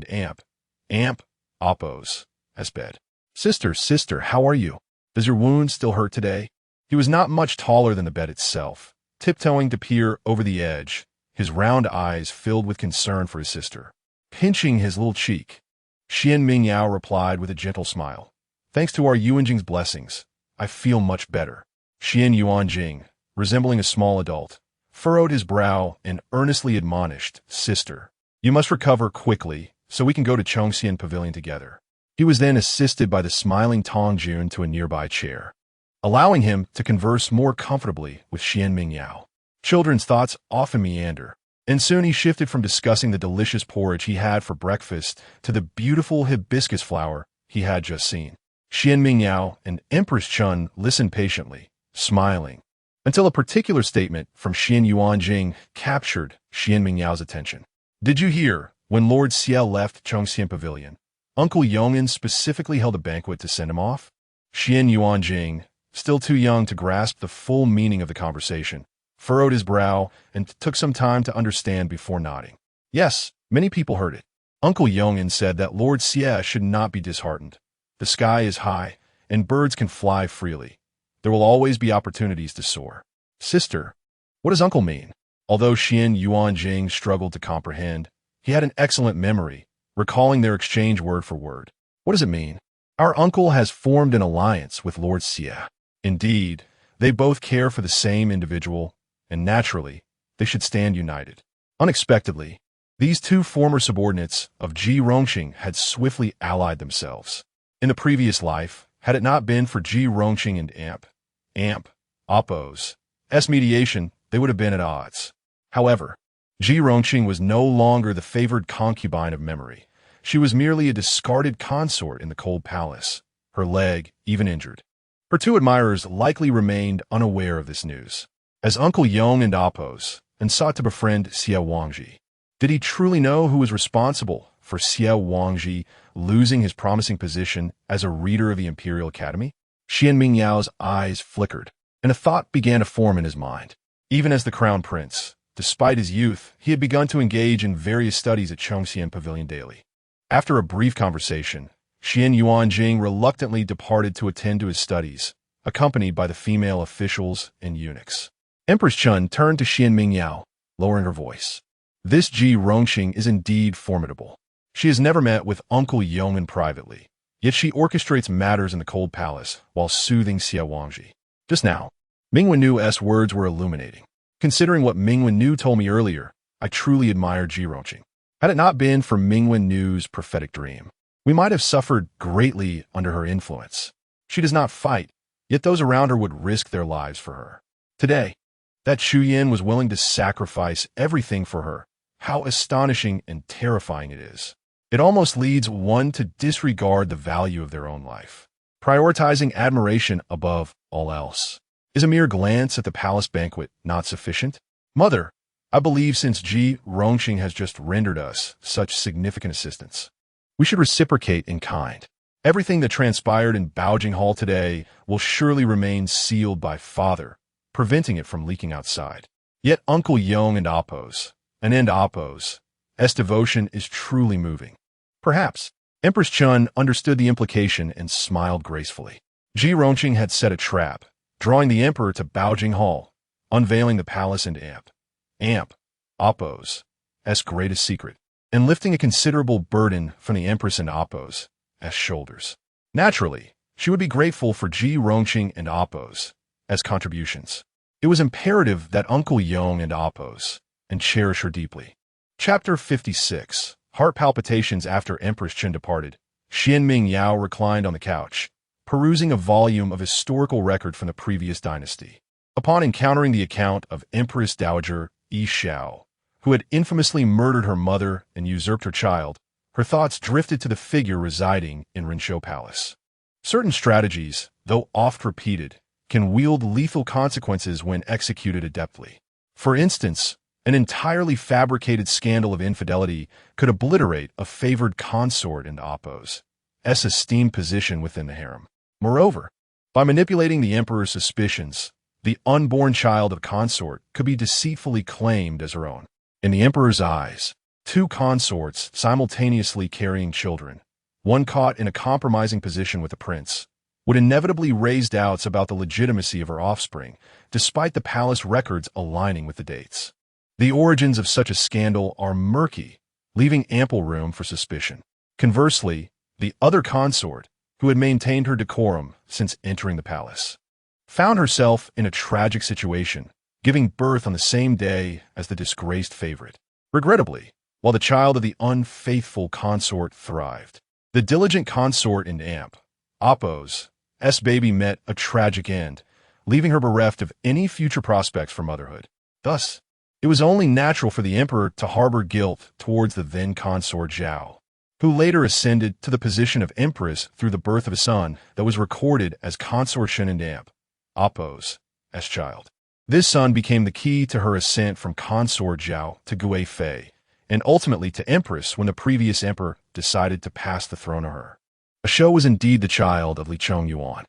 and Appo's bed. Sister, how are you? Does your wound still hurt today? He was not much taller than the bed itself, tiptoeing to peer over the edge, his round eyes filled with concern for his sister. Pinching his little cheek, Xuan Mingyao replied with a gentle smile. Thanks to our Yuanjing's blessings, I feel much better. Xuan Yuanjing, resembling a small adult, furrowed his brow and earnestly admonished, Sister, you must recover quickly so we can go to Chongxian Pavilion together. He was then assisted by the smiling Tong Jun to a nearby chair, allowing him to converse more comfortably with Xuan Mingyao. Children's thoughts often meander, and soon he shifted from discussing the delicious porridge he had for breakfast to the beautiful hibiscus flower he had just seen. Xuan Mingyao and Empress Chun listened patiently, smiling, until a particular statement from Xuan Yuanjing captured Xuan Mingyao's attention. Did you hear, when Lord Xie left Chongxian Pavilion, Uncle Yong'an specifically held a banquet to send him off? Xuan Yuanjing, still too young to grasp the full meaning of the conversation, furrowed his brow and took some time to understand before nodding. Yes, many people heard it. Uncle Yong'an said that Lord Xie should not be disheartened. The sky is high, and birds can fly freely. There will always be opportunities to soar. Sister, what does Uncle mean? Although Xuan Yuanjing struggled to comprehend, he had an excellent memory, recalling their exchange word for word. What does it mean? Our uncle has formed an alliance with Lord Xie. Indeed, they both care for the same individual, and naturally, they should stand united. Unexpectedly, these two former subordinates of Ji Rongqing had swiftly allied themselves. In the previous life, had it not been for Ji Rongqing and Appo's mediation, they would have been at odds. However, Ji Rongqing was no longer the favored concubine of memory. She was merely a discarded consort in the cold palace, her leg even injured. Her two admirers likely remained unaware of this news, as Uncle Yong and Appo's sought to befriend Xie Wangji. Did he truly know who was responsible for Xie Wangji losing his promising position as a reader of the Imperial Academy? Xuan Mingyao's eyes flickered, and a thought began to form in his mind. Even as the crown prince, despite his youth, he had begun to engage in various studies at Chongxian Pavilion daily. After a brief conversation, Xuan Yuanjing reluctantly departed to attend to his studies, accompanied by the female officials and eunuchs. Empress Chun turned to Xuan Mingyao, lowering her voice. This Ji Rongqing is indeed formidable. She has never met with Uncle Yong'an privately, yet she orchestrates matters in the cold palace while soothing Xie Wangji. Just now, Mingwennu's words were illuminating. Considering what Mingwennu told me earlier, I truly admire Ji Rongqing. Had it not been for Mingwennu's prophetic dream, we might have suffered greatly under her influence. She does not fight, yet those around her would risk their lives for her. Today, that Shu Yin was willing to sacrifice everything for her. How astonishing and terrifying it is. It almost leads one to disregard the value of their own life. Prioritizing admiration above all else. Is a mere glance at the palace banquet not sufficient? Mother, I believe since Ji Rongqing has just rendered us such significant assistance, we should reciprocate in kind. Everything that transpired in Baojing Hall today will surely remain sealed by Father, preventing it from leaking outside. Yet Uncle Yong and Appo's devotion is truly moving. Perhaps Empress Chun understood the implication and smiled gracefully. Ji Rongqing had set a trap, drawing the emperor to Baojing Hall, unveiling the palace and Appo's greatest secret, and lifting a considerable burden from the empress and Appo's shoulders. Naturally, she would be grateful for Ji Rongqing and Appo's contributions. It was imperative that Uncle Yong and Appo's cherish her deeply. Chapter 56. Heart palpitations after Empress Chun departed. Xuan Mingyao reclined on the couch, perusing a volume of historical record from the previous dynasty. Upon encountering the account of Empress Dowager Yi Xiao, who had infamously murdered her mother and usurped her child, her thoughts drifted to the figure residing in Rinshou Palace. Certain strategies, though oft repeated, can wield lethal consequences when executed adeptly. For instance, an entirely fabricated scandal of infidelity could obliterate a favored consort and Appo's esteemed position within the harem. Moreover, by manipulating the emperor's suspicions, the unborn child of consort could be deceitfully claimed as her own. In the emperor's eyes, two consorts simultaneously carrying children, one caught in a compromising position with the prince, would inevitably raise doubts about the legitimacy of her offspring, despite the palace records aligning with the dates. The origins of such a scandal are murky, leaving ample room for suspicion. Conversely, the other consort, who had maintained her decorum since entering the palace, found herself in a tragic situation, giving birth on the same day as the disgraced favorite. Regrettably, while the child of the unfaithful consort thrived, the diligent consort and Appo's baby met a tragic end, leaving her bereft of any future prospects for motherhood. Thus, it was only natural for the emperor to harbor guilt towards the then consort Zhao, who later ascended to the position of empress through the birth of a son that was recorded as consort Shen and Appo's child. This son became the key to her ascent from consort Zhao to Gui Fei, and ultimately to empress when the previous emperor decided to pass the throne to her. Shou was indeed the child of Li Chongyuan.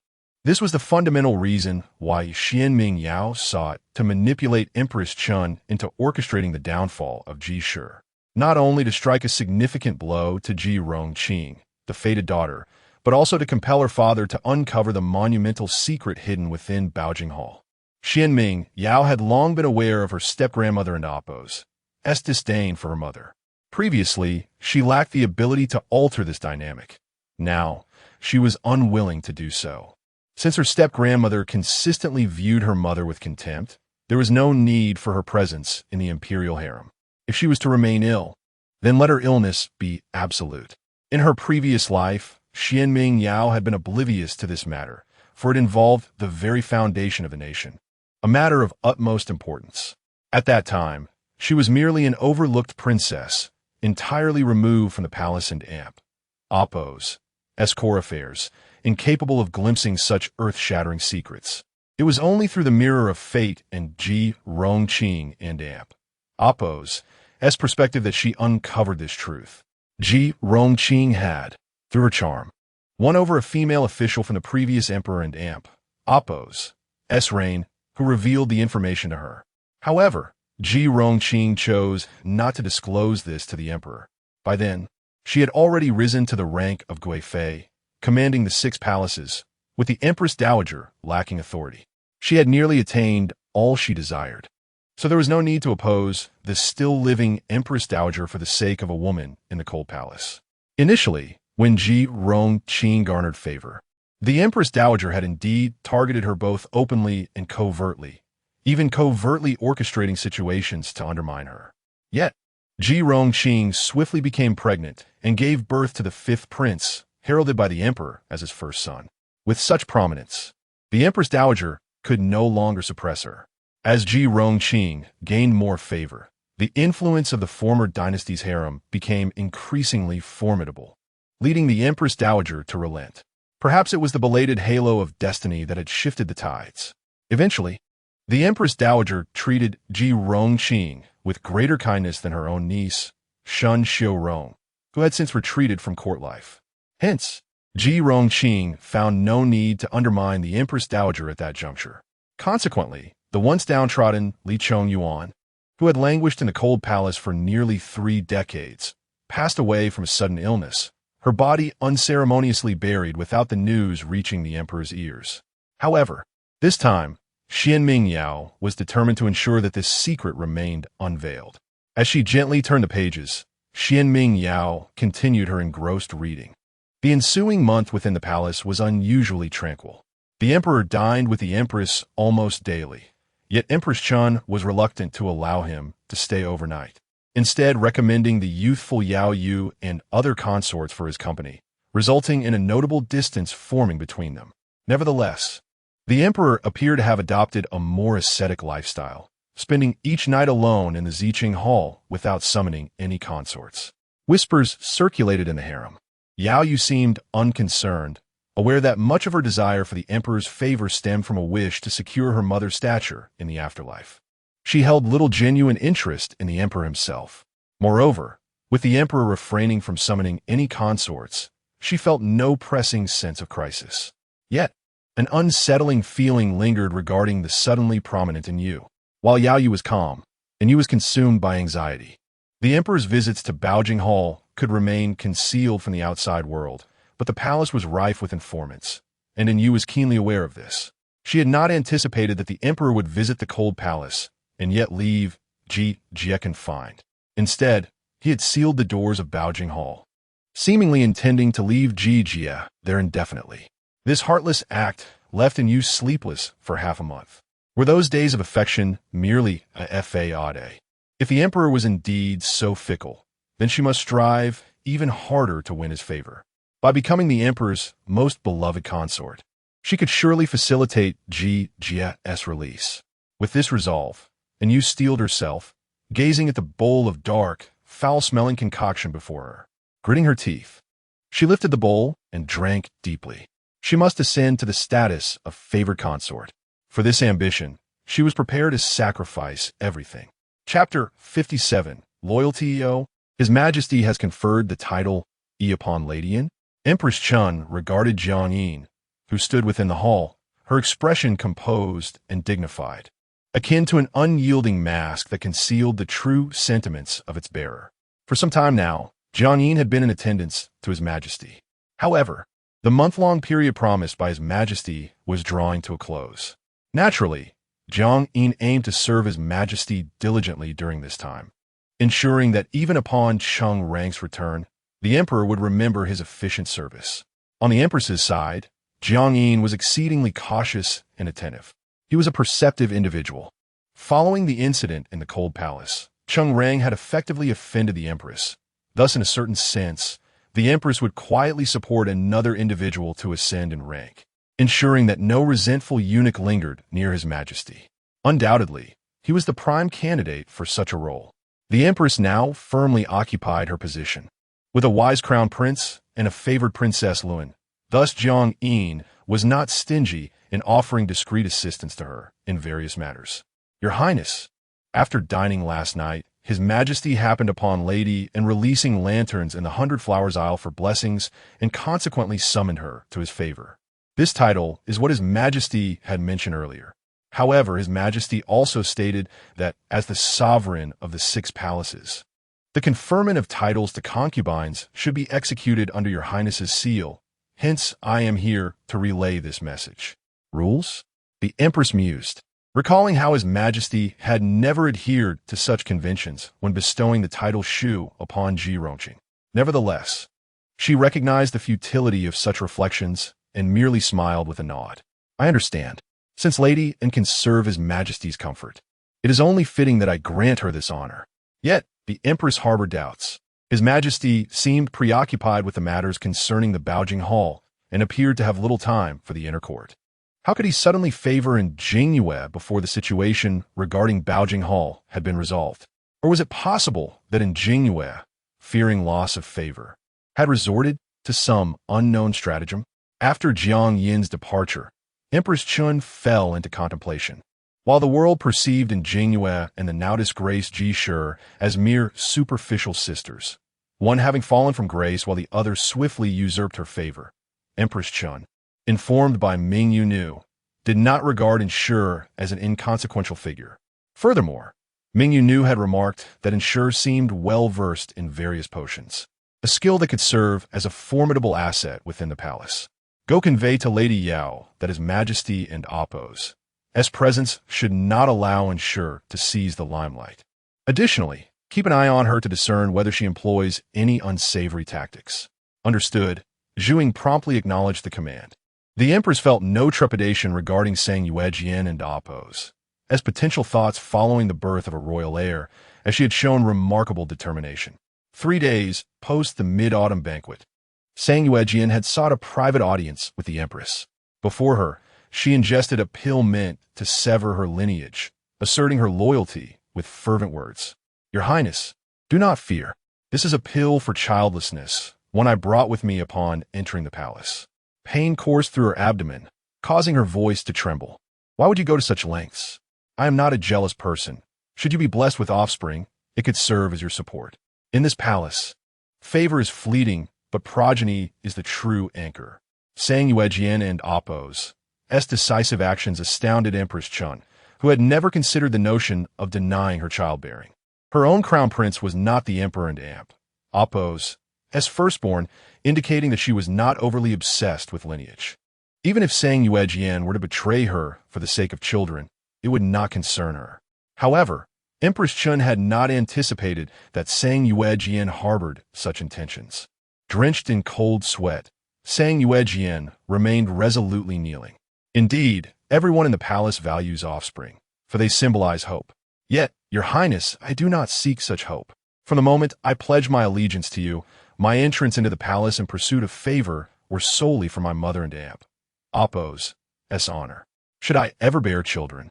This was the fundamental reason why Xuan Mingyao sought to manipulate Empress Chun into orchestrating the downfall of Ji Shi, not only to strike a significant blow to Ji Rongqing, the fated daughter, but also to compel her father to uncover the monumental secret hidden within Baojing Hall. Xuan Mingyao had long been aware of her step-grandmother and Appo's disdain for her mother. Previously, she lacked the ability to alter this dynamic. Now, she was unwilling to do so. Since her step-grandmother consistently viewed her mother with contempt, there was no need for her presence in the imperial harem. If she was to remain ill, then let her illness be absolute. In her previous life, Xuan Mingyao had been oblivious to this matter, for it involved the very foundation of the nation, a matter of utmost importance. At that time, she was merely an overlooked princess, entirely removed from the palace and Appo's court affairs, incapable of glimpsing such earth-shattering secrets. It was only through the mirror of fate and Ji Rongqing and Appo's perspective that she uncovered this truth. Ji Rongqing had, through her charm, won over a female official from the previous emperor and Appo's reign, who revealed the information to her. However, Ji Rongqing chose not to disclose this to the emperor. By then, she had already risen to the rank of Gui Fei, commanding the 6 palaces, with the Empress Dowager lacking authority. She had nearly attained all she desired, so there was no need to oppose the still-living Empress Dowager for the sake of a woman in the cold palace. Initially, when Ji Rongqing garnered favor, the Empress Dowager had indeed targeted her both openly and covertly, even covertly orchestrating situations to undermine her. Yet, Ji Rongqing swiftly became pregnant and gave birth to the 5th prince, heralded by the emperor as his first son. With such prominence, the Empress Dowager could no longer suppress her. As Ji Rongqing gained more favor, the influence of the former dynasty's harem became increasingly formidable, leading the Empress Dowager to relent. Perhaps it was the belated halo of destiny that had shifted the tides. Eventually, the Empress Dowager treated Ji Rongqing with greater kindness than her own niece, Shun Xiurong, who had since retreated from court life. Hence, Ji Rongqing found no need to undermine the Empress Dowager at that juncture. Consequently, the once downtrodden Li Chongyuan, who had languished in the cold palace for nearly 3 decades, passed away from a sudden illness, her body unceremoniously buried without the news reaching the emperor's ears. However, this time, Xuan Mingyao was determined to ensure that this secret remained unveiled. As she gently turned the pages, Xuan Mingyao continued her engrossed reading. The ensuing month within the palace was unusually tranquil. The emperor dined with the empress almost daily, yet Empress Chun was reluctant to allow him to stay overnight, instead recommending the youthful Yao Yu and other consorts for his company, resulting in a notable distance forming between them. Nevertheless, the emperor appeared to have adopted a more ascetic lifestyle, spending each night alone in the Ziqing Hall without summoning any consorts. Whispers circulated in the harem. Yao Yu seemed unconcerned, aware that much of her desire for the emperor's favor stemmed from a wish to secure her mother's stature in the afterlife. She held little genuine interest in the emperor himself. Moreover, with the emperor refraining from summoning any consorts, she felt no pressing sense of crisis. Yet, an unsettling feeling lingered regarding the suddenly prominent Yu. While Yao Yu was calm, Yu was consumed by anxiety. The emperor's visits to Baojing Hall could remain concealed from the outside world, but the palace was rife with informants, and Yu was keenly aware of this. She had not anticipated that the emperor would visit the cold palace and yet leave Jie confined. Instead, he had sealed the doors of Baojing Hall, seemingly intending to leave Jie there indefinitely. This heartless act left Yu sleepless for half a month. Were those days of affection merely a fade? If the emperor was indeed so fickle, then she must strive even harder to win his favor. By becoming the emperor's most beloved consort, she could surely facilitate Jie's release. With this resolve, Yu steeled herself, gazing at the bowl of dark, foul-smelling concoction before her. Gritting her teeth, she lifted the bowl and drank deeply. She must ascend to the status of favored consort. For this ambition, she was prepared to sacrifice everything. Chapter 57. Loyalty. His Majesty has conferred the title upon Lady Yin. Empress Chun regarded Jiang Yin, who stood within the hall, her expression composed and dignified, akin to an unyielding mask that concealed the true sentiments of its bearer. For some time now, Jiang Yin had been in attendance to His Majesty. However, the month-long period promised by His Majesty was drawing to a close. Naturally, Jiang Yin aimed to serve His Majesty diligently during this time, ensuring that even upon Cheng Rang's return, the emperor would remember his efficient service. On the empress's side, Jiang Yin was exceedingly cautious and attentive. He was a perceptive individual. Following the incident in the cold palace, Cheng Rang had effectively offended the empress. Thus, in a certain sense, the empress would quietly support another individual to ascend in rank, ensuring that no resentful eunuch lingered near His Majesty. Undoubtedly, he was the prime candidate for such a role. The empress now firmly occupied her position, with a wise crown prince and a favored Princess Luan. Thus, Jiang Yin was not stingy in offering discreet assistance to her in various matters. Your Highness, after dining last night, His Majesty happened upon Lady and releasing lanterns in the 100 Flowers Isle for blessings and consequently summoned her to his favor. This title is what His Majesty had mentioned earlier. However, His Majesty also stated that as the sovereign of the 6 palaces, the conferment of titles to concubines should be executed under Your Highness's seal. Hence, I am here to relay this message. Rules? The Empress mused, recalling how His Majesty had never adhered to such conventions when bestowing the title Shu upon Ji Rongqing. Nevertheless, she recognized the futility of such reflections and merely smiled with a nod. I understand. Since Lady and can serve His Majesty's comfort, it is only fitting that I grant her this honor. Yet, the Empress harbored doubts. His Majesty seemed preoccupied with the matters concerning the Baojing Hall and appeared to have little time for the inner court. How could he suddenly favor Jingyue before the situation regarding Baojing Hall had been resolved? Or was it possible that Jingyue, fearing loss of favor, had resorted to some unknown stratagem? After Jiang Yin's departure, Empress Chun fell into contemplation. While the world perceived Jingyue and the now disgraced Ji Shi as mere superficial sisters, one having fallen from grace while the other swiftly usurped her favor, Empress Chun, informed by Mingyu Nu, did not regard Shi as an inconsequential figure. Furthermore, Mingyu Nu had remarked that Shi seemed well-versed in various potions. a skill that could serve as a formidable asset within the palace. Go convey to Lady Yao that His Majesty and Apos S presence should not allow ensure to seize the limelight. Additionally, keep an eye on her to discern whether she employs any unsavory tactics. Understood. Zhuing promptly acknowledged the command. The Empress felt no trepidation regarding Sang Yuejian and Apos as potential thoughts following the birth of a royal heir, as she had shown remarkable determination. 3 days post the mid-autumn banquet, Sang Yuejian had sought a private audience with the Empress. Before her, she ingested a pill meant to sever her lineage, asserting her loyalty with fervent words. Your Highness, do not fear. This is a pill for childlessness, one I brought with me upon entering the palace. Pain coursed through her abdomen, causing her voice to tremble. Why would you go to such lengths? I am not a jealous person. Should you be blessed with offspring, it could serve as your support. In this palace, favor is fleeting, but progeny is the true anchor. Sang Yuejian and Apos S decisive actions astounded Empress Chun, who had never considered the notion of denying her childbearing. Her own crown prince was not the emperor and amp. Apos S firstborn, indicating that she was not overly obsessed with lineage. Even if Sang Yuejian were to betray her for the sake of children, it would not concern her. However, Empress Chun had not anticipated that Sang Yuejian harbored such intentions. Drenched in cold sweat, Sang Yuejian remained resolutely kneeling. Indeed, everyone in the palace values offspring, for they symbolize hope. Yet, Your Highness, I do not seek such hope. From the moment I pledge my allegiance to you, my entrance into the palace in pursuit of favor were solely for my mother and amp. Apos S honor. Should I ever bear children?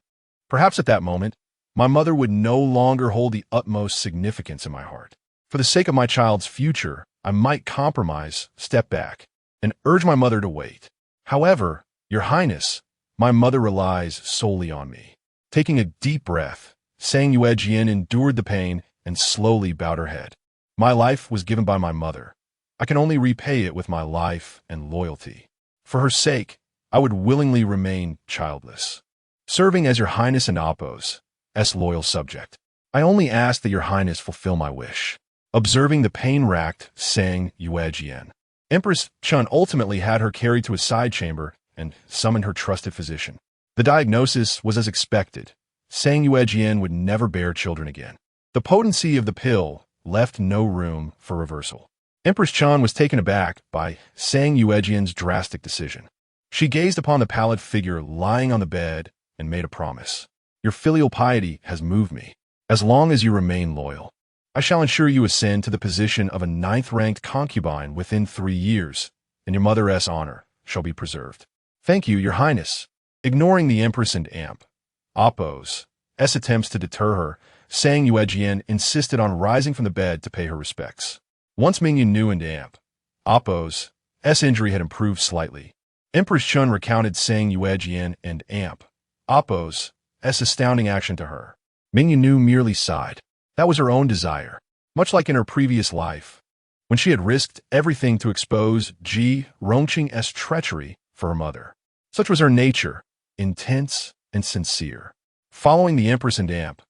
Perhaps at that moment, my mother would no longer hold the utmost significance in my heart. For the sake of my child's future, I might compromise, step back, and urge my mother to wait. However, Your Highness, my mother relies solely on me. Taking a deep breath, Sang Yuejian endured the pain and slowly bowed her head. My life was given by my mother. I can only repay it with my life and loyalty. For her sake, I would willingly remain childless, serving as Your Highness and Apos S loyal subject. I only ask that Your Highness fulfill my wish. Observing the pain-racked Sang Yuejian, Empress Chun ultimately had her carried to a side chamber and summoned her trusted physician. The diagnosis was as expected. Sang Yuejian would never bear children again. The potency of the pill left no room for reversal. Empress Chun was taken aback by Sang Yuejian's drastic decision. She gazed upon the pallid figure lying on the bed and made a promise. Your filial piety has moved me. As long as you remain loyal, I shall ensure you ascend to the position of a 9th-ranked concubine within 3 years, and your mother's honor shall be preserved. Thank you, Your Highness. Ignoring the Empress and amp, Apos S attempts to deter her, Sang Yuejian insisted on rising from the bed to pay her respects. Once Mingyu knew and amp, Apos S injury had improved slightly. Empress Chun recounted Sang Yuejian and amp, Apos S astounding action to her. Mingyu Nu merely sighed. That was her own desire, much like in her previous life, when she had risked everything to expose Ji Rongqing's treachery for her mother. Such was her nature, intense and sincere. Following the Empress and amp,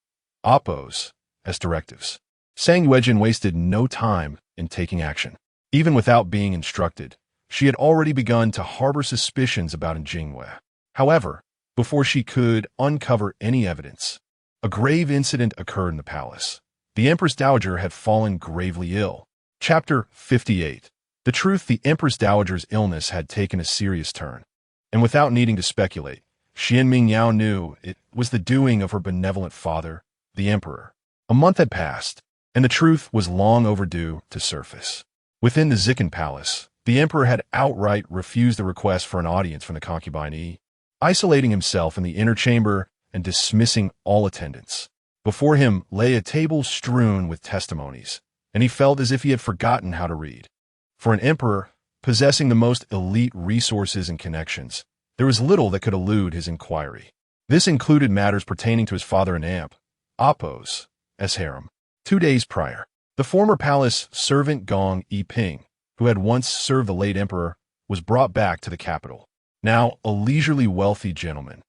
Apos S directives, Sang Yuejian wasted no time in taking action. Even without being instructed, she had already begun to harbor suspicions about Jingwei. However, before she could uncover any evidence, a grave incident occurred in the palace. The Empress Dowager had fallen gravely ill. Chapter 58. The truth: the Empress Dowager's illness had taken a serious turn, and without needing to speculate, Xuan Mingyao knew it was the doing of her benevolent father, the Emperor. A month had passed, and the truth was long overdue to surface. Within the Zikan Palace, the Emperor had outright refused the request for an audience from the concubine, isolating himself in the inner chamber and dismissing all attendance. Before him lay a table strewn with testimonies, and he felt as if he had forgotten how to read. For an emperor possessing the most elite resources and connections, there was little that could elude his inquiry. This included matters pertaining to his father and amp, Apos S harem. 2 days prior, the former palace servant Gong Yiping, who had once served the late emperor, was brought back to the capital. Now a leisurely wealthy gentleman.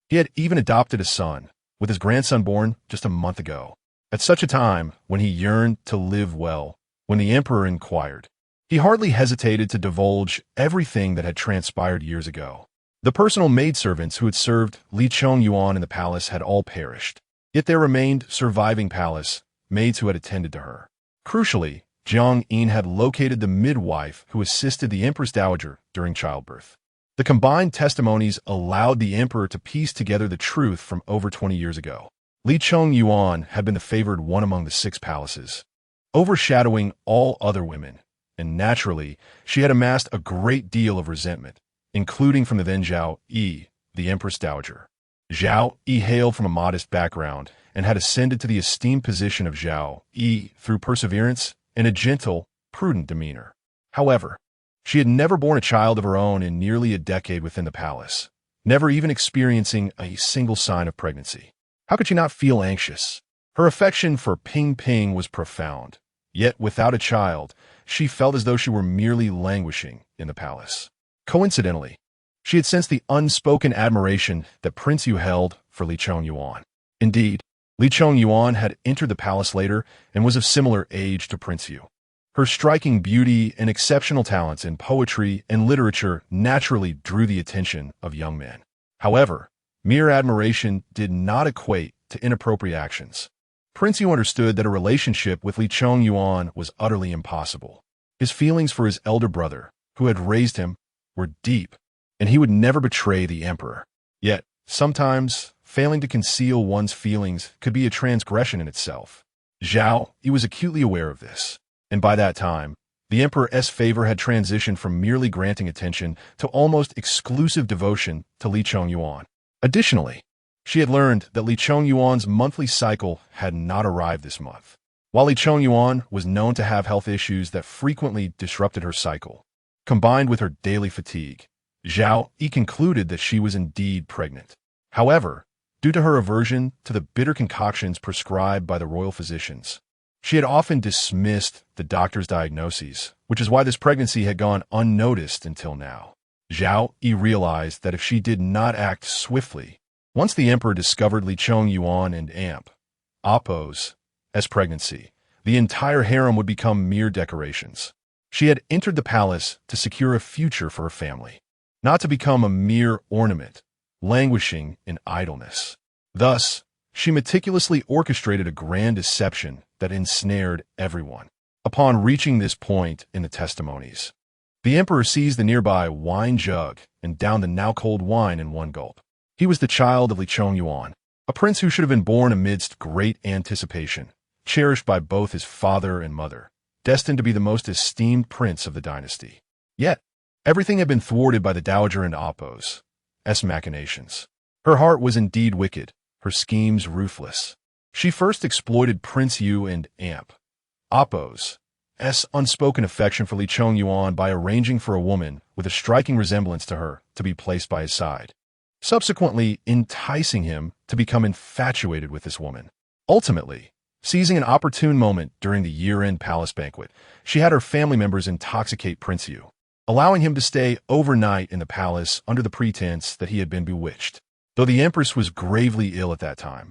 He had even adopted a son, with his grandson born just a month ago. At such a time, when he yearned to live well, when the emperor inquired. He hardly hesitated to divulge everything that had transpired years ago. The personal maidservants who had served Li Chongyuan in the palace had all perished. Yet there remained surviving palace maids who had attended to her. Crucially, Jiang Yin had located the midwife who assisted the Empress Dowager during childbirth. The combined testimonies allowed the emperor to piece together the truth from over 20 years ago. Li Chongyuan had been the favored one among the 6 palaces, overshadowing all other women, and naturally, she had amassed a great deal of resentment, including from the then Zhao Yi, the Empress Dowager. Zhao Yi hailed from a modest background and had ascended to the esteemed position of Zhao Yi through perseverance and a gentle, prudent demeanor. However, she had never borne a child of her own in nearly a decade within the palace, never even experiencing a single sign of pregnancy. How could she not feel anxious? Her affection for Ping Ping was profound, yet without a child, she felt as though she were merely languishing in the palace. Coincidentally, she had sensed the unspoken admiration that Prince Yu held for Li Chongyuan. Indeed, Li Chongyuan had entered the palace later and was of similar age to Prince Yu. Her striking beauty and exceptional talents in poetry and literature naturally drew the attention of young men. However, mere admiration did not equate to inappropriate actions. Prince Yu understood that a relationship with Li Chongyuan was utterly impossible. His feelings for his elder brother, who had raised him, were deep, and he would never betray the emperor. Yet, sometimes, failing to conceal one's feelings could be a transgression in itself. Zhao Yi was acutely aware of this, and by that time, the emperor's favor had transitioned from merely granting attention to almost exclusive devotion to Li Chongyuan. Additionally, she had learned that Li Chongyuan's monthly cycle had not arrived this month. While Li Chongyuan was known to have health issues that frequently disrupted her cycle, combined with her daily fatigue, Zhao Yi concluded that she was indeed pregnant. However, due to her aversion to the bitter concoctions prescribed by the royal physicians, she had often dismissed the doctor's diagnoses, which is why this pregnancy had gone unnoticed until now. Zhao Yi realized that if she did not act swiftly, once the emperor discovered Li Chongyuan and Appo's pregnancy, the entire harem would become mere decorations. She had entered the palace to secure a future for her family, not to become a mere ornament, languishing in idleness. Thus, she meticulously orchestrated a grand deception that ensnared everyone. Upon reaching this point in the testimonies, the emperor seized the nearby wine jug and downed the now-cold wine in one gulp. He was the child of Li Chongyuan, a prince who should have been born amidst great anticipation, cherished by both his father and mother, destined to be the most esteemed prince of the dynasty. Yet, everything had been thwarted by the dowager and Appo's machinations. Her heart was indeed wicked, her schemes ruthless. She first exploited Prince Yu and Appo's unspoken affection for Li Chongyuan by arranging for a woman with a striking resemblance to her to be placed by his side, subsequently enticing him to become infatuated with this woman. Ultimately, seizing an opportune moment during the year-end palace banquet, she had her family members intoxicate Prince Yu, allowing him to stay overnight in the palace under the pretense that he had been bewitched. Though the empress was gravely ill at that time,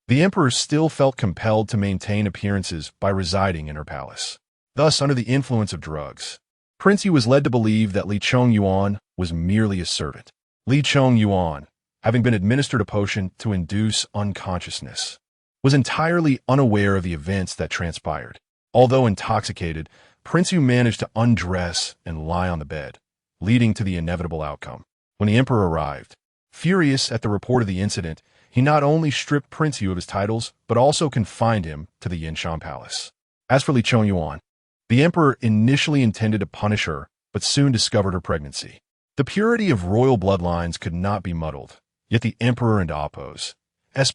the emperor still felt compelled to maintain appearances by residing in her palace. Thus, under the influence of drugs, Prince Yu was led to believe that Li Chongyuan was merely a servant. Li Chongyuan, having been administered a potion to induce unconsciousness, was entirely unaware of the events that transpired. Although intoxicated, Prince Yu managed to undress and lie on the bed, leading to the inevitable outcome. When the emperor arrived, furious at the report of the incident, he not only stripped Prince Yu of his titles, but also confined him to the Yinshan Palace. As for Li Chongyuan, the emperor initially intended to punish her, but soon discovered her pregnancy. The purity of royal bloodlines could not be muddled, yet the emperor and Appo's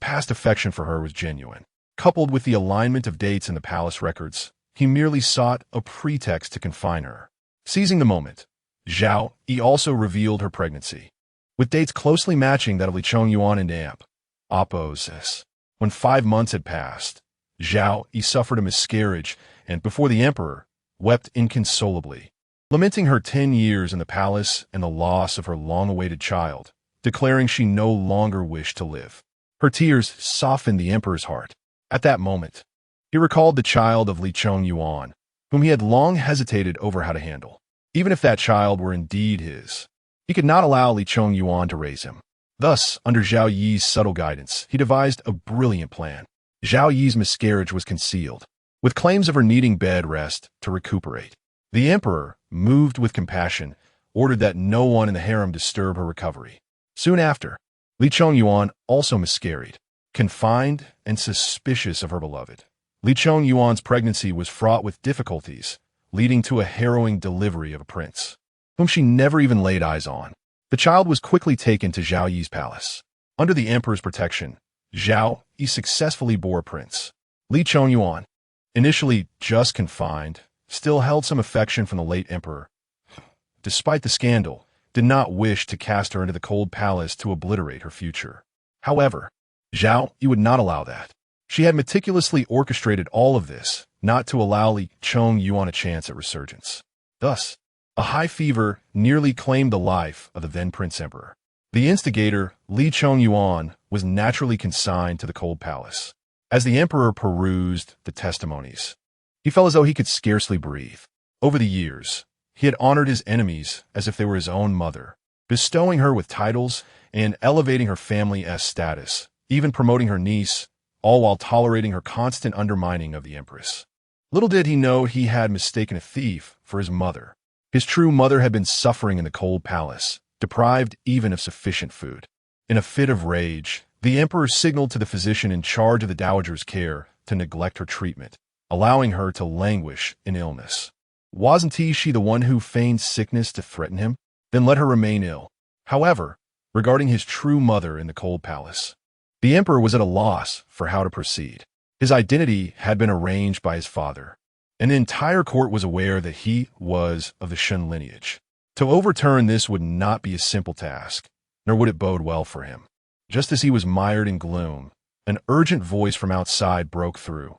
past affection for her was genuine. Coupled with the alignment of dates in the palace records, he merely sought a pretext to confine her. Seizing the moment, Zhao Yi also revealed her pregnancy, with dates closely matching that of Li Chongyuan and Appo's. When 5 months had passed, Zhao Yi suffered a miscarriage and, before the emperor, wept inconsolably, lamenting her 10 years in the palace and the loss of her long-awaited child, declaring she no longer wished to live. Her tears softened the emperor's heart. At that moment, he recalled the child of Li Chongyuan, whom he had long hesitated over how to handle. Even if that child were indeed his, he could not allow Li Chongyuan to raise him. Thus, under Zhao Yi's subtle guidance, he devised a brilliant plan. Zhao Yi's miscarriage was concealed, with claims of her needing bed rest to recuperate. The emperor, moved with compassion, ordered that no one in the harem disturb her recovery. Soon after, Li Chongyuan also miscarried, confined and suspicious of her beloved. Li Chongyuan's pregnancy was fraught with difficulties, leading to a harrowing delivery of a prince, whom she never even laid eyes on. The child was quickly taken to Zhao Yi's palace. Under the emperor's protection, Zhao Yi successfully bore a prince. Li Chongyuan, initially just confined, still held some affection from the late emperor. Despite the scandal, did not wish to cast her into the cold palace to obliterate her future. However, Zhao Yi would not allow that. She had meticulously orchestrated all of this, not to allow Li Chongyuan a chance at resurgence. Thus, a high fever nearly claimed the life of the then Prince Emperor. The instigator, Li Chongyuan, was naturally consigned to the cold palace. As the emperor perused the testimonies, he felt as though he could scarcely breathe. Over the years, he had honored his enemies as if they were his own mother, bestowing her with titles and elevating her family's status, even promoting her niece, all while tolerating her constant undermining of the empress. Little did he know he had mistaken a thief for his mother. His true mother had been suffering in the cold palace, deprived even of sufficient food. In a fit of rage, the emperor signaled to the physician in charge of the dowager's care to neglect her treatment, allowing her to languish in illness. Wasn't she the one who feigned sickness to threaten him? Then let her remain ill. However, regarding his true mother in the cold palace, the emperor was at a loss for how to proceed. His identity had been arranged by his father, and the entire court was aware that he was of the Shun lineage. To overturn this would not be a simple task, nor would it bode well for him. Just as he was mired in gloom, an urgent voice from outside broke through.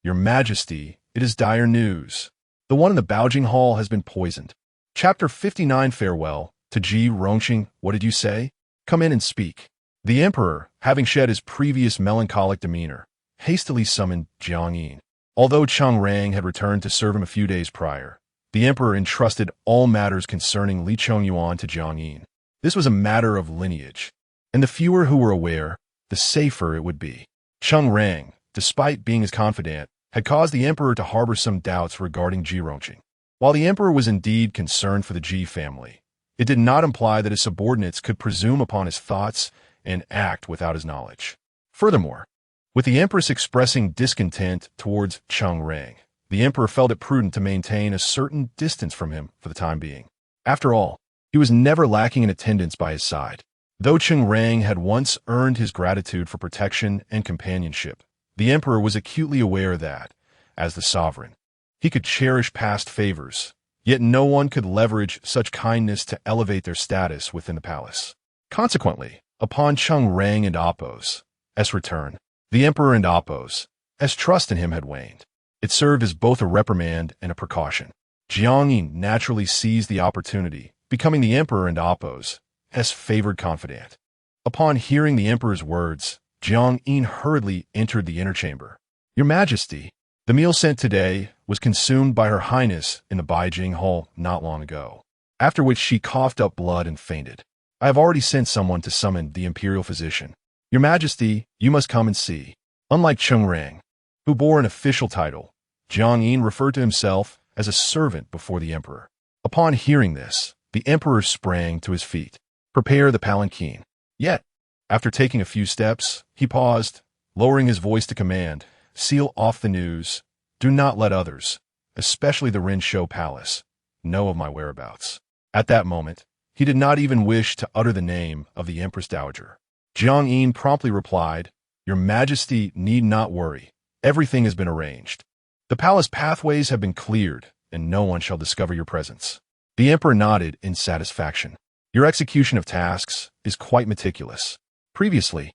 "Your Majesty, it is dire news. The one in the Baojing Hall has been poisoned." Chapter 59 Farewell to Ji Rongqing. What did you say? Come in and speak. The emperor, having shed his previous melancholic demeanor, hastily summoned Jiang Yin. Although Cheng Rang had returned to serve him a few days prior, the emperor entrusted all matters concerning Li Chongyuan to Jiang Yin. This was a matter of lineage, and the fewer who were aware, the safer it would be. Cheng Rang, despite being his confidant, had caused the emperor to harbor some doubts regarding Ji Rongqing. While the emperor was indeed concerned for the Ji family, it did not imply that his subordinates could presume upon his thoughts and act without his knowledge. Furthermore, with the empress expressing discontent towards Cheng Rang, the emperor felt it prudent to maintain a certain distance from him for the time being. After all, he was never lacking in attendance by his side. Though Cheng Rang had once earned his gratitude for protection and companionship, the emperor was acutely aware that, as the sovereign, he could cherish past favors, yet no one could leverage such kindness to elevate their status within the palace. Consequently, upon Cheng Rang and Appo's return, the emperor and Appo's trust in him had waned. It served as both a reprimand and a precaution. Jiang Yin naturally seized the opportunity, becoming the emperor and Appo's favored confidant. Upon hearing the emperor's words, Jiang Yin hurriedly entered the inner chamber. "Your Majesty, the meal sent today was consumed by Her Highness in the Baijing Hall not long ago, after which she coughed up blood and fainted. I have already sent someone to summon the imperial physician. Your Majesty, you must come and see." Unlike Cheng Rang, who bore an official title, Jiang Yin referred to himself as a servant before the emperor. Upon hearing this, the emperor sprang to his feet. "Prepare the palanquin." Yet, after taking a few steps, he paused, lowering his voice to command, "Seal off the news. Do not let others, especially the Rinshou Palace, know of my whereabouts." At that moment, he did not even wish to utter the name of the Empress Dowager. Jiang Yin promptly replied, "Your Majesty need not worry. Everything has been arranged. The palace pathways have been cleared, and no one shall discover your presence." The emperor nodded in satisfaction. "Your execution of tasks is quite meticulous." Previously,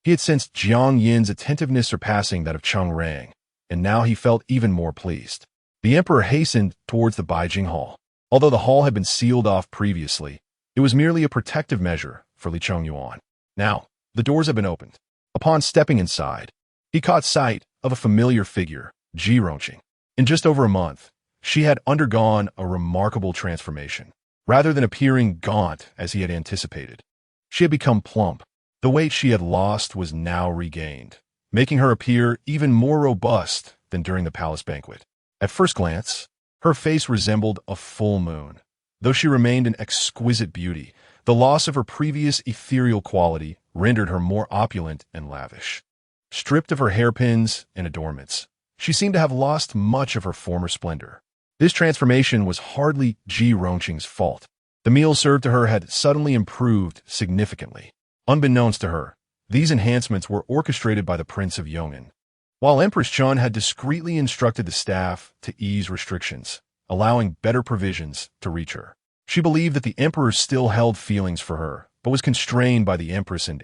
he had sensed Jiang Yin's attentiveness surpassing that of Cheng Rang, and now he felt even more pleased. The emperor hastened towards the Baijing Hall. Although the hall had been sealed off previously, it was merely a protective measure for Li Chongyuan. Now, the doors had been opened. Upon stepping inside, he caught sight of a familiar figure, Ji Rongqing. In just over a month, She had undergone a remarkable transformation. Rather than appearing gaunt as he had anticipated, she had become plump. The weight she had lost was now regained, making her appear even more robust than during the palace banquet. At first glance, her face resembled a full moon. Though she remained an exquisite beauty, the loss of her previous ethereal quality rendered her more opulent and lavish. Stripped of her hairpins and adornments, she seemed to have lost much of her former splendor. This transformation was hardly Ji Rongqing's fault. The meal served to her had suddenly improved significantly. Unbeknownst to her, these enhancements were orchestrated by the Prince of Yong'an. While Empress Chun had discreetly instructed the staff to ease restrictions, allowing better provisions to reach her. She believed that the emperor still held feelings for her, but was constrained by the empress and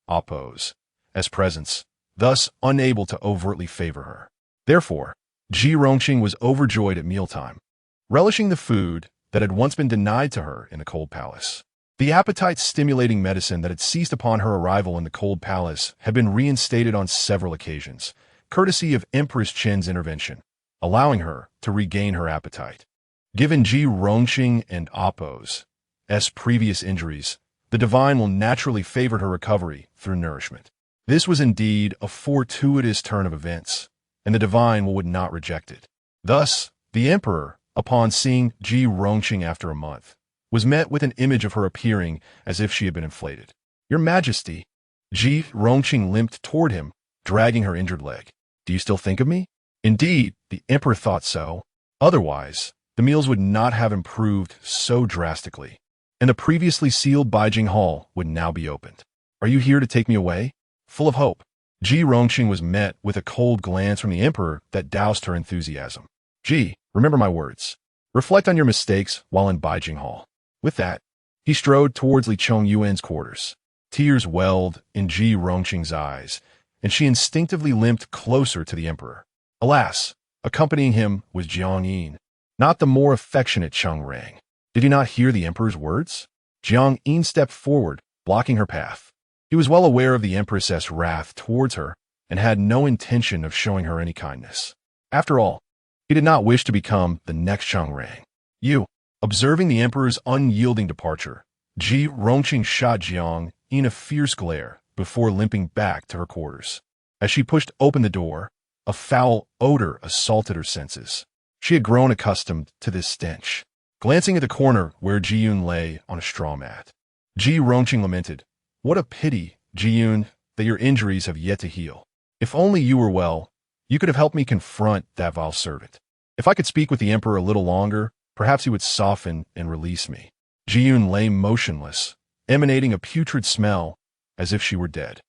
oppose as presents, thus unable to overtly favor her. Therefore, Ji Rongqing was overjoyed at mealtime, relishing the food that had once been denied to her in the cold palace. The appetite-stimulating medicine that had seized upon her arrival in the cold palace had been reinstated on several occasions, courtesy of Empress Chen's intervention, allowing her to regain her appetite. Given Ji Rongqing and Appo's previous injuries, the divine will naturally favor her recovery through nourishment. This was indeed a fortuitous turn of events, and the divine would not reject it. Thus, the emperor, upon seeing Ji Rongqing after a month, was met with an image of her appearing as if she had been inflated. "Your Majesty," Ji Rongqing limped toward him, dragging her injured leg. "Do you still think of me?" Indeed, the emperor thought so. Otherwise, the meals would not have improved so drastically, and the previously sealed Beijing Hall would now be opened. "Are you here to take me away?" Full of hope, Ji Rongqing was met with a cold glance from the emperor that doused her enthusiasm. "Ji, remember my words. Reflect on your mistakes while in Beijing Hall." With that, he strode towards Li Chongyuan's quarters. Tears welled in Ji Rongqing's eyes, and she instinctively limped closer to the emperor. Alas, accompanying him was Jiang Yin, not the more affectionate Cheng Rang. Did he not hear the emperor's words? Jiang Yin stepped forward, blocking her path. He was well aware of the empress's wrath towards her and had no intention of showing her any kindness. After all, he did not wish to become the next Cheng Rang. Observing the emperor's unyielding departure, Ji Rongqing shot Jiang Yin a fierce glare before limping back to her quarters. As she pushed open the door, a foul odor assaulted her senses. She had grown accustomed to this stench. Glancing at the corner where Ji-yun lay on a straw mat, Ji Rongqing lamented, "What a pity, Ji-yun, that your injuries have yet to heal. If only you were well, you could have helped me confront that vile servant. If I could speak with the emperor a little longer, perhaps he would soften and release me." Ji-yun lay motionless, emanating a putrid smell as if she were dead.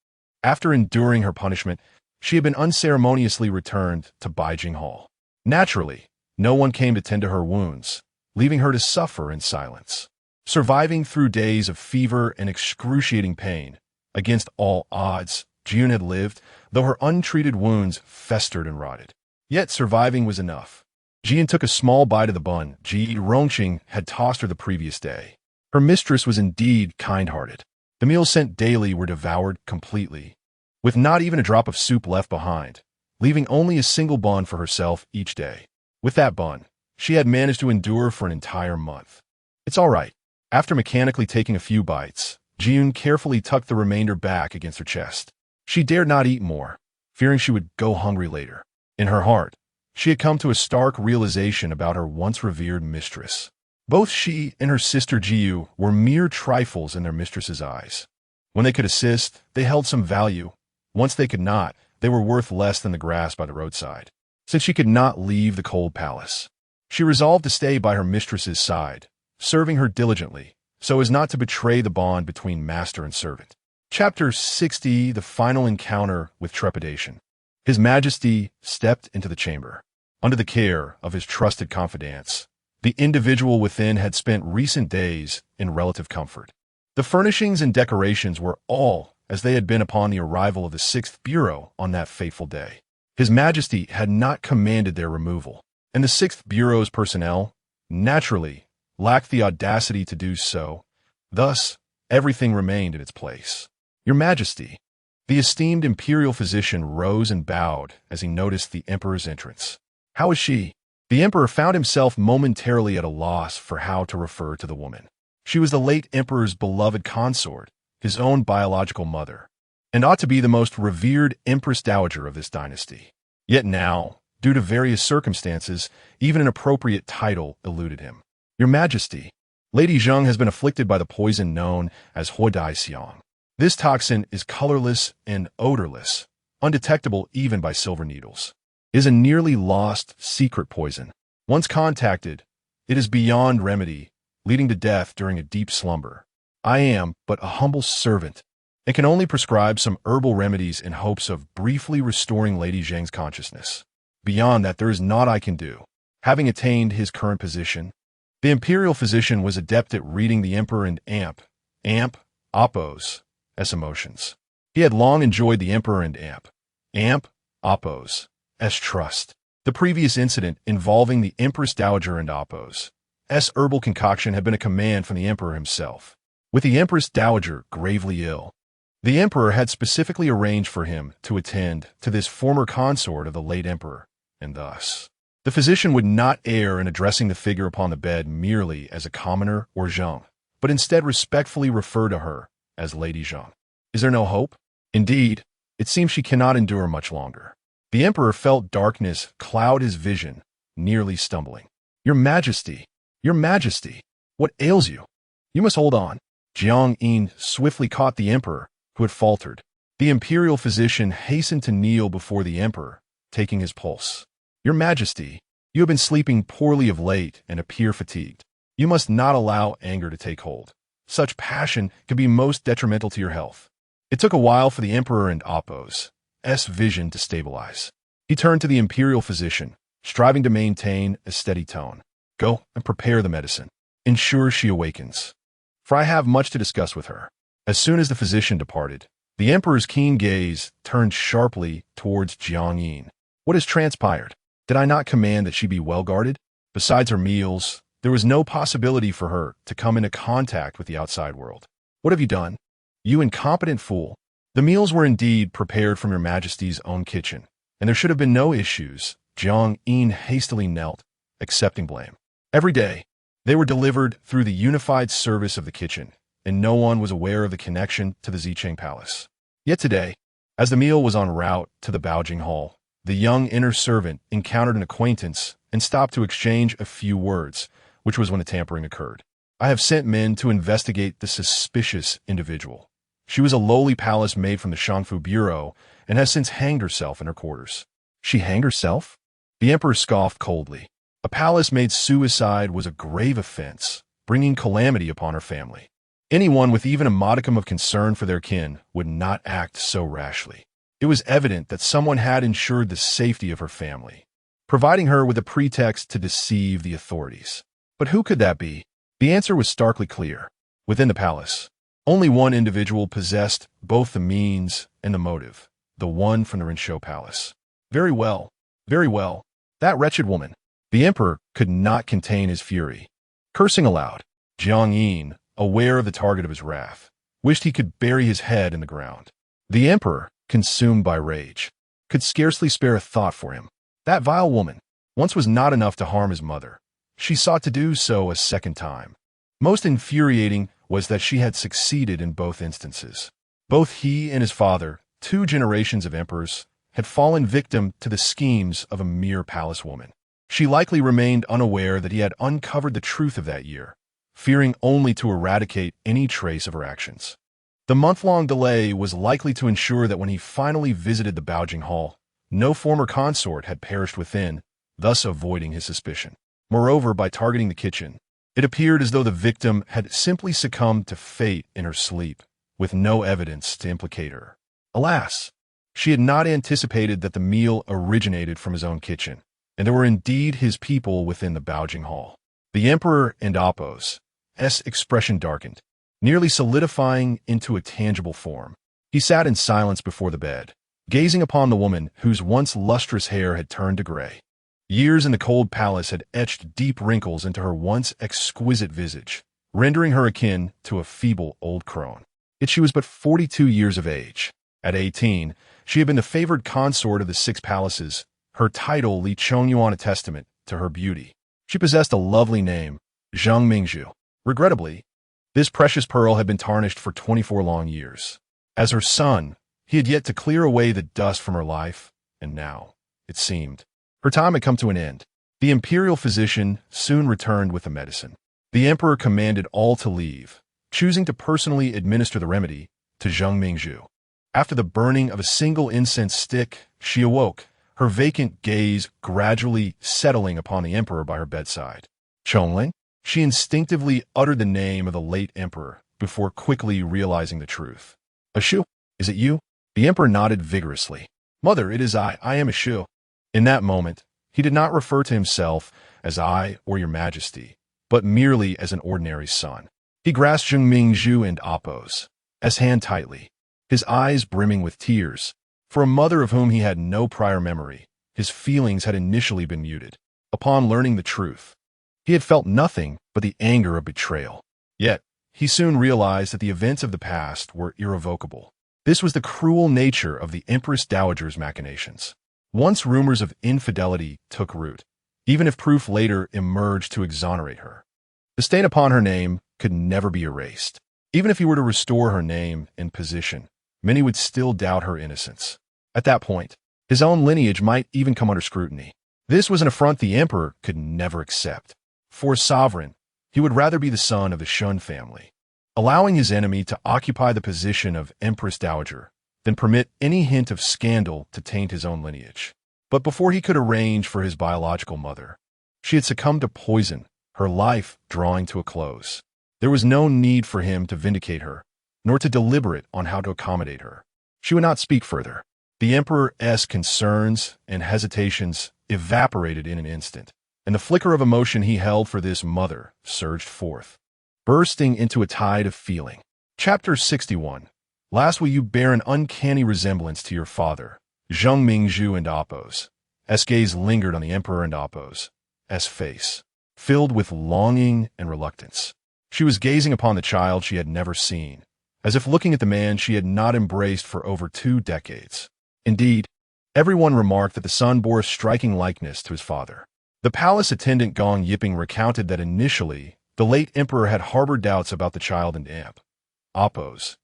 After enduring her punishment, she had been unceremoniously returned to Beijing Hall. Naturally, no one came to tend to her wounds, leaving her to suffer in silence. Surviving through days of fever and excruciating pain, against all odds, Ji-yun had lived, though her untreated wounds festered and rotted. Yet surviving was enough. Ji-yun took a small bite of the bun Ji Rongqing had tossed her the previous day. Her mistress was indeed kind-hearted. The meals sent daily were devoured completely, with not even a drop of soup left behind, leaving only a single bun for herself each day. With that bun, she had managed to endure for an entire month. "It's all right." After mechanically taking a few bites, Ji-yun carefully tucked the remainder back against her chest. She dared not eat more, fearing she would go hungry later. In her heart, she had come to a stark realization about her once revered mistress. Both she and her sister Ji-yu were mere trifles in their mistress's eyes. When they could assist, they held some value. Once they could not, they were worth less than the grass by the roadside. Since she could not leave the cold palace, she resolved to stay by her mistress's side, serving her diligently, so as not to betray the bond between master and servant. Chapter 60: The Final Encounter with Trepidation. His Majesty stepped into the chamber. Under the care of his trusted confidants, the individual within had spent recent days in relative comfort. The furnishings and decorations were all as they had been upon the arrival of the 6th Bureau on that fateful day. His Majesty had not commanded their removal, and the 6th Bureau's personnel, naturally, lacked the audacity to do so. Thus, everything remained in its place. "Your Majesty." The esteemed imperial physician rose and bowed as he noticed the emperor's entrance. "How is she?" The emperor found himself momentarily at a loss for how to refer to the woman. She was the late emperor's beloved consort, his own biological mother, and ought to be the most revered empress dowager of this dynasty. Yet now, due to various circumstances, even an appropriate title eluded him. Your Majesty, Lady Zheng has been afflicted by the poison known as Huodai Xiang. This toxin is colorless and odorless, undetectable even by silver needles. It is a nearly lost secret poison. Once contacted, it is beyond remedy, leading to death during a deep slumber. I am but a humble servant and can only prescribe some herbal remedies in hopes of briefly restoring Lady Zheng's consciousness. Beyond that, there is naught I can do. Having attained his current position, the imperial physician was adept at reading the emperor and Appo's emotions. He had long enjoyed the emperor and Appo's trust. The previous incident involving the Empress Dowager and Appo's herbal concoction had been a command from the emperor himself. With the Empress Dowager gravely ill, the emperor had specifically arranged for him to attend to this former consort of the late emperor, and thus the physician would not err in addressing the figure upon the bed merely as a commoner or Zheng, but instead respectfully refer to her as Lady Zheng. Is there no hope? Indeed, it seems she cannot endure much longer. The emperor felt darkness cloud his vision, nearly stumbling. Your Majesty, what ails you? You must hold on. Jiang Yin swiftly caught the emperor, who had faltered. The imperial physician hastened to kneel before the emperor, taking his pulse. Your Majesty, you have been sleeping poorly of late and appear fatigued. You must not allow anger to take hold. Such passion can be most detrimental to your health. It took a while for the emperor and Appo's vision to stabilize. He turned to the imperial physician, striving to maintain a steady tone. Go and prepare the medicine. Ensure she awakens, for I have much to discuss with her. As soon as the physician departed, the emperor's keen gaze turned sharply towards Jiang Yin. What has transpired? Did I not command that she be well guarded? Besides her meals, there was no possibility for her to come into contact with the outside world. What have you done? You incompetent fool. The meals were indeed prepared from your Majesty's own kitchen, and there should have been no issues. Jiang Yin hastily knelt, accepting blame. Every day, they were delivered through the unified service of the kitchen, and no one was aware of the connection to the Zicheng Palace. Yet today, as the meal was en route to the Baojing Hall, the young inner servant encountered an acquaintance and stopped to exchange a few words, which was when the tampering occurred. I have sent men to investigate the suspicious individual. She was a lowly palace maid from the Shangfu Bureau and has since hanged herself in her quarters. She hanged herself? The emperor scoffed coldly. A palace maid's suicide was a grave offense, bringing calamity upon her family. Anyone with even a modicum of concern for their kin would not act so rashly. It was evident that someone had ensured the safety of her family, providing her with a pretext to deceive the authorities. But who could that be? The answer was starkly clear. Within the palace, only one individual possessed both the means and the motive, the one from the Rinshou Palace. Very well, that wretched woman. The emperor could not contain his fury. Cursing aloud, Jiang Yin, aware of the target of his wrath, wished he could bury his head in the ground. The emperor, consumed by rage, could scarcely spare a thought for him. That vile woman once was not enough to harm his mother. She sought to do so a second time. Most infuriating was that she had succeeded in both instances. Both he and his father, 2 generations of emperors, had fallen victim to the schemes of a mere palace woman. She likely remained unaware that he had uncovered the truth of that year, fearing only to eradicate any trace of her actions. The month-long delay was likely to ensure that when he finally visited the Baojing Hall, no former consort had perished within, thus avoiding his suspicion. Moreover, by targeting the kitchen, it appeared as though the victim had simply succumbed to fate in her sleep, with no evidence to implicate her. Alas, she had not anticipated that the meal originated from his own kitchen, and there were indeed his people within the Baojing Hall. The emperor and Appo's expression darkened, nearly solidifying into a tangible form. He sat in silence before the bed, gazing upon the woman whose once lustrous hair had turned to gray. Years in the cold palace had etched deep wrinkles into her once exquisite visage, rendering her akin to a feeble old crone. Yet she was but 42 years of age. At 18, she had been the favored consort of the 6 palaces, her title Li Chongyuan a testament to her beauty. She possessed a lovely name, Xuan Mingyao. Regrettably, this precious pearl had been tarnished for 24 long years. As her son, he had yet to clear away the dust from her life, and now, it seemed, her time had come to an end. The imperial physician soon returned with the medicine. The emperor commanded all to leave, choosing to personally administer the remedy to Xuan Mingyao. After the burning of a single incense stick, she awoke, her vacant gaze gradually settling upon the emperor by her bedside. Chongling? She instinctively uttered the name of the late emperor before quickly realizing the truth. Ashu, is it you? The emperor nodded vigorously. Mother, it is I am Ashu. In that moment, he did not refer to himself as I or your majesty, but merely as an ordinary son. He grasped Xuan Mingyao and Appo's hand tightly, his eyes brimming with tears. For a mother of whom he had no prior memory, his feelings had initially been muted. Upon learning the truth, he had felt nothing but the anger of betrayal. Yet, he soon realized that the events of the past were irrevocable. This was the cruel nature of the Empress Dowager's machinations. Once rumors of infidelity took root, even if proof later emerged to exonerate her, the stain upon her name could never be erased. Even if he were to restore her name and position, many would still doubt her innocence. At that point, his own lineage might even come under scrutiny. This was an affront the emperor could never accept. For a sovereign, he would rather be the son of the Xuan family, allowing his enemy to occupy the position of Empress Dowager than permit any hint of scandal to taint his own lineage. But before he could arrange for his biological mother, she had succumbed to poison, her life drawing to a close. There was no need for him to vindicate her, nor to deliberate on how to accommodate her. She would not speak further. The emperor's concerns and hesitations evaporated in an instant, and the flicker of emotion he held for this mother surged forth, bursting into a tide of feeling. Chapter 61. Last will you bear an uncanny resemblance to your father, Xuan Mingyao and Appo's. Gaze lingered on the emperor and Appo's face, filled with longing and reluctance. She was gazing upon the child she had never seen, as if looking at the man she had not embraced for over 2 decades. Indeed, everyone remarked that the son bore a striking likeness to his father. The palace attendant Gong Yiping recounted that initially, the late emperor had harbored doubts about the child and Appo's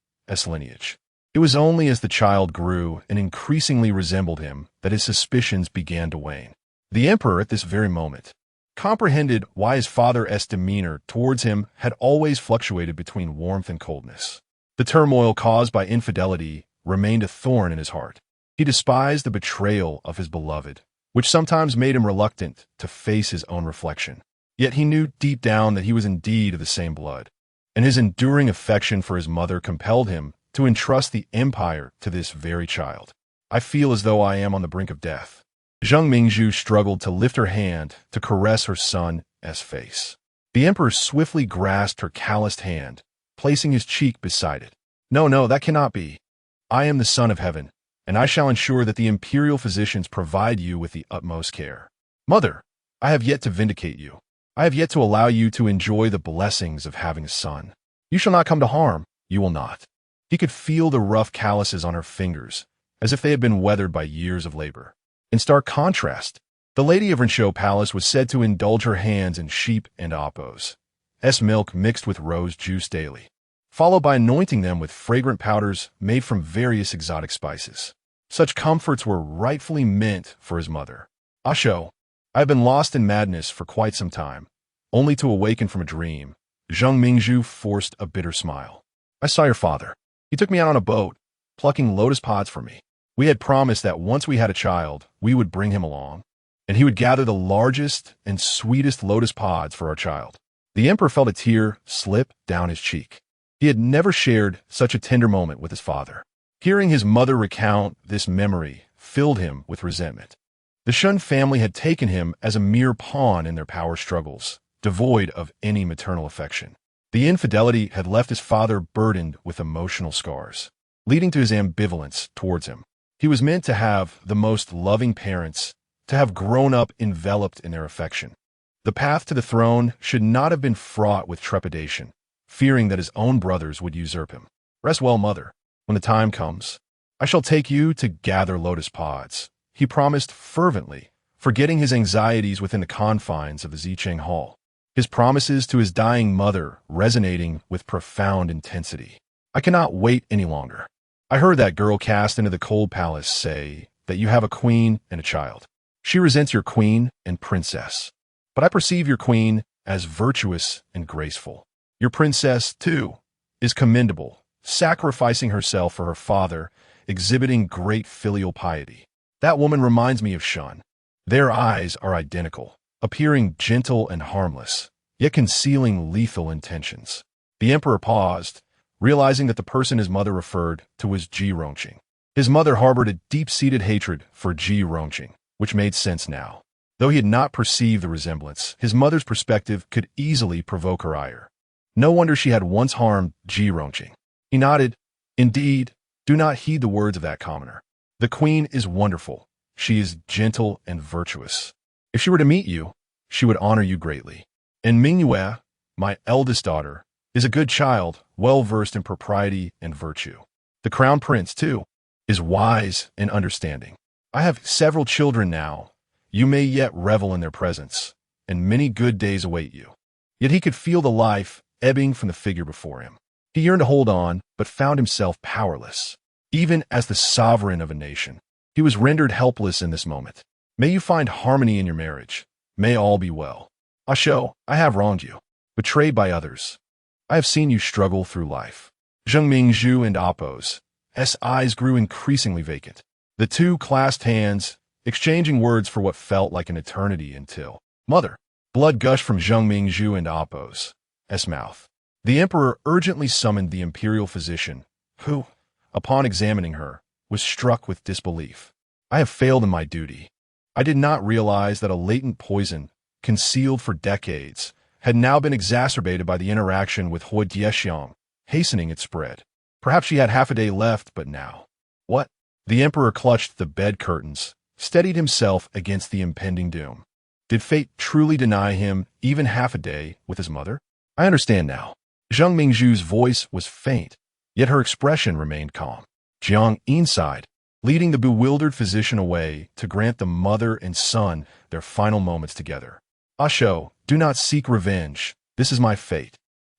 lineage. It was only as the child grew and increasingly resembled him that his suspicions began to wane. The emperor, at this very moment, comprehended why his father's demeanor towards him had always fluctuated between warmth and coldness. The turmoil caused by infidelity remained a thorn in his heart. He despised the betrayal of his beloved, which sometimes made him reluctant to face his own reflection. Yet he knew deep down that he was indeed of the same blood, and his enduring affection for his mother compelled him to entrust the empire to this very child. I feel as though I am on the brink of death. Xuan Mingyao struggled to lift her hand to caress her son's face. The emperor swiftly grasped her calloused hand, placing his cheek beside it. No, that cannot be. I am the son of heaven, and I shall ensure that the imperial physicians provide you with the utmost care. Mother, I have yet to vindicate you. I have yet to allow you to enjoy the blessings of having a son. You shall not come to harm. You will not. He could feel the rough calluses on her fingers, as if they had been weathered by years of labor. In stark contrast, the lady of Rinshou Palace was said to indulge her hands in sheep and Appo's milk mixed with rose juice daily, followed by anointing them with fragrant powders made from various exotic spices. Such comforts were rightfully meant for his mother. Asho, I have been lost in madness for quite some time, only to awaken from a dream. Xuan Mingyao forced a bitter smile. I saw your father. He took me out on a boat, plucking lotus pods for me. We had promised that once we had a child, we would bring him along, and he would gather the largest and sweetest lotus pods for our child. The emperor felt a tear slip down his cheek. He had never shared such a tender moment with his father. Hearing his mother recount this memory filled him with resentment. The Xuan family had taken him as a mere pawn in their power struggles, devoid of any maternal affection. The infidelity had left his father burdened with emotional scars, leading to his ambivalence towards him. He was meant to have the most loving parents, to have grown up enveloped in their affection. The path to the throne should not have been fraught with trepidation, fearing that his own brothers would usurp him. Rest well, mother. When the time comes, I shall take you to gather lotus pods, he promised fervently, forgetting his anxieties within the confines of the Zicheng Hall. His promises to his dying mother resonating with profound intensity. I cannot wait any longer. I heard that girl cast into the cold palace say that you have a queen and a child. She resents your queen and princess. But I perceive your queen as virtuous and graceful. Your princess, too, is commendable, sacrificing herself for her father, exhibiting great filial piety. That woman reminds me of Xuan. Their eyes are identical, appearing gentle and harmless, yet concealing lethal intentions. The emperor paused, realizing that the person his mother referred to was Ji Rongqing. His mother harbored a deep-seated hatred for Ji Rongqing, which made sense now. Though he had not perceived the resemblance, his mother's perspective could easily provoke her ire. No wonder she had once harmed Ji Rongqing. He nodded. Indeed, do not heed the words of that commoner. The queen is wonderful. She is gentle and virtuous. If she were to meet you, she would honor you greatly. And Mingyao, my eldest daughter, is a good child, well-versed in propriety and virtue. The crown prince, too, is wise and understanding. I have several children now. You may yet revel in their presence, and many good days await you. Yet he could feel the life ebbing from the figure before him. He yearned to hold on, but found himself powerless. Even as the sovereign of a nation, he was rendered helpless in this moment. May you find harmony in your marriage. May all be well. Asho, I have wronged you, betrayed by others. I have seen you struggle through life. Xuan Mingyao and Appo's eyes grew increasingly vacant. The two clasped hands, exchanging words for what felt like an eternity until Mother. Blood gushed from Xuan Mingyao and Appo's mouth. The emperor urgently summoned the imperial physician, who, upon examining her, was struck with disbelief. I have failed in my duty. I did not realize that a latent poison, concealed for decades, had now been exacerbated by the interaction with Hoi Dieshiang, hastening its spread. Perhaps she had half a day left, but now. What? The emperor clutched the bed curtains, steadied himself against the impending doom. Did fate truly deny him even half a day with his mother? I understand now. Xuan Mingzhu's voice was faint, yet her expression remained calm. Jiang Yin sighed, leading the bewildered physician away to grant the mother and son their final moments together. Asho, do not seek revenge. This is my fate.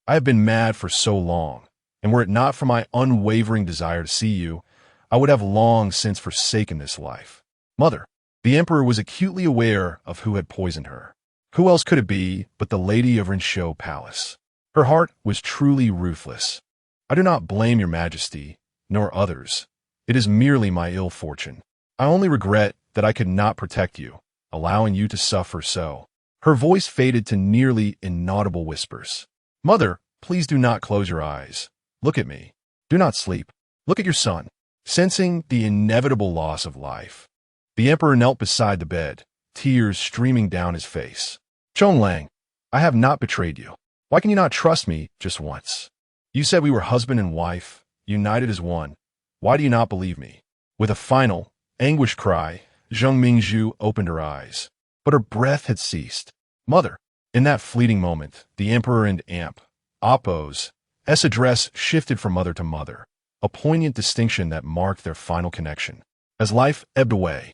I have been mad for so long, and were it not for my unwavering desire to see you, I would have long since forsaken this life. Mother, the emperor was acutely aware of who had poisoned her. Who else could it be but the lady of Rinshou Palace? Her heart was truly ruthless. I do not blame your majesty, nor others. It is merely my ill fortune. I only regret that I could not protect you, allowing you to suffer so. Her voice faded to nearly inaudible whispers. Mother, please do not close your eyes. Look at me. Do not sleep. Look at your son. Sensing the inevitable loss of life, the emperor knelt beside the bed, tears streaming down his face. Chonglang, I have not betrayed you. Why can you not trust me just once? You said we were husband and wife, united as one. Why do you not believe me? With a final, anguished cry, Xuan Mingyao opened her eyes, but her breath had ceased. Mother, in that fleeting moment, the emperor and Appo's address shifted from mother to mother, a poignant distinction that marked their final connection. As life ebbed away,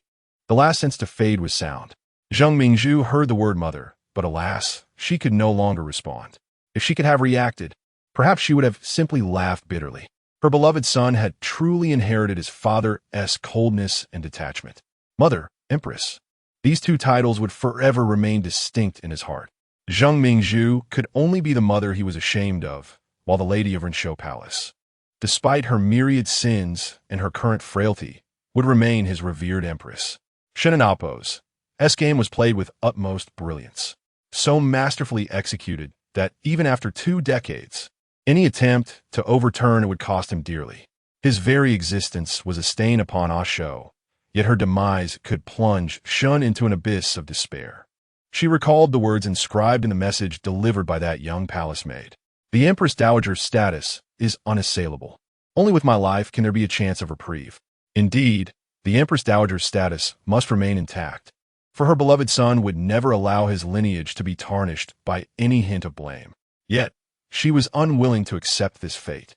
the last sense to fade was sound. Xuan Mingyao heard the word mother, but alas, she could no longer respond. If she could have reacted, perhaps she would have simply laughed bitterly. Her beloved son had truly inherited his father's coldness and detachment. Mother, Empress. These two titles would forever remain distinct in his heart. Xuan Mingyao could only be the mother he was ashamed of, while the lady of Rinshou Palace, despite her myriad sins and her current frailty, would remain his revered empress. Shen and Appo's game was played with utmost brilliance, so masterfully executed that even after 2 decades, any attempt to overturn it would cost him dearly. His very existence was a stain upon Asho, yet her demise could plunge Shun into an abyss of despair. She recalled the words inscribed in the message delivered by that young palace maid. The Empress Dowager's status is unassailable. Only with my life can there be a chance of reprieve. Indeed, the Empress Dowager's status must remain intact, for her beloved son would never allow his lineage to be tarnished by any hint of blame. Yet, she was unwilling to accept this fate.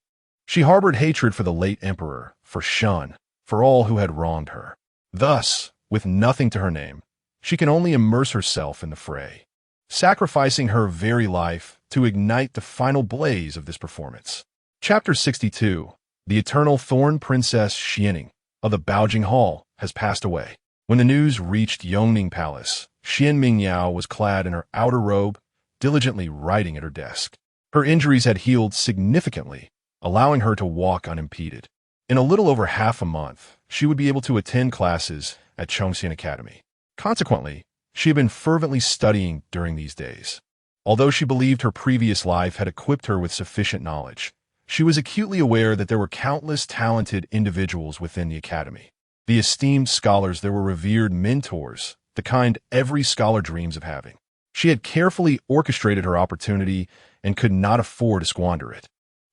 She harbored hatred for the late emperor, for Shun, for all who had wronged her. Thus, with nothing to her name, she can only immerse herself in the fray, sacrificing her very life to ignite the final blaze of this performance. Chapter 62. The eternal thorn princess Xianning of the Baojing Hall has passed away. When the news reached Yongning Palace, Xuan Mingyao was clad in her outer robe, diligently writing at her desk. Her injuries had healed significantly, allowing her to walk unimpeded. In a little over half a month, she would be able to attend classes at Chongxian Academy. Consequently, she had been fervently studying during these days. Although she believed her previous life had equipped her with sufficient knowledge, she was acutely aware that there were countless talented individuals within the academy. The esteemed scholars, there were revered mentors, the kind every scholar dreams of having. She had carefully orchestrated her opportunity and could not afford to squander it.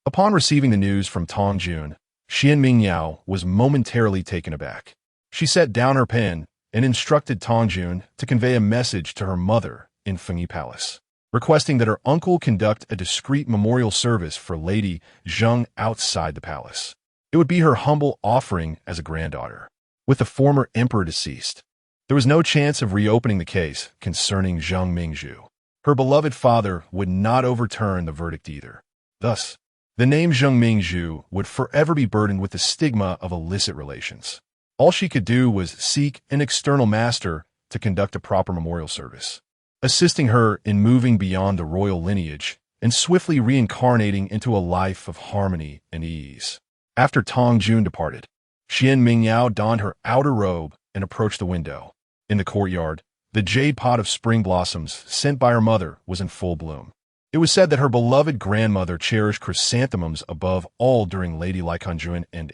Upon receiving the news from Tong Jun, Xuan Mingyao was momentarily taken aback. She set down her pen and instructed Tong Jun to convey a message to her mother in Fengyi Palace, requesting that her uncle conduct a discreet memorial service for Lady Zheng outside the palace. It would be her humble offering as a granddaughter. With the former emperor deceased, there was no chance of reopening the case concerning Zheng Mingzhu. Her beloved father would not overturn the verdict either. Thus, the name Zheng Mingzhu would forever be burdened with the stigma of illicit relations. All she could do was seek an external master to conduct a proper memorial service, assisting her in moving beyond the royal lineage and swiftly reincarnating into a life of harmony and ease. After Tong Jun departed, Xuan Mingyao donned her outer robe and approached the window. In the courtyard, the jade pot of spring blossoms sent by her mother was in full bloom. It was said that her beloved grandmother cherished chrysanthemums above all during Lady Lycanjuan and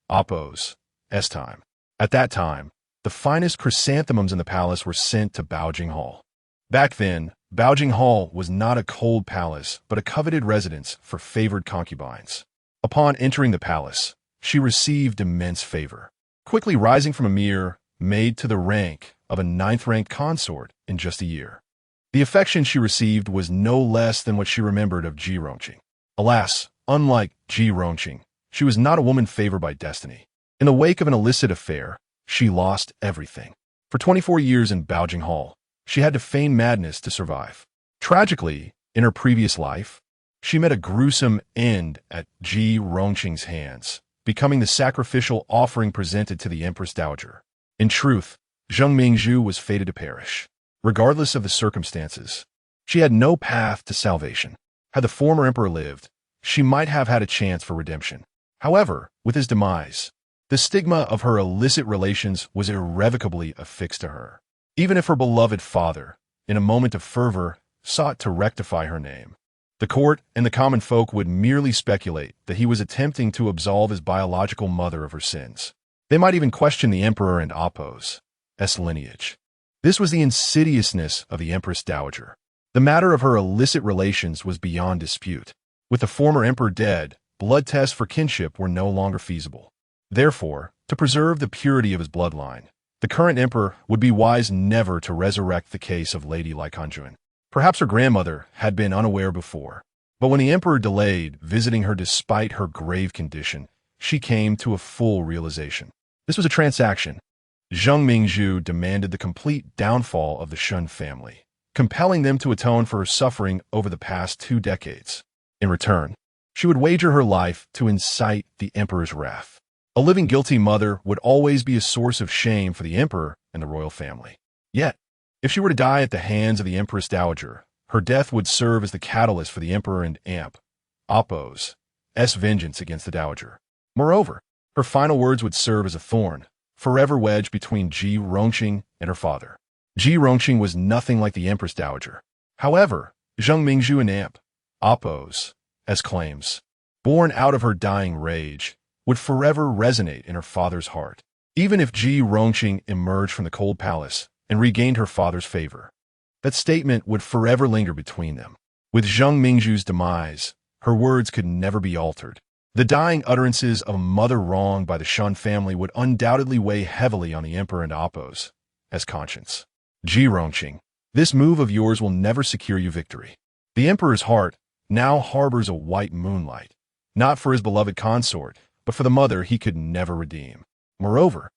Appo's time. At that time, the finest chrysanthemums in the palace were sent to Baojing Hall. Back then, Baojing Hall was not a cold palace, but a coveted residence for favored concubines. Upon entering the palace, she received immense favor, quickly rising from a mere maid to the rank of a ninth-ranked consort in just a year. The affection she received was no less than what she remembered of Ji Rongqing. Alas, unlike Ji Rongqing, she was not a woman favored by destiny. In the wake of an illicit affair, she lost everything. For 24 years in Baojing Hall, she had to feign madness to survive. Tragically, in her previous life, she met a gruesome end at Ji Rongqing's hands, becoming the sacrificial offering presented to the Empress Dowager. In truth, Zheng Mingzhu was fated to perish. Regardless of the circumstances, she had no path to salvation. Had the former emperor lived, she might have had a chance for redemption. However, with his demise, the stigma of her illicit relations was irrevocably affixed to her. Even if her beloved father, in a moment of fervor, sought to rectify her name, the court and the common folk would merely speculate that he was attempting to absolve his biological mother of her sins. They might even question the emperor and Appo's lineage. This was the insidiousness of the Empress Dowager. The matter of her illicit relations was beyond dispute. With the former emperor dead, blood tests for kinship were no longer feasible. Therefore, to preserve the purity of his bloodline, the current emperor would be wise never to resurrect the case of Lady Lycanjuan. Perhaps her grandmother had been unaware before, but when the emperor delayed visiting her despite her grave condition, she came to a full realization. This was a transaction. Zheng Mingzhu demanded the complete downfall of the Shun family, compelling them to atone for her suffering over the past 2 decades. In return, she would wager her life to incite the emperor's wrath. A living guilty mother would always be a source of shame for the emperor and the royal family. Yet, if she were to die at the hands of the Empress Dowager, her death would serve as the catalyst for the emperor and Appo's vengeance against the dowager. Moreover, her final words would serve as a thorn, forever wedged between Ji Rongqing and her father. Ji Rongqing was nothing like the Empress Dowager. However, Zheng Mingzhu and Appo's claims, born out of her dying rage, would forever resonate in her father's heart. Even if Ji Rongqing emerged from the cold palace and regained her father's favor, that statement would forever linger between them. With Zheng Mingzhu's demise, her words could never be altered. The dying utterances of a mother wronged by the Shun family would undoubtedly weigh heavily on the emperor and Appo's conscience. Ji Rongqing, this move of yours will never secure you victory. The emperor's heart now harbors a white moonlight, not for his beloved consort, but for the mother he could never redeem. Moreover,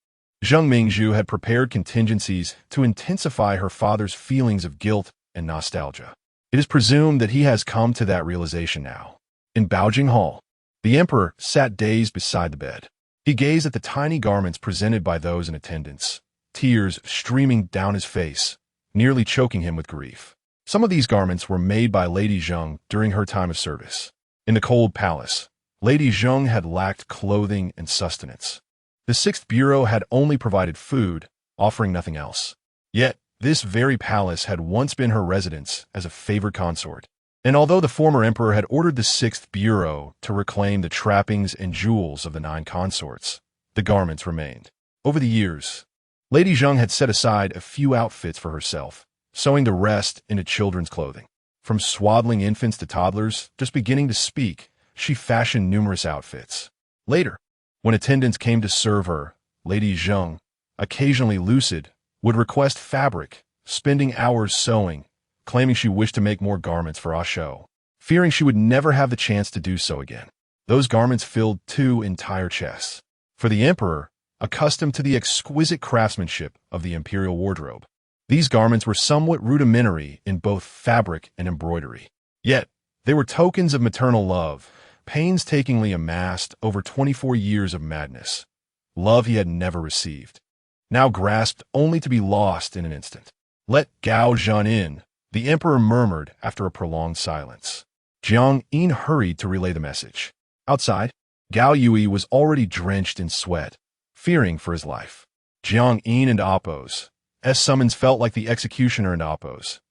Xuan Mingyao had prepared contingencies to intensify her father's feelings of guilt and nostalgia. It is presumed that he has come to that realization now. In Baojing Hall, the emperor sat dazed beside the bed. He gazed at the tiny garments presented by those in attendance, tears streaming down his face, nearly choking him with grief. Some of these garments were made by Lady Zheng during her time of service. In the cold palace, Lady Zheng had lacked clothing and sustenance. The Sixth Bureau had only provided food, offering nothing else. Yet, this very palace had once been her residence as a favored consort. And although the former emperor had ordered the Sixth Bureau to reclaim the trappings and jewels of the 9 consorts, the garments remained. Over the years, Lady Zheng had set aside a few outfits for herself, sewing the rest into children's clothing. From swaddling infants to toddlers just beginning to speak, she fashioned numerous outfits. Later, when attendants came to serve her, Lady Zheng, occasionally lucid, would request fabric, spending hours sewing, claiming she wished to make more garments for Ah Shou, fearing she would never have the chance to do so again. Those garments filled 2 entire chests. For the emperor, accustomed to the exquisite craftsmanship of the imperial wardrobe, these garments were somewhat rudimentary in both fabric and embroidery. Yet, they were tokens of maternal love, painstakingly amassed over 24 years of madness. Love he had never received, now grasped only to be lost in an instant. "Let Gao Zhan in," the emperor murmured after a prolonged silence. Jiang Yin hurried to relay the message. Outside, Gao Yui was already drenched in sweat, fearing for his life. Jiang Yin and Appo's summons felt like the executioner and Appo's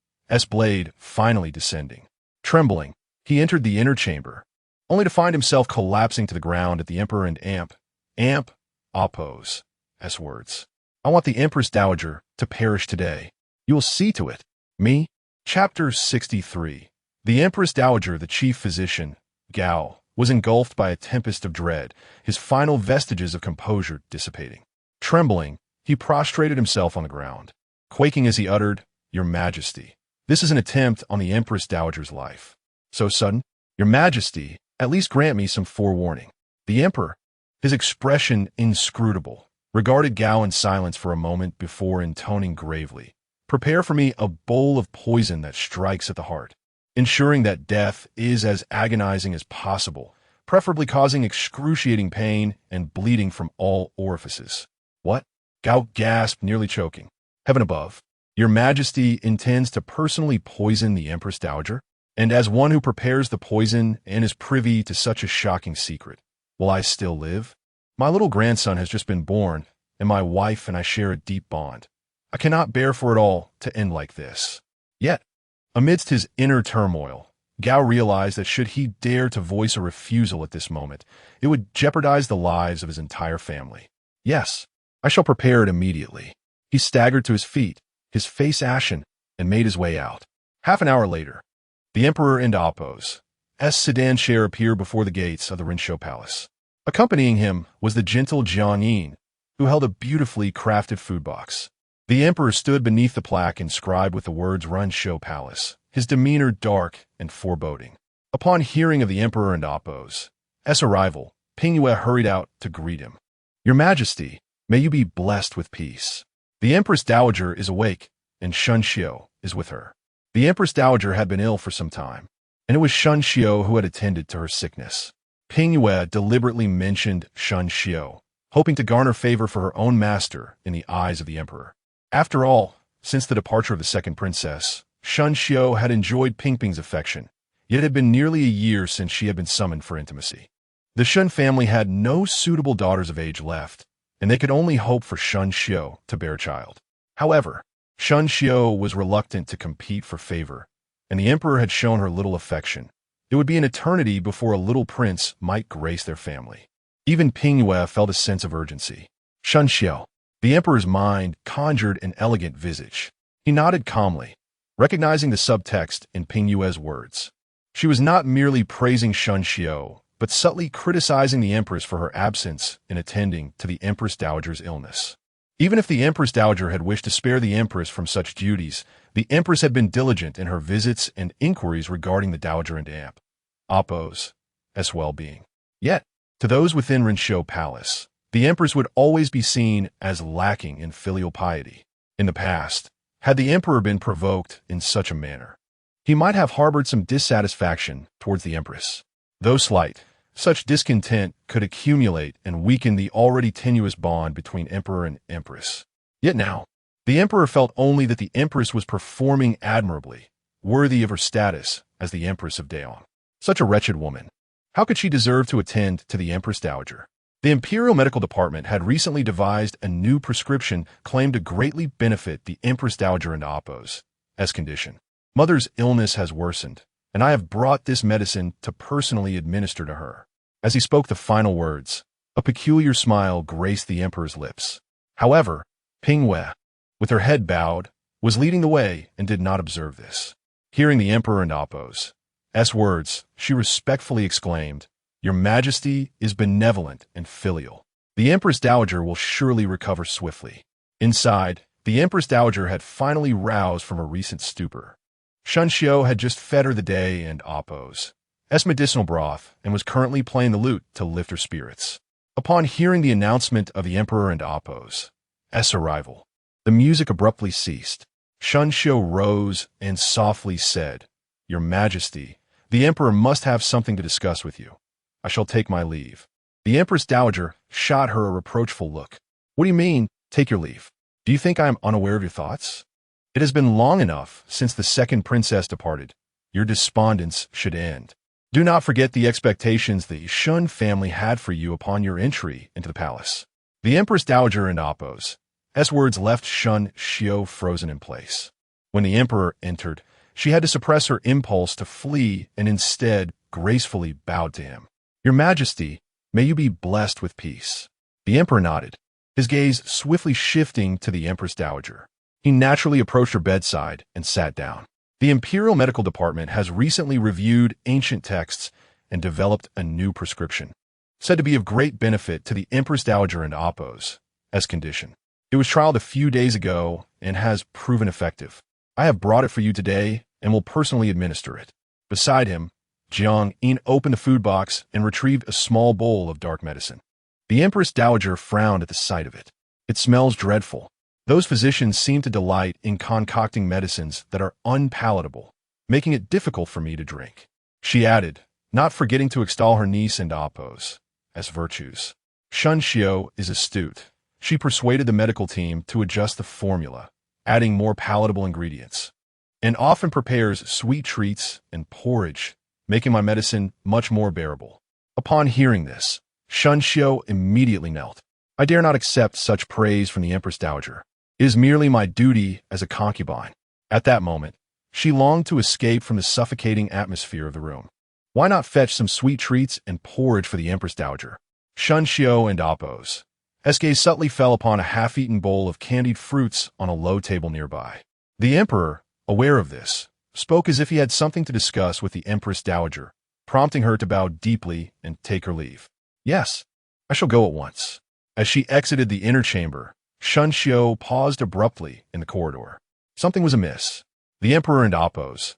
blade finally descending. Trembling, he entered the inner chamber, only to find himself collapsing to the ground at the emperor and Appo's words. "I want the Empress Dowager to perish today. You will see to it." Me? Chapter 63. The Empress Dowager, the chief physician, Gao, was engulfed by a tempest of dread, his final vestiges of composure dissipating. Trembling, he prostrated himself on the ground, quaking as he uttered, "Your Majesty, this is an attempt on the Empress Dowager's life. So sudden? Your Majesty, at least grant me some forewarning." The emperor, his expression inscrutable, regarded Gao in silence for a moment before intoning gravely, "Prepare for me a bowl of poison that strikes at the heart, ensuring that death is as agonizing as possible, preferably causing excruciating pain and bleeding from all orifices." "What?" Gao gasped, nearly choking. "Heaven above, Your Majesty intends to personally poison the Empress Dowager? And as one who prepares the poison and is privy to such a shocking secret, will I still live? My little grandson has just been born, and my wife and I share a deep bond. I cannot bear for it all to end like this." Yet, amidst his inner turmoil, Gao realized that should he dare to voice a refusal at this moment, it would jeopardize the lives of his entire family. "Yes, I shall prepare it immediately." He staggered to his feet, his face ashen, and made his way out. Half an hour later, the emperor and Appo's sedan chair appeared before the gates of the Rinshou Palace. Accompanying him was the gentle Jiang Yin, who held a beautifully crafted food box. The emperor stood beneath the plaque inscribed with the words Rinshou Palace, his demeanor dark and foreboding. Upon hearing of the emperor and Appo's arrival, Ping Yue hurried out to greet him. "Your Majesty, may you be blessed with peace. The Empress Dowager is awake, and Xuan Mingyao is with her." The Empress Dowager had been ill for some time, and it was Xuan Mingyao who had attended to her sickness. Ping Yue deliberately mentioned Xuan Mingyao, hoping to garner favor for her own master in the eyes of the emperor. After all, since the departure of the second princess, Xuan Mingyao had enjoyed Ping Ping's affection, yet it had been nearly a year since she had been summoned for intimacy. The Xuan family had no suitable daughters of age left, and they could only hope for Xuan Mingyao to bear a child. However, Xuan Mingyao was reluctant to compete for favor, and the emperor had shown her little affection. It would be an eternity before a little prince might grace their family. Even Ping Yue felt a sense of urgency. Xuan Mingyao. The emperor's mind conjured an elegant visage. He nodded calmly, recognizing the subtext in Ping Yue's words. She was not merely praising Xuan Mingyao, but subtly criticizing the empress for her absence in attending to the Empress Dowager's illness. Even if the Empress Dowager had wished to spare the empress from such duties, the empress had been diligent in her visits and inquiries regarding the Dowager and Appo's well-being. Yet, to those within Rinshou Palace, the empress would always be seen as lacking in filial piety. In the past, had the emperor been provoked in such a manner, he might have harbored some dissatisfaction towards the empress. Though slight, such discontent could accumulate and weaken the already tenuous bond between emperor and empress. Yet now, the emperor felt only that the empress was performing admirably, worthy of her status as the empress of Daeong. Such a wretched woman. How could she deserve to attend to the empress dowager? The Imperial Medical Department had recently devised a new prescription claimed to greatly benefit the empress dowager and Oppos. As condition, mother's illness has worsened, and I have brought this medicine to personally administer to her. As he spoke the final words, a peculiar smile graced the emperor's lips. However, Ping Wei, with her head bowed, was leading the way and did not observe this. Hearing the emperor and Oppos' words, she respectfully exclaimed, "Your Majesty is benevolent and filial. The Empress Dowager will surely recover swiftly." Inside, the Empress Dowager had finally roused from a recent stupor. Xuan Mingyao had just fed her the day and Oppos' medicinal broth and was currently playing the lute to lift her spirits. Upon hearing the announcement of the Emperor and Oppos' arrival, the music abruptly ceased. Xuan Mingyao rose and softly said, "Your Majesty, the Emperor must have something to discuss with you. I shall take my leave." The Empress Dowager shot her a reproachful look. "What do you mean, take your leave? Do you think I am unaware of your thoughts? It has been long enough since the second princess departed. Your despondence should end. Do not forget the expectations the Shun family had for you upon your entry into the palace." The Empress Dowager and Oppos' words left Xuan Mingyao frozen in place. When the emperor entered, she had to suppress her impulse to flee and instead gracefully bowed to him. "Your Majesty, may you be blessed with peace." The emperor nodded, his gaze swiftly shifting to the Empress Dowager. He naturally approached her bedside and sat down. The Imperial Medical Department has recently reviewed ancient texts and developed a new prescription, said to be of great benefit to the Empress Dowager and Oppos' condition. It was trialed a few days ago and has proven effective. I have brought it for you today and will personally administer it. Beside him, Jiang Yin opened the food box and retrieved a small bowl of dark medicine. The Empress Dowager frowned at the sight of it. "It smells dreadful. Those physicians seem to delight in concocting medicines that are unpalatable, making it difficult for me to drink," she added, not forgetting to extol her niece and Oppos' virtues. Xuan Mingyao is astute. She persuaded the medical team to adjust the formula, adding more palatable ingredients, and often prepares sweet treats and porridge, making my medicine much more bearable. Upon hearing this, Xuan Mingyao immediately knelt. "I dare not accept such praise from the Empress Dowager. It is merely my duty as a concubine." At that moment, she longed to escape from the suffocating atmosphere of the room. Why not fetch some sweet treats and porridge for the Empress Dowager? Xuan Mingyao and Oppos' gaze subtly fell upon a half-eaten bowl of candied fruits on a low table nearby. The emperor, aware of this, spoke as if he had something to discuss with the Empress Dowager, prompting her to bow deeply and take her leave. "Yes, I shall go at once." As she exited the inner chamber, Xuan Mingyao paused abruptly in the corridor. Something was amiss. The emperor and Oppos'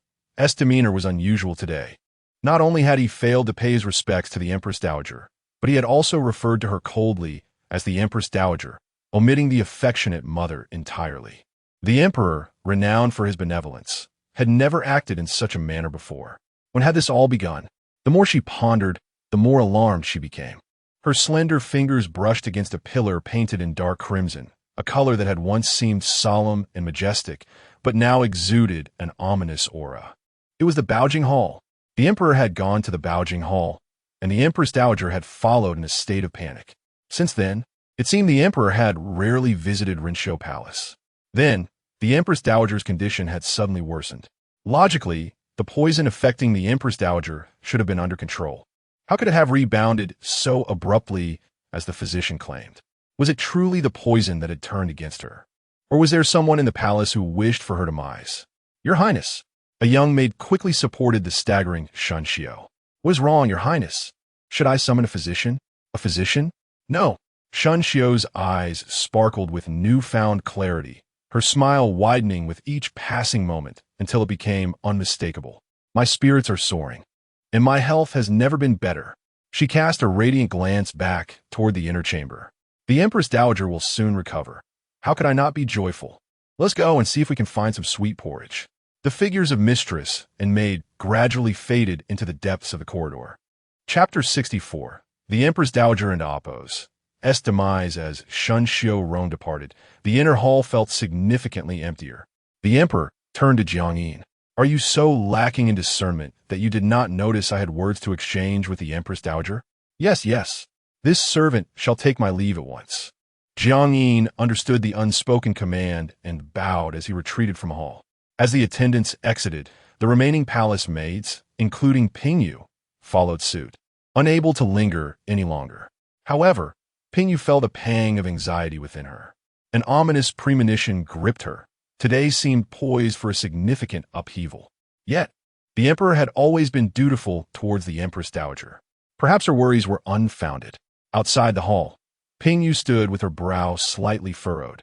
demeanor was unusual today. Not only had he failed to pay his respects to the Empress Dowager, but he had also referred to her coldly as the Empress Dowager, omitting the affectionate mother entirely. The emperor, renowned for his benevolence, had never acted in such a manner before. When had this all begun? The more she pondered, the more alarmed she became. Her slender fingers brushed against a pillar painted in dark crimson, a color that had once seemed solemn and majestic, but now exuded an ominous aura. It was the Baojing Hall. The emperor had gone to the Baojing Hall, and the Empress Dowager had followed in a state of panic. Since then, it seemed the emperor had rarely visited Rinshou Palace. Then, the Empress Dowager's condition had suddenly worsened. Logically, the poison affecting the Empress Dowager should have been under control. How could it have rebounded so abruptly as the physician claimed? Was it truly the poison that had turned against her? Or was there someone in the palace who wished for her demise? "Your Highness," a young maid quickly supported the staggering Xuan Mingyao. "What is wrong, Your Highness? Should I summon a physician?" "A physician? No." Xuan Mingyao eyes sparkled with newfound clarity, her smile widening with each passing moment until it became unmistakable. "My spirits are soaring, and my health has never been better." She cast a radiant glance back toward the inner chamber. The Empress Dowager will soon recover. How could I not be joyful? Let's go and see if we can find some sweet porridge. The figures of mistress and maid gradually faded into the depths of the corridor. Chapter 64. The Empress Dowager and Apos. S. demise. As Xuan Mingyao departed, the inner hall felt significantly emptier. The emperor turned to Jiang. Are you so lacking in discernment that you did not notice I had words to exchange with the Empress Dowager? Yes, yes. This servant shall take my leave at once. Jiang understood the unspoken command and bowed as he retreated from the hall. As the attendants exited, the remaining palace maids, including Pingyu, followed suit, unable to linger any longer. However, Pingyu felt a pang of anxiety within her. An ominous premonition gripped her. Today seemed poised for a significant upheaval. Yet, the emperor had always been dutiful towards the Empress Dowager. Perhaps her worries were unfounded. Outside the hall, Pingyu stood with her brow slightly furrowed,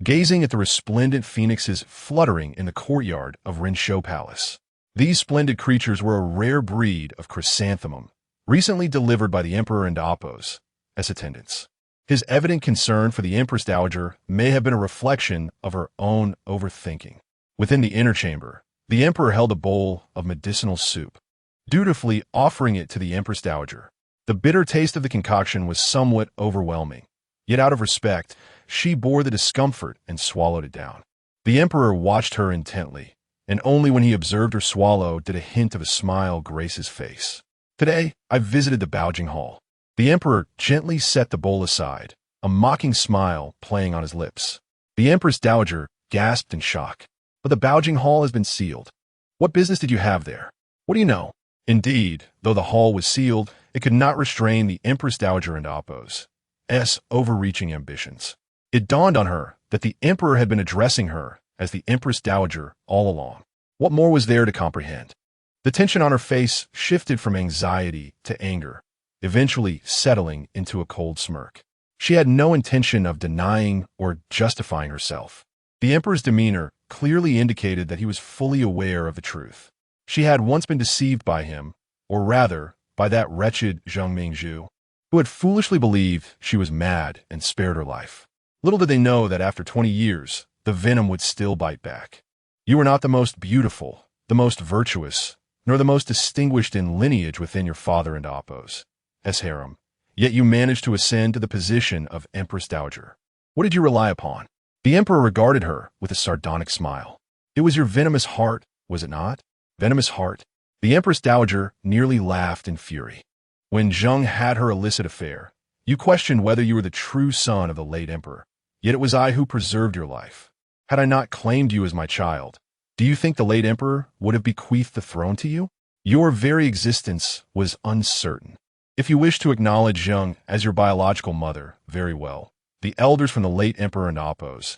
gazing at the resplendent phoenixes fluttering in the courtyard of Rinshou Palace. These splendid creatures were a rare breed of chrysanthemum, recently delivered by the emperor and Apos as attendants. His evident concern for the Empress Dowager may have been a reflection of her own overthinking. Within the inner chamber, the emperor held a bowl of medicinal soup, dutifully offering it to the Empress Dowager. The bitter taste of the concoction was somewhat overwhelming, yet out of respect, she bore the discomfort and swallowed it down. The emperor watched her intently, and only when he observed her swallow did a hint of a smile grace his face. Today, I visited the Baojing Hall. The emperor gently set the bowl aside, a mocking smile playing on his lips. The Empress Dowager gasped in shock. But the Baojing Hall has been sealed. What business did you have there? What do you know? Indeed, though the hall was sealed, it could not restrain the Empress Dowager and Apos' overreaching ambitions. It dawned on her that the emperor had been addressing her as the Empress Dowager all along. What more was there to comprehend? The tension on her face shifted from anxiety to anger, eventually settling into a cold smirk. She had no intention of denying or justifying herself. The emperor's demeanor clearly indicated that he was fully aware of the truth. She had once been deceived by him, or rather, by that wretched Xuan Mingyao, who had foolishly believed she was mad and spared her life. Little did they know that after 20 years, the venom would still bite back. You were not the most beautiful, the most virtuous, nor the most distinguished in lineage within your father and Apos' harem, yet you managed to ascend to the position of Empress Dowager. What did you rely upon? The emperor regarded her with a sardonic smile. It was your venomous heart, was it not? Venomous heart. The Empress Dowager nearly laughed in fury. When Zheng had her illicit affair, you questioned whether you were the true son of the late emperor. Yet it was I who preserved your life. Had I not claimed you as my child, do you think the late emperor would have bequeathed the throne to you? Your very existence was uncertain. If you wish to acknowledge Zheng as your biological mother, very well. The elders from the late emperor and Apos'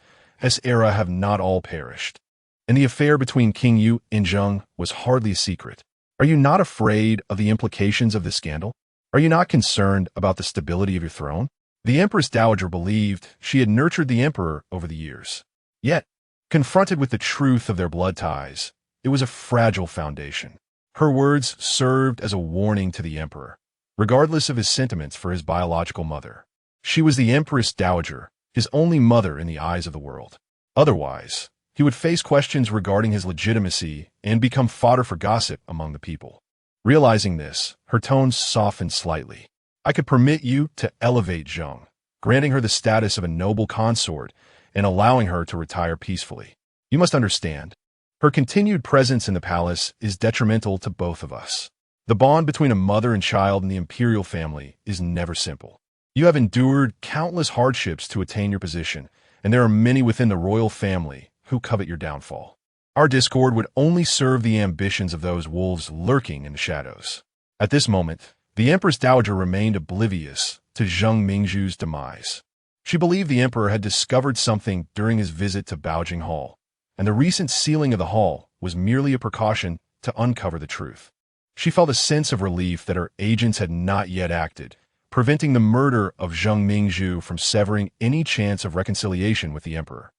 era have not all perished. And the affair between King Yu and Zheng was hardly a secret. Are you not afraid of the implications of this scandal? Are you not concerned about the stability of your throne? The Empress Dowager believed she had nurtured the emperor over the years. Yet, confronted with the truth of their blood ties, it was a fragile foundation. Her words served as a warning to the emperor, regardless of his sentiments for his biological mother. She was the Empress Dowager, his only mother in the eyes of the world. Otherwise, he would face questions regarding his legitimacy and become fodder for gossip among the people. Realizing this, her tone softened slightly. I could permit you to elevate Zheng, granting her the status of a noble consort and allowing her to retire peacefully. You must understand, her continued presence in the palace is detrimental to both of us. The bond between a mother and child in the imperial family is never simple. You have endured countless hardships to attain your position, and there are many within the royal family who covet your downfall. Our discord would only serve the ambitions of those wolves lurking in the shadows. At this moment, the Empress Dowager remained oblivious to Xuan Mingyao's demise. She believed the emperor had discovered something during his visit to Baojing Hall, and the recent sealing of the hall was merely a precaution to uncover the truth. She felt a sense of relief that her agents had not yet acted, preventing the murder of Xuan Mingyao from severing any chance of reconciliation with the emperor.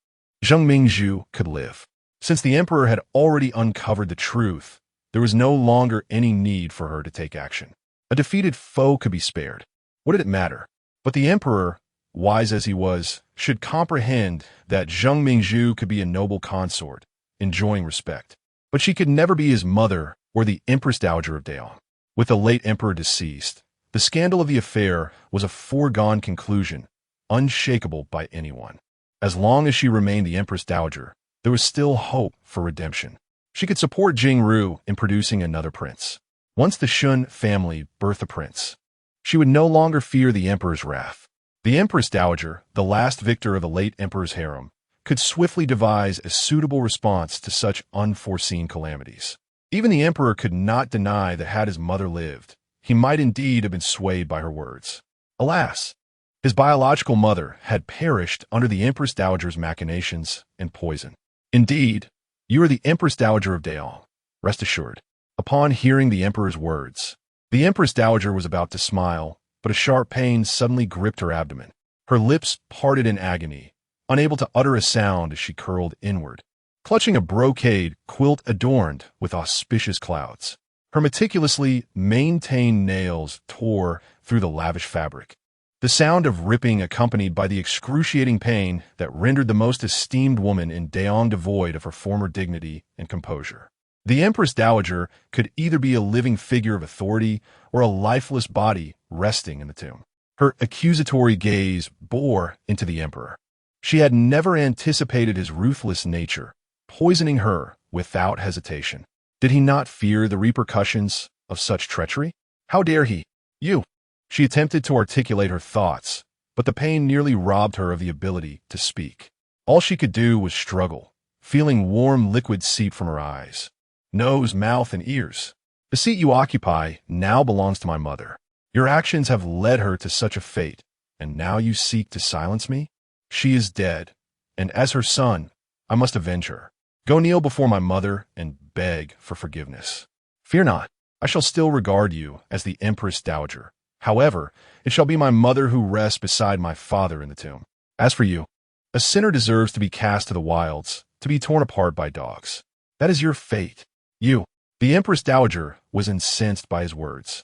Xuan Mingyao could live. Since the emperor had already uncovered the truth, there was no longer any need for her to take action. A defeated foe could be spared. What did it matter? But the emperor wise as he was, should comprehend that Xuan Mingyao could be a noble consort, enjoying respect. But she could never be his mother or the Empress Dowager of Daeong. With the late emperor deceased, the scandal of the affair was a foregone conclusion, unshakable by anyone. As long as she remained the Empress Dowager, there was still hope for redemption. She could support Jingru in producing another prince. Once the Xuan family birthed a prince, she would no longer fear the emperor's wrath. The Empress Dowager, the last victor of the late emperor's harem, could swiftly devise a suitable response to such unforeseen calamities. Even the emperor could not deny that had his mother lived, he might indeed have been swayed by her words. Alas, his biological mother had perished under the Empress Dowager's machinations and poison. Indeed, you are the Empress Dowager of Daeong. Rest assured. Upon hearing the emperor's words, the Empress Dowager was about to smile, but a sharp pain suddenly gripped her abdomen. Her lips parted in agony, unable to utter a sound as she curled inward, clutching a brocade quilt adorned with auspicious clouds. Her meticulously maintained nails tore through the lavish fabric. The sound of ripping accompanied by the excruciating pain that rendered the most esteemed woman in Daeong devoid of her former dignity and composure. The Empress Dowager could either be a living figure of authority or a lifeless body resting in the tomb. Her accusatory gaze bore into the emperor. She had never anticipated his ruthless nature, poisoning her without hesitation. Did he not fear the repercussions of such treachery? How dare he? You! She attempted to articulate her thoughts, but the pain nearly robbed her of the ability to speak. All she could do was struggle, feeling warm liquid seep from her eyes, nose, mouth, and ears. The seat you occupy now belongs to my mother. Your actions have led her to such a fate, and now you seek to silence me? She is dead, and as her son, I must avenge her. Go kneel before my mother and beg for forgiveness. Fear not, I shall still regard you as the Empress Dowager. However, it shall be my mother who rests beside my father in the tomb. As for you, a sinner deserves to be cast to the wilds, to be torn apart by dogs. That is your fate. You, the Empress Dowager, was incensed by his words.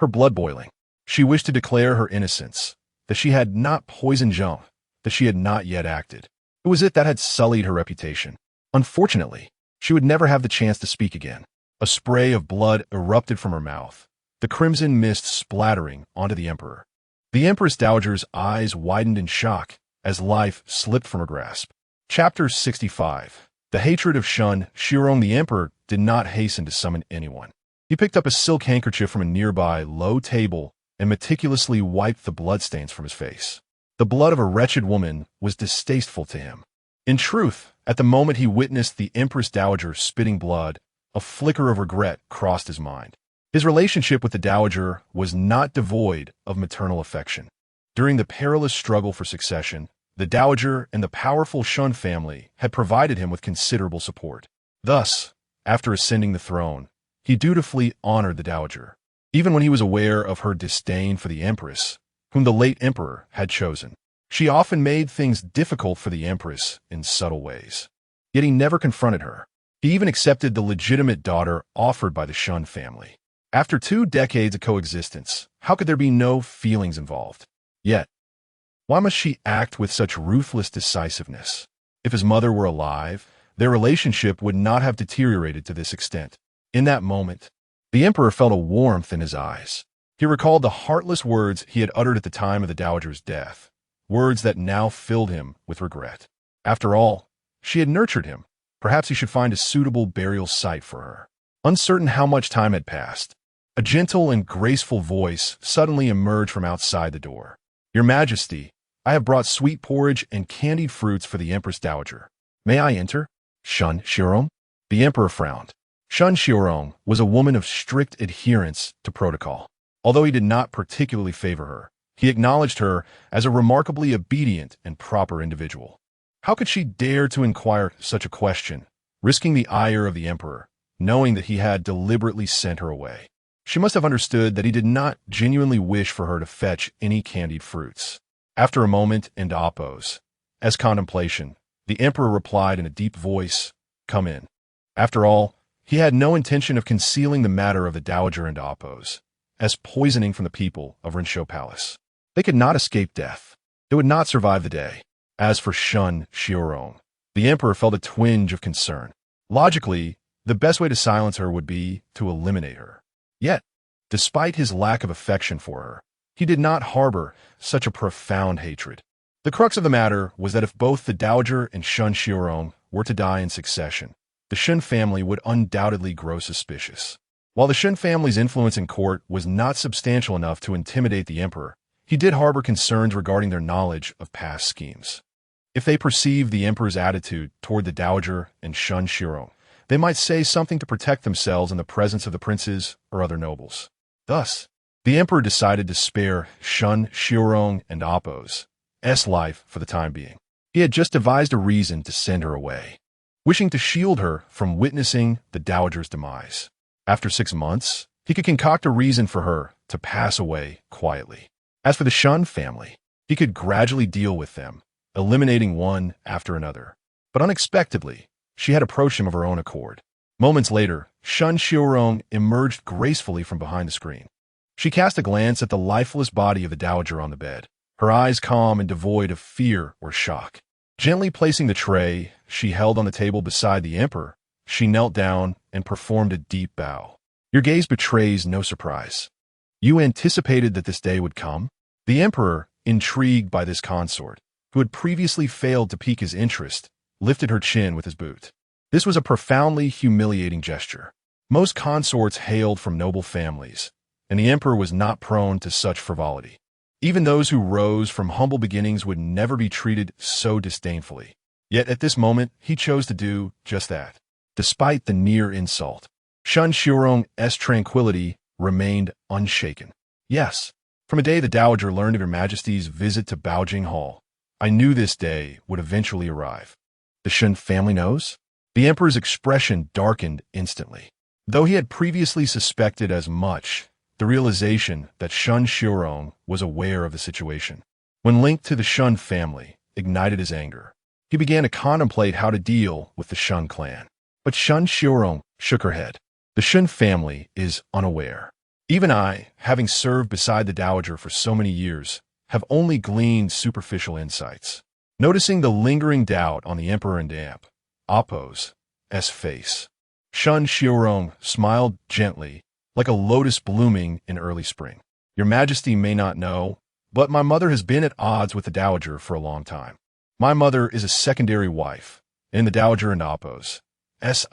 Her blood boiling. She wished to declare her innocence, that she had not poisoned Jean, that she had not yet acted. It was it that had sullied her reputation. Unfortunately, she would never have the chance to speak again. A spray of blood erupted from her mouth, the crimson mist splattering onto the emperor. The Empress Dowager's eyes widened in shock as life slipped from her grasp. Chapter 65. The hatred of Xuan Mingyao. The emperor did not hasten to summon anyone. He picked up a silk handkerchief from a nearby low table and meticulously wiped the bloodstains from his face. The blood of a wretched woman was distasteful to him. In truth, at the moment he witnessed the Empress Dowager spitting blood, a flicker of regret crossed his mind. His relationship with the Dowager was not devoid of maternal affection. During the perilous struggle for succession, the Dowager and the powerful Xuan family had provided him with considerable support. Thus, after ascending the throne, he dutifully honored the Dowager, even when he was aware of her disdain for the Empress, whom the late emperor had chosen. She often made things difficult for the Empress in subtle ways. Yet he never confronted her. He even accepted the legitimate daughter offered by the Xuan family. After 2 decades of coexistence, how could there be no feelings involved? Yet, why must she act with such ruthless decisiveness? If his mother were alive, their relationship would not have deteriorated to this extent. In that moment, the emperor felt a warmth in his eyes. He recalled the heartless words he had uttered at the time of the Dowager's death, words that now filled him with regret. After all, she had nurtured him. Perhaps he should find a suitable burial site for her. Uncertain how much time had passed, a gentle and graceful voice suddenly emerged from outside the door. Your Majesty, I have brought sweet porridge and candied fruits for the Empress Dowager. May I enter? Xuan Mingyao? The emperor frowned. Xuan Mingyao was a woman of strict adherence to protocol. Although he did not particularly favor her, he acknowledged her as a remarkably obedient and proper individual. How could she dare to inquire such a question, risking the ire of the emperor, knowing that he had deliberately sent her away? She must have understood that he did not genuinely wish for her to fetch any candied fruits. After a moment and oppose, as contemplation, the emperor replied in a deep voice, "Come in." After all, he had no intention of concealing the matter of the Dowager and oppose, as poisoning from the people of Rinshou Palace. They could not escape death. It would not survive the day. As for Xuan Mingyao, the emperor felt a twinge of concern. Logically, the best way to silence her would be to eliminate her. Yet, despite his lack of affection for her, he did not harbor such a profound hatred. The crux of the matter was that if both the dowager and Xuan Mingyao were to die in succession, the Xuan family would undoubtedly grow suspicious. While the Xuan family's influence in court was not substantial enough to intimidate the emperor, he did harbor concerns regarding their knowledge of past schemes. If they perceived the emperor's attitude toward the dowager and Xuan Mingyao, they might say something to protect themselves in the presence of the princes or other nobles. Thus, the emperor decided to spare Xuan Mingyao and Appo's life for the time being. He had just devised a reason to send her away, wishing to shield her from witnessing the dowager's demise. After 6 months, he could concoct a reason for her to pass away quietly. As for the Xuan family, he could gradually deal with them, eliminating one after another. But unexpectedly, she had approached him of her own accord. Moments later, Xuan Mingyao emerged gracefully from behind the screen. She cast a glance at the lifeless body of the dowager on the bed, her eyes calm and devoid of fear or shock. Gently placing the tray she held on the table beside the emperor, she knelt down and performed a deep bow. Your gaze betrays no surprise. You anticipated that this day would come? The emperor, intrigued by this consort, who had previously failed to pique his interest, lifted her chin with his boot. This was a profoundly humiliating gesture. Most consorts hailed from noble families, and the emperor was not prone to such frivolity. Even those who rose from humble beginnings would never be treated so disdainfully. Yet at this moment, he chose to do just that. Despite the near insult, Xuan Mingyao tranquility remained unshaken. Yes, from a day the dowager learned of Your Majesty's visit to Baojing Hall, I knew this day would eventually arrive. The Xuan family knows? The emperor's expression darkened instantly. Though he had previously suspected as much, the realization that Xuan Mingyao was aware of the situation, when linked to the Xuan family, ignited his anger. He began to contemplate how to deal with the Xuan clan. But Xuan Mingyao shook her head. The Xuan family is unaware. Even I, having served beside the dowager for so many years, have only gleaned superficial insights. Noticing the lingering doubt on the emperor and Appo's face, Xuan Mingyao smiled gently, like a lotus blooming in early spring. Your Majesty may not know, but my mother has been at odds with the dowager for a long time. My mother is a secondary wife, in the dowager and Appo's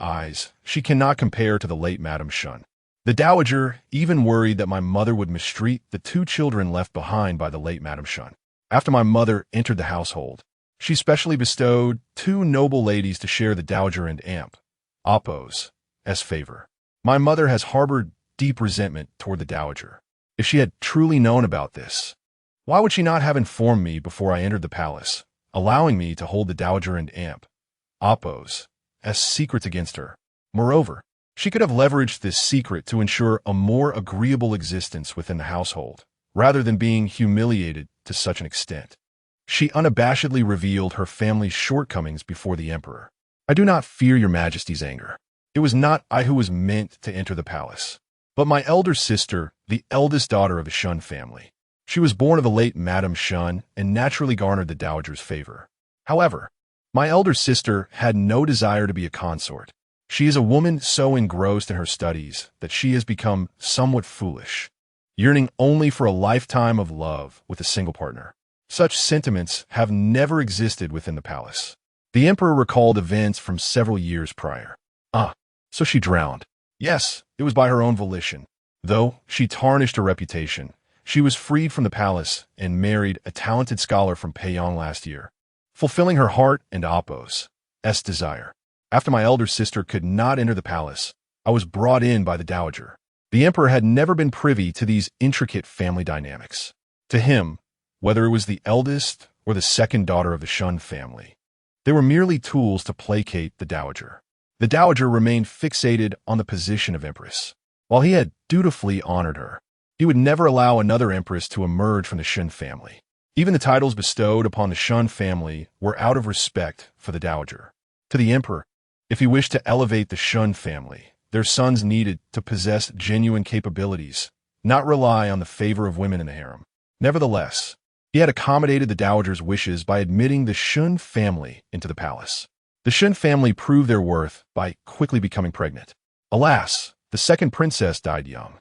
eyes, she cannot compare to the late Madame Xuan. The dowager even worried that my mother would mistreat the 2 children left behind by the late Madame Xuan. After my mother entered the household, she specially bestowed 2 noble ladies to share the dowager and Appo's favor. My mother has harbored deep resentment toward the dowager. If she had truly known about this, why would she not have informed me before I entered the palace, allowing me to hold the dowager and Appo's secrets against her? Moreover, she could have leveraged this secret to ensure a more agreeable existence within the household, rather than being humiliated to such an extent. She unabashedly revealed her family's shortcomings before the emperor. I do not fear Your Majesty's anger. It was not I who was meant to enter the palace, but my elder sister, the eldest daughter of the Xuan family. She was born of the late Madame Xuan and naturally garnered the dowager's favor. However, my elder sister had no desire to be a consort. She is a woman so engrossed in her studies that she has become somewhat foolish, yearning only for a lifetime of love with a single partner. Such sentiments have never existed within the palace. The emperor recalled events from several years prior. So she drowned. Yes, it was by her own volition. Though she tarnished her reputation, she was freed from the palace and married a talented scholar from Peiyang last year, fulfilling her heart and Appo's desire. After my elder sister could not enter the palace, I was brought in by the dowager. The emperor had never been privy to these intricate family dynamics. To him, whether it was the eldest or the second daughter of the Xuan family, they were merely tools to placate the dowager. The dowager remained fixated on the position of empress. While he had dutifully honored her, he would never allow another empress to emerge from the Xuan family. Even the titles bestowed upon the Xuan family were out of respect for the dowager. To the emperor, if he wished to elevate the Xuan family, their sons needed to possess genuine capabilities, not rely on the favor of women in the harem. Nevertheless, He had accommodated the dowager's wishes by admitting the Xuan family into the palace. The Xuan family proved their worth by quickly becoming pregnant. Alas, the second princess died young,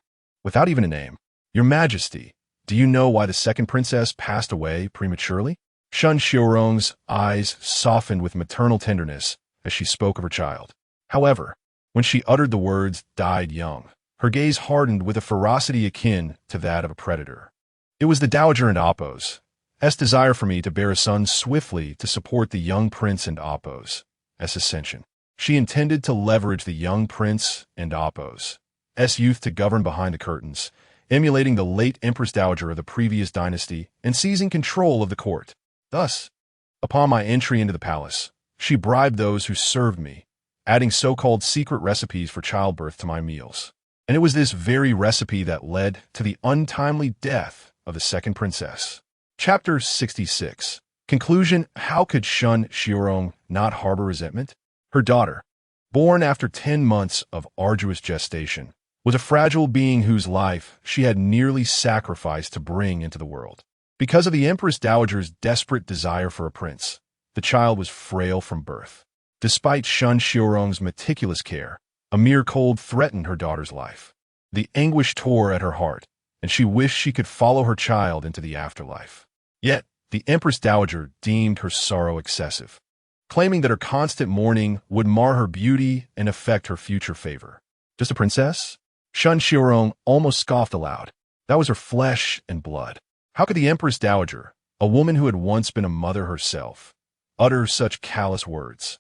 without even a name. Your Majesty, do you know why the second princess passed away prematurely? Xuan Xiaorong's eyes softened with maternal tenderness as she spoke of her child. However, when she uttered the words died young, her gaze hardened with a ferocity akin to that of a predator. It was the dowager and Appo's desire for me to bear a son swiftly to support the young prince and Appo's ascension. She intended to leverage the young prince and Appo's youth to govern behind the curtains, emulating the late Empress Dowager of the previous dynasty and seizing control of the court. Thus, upon my entry into the palace, she bribed those who served me, adding so-called secret recipes for childbirth to my meals. And it was this very recipe that led to the untimely death of the second princess. Chapter 66. Conclusion. How could Xuan Xiaorong not harbor resentment? Her daughter, born after 10 months of arduous gestation, was a fragile being whose life she had nearly sacrificed to bring into the world. Because of the Empress Dowager's desperate desire for a prince, the child was frail from birth. Despite Xuan Xiaorong's meticulous care, a mere cold threatened her daughter's life. The anguish tore at her heart, and she wished she could follow her child into the afterlife. Yet, the Empress Dowager deemed her sorrow excessive, claiming that her constant mourning would mar her beauty and affect her future favor. Just a princess? Xuan Xiaorong almost scoffed aloud. That was her flesh and blood. How could the Empress Dowager, a woman who had once been a mother herself, utter such callous words?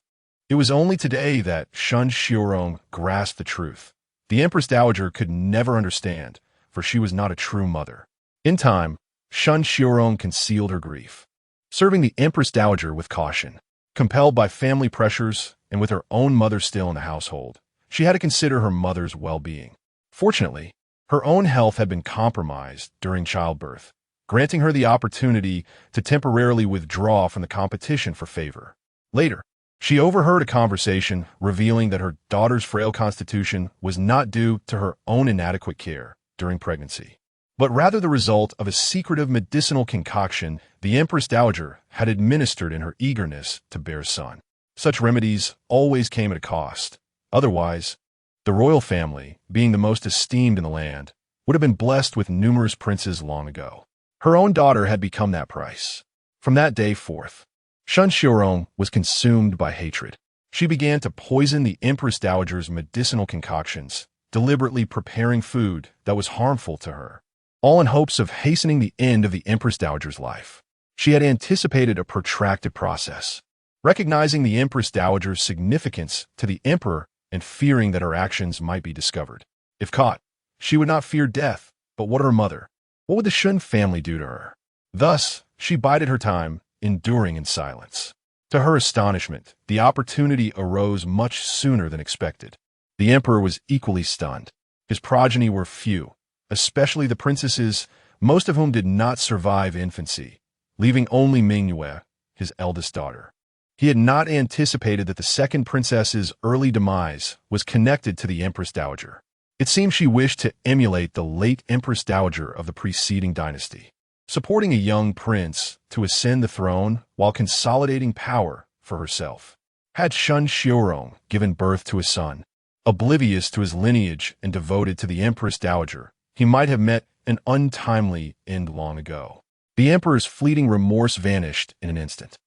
It was only today that Xuan Xiaorong grasped the truth. The Empress Dowager could never understand, for she was not a true mother. In time, Xuan Xiaorong concealed her grief, serving the Empress Dowager with caution. Compelled by family pressures and with her own mother still in the household, she had to consider her mother's well-being. Fortunately, her own health had been compromised during childbirth, granting her the opportunity to temporarily withdraw from the competition for favor. Later, she overheard a conversation revealing that her daughter's frail constitution was not due to her own inadequate care during pregnancy, but rather the result of a secretive medicinal concoction the Empress Dowager had administered in her eagerness to bear a son. Such remedies always came at a cost. Otherwise, the royal family, being the most esteemed in the land, would have been blessed with numerous princes long ago. Her own daughter had become that price. From that day forth, Xuan Xiaorong was consumed by hatred. She began to poison the Empress Dowager's medicinal concoctions, deliberately preparing food that was harmful to her, all in hopes of hastening the end of the Empress Dowager's life. She had anticipated a protracted process. Recognizing the Empress Dowager's significance to the emperor and fearing that her actions might be discovered. If caught, she would not fear death, but what of her mother? What would the Xuan family do to her? Thus, she bided her time, enduring in silence. To her astonishment, the opportunity arose much sooner than expected. The emperor was equally stunned. His progeny were few, especially the princesses, most of whom did not survive infancy, leaving only Mingyao, his eldest daughter. He had not anticipated that the second princess's early demise was connected to the Empress Dowager. It seemed she wished to emulate the late Empress Dowager of the preceding dynasty, supporting a young prince to ascend the throne while consolidating power for herself. Had Xuan Xiaorong given birth to a son, oblivious to his lineage and devoted to the Empress Dowager, he might have met an untimely end long ago. The emperor's fleeting remorse vanished in an instant.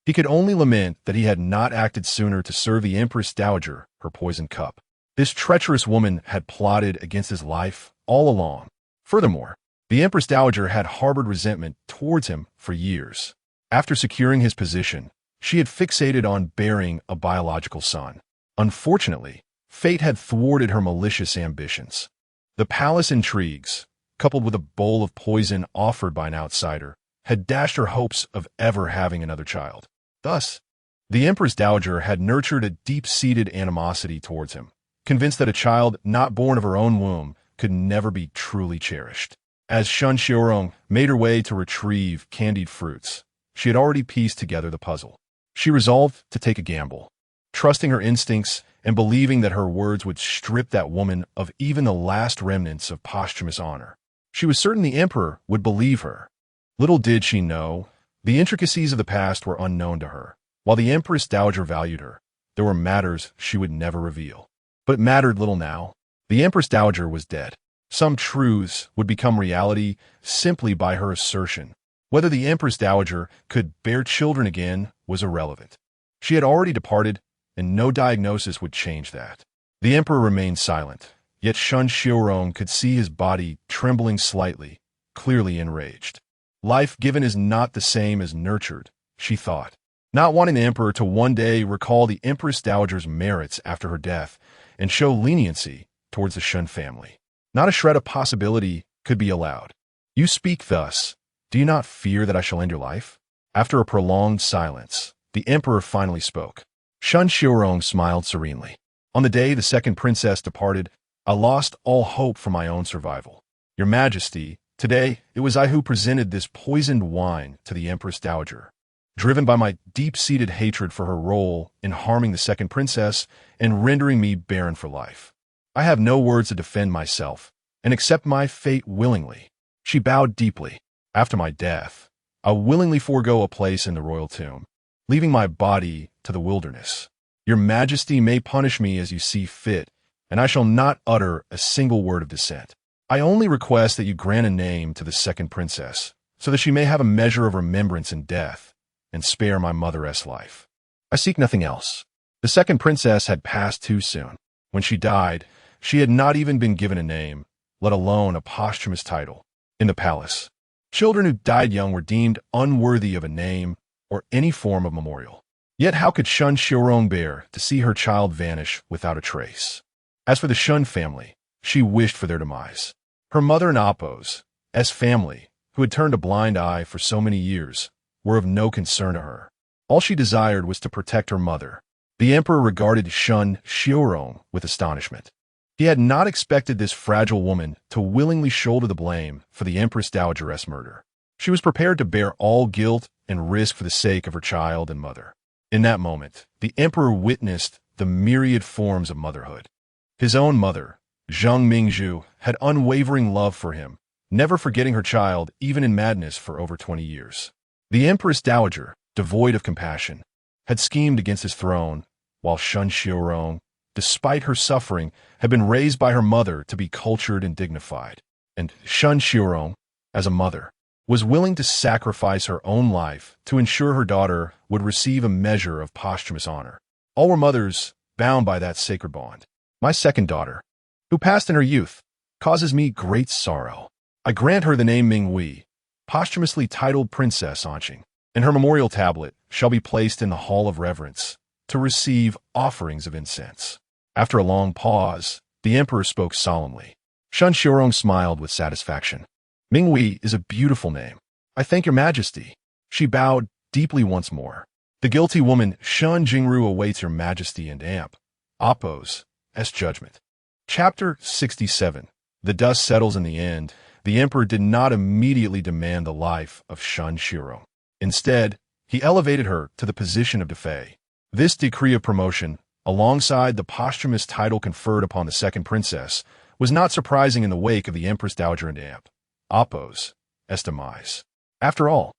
He could only lament that he had not acted sooner to serve the Empress Dowager her poisoned cup. This treacherous woman had plotted against his life all along. Furthermore, the Empress Dowager had harbored resentment towards him for years. After securing his position, she had fixated on bearing a biological son. Unfortunately, fate had thwarted her malicious ambitions. The palace intrigues, coupled with a bowl of poison offered by an outsider, had dashed her hopes of ever having another child. Thus, the Empress Dowager had nurtured a deep-seated animosity towards him, convinced that a child not born of her own womb could never be truly cherished. As Xuan Xiaorong made her way to retrieve candied fruits, she had already pieced together the puzzle. She resolved to take a gamble, trusting her instincts and believing that her words would strip that woman of even the last remnants of posthumous honor. She was certain the emperor would believe her. Little did she know, the intricacies of the past were unknown to her. While the Empress Dowager valued her, there were matters she would never reveal. But it mattered little now. The Empress Dowager was dead. Some truths would become reality simply by her assertion. Whether the Empress Dowager could bear children again was irrelevant. She had already departed, and no diagnosis would change that. The emperor remained silent, yet Shun Xiaorong could see his body trembling slightly, clearly enraged. Life given is not the same as nurtured, she thought. Not wanting the emperor to one day recall the Empress Dowager's merits after her death and show leniency towards the Shun family. Not a shred of possibility could be allowed. You speak thus. Do you not fear that I shall end your life? After a prolonged silence, the emperor finally spoke. Shun Xiaorong smiled serenely. On the day the second princess departed, I lost all hope for my own survival. Your Majesty, today it was I who presented this poisoned wine to the Empress Dowager, driven by my deep-seated hatred for her role in harming the second princess and rendering me barren for life. I have no words to defend myself and accept my fate willingly. She bowed deeply. After my death, I willingly forego a place in the royal tomb, leaving my body to the wilderness. Your Majesty may punish me as you see fit, and I shall not utter a single word of dissent. I only request that you grant a name to the second princess, so that she may have a measure of remembrance in death, and spare my mother's life. I seek nothing else. The second princess had passed too soon. When she died, she had not even been given a name, let alone a posthumous title. In the palace, children who died young were deemed unworthy of a name or any form of memorial. Yet how could Shun Xiaorong bear to see her child vanish without a trace? As for the Shun family, she wished for their demise. Her mother and Appo's family, who had turned a blind eye for so many years, were of no concern to her. All she desired was to protect her mother. The emperor regarded Shun Xiaorong with astonishment. He had not expected this fragile woman to willingly shoulder the blame for the Empress Dowager's murder. She was prepared to bear all guilt and risk for the sake of her child and mother. In that moment, the emperor witnessed the myriad forms of motherhood. His own mother, Xuan Mingyao, had unwavering love for him, never forgetting her child even in madness for over 20 years. The Empress Dowager, devoid of compassion, had schemed against his throne, while Shun Xiaorong, despite her suffering, had been raised by her mother to be cultured and dignified. And Shun Xiaorong, as a mother, was willing to sacrifice her own life to ensure her daughter would receive a measure of posthumous honor. All were mothers bound by that sacred bond. My second daughter, who passed in her youth, causes me great sorrow. I grant her the name Minghui, posthumously titled Princess Anqing, and her memorial tablet shall be placed in the Hall of Reverence to receive offerings of incense. After a long pause, the emperor spoke solemnly. Shun Xiaorong smiled with satisfaction. Minghui is a beautiful name. I thank your Majesty. She bowed deeply once more. The guilty woman Shun Jingru awaits your Majesty and Appo's judgment. Chapter 67. The dust settles in the end. The emperor did not immediately demand the life of Shun Xiaorong. Instead, he elevated her to the position of Defei. This decree of promotion, alongside the posthumous title conferred upon the second princess, was not surprising in the wake of the Empress Dowager and Appo's demise. After all,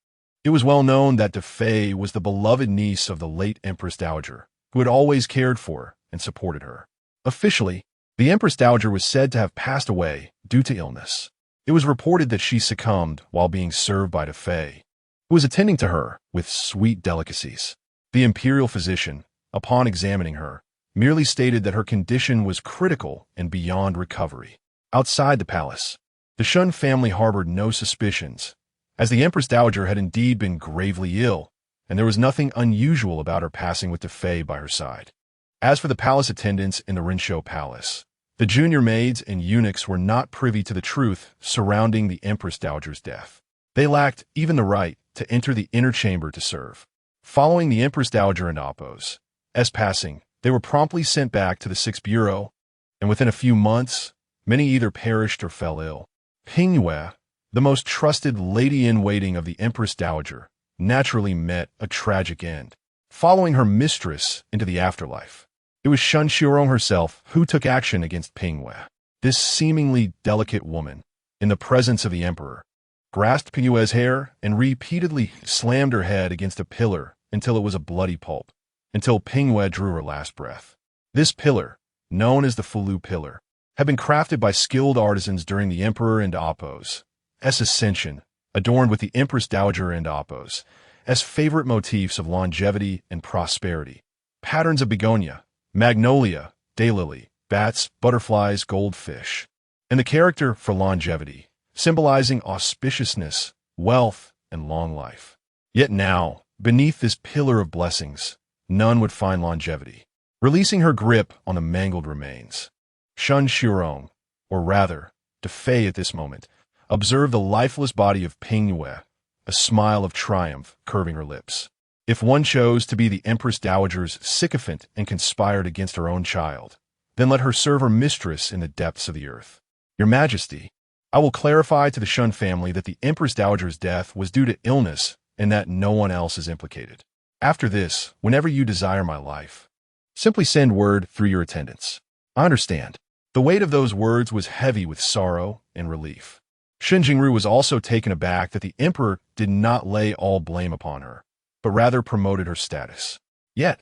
it was well known that Defei was the beloved niece of the late Empress Dowager, who had always cared for and supported her. Officially, the Empress Dowager was said to have passed away due to illness. It was reported that she succumbed while being served by Defei, who was attending to her with sweet delicacies. The imperial physician, upon examining her, merely stated that her condition was critical and beyond recovery. Outside the palace, the Shun family harbored no suspicions, as the Empress Dowager had indeed been gravely ill, and there was nothing unusual about her passing with Defei by her side. As for the palace attendants in the Rinshou Palace, the junior maids and eunuchs were not privy to the truth surrounding the Empress Dowager's death. They lacked even the right to enter the inner chamber to serve. Following the Empress Dowager and Appo's passing, they were promptly sent back to the 6th Bureau, and within a few months, many either perished or fell ill. Pingyue, the most trusted lady-in-waiting of the Empress Dowager, naturally met a tragic end, following her mistress into the afterlife. It was Shun Xiaorong herself who took action against Pingyue. This seemingly delicate woman, in the presence of the emperor, grasped Pingyue's hair, and repeatedly slammed her head against a pillar until it was a bloody pulp, until Pingyue drew her last breath. This pillar, known as the Fulu Pillar, had been crafted by skilled artisans during the Emperor and Appo's ascension, adorned with the Empress Dowager and Appo's favorite motifs of longevity and prosperity, patterns of begonia, magnolia, daylily, bats, butterflies, goldfish, and the character for longevity, symbolizing auspiciousness, wealth, and long life. Yet now, beneath this pillar of blessings, none would find longevity. Releasing her grip on the mangled remains, Xuan Mingyao, or rather, Defei at this moment, observed the lifeless body of Pingyue, a smile of triumph curving her lips. If one chose to be the Empress Dowager's sycophant and conspired against her own child, then let her serve her mistress in the depths of the earth. Your Majesty, I will clarify to the Xuan family that the Empress Dowager's death was due to illness and that no one else is implicated. After this, whenever you desire my life, simply send word through your attendants. I understand. The weight of those words was heavy with sorrow and relief. Xun Jingru was also taken aback that the emperor did not lay all blame upon her, but rather promoted her status. Yet,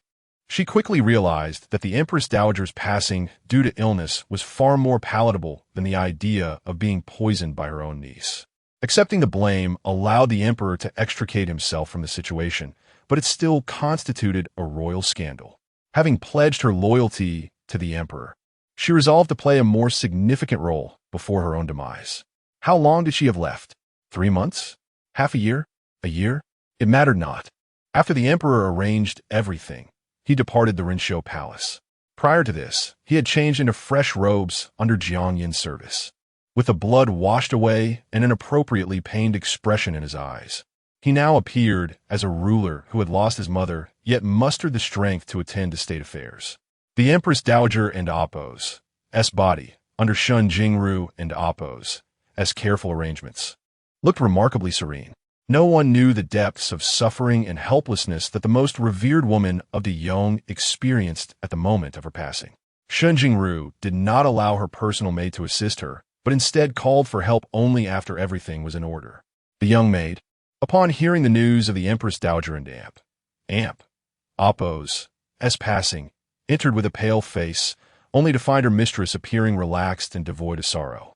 she quickly realized that the Empress Dowager's passing due to illness was far more palatable than the idea of being poisoned by her own niece. Accepting the blame allowed the emperor to extricate himself from the situation, but it still constituted a royal scandal. Having pledged her loyalty to the emperor, she resolved to play a more significant role before her own demise. How long did she have left? 3 months? Half a year? A year? It mattered not. After the emperor arranged everything, he departed the Rinshou Palace. Prior to this, he had changed into fresh robes under Jiang Yin's service. With the blood washed away and an appropriately pained expression in his eyes, he now appeared as a ruler who had lost his mother, yet mustered the strength to attend to state affairs. The Empress Dowager and Appo's body, under Xun Jingru and Appo's careful arrangements, looked remarkably serene. No one knew the depths of suffering and helplessness that the most revered woman of the Yong experienced at the moment of her passing. Xun Jingru did not allow her personal maid to assist her, but instead called for help only after everything was in order. The young maid, upon hearing the news of the Empress Dowager and Appo's passing, entered with a pale face, only to find her mistress appearing relaxed and devoid of sorrow.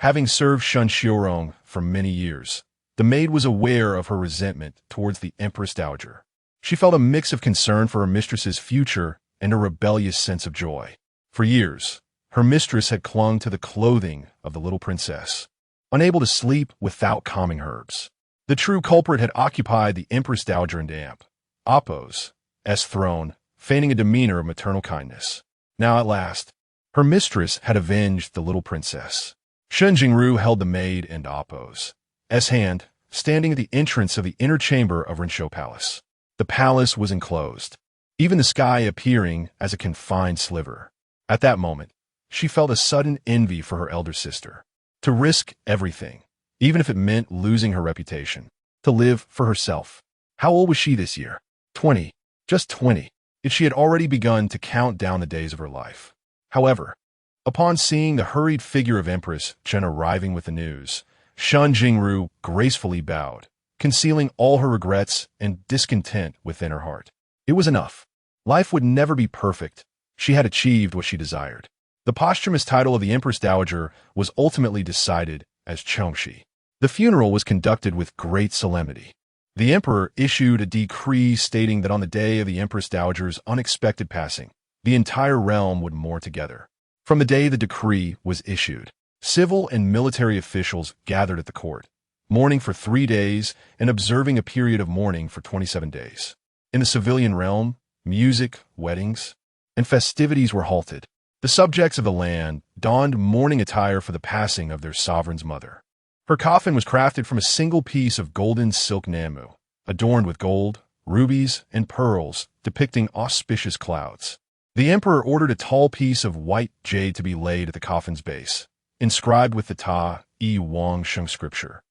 Having served Xun Xiurong for many years, the maid was aware of her resentment towards the Empress Dowager. She felt a mix of concern for her mistress's future and a rebellious sense of joy. For years, her mistress had clung to the clothing of the little princess, unable to sleep without calming herbs. The true culprit had occupied the Empress Dowager and Appo's throne, feigning a demeanor of maternal kindness. Now at last, her mistress had avenged the little princess. Xun Jingru held the maid and Appo's hand, standing at the entrance of the inner chamber of Rinshou Palace. The palace was enclosed, even the sky appearing as a confined sliver. At that moment, she felt a sudden envy for her elder sister. To risk everything, even if it meant losing her reputation. To live for herself. How old was she this year? 20. Just 20. Yet she had already begun to count down the days of her life. However, upon seeing the hurried figure of Empress Chen arriving with the news, Xun Jingru gracefully bowed, concealing all her regrets and discontent within her heart. It was enough. Life would never be perfect. She had achieved what she desired. The posthumous title of the Empress Dowager was ultimately decided as Chongxi. The funeral was conducted with great solemnity. The emperor issued a decree stating that on the day of the Empress Dowager's unexpected passing, the entire realm would mourn together. From the day the decree was issued, civil and military officials gathered at the court, mourning for 3 days and observing a period of mourning for 27 days. In the civilian realm, music, weddings, and festivities were halted. The subjects of the land donned mourning attire for the passing of their sovereign's mother. Her coffin was crafted from a single piece of golden silk namu, adorned with gold, rubies, and pearls, depicting auspicious clouds. The emperor ordered a tall piece of white jade to be laid at the coffin's base, inscribed with the Ta Yi Wang Sheng scripture,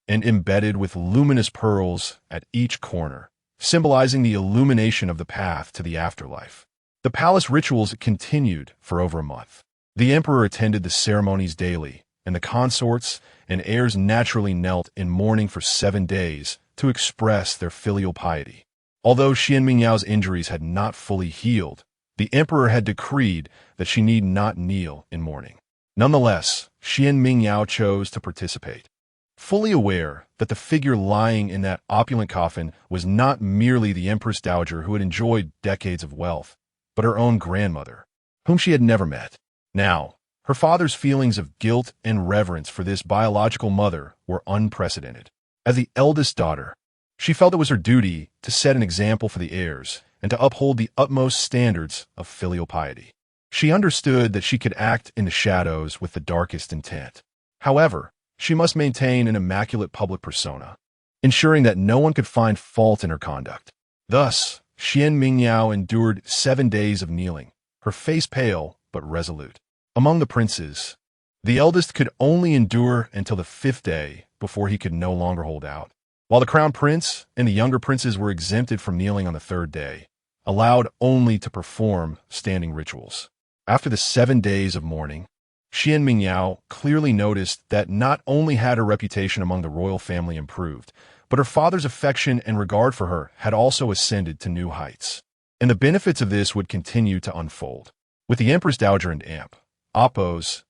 and embedded with luminous pearls at each corner, symbolizing the illumination of the path to the afterlife. The palace rituals continued for over a month. The emperor attended the ceremonies daily, and the consorts and heirs naturally knelt in mourning for 7 days to express their filial piety. Although Xuan Mingyao's injuries had not fully healed, the emperor had decreed that she need not kneel in mourning. Nonetheless, Xuan Mingyao chose to participate, fully aware that the figure lying in that opulent coffin was not merely the Empress Dowager who had enjoyed decades of wealth, but her own grandmother, whom she had never met. Now, her father's feelings of guilt and reverence for this biological mother were unprecedented. As the eldest daughter, she felt it was her duty to set an example for the heirs and to uphold the utmost standards of filial piety. She understood that she could act in the shadows with the darkest intent. However, she must maintain an immaculate public persona, ensuring that no one could find fault in her conduct. Thus, Xuan Mingyao endured 7 days of kneeling, her face pale but resolute. Among the princes, the eldest could only endure until the 5th day before he could no longer hold out, while the crown prince and the younger princes were exempted from kneeling on the 3rd day, allowed only to perform standing rituals. After the 7 days of mourning, Xuan Mingyao clearly noticed that not only had her reputation among the royal family improved, but her father's affection and regard for her had also ascended to new heights. And the benefits of this would continue to unfold. With the Empress Dowager and Amp, Appo's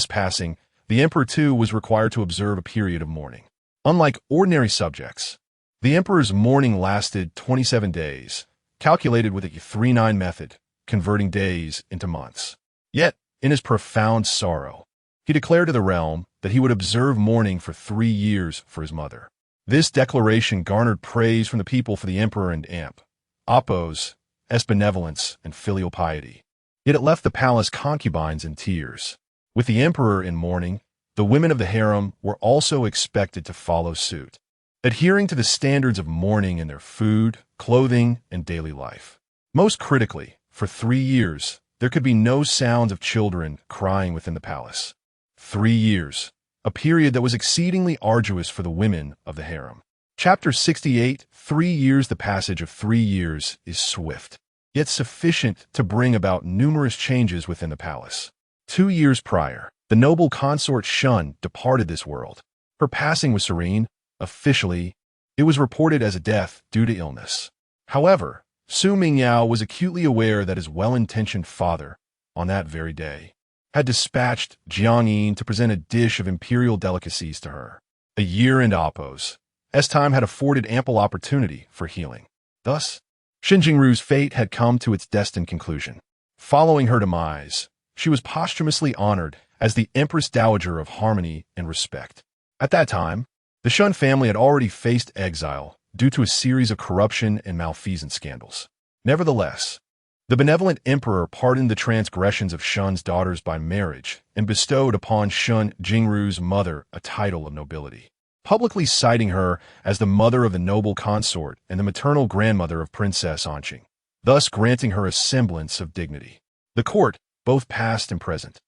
passing, the emperor too was required to observe a period of mourning. Unlike ordinary subjects, the emperor's mourning lasted 27 days, calculated with a 3-9 method, converting days into months. Yet, in his profound sorrow, he declared to the realm that he would observe mourning for 3 years for his mother. This declaration garnered praise from the people for the emperor and Amp, Appo's benevolence and filial piety. Yet it left the palace concubines in tears. With the emperor in mourning, the women of the harem were also expected to follow suit, adhering to the standards of mourning in their food, clothing, and daily life. Most critically, for 3 years, there could be no sounds of children crying within the palace. 3 years, a period that was exceedingly arduous for the women of the harem. Chapter 68, 3 years. The passage of 3 years is swift, yet sufficient to bring about numerous changes within the palace. 2 years prior, the noble consort Shun departed this world. Her passing was serene. Officially, it was reported as a death due to illness. However, Su Mingyao was acutely aware that his well-intentioned father, on that very day, had dispatched Jiang Yin to present a dish of imperial delicacies to her. A year in Appo's time had afforded ample opportunity for healing. Thus, Xinjingru's fate had come to its destined conclusion. Following her demise, she was posthumously honored as the Empress Dowager of Harmony and Respect. At that time, the Shun family had already faced exile due to a series of corruption and malfeasance scandals. Nevertheless, the benevolent emperor pardoned the transgressions of Shun's daughters by marriage and bestowed upon Shun Jingru's mother a title of nobility, publicly citing her as the mother of the noble consort and the maternal grandmother of Princess Anqing, thus granting her a semblance of dignity. The court, both past and present,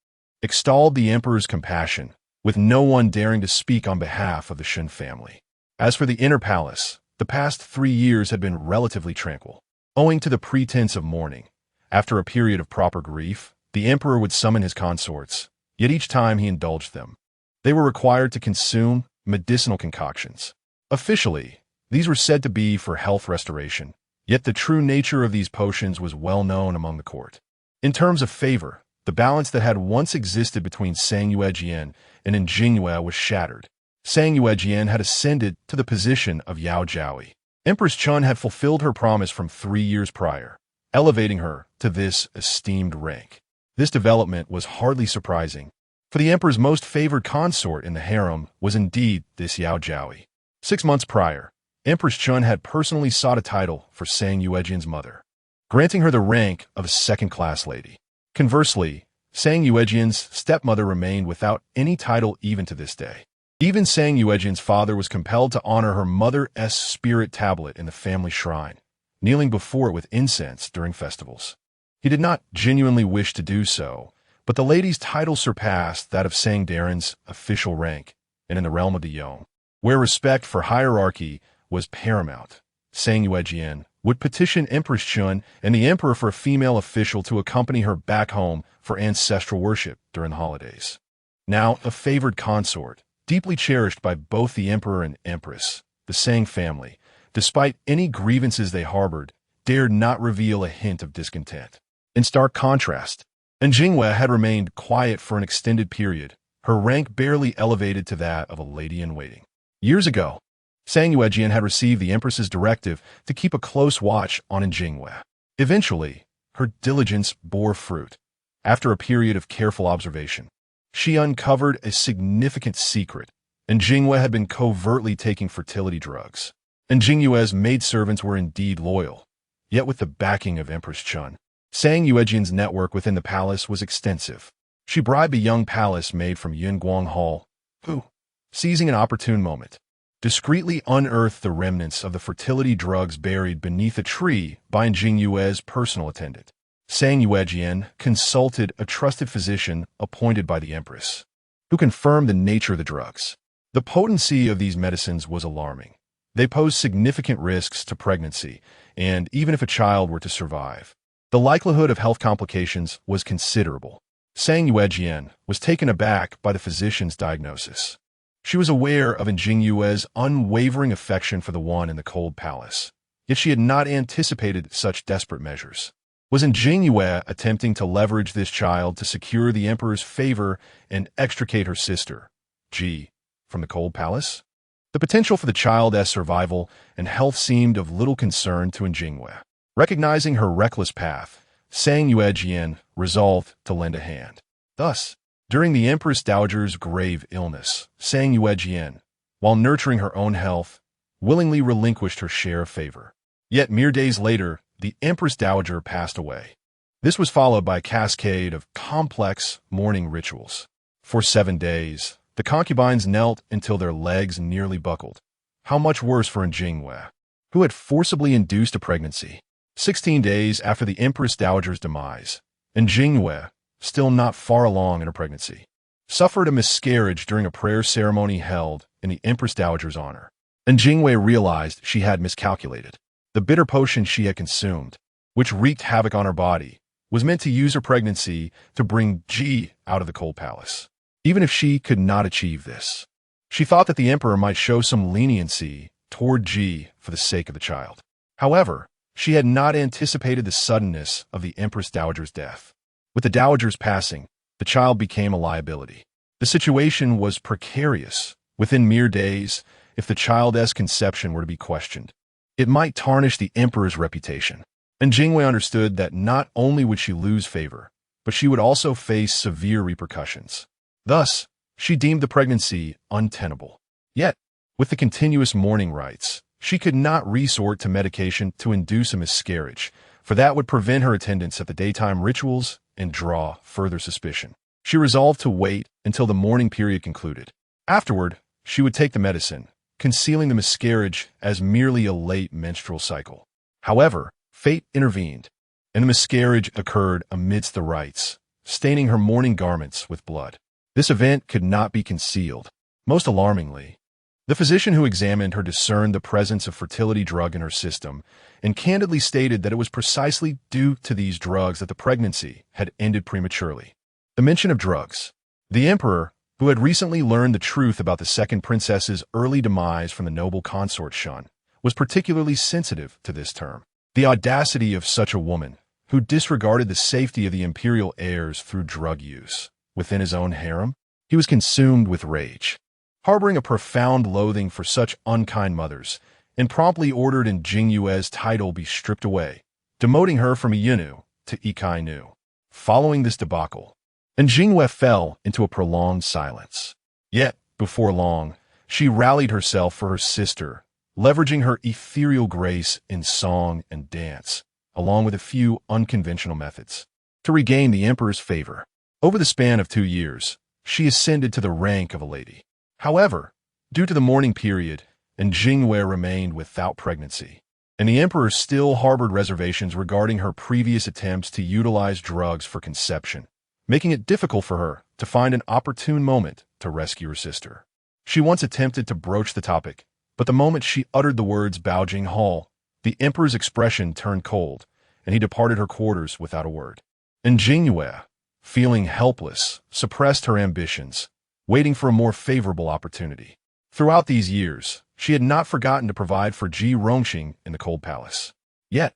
extolled the emperor's compassion, with no one daring to speak on behalf of the Shun family. As for the inner palace, the past 3 years had been relatively tranquil. Owing to the pretense of mourning, after a period of proper grief, the emperor would summon his consorts, yet each time he indulged them, they were required to consume medicinal concoctions. Officially, these were said to be for health restoration, yet the true nature of these potions was well known among the court. In terms of favor, the balance that had once existed between Sang Yuejian and Injinghua was shattered. Sang Yuejian had ascended to the position of Yao Jiaoi. Empress Chun had fulfilled her promise from 3 years prior, elevating her to this esteemed rank. This development was hardly surprising, for the emperor's most favored consort in the harem was indeed this Yao Jiaoi. 6 months prior, Empress Chun had personally sought a title for Sang Yuejian's mother, granting her the rank of a second-class lady. Conversely, Sang Yuejian's stepmother remained without any title even to this day. Even Sang Yuejian's father was compelled to honor her mother's spirit tablet in the family shrine, kneeling before it with incense during festivals. He did not genuinely wish to do so, but the lady's title surpassed that of Sang Daren's official rank, and in the realm of the Yong, where respect for hierarchy was paramount, Sang Yuejian would petition Empress Chun and the emperor for a female official to accompany her back home for ancestral worship during the holidays. Now a favored consort, deeply cherished by both the emperor and empress, the Sang family, despite any grievances they harbored, dared not reveal a hint of discontent. In stark contrast, Jingwe had remained quiet for an extended period, her rank barely elevated to that of a lady-in-waiting. Years ago, Sang Yuejian had received the empress's directive to keep a close watch on Jingwe. Eventually, her diligence bore fruit. After a period of careful observation, she uncovered a significant secret, and Jingwe had been covertly taking fertility drugs. And Jingyue's maidservants were indeed loyal, yet with the backing of Empress Chun. Sang Yuejian's network within the palace was extensive. She bribed a young palace maid from Yunguang Hall, who, seizing an opportune moment, discreetly unearthed the remnants of the fertility drugs buried beneath a tree by Jingyue's personal attendant. Sang Yuejian consulted a trusted physician appointed by the empress, who confirmed the nature of the drugs. The potency of these medicines was alarming. They posed significant risks to pregnancy, and even if a child were to survive, the likelihood of health complications was considerable. Sang Yuejian was taken aback by the physician's diagnosis. She was aware of Jingyue's unwavering affection for the one in the cold palace, yet she had not anticipated such desperate measures. Was Jingyue attempting to leverage this child to secure the emperor's favor and extricate her sister, Ji, from the cold palace? The potential for the child's survival and health seemed of little concern to Jingyue. Recognizing her reckless path, Sang Yuejian resolved to lend a hand. Thus, during the Empress Dowager's grave illness, Sang Yuejian, while nurturing her own health, willingly relinquished her share of favor. Yet mere days later, the Empress Dowager passed away. This was followed by a cascade of complex mourning rituals. For 7 days, the concubines knelt until their legs nearly buckled. How much worse for Jingyue, who had forcibly induced a pregnancy. 16 days after the Empress Dowager's demise, Jingyue, still not far along in her pregnancy, suffered a miscarriage during a prayer ceremony held in the Empress Dowager's honor. Jingyue realized she had miscalculated. The bitter potion she had consumed, which wreaked havoc on her body, was meant to use her pregnancy to bring Ji out of the cold palace. Even if she could not achieve this, she thought that the emperor might show some leniency toward Ji for the sake of the child. However, she had not anticipated the suddenness of the Empress Dowager's death. With the Dowager's passing, the child became a liability. The situation was precarious. Within mere days, if the child's conception were to be questioned, it might tarnish the emperor's reputation. Jingyue understood that not only would she lose favor, but she would also face severe repercussions. Thus, she deemed the pregnancy untenable. Yet, with the continuous mourning rites, she could not resort to medication to induce a miscarriage, for that would prevent her attendance at the daytime rituals and draw further suspicion. She resolved to wait until the mourning period concluded. Afterward, she would take the medicine, concealing the miscarriage as merely a late menstrual cycle. However, fate intervened, and the miscarriage occurred amidst the rites, staining her mourning garments with blood. This event could not be concealed. Most alarmingly, the physician who examined her discerned the presence of fertility drug in her system and candidly stated that it was precisely due to these drugs that the pregnancy had ended prematurely. The mention of drugs. The emperor, who had recently learned the truth about the second princess's early demise from the noble consort Xuan, was particularly sensitive to this term. The audacity of such a woman, who disregarded the safety of the imperial heirs through drug use within his own harem. He was consumed with rage, harboring a profound loathing for such unkind mothers, and promptly ordered Jingyue's title be stripped away, demoting her from a Yunu to Ikai Nu. Following this debacle, Jingyue fell into a prolonged silence. Yet, before long, she rallied herself for her sister, leveraging her ethereal grace in song and dance, along with a few unconventional methods, to regain the emperor's favor. Over the span of 2 years, she ascended to the rank of a lady. However, due to the mourning period, Jingyue remained without pregnancy, and the emperor still harbored reservations regarding her previous attempts to utilize drugs for conception, making it difficult for her to find an opportune moment to rescue her sister. She once attempted to broach the topic, but the moment she uttered the words Baojing Hall, the emperor's expression turned cold, and he departed her quarters without a word. Jingyue, feeling helpless, suppressed her ambitions, waiting for a more favorable opportunity. Throughout these years, she had not forgotten to provide for Ji Rongqing in the Cold Palace. Yet,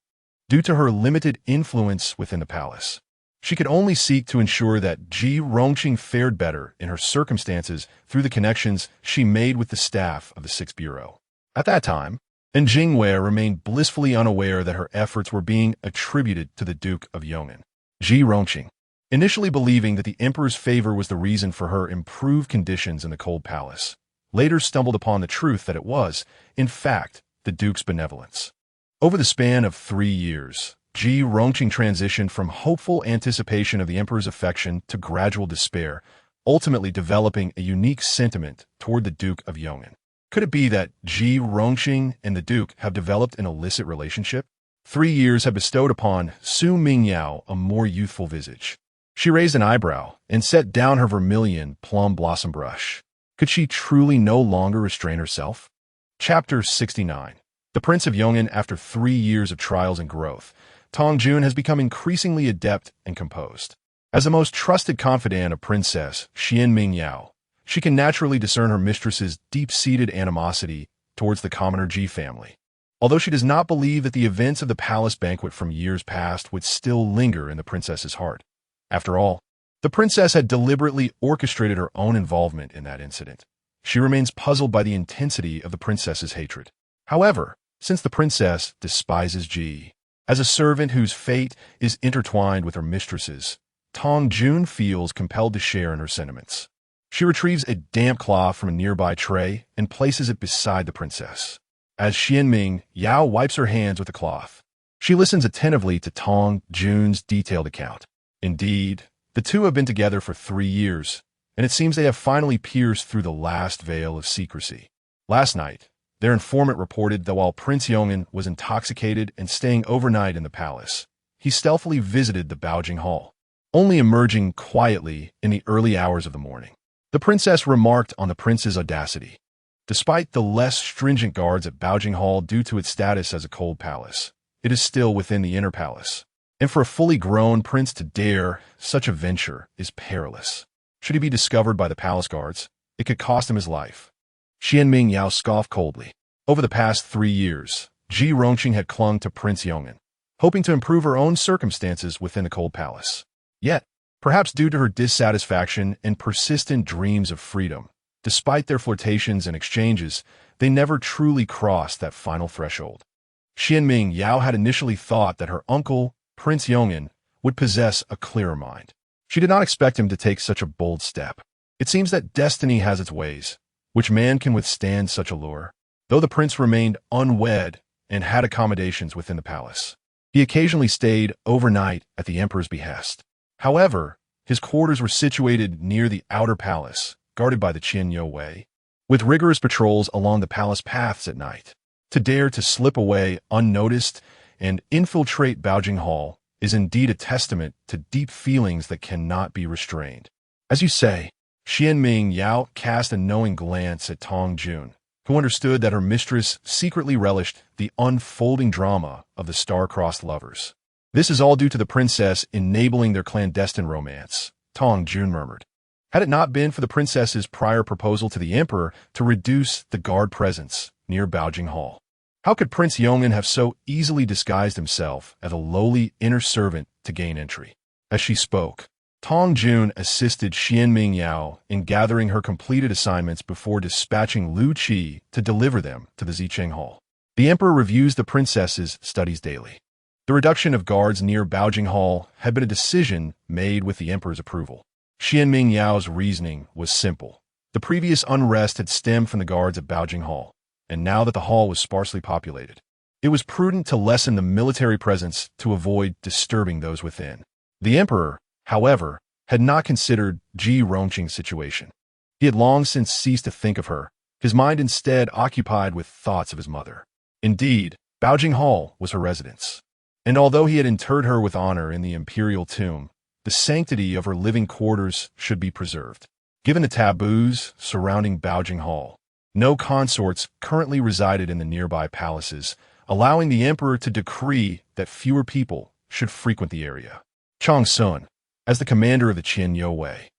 due to her limited influence within the palace, she could only seek to ensure that Ji Rongqing fared better in her circumstances through the connections she made with the staff of the Sixth Bureau. At that time, Jingwei remained blissfully unaware that her efforts were being attributed to the Duke of Yong'an. Ji Rongqing, initially believing that the emperor's favor was the reason for her improved conditions in the Cold Palace, later stumbled upon the truth that it was, in fact, the Duke's benevolence. Over the span of 3 years, Ji Rongqing transitioned from hopeful anticipation of the emperor's affection to gradual despair, ultimately developing a unique sentiment toward the Duke of Yong'an. Could it be that Ji Rongqing and the Duke have developed an illicit relationship? 3 years have bestowed upon Xuan Mingyao a more youthful visage. She raised an eyebrow and set down her vermilion plum blossom brush. Could she truly no longer restrain herself? Chapter 69. The Prince of Yong'an. After 3 years of trials and growth, Tong Jun has become increasingly adept and composed. As the most trusted confidant of Princess Xuan Mingyao, she can naturally discern her mistress's deep-seated animosity towards the commoner Ji family. Although she does not believe that the events of the palace banquet from years past would still linger in the princess's heart. After all, the princess had deliberately orchestrated her own involvement in that incident. She remains puzzled by the intensity of the princess's hatred. However, since the princess despises Ji as a servant whose fate is intertwined with her mistress's, Tong Jun feels compelled to share in her sentiments. She retrieves a damp cloth from a nearby tray and places it beside the princess. As Xuan Mingyao wipes her hands with the cloth, she listens attentively to Tong Jun's detailed account. Indeed, the two have been together for 3 years, and it seems they have finally pierced through the last veil of secrecy. Last night, their informant reported that while Prince Yong'an was intoxicated and staying overnight in the palace, he stealthily visited the Baojing Hall, only emerging quietly in the early hours of the morning. The princess remarked on the prince's audacity. Despite the less stringent guards at Baojing Hall due to its status as a cold palace, it is still within the inner palace, and for a fully grown prince to dare such a venture is perilous. Should he be discovered by the palace guards, it could cost him his life. Xuan Mingyao scoffed coldly. Over the past 3 years, Ji Rongqing had clung to Prince Yong'an, hoping to improve her own circumstances within the cold palace. Yet, perhaps due to her dissatisfaction and persistent dreams of freedom, despite their flirtations and exchanges, they never truly crossed that final threshold. Xuan Mingyao had initially thought that her uncle, Prince Yong'an, would possess a clearer mind. She did not expect him to take such a bold step. It seems that destiny has its ways. Which man can withstand such a lure? Though the prince remained unwed and had accommodations within the palace, he occasionally stayed overnight at the emperor's behest. However, his quarters were situated near the outer palace, guarded by the Qianyou Wei, with rigorous patrols along the palace paths at night. To dare to slip away unnoticed and infiltrate Baojing Hall is indeed a testament to deep feelings that cannot be restrained. As you say, Xuan Mingyao cast a knowing glance at Tong Jun, who understood that her mistress secretly relished the unfolding drama of the star-crossed lovers. This is all due to the princess enabling their clandestine romance, Tong Jun murmured. Had it not been for the princess's prior proposal to the emperor to reduce the guard presence near Baojing Hall, how could Prince Yong'an have so easily disguised himself as a lowly inner servant to gain entry? As she spoke, Tong Jun assisted Xuan Mingyao in gathering her completed assignments before dispatching Lu Qi to deliver them to the Zicheng Hall. The emperor reviews the princess's studies daily. The reduction of guards near Baojing Hall had been a decision made with the emperor's approval. Xuan Mingyao's reasoning was simple. The previous unrest had stemmed from the guards at Baojing Hall, and now that the hall was sparsely populated, it was prudent to lessen the military presence to avoid disturbing those within. The emperor, however, had not considered Ji Rongqing's situation. He had long since ceased to think of her, his mind instead occupied with thoughts of his mother. Indeed, Baojing Hall was her residence, and although he had interred her with honor in the imperial tomb, the sanctity of her living quarters should be preserved. Given the taboos surrounding Baojing Hall, no consorts currently resided in the nearby palaces, allowing the emperor to decree that fewer people should frequent the area. Chang Sun, as the commander of the Qianyou Wei,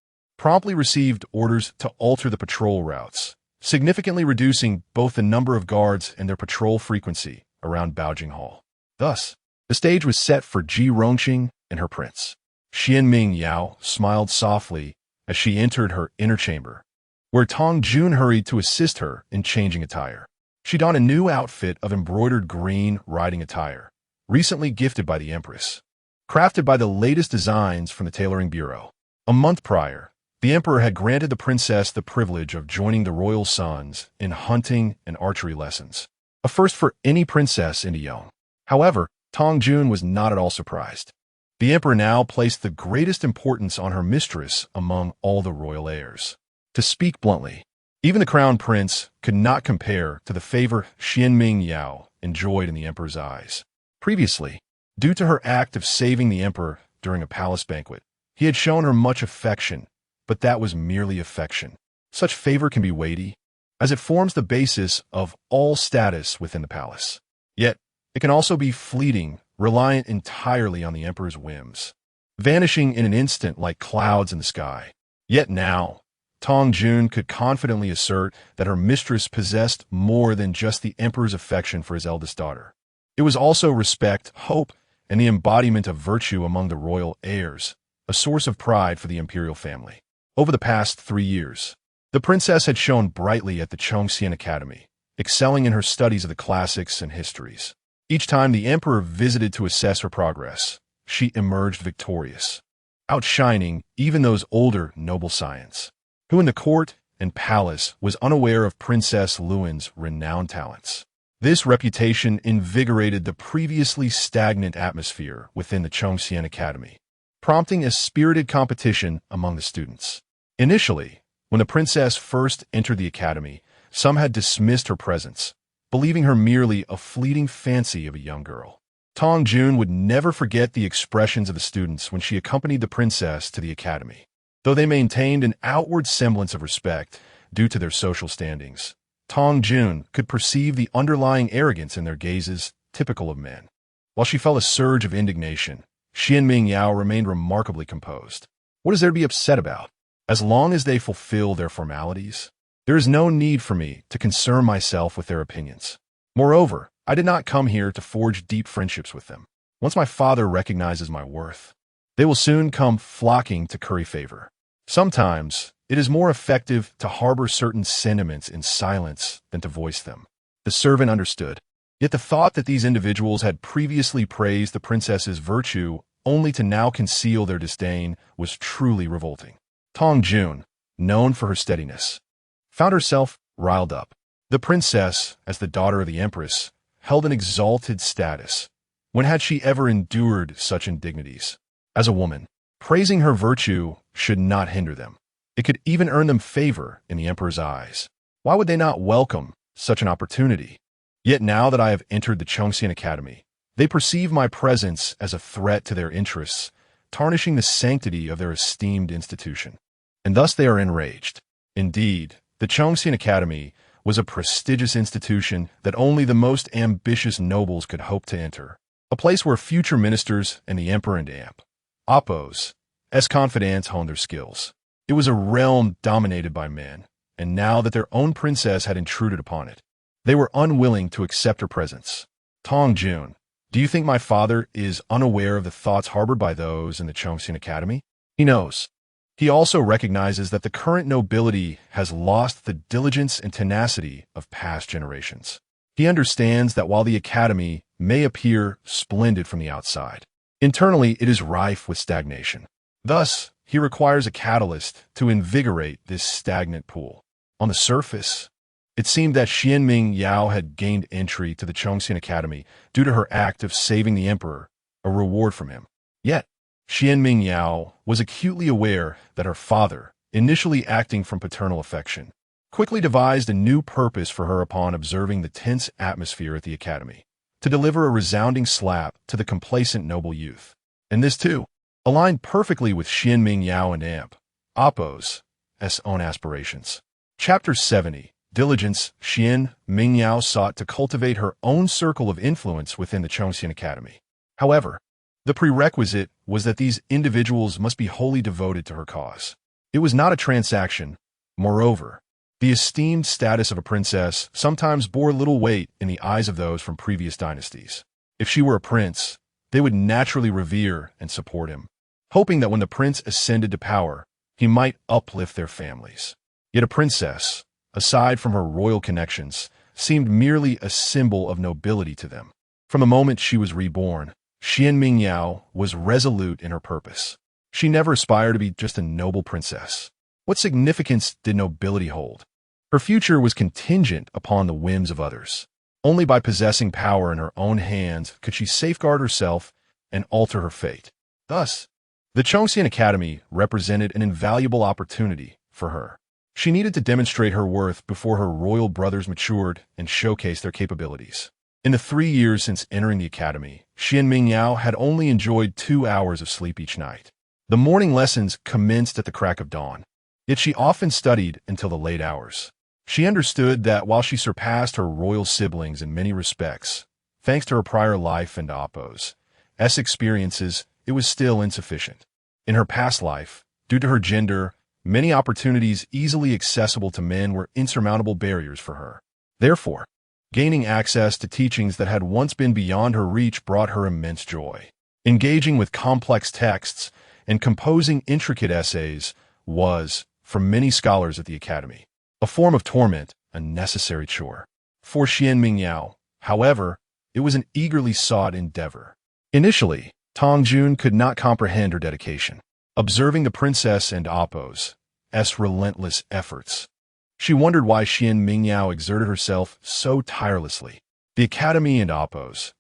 promptly received orders to alter the patrol routes, significantly reducing both the number of guards and their patrol frequency around Baojing Hall. Thus, the stage was set for Ji Rongqing and her prince. Xuan Mingyao smiled softly as she entered her inner chamber, where Tong Jun hurried to assist her in changing attire. She donned a new outfit of embroidered green riding attire, recently gifted by the Empress, crafted by the latest designs from the tailoring bureau. A month prior, the Emperor had granted the princess the privilege of joining the royal sons in hunting and archery lessons, a first for any princess in Yong. However, Tong Jun was not at all surprised. The Emperor now placed the greatest importance on her mistress among all the royal heirs. To speak bluntly, even the crown prince could not compare to the favor Xuan Mingyao enjoyed in the Emperor's eyes. Previously, due to her act of saving the Emperor during a palace banquet, he had shown her much affection, but that was merely affection. Such favor can be weighty, as it forms the basis of all status within the palace. Yet, it can also be fleeting, reliant entirely on the Emperor's whims, vanishing in an instant like clouds in the sky. Yet now, Tong Jun could confidently assert that her mistress possessed more than just the Emperor's affection for his eldest daughter. It was also respect, hope, and the embodiment of virtue among the royal heirs, a source of pride for the imperial family. Over the past 3 years, the princess had shone brightly at the Chongxian Academy, excelling in her studies of the classics and histories. Each time the Emperor visited to assess her progress, she emerged victorious, outshining even those older noble scions, who in the court and palace was unaware of Princess Luan's renowned talents. This reputation invigorated the previously stagnant atmosphere within the Chongxian Academy, prompting a spirited competition among the students. Initially, when the princess first entered the academy, some had dismissed her presence, believing her merely a fleeting fancy of a young girl. Tong Jun would never forget the expressions of the students when she accompanied the princess to the academy. Though they maintained an outward semblance of respect due to their social standings, Tong Jun could perceive the underlying arrogance in their gazes, typical of men. While she felt a surge of indignation, Xuan Mingyao remained remarkably composed. What is there to be upset about? As long as they fulfill their formalities, there is no need for me to concern myself with their opinions. Moreover, I did not come here to forge deep friendships with them. Once my father recognizes my worth, they will soon come flocking to curry favor. Sometimes, it is more effective to harbor certain sentiments in silence than to voice them. The servant understood. Yet the thought that these individuals had previously praised the princess's virtue only to now conceal their disdain was truly revolting. Tong Jun, known for her steadiness, found herself riled up. The princess, as the daughter of the empress, held an exalted status. When had she ever endured such indignities? As a woman, praising her virtue should not hinder them. It could even earn them favor in the emperor's eyes. Why would they not welcome such an opportunity? Yet now that I have entered the Chongxian Academy, they perceive my presence as a threat to their interests, tarnishing the sanctity of their esteemed institution. And thus they are enraged. Indeed, the Chongxian Academy was a prestigious institution that only the most ambitious nobles could hope to enter, a place where future ministers and the emperor and Oppos, as confidants honed their skills. It was a realm dominated by men, and now that their own princess had intruded upon it, they were unwilling to accept her presence. Tong Jun, do you think my father is unaware of the thoughts harbored by those in the Chongxian Academy? He knows. He also recognizes that the current nobility has lost the diligence and tenacity of past generations. He understands that while the academy may appear splendid from the outside, internally it is rife with stagnation. Thus, he requires a catalyst to invigorate this stagnant pool. On the surface, it seemed that Xuan Mingyao had gained entry to the Chongxian Academy due to her act of saving the emperor, a reward from him. Yet, Xuan Mingyao was acutely aware that her father, initially acting from paternal affection, quickly devised a new purpose for her upon observing the tense atmosphere at the academy, to deliver a resounding slap to the complacent noble youth. And this, too, aligned perfectly with Xuan Mingyao and Oppos' own aspirations. Chapter 70. Diligence. Xuan Mingyao sought to cultivate her own circle of influence within the Chongxian Academy. However, the prerequisite was that these individuals must be wholly devoted to her cause. It was not a transaction. Moreover, the esteemed status of a princess sometimes bore little weight in the eyes of those from previous dynasties. If she were a prince, they would naturally revere and support him, hoping that when the prince ascended to power, he might uplift their families. Yet a princess, aside from her royal connections, seemed merely a symbol of nobility to them. From the moment she was reborn, Xuan Mingyao was resolute in her purpose. She never aspired to be just a noble princess. What significance did nobility hold? Her future was contingent upon the whims of others. Only by possessing power in her own hands could she safeguard herself and alter her fate. Thus, the Chongxian Academy represented an invaluable opportunity for her. She needed to demonstrate her worth before her royal brothers matured and showcased their capabilities. In the 3 years since entering the academy, Xuan Mingyao had only enjoyed 2 hours of sleep each night. The morning lessons commenced at the crack of dawn, yet she often studied until the late hours. She understood that while she surpassed her royal siblings in many respects, thanks to her prior life and Appo's experiences, it was still insufficient. In her past life, due to her gender, many opportunities easily accessible to men were insurmountable barriers for her. Therefore, gaining access to teachings that had once been beyond her reach brought her immense joy. Engaging with complex texts and composing intricate essays was, for many scholars at the academy, a form of torment, a necessary chore. For Xuan Mingyao, however, it was an eagerly sought endeavor. Initially, Tongjun could not comprehend her dedication. Observing the princess and Appo's relentless efforts, she wondered why Xuan Mingyao exerted herself so tirelessly. The academy and Appo's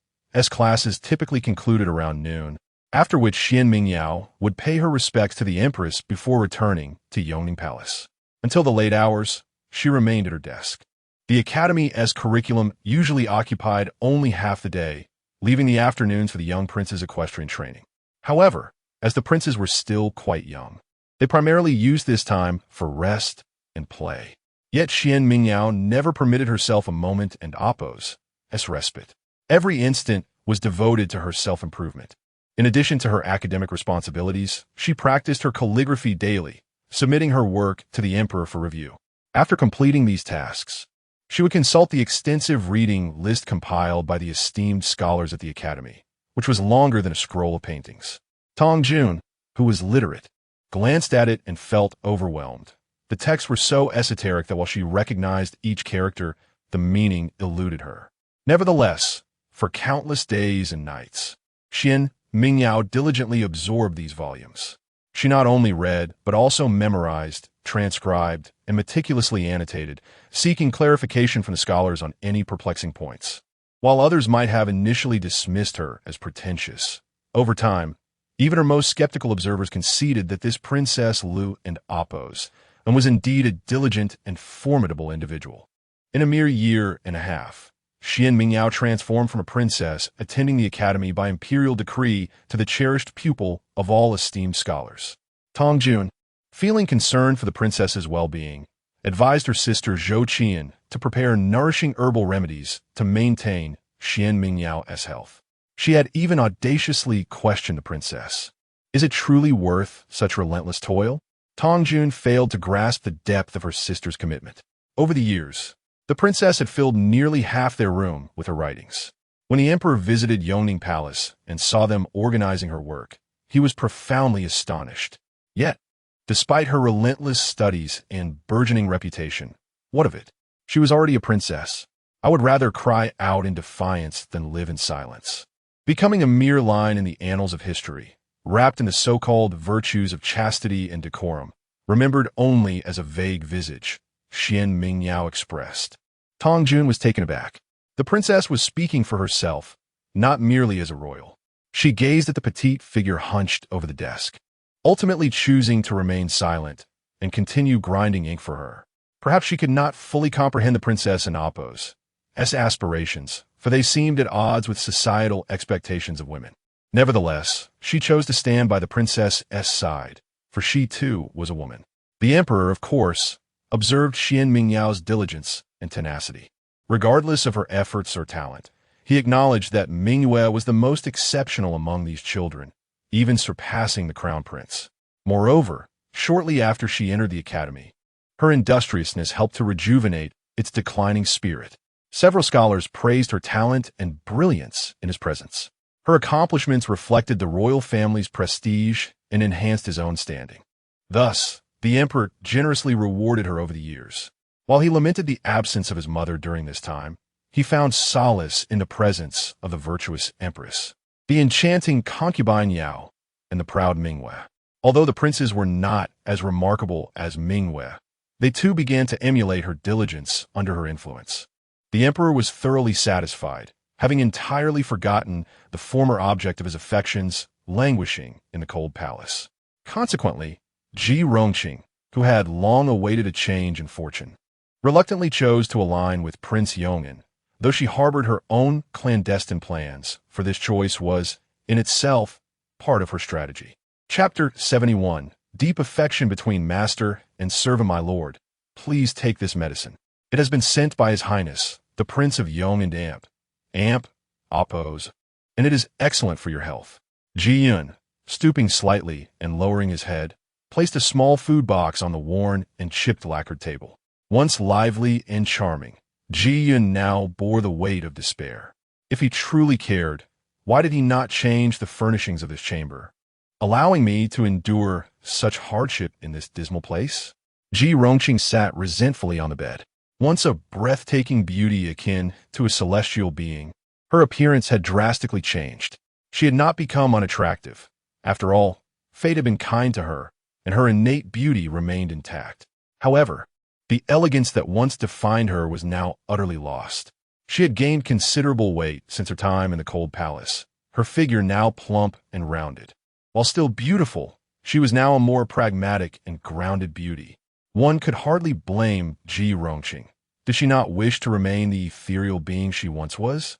classes typically concluded around noon, after which Xuan Mingyao would pay her respects to the empress before returning to Yongning Palace. Until the late hours, she remained at her desk. The academy's curriculum usually occupied only half the day, leaving the afternoons for the young prince's equestrian training. However, as the princes were still quite young, they primarily used this time for rest and play. Yet Xuan Mingyao never permitted herself a moment and Appo's respite. Every instant was devoted to her self-improvement. In addition to her academic responsibilities, she practiced her calligraphy daily, submitting her work to the emperor for review. After completing these tasks, she would consult the extensive reading list compiled by the esteemed scholars at the academy, which was longer than a scroll of paintings. Tongjun, who was literate, glanced at it and felt overwhelmed. The texts were so esoteric that while she recognized each character, the meaning eluded her. Nevertheless, for countless days and nights, Xuan Mingyao diligently absorbed these volumes. She not only read, but also memorized, transcribed, and meticulously annotated, seeking clarification from the scholars on any perplexing points. While others might have initially dismissed her as pretentious, over time, even her most skeptical observers conceded that this princess Lu and Appo's and was indeed a diligent and formidable individual. In a mere year and a half, Xuan Mingyao transformed from a princess attending the academy by imperial decree to the cherished pupil of all esteemed scholars. Tongjun, feeling concerned for the princess's well-being, advised her sister Zhou Qian to prepare nourishing herbal remedies to maintain Xuan Mingyao's health. She had even audaciously questioned the princess. Is it truly worth such relentless toil? Tongjun failed to grasp the depth of her sister's commitment. Over the years, the princess had filled nearly half their room with her writings. When the emperor visited Yongning Palace and saw them organizing her work, he was profoundly astonished. Yet, despite her relentless studies and burgeoning reputation, what of it? She was already a princess. I would rather cry out in defiance than live in silence. Becoming a mere line in the annals of history, wrapped in the so-called virtues of chastity and decorum, remembered only as a vague visage, Xuan Mingyao expressed. Tongjun was taken aback. The princess was speaking for herself, not merely as a royal. She gazed at the petite figure hunched over the desk, ultimately choosing to remain silent and continue grinding ink for her. Perhaps she could not fully comprehend the princess and Appo's aspirations, for they seemed at odds with societal expectations of women. Nevertheless, she chose to stand by the princess's side, for she too was a woman. The emperor, of course, observed Xuan Mingyao's diligence and tenacity. Regardless of her efforts or talent, he acknowledged that Mingyue was the most exceptional among these children, even surpassing the crown prince. Moreover, shortly after she entered the academy. Her industriousness helped to rejuvenate its declining spirit. Several scholars praised her talent and brilliance in his presence. Her accomplishments reflected the royal family's prestige and enhanced his own standing. Thus, the emperor generously rewarded her over the years. While he lamented the absence of his mother during this time, he found solace in the presence of the virtuous empress, the enchanting concubine Yao, and the proud Mingyao. Although the princes were not as remarkable as Mingyao, they too began to emulate her diligence under her influence. The emperor was thoroughly satisfied, having entirely forgotten the former object of his affections languishing in the cold palace. Consequently, Ji Rongqing, who had long awaited a change in fortune, reluctantly chose to align with Prince Yong'an, though she harbored her own clandestine plans, for this choice was, in itself, part of her strategy. Chapter 71. Deep affection between master and servant. My lord, please take this medicine. It has been sent by His Highness, the Prince of Yong and Amp, Oppose, and it is excellent for your health. Ji Yun, stooping slightly and lowering his head, placed a small food box on the worn and chipped lacquered table. Once lively and charming, Ji Yun now bore the weight of despair. If he truly cared, why did he not change the furnishings of this chamber, allowing me to endure such hardship in this dismal place? Ji Rongqing sat resentfully on the bed. Once a breathtaking beauty akin to a celestial being, her appearance had drastically changed. She had not become unattractive. After all, fate had been kind to her, and her innate beauty remained intact. However, the elegance that once defined her was now utterly lost. She had gained considerable weight since her time in the cold palace, her figure now plump and rounded. While still beautiful, she was now a more pragmatic and grounded beauty. One could hardly blame Ji Rongqing. Did she not wish to remain the ethereal being she once was?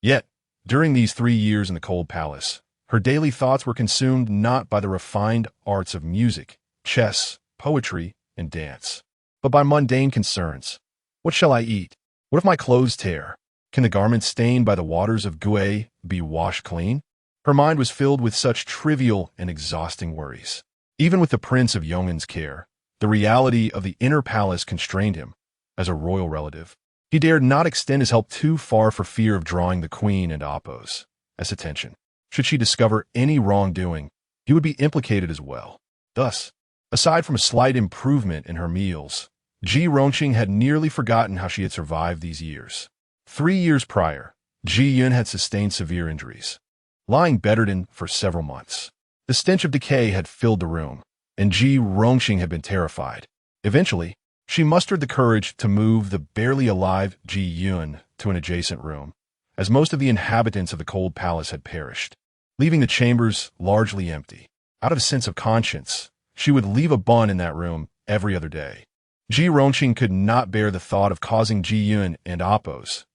Yet, during these 3 years in the cold palace, her daily thoughts were consumed not by the refined arts of music, chess, poetry, and dance, but by mundane concerns. What shall I eat? What if my clothes tear? Can the garments stained by the waters of Gue be washed clean? Her mind was filled with such trivial and exhausting worries. Even with the Prince of Yong'an's care, the reality of the inner palace constrained him. As a royal relative, he dared not extend his help too far for fear of drawing the queen into Oppo's attention. Should she discover any wrongdoing, he would be implicated as well. Thus, aside from a slight improvement in her meals, Ji Rongqing had nearly forgotten how she had survived these years. 3 years prior, Ji Yun had sustained severe injuries, lying bedridden for several months. The stench of decay had filled the room, and Ji Rongqing had been terrified. Eventually, she mustered the courage to move the barely alive Ji Yun to an adjacent room, as most of the inhabitants of the cold palace had perished, leaving the chambers largely empty. Out of a sense of conscience, she would leave a bun in that room every other day. Ji Rongqing could not bear the thought of causing Ji Yun and Oppo's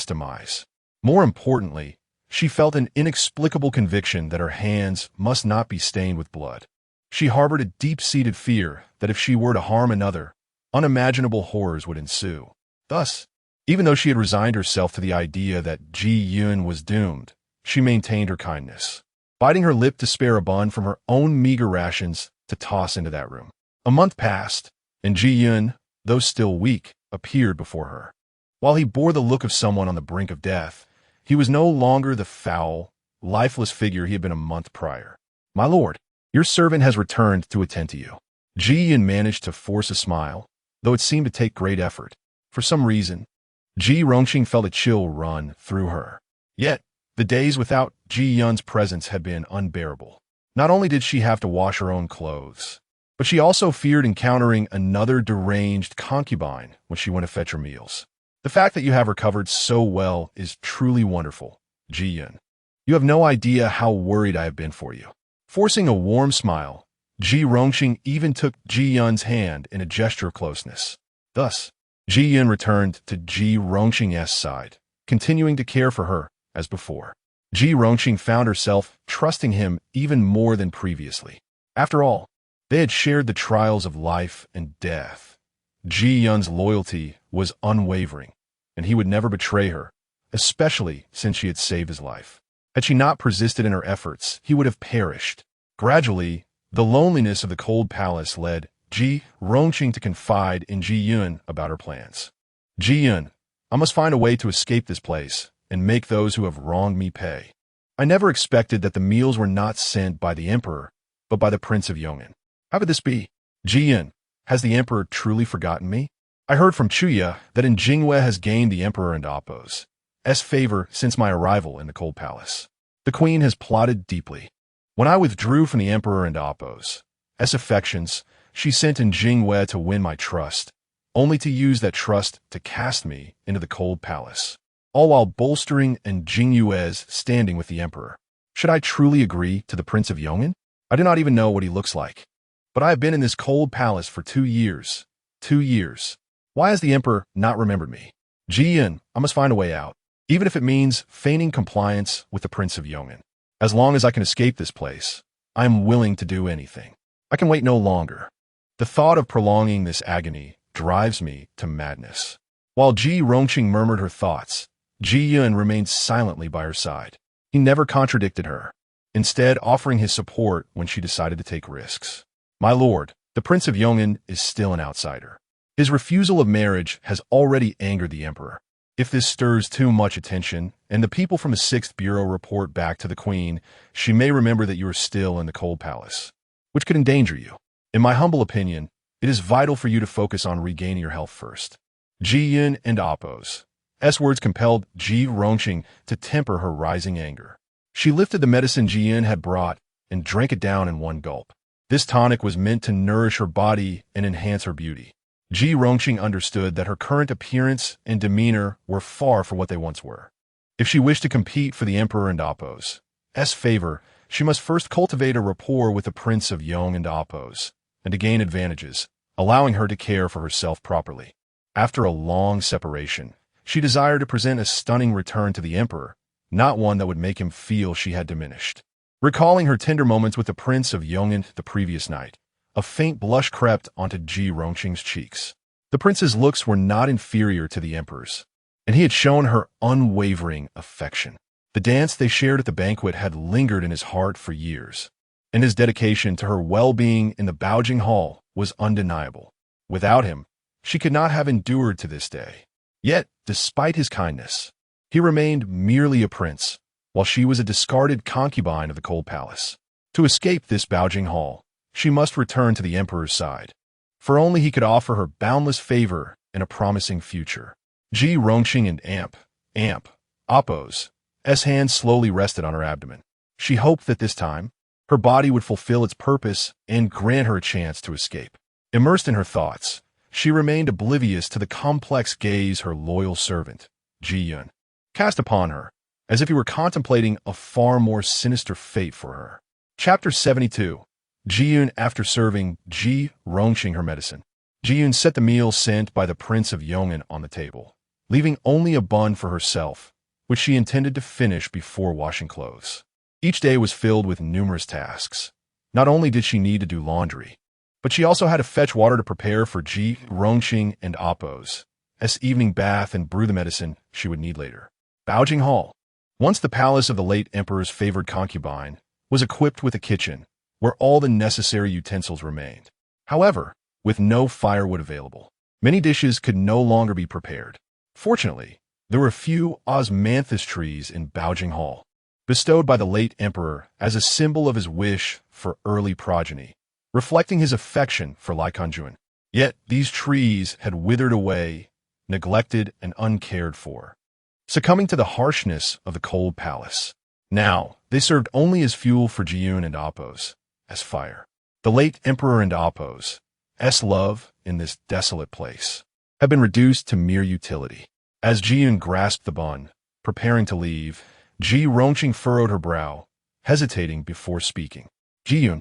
demise. More importantly, she felt an inexplicable conviction that her hands must not be stained with blood. She harbored a deep-seated fear that if she were to harm another, unimaginable horrors would ensue. Thus, even though she had resigned herself to the idea that Ji Yun was doomed, she maintained her kindness, biting her lip to spare a bun from her own meager rations to toss into that room. A month passed, and Ji Yun, though still weak, appeared before her. While he bore the look of someone on the brink of death, he was no longer the foul, lifeless figure he had been a month prior. "My lord, your servant has returned to attend to you." Ji Yun managed to force a smile, though it seemed to take great effort. For some reason, Ji Rongqing felt a chill run through her. Yet, the days without Ji Yun's presence had been unbearable. Not only did she have to wash her own clothes, but she also feared encountering another deranged concubine when she went to fetch her meals. "The fact that you have recovered so well is truly wonderful, Ji Yun. You have no idea how worried I have been for you." Forcing a warm smile, Ji Rongqing even took Ji Yun's hand in a gesture of closeness. Thus, Ji Yun returned to Ji Rongqing's side, continuing to care for her as before. Ji Rongqing found herself trusting him even more than previously. After all, they had shared the trials of life and death. Ji Yun's loyalty was unwavering, and he would never betray her, especially since she had saved his life. Had she not persisted in her efforts, he would have perished. Gradually, The loneliness of the cold palace led Ji Rongqing to confide in Ji Yun about her plans. Ji Yun, I must find a way to escape this place and make those who have wronged me pay. I never expected that the meals were not sent by the emperor, but by the Prince of Yong'an. How could this be? Ji Yun, has the emperor truly forgotten me? I heard from Chuya that in Jingwei has gained the emperor and Appo's favor since my arrival in the cold palace. The queen has plotted deeply. When I withdrew from the emperor and Appo's affections, she sent in Jingwei to win my trust, only to use that trust to cast me into the cold palace, all while bolstering and Jingyue's standing with the emperor. Should I truly agree to the Prince of Yong'an? I do not even know what he looks like. But I have been in this cold palace for 2 years. 2 years. Why has the emperor not remembered me? Ji Yun, I must find a way out, even if it means feigning compliance with the Prince of Yong'an. As long as I can escape this place, I am willing to do anything. I can wait no longer. The thought of prolonging this agony drives me to madness. While Ji Rongqing murmured her thoughts, Ji Yun remained silently by her side. He never contradicted her, instead offering his support when she decided to take risks. My lord, the Prince of Yong'an is still an outsider. His refusal of marriage has already angered the emperor. If this stirs too much attention, and the people from the 6th Bureau report back to the queen, she may remember that you are still in the cold palace, which could endanger you. In my humble opinion, it is vital for you to focus on regaining your health first. Ji Yun and Appo's words compelled Ji Rongqing to temper her rising anger. She lifted the medicine Ji Yun had brought and drank it down in one gulp. This tonic was meant to nourish her body and enhance her beauty. Ji Rongqing understood that her current appearance and demeanor were far from what they once were. If she wished to compete for the emperor and Appo's favor, she must first cultivate a rapport with the Prince of Yong and Appo's, and to gain advantages, allowing her to care for herself properly. After a long separation, she desired to present a stunning return to the emperor, not one that would make him feel she had diminished. Recalling her tender moments with the Prince of Yong'an the previous night, a faint blush crept onto Ji Rongqing's cheeks. The prince's looks were not inferior to the emperor's, and he had shown her unwavering affection. The dance they shared at the banquet had lingered in his heart for years, and his dedication to her well-being in the Baojing Hall was undeniable. Without him, she could not have endured to this day. Yet, despite his kindness, he remained merely a prince, while she was a discarded concubine of the cold palace. To escape this Baojing Hall, she must return to the emperor's side, for only he could offer her boundless favor and a promising future. Ji Rongqing and Appo's hands slowly rested on her abdomen. She hoped that this time, her body would fulfill its purpose and grant her a chance to escape. Immersed in her thoughts, she remained oblivious to the complex gaze her loyal servant, Ji Yun, cast upon her, as if he were contemplating a far more sinister fate for her. Chapter 72. Ji Yun after serving Ji Rongqing her medicine. Ji Yun set the meal sent by the Prince of Yong'an on the table, leaving only a bun for herself, which she intended to finish before washing clothes. Each day was filled with numerous tasks. Not only did she need to do laundry, but she also had to fetch water to prepare for Ji Rongqing and Appo's evening bath and brew the medicine she would need later. Baojing Hall. Once the palace of the late emperor's favored concubine was equipped with a kitchen, where all the necessary utensils remained. However, with no firewood available, many dishes could no longer be prepared. Fortunately, there were a few osmanthus trees in Baojing Hall, bestowed by the late emperor as a symbol of his wish for early progeny, reflecting his affection for Lai Kanjuan. Yet these trees had withered away, neglected and uncared for, succumbing to the harshness of the cold palace. Now, they served only as fuel for Ji Yun and Appo's fire. The late emperor and Appo's love in this desolate place had been reduced to mere utility. As Ji Yun grasped the bun, preparing to leave, Ji Rongqing furrowed her brow, hesitating before speaking. Ji Yun,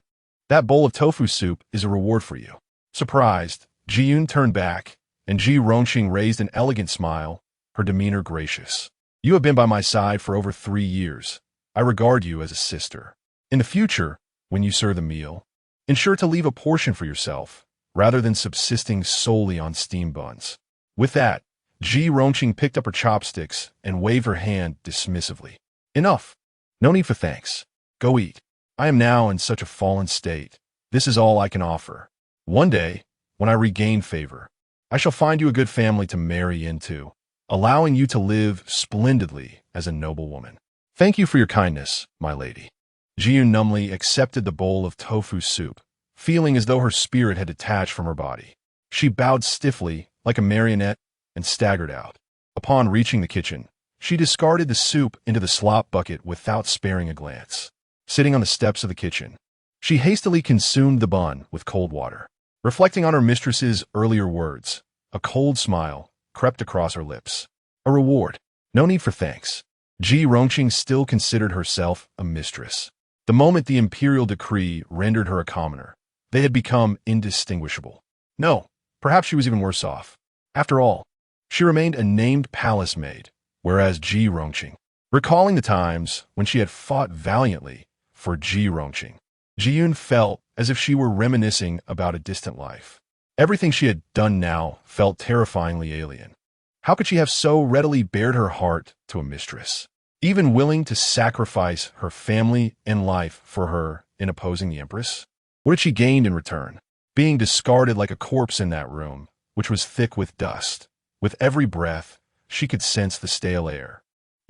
that bowl of tofu soup is a reward for you. Surprised, Ji Yun turned back, and Ji Rongqing raised an elegant smile, her demeanor gracious. You have been by my side for over 3 years. I regard you as a sister. In the future, when you serve the meal, ensure to leave a portion for yourself, rather than subsisting solely on steam buns. With that, Ji Rongqing picked up her chopsticks and waved her hand dismissively. Enough. No need for thanks. Go eat. I am now in such a fallen state This is all I can offer. One day, when I regain favor, I shall find you a good family to marry into, allowing you to live splendidly as a noble woman. Thank you for your kindness, my lady. Jiyun numbly accepted the bowl of tofu soup, feeling as though her spirit had detached from her body. She bowed stiffly, like a marionette, and staggered out. Upon reaching the kitchen, she discarded the soup into the slop bucket without sparing a glance. Sitting on the steps of the kitchen, she hastily consumed the bun with cold water. Reflecting on her mistress's earlier words, a cold smile crept across her lips. A reward. No need for thanks. Ji Rongqing still considered herself a mistress. The moment the imperial decree rendered her a commoner, they had become indistinguishable. No, perhaps she was even worse off. After all, she remained a named palace maid, whereas Ji Rongqing, recalling the times when she had fought valiantly for Ji Rongqing, Jiyun felt as if she were reminiscing about a distant life. Everything she had done now felt terrifyingly alien. How could she have so readily bared her heart to a mistress, even willing to sacrifice her family and life for her in opposing the empress? What had she gained in return? Being discarded like a corpse in that room, which was thick with dust. With every breath, she could sense the stale air.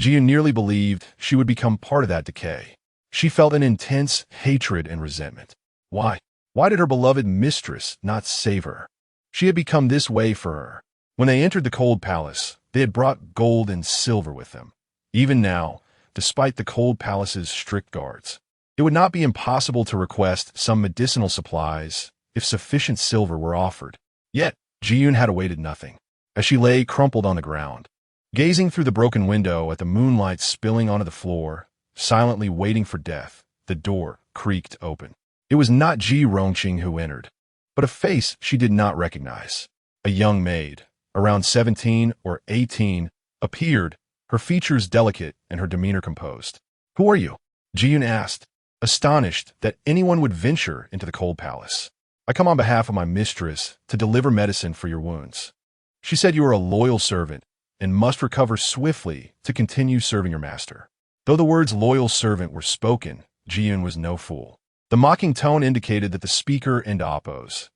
Jiyun nearly believed she would become part of that decay. She felt an intense hatred and resentment. Why? Why did her beloved mistress not save her? She had become this way for her. When they entered the cold palace, they had brought gold and silver with them. Even now, despite the cold palace's strict guards, it would not be impossible to request some medicinal supplies if sufficient silver were offered. Yet, Jiyun had awaited nothing. As she lay crumpled on the ground, gazing through the broken window at the moonlight spilling onto the floor, silently waiting for death, the door creaked open. It was not Ji Rongqing who entered, but a face she did not recognize. A young maid, around 17 or 18, appeared, her features delicate and her demeanor composed. "Who are you?" Jiyun asked, astonished that anyone would venture into the cold palace. "I come on behalf of my mistress to deliver medicine for your wounds. She said you are a loyal servant and must recover swiftly to continue serving your master." Though the words loyal servant were spoken, Jiyun was no fool. The mocking tone indicated that the speaker and Appo's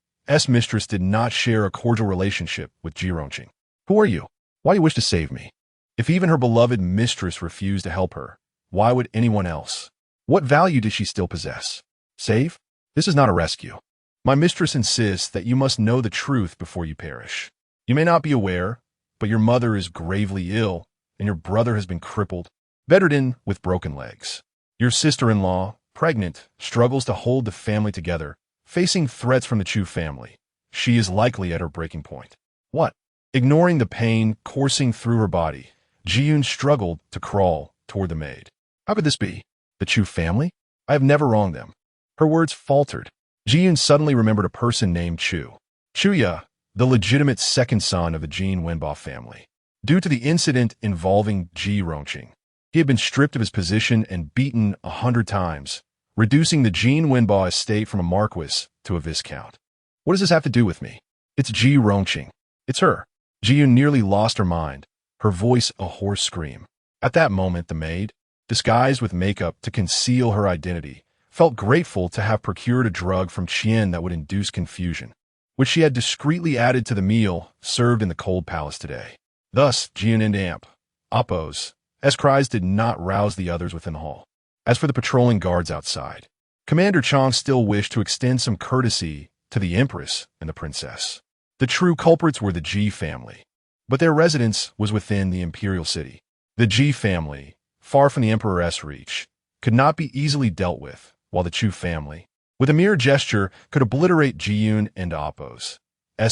mistress did not share a cordial relationship with Ji Rongqing. "Who are you? Why do you wish to save me?" If even her beloved mistress refused to help her, why would anyone else? What value did she still possess? Save? This is not a rescue. My mistress insists that you must know the truth before you perish. You may not be aware, but your mother is gravely ill, and your brother has been crippled, bedridden with broken legs. Your sister-in-law, pregnant, struggles to hold the family together, facing threats from the Chu family. She is likely at her breaking point. What? Ignoring the pain coursing through her body, Jiyun struggled to crawl toward the maid. How could this be? The Chu family? I have never wronged them. Her words faltered. Jiyun suddenly remembered a person named Chu. Chuya, the legitimate second son of the Jin Wenbo family. Due to the incident involving Ji Rongqing, he had been stripped of his position and beaten 100 times, reducing the Jin Wenbo estate from a marquis to a viscount. What does this have to do with me? It's Ji Rongqing. It's her. Jiyun nearly lost her mind, her voice a hoarse scream. At that moment, the maid, disguised with makeup to conceal her identity, felt grateful to have procured a drug from Qian that would induce confusion, which she had discreetly added to the meal served in the cold palace today. Thus, Jiyun and Appo's cries did not rouse the others within the hall. As for the patrolling guards outside, Commander Chang still wished to extend some courtesy to the Empress and the Princess. The true culprits were the Ji family, but their residence was within the imperial city. The Ji family, far from the Emperor's reach, could not be easily dealt with, while the Chu family, with a mere gesture, could obliterate Jiyun and Appo's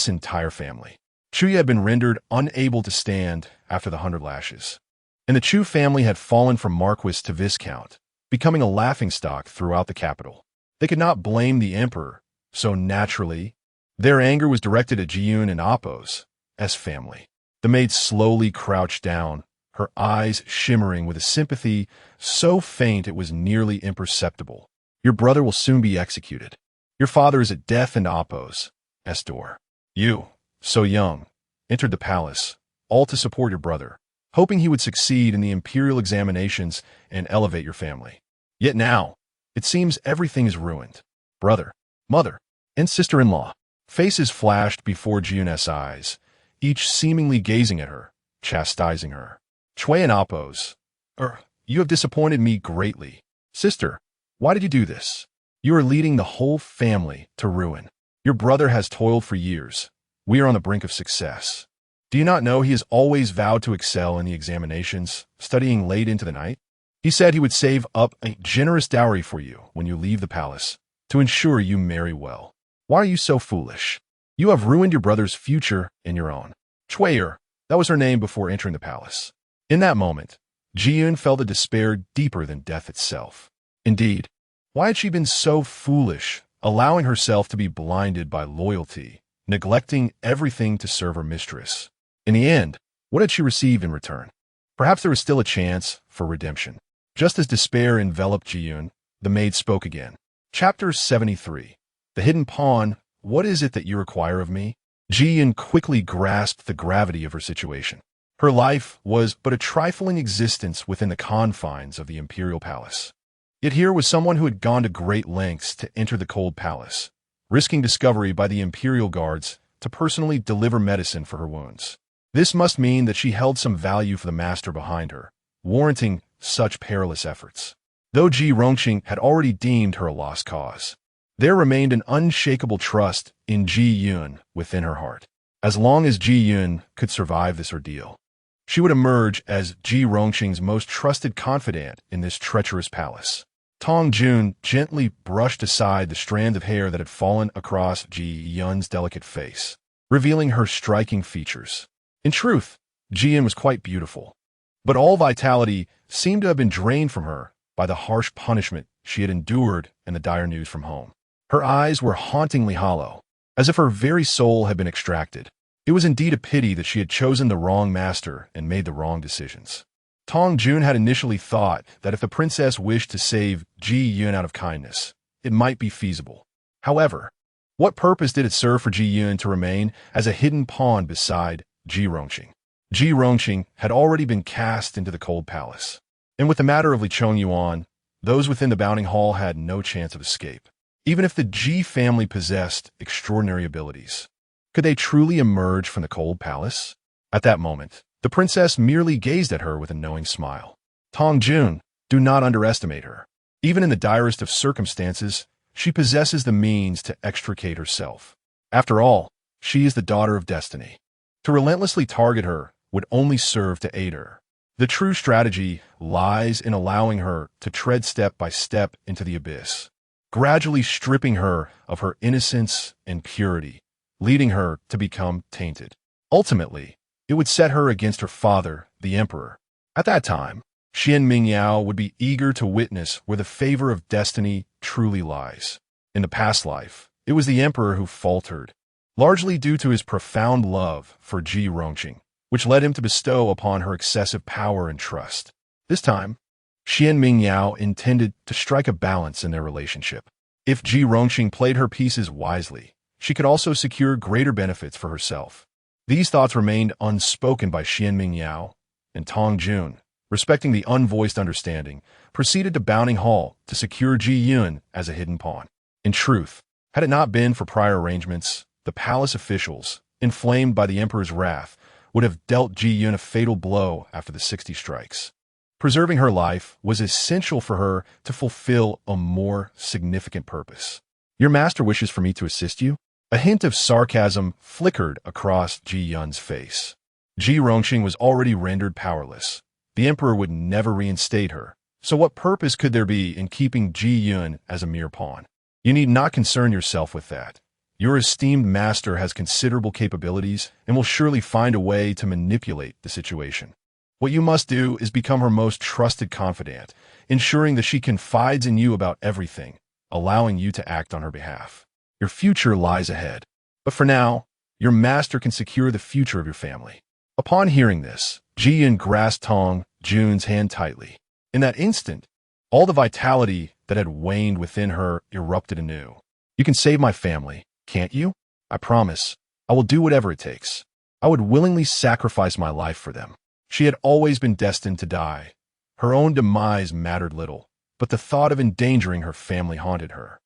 entire family. Chuya had been rendered unable to stand after the 100 lashes, and the Chu family had fallen from marquis to viscount, becoming a laughingstock throughout the capital. They could not blame the emperor, so naturally, their anger was directed at Jiyun and Appo's family. The maid slowly crouched down, her eyes shimmering with a sympathy so faint it was nearly imperceptible. Your brother will soon be executed. Your father is at death and Appo's door. You, so young, entered the palace, all to support your brother, hoping he would succeed in the imperial examinations and elevate your family. Yet now, it seems everything is ruined. Brother, mother, and sister-in-law. Faces flashed before Jiyun's eyes, each seemingly gazing at her, chastising her. Chui and Appos, you have disappointed me greatly. Sister, why did you do this? You are leading the whole family to ruin. Your brother has toiled for years. We are on the brink of success. Do you not know he has always vowed to excel in the examinations, studying late into the night? He said he would save up a generous dowry for you when you leave the palace, to ensure you marry well. Why are you so foolish? You have ruined your brother's future and your own. Chui'er, that was her name before entering the palace. In that moment, Jiyun felt a despair deeper than death itself. Indeed, why had she been so foolish, allowing herself to be blinded by loyalty, neglecting everything to serve her mistress? In the end, what had she received in return? Perhaps there was still a chance for redemption. Just as despair enveloped Jiyun, the maid spoke again. Chapter 73. The Hidden Pawn. What is it that you require of me? Jiyun quickly grasped the gravity of her situation. Her life was but a trifling existence within the confines of the imperial palace. Yet here was someone who had gone to great lengths to enter the cold palace, risking discovery by the imperial guards to personally deliver medicine for her wounds. This must mean that she held some value for the master behind her, warranting such perilous efforts. Though Ji Rongqing had already deemed her a lost cause, there remained an unshakable trust in Ji Yun within her heart. As long as Ji Yun could survive this ordeal, she would emerge as Ji Rongqing's most trusted confidant in this treacherous palace. Tong Jun gently brushed aside the strand of hair that had fallen across Ji Yun's delicate face, revealing her striking features. In truth, Ji Yun was quite beautiful, but all vitality seemed to have been drained from her by the harsh punishment she had endured and the dire news from home. Her eyes were hauntingly hollow, as if her very soul had been extracted. It was indeed a pity that she had chosen the wrong master and made the wrong decisions. Tong Jun had initially thought that if the princess wished to save Ji Yun out of kindness, it might be feasible. However, what purpose did it serve for Ji Yun to remain as a hidden pawn beside Ji Rongqing? Ji Rongqing had already been cast into the cold palace, and with the matter of Li Chongyuan, those within the bounding hall had no chance of escape. Even if the Ji family possessed extraordinary abilities, could they truly emerge from the cold palace? At that moment, the princess merely gazed at her with a knowing smile. Tong Jun, do not underestimate her. Even in the direst of circumstances, she possesses the means to extricate herself. After all, she is the daughter of destiny. To relentlessly target her would only serve to aid her. The true strategy lies in allowing her to tread step by step into the abyss, gradually stripping her of her innocence and purity, leading her to become tainted. Ultimately, it would set her against her father, the emperor. At that time, Xuan Mingyao would be eager to witness where the favor of destiny truly lies. In the past life, it was the emperor who faltered, largely due to his profound love for Ji Rongqing, which led him to bestow upon her excessive power and trust. This time, Xuan Mingyao intended to strike a balance in their relationship. If Ji Rongqing played her pieces wisely, she could also secure greater benefits for herself. These thoughts remained unspoken by Xuan Mingyao, and Tong Jun, respecting the unvoiced understanding, proceeded to Bounding Hall to secure Ji Yun as a hidden pawn. In truth, had it not been for prior arrangements, the palace officials, inflamed by the emperor's wrath, would have dealt Ji Yun a fatal blow after the 60 strikes. Preserving her life was essential for her to fulfill a more significant purpose. Your master wishes for me to assist you? A hint of sarcasm flickered across Ji Yun's face. Ji Rongqing was already rendered powerless. The emperor would never reinstate her, so what purpose could there be in keeping Ji Yun as a mere pawn? You need not concern yourself with that. Your esteemed master has considerable capabilities and will surely find a way to manipulate the situation. What you must do is become her most trusted confidant, ensuring that she confides in you about everything, allowing you to act on her behalf. Your future lies ahead. But for now, your master can secure the future of your family. Upon hearing this, Ji Yun grasped Tong Jun's hand tightly. In that instant, all the vitality that had waned within her erupted anew. You can save my family, can't you? I promise. I will do whatever it takes. I would willingly sacrifice my life for them. She had always been destined to die. Her own demise mattered little, but the thought of endangering her family haunted her.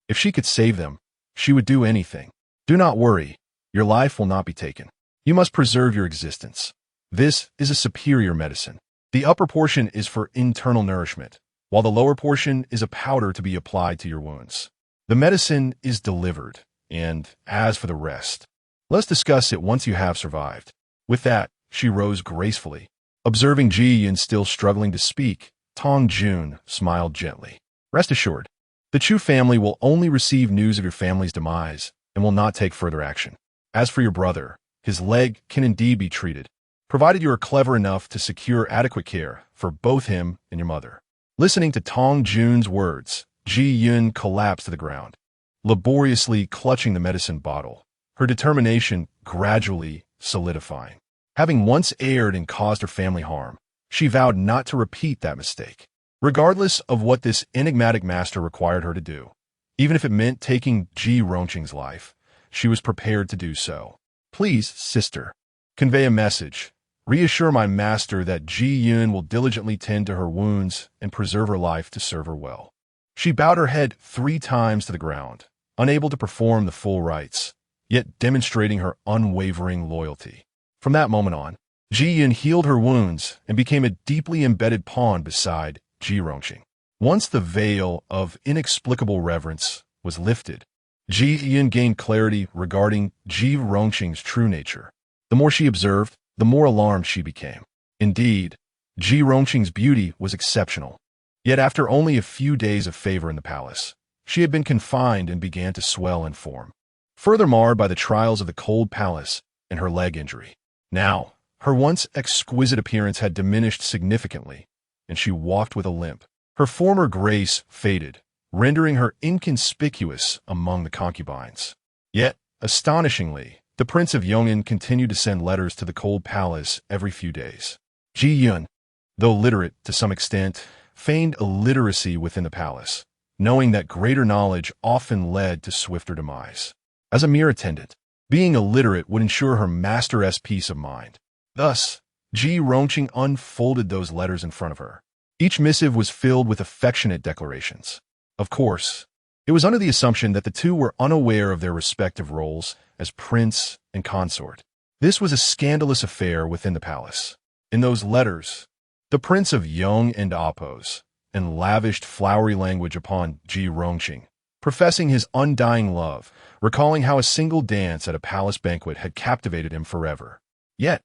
If she could save them, She would do anything. Do not worry. Your life will not be taken. You must preserve your existence. This is a superior medicine. The upper portion is for internal nourishment, while the lower portion is a powder to be applied to your wounds. The medicine is delivered, and as for the rest, let's discuss it once you have survived. With that, she rose gracefully. Observing Ji Yun still struggling to speak, Tong Jun smiled gently. Rest assured, the Chu family will only receive news of your family's demise and will not take further action. As for your brother, his leg can indeed be treated, provided you are clever enough to secure adequate care for both him and your mother. Listening to Tong Jun's words, Ji Yun collapsed to the ground, laboriously clutching the medicine bottle, her determination gradually solidifying. Having once erred and caused her family harm, she vowed not to repeat that mistake, regardless of what this enigmatic master required her to do. Even if it meant taking Ji Rongqing's life, she was prepared to do so. Please, sister, convey a message. Reassure my master that Ji Yun will diligently tend to her wounds and preserve her life to serve her well. She bowed her head 3 times to the ground, unable to perform the full rites, yet demonstrating her unwavering loyalty. From that moment on, Ji Yun healed her wounds and became a deeply embedded pawn beside Ji Rongqing. Once the veil of inexplicable reverence was lifted, Ji Yun gained clarity regarding Ji Rongqing's true nature. The more she observed, the more alarmed she became. Indeed, Ji Rongqing's beauty was exceptional. Yet after only a few days of favor in the palace, she had been confined and began to swell in form, further marred by the trials of the cold palace and her leg injury. Now, her once exquisite appearance had diminished significantly, and she walked with a limp. Her former grace faded, rendering her inconspicuous among the concubines. Yet, astonishingly, the Prince of Yong'an continued to send letters to the cold palace every few days. Ji Yun, though literate to some extent, feigned illiteracy within the palace, knowing that greater knowledge often led to swifter demise. As a mere attendant, being illiterate would ensure her master's peace of mind. Thus, Ji Rongqing unfolded those letters in front of her. Each missive was filled with affectionate declarations. Of course, it was under the assumption that the two were unaware of their respective roles as prince and consort. This was a scandalous affair within the palace. In those letters, the Prince of Yong and Apos lavished flowery language upon Ji Rongqing, professing his undying love, recalling how a single dance at a palace banquet had captivated him forever. Yet,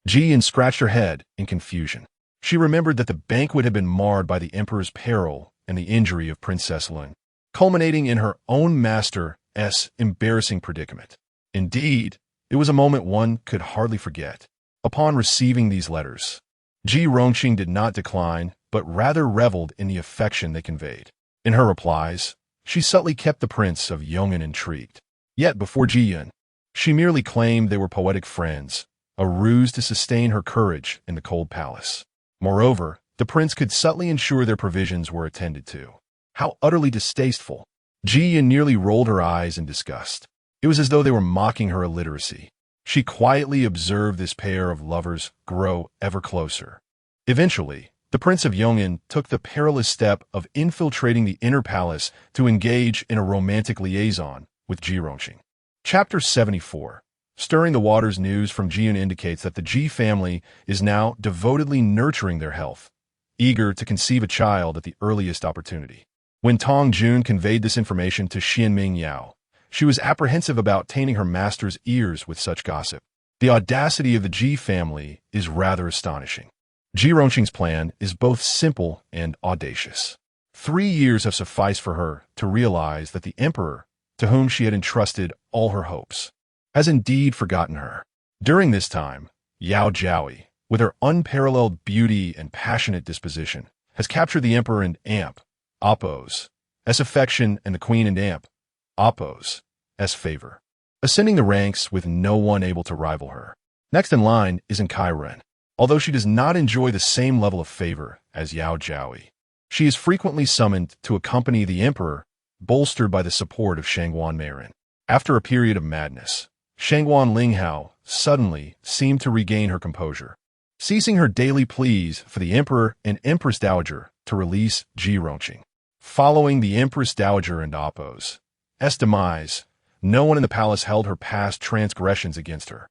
Ji Yun scratched her head in confusion. She remembered that the banquet had been marred by the emperor's peril and the injury of Princess Lun, culminating in her own master's embarrassing predicament. Indeed, it was a moment one could hardly forget. Upon receiving these letters, Ji Rongqing did not decline, but rather reveled in the affection they conveyed. In her replies, she subtly kept the Prince of Yong'an intrigued. Yet before Ji Yun, she merely claimed they were poetic friends, a ruse to sustain her courage in the cold palace. Moreover, the prince could subtly ensure their provisions were attended to. How utterly distasteful! Ji Yun nearly rolled her eyes in disgust. It was as though they were mocking her illiteracy. She quietly observed this pair of lovers grow ever closer. Eventually, the Prince of Yong'an took the perilous step of infiltrating the inner palace to engage in a romantic liaison with Ji Rongqing. Chapter 74. Stirring the Waters news from Ji Yun indicates that the Ji family is now devotedly nurturing their health, eager to conceive a child at the earliest opportunity. When Tong Jun conveyed this information to Xuan Mingyao, she was apprehensive about tainting her master's ears with such gossip. The audacity of the Ji family is rather astonishing. Ji Rongqing's plan is both simple and audacious. 3 years have sufficed for her to realize that the emperor, to whom she had entrusted all her hopes, has indeed forgotten her. During this time, Yao Jiaoi, with her unparalleled beauty and passionate disposition, has captured the emperor and Apos' affection and the queen and Apos' favor, ascending the ranks with no one able to rival her. Next in line is Kai, although she does not enjoy the same level of favor as Yao Jiaoi. She is frequently summoned to accompany the emperor, bolstered by the support of Shangguan Meiren. After a period of madness, Shangguan Linghao suddenly seemed to regain her composure, ceasing her daily pleas for the emperor and empress dowager to release Ji Rongqing. Following the empress dowager and Apos' demise, No one in the palace held her past transgressions against her.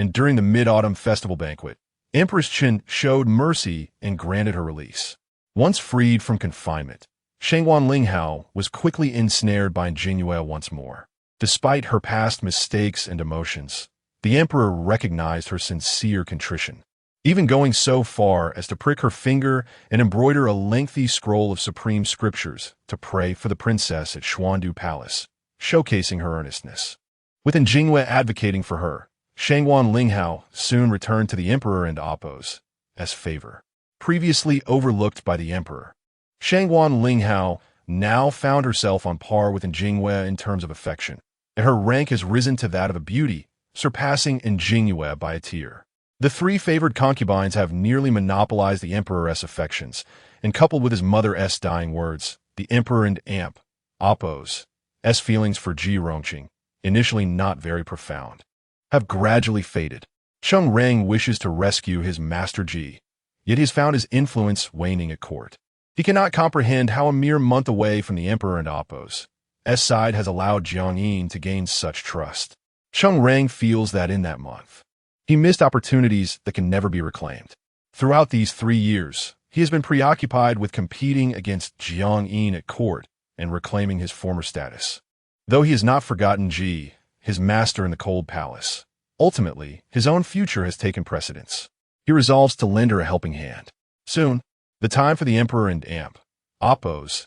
And during the Mid-Autumn Festival banquet, Empress Qin showed mercy and granted her release. Once freed from confinement, Xuan Mingyao was quickly ensnared by Jingyue once more. Despite her past mistakes and emotions, the emperor recognized her sincere contrition, even going so far as to prick her finger and embroider a lengthy scroll of supreme scriptures to pray for the princess at Xuandu Palace, showcasing her earnestness. With Jingyue advocating for her, Xuan Mingyao soon returned to the emperor and Oppos as favor. Previously overlooked by the emperor, Xuan Mingyao now found herself on par with Jingyue in terms of affection, and her rank has risen to that of a beauty, surpassing Jingyue by a tier. The three favored concubines have nearly monopolized the emperor's affections, and coupled with his mother's dying words, the emperor and Amp, Oppos, feelings for Ji Rongqing, initially not very profound, have gradually faded. Cheng Reng wishes to rescue his master Ji, yet he has found his influence waning at court. He cannot comprehend how a mere month away from the emperor and Oppos' side has allowed Jiang Yin to gain such trust. Cheng Reng feels that in that month, he missed opportunities that can never be reclaimed. Throughout these 3 years, he has been preoccupied with competing against Jiang Yin at court and reclaiming his former status. Though he has not forgotten Ji, his master in the cold palace, ultimately, his own future has taken precedence. He resolves to lend her a helping hand. Soon, the time for the emperor and Amp, Oppos'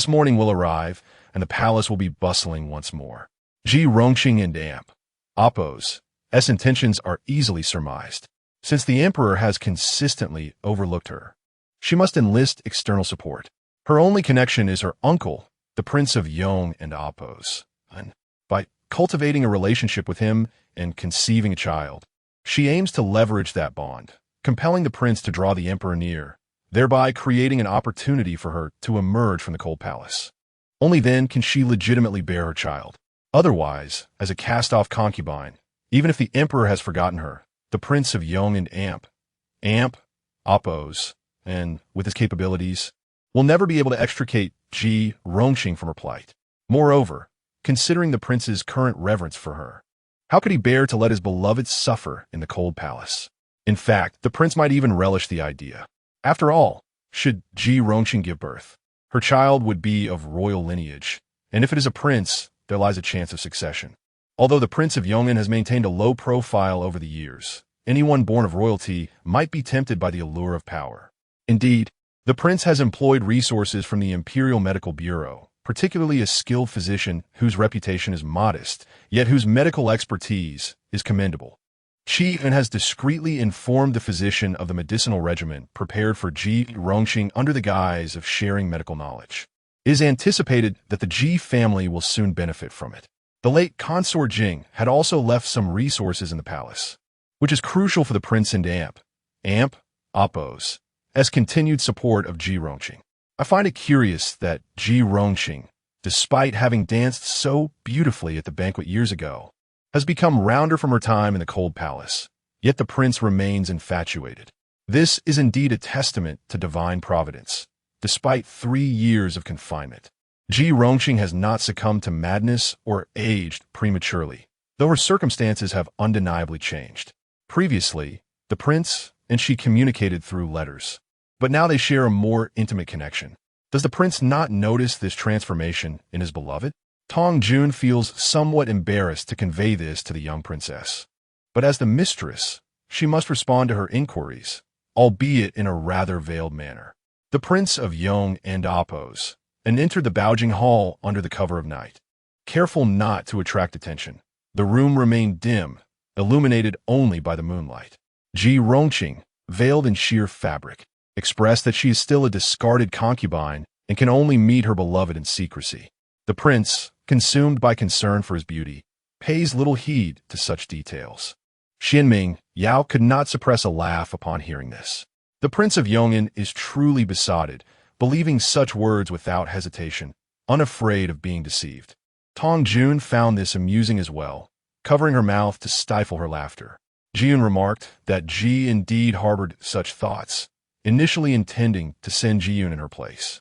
morning will arrive, and the palace will be bustling once more. Ji Rongqing and Amp, Oppos' intentions are easily surmised. Since the emperor has consistently overlooked her, she must enlist external support. Her only connection is her uncle, the Prince of Yong and Oppos. And by cultivating a relationship with him and conceiving a child, she aims to leverage that bond, compelling the prince to draw the emperor near, thereby creating an opportunity for her to emerge from the cold palace. Only then can she legitimately bear her child. Otherwise, as a cast-off concubine, even if the emperor has forgotten her, the Prince of Yong and Amp, Oppos, and with his capabilities, will never be able to extricate Ji Rongqing from her plight. Moreover, considering the prince's current reverence for her, how could he bear to let his beloved suffer in the cold palace? In fact, the prince might even relish the idea. After all, should Ji Rongqing give birth, her child would be of royal lineage, and if it is a prince, there lies a chance of succession. Although the Prince of Yong'an has maintained a low profile over the years, anyone born of royalty might be tempted by the allure of power. Indeed, the prince has employed resources from the Imperial Medical Bureau, particularly a skilled physician whose reputation is modest, yet whose medical expertise is commendable. Qi Yun has discreetly informed the physician of the medicinal regimen prepared for Ji Rongqing under the guise of sharing medical knowledge. It is anticipated that the Ji family will soon benefit from it. The late consort Jing had also left some resources in the palace, which is crucial for the prince and Amp, Oppos, as continued support of Ji Rongqing. I find it curious that Ji Rongqing, despite having danced so beautifully at the banquet years ago, has become rounder from her time in the cold palace, yet the prince remains infatuated. This is indeed a testament to divine providence. Despite 3 years of confinement, Ji Rongqing has not succumbed to madness or aged prematurely, though her circumstances have undeniably changed. Previously, the prince and she communicated through letters, but now they share a more intimate connection. Does the prince not notice this transformation in his beloved? Tong Jun feels somewhat embarrassed to convey this to the young princess, but as the mistress, she must respond to her inquiries, albeit in a rather veiled manner. The Prince of Yong and Oppos and entered the Baojing Hall under the cover of night. Careful not to attract attention, the room remained dim, illuminated only by the moonlight. Ji Rongqing, veiled in sheer fabric, expressed that she is still a discarded concubine and can only meet her beloved in secrecy. The prince, consumed by concern for his beauty, pays little heed to such details. Xuan Mingyao could not suppress a laugh upon hearing this. The Prince of Yong'an is truly besotted, believing such words without hesitation, unafraid of being deceived. Tong Jun found this amusing as well, covering her mouth to stifle her laughter. Jiyun remarked that Ji indeed harbored such thoughts, initially intending to send Jiyun in her place.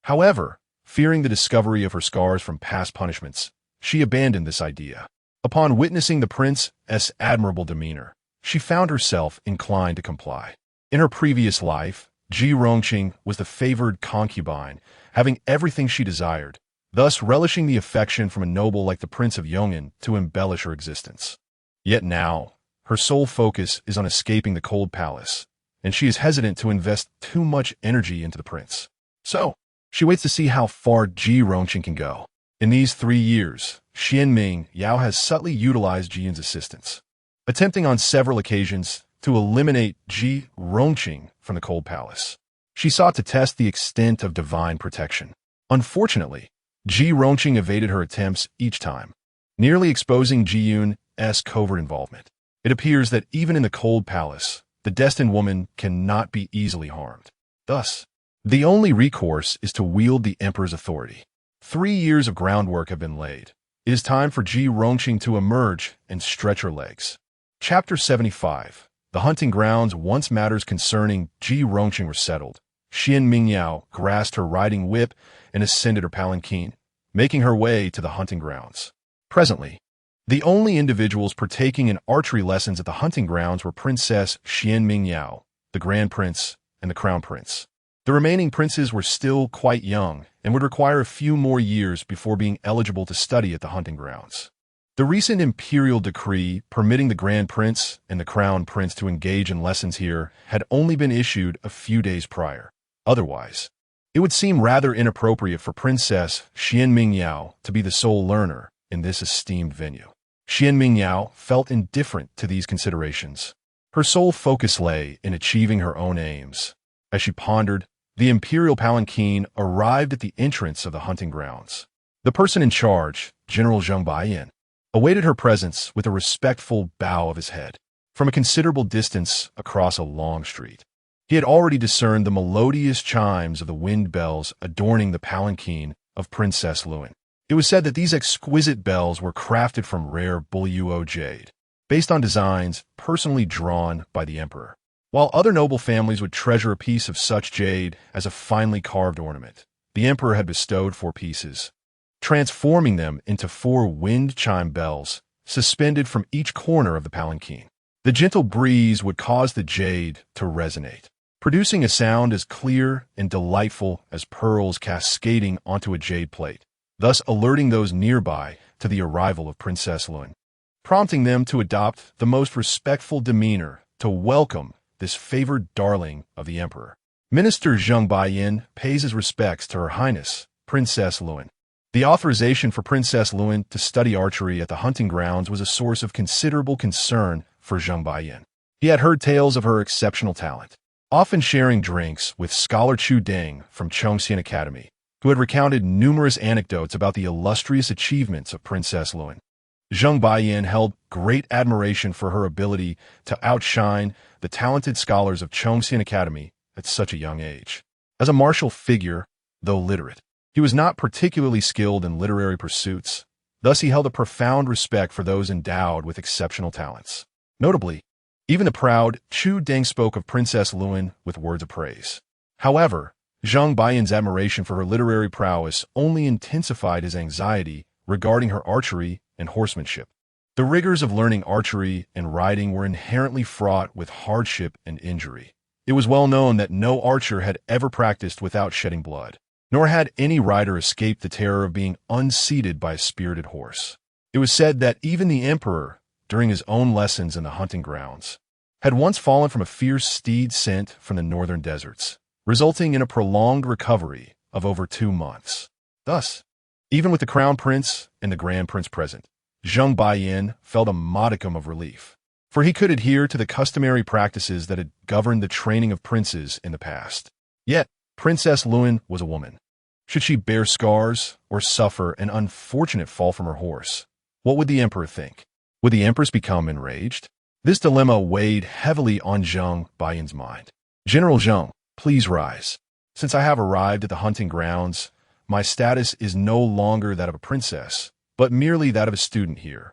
However, fearing the discovery of her scars from past punishments, she abandoned this idea. Upon witnessing the prince's admirable demeanor, she found herself inclined to comply. In her previous life, Ji Rongqing was the favored concubine, having everything she desired, thus relishing the affection from a noble like the Prince of Yong'an to embellish her existence. Yet now, her sole focus is on escaping the cold palace, and she is hesitant to invest too much energy into the prince. So, she waits to see how far Ji Rongqing can go. In these 3 years, Xuan Mingyao has subtly utilized Jian's assistance, attempting on several occasions to eliminate Ji Rongqing from the cold palace. She sought to test the extent of divine protection. Unfortunately, Ji Rongqing evaded her attempts each time, nearly exposing Ji Yun's covert involvement. It appears that even in the cold palace, the destined woman cannot be easily harmed. Thus, the only recourse is to wield the emperor's authority. 3 years of groundwork have been laid. It is time for Ji Rongqing to emerge and stretch her legs. Chapter 75. The hunting grounds. Once matters concerning Ji Rongqing were settled, Xuan Mingyao grasped her riding whip and ascended her palanquin, making her way to the hunting grounds. Presently, the only individuals partaking in archery lessons at the hunting grounds were Princess Xuan Mingyao, the Grand Prince, and the Crown Prince. The remaining princes were still quite young and would require a few more years before being eligible to study at the hunting grounds. The recent imperial decree permitting the Grand Prince and the Crown Prince to engage in lessons here had only been issued a few days prior. Otherwise, it would seem rather inappropriate for Princess Xuan Mingyao to be the sole learner in this esteemed venue. Xuan Mingyao felt indifferent to these considerations. Her sole focus lay in achieving her own aims. As she pondered, the imperial palanquin arrived at the entrance of the hunting grounds. The person in charge, General Zheng Baiyan, awaited her presence with a respectful bow of his head. From a considerable distance across a long street, he had already discerned the melodious chimes of the wind bells adorning the palanquin of Princess Luan. It was said that these exquisite bells were crafted from rare Buyuo jade, based on designs personally drawn by the emperor. While other noble families would treasure a piece of such jade as a finely carved ornament, the emperor had bestowed 4 pieces, transforming them into 4 wind chime bells suspended from each corner of the palanquin. The gentle breeze would cause the jade to resonate, producing a sound as clear and delightful as pearls cascading onto a jade plate, thus alerting those nearby to the arrival of Princess Luan, prompting them to adopt the most respectful demeanor to welcome this favored darling of the emperor. Minister Zheng Baiyan pays his respects to Her Highness, Princess Luan. The authorization for Princess Luan to study archery at the hunting grounds was a source of considerable concern for Zheng Baiyan. He had heard tales of her exceptional talent, often sharing drinks with scholar Chu Deng from Chongxian Academy, who had recounted numerous anecdotes about the illustrious achievements of Princess Luan. Zheng Baiyan held great admiration for her ability to outshine the talented scholars of Chongxian Academy at such a young age. As a martial figure, though literate, he was not particularly skilled in literary pursuits. Thus, he held a profound respect for those endowed with exceptional talents. Notably, even the proud Chu Deng spoke of Princess Luan with words of praise. However, Zheng Baiyan's admiration for her literary prowess only intensified his anxiety regarding her archery and horsemanship. The rigors of learning archery and riding were inherently fraught with hardship and injury. It was well known that no archer had ever practiced without shedding blood, nor had any rider escaped the terror of being unseated by a spirited horse. It was said that even the emperor, during his own lessons in the hunting grounds, had once fallen from a fierce steed sent from the northern deserts, resulting in a prolonged recovery of over 2 months. Thus, even with the Crown Prince and the Grand Prince present, Zheng Baiyan felt a modicum of relief, for he could adhere to the customary practices that had governed the training of princes in the past. Yet, Princess Luan was a woman. Should she bear scars or suffer an unfortunate fall from her horse, what would the emperor think? Would the empress become enraged? This dilemma weighed heavily on Zheng Baiyan's mind. General Zheng, please rise. Since I have arrived at the hunting grounds, my status is no longer that of a princess, but merely that of a student here,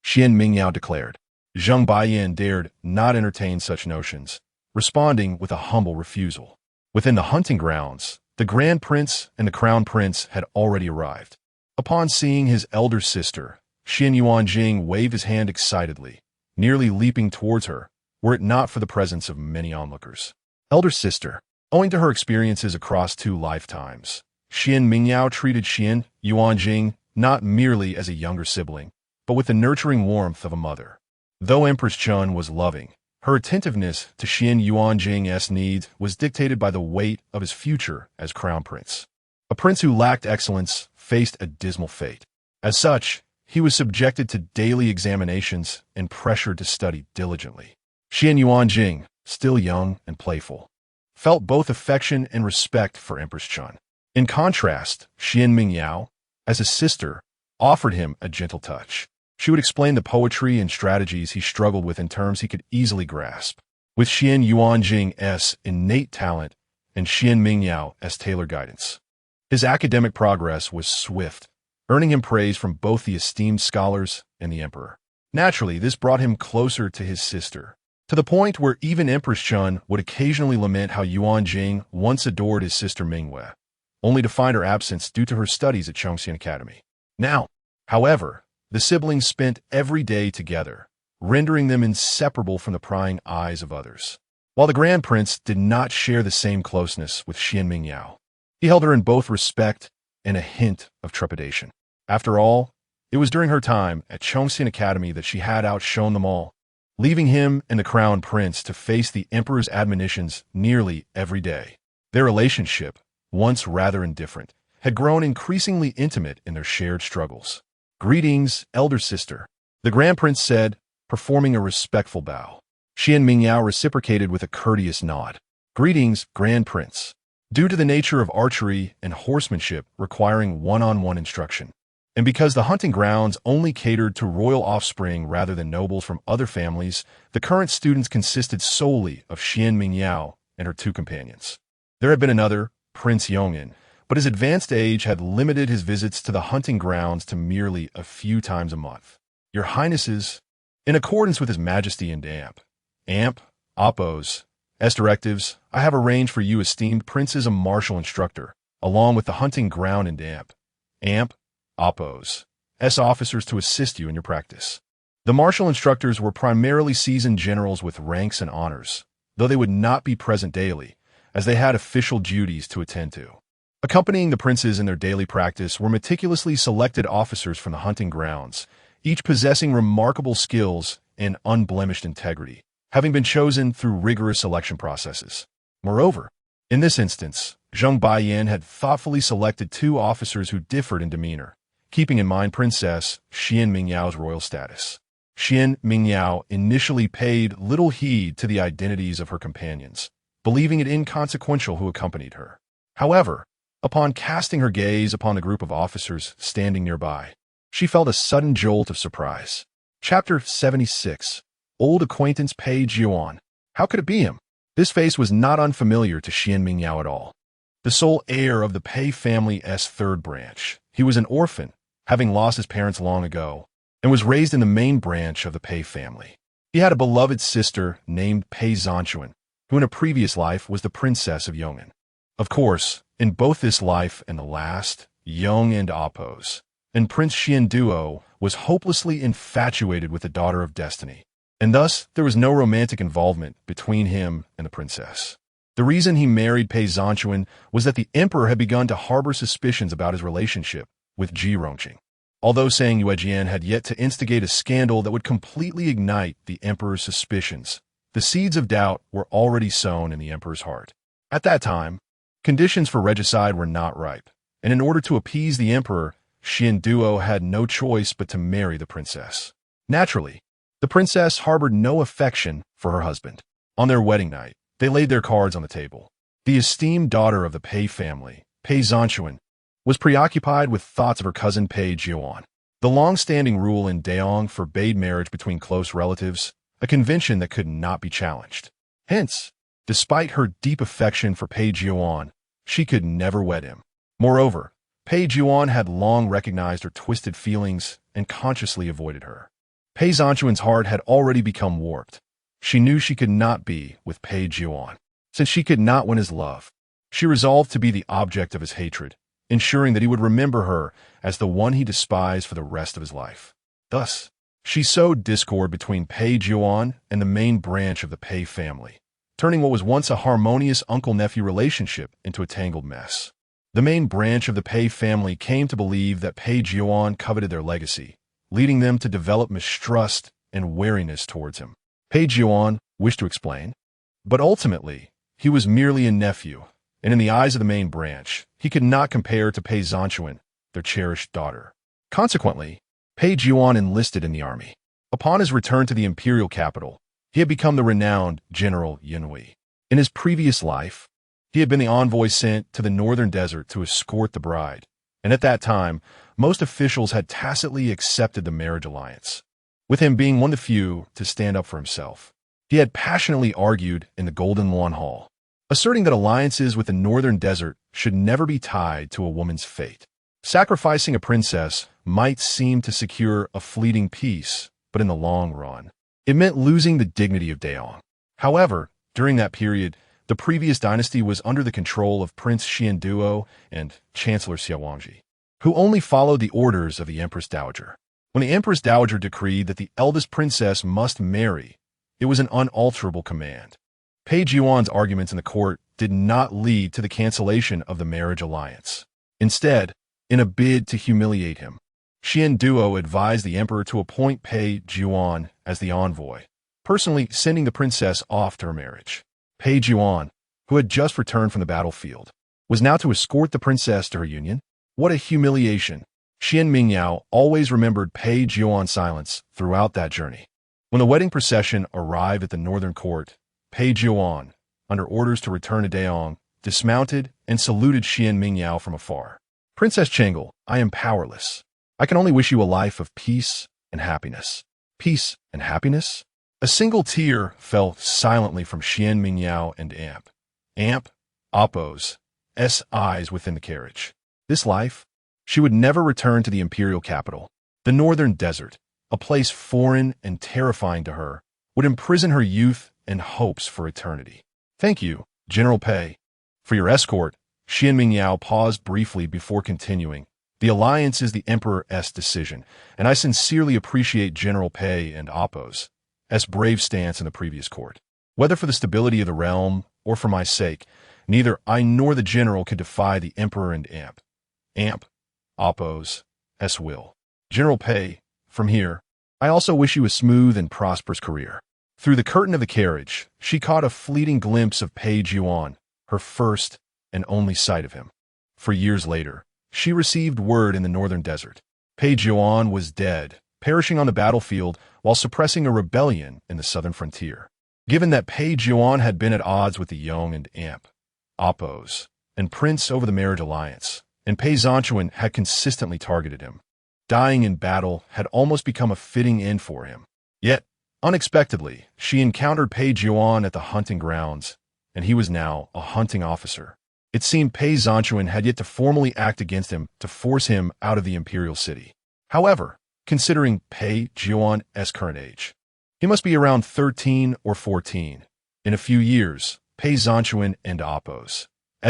Xuan Mingyao declared. Zheng Baiyan dared not entertain such notions, responding with a humble refusal. Within the hunting grounds, the Grand Prince and the Crown Prince had already arrived. Upon seeing his elder sister, Xin Yuanjing waved his hand excitedly, nearly leaping towards her, were it not for the presence of many onlookers. Elder sister. Owing to her experiences across 2 lifetimes, Xuan Mingyao treated Xin Yuanjing not merely as a younger sibling, but with the nurturing warmth of a mother. Though Empress Chun was loving, her attentiveness to Xin Yuanjing's needs was dictated by the weight of his future as crown prince. A prince who lacked excellence faced a dismal fate. As such, he was subjected to daily examinations and pressured to study diligently. Xin Yuanjing, still young and playful, felt both affection and respect for Empress Chun. In contrast, Xuan Mingyao, as a sister, offered him a gentle touch. She would explain the poetry and strategies he struggled with in terms he could easily grasp. With Xin Yuanjing's innate talent and Xuan Mingyao's tailored guidance, his academic progress was swift, earning him praise from both the esteemed scholars and the emperor. Naturally, this brought him closer to his sister, to the point where even Empress Chun would occasionally lament how Yuanjing once adored his sister Mingwei, only to find her absence due to her studies at Chongxian Academy. Now, however, the siblings spent every day together, rendering them inseparable from the prying eyes of others. While the Grand Prince did not share the same closeness with Xuan Mingyao, he held her in both respect and a hint of trepidation. After all, it was during her time at Chongxian Academy that she had outshone them all, leaving him and the Crown Prince to face the Emperor's admonitions nearly every day. Their relationship, once rather indifferent, had grown increasingly intimate in their shared struggles. "Greetings, elder sister," the Grand Prince said, performing a respectful bow. Xuan Mingyao reciprocated with a courteous nod. "Greetings, Grand Prince." Due to the nature of archery and horsemanship requiring one-on-one instruction, and because the hunting grounds only catered to royal offspring rather than nobles from other families, the current students consisted solely of Xuan Mingyao and her 2 companions. There had been another, Prince Yongin, but his advanced age had limited his visits to the hunting grounds to merely a few times a month. "Your Highnesses," in accordance with His Majesty and Amp, Oppo's directives, I have arranged for you esteemed princes a martial instructor, along with the hunting ground and Amp, Oppo's officers to assist you in your practice. The martial instructors were primarily seasoned generals with ranks and honors, though they would not be present daily, as they had official duties to attend to. Accompanying the princes in their daily practice were meticulously selected officers from the hunting grounds, each possessing remarkable skills and unblemished integrity, having been chosen through rigorous selection processes. Moreover, in this instance, Zheng Baiyan had thoughtfully selected 2 officers who differed in demeanor, keeping in mind Princess Xuan Mingyao's royal status. Xuan Mingyao initially paid little heed to the identities of her companions, believing it inconsequential who accompanied her. However, upon casting her gaze upon the group of officers standing nearby, she felt a sudden jolt of surprise. Chapter 76. Old acquaintance Page Yuan. How could it be him? This face was not unfamiliar to Xuan Mingyao at all. The sole heir of the Pei family's 3rd branch, he was an orphan, having lost his parents long ago, and was raised in the main branch of the Pei family. He had a beloved sister named Pei Zanchuan, who in a previous life was the princess of Yong'an. Of course, in both this life and the last, Yong and Oppos, and Prince Xian Duo was hopelessly infatuated with the daughter of destiny, and thus there was no romantic involvement between him and the princess. The reason he married Pei Zanchuan was that the emperor had begun to harbor suspicions about his relationship with Ji Rongqing. Although Sang Yuejian had yet to instigate a scandal that would completely ignite the emperor's suspicions, the seeds of doubt were already sown in the emperor's heart. At that time, conditions for regicide were not ripe, and in order to appease the emperor, Xian Duo had no choice but to marry the princess. Naturally, the princess harbored no affection for her husband. On their wedding night, they laid their cards on the table. The esteemed daughter of the Pei family, Pei Zanchuan, was preoccupied with thoughts of her cousin Pei Jiuan. The long-standing rule in Daong forbade marriage between close relatives, a convention that could not be challenged. Hence, despite her deep affection for Pei Jiuan, she could never wed him. Moreover, Pei Jiuan had long recognized her twisted feelings and consciously avoided her. Pei Zanchuan's heart had already become warped. She knew she could not be with Pei Jiuan. Since she could not win his love, she resolved to be the object of his hatred, ensuring that he would remember her as the one he despised for the rest of his life. Thus, she sowed discord between Pei Juan and the main branch of the Pei family, turning what was once a harmonious uncle-nephew relationship into a tangled mess. The main branch of the Pei family came to believe that Pei Juan coveted their legacy, leading them to develop mistrust and wariness towards him. Pei Juan wished to explain, but ultimately, he was merely a nephew, and in the eyes of the main branch, he could not compare to Pei Zhanchuan, their cherished daughter. Consequently, Pei Juan enlisted in the army. Upon his return to the imperial capital, he had become the renowned General Yunhui. In his previous life, he had been the envoy sent to the northern desert to escort the bride, and at that time, most officials had tacitly accepted the marriage alliance, with him being one of the few to stand up for himself. He had passionately argued in the Golden Lawn Hall, asserting that alliances with the northern desert should never be tied to a woman's fate. Sacrificing a princess might seem to secure a fleeting peace, but in the long run, it meant losing the dignity of Daong. However, during that period, the previous dynasty was under the control of Prince Xianduo and Chancellor Xia Wangji, who only followed the orders of the Empress Dowager. When the Empress Dowager decreed that the eldest princess must marry, it was an unalterable command. Pei Juan's arguments in the court did not lead to the cancellation of the marriage alliance. Instead, in a bid to humiliate him, Xianduo advised the emperor to appoint Pei Juan as the envoy, personally sending the princess off to her marriage. Pei Juan, who had just returned from the battlefield, was now to escort the princess to her union. What a humiliation! Xuan Mingyao always remembered Pei Juan's silence throughout that journey. When the wedding procession arrived at the northern court, Pei Juan, under orders to return to Daong, dismounted and saluted Xuan Mingyao from afar. Princess Chengle, I am powerless. I can only wish you a life of peace and happiness. Peace and happiness? A single tear fell silently from Xuan Mingyao and Appo's eyes within the carriage. This life, she would never return to the imperial capital. The northern desert, a place foreign and terrifying to her, would imprison her youth and hopes for eternity. Thank you, General Pei, for your escort. Xuan Mingyao paused briefly before continuing. The alliance is the Emperor's decision, and I sincerely appreciate General Pei and Appo's brave stance in the previous court. Whether for the stability of the realm or for my sake, neither I nor the general could defy the Emperor and Appo's will. General Pei, from here, I also wish you a smooth and prosperous career. Through the curtain of the carriage, she caught a fleeting glimpse of Pei Juan, her first and only sight of him. For years later, she received word in the northern desert. Pei Juan was dead, perishing on the battlefield while suppressing a rebellion in the southern frontier. Given that Pei Juan had been at odds with the Yong and Appo's and Prince over the marriage alliance, and Pei Zhanchuan had consistently targeted him, dying in battle had almost become a fitting end for him. Yet, unexpectedly, she encountered Pei Juan at the hunting grounds, and he was now a hunting officer. It seemed Pei Zhanchuan had yet to formally act against him to force him out of the imperial city. However, considering Pei Juan's current age, he must be around 13 or 14. In a few years, Pei Zhanchuan and Appo's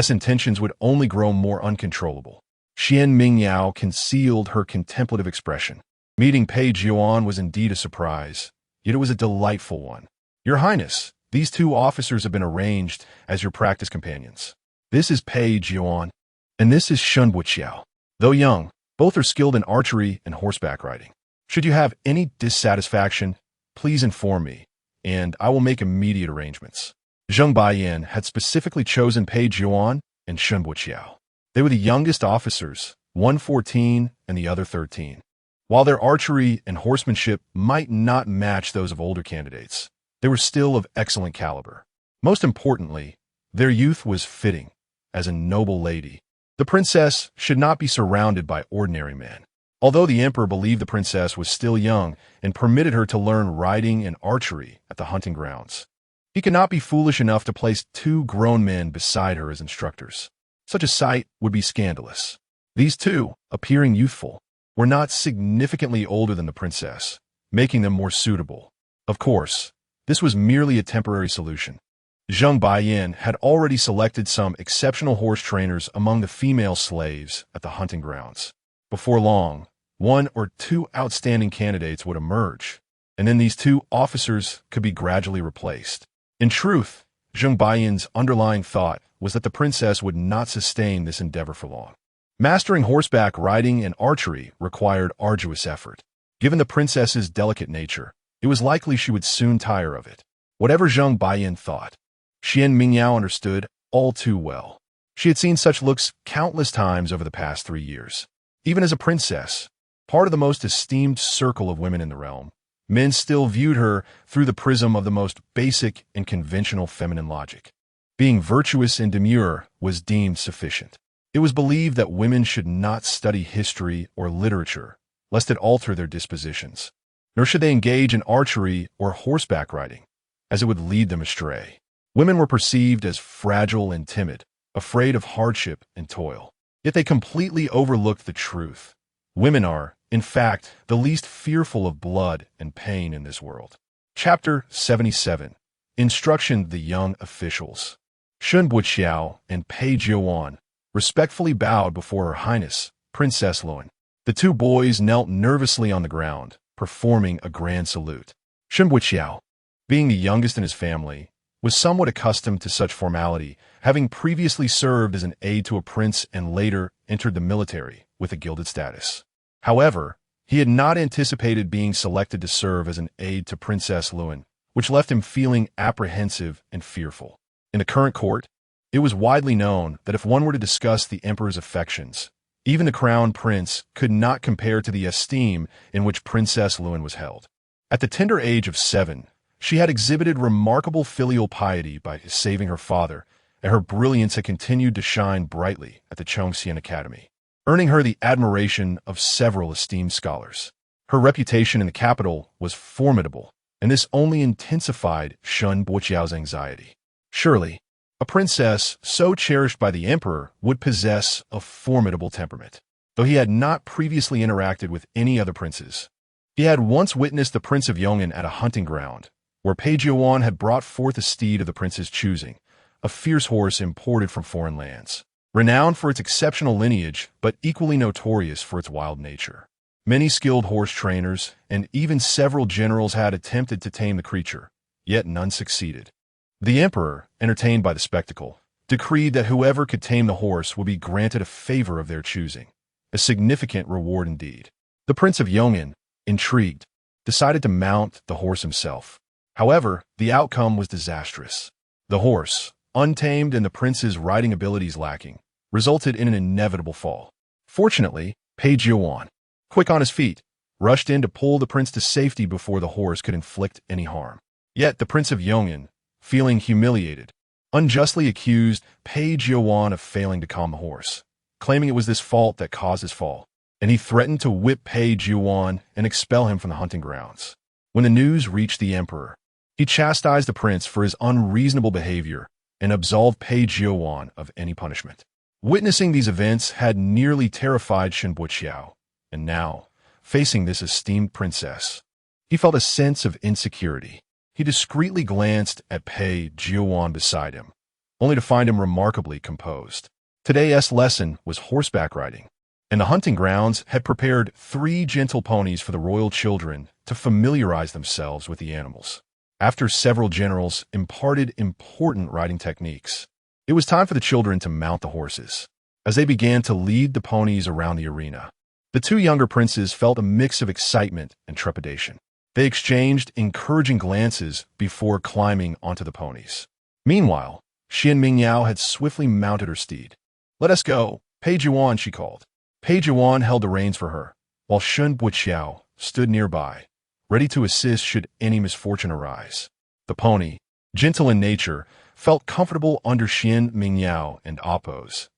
intentions would only grow more uncontrollable. Xuan Mingyao concealed her contemplative expression. Meeting Pei Juan was indeed a surprise, yet it was a delightful one. Your Highness, these two officers have been arranged as your practice companions. This is Pei Juan, and this is Shun Buqiao. Though young, both are skilled in archery and horseback riding. Should you have any dissatisfaction, please inform me, and I will make immediate arrangements. Zheng Baiyan had specifically chosen Pei Juan and Shun Buqiao. They were the youngest officers, one 14 and the other 13. While their archery and horsemanship might not match those of older candidates, they were still of excellent caliber. Most importantly, their youth was fitting. As a noble lady, the princess should not be surrounded by ordinary men. Although the emperor believed the princess was still young and permitted her to learn riding and archery at the hunting grounds, he could not be foolish enough to place two grown men beside her as instructors. Such a sight would be scandalous. These two, appearing youthful, were not significantly older than the princess, making them more suitable. Of course, this was merely a temporary solution. Zheng Baiyin had already selected some exceptional horse trainers among the female slaves at the hunting grounds. Before long, one or two outstanding candidates would emerge, and then these two officers could be gradually replaced. In truth, Zheng Baiyin's underlying thought was that the princess would not sustain this endeavor for long. Mastering horseback riding and archery required arduous effort. Given the princess's delicate nature, it was likely she would soon tire of it. Whatever Zheng Baiyin thought, Xuan Mingyao understood all too well. She had seen such looks countless times over the past 3 years. Even as a princess, part of the most esteemed circle of women in the realm, men still viewed her through the prism of the most basic and conventional feminine logic. Being virtuous and demure was deemed sufficient. It was believed that women should not study history or literature, lest it alter their dispositions, nor should they engage in archery or horseback riding, as it would lead them astray. Women were perceived as fragile and timid, afraid of hardship and toil. Yet they completely overlooked the truth. Women are, in fact, the least fearful of blood and pain in this world. Chapter 77. Instruction the Young Officials. Xuan Mingyao and Pei Jiuan respectfully bowed before Her Highness, Princess Luan. The two boys knelt nervously on the ground, performing a grand salute. Xuan Mingyao, being the youngest in his family, was somewhat accustomed to such formality, having previously served as an aide to a prince and later entered the military with a gilded status. However, he had not anticipated being selected to serve as an aide to Princess Luan, which left him feeling apprehensive and fearful. In the current court, it was widely known that if one were to discuss the emperor's affections, even the crown prince could not compare to the esteem in which Princess Luan was held. At the tender age of 7, she had exhibited remarkable filial piety by saving her father, and her brilliance had continued to shine brightly at the Chongxian Academy, earning her the admiration of several esteemed scholars. Her reputation in the capital was formidable, and this only intensified Xuan Mingyao anxiety. Surely, a princess so cherished by the emperor would possess a formidable temperament. Though he had not previously interacted with any other princes, he had once witnessed the Prince of Yong'an at a hunting ground, where Pei Jiuan had brought forth a steed of the prince's choosing, a fierce horse imported from foreign lands, renowned for its exceptional lineage but equally notorious for its wild nature. Many skilled horse trainers and even several generals had attempted to tame the creature, yet none succeeded. The emperor, entertained by the spectacle, decreed that whoever could tame the horse would be granted a favor of their choosing, a significant reward indeed. The Prince of Yong'an, intrigued, decided to mount the horse himself. However, the outcome was disastrous. The horse, untamed and the prince's riding abilities lacking, resulted in an inevitable fall. Fortunately, Pei Jiuan, quick on his feet, rushed in to pull the prince to safety before the horse could inflict any harm. Yet the Prince of Yong'an, feeling humiliated, unjustly accused Pei Jiuan of failing to calm the horse, claiming it was this fault that caused his fall, and he threatened to whip Pei Jiuan and expel him from the hunting grounds. When the news reached the emperor, he chastised the prince for his unreasonable behavior and absolved Pei Jiuan of any punishment. Witnessing these events had nearly terrified Xuan Mingyao, and now, facing this esteemed princess, he felt a sense of insecurity. He discreetly glanced at Pei Jiuan beside him, only to find him remarkably composed. Today's lesson was horseback riding, and the hunting grounds had prepared 3 gentle ponies for the royal children to familiarize themselves with the animals. After several generals imparted important riding techniques, it was time for the children to mount the horses. As they began to lead the ponies around the arena, the 2 younger princes felt a mix of excitement and trepidation. They exchanged encouraging glances before climbing onto the ponies. Meanwhile, Xuan Mingyao had swiftly mounted her steed. "Let us go, Pei Jiuan," she called. Pei Jiuan held the reins for her, while Xuan Mingyao stood nearby, ready to assist should any misfortune arise. The pony, gentle in nature, felt comfortable under Xuan Mingyao and Appo's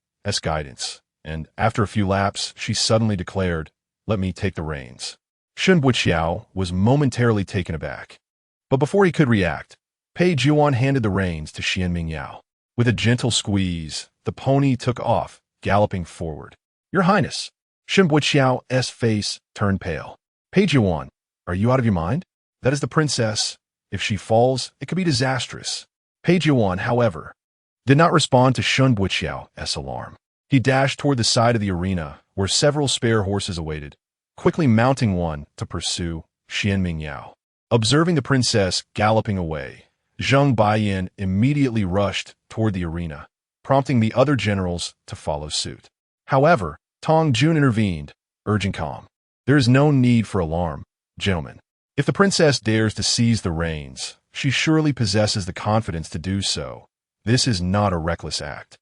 guidance, and after a few laps, she suddenly declared, "Let me take the reins." Xuan Mingyao was momentarily taken aback. But before he could react, Pei Jiuan handed the reins to Xuan Mingyao. With a gentle squeeze, the pony took off, galloping forward. "Your Highness!" Xuan Mingyao's face turned pale. "Pei Jiuan, are you out of your mind? That is the princess. If she falls, it could be disastrous." Pei Juan, however, did not respond to Xuan Mingyao alarm. He dashed toward the side of the arena, where several spare horses awaited, quickly mounting one to pursue Xuan Mingyao. Observing the princess galloping away, Zheng Baiyan immediately rushed toward the arena, prompting the other generals to follow suit. However, Tong Jun intervened, urging calm. There is no need for alarm, gentlemen. If the princess dares to seize the reins, she surely possesses the confidence to do so. This is not a reckless act.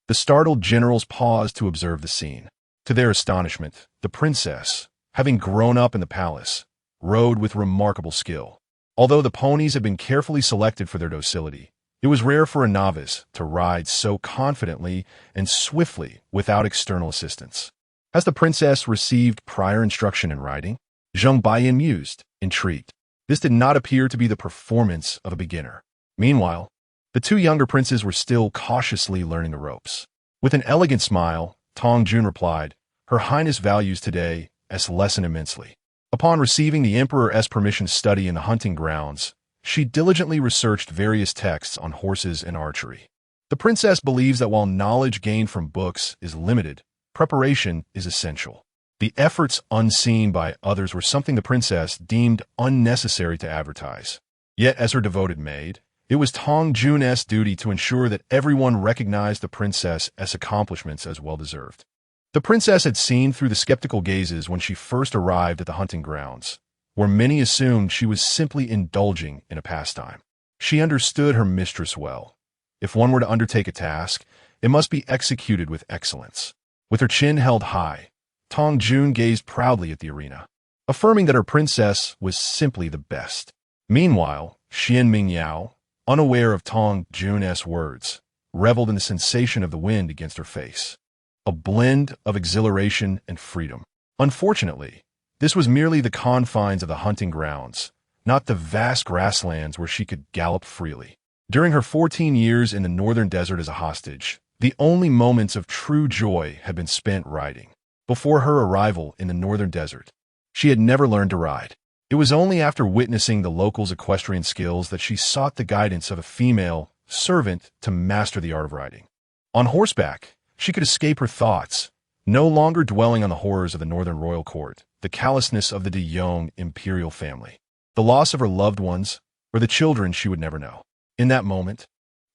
The startled generals paused to observe the scene. To their astonishment, the princess, having grown up in the palace, rode with remarkable skill. Although the ponies had been carefully selected for their docility, it was rare for a novice to ride so confidently and swiftly without external assistance. Has the princess received prior instruction in riding? Zheng Baiyan mused, intrigued. This did not appear to be the performance of a beginner. Meanwhile, the two younger princes were still cautiously learning the ropes. With an elegant smile, Tong Jun replied, "Her Highness values today's lesson immensely." Upon receiving the Emperor's permission to study in the hunting grounds, she diligently researched various texts on horses and archery. The princess believes that while knowledge gained from books is limited, preparation is essential. The efforts unseen by others were something the princess deemed unnecessary to advertise. Yet, as her devoted maid, it was Tong Jun's duty to ensure that everyone recognized the princess's accomplishments as well-deserved. The princess had seen through the skeptical gazes when she first arrived at the hunting grounds, where many assumed she was simply indulging in a pastime. She understood her mistress well. If one were to undertake a task, it must be executed with excellence. With her chin held high, Tong Jun gazed proudly at the arena, affirming that her princess was simply the best. Meanwhile, Xuan Mingyao, unaware of Tong Jun's words, reveled in the sensation of the wind against her face, a blend of exhilaration and freedom. Unfortunately, this was merely the confines of the hunting grounds, not the vast grasslands where she could gallop freely. During her 14 years in the northern desert as a hostage, the only moments of true joy had been spent riding. Before her arrival in the northern desert, she had never learned to ride. It was only after witnessing the locals' equestrian skills that she sought the guidance of a female servant to master the art of riding. On horseback, she could escape her thoughts, no longer dwelling on the horrors of the northern royal court, the callousness of the de Jong imperial family, the loss of her loved ones, or the children she would never know. In that moment,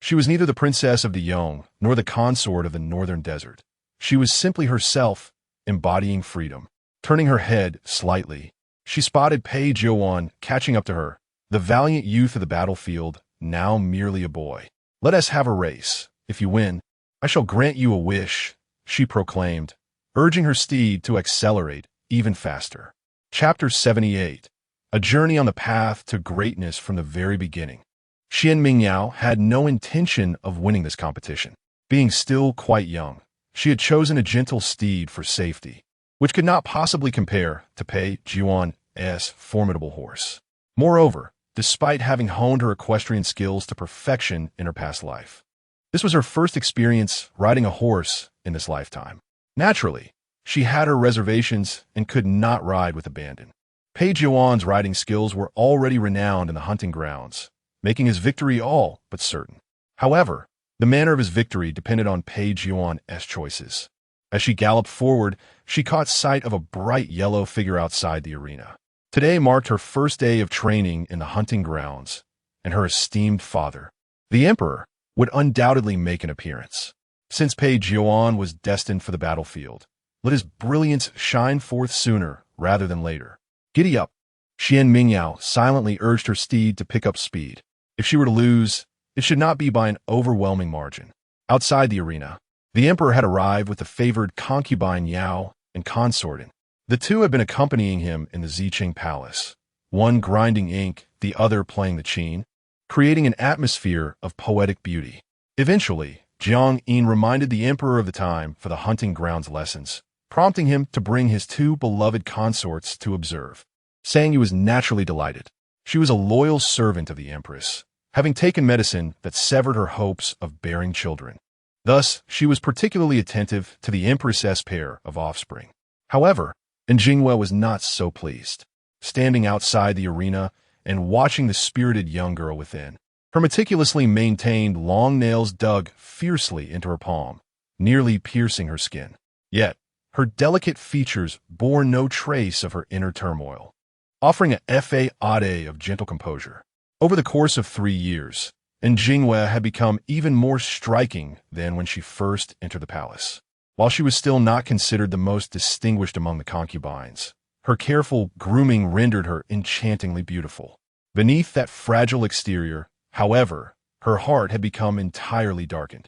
she was neither the princess of de Jong nor the consort of the northern desert. She was simply herself, embodying freedom. Turning her head slightly, she spotted Pei Juan catching up to her, the valiant youth of the battlefield, now merely a boy. "Let us have a race. If you win, I shall grant you a wish," she proclaimed, urging her steed to accelerate even faster. Chapter 78. A journey on the path to greatness from the very beginning. Xuan Mingyao had no intention of winning this competition. Being still quite young, she had chosen a gentle steed for safety, which could not possibly compare to Pei Juan's formidable horse. Moreover, despite having honed her equestrian skills to perfection in her past life, this was her first experience riding a horse in this lifetime. Naturally, she had her reservations and could not ride with abandon. Pei Juan's riding skills were already renowned in the hunting grounds, making his victory all but certain. However, the manner of his victory depended on Pei Juan's choices. As she galloped forward, she caught sight of a bright yellow figure outside the arena. Today marked her first day of training in the hunting grounds, and her esteemed father, the Emperor, would undoubtedly make an appearance. Since Pei Juan was destined for the battlefield, let his brilliance shine forth sooner rather than later. "Giddy up!" Xuan Mingyao silently urged her steed to pick up speed. If she were to lose, it should not be by an overwhelming margin. Outside the arena, the Emperor had arrived with the favored concubine Yao and consorting. The two had been accompanying him in the Ziqing Palace, one grinding ink, the other playing the qin, creating an atmosphere of poetic beauty. Eventually, Jiang Yin reminded the Emperor of the time for the hunting grounds lessons, prompting him to bring his two beloved consorts to observe. Saying he was naturally delighted. She was a loyal servant of the Empress, having taken medicine that severed her hopes of bearing children. Thus, she was particularly attentive to the Empress's pair of offspring. However, Jingwe was not so pleased. Standing outside the arena and watching the spirited young girl within, Her meticulously maintained long nails dug fiercely into her palm, nearly piercing her skin. Yet, her delicate features bore no trace of her inner turmoil, offering a facade of gentle composure. Over the course of 3 years, Jingwei had become even more striking than when she first entered the palace. While she was still not considered the most distinguished among the concubines, her careful grooming rendered her enchantingly beautiful. Beneath that fragile exterior, however, her heart had become entirely darkened.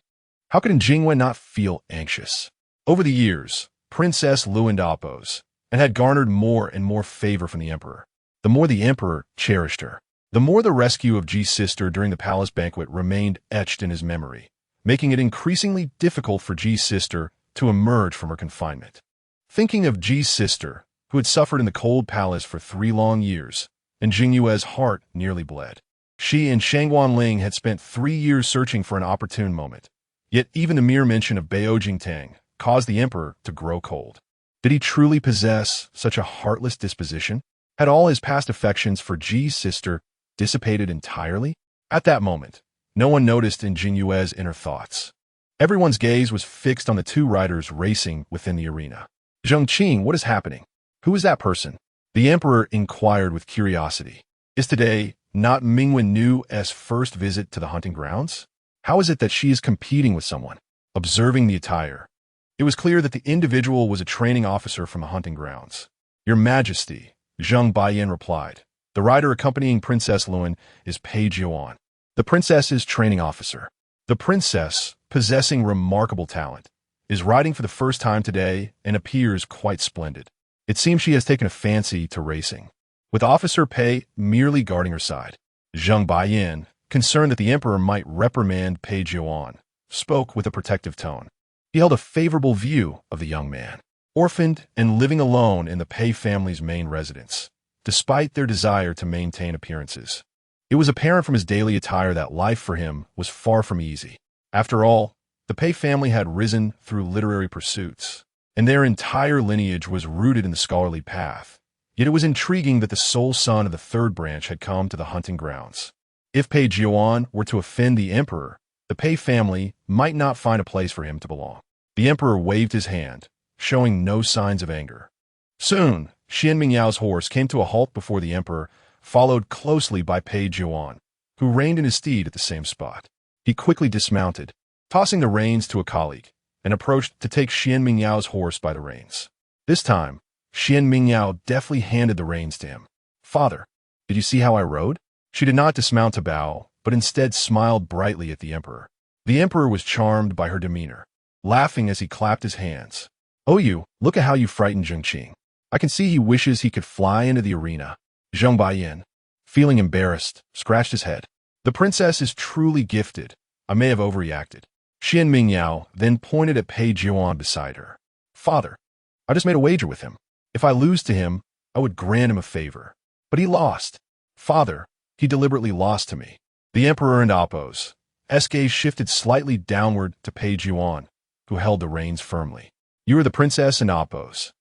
How could Jingwei not feel anxious? Over the years, Princess Luand opposed, and had garnered more and more favor from the emperor. The more the emperor cherished her, the more the rescue of Ji's sister during the palace banquet remained etched in his memory, making it increasingly difficult for Ji's sister to emerge from her confinement. Thinking of Ji's sister, who had suffered in the cold palace for 3 long years, and Jingyue's heart nearly bled. She and Shangguanling had spent 3 years searching for an opportune moment, yet even the mere mention of Beijing Jingtang caused the emperor to grow cold. Did he truly possess such a heartless disposition? Had all his past affections for Ji's sister dissipated entirely? At that moment, no one noticed in Jingyue's inner thoughts. Everyone's gaze was fixed on the 2 riders racing within the arena. Zhengqing, what is happening? Who is that person? The emperor inquired with curiosity. Is today not Mingwen Nu's first visit to the hunting grounds? How is it that she is competing with someone? Observing the attire, it was clear that the individual was a training officer from the hunting grounds. Your Majesty, Zheng Baiyan replied. The rider accompanying Princess Luan is Pei Jiuan, the princess's training officer. The princess, possessing remarkable talent, is riding for the first time today and appears quite splendid. It seems she has taken a fancy to racing. With Officer Pei merely guarding her side, Zheng Baiyan, concerned that the emperor might reprimand Pei Jiuan, spoke with a protective tone. He held a favorable view of the young man, orphaned and living alone in the Pei family's main residence, despite their desire to maintain appearances. It was apparent from his daily attire that life for him was far from easy. After all, the Pei family had risen through literary pursuits, and their entire lineage was rooted in the scholarly path. Yet it was intriguing that the sole son of the 3rd branch had come to the hunting grounds. If Pei Jiuan were to offend the emperor, the Pei family might not find a place for him to belong. The emperor waved his hand, showing no signs of anger. Soon, Xuan Mingyao's horse came to a halt before the emperor, followed closely by Pei Jiuan, who reined in his steed at the same spot. He quickly dismounted, tossing the reins to a colleague, and approached to take Xuan Mingyao's horse by the reins. This time, Xuan Mingyao deftly handed the reins to him. Father, did you see how I rode? She did not dismount to bow, but instead smiled brightly at the emperor. The emperor was charmed by her demeanor, laughing as he clapped his hands. Oh, look at how you frightened Zhengqing. I can see he wishes he could fly into the arena. Zheng Baiyan, feeling embarrassed, scratched his head. The princess is truly gifted. I may have overreacted. Xuan Mingyao then pointed at Pei Jiuan beside her. Father, I just made a wager with him. If I lose to him, I would grant him a favor. But he lost. Father, he deliberately lost to me. The emperor and Appo's gaze shifted slightly downward to Pei Jiuan, who held the reins firmly. You are the princess and Appo's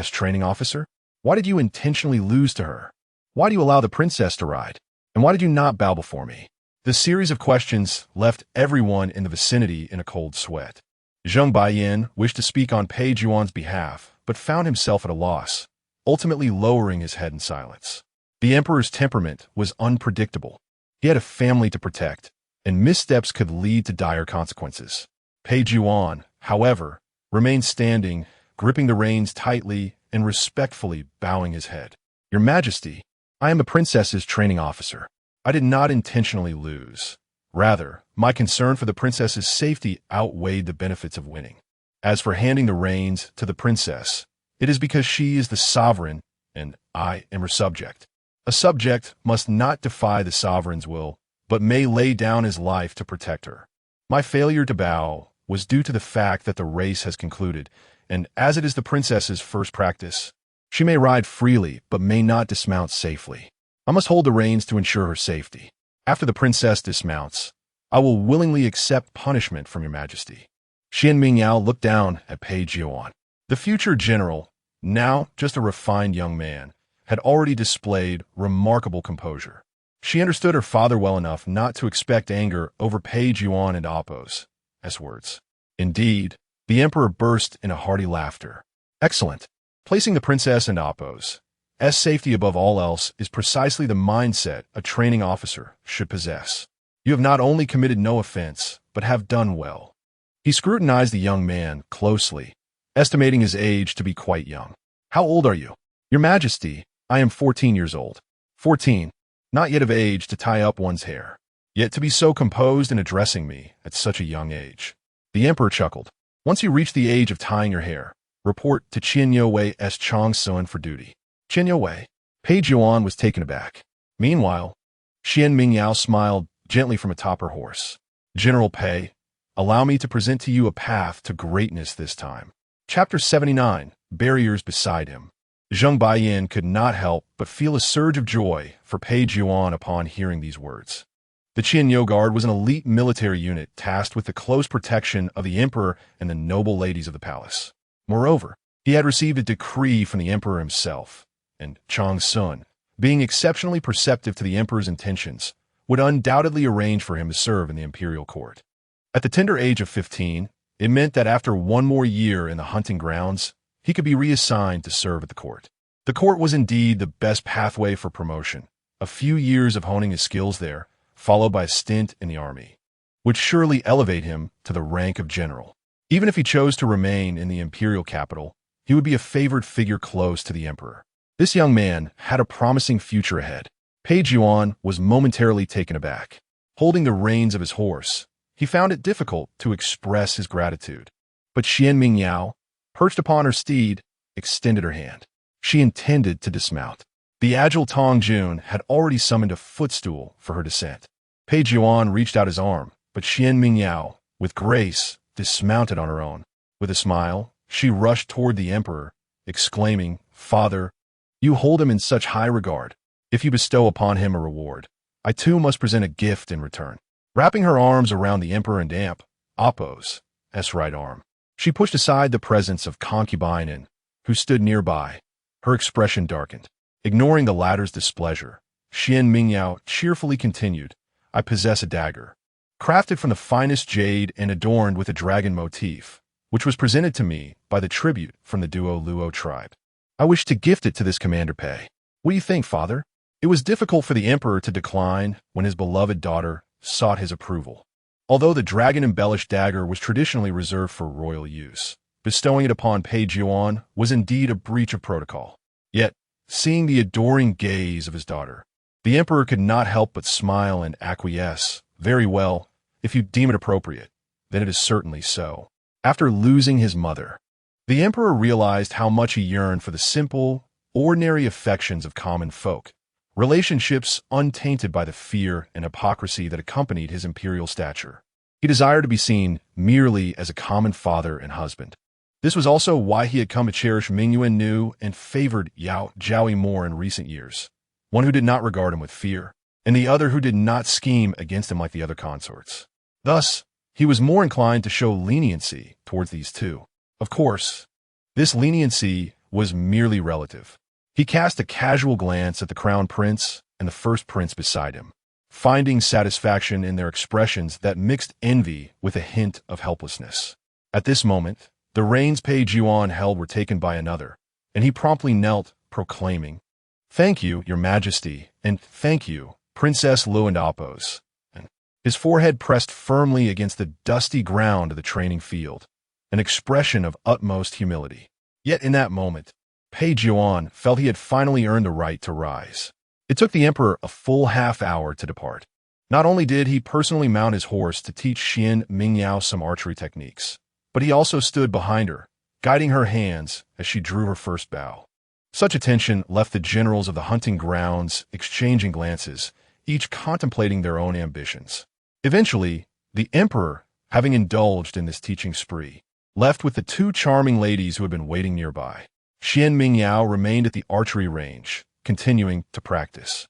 training officer? Why did you intentionally lose to her? Why do you allow the princess to ride? And why did you not bow before me? The series of questions left everyone in the vicinity in a cold sweat. Zheng Baiyan wished to speak on Pei Jiuan's behalf, but found himself at a loss, ultimately lowering his head in silence. The emperor's temperament was unpredictable. He had a family to protect, and missteps could lead to dire consequences. Pei Jiuan, however, remained standing, gripping the reins tightly and respectfully bowing his head. Your Majesty, I am the princess's training officer. I did not intentionally lose. Rather, my concern for the princess's safety outweighed the benefits of winning. As for handing the reins to the princess, it is because she is the sovereign and I am her subject. A subject must not defy the sovereign's will, but may lay down his life to protect her. My failure to bow was due to the fact that the race has concluded, and as it is the princess's first practice, she may ride freely but may not dismount safely. I must hold the reins to ensure her safety. After the princess dismounts, I will willingly accept punishment from your Majesty. Xuan Mingyao looked down at Pei Jiuan. The future general, now just a refined young man, had already displayed remarkable composure. She understood her father well enough not to expect anger over Page Yuan and Appo's words. Indeed, the emperor burst in a hearty laughter. Excellent. Placing the princess and Appo's safety above all else is precisely the mindset a training officer should possess. You have not only committed no offense, but have done well. He scrutinized the young man closely, estimating his age to be quite young. How old are you? Your Majesty, I am 14 years old. 14. Not yet of age to tie up one's hair. Yet to be so composed in addressing me at such a young age. The emperor chuckled. Once you reach the age of tying your hair, report to Qianyou's Changsun for duty. Qianyou. Page Yuan was taken aback. Meanwhile, Xuan Mingyao smiled gently from atop her horse. General Pei, allow me to present to you a path to greatness this time. Chapter 79, Barriers Beside Him. Zheng Baiyan could not help but feel a surge of joy for Page Yuan upon hearing these words. The Qianyou Guard was an elite military unit tasked with the close protection of the emperor and the noble ladies of the palace. Moreover, he had received a decree from the emperor himself, and Changsun, being exceptionally perceptive to the emperor's intentions, would undoubtedly arrange for him to serve in the imperial court. At the tender age of 15, it meant that after one more year in the hunting grounds, he could be reassigned to serve at the court. The court was indeed the best pathway for promotion. A few years of honing his skills there, followed by a stint in the army, would surely elevate him to the rank of general. Even if he chose to remain in the imperial capital, he would be a favored figure close to the emperor. This young man had a promising future ahead. Page Yuan was momentarily taken aback. Holding the reins of his horse, he found it difficult to express his gratitude. But Xuan Mingyao, perched upon her steed, extended her hand. She intended to dismount. The agile Tong Jun had already summoned a footstool for her descent. Page Yuan reached out his arm, but Xuan Mingyao, with grace, dismounted on her own. With a smile, she rushed toward the emperor, exclaiming, "Father, you hold him in such high regard. If you bestow upon him a reward, I too must present a gift in return." Wrapping her arms around the emperor and Appo's right arm, she pushed aside the presence of concubine and, who stood nearby. Her expression darkened. Ignoring the latter's displeasure, Xuan Mingyao cheerfully continued, "I possess a dagger, crafted from the finest jade and adorned with a dragon motif, which was presented to me by the tribute from the Duo Luo tribe. I wish to gift it to this Commander Pei. What do you think, father?" It was difficult for the emperor to decline when his beloved daughter sought his approval. Although the dragon-embellished dagger was traditionally reserved for royal use, bestowing it upon Page Yuan was indeed a breach of protocol. Yet, seeing the adoring gaze of his daughter, the emperor could not help but smile and acquiesce. "Very well, if you deem it appropriate, then it is certainly so." After losing his mother, the emperor realized how much he yearned for the simple, ordinary affections of common folk, relationships untainted by the fear and hypocrisy that accompanied his imperial stature. He desired to be seen merely as a common father and husband. This was also why he had come to cherish Mingyuan Nu and favored Yao Zhaoi more in recent years, one who did not regard him with fear, and the other who did not scheme against him like the other consorts. Thus, he was more inclined to show leniency towards these two. Of course, this leniency was merely relative. He cast a casual glance at the crown prince and the first prince beside him, finding satisfaction in their expressions that mixed envy with a hint of helplessness. At this moment, the reins Page Yuan held were taken by another, and he promptly knelt, proclaiming, "Thank you, your majesty, and thank you, Princess Lu and Appo's." And his forehead pressed firmly against the dusty ground of the training field, an expression of utmost humility. Yet in that moment, Page Yuan felt he had finally earned the right to rise. It took the emperor a full half-hour to depart. Not only did he personally mount his horse to teach Xuan Mingyao some archery techniques, but he also stood behind her, guiding her hands as she drew her first bow. Such attention left the generals of the hunting grounds exchanging glances, each contemplating their own ambitions. Eventually, the emperor, having indulged in this teaching spree, left with the two charming ladies who had been waiting nearby. Xuan Mingyao remained at the archery range, continuing to practice.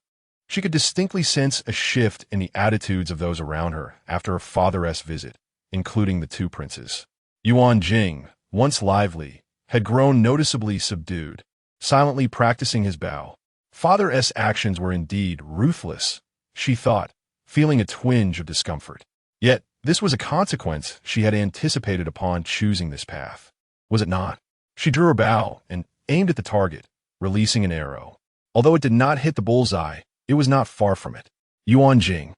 She could distinctly sense a shift in the attitudes of those around her after her father's visit, including the two princes. Yuan Jing, once lively, had grown noticeably subdued, silently practicing his bow. Father's actions were indeed ruthless, she thought, feeling a twinge of discomfort. Yet, this was a consequence she had anticipated upon choosing this path. Was it not? She drew her bow and aimed at the target, releasing an arrow. Although it did not hit the bullseye, it was not far from it. Yuan Jing,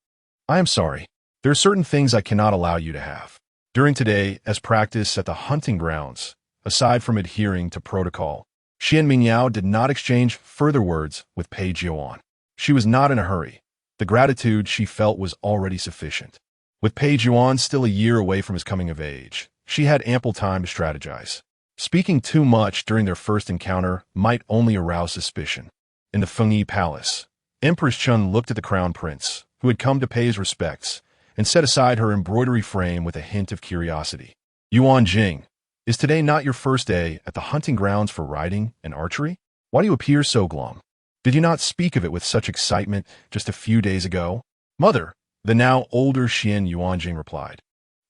I am sorry. There are certain things I cannot allow you to have. During today, as practice at the hunting grounds, aside from adhering to protocol, Xuan Mingyao did not exchange further words with Page Yuan. She was not in a hurry. The gratitude she felt was already sufficient. With Page Yuan still a year away from his coming of age, she had ample time to strategize. Speaking too much during their first encounter might only arouse suspicion. In the Fengyi Palace, Empress Chun looked at the crown prince, who had come to pay his respects, and set aside her embroidery frame with a hint of curiosity. Yuan Jing, is today not your first day at the hunting grounds for riding and archery? Why do you appear so glum? Did you not speak of it with such excitement just a few days ago? Mother, the now older Xian Yuanjing replied,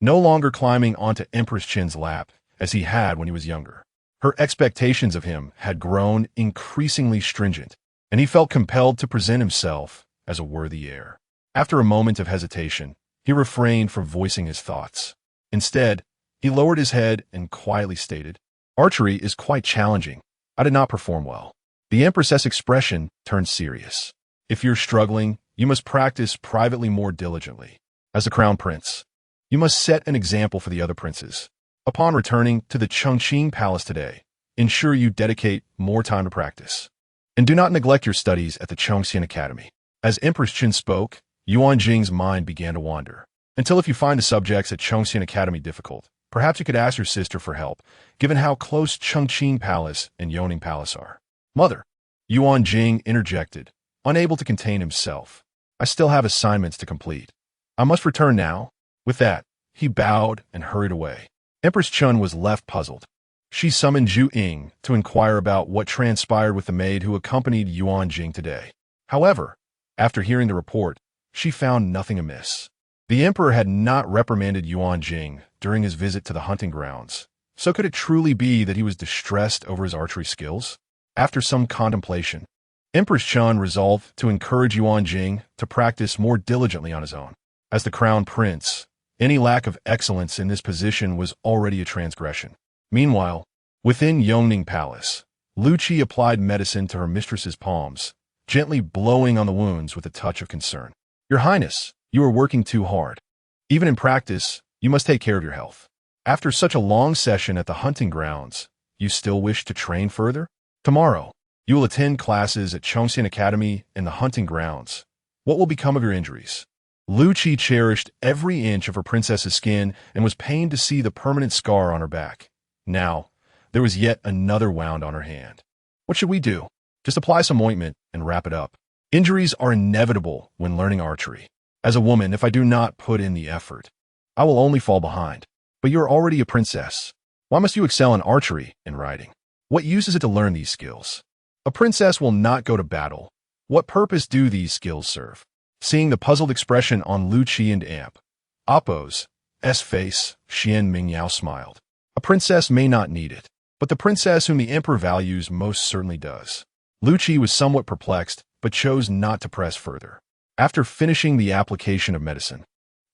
no longer climbing onto Empress Chin's lap as he had when he was younger. Her expectations of him had grown increasingly stringent, and he felt compelled to present himself as a worthy heir. After a moment of hesitation, he refrained from voicing his thoughts. Instead, he lowered his head and quietly stated, archery is quite challenging. I did not perform well. The Empress's expression turned serious. If you're struggling, you must practice privately more diligently. As the crown prince, you must set an example for the other princes. Upon returning to the Chongqing Palace today, ensure you dedicate more time to practice. And do not neglect your studies at the Chongxian Academy. As Empress Qin spoke, Yuan Jing's mind began to wander. Until if you find the subjects at Chongxian Academy difficult, perhaps you could ask your sister for help, given how close Chongqing Palace and Yoning Palace are. Mother, Yuan Jing interjected, unable to contain himself. I still have assignments to complete. I must return now. With that, he bowed and hurried away. Empress Chun was left puzzled. She summoned Zhu Ying to inquire about what transpired with the maid who accompanied Yuan Jing today. However, after hearing the report, she found nothing amiss. The emperor had not reprimanded Yuan Jing during his visit to the hunting grounds, so could it truly be that he was distressed over his archery skills? After some contemplation, Empress Chun resolved to encourage Yuan Jing to practice more diligently on his own. As the crown prince, any lack of excellence in this position was already a transgression. Meanwhile, within Yongning Palace, Lu Qi applied medicine to her mistress's palms, gently blowing on the wounds with a touch of concern. Your Highness, you are working too hard. Even in practice, you must take care of your health. After such a long session at the hunting grounds, you still wish to train further? Tomorrow, you will attend classes at Chongxian Academy and the hunting grounds. What will become of your injuries? Lu Qi cherished every inch of her princess's skin and was pained to see the permanent scar on her back. Now, there was yet another wound on her hand. What should we do? Just apply some ointment and wrap it up. Injuries are inevitable when learning archery. As a woman, if I do not put in the effort, I will only fall behind. But you are already a princess. Why must you excel in archery and riding? What use is it to learn these skills? A princess will not go to battle. What purpose do these skills serve? Seeing the puzzled expression on Lu Qi and Appo's face, Xuan Mingyao smiled. A princess may not need it, but the princess whom the emperor values most certainly does. Lu Qi was somewhat perplexed, but chose not to press further. After finishing the application of medicine,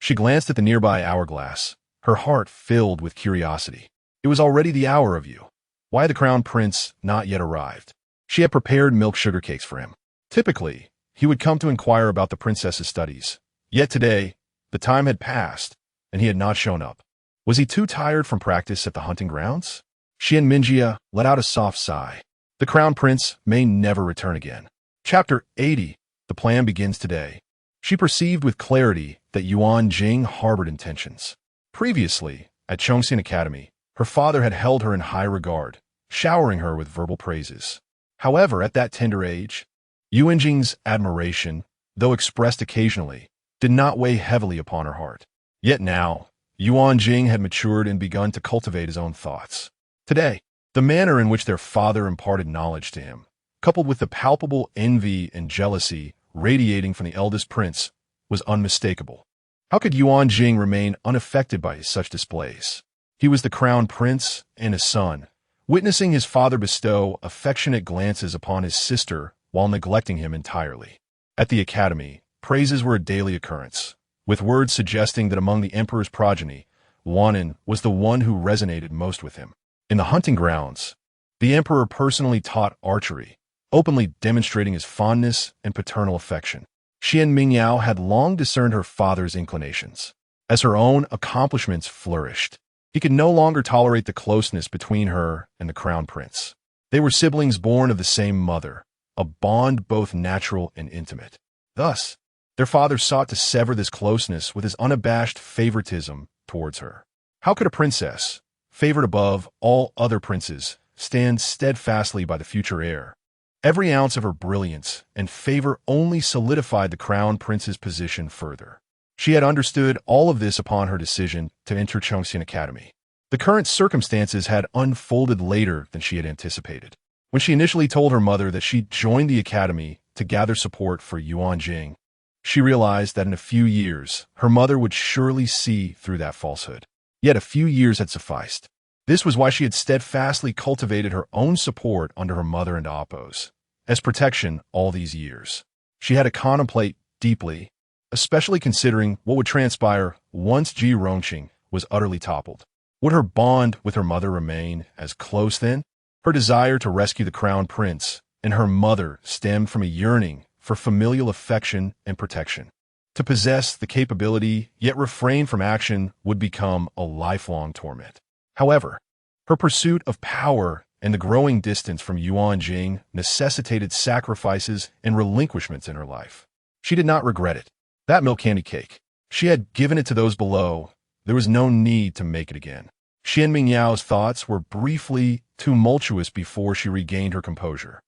she glanced at the nearby hourglass, her heart filled with curiosity. It was already the hour of you. Why had the crown prince not yet arrived? She had prepared milk sugar cakes for him. Typically, he would come to inquire about the princess's studies. Yet today, the time had passed, and he had not shown up. Was he too tired from practice at the hunting grounds? Xuan Mingyao let out a soft sigh. The crown prince may never return again. Chapter 80. The plan begins today. She perceived with clarity that Yuan Jing harbored intentions. Previously, at Chongxian Academy, her father had held her in high regard, showering her with verbal praises. However, at that tender age, Yuan Jing's admiration, though expressed occasionally, did not weigh heavily upon her heart. Yet now, Yuan Jing had matured and begun to cultivate his own thoughts. Today, the manner in which their father imparted knowledge to him, coupled with the palpable envy and jealousy radiating from the eldest prince, was unmistakable. How could Yuan Jing remain unaffected by such displays? He was the crown prince and his son, witnessing his father bestow affectionate glances upon his sister while neglecting him entirely. At the academy, praises were a daily occurrence, with words suggesting that among the emperor's progeny, Xuan was the one who resonated most with him. In the hunting grounds, the emperor personally taught archery, openly demonstrating his fondness and paternal affection. Xuan Mingyao had long discerned her father's inclinations. As her own accomplishments flourished, he could no longer tolerate the closeness between her and the crown prince. They were siblings born of the same mother, a bond both natural and intimate. Thus, their father sought to sever this closeness with his unabashed favoritism towards her. How could a princess, favored above all other princes, stand steadfastly by the future heir? Every ounce of her brilliance and favor only solidified the crown prince's position further. She had understood all of this upon her decision to enter Chongqing Academy. The current circumstances had unfolded later than she had anticipated. When she initially told her mother that she joined the academy to gather support for Yuan Jing, she realized that in a few years, her mother would surely see through that falsehood. Yet a few years had sufficed. This was why she had steadfastly cultivated her own support under her mother and Appo's as protection all these years. She had to contemplate deeply, especially considering what would transpire once Ji Rongqing was utterly toppled. Would her bond with her mother remain as close then? Her desire to rescue the crown prince and her mother stemmed from a yearning for familial affection and protection. To possess the capability, yet refrain from action, would become a lifelong torment. However, her pursuit of power and the growing distance from Yuan Jing necessitated sacrifices and relinquishments in her life. She did not regret it. That milk candy cake, she had given it to those below. There was no need to make it again. Xuan Mingyao's thoughts were briefly tumultuous before she regained her composure.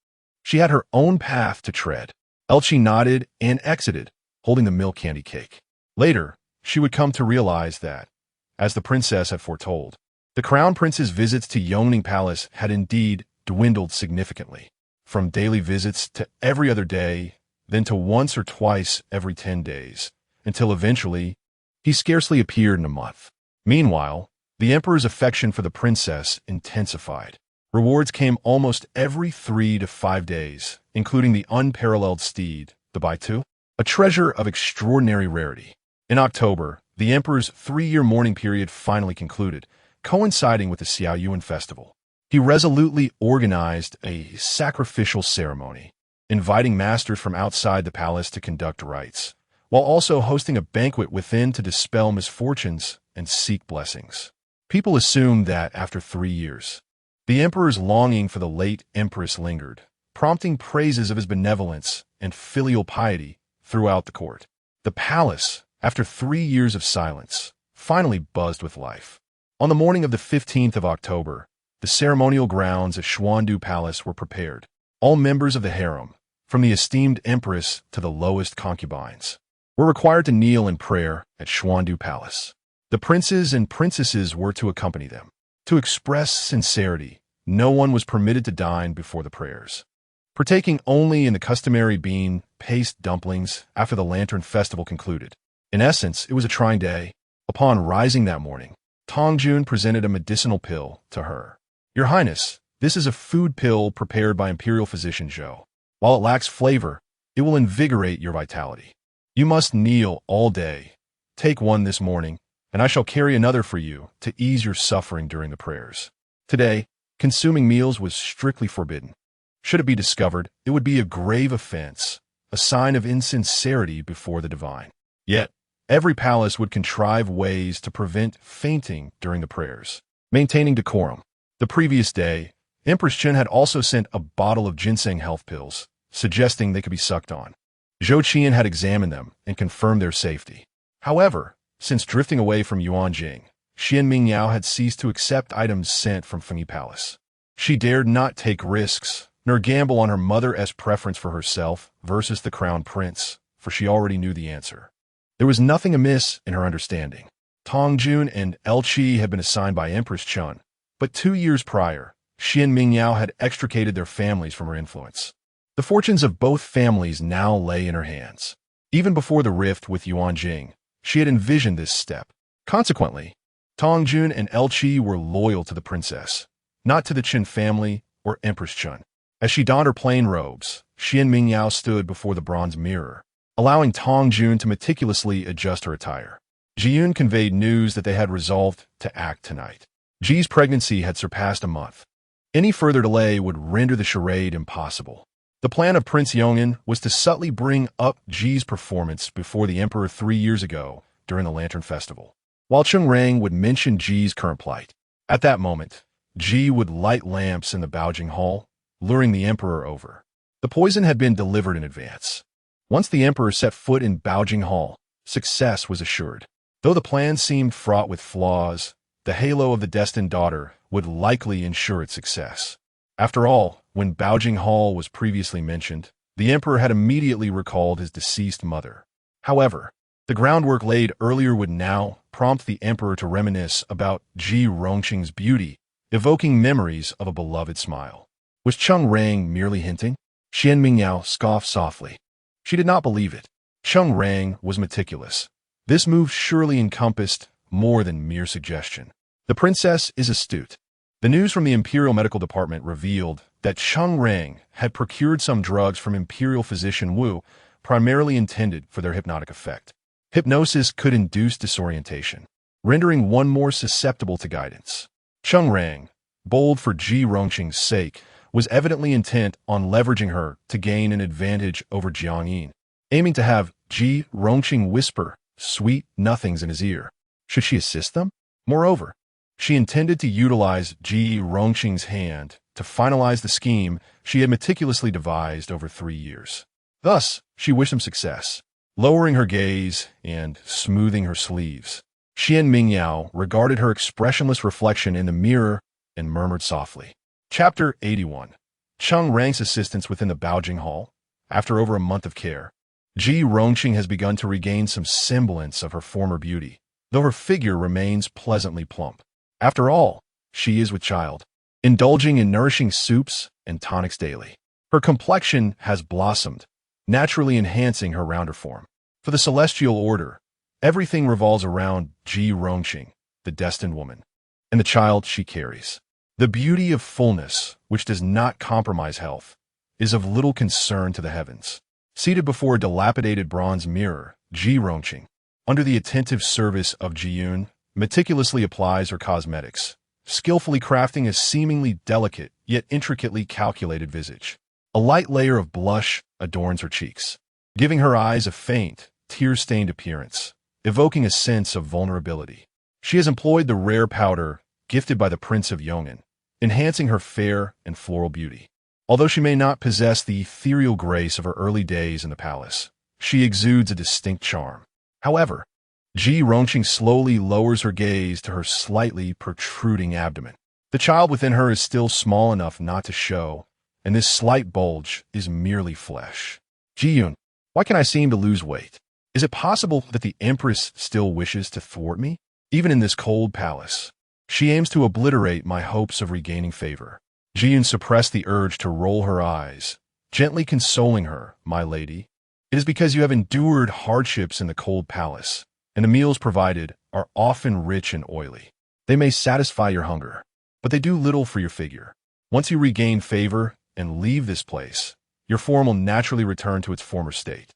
She had her own path to tread. Elchi nodded and exited, holding the milk candy cake. Later, she would come to realize that, as the princess had foretold, the crown prince's visits to Yongning Palace had indeed dwindled significantly, from daily visits to every other day, then to once or twice every 10 days, until eventually he scarcely appeared in a month. Meanwhile, the emperor's affection for the princess intensified. Rewards came almost every 3 to 5 days, including the unparalleled steed, the Baitu, a treasure of extraordinary rarity. In October, the emperor's 3-year mourning period finally concluded, coinciding with the Xiaoyuan festival. He resolutely organized a sacrificial ceremony, inviting masters from outside the palace to conduct rites, while also hosting a banquet within to dispel misfortunes and seek blessings. People assumed that after 3 years, the emperor's longing for the late empress lingered, prompting praises of his benevolence and filial piety throughout the court. The palace, after 3 years of silence, finally buzzed with life. On the morning of the 15th of October, the ceremonial grounds at Xuandu Palace were prepared. All members of the harem, from the esteemed empress to the lowest concubines, were required to kneel in prayer at Xuandu Palace. The princes and princesses were to accompany them. To express sincerity, no one was permitted to dine before the prayers, partaking only in the customary bean paste dumplings after the lantern festival concluded. In essence, it was a trying day. Upon rising that morning, Tongjun presented a medicinal pill to her. "Your Highness, this is a food pill prepared by Imperial Physician Zhou. While it lacks flavor, it will invigorate your vitality. You must kneel all day. Take one this morning, and I shall carry another for you to ease your suffering during the prayers." Today, consuming meals was strictly forbidden. Should it be discovered, it would be a grave offense, a sign of insincerity before the divine. Yet, every palace would contrive ways to prevent fainting during the prayers, maintaining decorum. The previous day, Empress Chen had also sent a bottle of ginseng health pills, suggesting they could be sucked on. Zhou Qian had examined them and confirmed their safety. However, since drifting away from Yuanjing, Xuan Mingyao had ceased to accept items sent from Fengyi Palace. She dared not take risks, nor gamble on her mother's preference for herself versus the crown prince, for she already knew the answer. There was nothing amiss in her understanding. Tongjun and Elchi had been assigned by Empress Chun, but 2 years prior, Xuan Mingyao had extricated their families from her influence. The fortunes of both families now lay in her hands. Even before the rift with Yuanjing, she had envisioned this step. Consequently, Tongjun and Elchi were loyal to the princess, not to the Qin family or Empress Chun. As she donned her plain robes, Xuan Mingyao stood before the bronze mirror, allowing Tong Jun to meticulously adjust her attire. Ji-yoon conveyed news that they had resolved to act tonight. Ji's pregnancy had surpassed a month. Any further delay would render the charade impossible. The plan of Prince Yongin was to subtly bring up Ji's performance before the emperor 3 years ago during the Lantern Festival. While Chung Rang would mention Ji's current plight. At that moment, Ji would light lamps in the Baojing Hall, luring the emperor over. The poison had been delivered in advance. Once the emperor set foot in Baojing Hall, success was assured. Though the plan seemed fraught with flaws, the halo of the destined daughter would likely ensure its success. After all, when Baojing Hall was previously mentioned, the emperor had immediately recalled his deceased mother. However, the groundwork laid earlier would now prompt the emperor to reminisce about Ji Rongqing's beauty, evoking memories of a beloved smile. Was Chung Rang merely hinting? Xuan Mingyao scoffed softly. She did not believe it. Chung Rang was meticulous. This move surely encompassed more than mere suggestion. The princess is astute. The news from the Imperial Medical Department revealed that Chung Rang had procured some drugs from Imperial physician Wu, primarily intended for their hypnotic effect. Hypnosis could induce disorientation, rendering one more susceptible to guidance. Chung Rang, bold for Ji Rongqing's sake, was evidently intent on leveraging her to gain an advantage over Jiang Yin, aiming to have Ji Rongqing whisper sweet nothings in his ear. Should she assist them? Moreover, she intended to utilize Ji Rongqing's hand to finalize the scheme she had meticulously devised over 3 years. Thus, she wished him success. Lowering her gaze and smoothing her sleeves, Xuan Mingyao regarded her expressionless reflection in the mirror and murmured softly. Chapter 81. Chung Rang's assistance within the Baojing Hall. After over a month of care, Ji Rongqing has begun to regain some semblance of her former beauty, though her figure remains pleasantly plump. After all, she is with child, indulging in nourishing soups and tonics daily. Her complexion has blossomed, naturally enhancing her rounder form. For the celestial order, everything revolves around Ji Rongqing, the destined woman, and the child she carries. The beauty of fullness, which does not compromise health, is of little concern to the heavens. Seated before a dilapidated bronze mirror, Ji Rongqing, under the attentive service of Ji-yoon, meticulously applies her cosmetics, skillfully crafting a seemingly delicate yet intricately calculated visage. A light layer of blush adorns her cheeks, giving her eyes a faint, tear-stained appearance, evoking a sense of vulnerability. She has employed the rare powder gifted by the Prince of Yongin, enhancing her fair and floral beauty. Although she may not possess the ethereal grace of her early days in the palace, she exudes a distinct charm. However, Ji Rongqing slowly lowers her gaze to her slightly protruding abdomen. The child within her is still small enough not to show, and this slight bulge is merely flesh. Ji-yoon, why can I seem to lose weight? Is it possible that the Empress still wishes to thwart me? Even in this cold palace, she aims to obliterate my hopes of regaining favor. Ji-yoon suppressed the urge to roll her eyes, gently consoling her, my lady. It is because you have endured hardships in the cold palace, and the meals provided are often rich and oily. They may satisfy your hunger, but they do little for your figure. Once you regain favor and leave this place, your form will naturally return to its former state.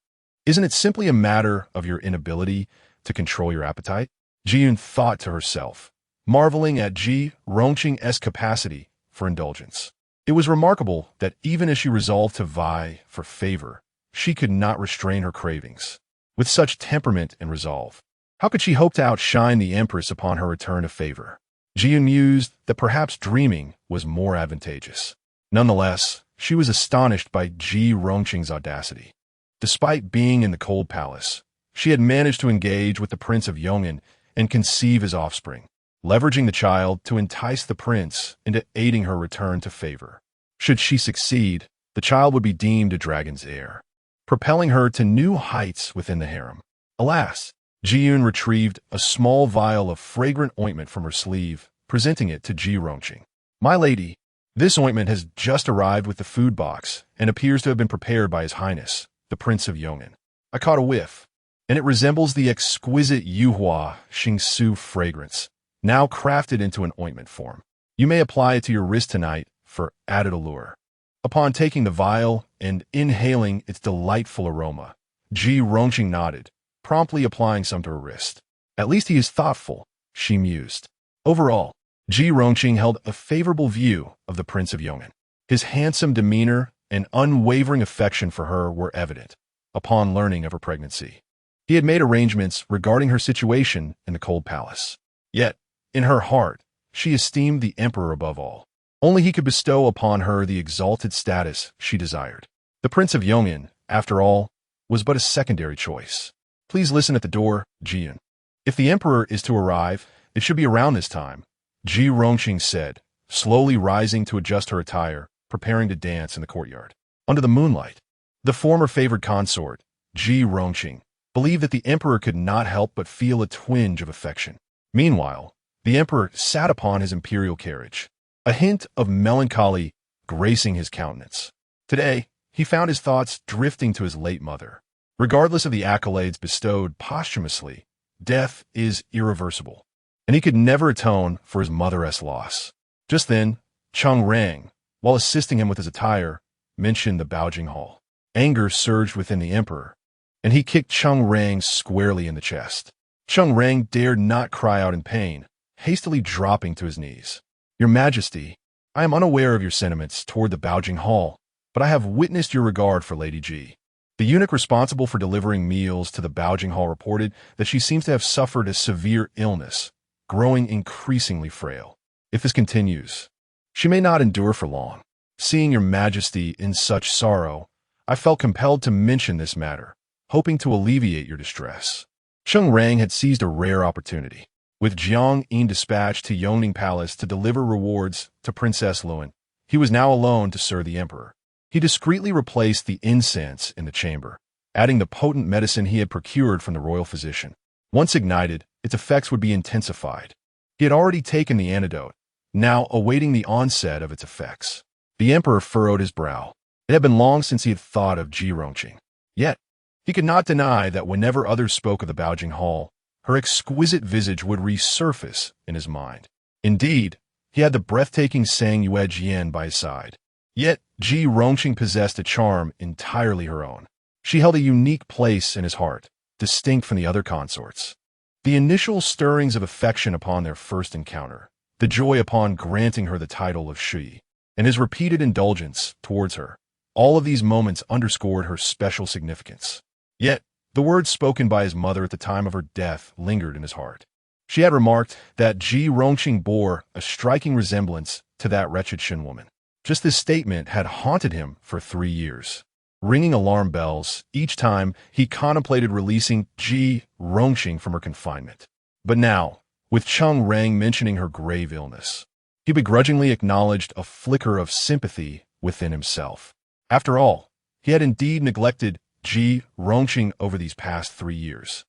Isn't it simply a matter of your inability to control your appetite? Ji-yoon thought to herself, marveling at Ji Rongqing's capacity for indulgence. It was remarkable that even as she resolved to vie for favor, she could not restrain her cravings. With such temperament and resolve, how could she hope to outshine the Empress upon her return to favor? Ji-yoon mused that perhaps dreaming was more advantageous. Nonetheless, she was astonished by Ji Rongqing's audacity. Despite being in the cold palace, she had managed to engage with the Prince of Yongin and conceive his offspring, leveraging the child to entice the prince into aiding her return to favor. Should she succeed, the child would be deemed a dragon's heir, propelling her to new heights within the harem. Alas, Ji-yoon retrieved a small vial of fragrant ointment from her sleeve, presenting it to Ji Rongqing. My lady, this ointment has just arrived with the food box and appears to have been prepared by His Highness, the Prince of Yongin. I caught a whiff, and it resembles the exquisite Yuhua Xingsu fragrance, now crafted into an ointment form. You may apply it to your wrist tonight for added allure. Upon taking the vial and inhaling its delightful aroma, Ji Rongqing nodded, promptly applying some to her wrist. At least he is thoughtful, she mused. Overall, Ji Rongqing held a favorable view of the Prince of Yong'an. His handsome demeanor and unwavering affection for her were evident upon learning of her pregnancy. He had made arrangements regarding her situation in the cold palace. Yet, in her heart, she esteemed the emperor above all. Only he could bestow upon her the exalted status she desired. The Prince of Yong'an, after all, was but a secondary choice. Please listen at the door, Jian. If the emperor is to arrive, it should be around this time, Ji Rongqing said, slowly rising to adjust her attire, preparing to dance in the courtyard. Under the moonlight, the former favored consort, Ji Rongqing, believed that the emperor could not help but feel a twinge of affection. Meanwhile, the emperor sat upon his imperial carriage, a hint of melancholy gracing his countenance. Today, he found his thoughts drifting to his late mother. Regardless of the accolades bestowed posthumously, death is irreversible, and he could never atone for his mother's loss. Just then, Cheng Rang, while assisting him with his attire, mentioned the Baojing Hall. Anger surged within the emperor, and he kicked Cheng Rang squarely in the chest. Cheng Rang dared not cry out in pain, hastily dropping to his knees. Your Majesty, I am unaware of your sentiments toward the Baojing Hall, but I have witnessed your regard for Lady Ji. The eunuch responsible for delivering meals to the Baojing Hall reported that she seems to have suffered a severe illness, growing increasingly frail. If this continues, she may not endure for long. Seeing your Majesty in such sorrow, I felt compelled to mention this matter, hoping to alleviate your distress. Cheng Rang had seized a rare opportunity. With Jiang Yin dispatched to Yongning Palace to deliver rewards to Princess Luan, he was now alone to serve the emperor. He discreetly replaced the incense in the chamber, adding the potent medicine he had procured from the royal physician. Once ignited, its effects would be intensified. He had already taken the antidote, now awaiting the onset of its effects. The emperor furrowed his brow. It had been long since he had thought of Ji Rongqing. Yet, he could not deny that whenever others spoke of the Baojing Hall, her exquisite visage would resurface in his mind. Indeed, he had the breathtaking Sang Yue Jian by his side. Yet, Ji Rongqing possessed a charm entirely her own. She held a unique place in his heart, distinct from the other consorts. The initial stirrings of affection upon their first encounter, the joy upon granting her the title of Shi, and his repeated indulgence towards her, all of these moments underscored her special significance. Yet, the words spoken by his mother at the time of her death lingered in his heart. She had remarked that Ji Rongqing bore a striking resemblance to that wretched Shen woman. Just this statement had haunted him for 3 years, ringing alarm bells each time he contemplated releasing Ji Rongqing from her confinement. But now, with Cheng Rang mentioning her grave illness, he begrudgingly acknowledged a flicker of sympathy within himself. After all, he had indeed neglected Ji Rongqing over these past 3 years.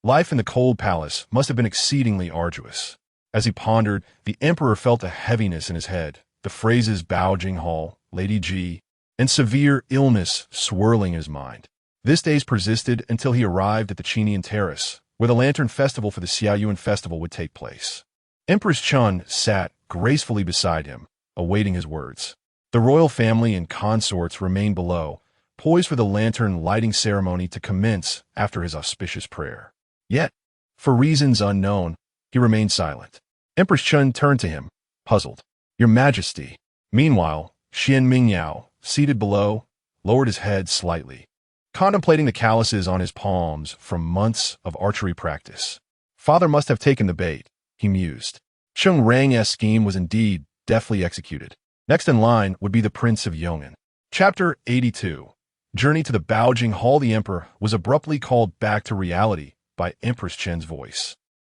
Life in the cold palace must have been exceedingly arduous. As he pondered, the emperor felt a heaviness in his head, the phrases Baojing Hall, Lady Ji, and severe illness swirling in his mind. This days persisted until he arrived at the Qinian Terrace, where the Lantern Festival for the Xiaoyuan Festival would take place. Empress Chun sat gracefully beside him, awaiting his words. The royal family and consorts remained below, poised for the lantern lighting ceremony to commence after his auspicious prayer. Yet, for reasons unknown, he remained silent. Empress Chun turned to him, puzzled. Your Majesty. Meanwhile, Xuan Mingyao, seated below, lowered his head slightly, contemplating the calluses on his palms from months of archery practice. Father must have taken the bait, he mused. Cheng Rang's scheme was indeed deftly executed. Next in line would be the Prince of Yong'an. Chapter 82. Journey to the Baojing Hall. The emperor was abruptly called back to reality by Empress Chen's voice.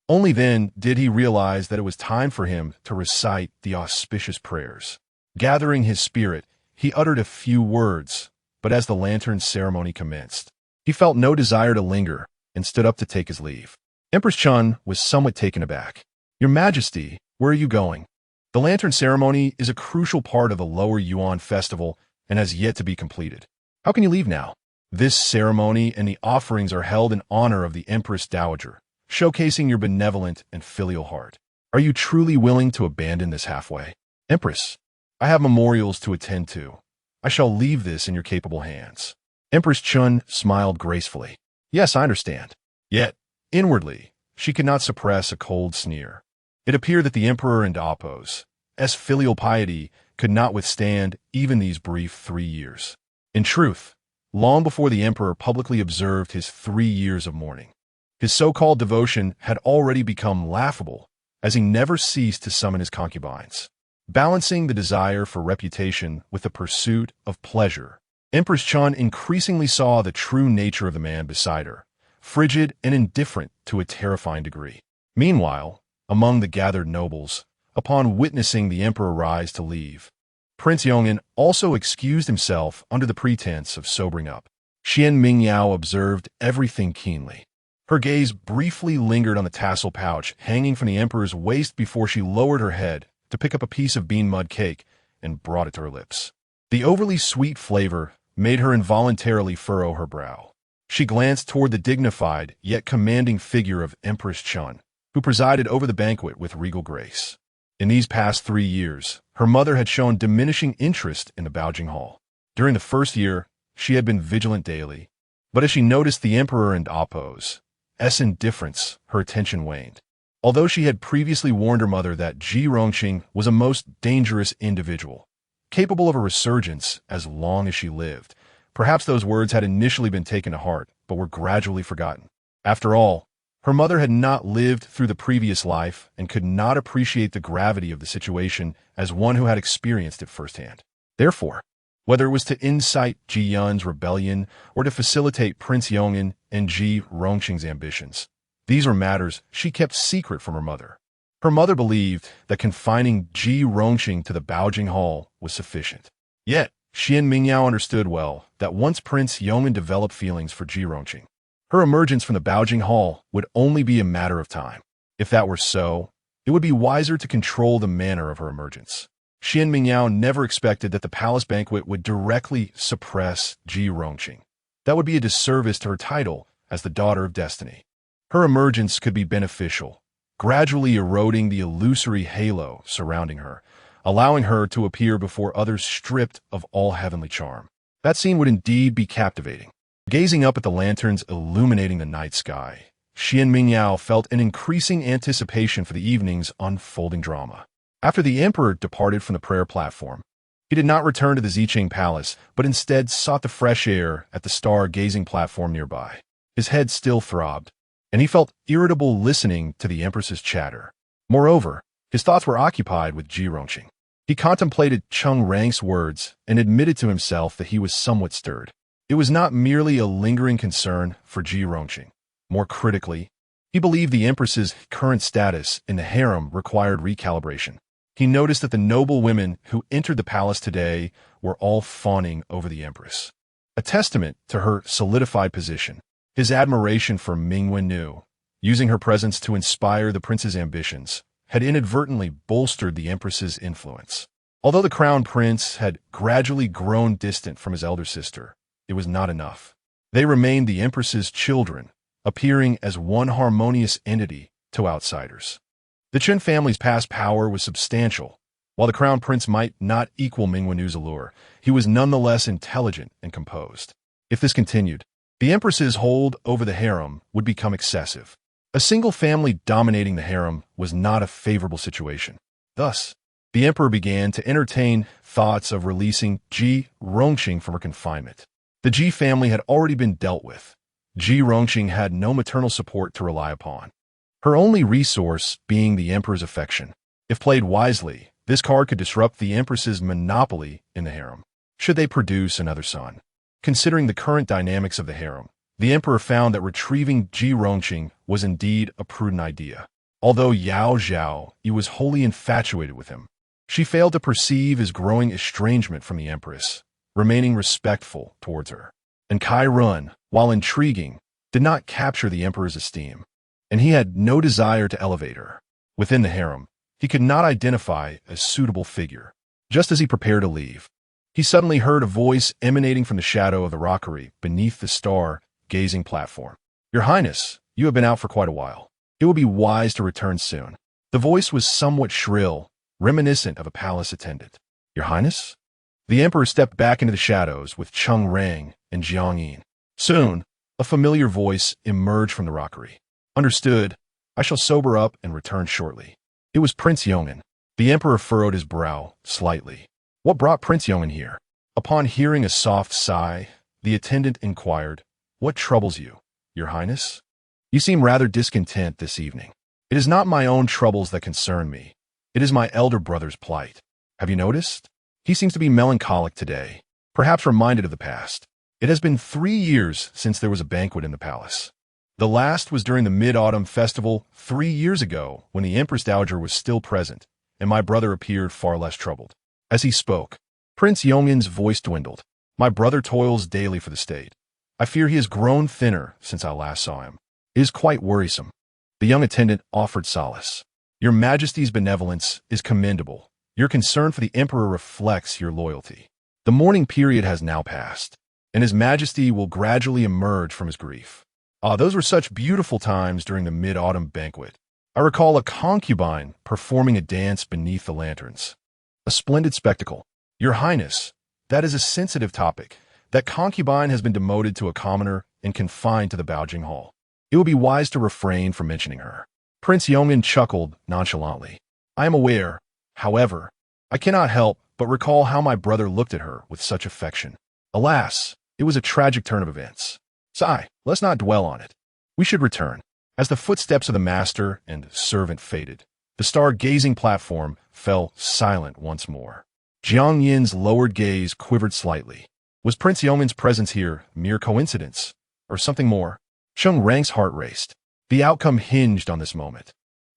Only then did he realize that it was time for him to recite the auspicious prayers. Gathering his spirit, he uttered a few words, but as the lantern ceremony commenced, he felt no desire to linger and stood up to take his leave. Empress Chun was somewhat taken aback. Your Majesty, where are you going? The lantern ceremony is a crucial part of the Lower Yuan festival and has yet to be completed. How can you leave now? This ceremony and the offerings are held in honor of the Empress Dowager, showcasing your benevolent and filial heart. Are you truly willing to abandon this halfway? Empress, I have memorials to attend to. I shall leave this in your capable hands. Empress Chun smiled gracefully. Yes, I understand. Yet, inwardly, she could not suppress a cold sneer. It appeared that the emperor and Apos' filial piety could not withstand even these brief 3 years. In truth, long before the emperor publicly observed his 3 years of mourning, his so-called devotion had already become laughable, as he never ceased to summon his concubines. Balancing the desire for reputation with the pursuit of pleasure, Empress Chun increasingly saw the true nature of the man beside her, frigid and indifferent to a terrifying degree. Meanwhile, among the gathered nobles, upon witnessing the emperor rise to leave, Prince Yongin also excused himself under the pretense of sobering up. Xuan Mingyao observed everything keenly. Her gaze briefly lingered on the tassel pouch hanging from the emperor's waist before she lowered her head to pick up a piece of bean mud cake and brought it to her lips. The overly sweet flavor made her involuntarily furrow her brow. She glanced toward the dignified yet commanding figure of Empress Chun, who presided over the banquet with regal grace. In these past 3 years, her mother had shown diminishing interest in the Baojing Hall. During the first year, she had been vigilant daily, but as she noticed the emperor and Apos' indifference, her attention waned. Although she had previously warned her mother that Ji Rongqing was a most dangerous individual, capable of a resurgence as long as she lived, perhaps those words had initially been taken to heart, but were gradually forgotten. After all, her mother had not lived through the previous life and could not appreciate the gravity of the situation as one who had experienced it firsthand. Therefore, whether it was to incite Ji Yun's rebellion or to facilitate Prince Yongin and Ji Rongqing's ambitions, these were matters she kept secret from her mother. Her mother believed that confining Ji Rongqing to the Baojing Hall was sufficient. Yet, Xuan Mingyao understood well that once Prince Yongin developed feelings for Ji Rongqing, her emergence from the Baojing Hall would only be a matter of time. If that were so, it would be wiser to control the manner of her emergence. Xuan Mingyao never expected that the palace banquet would directly suppress Ji Rongqing. That would be a disservice to her title as the daughter of destiny. Her emergence could be beneficial, gradually eroding the illusory halo surrounding her, allowing her to appear before others stripped of all heavenly charm. That scene would indeed be captivating. Gazing up at the lanterns illuminating the night sky, Xuan Mingyao felt an increasing anticipation for the evening's unfolding drama. After the emperor departed from the prayer platform, he did not return to the Ziqing Palace, but instead sought the fresh air at the star-gazing platform nearby. His head still throbbed, and he felt irritable listening to the empress's chatter. Moreover, his thoughts were occupied with Ji Rongqing. He contemplated Cheng Rang's words and admitted to himself that he was somewhat stirred. It was not merely a lingering concern for Ji Rongqing. More critically, he believed the empress's current status in the harem required recalibration. He noticed that the noble women who entered the palace today were all fawning over the empress. A testament to her solidified position, his admiration for Mingwen, using her presence to inspire the prince's ambitions, had inadvertently bolstered the empress's influence. Although the crown prince had gradually grown distant from his elder sister, it was not enough. They remained the empress's children, appearing as one harmonious entity to outsiders. The Chen family's past power was substantial. While the crown prince might not equal Mingwen's allure, he was nonetheless intelligent and composed. If this continued, the empress's hold over the harem would become excessive. A single family dominating the harem was not a favorable situation. Thus, the emperor began to entertain thoughts of releasing Ji Rongqing from her confinement. The Ji family had already been dealt with. Ji Rongqing had no maternal support to rely upon, her only resource being the emperor's affection. If played wisely, this card could disrupt the empress's monopoly in the harem, should they produce another son. Considering the current dynamics of the harem, the emperor found that retrieving Ji Rongqing was indeed a prudent idea. Although Yao Zhao was wholly infatuated with him, she failed to perceive his growing estrangement from the empress, remaining respectful towards her. And Kai Run, while intriguing, did not capture the emperor's esteem, and he had no desire to elevate her. Within the harem, he could not identify a suitable figure. Just as he prepared to leave, he suddenly heard a voice emanating from the shadow of the rockery beneath the star-gazing platform. "Your Highness, you have been out for quite a while. It will be wise to return soon." The voice was somewhat shrill, reminiscent of a palace attendant. "Your Highness?" The emperor stepped back into the shadows with Cheng Rang and Jiang. Soon, a familiar voice emerged from the rockery. Understood. I shall sober up and return shortly. It was Prince Yong'an. The emperor furrowed his brow slightly. What brought Prince Yong'an here? Upon hearing a soft sigh, the attendant inquired, What troubles you, your highness? You seem rather discontent this evening. It is not my own troubles that concern me. It is my elder brother's plight. Have you noticed? He seems to be melancholic today, perhaps reminded of the past. It has been 3 years since there was a banquet in the palace. The last was during the Mid-Autumn Festival 3 years ago when the Empress Dowager was still present, and my brother appeared far less troubled. As he spoke, Prince Yong'an's voice dwindled. My brother toils daily for the state. I fear he has grown thinner since I last saw him. It is quite worrisome. The young attendant offered solace. Your Majesty's benevolence is commendable. Your concern for the emperor reflects your loyalty. The mourning period has now passed, and His Majesty will gradually emerge from his grief. Those were such beautiful times during the Mid-Autumn banquet. I recall a concubine performing a dance beneath the lanterns. A splendid spectacle. Your Highness, that is a sensitive topic. That concubine has been demoted to a commoner and confined to the Baojing Hall. It would be wise to refrain from mentioning her. Prince Yong'an chuckled nonchalantly. I am aware, however, I cannot help but recall how my brother looked at her with such affection. Alas, it was a tragic turn of events. Sigh, let's not dwell on it. We should return. As the footsteps of the master and servant faded, the star-gazing platform fell silent once more. Jiang Yin's lowered gaze quivered slightly. Was Prince Yong'an's presence here mere coincidence, or something more? Sheng Rang's heart raced. The outcome hinged on this moment.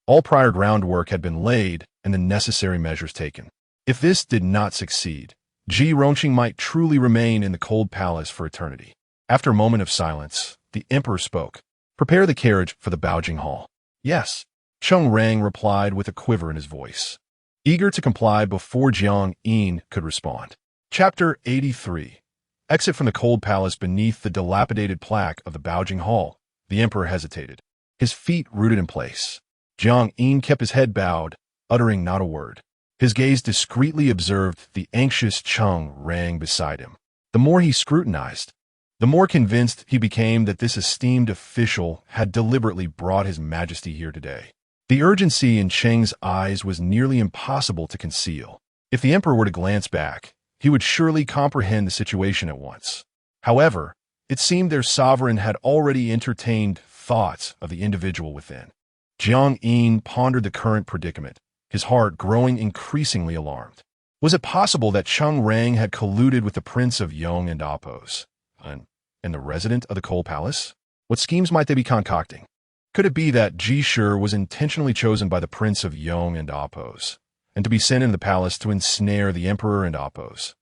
All prior groundwork had been laid and the necessary measures taken. If this did not succeed, Ji Rongqing might truly remain in the cold palace for eternity. After a moment of silence, the emperor spoke. Prepare the carriage for the Baojing Hall. Yes, Sheng Rang replied with a quiver in his voice, eager to comply before Jiang Yin could respond. Chapter 83. Exit from the cold palace. Beneath the dilapidated plaque of the Baojing Hall, the emperor hesitated, his feet rooted in place. Jiang Yin kept his head bowed, uttering not a word. His gaze discreetly observed the anxious Sheng Rang beside him. The more he scrutinized, the more convinced he became that this esteemed official had deliberately brought His Majesty here today. The urgency in Cheng's eyes was nearly impossible to conceal. If the emperor were to glance back, he would surely comprehend the situation at once. However, it seemed their sovereign had already entertained thoughts of the individual within. Jiang Yin pondered the current predicament, his heart growing increasingly alarmed. Was it possible that Sheng Rang had colluded with the Prince of Yong and Apos, and the resident of the Cold Palace? What schemes might they be concocting? Could it be that Ji Shi was intentionally chosen by the Prince of Yong and Apos, and to be sent into the palace to ensnare the Emperor and Apos?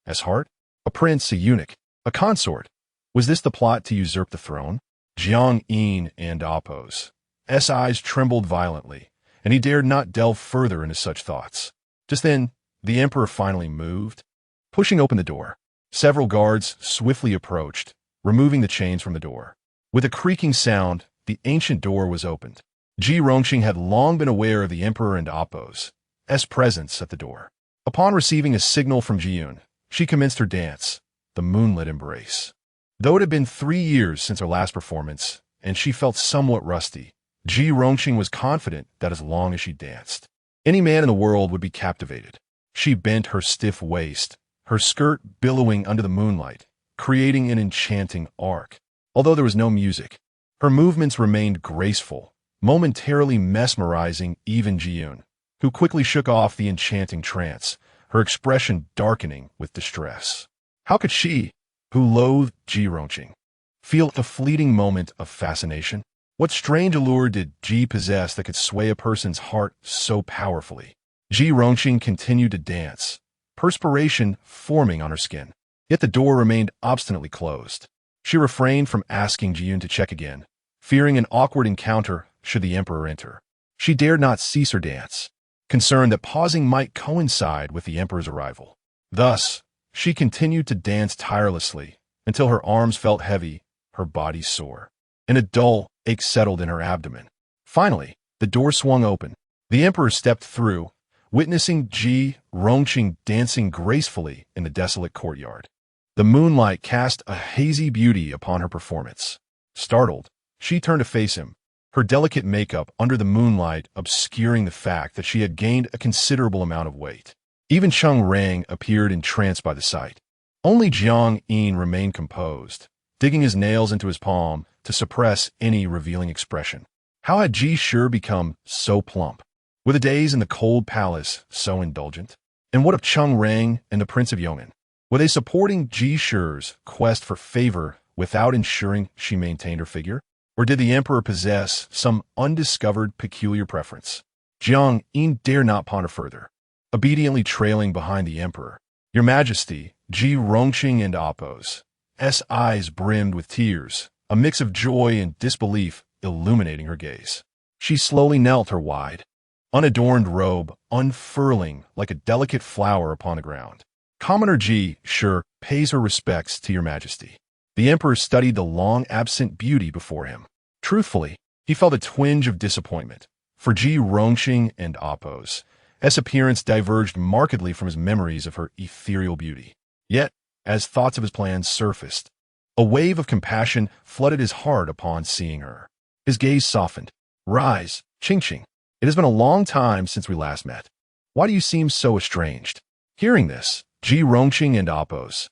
As heart? A prince, a eunuch, a consort? Was this the plot to usurp the throne? Jiang Yin and Apos. S. eyes trembled violently, and he dared not delve further into such thoughts. Just then, the emperor finally moved. Pushing open the door, several guards swiftly approached, removing the chains from the door. With a creaking sound, the ancient door was opened. Ji Rongqing had long been aware of the emperor and Apos' presence at the door. Upon receiving a signal from Jiyun, she commenced her dance, the moonlit embrace. Though it had been 3 years since her last performance, and she felt somewhat rusty, Ji Rongqing was confident that as long as she danced, any man in the world would be captivated. She bent her stiff waist, her skirt billowing under the moonlight, creating an enchanting arc. Although there was no music, her movements remained graceful, momentarily mesmerizing even Jiyun, who quickly shook off the enchanting trance, her expression darkening with distress. How could she, who loathed Ji Rongqing, feel a fleeting moment of fascination? What strange allure did Ji possess that could sway a person's heart so powerfully? Ji Rongqing continued to dance, perspiration forming on her skin. Yet the door remained obstinately closed. She refrained from asking Jiyun to check again, fearing an awkward encounter should the emperor enter. She dared not cease her dance, concerned that pausing might coincide with the emperor's arrival. Thus, she continued to dance tirelessly until her arms felt heavy, her body sore, and a dull ache settled in her abdomen. Finally, the door swung open. The emperor stepped through, witnessing Ji Rongqing dancing gracefully in the desolate courtyard. The moonlight cast a hazy beauty upon her performance. Startled, she turned to face him, her delicate makeup under the moonlight obscuring the fact that she had gained a considerable amount of weight. Even Cheng Rang appeared entranced by the sight. Only Jiang Yin remained composed, digging his nails into his palm to suppress any revealing expression. How had Ji Shi become so plump? Were the days in the cold palace so indulgent? And what of Cheng Rang and the Prince of Yong'an? Were they supporting Ji Shi's quest for favor without ensuring she maintained her figure? Or did the emperor possess some undiscovered peculiar preference? Jiang Yin dare not ponder further, obediently trailing behind the emperor. Your Majesty, Ji Rongqing and Appo's eyes brimmed with tears, a mix of joy and disbelief illuminating her gaze. She slowly knelt, her wide, unadorned robe unfurling like a delicate flower upon the ground. Commoner Ji Shi pays her respects to your Majesty. The emperor studied the long-absent beauty before him. Truthfully, he felt a twinge of disappointment, for Ji Rongqing and Appo's appearance diverged markedly from his memories of her ethereal beauty. Yet, as thoughts of his plans surfaced, a wave of compassion flooded his heart upon seeing her. His gaze softened. Rise, Qingqing. It has been a long time since we last met. Why do you seem so estranged? Hearing this, Ji Rongqing and Appo's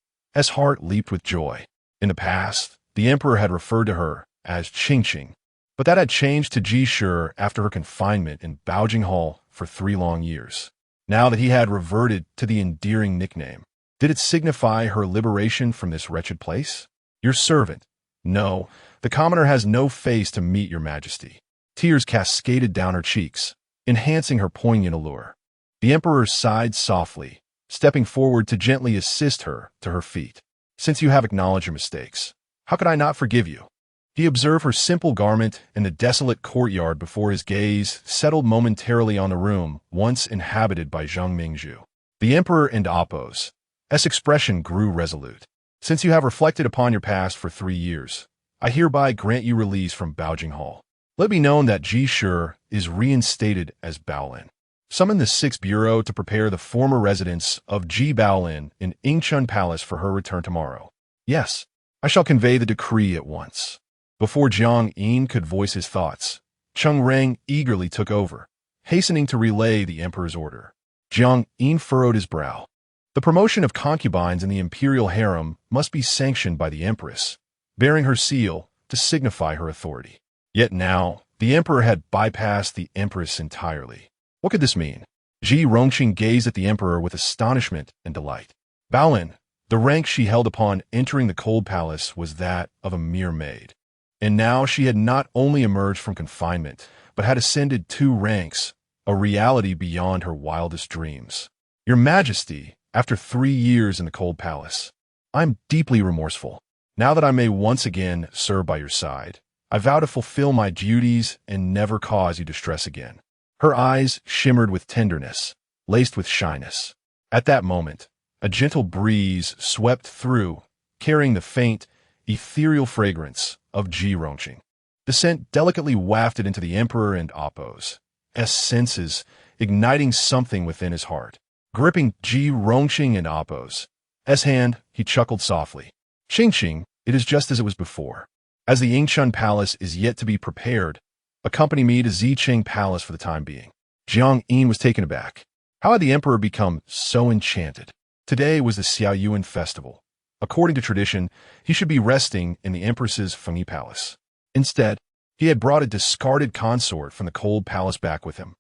heart leaped with joy. In the past, the emperor had referred to her as Qingqing, but that had changed to Ji Shi after her confinement in Baojing Hall for 3 long years. Now that he had reverted to the endearing nickname, did it signify her liberation from this wretched place? Your servant. No, the commoner has no face to meet your Majesty. Tears cascaded down her cheeks, enhancing her poignant allure. The emperor sighed softly, stepping forward to gently assist her to her feet. Since you have acknowledged your mistakes, how could I not forgive you? He observed her simple garment in the desolate courtyard before his gaze settled momentarily on the room once inhabited by Xuan Mingyao. The emperor and Appo's expression grew resolute. Since you have reflected upon your past for 3 years, I hereby grant you release from Baojing Hall. Let it be known that Ji Shi is reinstated as Baolin. Summon the 6th Bureau to prepare the former residence of Ji Baolin in Yingchun Palace for her return tomorrow. Yes, I shall convey the decree at once. Before Jiang Yin could voice his thoughts, Cheng Rang eagerly took over, hastening to relay the emperor's order. Jiang Yin furrowed his brow. The promotion of concubines in the imperial harem must be sanctioned by the empress, bearing her seal to signify her authority. Yet now, the emperor had bypassed the empress entirely. What could this mean? Ji Rongqing gazed at the emperor with astonishment and delight. Baolin, the rank she held upon entering the cold palace was that of a mere maid. And now she had not only emerged from confinement, but had ascended 2 ranks, a reality beyond her wildest dreams. Your Majesty, after 3 years in the cold palace, I am deeply remorseful. Now that I may once again serve by your side, I vow to fulfill my duties and never cause you distress again. Her eyes shimmered with tenderness, laced with shyness. At that moment, a gentle breeze swept through, carrying the faint, ethereal fragrance of Ji Rongqing. The scent delicately wafted into the emperor and Appo's senses, igniting something within his heart. Gripping Ji Rongqing and Appo's hand, he chuckled softly. Qingqing, it is just as it was before. As the Yingchun Palace is yet to be prepared, accompany me to Zicheng Palace for the time being. Jiang Yin was taken aback. How had the emperor become so enchanted? Today was the Xiaoyuan festival. According to tradition, he should be resting in the empress's Fengyi Palace. Instead, he had brought a discarded consort from the cold palace back with him.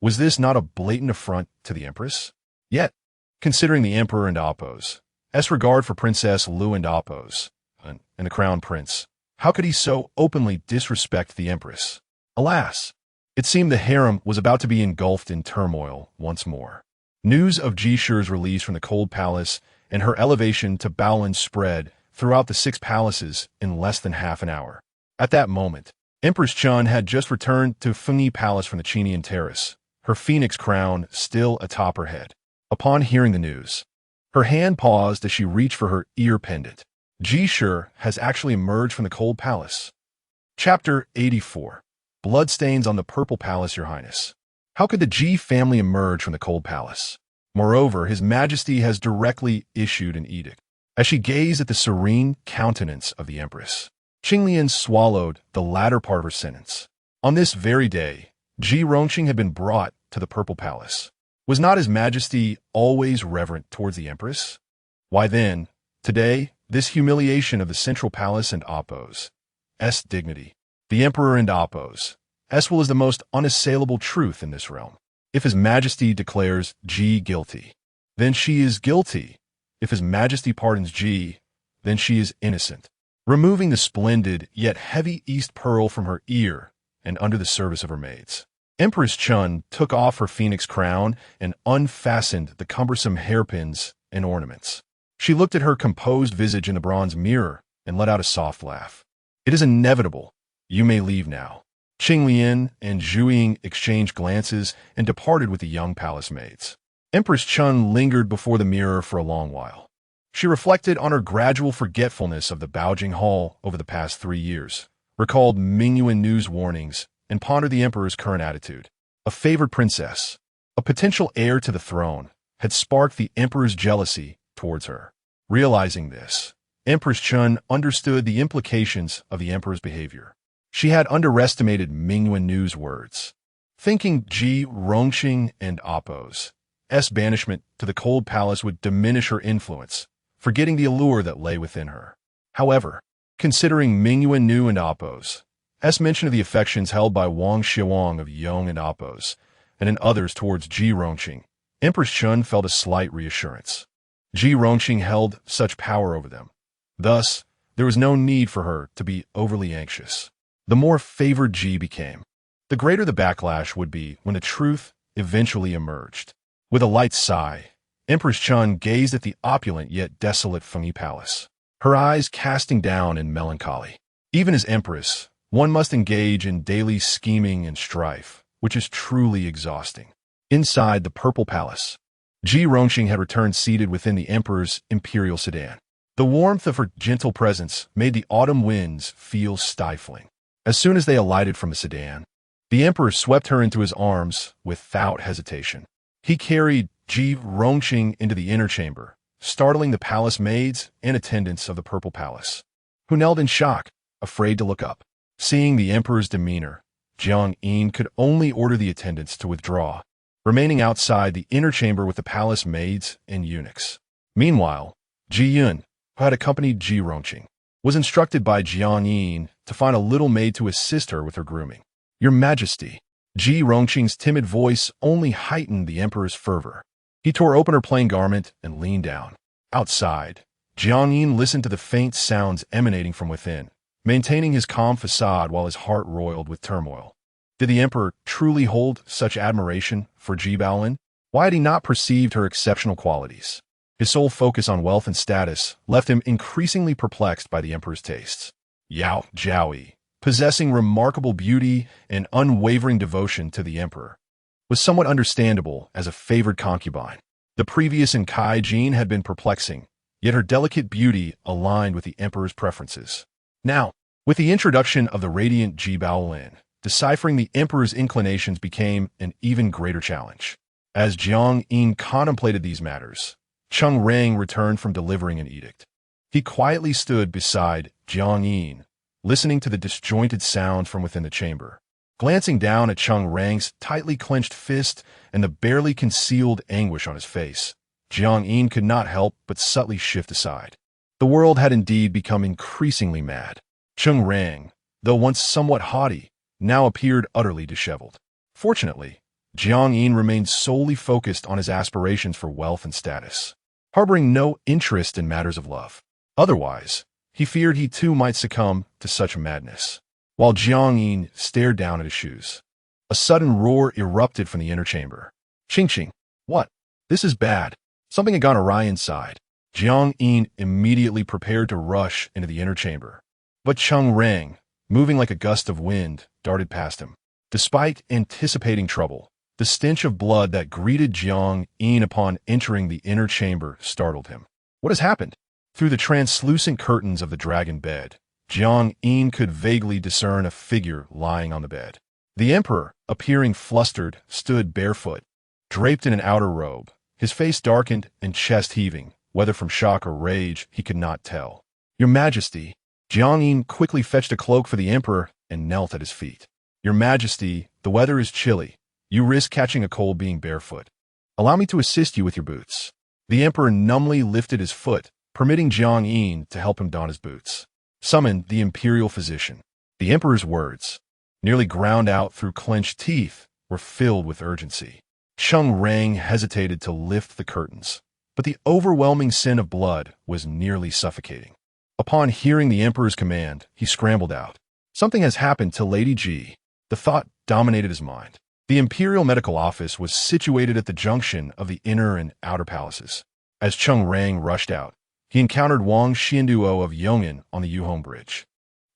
Was this not a blatant affront to the empress? Yet, considering the emperor and Appo's regard for Princess Lu and Appo's and the crown prince, how could he so openly disrespect the empress? Alas, it seemed the harem was about to be engulfed in turmoil once more. News of Ji Shi's release from the cold palace and her elevation to Baolin spread throughout the 6 palaces in less than half an hour. At that moment, Empress Chun had just returned to Fengyi Palace from the Qinian Terrace, her phoenix crown still atop her head. Upon hearing the news, her hand paused as she reached for her ear pendant. Ji Shi has actually emerged from the cold palace. Chapter 84. Bloodstains on the Purple Palace, Your Highness. How could the Ji family emerge from the cold palace? Moreover, His Majesty has directly issued an edict. As she gazed at the serene countenance of the empress, Qinglian swallowed the latter part of her sentence. On this very day, Ji Rongqing had been brought to the Purple Palace. Was not His Majesty always reverent towards the empress? Why then, today, this humiliation of the Central Palace and Appo's dignity? The Emperor and Appo's will is the most unassailable truth in this realm. If His Majesty declares Ji guilty, then she is guilty. If His Majesty pardons Ji, then she is innocent. Removing the splendid yet heavy East pearl from her ear and under the service of her maids, Empress Chun took off her phoenix crown and unfastened the cumbersome hairpins and ornaments. She looked at her composed visage in the bronze mirror and let out a soft laugh. It is inevitable. You may leave now. Qinglian and Zhu Ying exchanged glances and departed with the young palace maids. Empress Chun lingered before the mirror for a long while. She reflected on her gradual forgetfulness of the Baojing Hall over the past 3 years, recalled Mingyao news warnings, and pondered the emperor's current attitude. A favored princess, a potential heir to the throne, had sparked the emperor's jealousy towards her. Realizing this, Empress Chun understood the implications of the emperor's behavior. She had underestimated Mingyao news words, thinking Ji Rongqing and Appo's banishment to the cold palace would diminish her influence, forgetting the allure that lay within her. However, considering Mingyao Nu and Appo's mention of the affections held by Wang Xiaowang of Yong and Appo's, and in others towards Ji Rongqing, Empress Chun felt a slight reassurance. Ji Rongqing held such power over them. Thus, there was no need for her to be overly anxious. The more favored Ji became, the greater the backlash would be when the truth eventually emerged. With a light sigh, Empress Chun gazed at the opulent yet desolate Fengyi Palace, her eyes casting down in melancholy. Even as empress, one must engage in daily scheming and strife, which is truly exhausting. Inside the Purple Palace, Ji Rongqing had returned seated within the emperor's imperial sedan. The warmth of her gentle presence made the autumn winds feel stifling. As soon as they alighted from the sedan, the emperor swept her into his arms without hesitation. He carried Ji Rongqing into the inner chamber, startling the palace maids and attendants of the Purple Palace, who knelt in shock, afraid to look up. Seeing the emperor's demeanor, Jiang Yin could only order the attendants to withdraw, remaining outside the inner chamber with the palace maids and eunuchs. Meanwhile, Ji Yun, who had accompanied Ji Rongqing, was instructed by Jiang Yin to find a little maid to assist her with her grooming. Your Majesty. Ji Rongqing's timid voice only heightened the emperor's fervor. He tore open her plain garment and leaned down. Outside, Jiang Yin listened to the faint sounds emanating from within, maintaining his calm facade while his heart roiled with turmoil. Did the emperor truly hold such admiration for Ji Baolin? Why had he not perceived her exceptional qualities? His sole focus on wealth and status left him increasingly perplexed by the emperor's tastes. Yao Jiaoyi, possessing remarkable beauty and unwavering devotion to the emperor, was somewhat understandable as a favored concubine. The previous in Kai Jin had been perplexing, yet her delicate beauty aligned with the emperor's preferences. Now, with the introduction of the radiant Ji Baolin, deciphering the emperor's inclinations became an even greater challenge. As Jiang Yin contemplated these matters, Cheng Rang returned from delivering an edict. He quietly stood beside Jiang Yin, listening to the disjointed sound from within the chamber. Glancing down at Cheng Rang's tightly clenched fist and the barely concealed anguish on his face, Jiang Yin could not help but subtly shift aside. The world had indeed become increasingly mad. Cheng Rang, though once somewhat haughty, now appeared utterly disheveled. Fortunately, Jiang Yin remained solely focused on his aspirations for wealth and status, harboring no interest in matters of love. Otherwise, he feared he too might succumb to such madness. While Jiang Yin stared down at his shoes, a sudden roar erupted from the inner chamber. Ching. What? This is bad. Something had gone awry inside. Jiang Yin immediately prepared to rush into the inner chamber. But Cheng Rang, moving like a gust of wind, darted past him. Despite anticipating trouble, the stench of blood that greeted Jiang Yin upon entering the inner chamber startled him. What has happened? Through the translucent curtains of the dragon bed, Jiang Yin could vaguely discern a figure lying on the bed. The emperor, appearing flustered, stood barefoot, draped in an outer robe, his face darkened and chest heaving, whether from shock or rage, he could not tell. "Your Majesty." Jiang Yin quickly fetched a cloak for the emperor and knelt at his feet. "Your Majesty, the weather is chilly. You risk catching a cold being barefoot. Allow me to assist you with your boots." The emperor numbly lifted his foot, permitting Jiang Yin to help him don his boots. "Summon the imperial physician." The emperor's words, nearly ground out through clenched teeth, were filled with urgency. Cheng Rang hesitated to lift the curtains, but the overwhelming scent of blood was nearly suffocating. Upon hearing the emperor's command, he scrambled out. "Something has happened to Lady Ji." The thought dominated his mind. The Imperial Medical Office was situated at the junction of the inner and outer palaces. As Cheng Rang rushed out, he encountered Wang Xianduo of Yong'an on the Yuhong Bridge.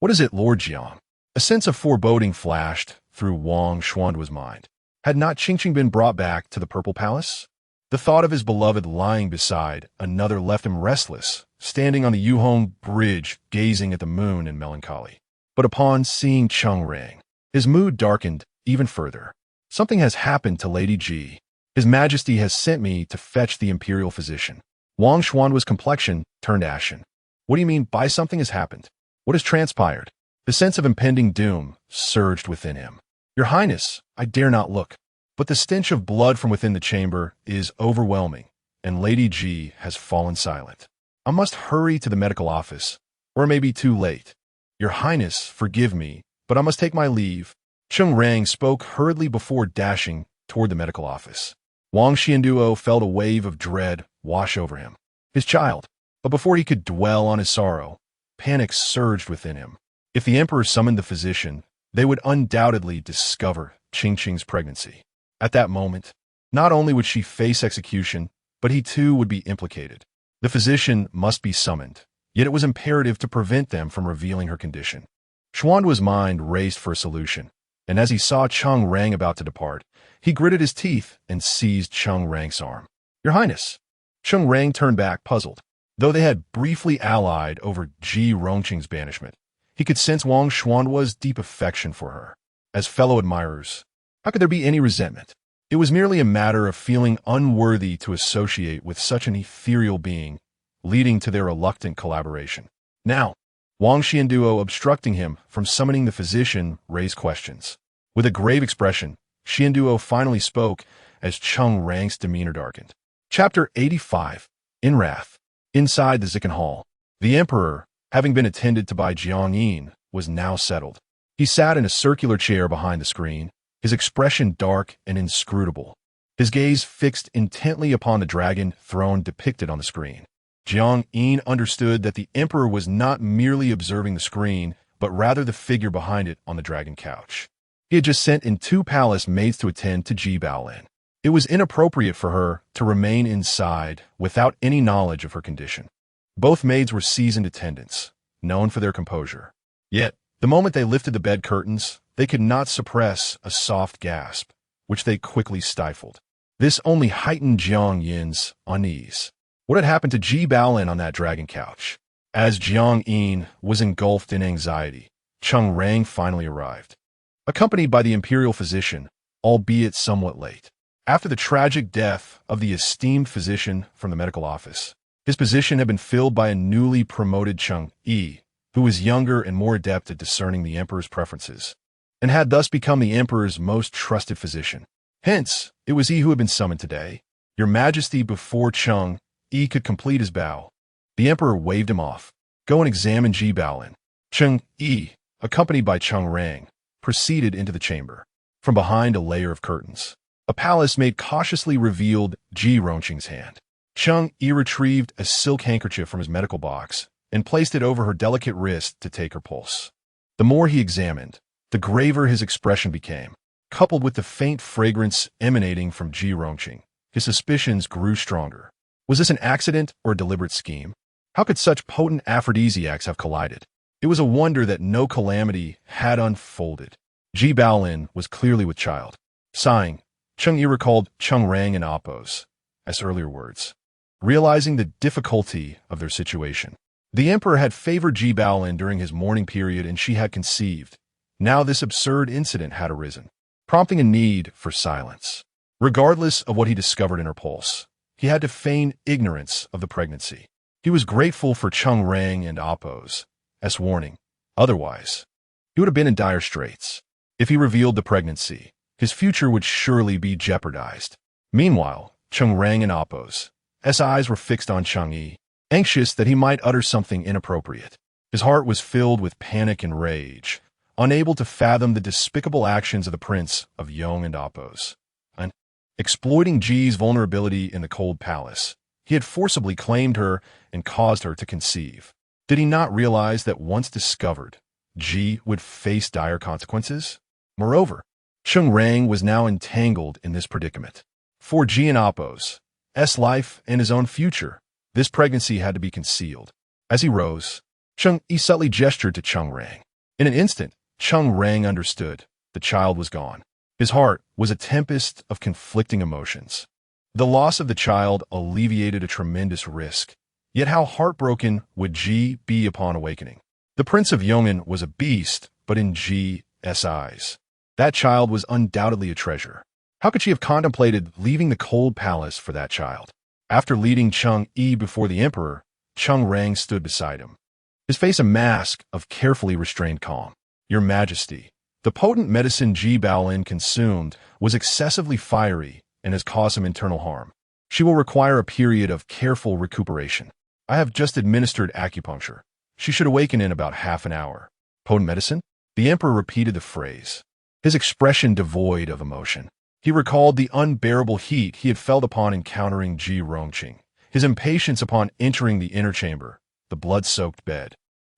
"What is it, Lord Jiang?" A sense of foreboding flashed through Wang Xuanduo's mind. Had not Qingqing been brought back to the Purple Palace? The thought of his beloved lying beside another left him restless, standing on the Yuhong Bridge, gazing at the moon in melancholy. But upon seeing Cheng Rang, his mood darkened even further. "Something has happened to Lady Ji. His Majesty has sent me to fetch the imperial physician." Wang Xuanduo's complexion turned ashen. "What do you mean by something has happened? What has transpired?" The sense of impending doom surged within him. "Your Highness, I dare not look, but the stench of blood from within the chamber is overwhelming, and Lady Ji has fallen silent. I must hurry to the medical office, or it may be too late. Your Highness, forgive me, but I must take my leave." Cheng Rang spoke hurriedly before dashing toward the medical office. Wang Xianduo felt a wave of dread wash over him. His child. But before he could dwell on his sorrow, panic surged within him. If the emperor summoned the physician, they would undoubtedly discover Qingqing's pregnancy. At that moment, not only would she face execution, but he too would be implicated. The physician must be summoned, yet it was imperative to prevent them from revealing her condition. Xuanduo's mind raced for a solution, and as he saw Cheng Rang about to depart, he gritted his teeth and seized Cheng Rang's arm. "Your Highness." Cheng Rang turned back, puzzled. Though they had briefly allied over Ji Rongqing's banishment, he could sense Wang Xuanduo's deep affection for her. As fellow admirers, how could there be any resentment? It was merely a matter of feeling unworthy to associate with such an ethereal being, leading to their reluctant collaboration. Now, Wang Xianduo, obstructing him from summoning the physician, raised questions. With a grave expression, Xianduo finally spoke as Cheng Rang's demeanor darkened. Chapter 85. In Wrath. Inside the Zikan Hall, the emperor, having been attended to by Jiang Yin, was now settled. He sat in a circular chair behind the screen, his expression dark and inscrutable, his gaze fixed intently upon the dragon throne depicted on the screen. Jiang Yin understood that the emperor was not merely observing the screen, but rather the figure behind it on the dragon couch. He had just sent in 2 palace maids to attend to Ji Baolin. It was inappropriate for her to remain inside without any knowledge of her condition. Both maids were seasoned attendants, known for their composure. Yet, the moment they lifted the bed curtains, they could not suppress a soft gasp, which they quickly stifled. This only heightened Jiang Yin's unease. What had happened to Ji Baolin on that dragon couch? As Jiang Yin was engulfed in anxiety, Cheng Rang finally arrived, accompanied by the imperial physician, albeit somewhat late. After the tragic death of the esteemed physician from the medical office, his position had been filled by a newly promoted Cheng Yi, who was younger and more adept at discerning the emperor's preferences, and had thus become the emperor's most trusted physician. Hence, it was he who had been summoned today. "Your Majesty," before Cheng Yi could complete his bow, the emperor waved him off. "Go and examine Ji Baolin." Cheng Yi, accompanied by Cheng Rang, proceeded into the chamber. From behind a layer of curtains, a palace maid cautiously revealed Ji Rongqing's hand. Cheng Yi retrieved a silk handkerchief from his medical box and placed it over her delicate wrist to take her pulse. The more he examined, the graver his expression became. Coupled with the faint fragrance emanating from Ji Rongqing, his suspicions grew stronger. Was this an accident or a deliberate scheme? How could such potent aphrodisiacs have collided? It was a wonder that no calamity had unfolded. Ji Baolin was clearly with child. Sighing, Cheng Yi recalled Cheng Rang and Appo's as earlier words, realizing the difficulty of their situation. The emperor had favored Ji Baolin during his mourning period, and she had conceived. Now this absurd incident had arisen, prompting a need for silence. Regardless of what he discovered in her pulse, he had to feign ignorance of the pregnancy. He was grateful for Cheng Rang and Appo's warning. Otherwise, he would have been in dire straits. If he revealed the pregnancy, his future would surely be jeopardized. Meanwhile, Cheng Rang and Appo's eyes were fixed on Cheng Yi, anxious that he might utter something inappropriate. His heart was filled with panic and rage, unable to fathom the despicable actions of the Prince of Yong and Appo's. And exploiting Ji's vulnerability in the cold palace, he had forcibly claimed her and caused her to conceive. Did he not realize that once discovered, Ji would face dire consequences? Moreover, Cheng Rang was now entangled in this predicament. For Ji and Appo's life and his own future, this pregnancy had to be concealed. As he rose, Cheng Yi subtly gestured to Cheng Rang. In an instant, Cheng Rang understood. The child was gone. His heart was a tempest of conflicting emotions. The loss of the child alleviated a tremendous risk. Yet how heartbroken would Ji be upon awakening? The Prince of Yong'an was a beast, but in Ji's eyes, that child was undoubtedly a treasure. How could she have contemplated leaving the cold palace for that child? After leading Cheng Yi before the emperor, Cheng Rang stood beside him, his face a mask of carefully restrained calm. Your Majesty, the potent medicine Ji Baolin consumed was excessively fiery and has caused some internal harm. She will require a period of careful recuperation. I have just administered acupuncture. She should awaken in about half an hour. Potent medicine? The emperor repeated the phrase, his expression devoid of emotion. He recalled the unbearable heat he had felt upon encountering Ji Rongqing, his impatience upon entering the inner chamber, the blood-soaked bed,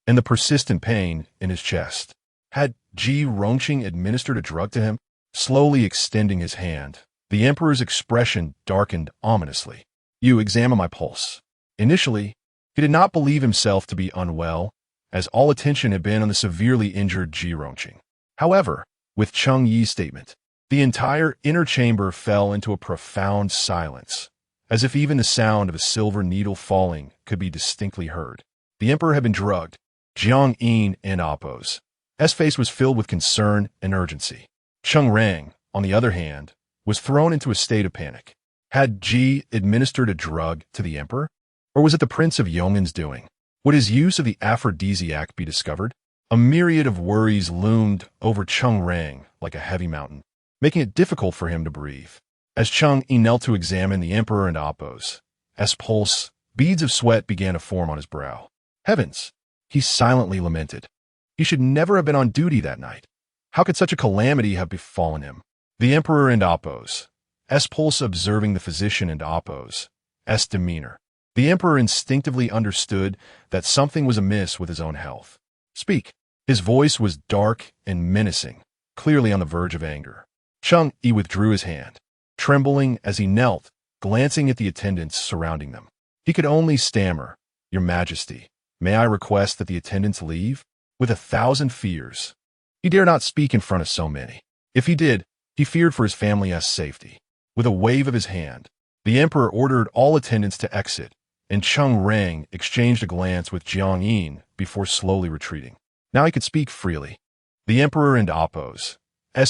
and the persistent pain in his chest. Had Ji Rongqing administered a drug to him? Slowly extending his hand, the emperor's expression darkened ominously. You examine my pulse. Initially, he did not believe himself to be unwell, as all attention had been on the severely injured Ji Rongqing. However, with Cheng Yi's statement, the entire inner chamber fell into a profound silence, as if even the sound of a silver needle falling could be distinctly heard. The emperor had been drugged. Jiang Yin and Appo's face was filled with concern and urgency. Cheng Rang, on the other hand, was thrown into a state of panic. Had Ji administered a drug to the emperor? Or was it the Prince of Yong'an's doing? Would his use of the aphrodisiac be discovered? A myriad of worries loomed over Cheng Rang like a heavy mountain, making it difficult for him to breathe. As Cheng Yi knelt to examine the emperor and Appo's pulse, beads of sweat began to form on his brow. Heavens! He silently lamented. He should never have been on duty that night. How could such a calamity have befallen him? The emperor and Appo's pulse observing the physician and Appo's demeanor. The emperor instinctively understood that something was amiss with his own health. Speak. His voice was dark and menacing, clearly on the verge of anger. Cheng Yi withdrew his hand, trembling as he knelt, glancing at the attendants surrounding them. He could only stammer, Your Majesty, may I request that the attendants leave? With 1,000 fears. He dare not speak in front of so many. If he did, he feared for his family's safety. With a wave of his hand, the emperor ordered all attendants to exit, and Cheng Rang exchanged a glance with Jiang Yin before slowly retreating. Now he could speak freely. The emperor and Appo's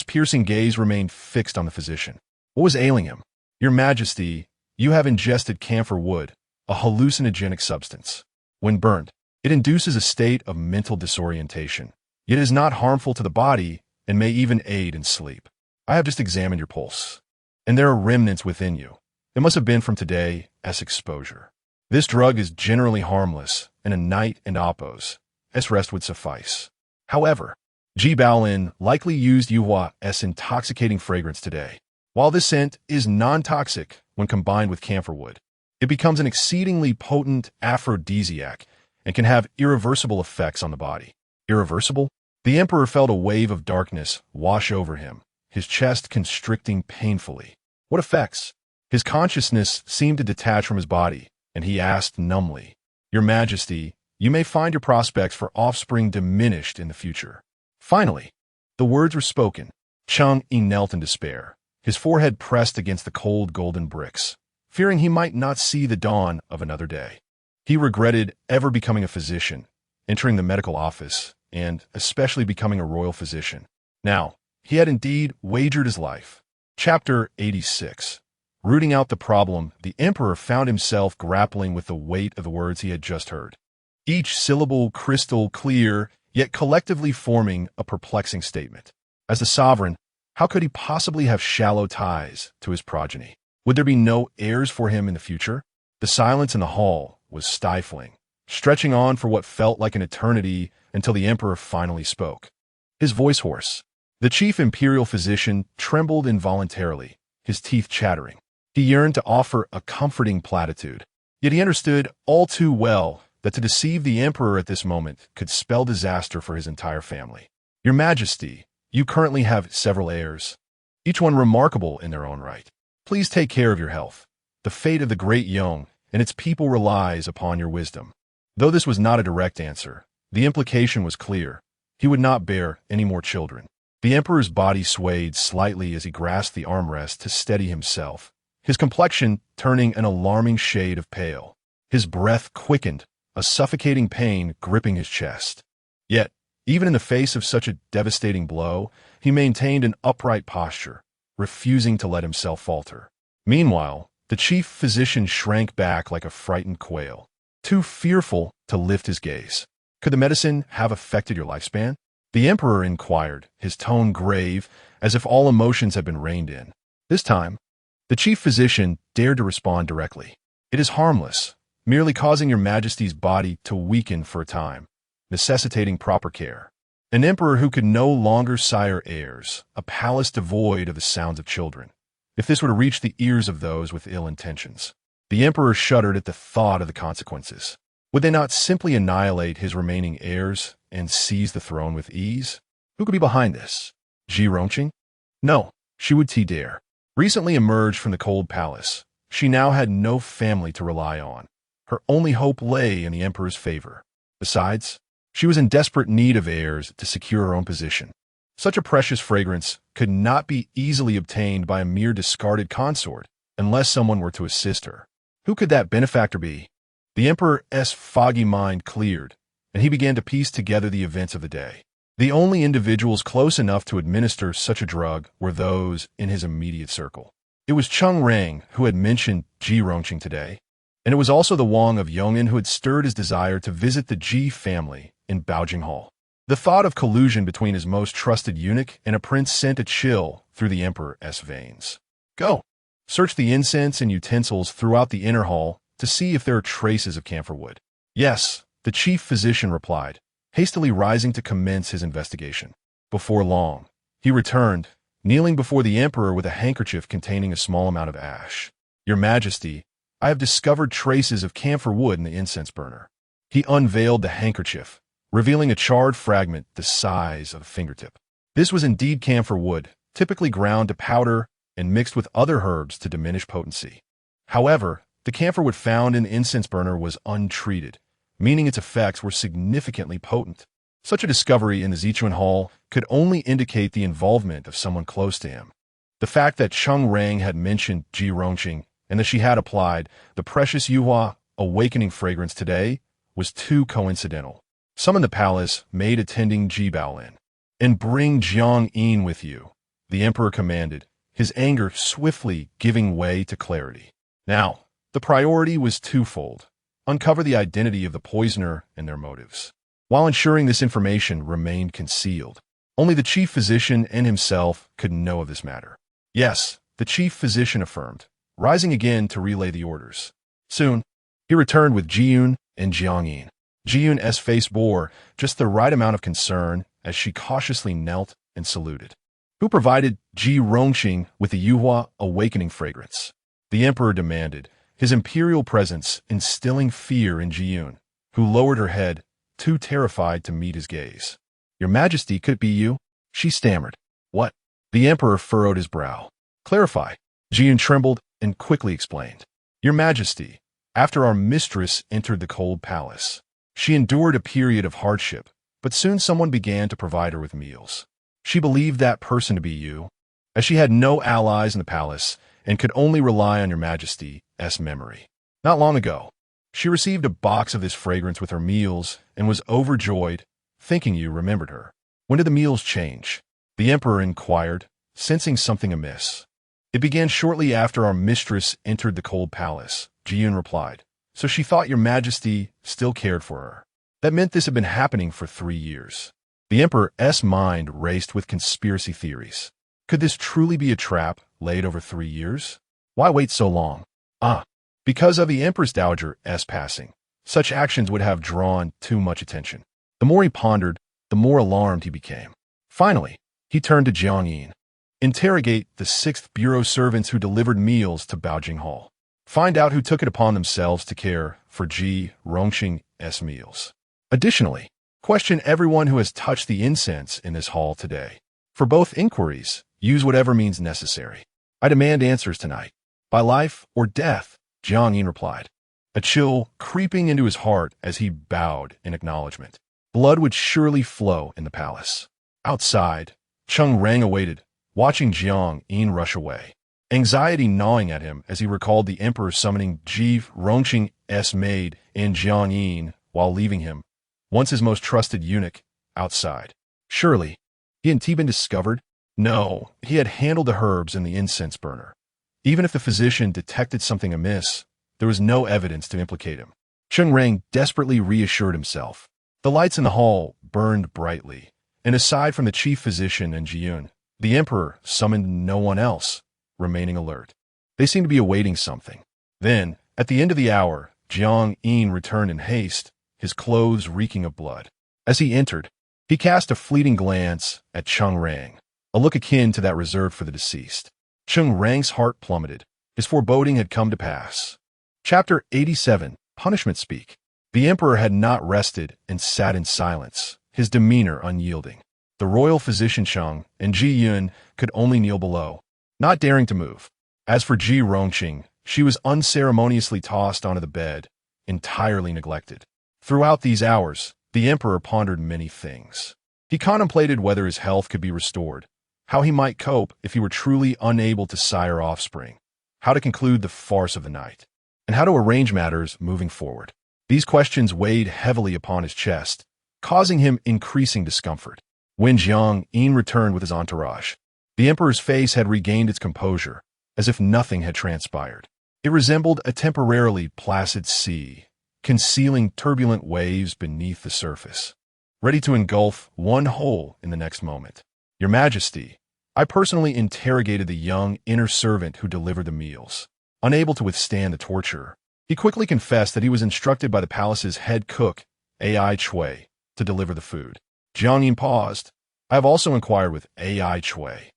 piercing gaze remained fixed on the physician. What was ailing him? Your Majesty, you have ingested camphor wood, a hallucinogenic substance. When burnt, it induces a state of mental disorientation, yet is not harmful to the body and may even aid in sleep. I have just examined your pulse, and there are remnants within you. It must have been from today's exposure. This drug is generally harmless, and a night and Appo's rest would suffice. However, Ji Baolin likely used Yuhua's intoxicating fragrance today. While this scent is non-toxic when combined with camphor wood, it becomes an exceedingly potent aphrodisiac and can have irreversible effects on the body. Irreversible? The emperor felt a wave of darkness wash over him, his chest constricting painfully. What effects? His consciousness seemed to detach from his body, and he asked numbly, Your Majesty, you may find your prospects for offspring diminished in the future. Finally, the words were spoken. Cheng Yi knelt in despair, his forehead pressed against the cold golden bricks, fearing he might not see the dawn of another day. He regretted ever becoming a physician, entering the medical office, and especially becoming a royal physician. Now, he had indeed wagered his life. Chapter 86. Rooting out the problem, the emperor found himself grappling with the weight of the words he had just heard. Each syllable crystal clear, yet collectively forming a perplexing statement. As the sovereign, how could he possibly have shallow ties to his progeny? Would there be no heirs for him in the future? The silence in the hall was stifling, stretching on for what felt like an eternity until the emperor finally spoke. His voice hoarse. The chief imperial physician trembled involuntarily, his teeth chattering. He yearned to offer a comforting platitude, yet he understood all too well that to deceive the emperor at this moment could spell disaster for his entire family. Your Majesty, you currently have several heirs, each one remarkable in their own right. Please take care of your health. The fate of the great Yong and its people relies upon your wisdom. Though this was not a direct answer, the implication was clear. He would not bear any more children. The emperor's body swayed slightly as he grasped the armrest to steady himself, his complexion turning an alarming shade of pale. His breath quickened, a suffocating pain gripping his chest. Yet, even in the face of such a devastating blow, he maintained an upright posture, refusing to let himself falter. Meanwhile, the chief physician shrank back like a frightened quail, too fearful to lift his gaze. Could the medicine have affected your lifespan? The emperor inquired, his tone grave, as if all emotions had been reined in. This time, the chief physician dared to respond directly. It is harmless, merely causing your Majesty's body to weaken for a time, necessitating proper care. An emperor who could no longer sire heirs, a palace devoid of the sounds of children. If this were to reach the ears of those with ill intentions, the emperor shuddered at the thought of the consequences. Would they not simply annihilate his remaining heirs and seize the throne with ease? Who could be behind this? Ji Rongqing? No, she would dare. Recently emerged from the cold palace, she now had no family to rely on. Her only hope lay in the emperor's favor. Besides, she was in desperate need of heirs to secure her own position. Such a precious fragrance could not be easily obtained by a mere discarded consort unless someone were to assist her. Who could that benefactor be? The emperor's foggy mind cleared, and he began to piece together the events of the day. The only individuals close enough to administer such a drug were those in his immediate circle. It was Cheng Rang who had mentioned Ji Rongqing today, and it was also the Wang of Yong'an who had stirred his desire to visit the Ji family in Baojing Hall. The thought of collusion between his most trusted eunuch and a prince sent a chill through the emperor's veins. Go! Search the incense and utensils throughout the inner hall to see if there are traces of camphor wood. Yes, the chief physician replied, hastily rising to commence his investigation. Before long, he returned, kneeling before the emperor with a handkerchief containing a small amount of ash. Your Majesty, I have discovered traces of camphor wood in the incense burner. He unveiled the handkerchief, revealing a charred fragment the size of a fingertip. This was indeed camphor wood, typically ground to powder and mixed with other herbs to diminish potency. However, the camphor wood found in the incense burner was untreated, meaning its effects were significantly potent. Such a discovery in the Zichuan Hall could only indicate the involvement of someone close to him. The fact that Cheng Rang had mentioned Ji Rongqing and that she had applied the precious Yuhua awakening fragrance today was too coincidental. Summon the palace maid attending Ji Baolin, and bring Jiang Yin with you, the emperor commanded, his anger swiftly giving way to clarity. Now, the priority was twofold: uncover the identity of the poisoner and their motives, while ensuring this information remained concealed. Only the chief physician and himself could know of this matter. Yes, the chief physician affirmed, rising again to relay the orders. Soon, he returned with Jiyun and Jiang Yin. Jiyun's face bore just the right amount of concern as she cautiously knelt and saluted. Who provided Ji Rongqing with the Yuhua awakening fragrance? The emperor demanded, his imperial presence instilling fear in Jiyun, who lowered her head, too terrified to meet his gaze. Your Majesty, could it be you? She stammered. What? The emperor furrowed his brow. Clarify. Jiyun trembled and quickly explained. Your Majesty, after our mistress entered the cold palace, she endured a period of hardship, but soon someone began to provide her with meals. She believed that person to be you, as she had no allies in the palace and could only rely on your Majesty's memory. Not long ago, she received a box of this fragrance with her meals and was overjoyed, thinking you remembered her. When did the meals change? The emperor inquired, sensing something amiss. It began shortly after our mistress entered the cold palace, Jiyun replied. So she thought your majesty still cared for her. That meant this had been happening for 3 years. The emperor's mind raced with conspiracy theories. Could this truly be a trap laid over 3 years? Why wait so long? Because of the Empress Dowager's passing. Such actions would have drawn too much attention. The more he pondered, the more alarmed he became. Finally, he turned to Jiang Yin. Interrogate the 6th bureau servants who delivered meals to Baojing Hall. Find out who took it upon themselves to care for Ji Rongqing's meals. Additionally, question everyone who has touched the incense in this hall today. For both inquiries, use whatever means necessary. I demand answers tonight. By life or death, Jiang Yin replied, a chill creeping into his heart as he bowed in acknowledgement. Blood would surely flow in the palace. Outside, Cheng Rang awaited, watching Jiang Yin rush away. Anxiety gnawing at him as he recalled the emperor summoning Ji Rongqing's maid and Jiang Yin while leaving him, once his most trusted eunuch, outside. Surely, hadn't he been discovered? No, he had handled the herbs in the incense burner. Even if the physician detected something amiss, there was no evidence to implicate him. Cheng Rang desperately reassured himself. The lights in the hall burned brightly, and aside from the chief physician and Jiyun, the emperor summoned no one else, remaining alert. They seemed to be awaiting something. Then, at the end of the hour, Jiang Yin returned in haste, his clothes reeking of blood. As he entered, he cast a fleeting glance at Cheng Rang, a look akin to that reserved for the deceased. Cheng Rang's heart plummeted. His foreboding had come to pass. Chapter 87, Punishment Speak. The emperor had not rested and sat in silence, his demeanor unyielding. The royal physician Cheng and Ji Yun could only kneel below, not daring to move. As for Ji Rongqing, she was unceremoniously tossed onto the bed, entirely neglected. Throughout these hours, the emperor pondered many things. He contemplated whether his health could be restored, how he might cope if he were truly unable to sire offspring, how to conclude the farce of the night, and how to arrange matters moving forward. These questions weighed heavily upon his chest, causing him increasing discomfort. When Jiang Yin returned with his entourage, the emperor's face had regained its composure, as if nothing had transpired. It resembled a temporarily placid sea, concealing turbulent waves beneath the surface, ready to engulf one whole in the next moment. Your Majesty, I personally interrogated the young inner servant who delivered the meals. Unable to withstand the torture, he quickly confessed that he was instructed by the palace's head cook, Ai Chui, to deliver the food. Jiang Yin paused. I have also inquired with Ai Chui.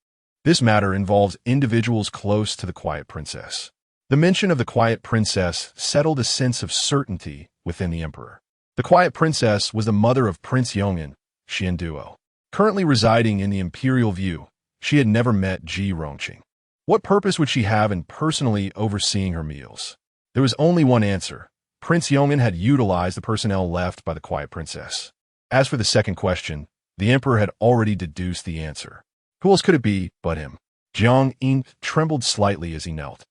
This matter involves individuals close to the Quiet Princess. The mention of the Quiet Princess settled a sense of certainty within the emperor. The Quiet Princess was the mother of Prince Yong'an, Xian Duo. Currently residing in the Imperial View, she had never met Ji Rongqing. What purpose would she have in personally overseeing her meals? There was only one answer. Prince Yong'an had utilized the personnel left by the Quiet Princess. As for the second question, the emperor had already deduced the answer. Who else could it be but him? Jiang Yin trembled slightly as he knelt.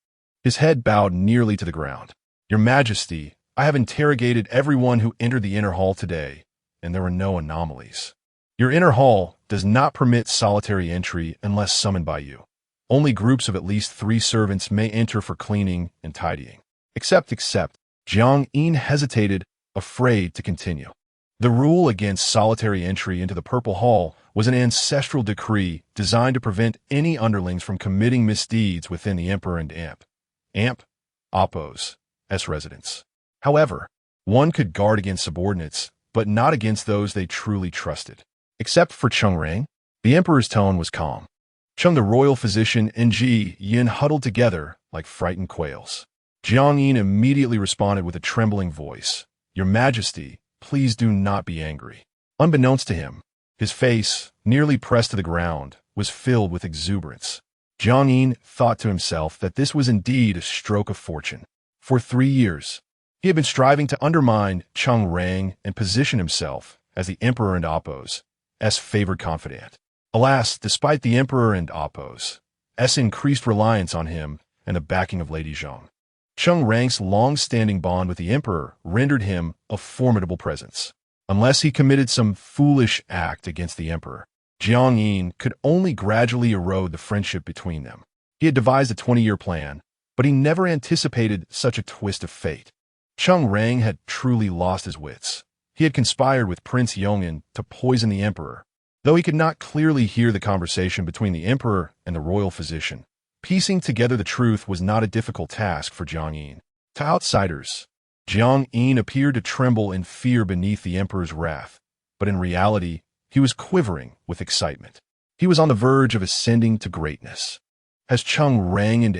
His head bowed nearly to the ground. Your Majesty, I have interrogated everyone who entered the inner hall today, and there were no anomalies. Your inner hall does not permit solitary entry unless summoned by you. Only groups of at least 3 servants may enter for cleaning and tidying. Except. Jiang Yin hesitated, afraid to continue. The rule against solitary entry into the Purple Hall was an ancestral decree designed to prevent any underlings from committing misdeeds within the emperor and Appo's residence. However, one could guard against subordinates, but not against those they truly trusted. Except for Cheng Rang, the emperor's tone was calm. Cheng the royal physician and Ji Yin huddled together like frightened quails. Jiang Yin immediately responded with a trembling voice. Your Majesty, please do not be angry. Unbeknownst to him, his face, nearly pressed to the ground, was filled with exuberance. Jiang Yin thought to himself that this was indeed a stroke of fortune. For 3 years, he had been striving to undermine Cheng Rang and position himself as the emperor and Appo's favored confidant. Alas, despite the emperor and Appo's increased reliance on him and the backing of Lady Zhang, Cheng Rang's long-standing bond with the emperor rendered him a formidable presence. Unless he committed some foolish act against the emperor, Jiang Yin could only gradually erode the friendship between them. He had devised a 20-year plan, but he never anticipated such a twist of fate. Cheng Rang had truly lost his wits. He had conspired with Prince Yong'an to poison the emperor. Though he could not clearly hear the conversation between the emperor and the royal physician, piecing together the truth was not a difficult task for Jiang Yin. To outsiders, Jiang Yin appeared to tremble in fear beneath the emperor's wrath, but in reality, he was quivering with excitement. He was on the verge of ascending to greatness. Has Cheng Rang and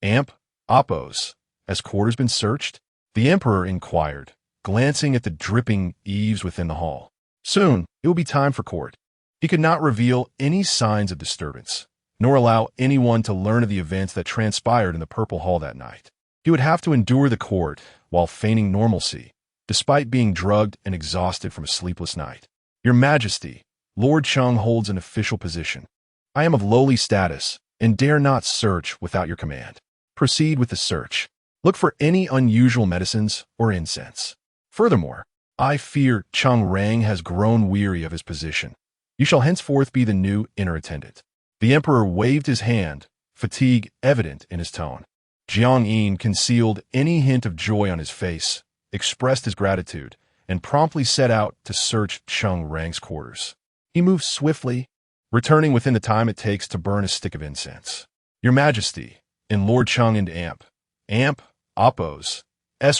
Amp, Oppos, has quarters been searched? The emperor inquired, glancing at the dripping eaves within the hall. Soon, it would be time for court. He could not reveal any signs of disturbance, nor allow anyone to learn of the events that transpired in the Purple Hall that night. He would have to endure the court while feigning normalcy, despite being drugged and exhausted from a sleepless night. Your Majesty, Lord Cheng holds an official position. I am of lowly status and dare not search without your command. Proceed with the search. Look for any unusual medicines or incense. Furthermore, I fear Cheng Rang has grown weary of his position. You shall henceforth be the new inner attendant. The emperor waved his hand, fatigue evident in his tone. Jiang Yin concealed any hint of joy on his face, expressed his gratitude, and promptly set out to search Cheng Rang's quarters. He moved swiftly, returning within the time it takes to burn a stick of incense. Your Majesty, in Lord Cheng and Amp, Oppos,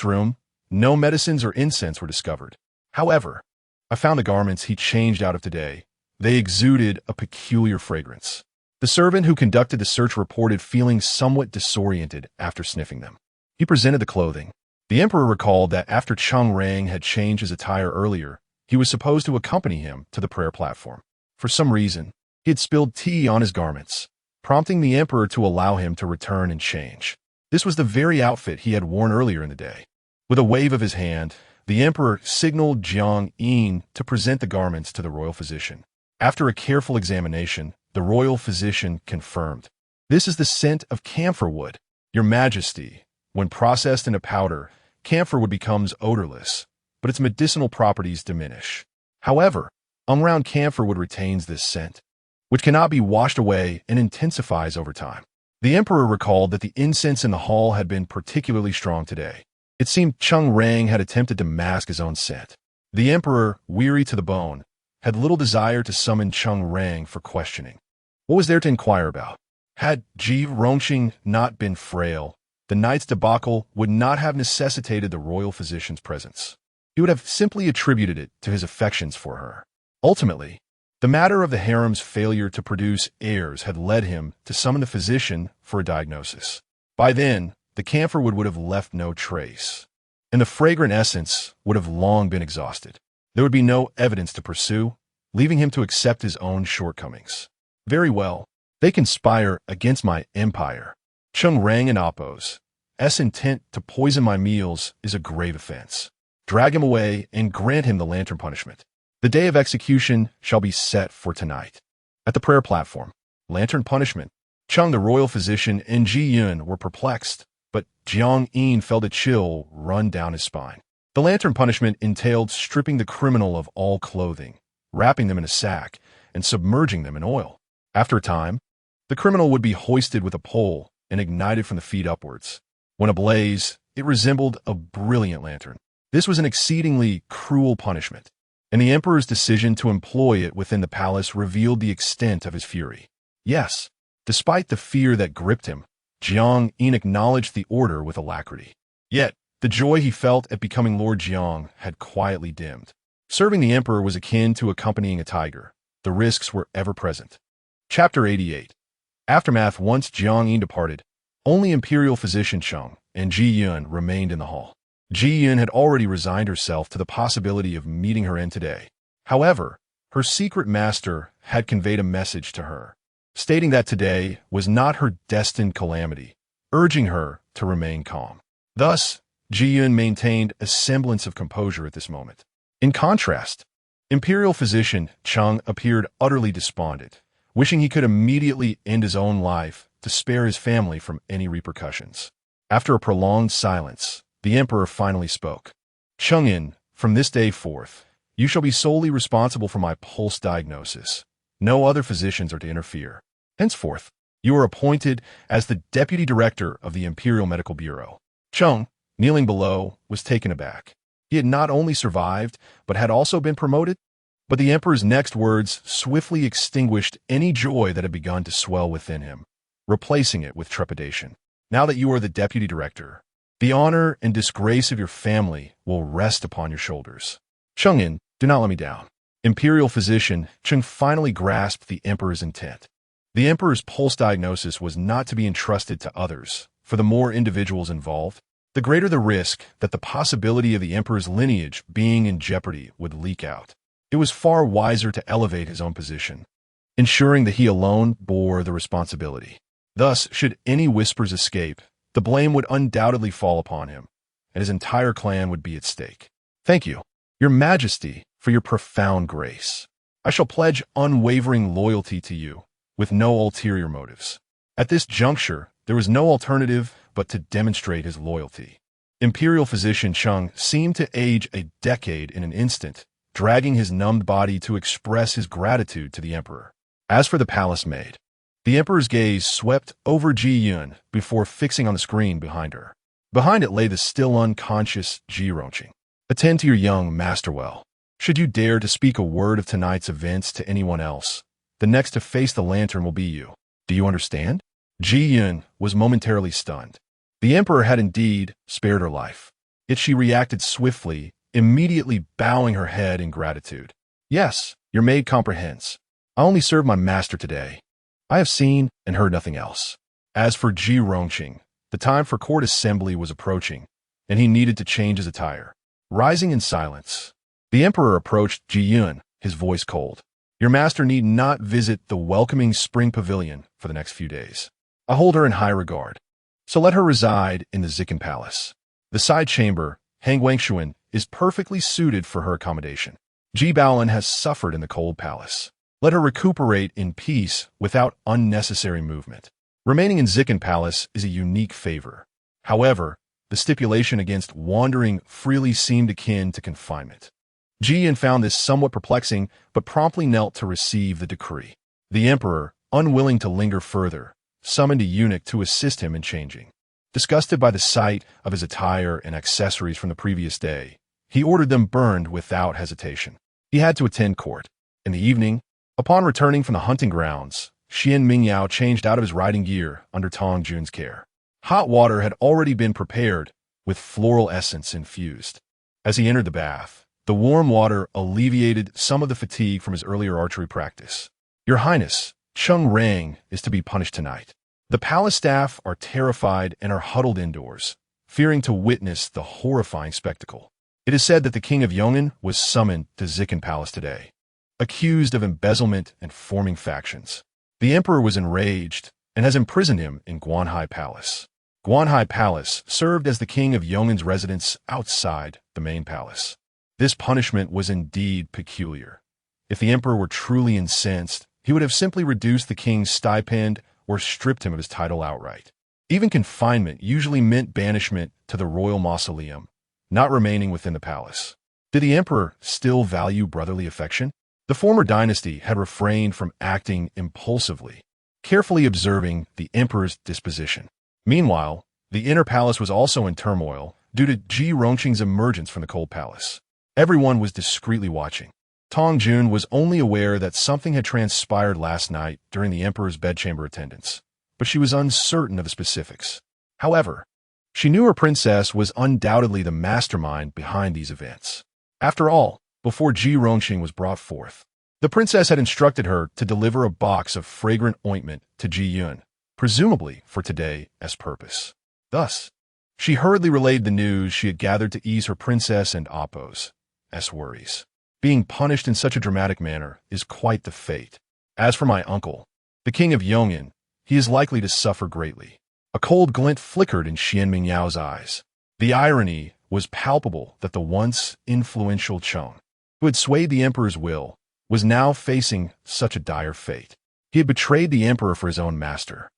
room, no medicines or incense were discovered. However, I found the garments he changed out of today. They exuded a peculiar fragrance. The servant who conducted the search reported feeling somewhat disoriented after sniffing them. He presented the clothing. The emperor recalled that after Cheng Rang had changed his attire earlier, he was supposed to accompany him to the prayer platform. For some reason, he had spilled tea on his garments, prompting the emperor to allow him to return and change. This was the very outfit he had worn earlier in the day. With a wave of his hand, the emperor signaled Jiang Yin to present the garments to the royal physician. After a careful examination, the royal physician confirmed, "This is the scent of camphor wood. Your Majesty, when processed into powder, camphor wood becomes odorless, but its medicinal properties diminish. However, unground camphor wood retains this scent, which cannot be washed away and intensifies over time." The emperor recalled that the incense in the hall had been particularly strong today. It seemed Cheng Rang had attempted to mask his own scent. The emperor, weary to the bone, had little desire to summon Cheng Rang for questioning. What was there to inquire about? Had Ji Rongqing not been frail, the night's debacle would not have necessitated the royal physician's presence. He would have simply attributed it to his affections for her. Ultimately, the matter of the harem's failure to produce heirs had led him to summon the physician for a diagnosis. By then, the camphor wood would have left no trace, and the fragrant essence would have long been exhausted. There would be no evidence to pursue, leaving him to accept his own shortcomings. Very well, they conspire against my empire. Cheng Rang and Oppos' intent to poison my meals is a grave offense. Drag him away and grant him the lantern punishment. The day of execution shall be set for tonight. At the prayer platform, lantern punishment. Cheng, the royal physician, and Ji Yun were perplexed, but Jiang Yin felt a chill run down his spine. The lantern punishment entailed stripping the criminal of all clothing, wrapping them in a sack, and submerging them in oil. After a time, the criminal would be hoisted with a pole and ignited from the feet upwards. When ablaze, it resembled a brilliant lantern. This was an exceedingly cruel punishment, and the emperor's decision to employ it within the palace revealed the extent of his fury. Yes, despite the fear that gripped him, Jiang Yin acknowledged the order with alacrity. Yet, the joy he felt at becoming Lord Jiang had quietly dimmed. Serving the emperor was akin to accompanying a tiger. The risks were ever present. Chapter 88. Aftermath. Once Jiang Yin departed, only imperial physician Cheng and Ji Yun remained in the hall. Ji Yun had already resigned herself to the possibility of meeting her end today. However, her secret master had conveyed a message to her, stating that today was not her destined calamity, urging her to remain calm. Thus, Ji Yun maintained a semblance of composure at this moment. In contrast, imperial physician Cheng appeared utterly despondent, wishing he could immediately end his own life to spare his family from any repercussions. After a prolonged silence, the emperor finally spoke. Cheng-in, from this day forth, you shall be solely responsible for my pulse diagnosis. No other physicians are to interfere. Henceforth, You are appointed as the deputy director of the Imperial Medical Bureau. Chung, kneeling below, was taken aback. He had not only survived, but had also been promoted. But the emperor's next words swiftly extinguished any joy that had begun to swell within him, replacing it with trepidation. Now that you are the deputy director, the honor and disgrace of your family will rest upon your shoulders. Chungin, do not let me down. Imperial physician Chung finally grasped the emperor's intent. The emperor's pulse diagnosis was not to be entrusted to others. For the more individuals involved, the greater the risk that the possibility of the emperor's lineage being in jeopardy would leak out. It was far wiser to elevate his own position, ensuring that he alone bore the responsibility. Thus, should any whispers escape, the blame would undoubtedly fall upon him, and his entire clan would be at stake. Thank you, Your Majesty, for your profound grace. I shall pledge unwavering loyalty to you, with no ulterior motives. At this juncture, there was no alternative but to demonstrate his loyalty. Imperial physician Chung seemed to age a decade in an instant, dragging his numbed body to express his gratitude to the emperor. As for the palace maid, the emperor's gaze swept over Ji Yun before fixing on the screen behind her. Behind it lay the still unconscious Ji Rongqing. Attend to your young master well. Should you dare to speak a word of tonight's events to anyone else, the next to face the lantern will be you. Do you understand? Ji Yun was momentarily stunned. The emperor had indeed spared her life. Yet she reacted swiftly, immediately bowing her head in gratitude. Yes, your maid comprehends. I only serve my master today. I have seen and heard nothing else. As for Ji Rongqing, the time for court assembly was approaching, and he needed to change his attire. Rising in silence, the emperor approached Ji Yun, his voice cold. Your master need not visit the welcoming spring pavilion for the next few days. I hold her in high regard, so let her reside in the Zikin Palace. The side chamber, Hang Wangshuan, is perfectly suited for her accommodation. Ji Baolin has suffered in the cold palace. Let her recuperate in peace without unnecessary movement. Remaining in Zikin Palace is a unique favor. However, the stipulation against wandering freely seemed akin to confinement. Ji Yun found this somewhat perplexing, but promptly knelt to receive the decree. The emperor, unwilling to linger further, summoned a eunuch to assist him in changing. Disgusted by the sight of his attire and accessories from the previous day, he ordered them burned without hesitation. He had to attend court. In the evening, upon returning from the hunting grounds, Xuan Mingyao changed out of his riding gear under Tong Jun's care. Hot water had already been prepared, with floral essence infused. As he entered the bath, the warm water alleviated some of the fatigue from his earlier archery practice. Your Highness, Chung Rang is to be punished tonight. The palace staff are terrified and are huddled indoors, fearing to witness the horrifying spectacle. It is said that the king of Yong'an was summoned to Zikin Palace today, accused of embezzlement and forming factions. The emperor was enraged and has imprisoned him in Guanhai Palace. Guanhai Palace served as the king of Yong'an's residence outside the main palace. This punishment was indeed peculiar. If the emperor were truly incensed, he would have simply reduced the king's stipend or stripped him of his title outright. Even confinement usually meant banishment to the royal mausoleum, not remaining within the palace. Did the emperor still value brotherly affection? The former dynasty had refrained from acting impulsively, carefully observing the emperor's disposition. Meanwhile, the inner palace was also in turmoil due to Ji Rongqing's emergence from the cold palace. Everyone was discreetly watching. Tong Jun was only aware that something had transpired last night during the emperor's bedchamber attendance, but she was uncertain of the specifics. However, she knew her princess was undoubtedly the mastermind behind these events. After all, before Ji Rongqing was brought forth, the princess had instructed her to deliver a box of fragrant ointment to Ji Yun, presumably for today's purpose. Thus, she hurriedly relayed the news she had gathered to ease her princess and Appo's worries. Being punished in such a dramatic manner is quite the fate. As for my uncle, the king of Yong'an, he is likely to suffer greatly. A cold glint flickered in Xuan Mingyao's eyes. The irony was palpable that the once influential Chung, who had swayed the emperor's will, was now facing such a dire fate. He had betrayed the emperor for his own master,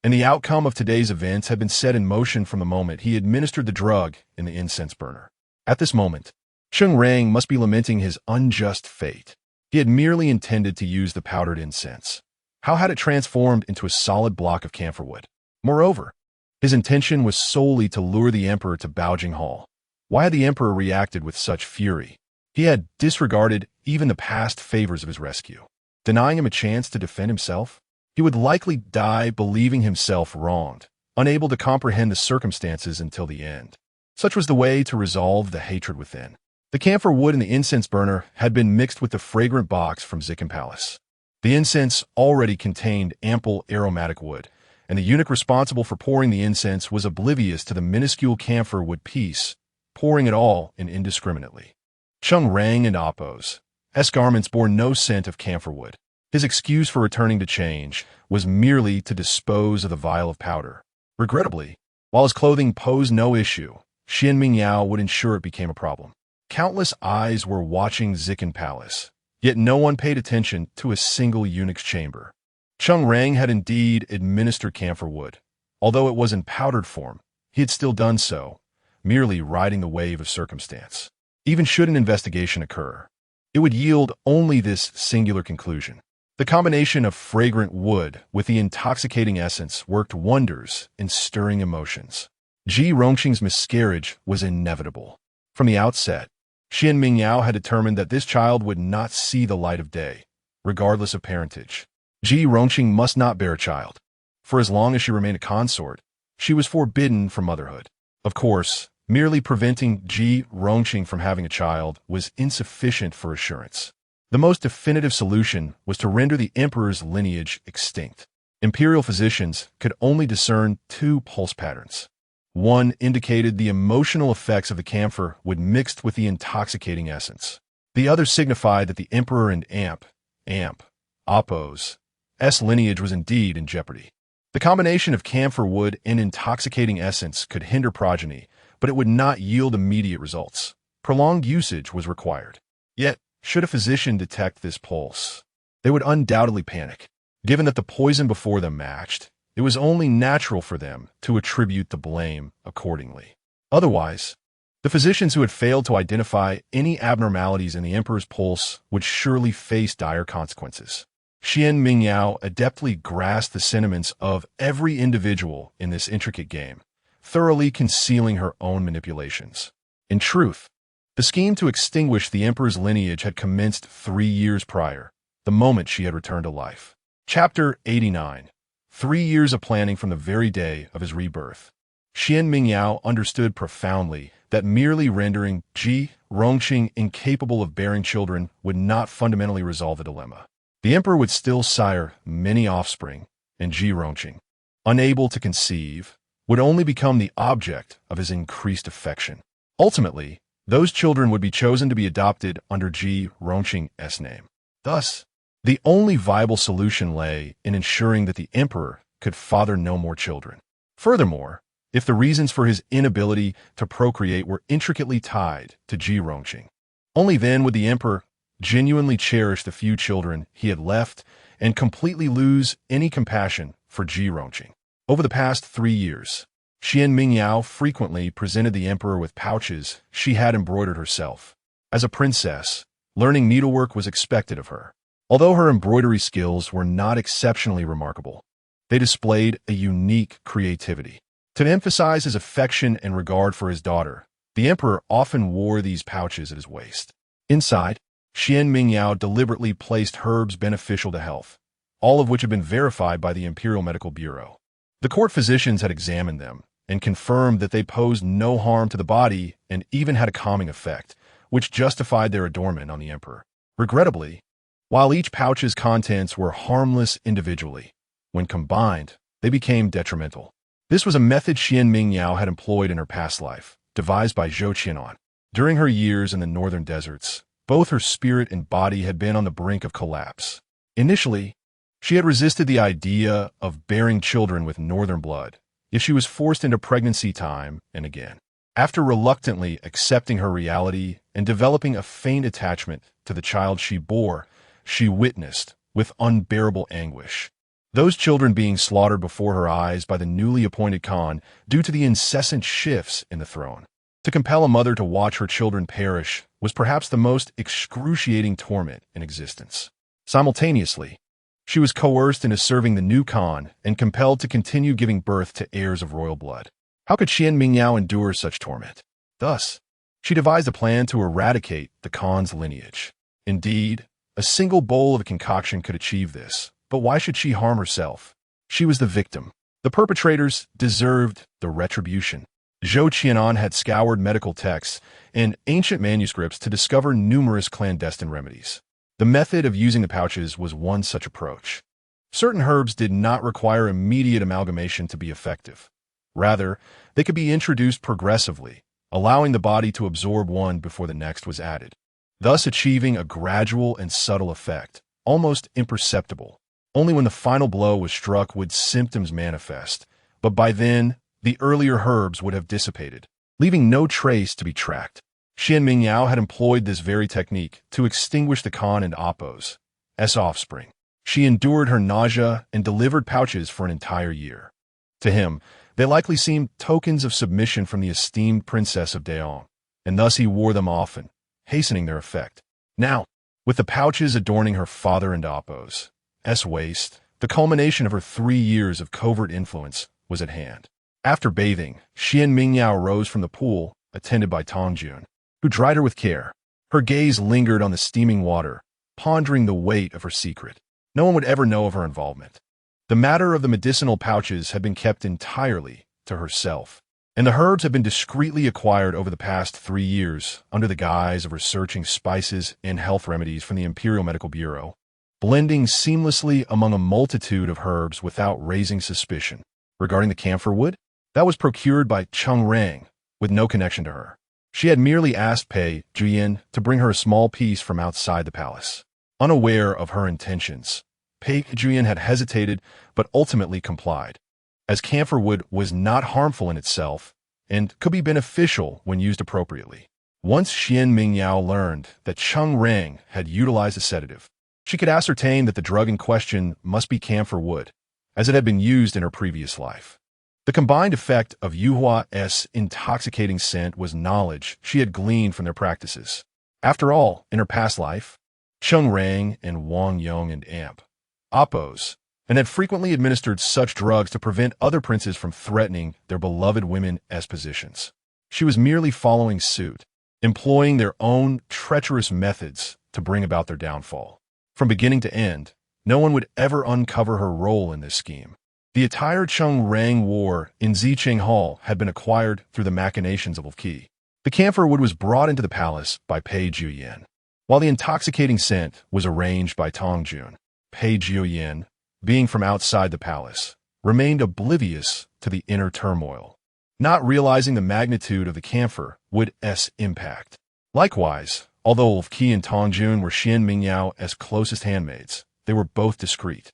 and the outcome of today's events had been set in motion from the moment he administered the drug in the incense burner. At this moment, Chung Rang must be lamenting his unjust fate. He had merely intended to use the powdered incense. How had it transformed into a solid block of camphor wood? Moreover, his intention was solely to lure the emperor to Baojing Hall. Why had the emperor reacted with such fury? He had disregarded even the past favors of his rescue, denying him a chance to defend himself. He would likely die believing himself wronged, unable to comprehend the circumstances until the end. Such was the way to resolve the hatred within. The camphor wood in the incense burner had been mixed with the fragrant box from Zikin Palace. The incense already contained ample aromatic wood, and the eunuch responsible for pouring the incense was oblivious to the minuscule camphor wood piece, pouring it all in indiscriminately. Chung Rang and Appo's garments bore no scent of camphor wood. His excuse for returning to change was merely to dispose of the vial of powder. Regrettably, while his clothing posed no issue, Xuan Mingyao would ensure it became a problem. Countless eyes were watching Zikin Palace, yet no one paid attention to a single eunuch's chamber. Chung Rang had indeed administered camphor wood. Although it was in powdered form, he had still done so, merely riding the wave of circumstance. Even should an investigation occur, it would yield only this singular conclusion. The combination of fragrant wood with the intoxicating essence worked wonders in stirring emotions. Ji Rongqing's miscarriage was inevitable. From the outset, Xuan Mingyao had determined that this child would not see the light of day, regardless of parentage. Ji Rongqing must not bear a child. For as long as she remained a consort, she was forbidden from motherhood. Of course, merely preventing Ji Rongqing from having a child was insufficient for assurance. The most definitive solution was to render the emperor's lineage extinct. Imperial physicians could only discern two pulse patterns. One indicated the emotional effects of the camphor wood mixed with the intoxicating essence. The other signified that the emperor and Appo's lineage was indeed in jeopardy. The combination of camphor wood and intoxicating essence could hinder progeny, but it would not yield immediate results. Prolonged usage was required. Yet, should a physician detect this pulse, they would undoubtedly panic. Given that the poison before them matched, it was only natural for them to attribute the blame accordingly. Otherwise, the physicians who had failed to identify any abnormalities in the emperor's pulse would surely face dire consequences. Xuan Mingyao adeptly grasped the sentiments of every individual in this intricate game, thoroughly concealing her own manipulations. In truth, the scheme to extinguish the emperor's lineage had commenced 3 years prior, the moment she had returned to life. Chapter 89. 3 years of planning from the very day of his rebirth. Xuan Mingyao understood profoundly that merely rendering Ji Rongqing incapable of bearing children would not fundamentally resolve the dilemma. The emperor would still sire many offspring, and Ji Rongqing, unable to conceive, would only become the object of his increased affection. Ultimately, those children would be chosen to be adopted under Ji Rongqing's name. Thus, the only viable solution lay in ensuring that the emperor could father no more children. Furthermore, if the reasons for his inability to procreate were intricately tied to Ji Rongqing, only then would the emperor genuinely cherish the few children he had left and completely lose any compassion for Ji Rongqing. Over the past 3 years, Xuan Mingyao frequently presented the emperor with pouches she had embroidered herself. As a princess, learning needlework was expected of her. Although her embroidery skills were not exceptionally remarkable, they displayed a unique creativity. To emphasize his affection and regard for his daughter, the emperor often wore these pouches at his waist. Inside, Xuan Mingyao deliberately placed herbs beneficial to health, all of which had been verified by the Imperial Medical Bureau. The court physicians had examined them and confirmed that they posed no harm to the body and even had a calming effect, which justified their adornment on the emperor. Regrettably, while each pouch's contents were harmless individually, when combined, they became detrimental. This was a method Xuan Mingyao had employed in her past life, devised by Zhou Qianan. During her years in the northern deserts, both her spirit and body had been on the brink of collapse. Initially, she had resisted the idea of bearing children with northern blood, yet she was forced into pregnancy time and again. After reluctantly accepting her reality and developing a faint attachment to the child she bore, she witnessed, with unbearable anguish, those children being slaughtered before her eyes by the newly appointed Khan due to the incessant shifts in the throne. To compel a mother to watch her children perish was perhaps the most excruciating torment in existence. Simultaneously, She was coerced into serving the new Khan and compelled to continue giving birth to heirs of royal blood. How could Xuan Mingyao endure such torment? Thus, she devised a plan to eradicate the Khan's lineage. Indeed, a single bowl of a concoction could achieve this, but why should she harm herself? She was the victim. The perpetrators deserved the retribution. Zhou Qianan had scoured medical texts and ancient manuscripts to discover numerous clandestine remedies. The method of using the pouches was one such approach. Certain herbs did not require immediate amalgamation to be effective. Rather, they could be introduced progressively, allowing the body to absorb one before the next was added, thus achieving a gradual and subtle effect, almost imperceptible. Only when the final blow was struck would symptoms manifest, but by then, the earlier herbs would have dissipated, leaving no trace to be tracked. Xuan Mingyao had employed this very technique to extinguish the Khan and Appo's offspring. She endured her nausea and delivered pouches for an entire year. To him, they likely seemed tokens of submission from the esteemed princess of Daong, and thus he wore them often, hastening their effect. Now, with the pouches adorning her father and Appo's waist, the culmination of her 3 years of covert influence was at hand. After bathing, Xuan Mingyao rose from the pool, attended by Tong Jun, who dried her with care. Her gaze lingered on the steaming water, pondering the weight of her secret. No one would ever know of her involvement. The matter of the medicinal pouches had been kept entirely to herself, and the herbs had been discreetly acquired over the past 3 years under the guise of researching spices and health remedies from the Imperial Medical Bureau, blending seamlessly among a multitude of herbs without raising suspicion. Regarding the camphor wood, that was procured by Cheng Rang, with no connection to her. She had merely asked Pei Juyin to bring her a small piece from outside the palace. Unaware of her intentions, Pei Juyin had hesitated but ultimately complied, as camphor wood was not harmful in itself and could be beneficial when used appropriately. Once Xuan Mingyao learned that Cheng Rang had utilized a sedative, she could ascertain that the drug in question must be camphor wood, as it had been used in her previous life. The combined effect of Yuhua's intoxicating scent was knowledge she had gleaned from their practices. After all, in her past life, Cheng Rang and Wang Yong and Appo's, and had frequently administered such drugs to prevent other princes from threatening their beloved women's positions. She was merely following suit, employing their own treacherous methods to bring about their downfall. From beginning to end, no one would ever uncover her role in this scheme. The attire Cheng Rang wore in Zicheng Hall had been acquired through the machinations of Qi. The camphor wood was brought into the palace by Pei Juyin, while the intoxicating scent was arranged by Tong Jun. Pei Juyin, being from outside the palace, remained oblivious to the inner turmoil, not realizing the magnitude of the camphor wood's impact. Likewise, although Qi and Tong Jun were Xuan Mingyao's closest handmaids, they were both discreet.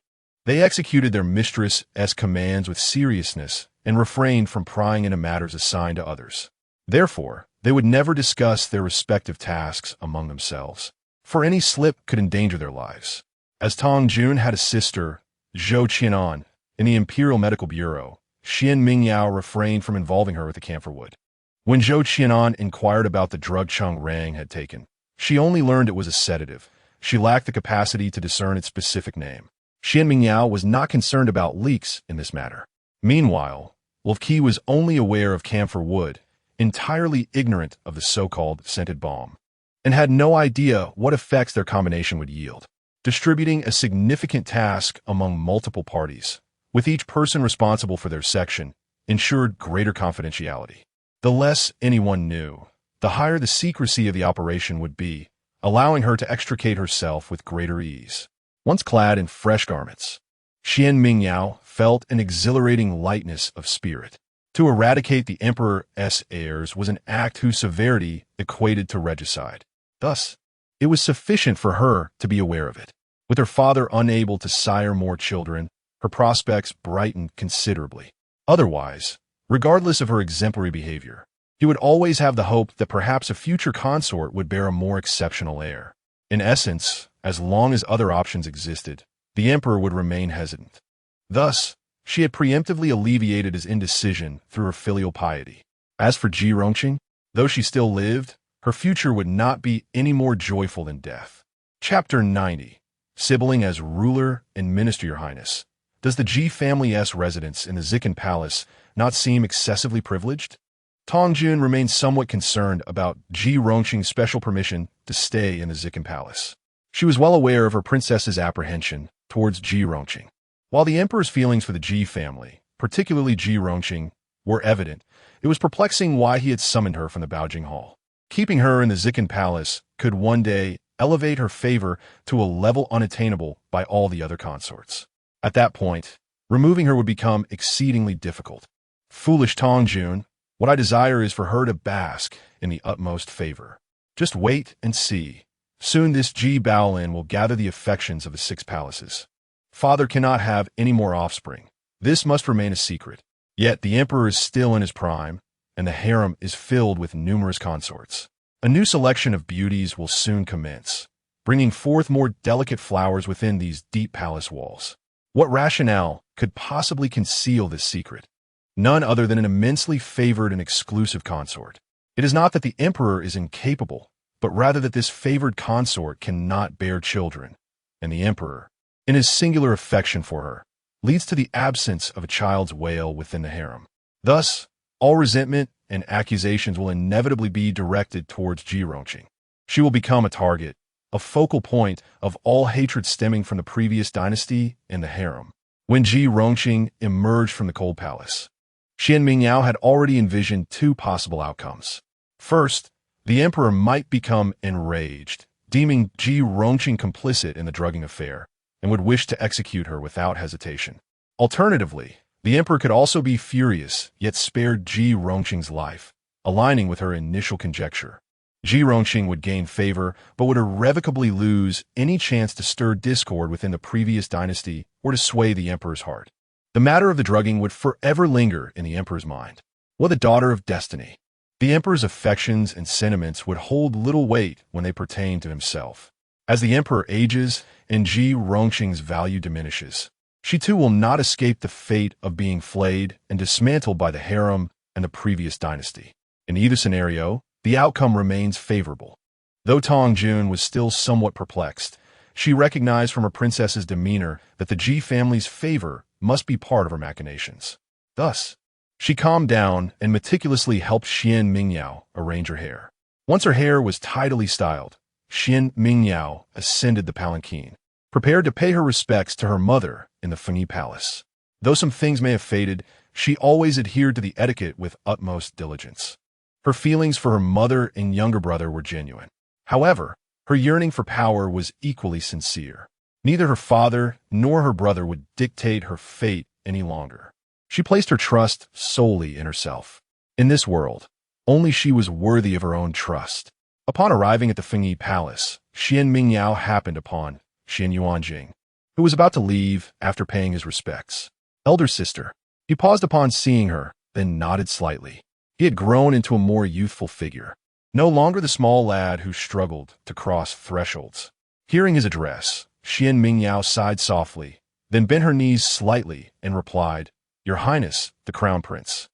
They executed their mistress's commands with seriousness and refrained from prying into matters assigned to others. Therefore, they would never discuss their respective tasks among themselves, for any slip could endanger their lives. As Tong Jun had a sister, Zhou Qianan, in the Imperial Medical Bureau, Xuan Mingyao refrained from involving her with the camphor wood. When Zhou Qianan inquired about the drug Cheng Rang had taken, she only learned it was a sedative. She lacked the capacity to discern its specific name. Xuan Mingyao was not concerned about leaks in this matter. Meanwhile, Qi was only aware of camphor wood, entirely ignorant of the so-called scented balm, and had no idea what effects their combination would yield. Distributing a significant task among multiple parties, with each person responsible for their section, ensured greater confidentiality. The less anyone knew, the higher the secrecy of the operation would be, allowing her to extricate herself with greater ease. Once clad in fresh garments, Xuan Mingyao felt an exhilarating lightness of spirit. To eradicate the emperor's heirs was an act whose severity equated to regicide. Thus, it was sufficient for her to be aware of it. With her father unable to sire more children, her prospects brightened considerably. Otherwise, regardless of her exemplary behavior, he would always have the hope that perhaps a future consort would bear a more exceptional heir. In essence, as long as other options existed, the emperor would remain hesitant. Thus, she had preemptively alleviated his indecision through her filial piety. As for Ji Rongqing, though she still lived, her future would not be any more joyful than death. Chapter 90. sibling as ruler and minister, Your Highness. Does the Ji family's residence in the Zikan Palace not seem excessively privileged? Tong Jun remained somewhat concerned about Ji Rongqing's special permission to stay in the Zikan Palace. She was well aware of her princess's apprehension towards Ji Rongqing. While the emperor's feelings for the Ji family, particularly Ji Rongqing, were evident, it was perplexing why he had summoned her from the Baojing Hall. Keeping her in the Zikan Palace could one day elevate her favor to a level unattainable by all the other consorts. At that point, removing her would become exceedingly difficult. Foolish Tong Jun, what I desire is for her to bask in the utmost favor. Just wait and see. Soon this Ji Baolin will gather the affections of the 6 palaces. Father cannot have any more offspring. This must remain a secret. Yet the emperor is still in his prime, and the harem is filled with numerous consorts. A new selection of beauties will soon commence, bringing forth more delicate flowers within these deep palace walls. What rationale could possibly conceal this secret? None other than an immensely favored and exclusive consort. It is not that the emperor is incapable, but rather that this favored consort cannot bear children, and the emperor, in his singular affection for her, leads to the absence of a child's wail within the harem. Thus, all resentment and accusations will inevitably be directed towards Ji Rongqing. She will become a target, a focal point of all hatred stemming from the previous dynasty and the harem. When Ji Rongqing emerged from the Cold Palace, Xuan Mingyao had already envisioned 2 possible outcomes. First, the emperor might become enraged, deeming Ji Rongqing complicit in the drugging affair, and would wish to execute her without hesitation. Alternatively, the emperor could also be furious, yet spared Ji Rongqing's life, aligning with her initial conjecture. Ji Rongqing would gain favor, but would irrevocably lose any chance to stir discord within the previous dynasty or to sway the emperor's heart. The matter of the drugging would forever linger in the emperor's mind. What a daughter of destiny! The emperor's affections and sentiments would hold little weight when they pertain to himself. As the emperor ages and Ji Rongqing's value diminishes, she too will not escape the fate of being flayed and dismantled by the harem and the previous dynasty. In either scenario, the outcome remains favorable. Though Tong Jun was still somewhat perplexed, she recognized from her princess's demeanor that the Ji family's favor must be part of her machinations. Thus, she calmed down and meticulously helped Xuan Mingyao arrange her hair. Once her hair was tidily styled, Xuan Mingyao ascended the palanquin, prepared to pay her respects to her mother in the Fengyi Palace. Though some things may have faded, she always adhered to the etiquette with utmost diligence. Her feelings for her mother and younger brother were genuine. However, her yearning for power was equally sincere. Neither her father nor her brother would dictate her fate any longer. She placed her trust solely in herself. In this world, only she was worthy of her own trust. Upon arriving at the Fengyi Palace, Xuan Mingyao happened upon Xuan Yuanjing, who was about to leave after paying his respects. Elder sister. He paused upon seeing her, then nodded slightly. He had grown into a more youthful figure, no longer the small lad who struggled to cross thresholds. Hearing his address, Xuan Mingyao sighed softly, then bent her knees slightly and replied, "Your Highness, the Crown Prince."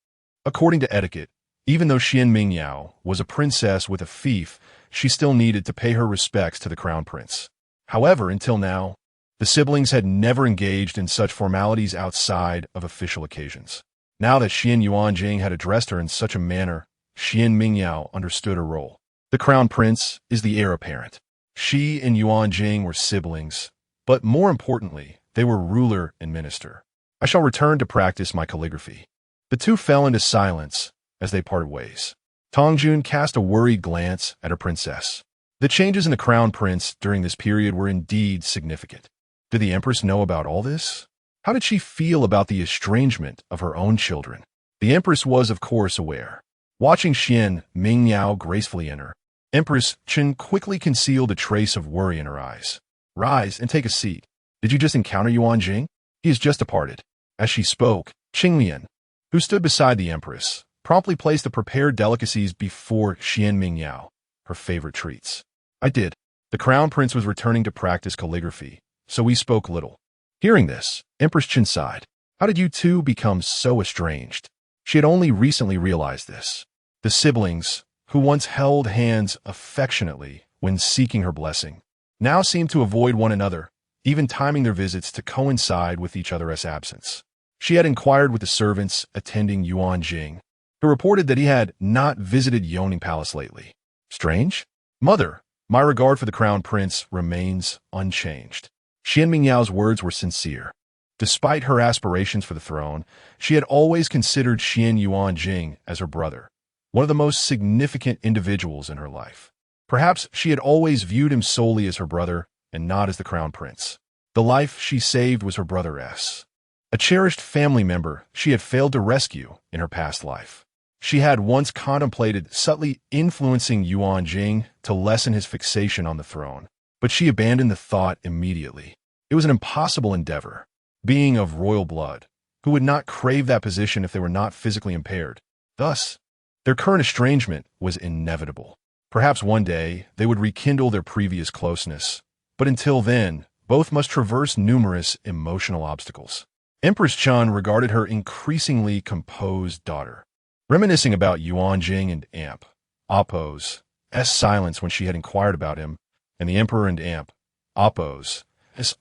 According to etiquette, even though Xuan Mingyao was a princess with a fief, she still needed to pay her respects to the Crown Prince. However, until now, the siblings had never engaged in such formalities outside of official occasions. Now that Xuan Yuanjing had addressed her in such a manner, Xuan Mingyao understood her role. The Crown Prince is the heir apparent. She and Yuanjing were siblings, but more importantly, they were ruler and minister. I shall return to practice my calligraphy. The two fell into silence as they parted ways. Tong Jun cast a worried glance at her princess. The changes in the Crown Prince during this period were indeed significant. Did the Empress know about all this? How did she feel about the estrangement of her own children? The Empress was, of course, aware. Watching Xuan Mingyao gracefully enter, Empress Chen quickly concealed a trace of worry in her eyes. "Rise and take a seat. Did you just encounter Yuanjing? He has just departed." As she spoke, Qingmian, who stood beside the Empress, promptly placed the prepared delicacies before Xuan Mingyao, her favorite treats. "I did." The Crown Prince was returning to practice calligraphy, so we spoke little. Hearing this, Empress Chen sighed. How did you two become so estranged? She had only recently realized this. The siblings, who once held hands affectionately when seeking her blessing, now seemed to avoid one another, even timing their visits to coincide with each other's absence. She had inquired with the servants attending Yuan Jing, who reported that he had not visited Yongning Palace lately. Strange? Mother, my regard for the crown prince remains unchanged. Xuan Mingyao's words were sincere. Despite her aspirations for the throne, she had always considered Xian Yuan Jing as her brother, one of the most significant individuals in her life. Perhaps she had always viewed him solely as her brother and not as the crown prince. The life she saved was her brother's, a cherished family member she had failed to rescue in her past life. She had once contemplated subtly influencing Yuan Jing to lessen his fixation on the throne, but she abandoned the thought immediately. It was an impossible endeavor. Being of royal blood, who would not crave that position if they were not physically impaired. Thus, their current estrangement was inevitable. Perhaps one day they would rekindle their previous closeness, but until then, both must traverse numerous emotional obstacles. Empress Chun regarded her increasingly composed daughter, reminiscing about Yuan Jing and Amp Appo's silence when she had inquired about him, and the emperor and Amp Appo's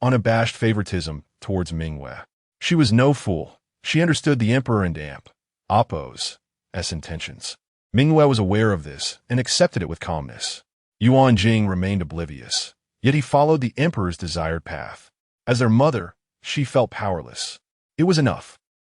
unabashed favoritism towards Mingwe. She was no fool. She understood the emperor and Amp Appo's intentions. Mingwe was aware of this and accepted it with calmness. Yuan Jing remained oblivious, yet he followed the emperor's desired path. As their mother, she felt powerless. It was enough.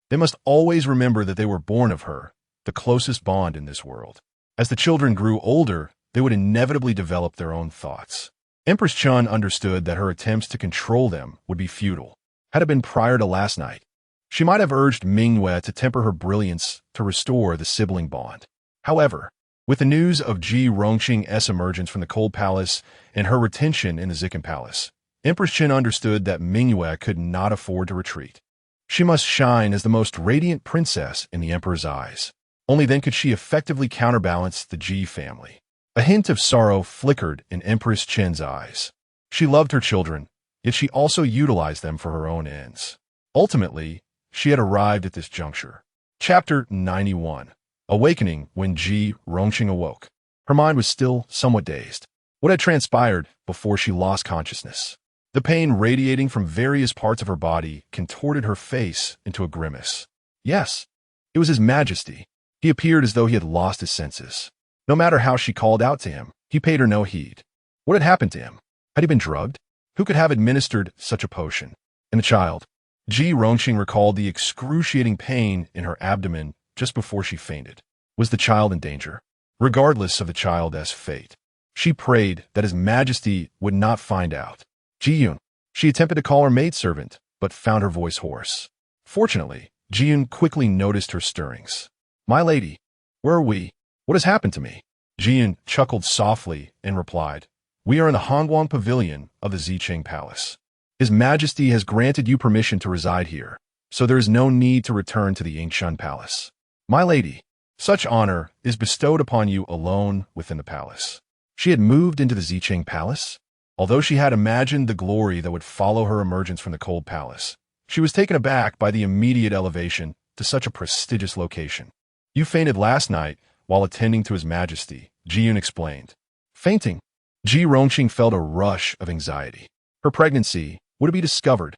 They must always remember that they were born of her, the closest bond in this world. As the children grew older, they would inevitably develop their own thoughts. Empress Chun understood that her attempts to control them would be futile. Had it been prior to last night, she might have urged Mingwe to temper her brilliance to restore the sibling bond. However, with the news of Ji Rongqing's emergence from the Cold Palace and her retention in the Zikan Palace, Empress Chun understood that Mingwe could not afford to retreat. She must shine as the most radiant princess in the emperor's eyes. Only then could she effectively counterbalance the Ji family. A hint of sorrow flickered in Empress Chen's eyes. She loved her children, yet she also utilized them for her own ends. Ultimately, she had arrived at this juncture. Chapter 91. Awakening when Ji Rongqing awoke. Her mind was still somewhat dazed. What had transpired before she lost consciousness? The pain radiating from various parts of her body contorted her face into a grimace. Yes, it was His Majesty. He appeared as though he had lost his senses. No matter how she called out to him, he paid her no heed. What had happened to him? Had he been drugged? Who could have administered such a potion? And the child? Ji Rongqing recalled the excruciating pain in her abdomen just before she fainted. Was the child in danger? Regardless of the child's fate, she prayed that His Majesty would not find out. Ji-yun. She attempted to call her maidservant, but found her voice hoarse. Fortunately, Ji-yun quickly noticed her stirrings. My lady, where are we? What has happened to me? Ji-yun chuckled softly and replied, We are in the Hongguang Pavilion of the Zicheng Palace. His Majesty has granted you permission to reside here, so there is no need to return to the Yingshan Palace. My lady, such honor is bestowed upon you alone within the palace. She had moved into the Zicheng Palace. Although she had imagined the glory that would follow her emergence from the Cold Palace, she was taken aback by the immediate elevation to such a prestigious location. You fainted last night while attending to His Majesty, Ji-yun explained. Fainting? Ji Rongqing felt a rush of anxiety. Her pregnancy, would it be discovered?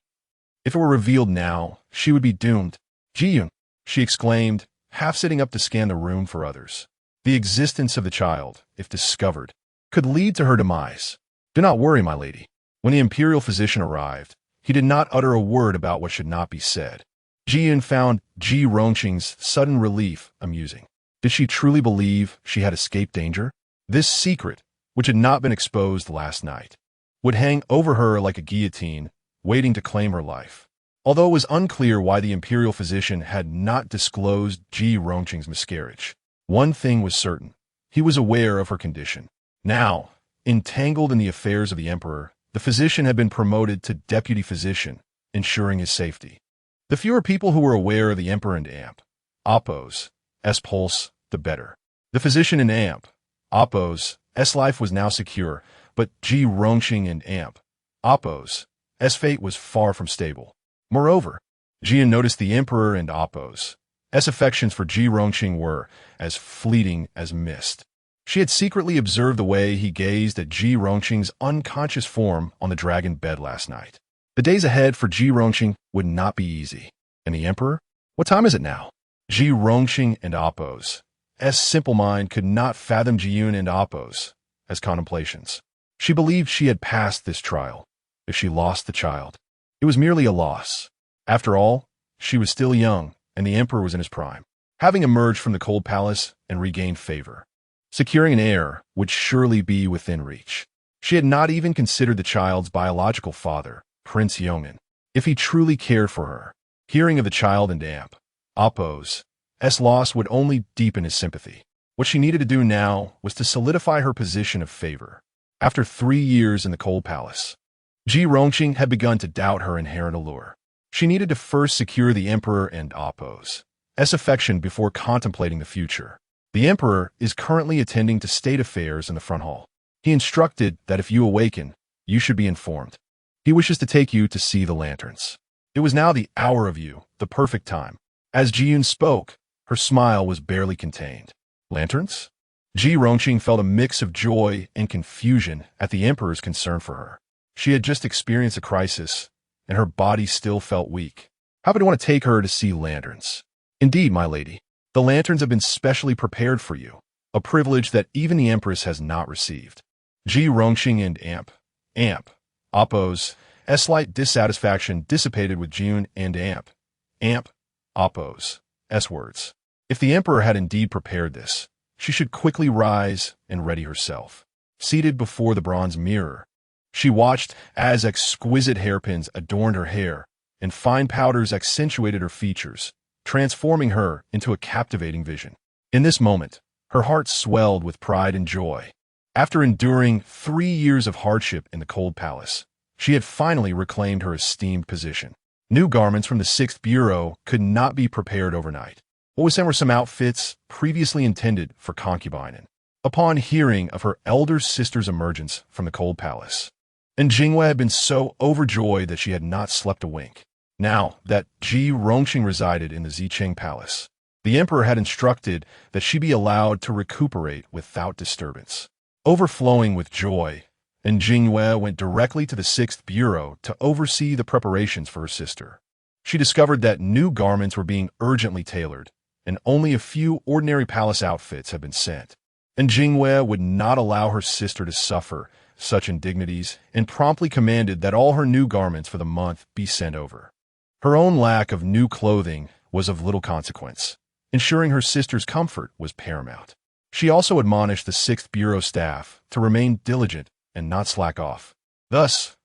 If it were revealed now, she would be doomed. Ji-yun, she exclaimed, half sitting up to scan the room for others. The existence of the child, if discovered, could lead to her demise. Do not worry, my lady. When the imperial physician arrived, he did not utter a word about what should not be said. Ji-yun found Ji Rongqing's sudden relief amusing. Did she truly believe she had escaped danger? This secret, which had not been exposed last night, would hang over her like a guillotine, waiting to claim her life. Although it was unclear why the imperial physician had not disclosed Ji Rongqing's miscarriage, one thing was certain. He was aware of her condition. Now, entangled in the affairs of the emperor, the physician had been promoted to deputy physician, ensuring his safety. The fewer people who were aware of the emperor and Amp Appo's pulse, the better. The physician and Amp Appo's life was now secure, but Ji Rongqing and Amp Appo's fate was far from stable. Moreover, Jian noticed the emperor and Appo's affections for Ji Rongqing were as fleeting as mist. She had secretly observed the way he gazed at Ji Rongqing's unconscious form on the dragon bed last night. The days ahead for Ji Rongxing would not be easy. And the emperor? What time is it now? Ji Rongxing and Appo's simple mind could not fathom Jiyun and Appo's contemplations. She believed she had passed this trial. If she lost the child, it was merely a loss. After all, she was still young, and the emperor was in his prime, having emerged from the cold palace and regained favor. Securing an heir would surely be within reach. She had not even considered the child's biological father, Prince Yong'an, if he truly cared for her. Hearing of the child and Appo's loss would only deepen his sympathy. What she needed to do now was to solidify her position of favor. After 3 years in the cold palace, Ji Rongxing had begun to doubt her inherent allure. She needed to first secure the emperor and Appo's affection before contemplating the future. The emperor is currently attending to state affairs in the front hall. He instructed that if you awaken, you should be informed. He wishes to take you to see the lanterns. It was now the hour of you, the perfect time. As Jiyun spoke, her smile was barely contained. Lanterns? Ji Rongxing felt a mix of joy and confusion at the emperor's concern for her. She had just experienced a crisis, and her body still felt weak. How would you want to take her to see lanterns? Indeed, my lady, the lanterns have been specially prepared for you, a privilege that even the empress has not received. Ji Rongxing and Appo's slight dissatisfaction dissipated with Jiyun and Appo's words. If the emperor had indeed prepared this, she should quickly rise and ready herself. Seated before the bronze mirror, she watched as exquisite hairpins adorned her hair and fine powders accentuated her features, transforming her into a captivating vision. In this moment, her heart swelled with pride and joy. After enduring 3 years of hardship in the cold palace, she had finally reclaimed her esteemed position. New garments from the 6th Bureau could not be prepared overnight. What was sent were some outfits previously intended for concubine. Upon hearing of her elder sister's emergence from the cold palace, and Jinghua had been so overjoyed that she had not slept a wink. Now that Ji Rongxing resided in the Zicheng Palace, the emperor had instructed that she be allowed to recuperate without disturbance. Overflowing with joy, and Jinghua went directly to the 6th Bureau to oversee the preparations for her sister. She discovered that new garments were being urgently tailored, and only a few ordinary palace outfits had been sent. And Jinghua would not allow her sister to suffer such indignities and promptly commanded that all her new garments for the month be sent over. Her own lack of new clothing was of little consequence. Ensuring her sister's comfort was paramount. She also admonished the 6th Bureau staff to remain diligent and not slack off. Thus,